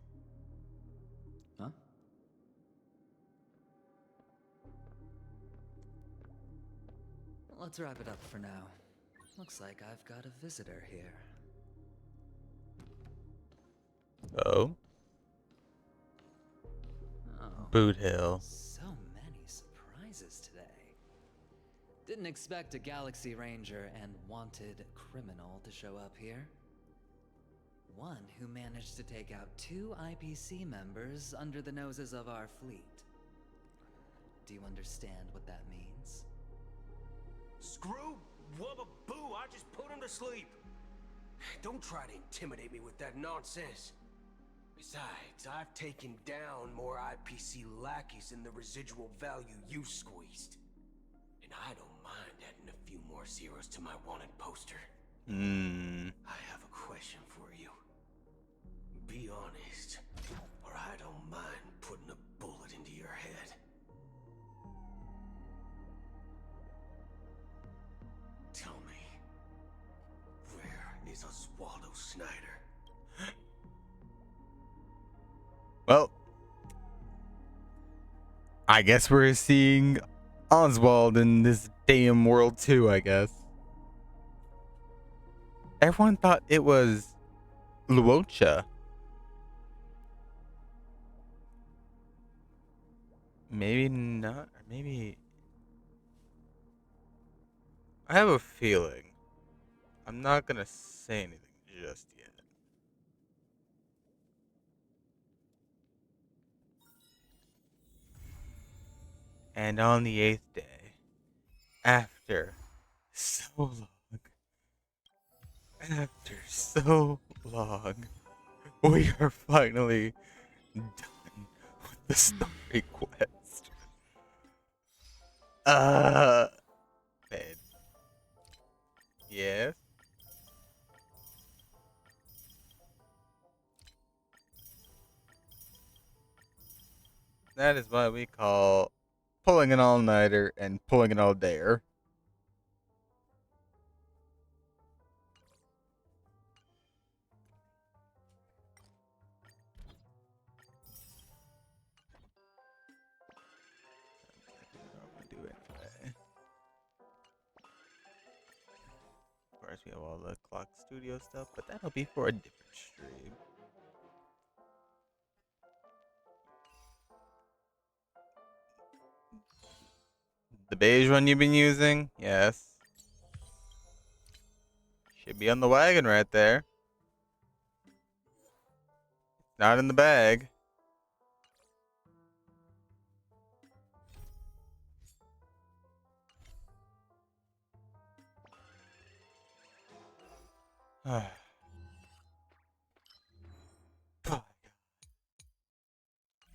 Huh? Let's wrap it up for now. Looks like I've got a visitor here. Oh. Boot Hill. So many surprises today. Didn't expect a Galaxy Ranger and wanted criminal to show up here. One who managed to take out 2 IPC members under the noses of our fleet. Do you understand what that means? Screw wubba boo, I just put him to sleep. Don't try to intimidate me with that nonsense. Besides, I've taken down more IPC lackeys than the residual value you squeezed. And I don't mind adding a few more zeros to my wanted poster. I have a question for you. Be honest, or I don't mind putting a bullet into your head. Tell me, where is Oswaldo Snyder? Well, I guess we're seeing Oswald in this damn world too, I guess. Everyone thought it was Luocha. Maybe not, or maybe... I have a feeling. I'm not gonna say anything just yet. And on the 8th day, after so long, we are finally done with the story quest. Babe. Yes? That is what we call pulling an all-nighter and pulling an all-dayer. Do anyway. Of course, we have all the Clock Studio stuff, but that'll be for a different stream. The beige one you've been using? Yes. Should be on the wagon right there. Not in the bag.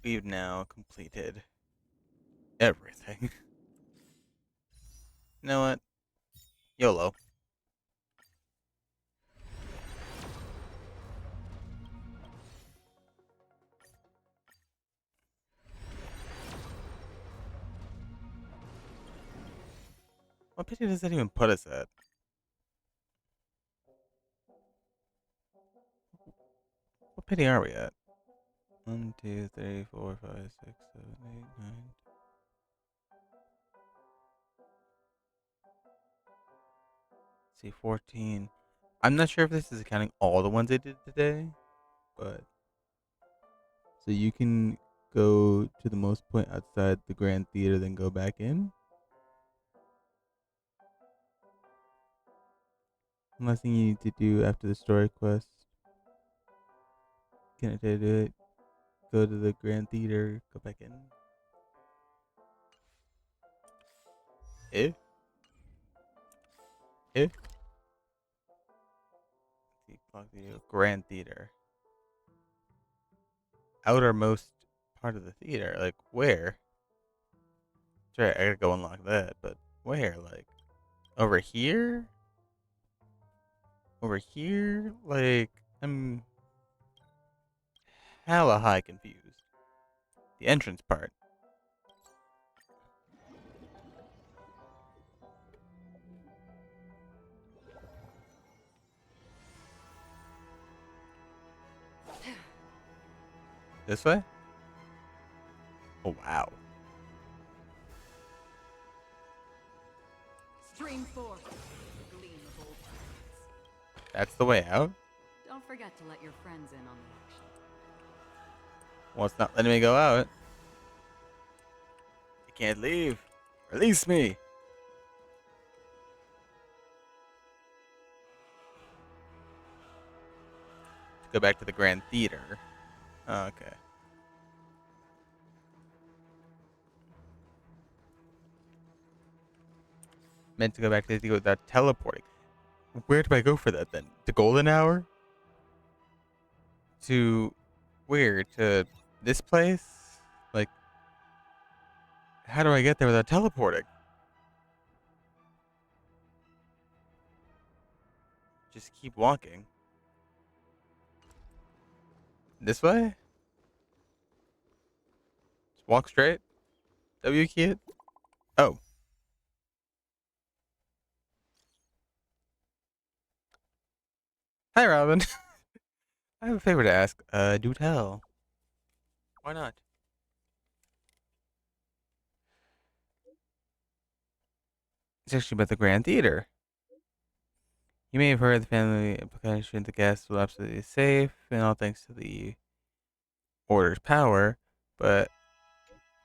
We've now completed everything. You know what? YOLO. What pity does that even put us at? What pity are we at? 1, 2, 3, 4, 5, 6, 7, 8, 9. See, 14. I'm not sure if this is counting all the ones I did today, but so you can go to the most point outside the Grand Theater, then go back in. Unless you need to do after the story quest. Can I do it? Go to the Grand Theater, go back in. Eh? See, Clock Theater, Grand Theater. Outermost part of the theater, like where? Sorry, I gotta go unlock that, but where? Like over here? Over here? Like I'm hella high confused. The entrance part. This way? Oh wow. Stream 4. The gleam of old times. That's the way out? Don't forget to let your friends in on the action. Well, it's not letting me go out. I can't leave. Release me. Go back to the Grand Theater. Oh, okay. Meant to go back to the theater without teleporting. Where do I go for that then? The Golden Hour? To where? To this place? Like, how do I get there without teleporting? Just keep walking. This way? Just walk straight? W key it? Oh. Hi, Robin. I have a favor to ask. Do tell. Why not? It's actually about the Grand Theater. You may have heard the family implication the guests will absolutely safe, and all thanks to the Order's power, but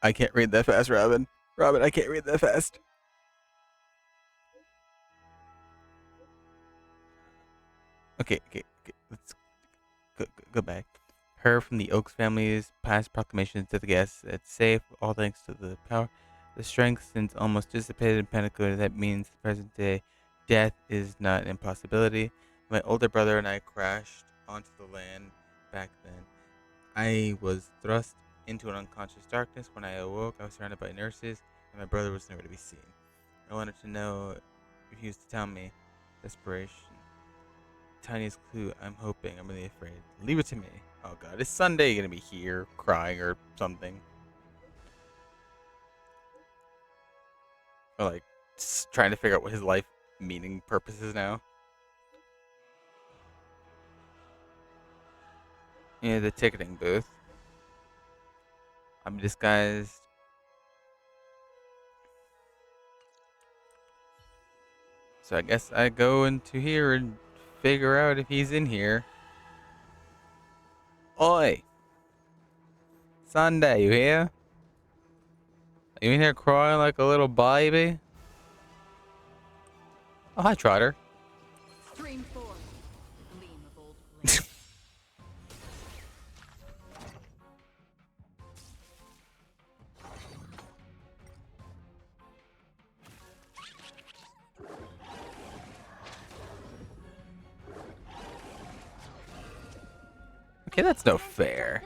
I can't read that fast, Robin. Robin, I can't read that fast. Okay. Let's go back. Her from the Oaks family's past proclamations to the guests. It's safe, all thanks to the power. The strength since almost dissipated in Pentacle. That means present day death is not an impossibility. My older brother and I crashed onto the land back then. I was thrust into an unconscious darkness. When I awoke, I was surrounded by nurses, and my brother was nowhere to be seen. I wanted to know if he was to tell me. Desperation. Tiniest clue. I'm hoping. I'm really afraid. Leave it to me. Oh god, is Sunday gonna be here crying or something? Or like trying to figure out what his life meaning purpose is now. Yeah, the ticketing booth. I'm disguised. So I guess I go into here and figure out if he's in here. Oi! Sunday, you here? Are you in here crying like a little baby? Oh, hi, Trotter. Stream 4. Gleam of old glaze. Okay, that's no fair.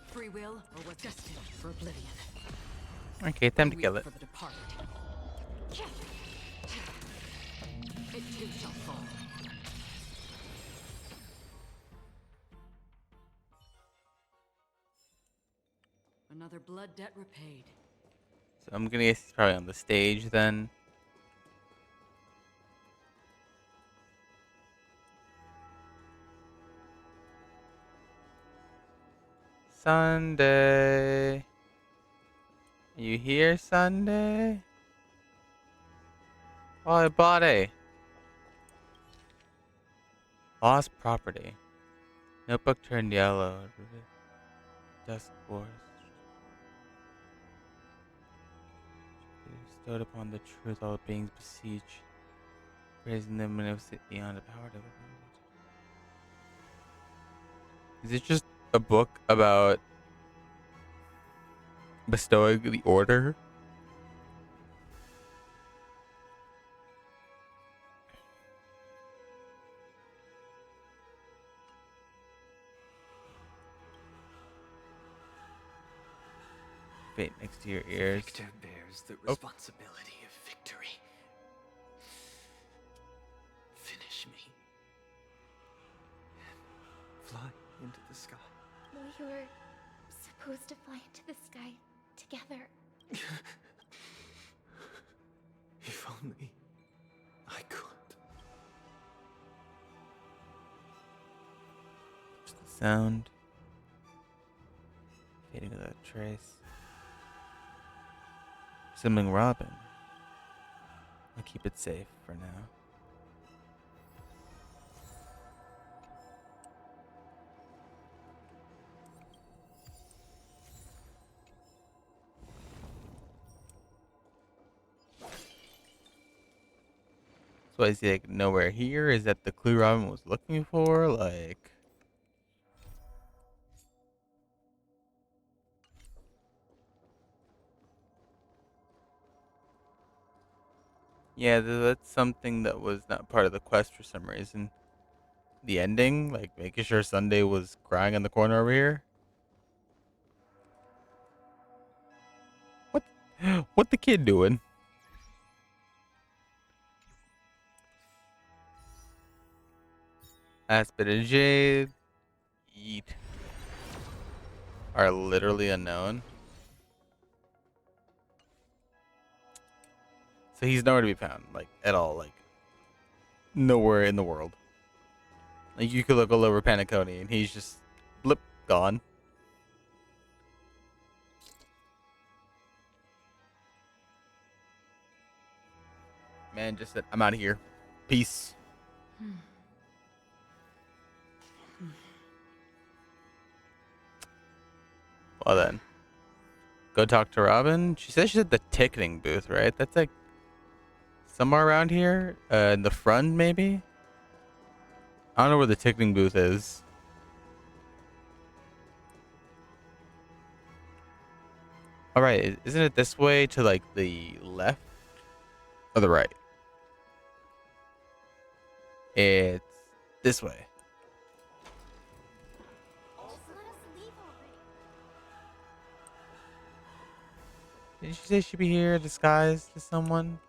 Free will or what's destined for oblivion. Okay, time to kill it. For the departed. It too shall fall. Another blood debt repaid. So I'm gonna guess he's probably on the stage then. Sunday. You here, Sunday? Oh, body. Lost property. Notebook turned yellow. Dusk wars. Bestowed upon the truth, all beings beseech, praising them when it was beyond the power of. Is it just a book about bestowing the order? Fate next to your ears. Victor bears the responsibility of victory. Finish me. Fly into the sky. We were supposed to fly into the sky together. If only I could. Just the sound. Fading without trace. Soooo Robin. I'll keep it safe for now. So is he like nowhere here? Is that the clue Robin was looking for? Like, yeah, that's something that was not part of the quest for some reason. The ending, like making sure Sunday was crying in the corner over here. What? What the kid doing? Aspen and Jade, Yeet, are literally unknown. So he's nowhere to be found, like, at all. Like, nowhere in the world. Like, you could look all over Panacone and he's just, blip, gone. Man just said, I'm out of here. Peace. Well then. Go talk to Robin. She says she's at the ticketing booth, right? That's like somewhere around here. In the front, maybe? I don't know where the ticketing booth is. Alright, isn't it this way to like the left? Or the right? It's this way. Just let us leave already. Did she say she'd be here disguised as someone?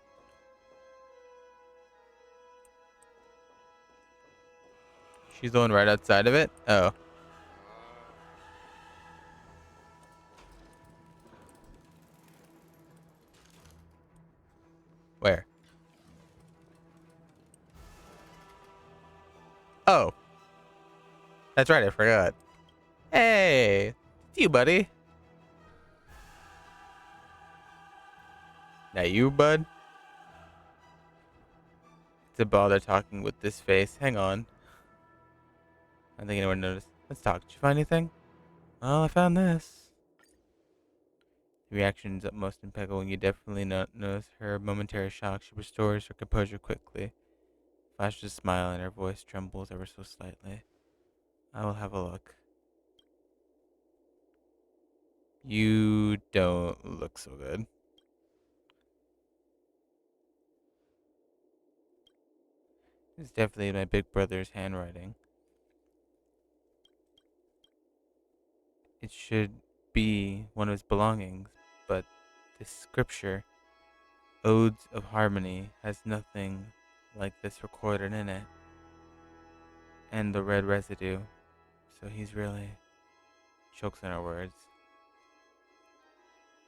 She's the one right outside of it? Oh. Where? Oh. That's right, I forgot. Hey. It's you, buddy. Now you, bud? To bother talking with this face. Hang on. I don't think anyone noticed. Let's talk. Did you find anything? Well, I found this. The reaction's utmost impeccable. You definitely notice her momentary shock. She restores her composure quickly. Flashes a smile and her voice trembles ever so slightly. I will have a look. You don't look so good. It's definitely my big brother's handwriting. It should be one of his belongings, but this scripture, Odes of Harmony, has nothing like this recorded in it. And the red residue. So he's really chokes on our words.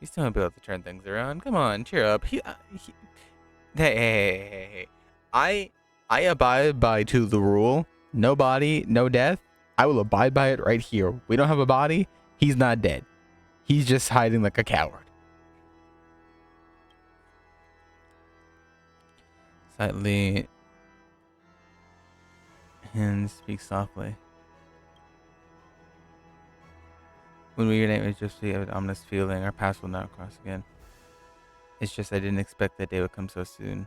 He's still gonna be able to turn things around. Come on, cheer up. Hey. I abide by to the rule. No body, no death. I will abide by it right here. We don't have a body. He's not dead. He's just hiding like a coward. Slightly and speak softly. When we unite, it's just an ominous feeling. Our paths will not cross again. It's just I didn't expect that day would come so soon.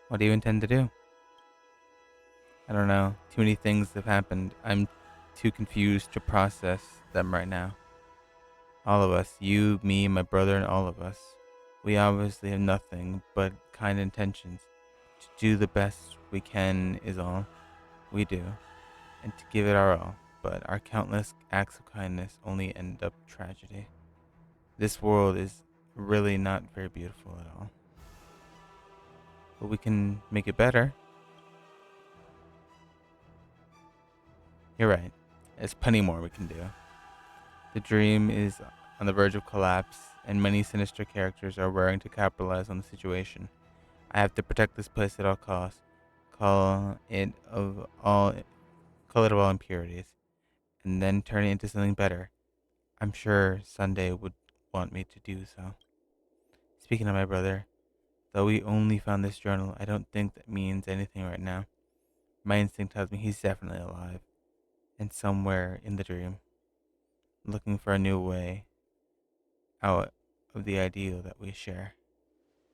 What do you intend to do? I don't know. Too many things have happened. I'm too confused to process them right now. All of us, you, me, my brother, and all of us. We obviously have nothing but kind intentions. To do the best we can is all we do, and to give it our all. But our countless acts of kindness only end up tragedy. This world is really not very beautiful at all. But we can make it better. You're right. There's plenty more we can do. The dream is on the verge of collapse, and many sinister characters are raring to capitalize on the situation. I have to protect this place at all costs. Call it of all impurities, and then turn it into something better. I'm sure Sunday would want me to do so. Speaking of my brother, though we only found this journal, I don't think that means anything right now. My instinct tells me he's definitely alive, and somewhere in the dream, looking for a new way out of the ideal that we share.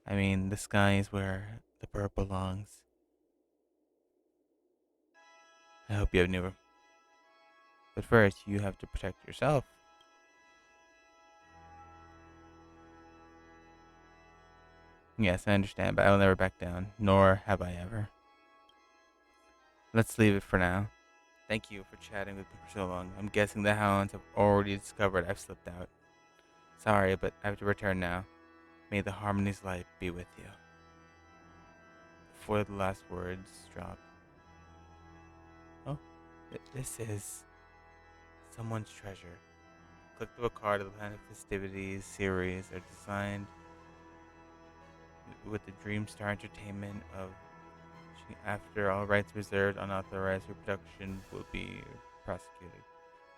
I mean, the sky is where the bird belongs. I hope you have never. But first, you have to protect yourself. Yes, I understand, but I will never back down, nor have I ever. Let's leave it for now. Thank you for chatting with me for so long. I'm guessing the hounds have already discovered I've slipped out. Sorry, but I have to return now. May the harmony's light be with you. Before the last words drop. Oh, this is someone's treasure. Collectible card of the Planet Festivities series are designed with the Dreamstar Entertainment of after all rights reserved, unauthorized reproduction will be prosecuted.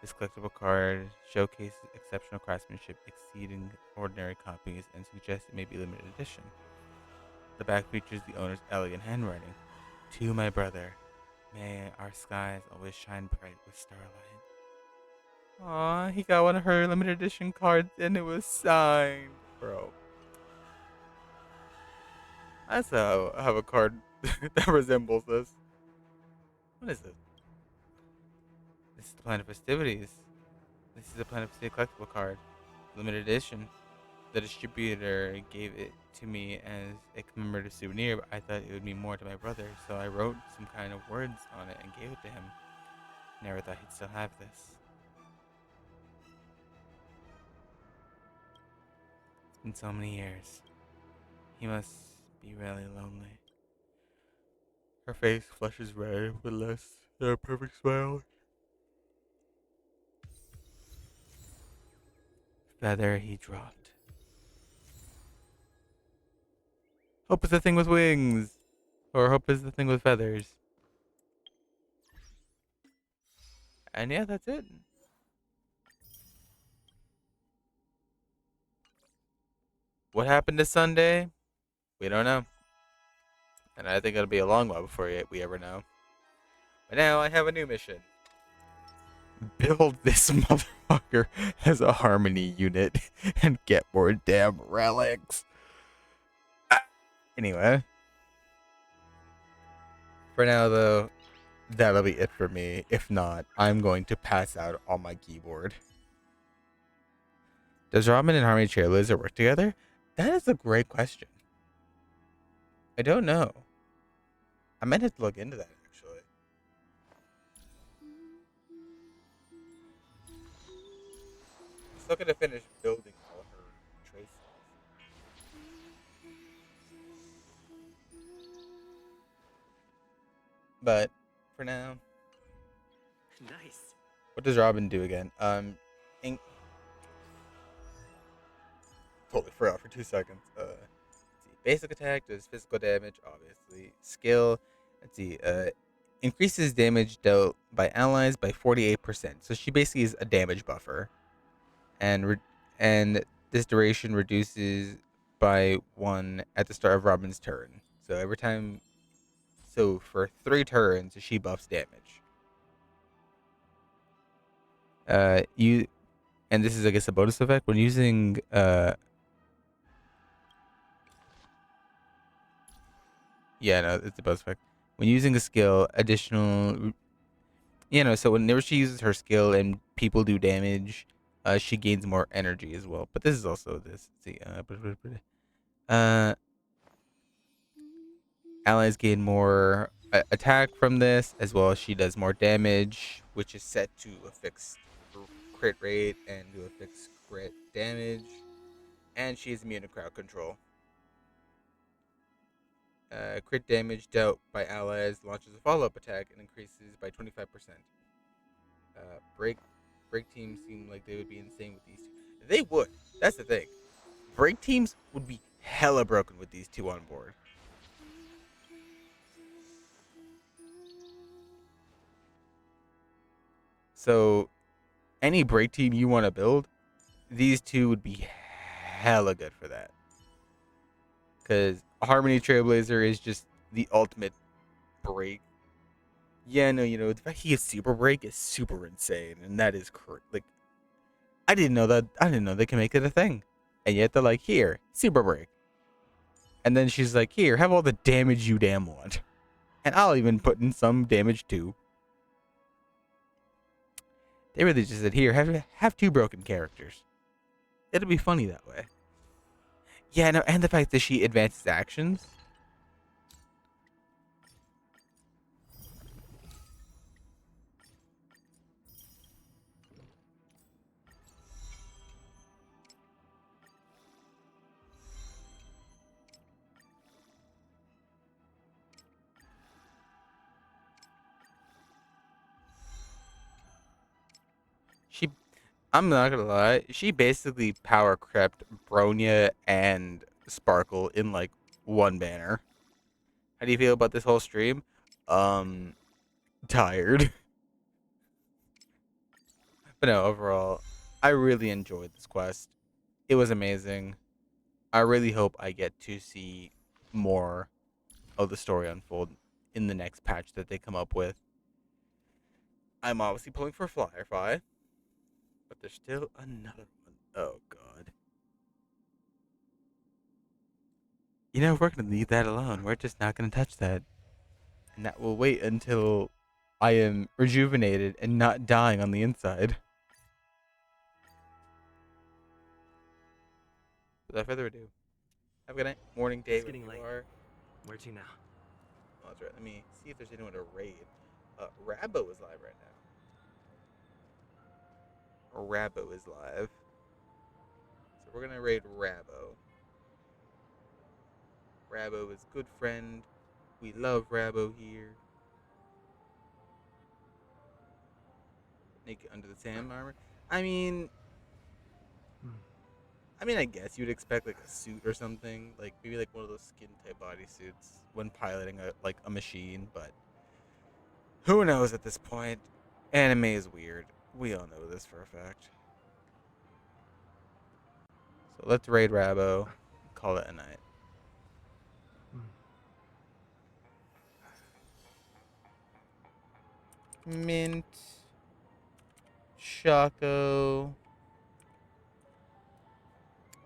This collectible card showcases exceptional craftsmanship exceeding ordinary copies and suggests it may be limited edition. The back features the owner's elegant handwriting. To my brother, may our skies always shine bright with starlight. Aw, he got one of her limited edition cards and it was signed, bro. I also have a card that resembles this. What is it? This is the Planet Festivities. This is a Planet Festivity collectible card. Limited edition. the distributor gave it to me as a commemorative souvenir, but I thought it would mean more to my brother, so I wrote some kind of words on it and gave it to him. Never thought he'd still have this. It's been so many years. He must be really lonely. Her face flushes red with less than a perfect smile. Feather he dropped. Hope is the thing with wings. Or hope is the thing with feathers. And yeah, that's it. What happened to Sunday? We don't know. And I think it'll be a long while before we ever know. But now I have a new mission. Build this motherfucker as a harmony unit and get more damn relics. Anyway. For now, though, that'll be it for me. If not, I'm going to pass out on my keyboard. Does Robin and Harmony Trailblazer work together? That is a great question. I don't know. I might have to look into that, actually. Still gonna finish building all her traces. But for now, Nice. what does Robin do again? Totally forgot for 2 seconds. Let's see. Basic attack does physical damage, obviously. Skill, let's see. Increases damage dealt by allies by 48%. So she basically is a damage buffer, and this duration reduces by 1 at the start of Robin's turn. So every time, so for 3 turns, she buffs damage. And this is, I guess, a bonus effect when using yeah, no, it's a bonus effect. When using a skill, additional, so whenever she uses her skill and people do damage, she gains more energy as well. But this is also this. Let's see, allies gain more attack from this, as well as she does more damage, which is set to a fixed crit rate and do a fixed crit damage. And she is immune to crowd control. Crit damage dealt by allies launches a follow-up attack and increases by 25%. Break teams seem like they would be insane with these two. They would. That's the thing. Break teams would be hella broken with these two on board. So, any break team you want to build, these two would be hella good for that. Because Harmony Trailblazer is just the ultimate break. Yeah, no, the fact he gets super break is super insane, and that is like, I didn't know that. I didn't know they can make it a thing, and yet they're like, here, super break, and then she's like, here, have all the damage you damn want, and I'll even put in some damage too. They really just said, here, have 2 broken characters. It'll be funny that way. Yeah, no, and the fact that she advances actions. I'm not gonna lie, she basically power crept Bronya and Sparkle in like one banner. How do you feel about this whole stream? Tired. But no, overall, I really enjoyed this quest. It was amazing. I really hope I get to see more of the story unfold in the next patch that they come up with. I'm obviously pulling for Firefly, but there's still another one. Oh god. We're gonna leave that alone. We're just not gonna touch that. And that will wait until I am rejuvenated and not dying on the inside. Without further ado, have a good night, morning, day, It's wherever getting you late. are. Where to now? Oh, that's right. Let me see if there's anyone to raid. Rabo is live right now. Rabo is live. So we're gonna raid Rabo. Rabo is good friend. We love Rabo here. Naked under the Sam armor. I mean, I guess you'd expect like a suit or something, like maybe like one of those skin type bodysuits when piloting a machine. But who knows at this point? Anime is weird. We all know this for a fact. So let's raid Rabo. Call it a night. Mint. Choco.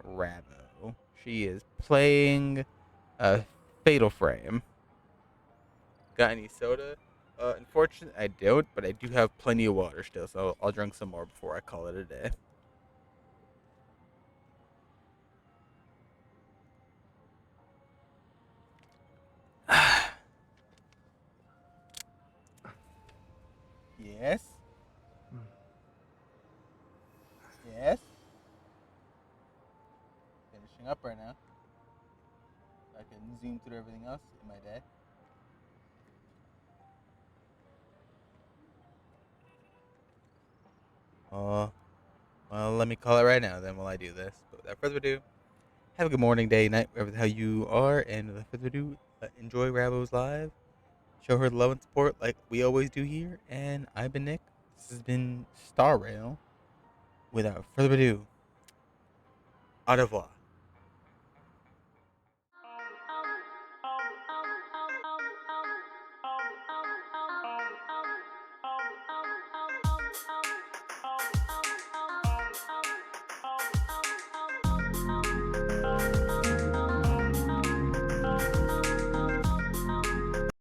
Rabo. She is playing a Fatal Frame. Got any soda? Unfortunately, I don't, but I do have plenty of water still, so I'll drink some more before I call it a day. Yes? Yes? Finishing up right now. I can zoom through everything else in my day. Well, let me call it right now then while I do this. But without further ado, have a good morning, day, night, wherever the hell you are. And without further ado, enjoy Rabo's live. Show her the love and support like we always do here. And I've been Nick. This has been Star Rail. Without further ado, au revoir.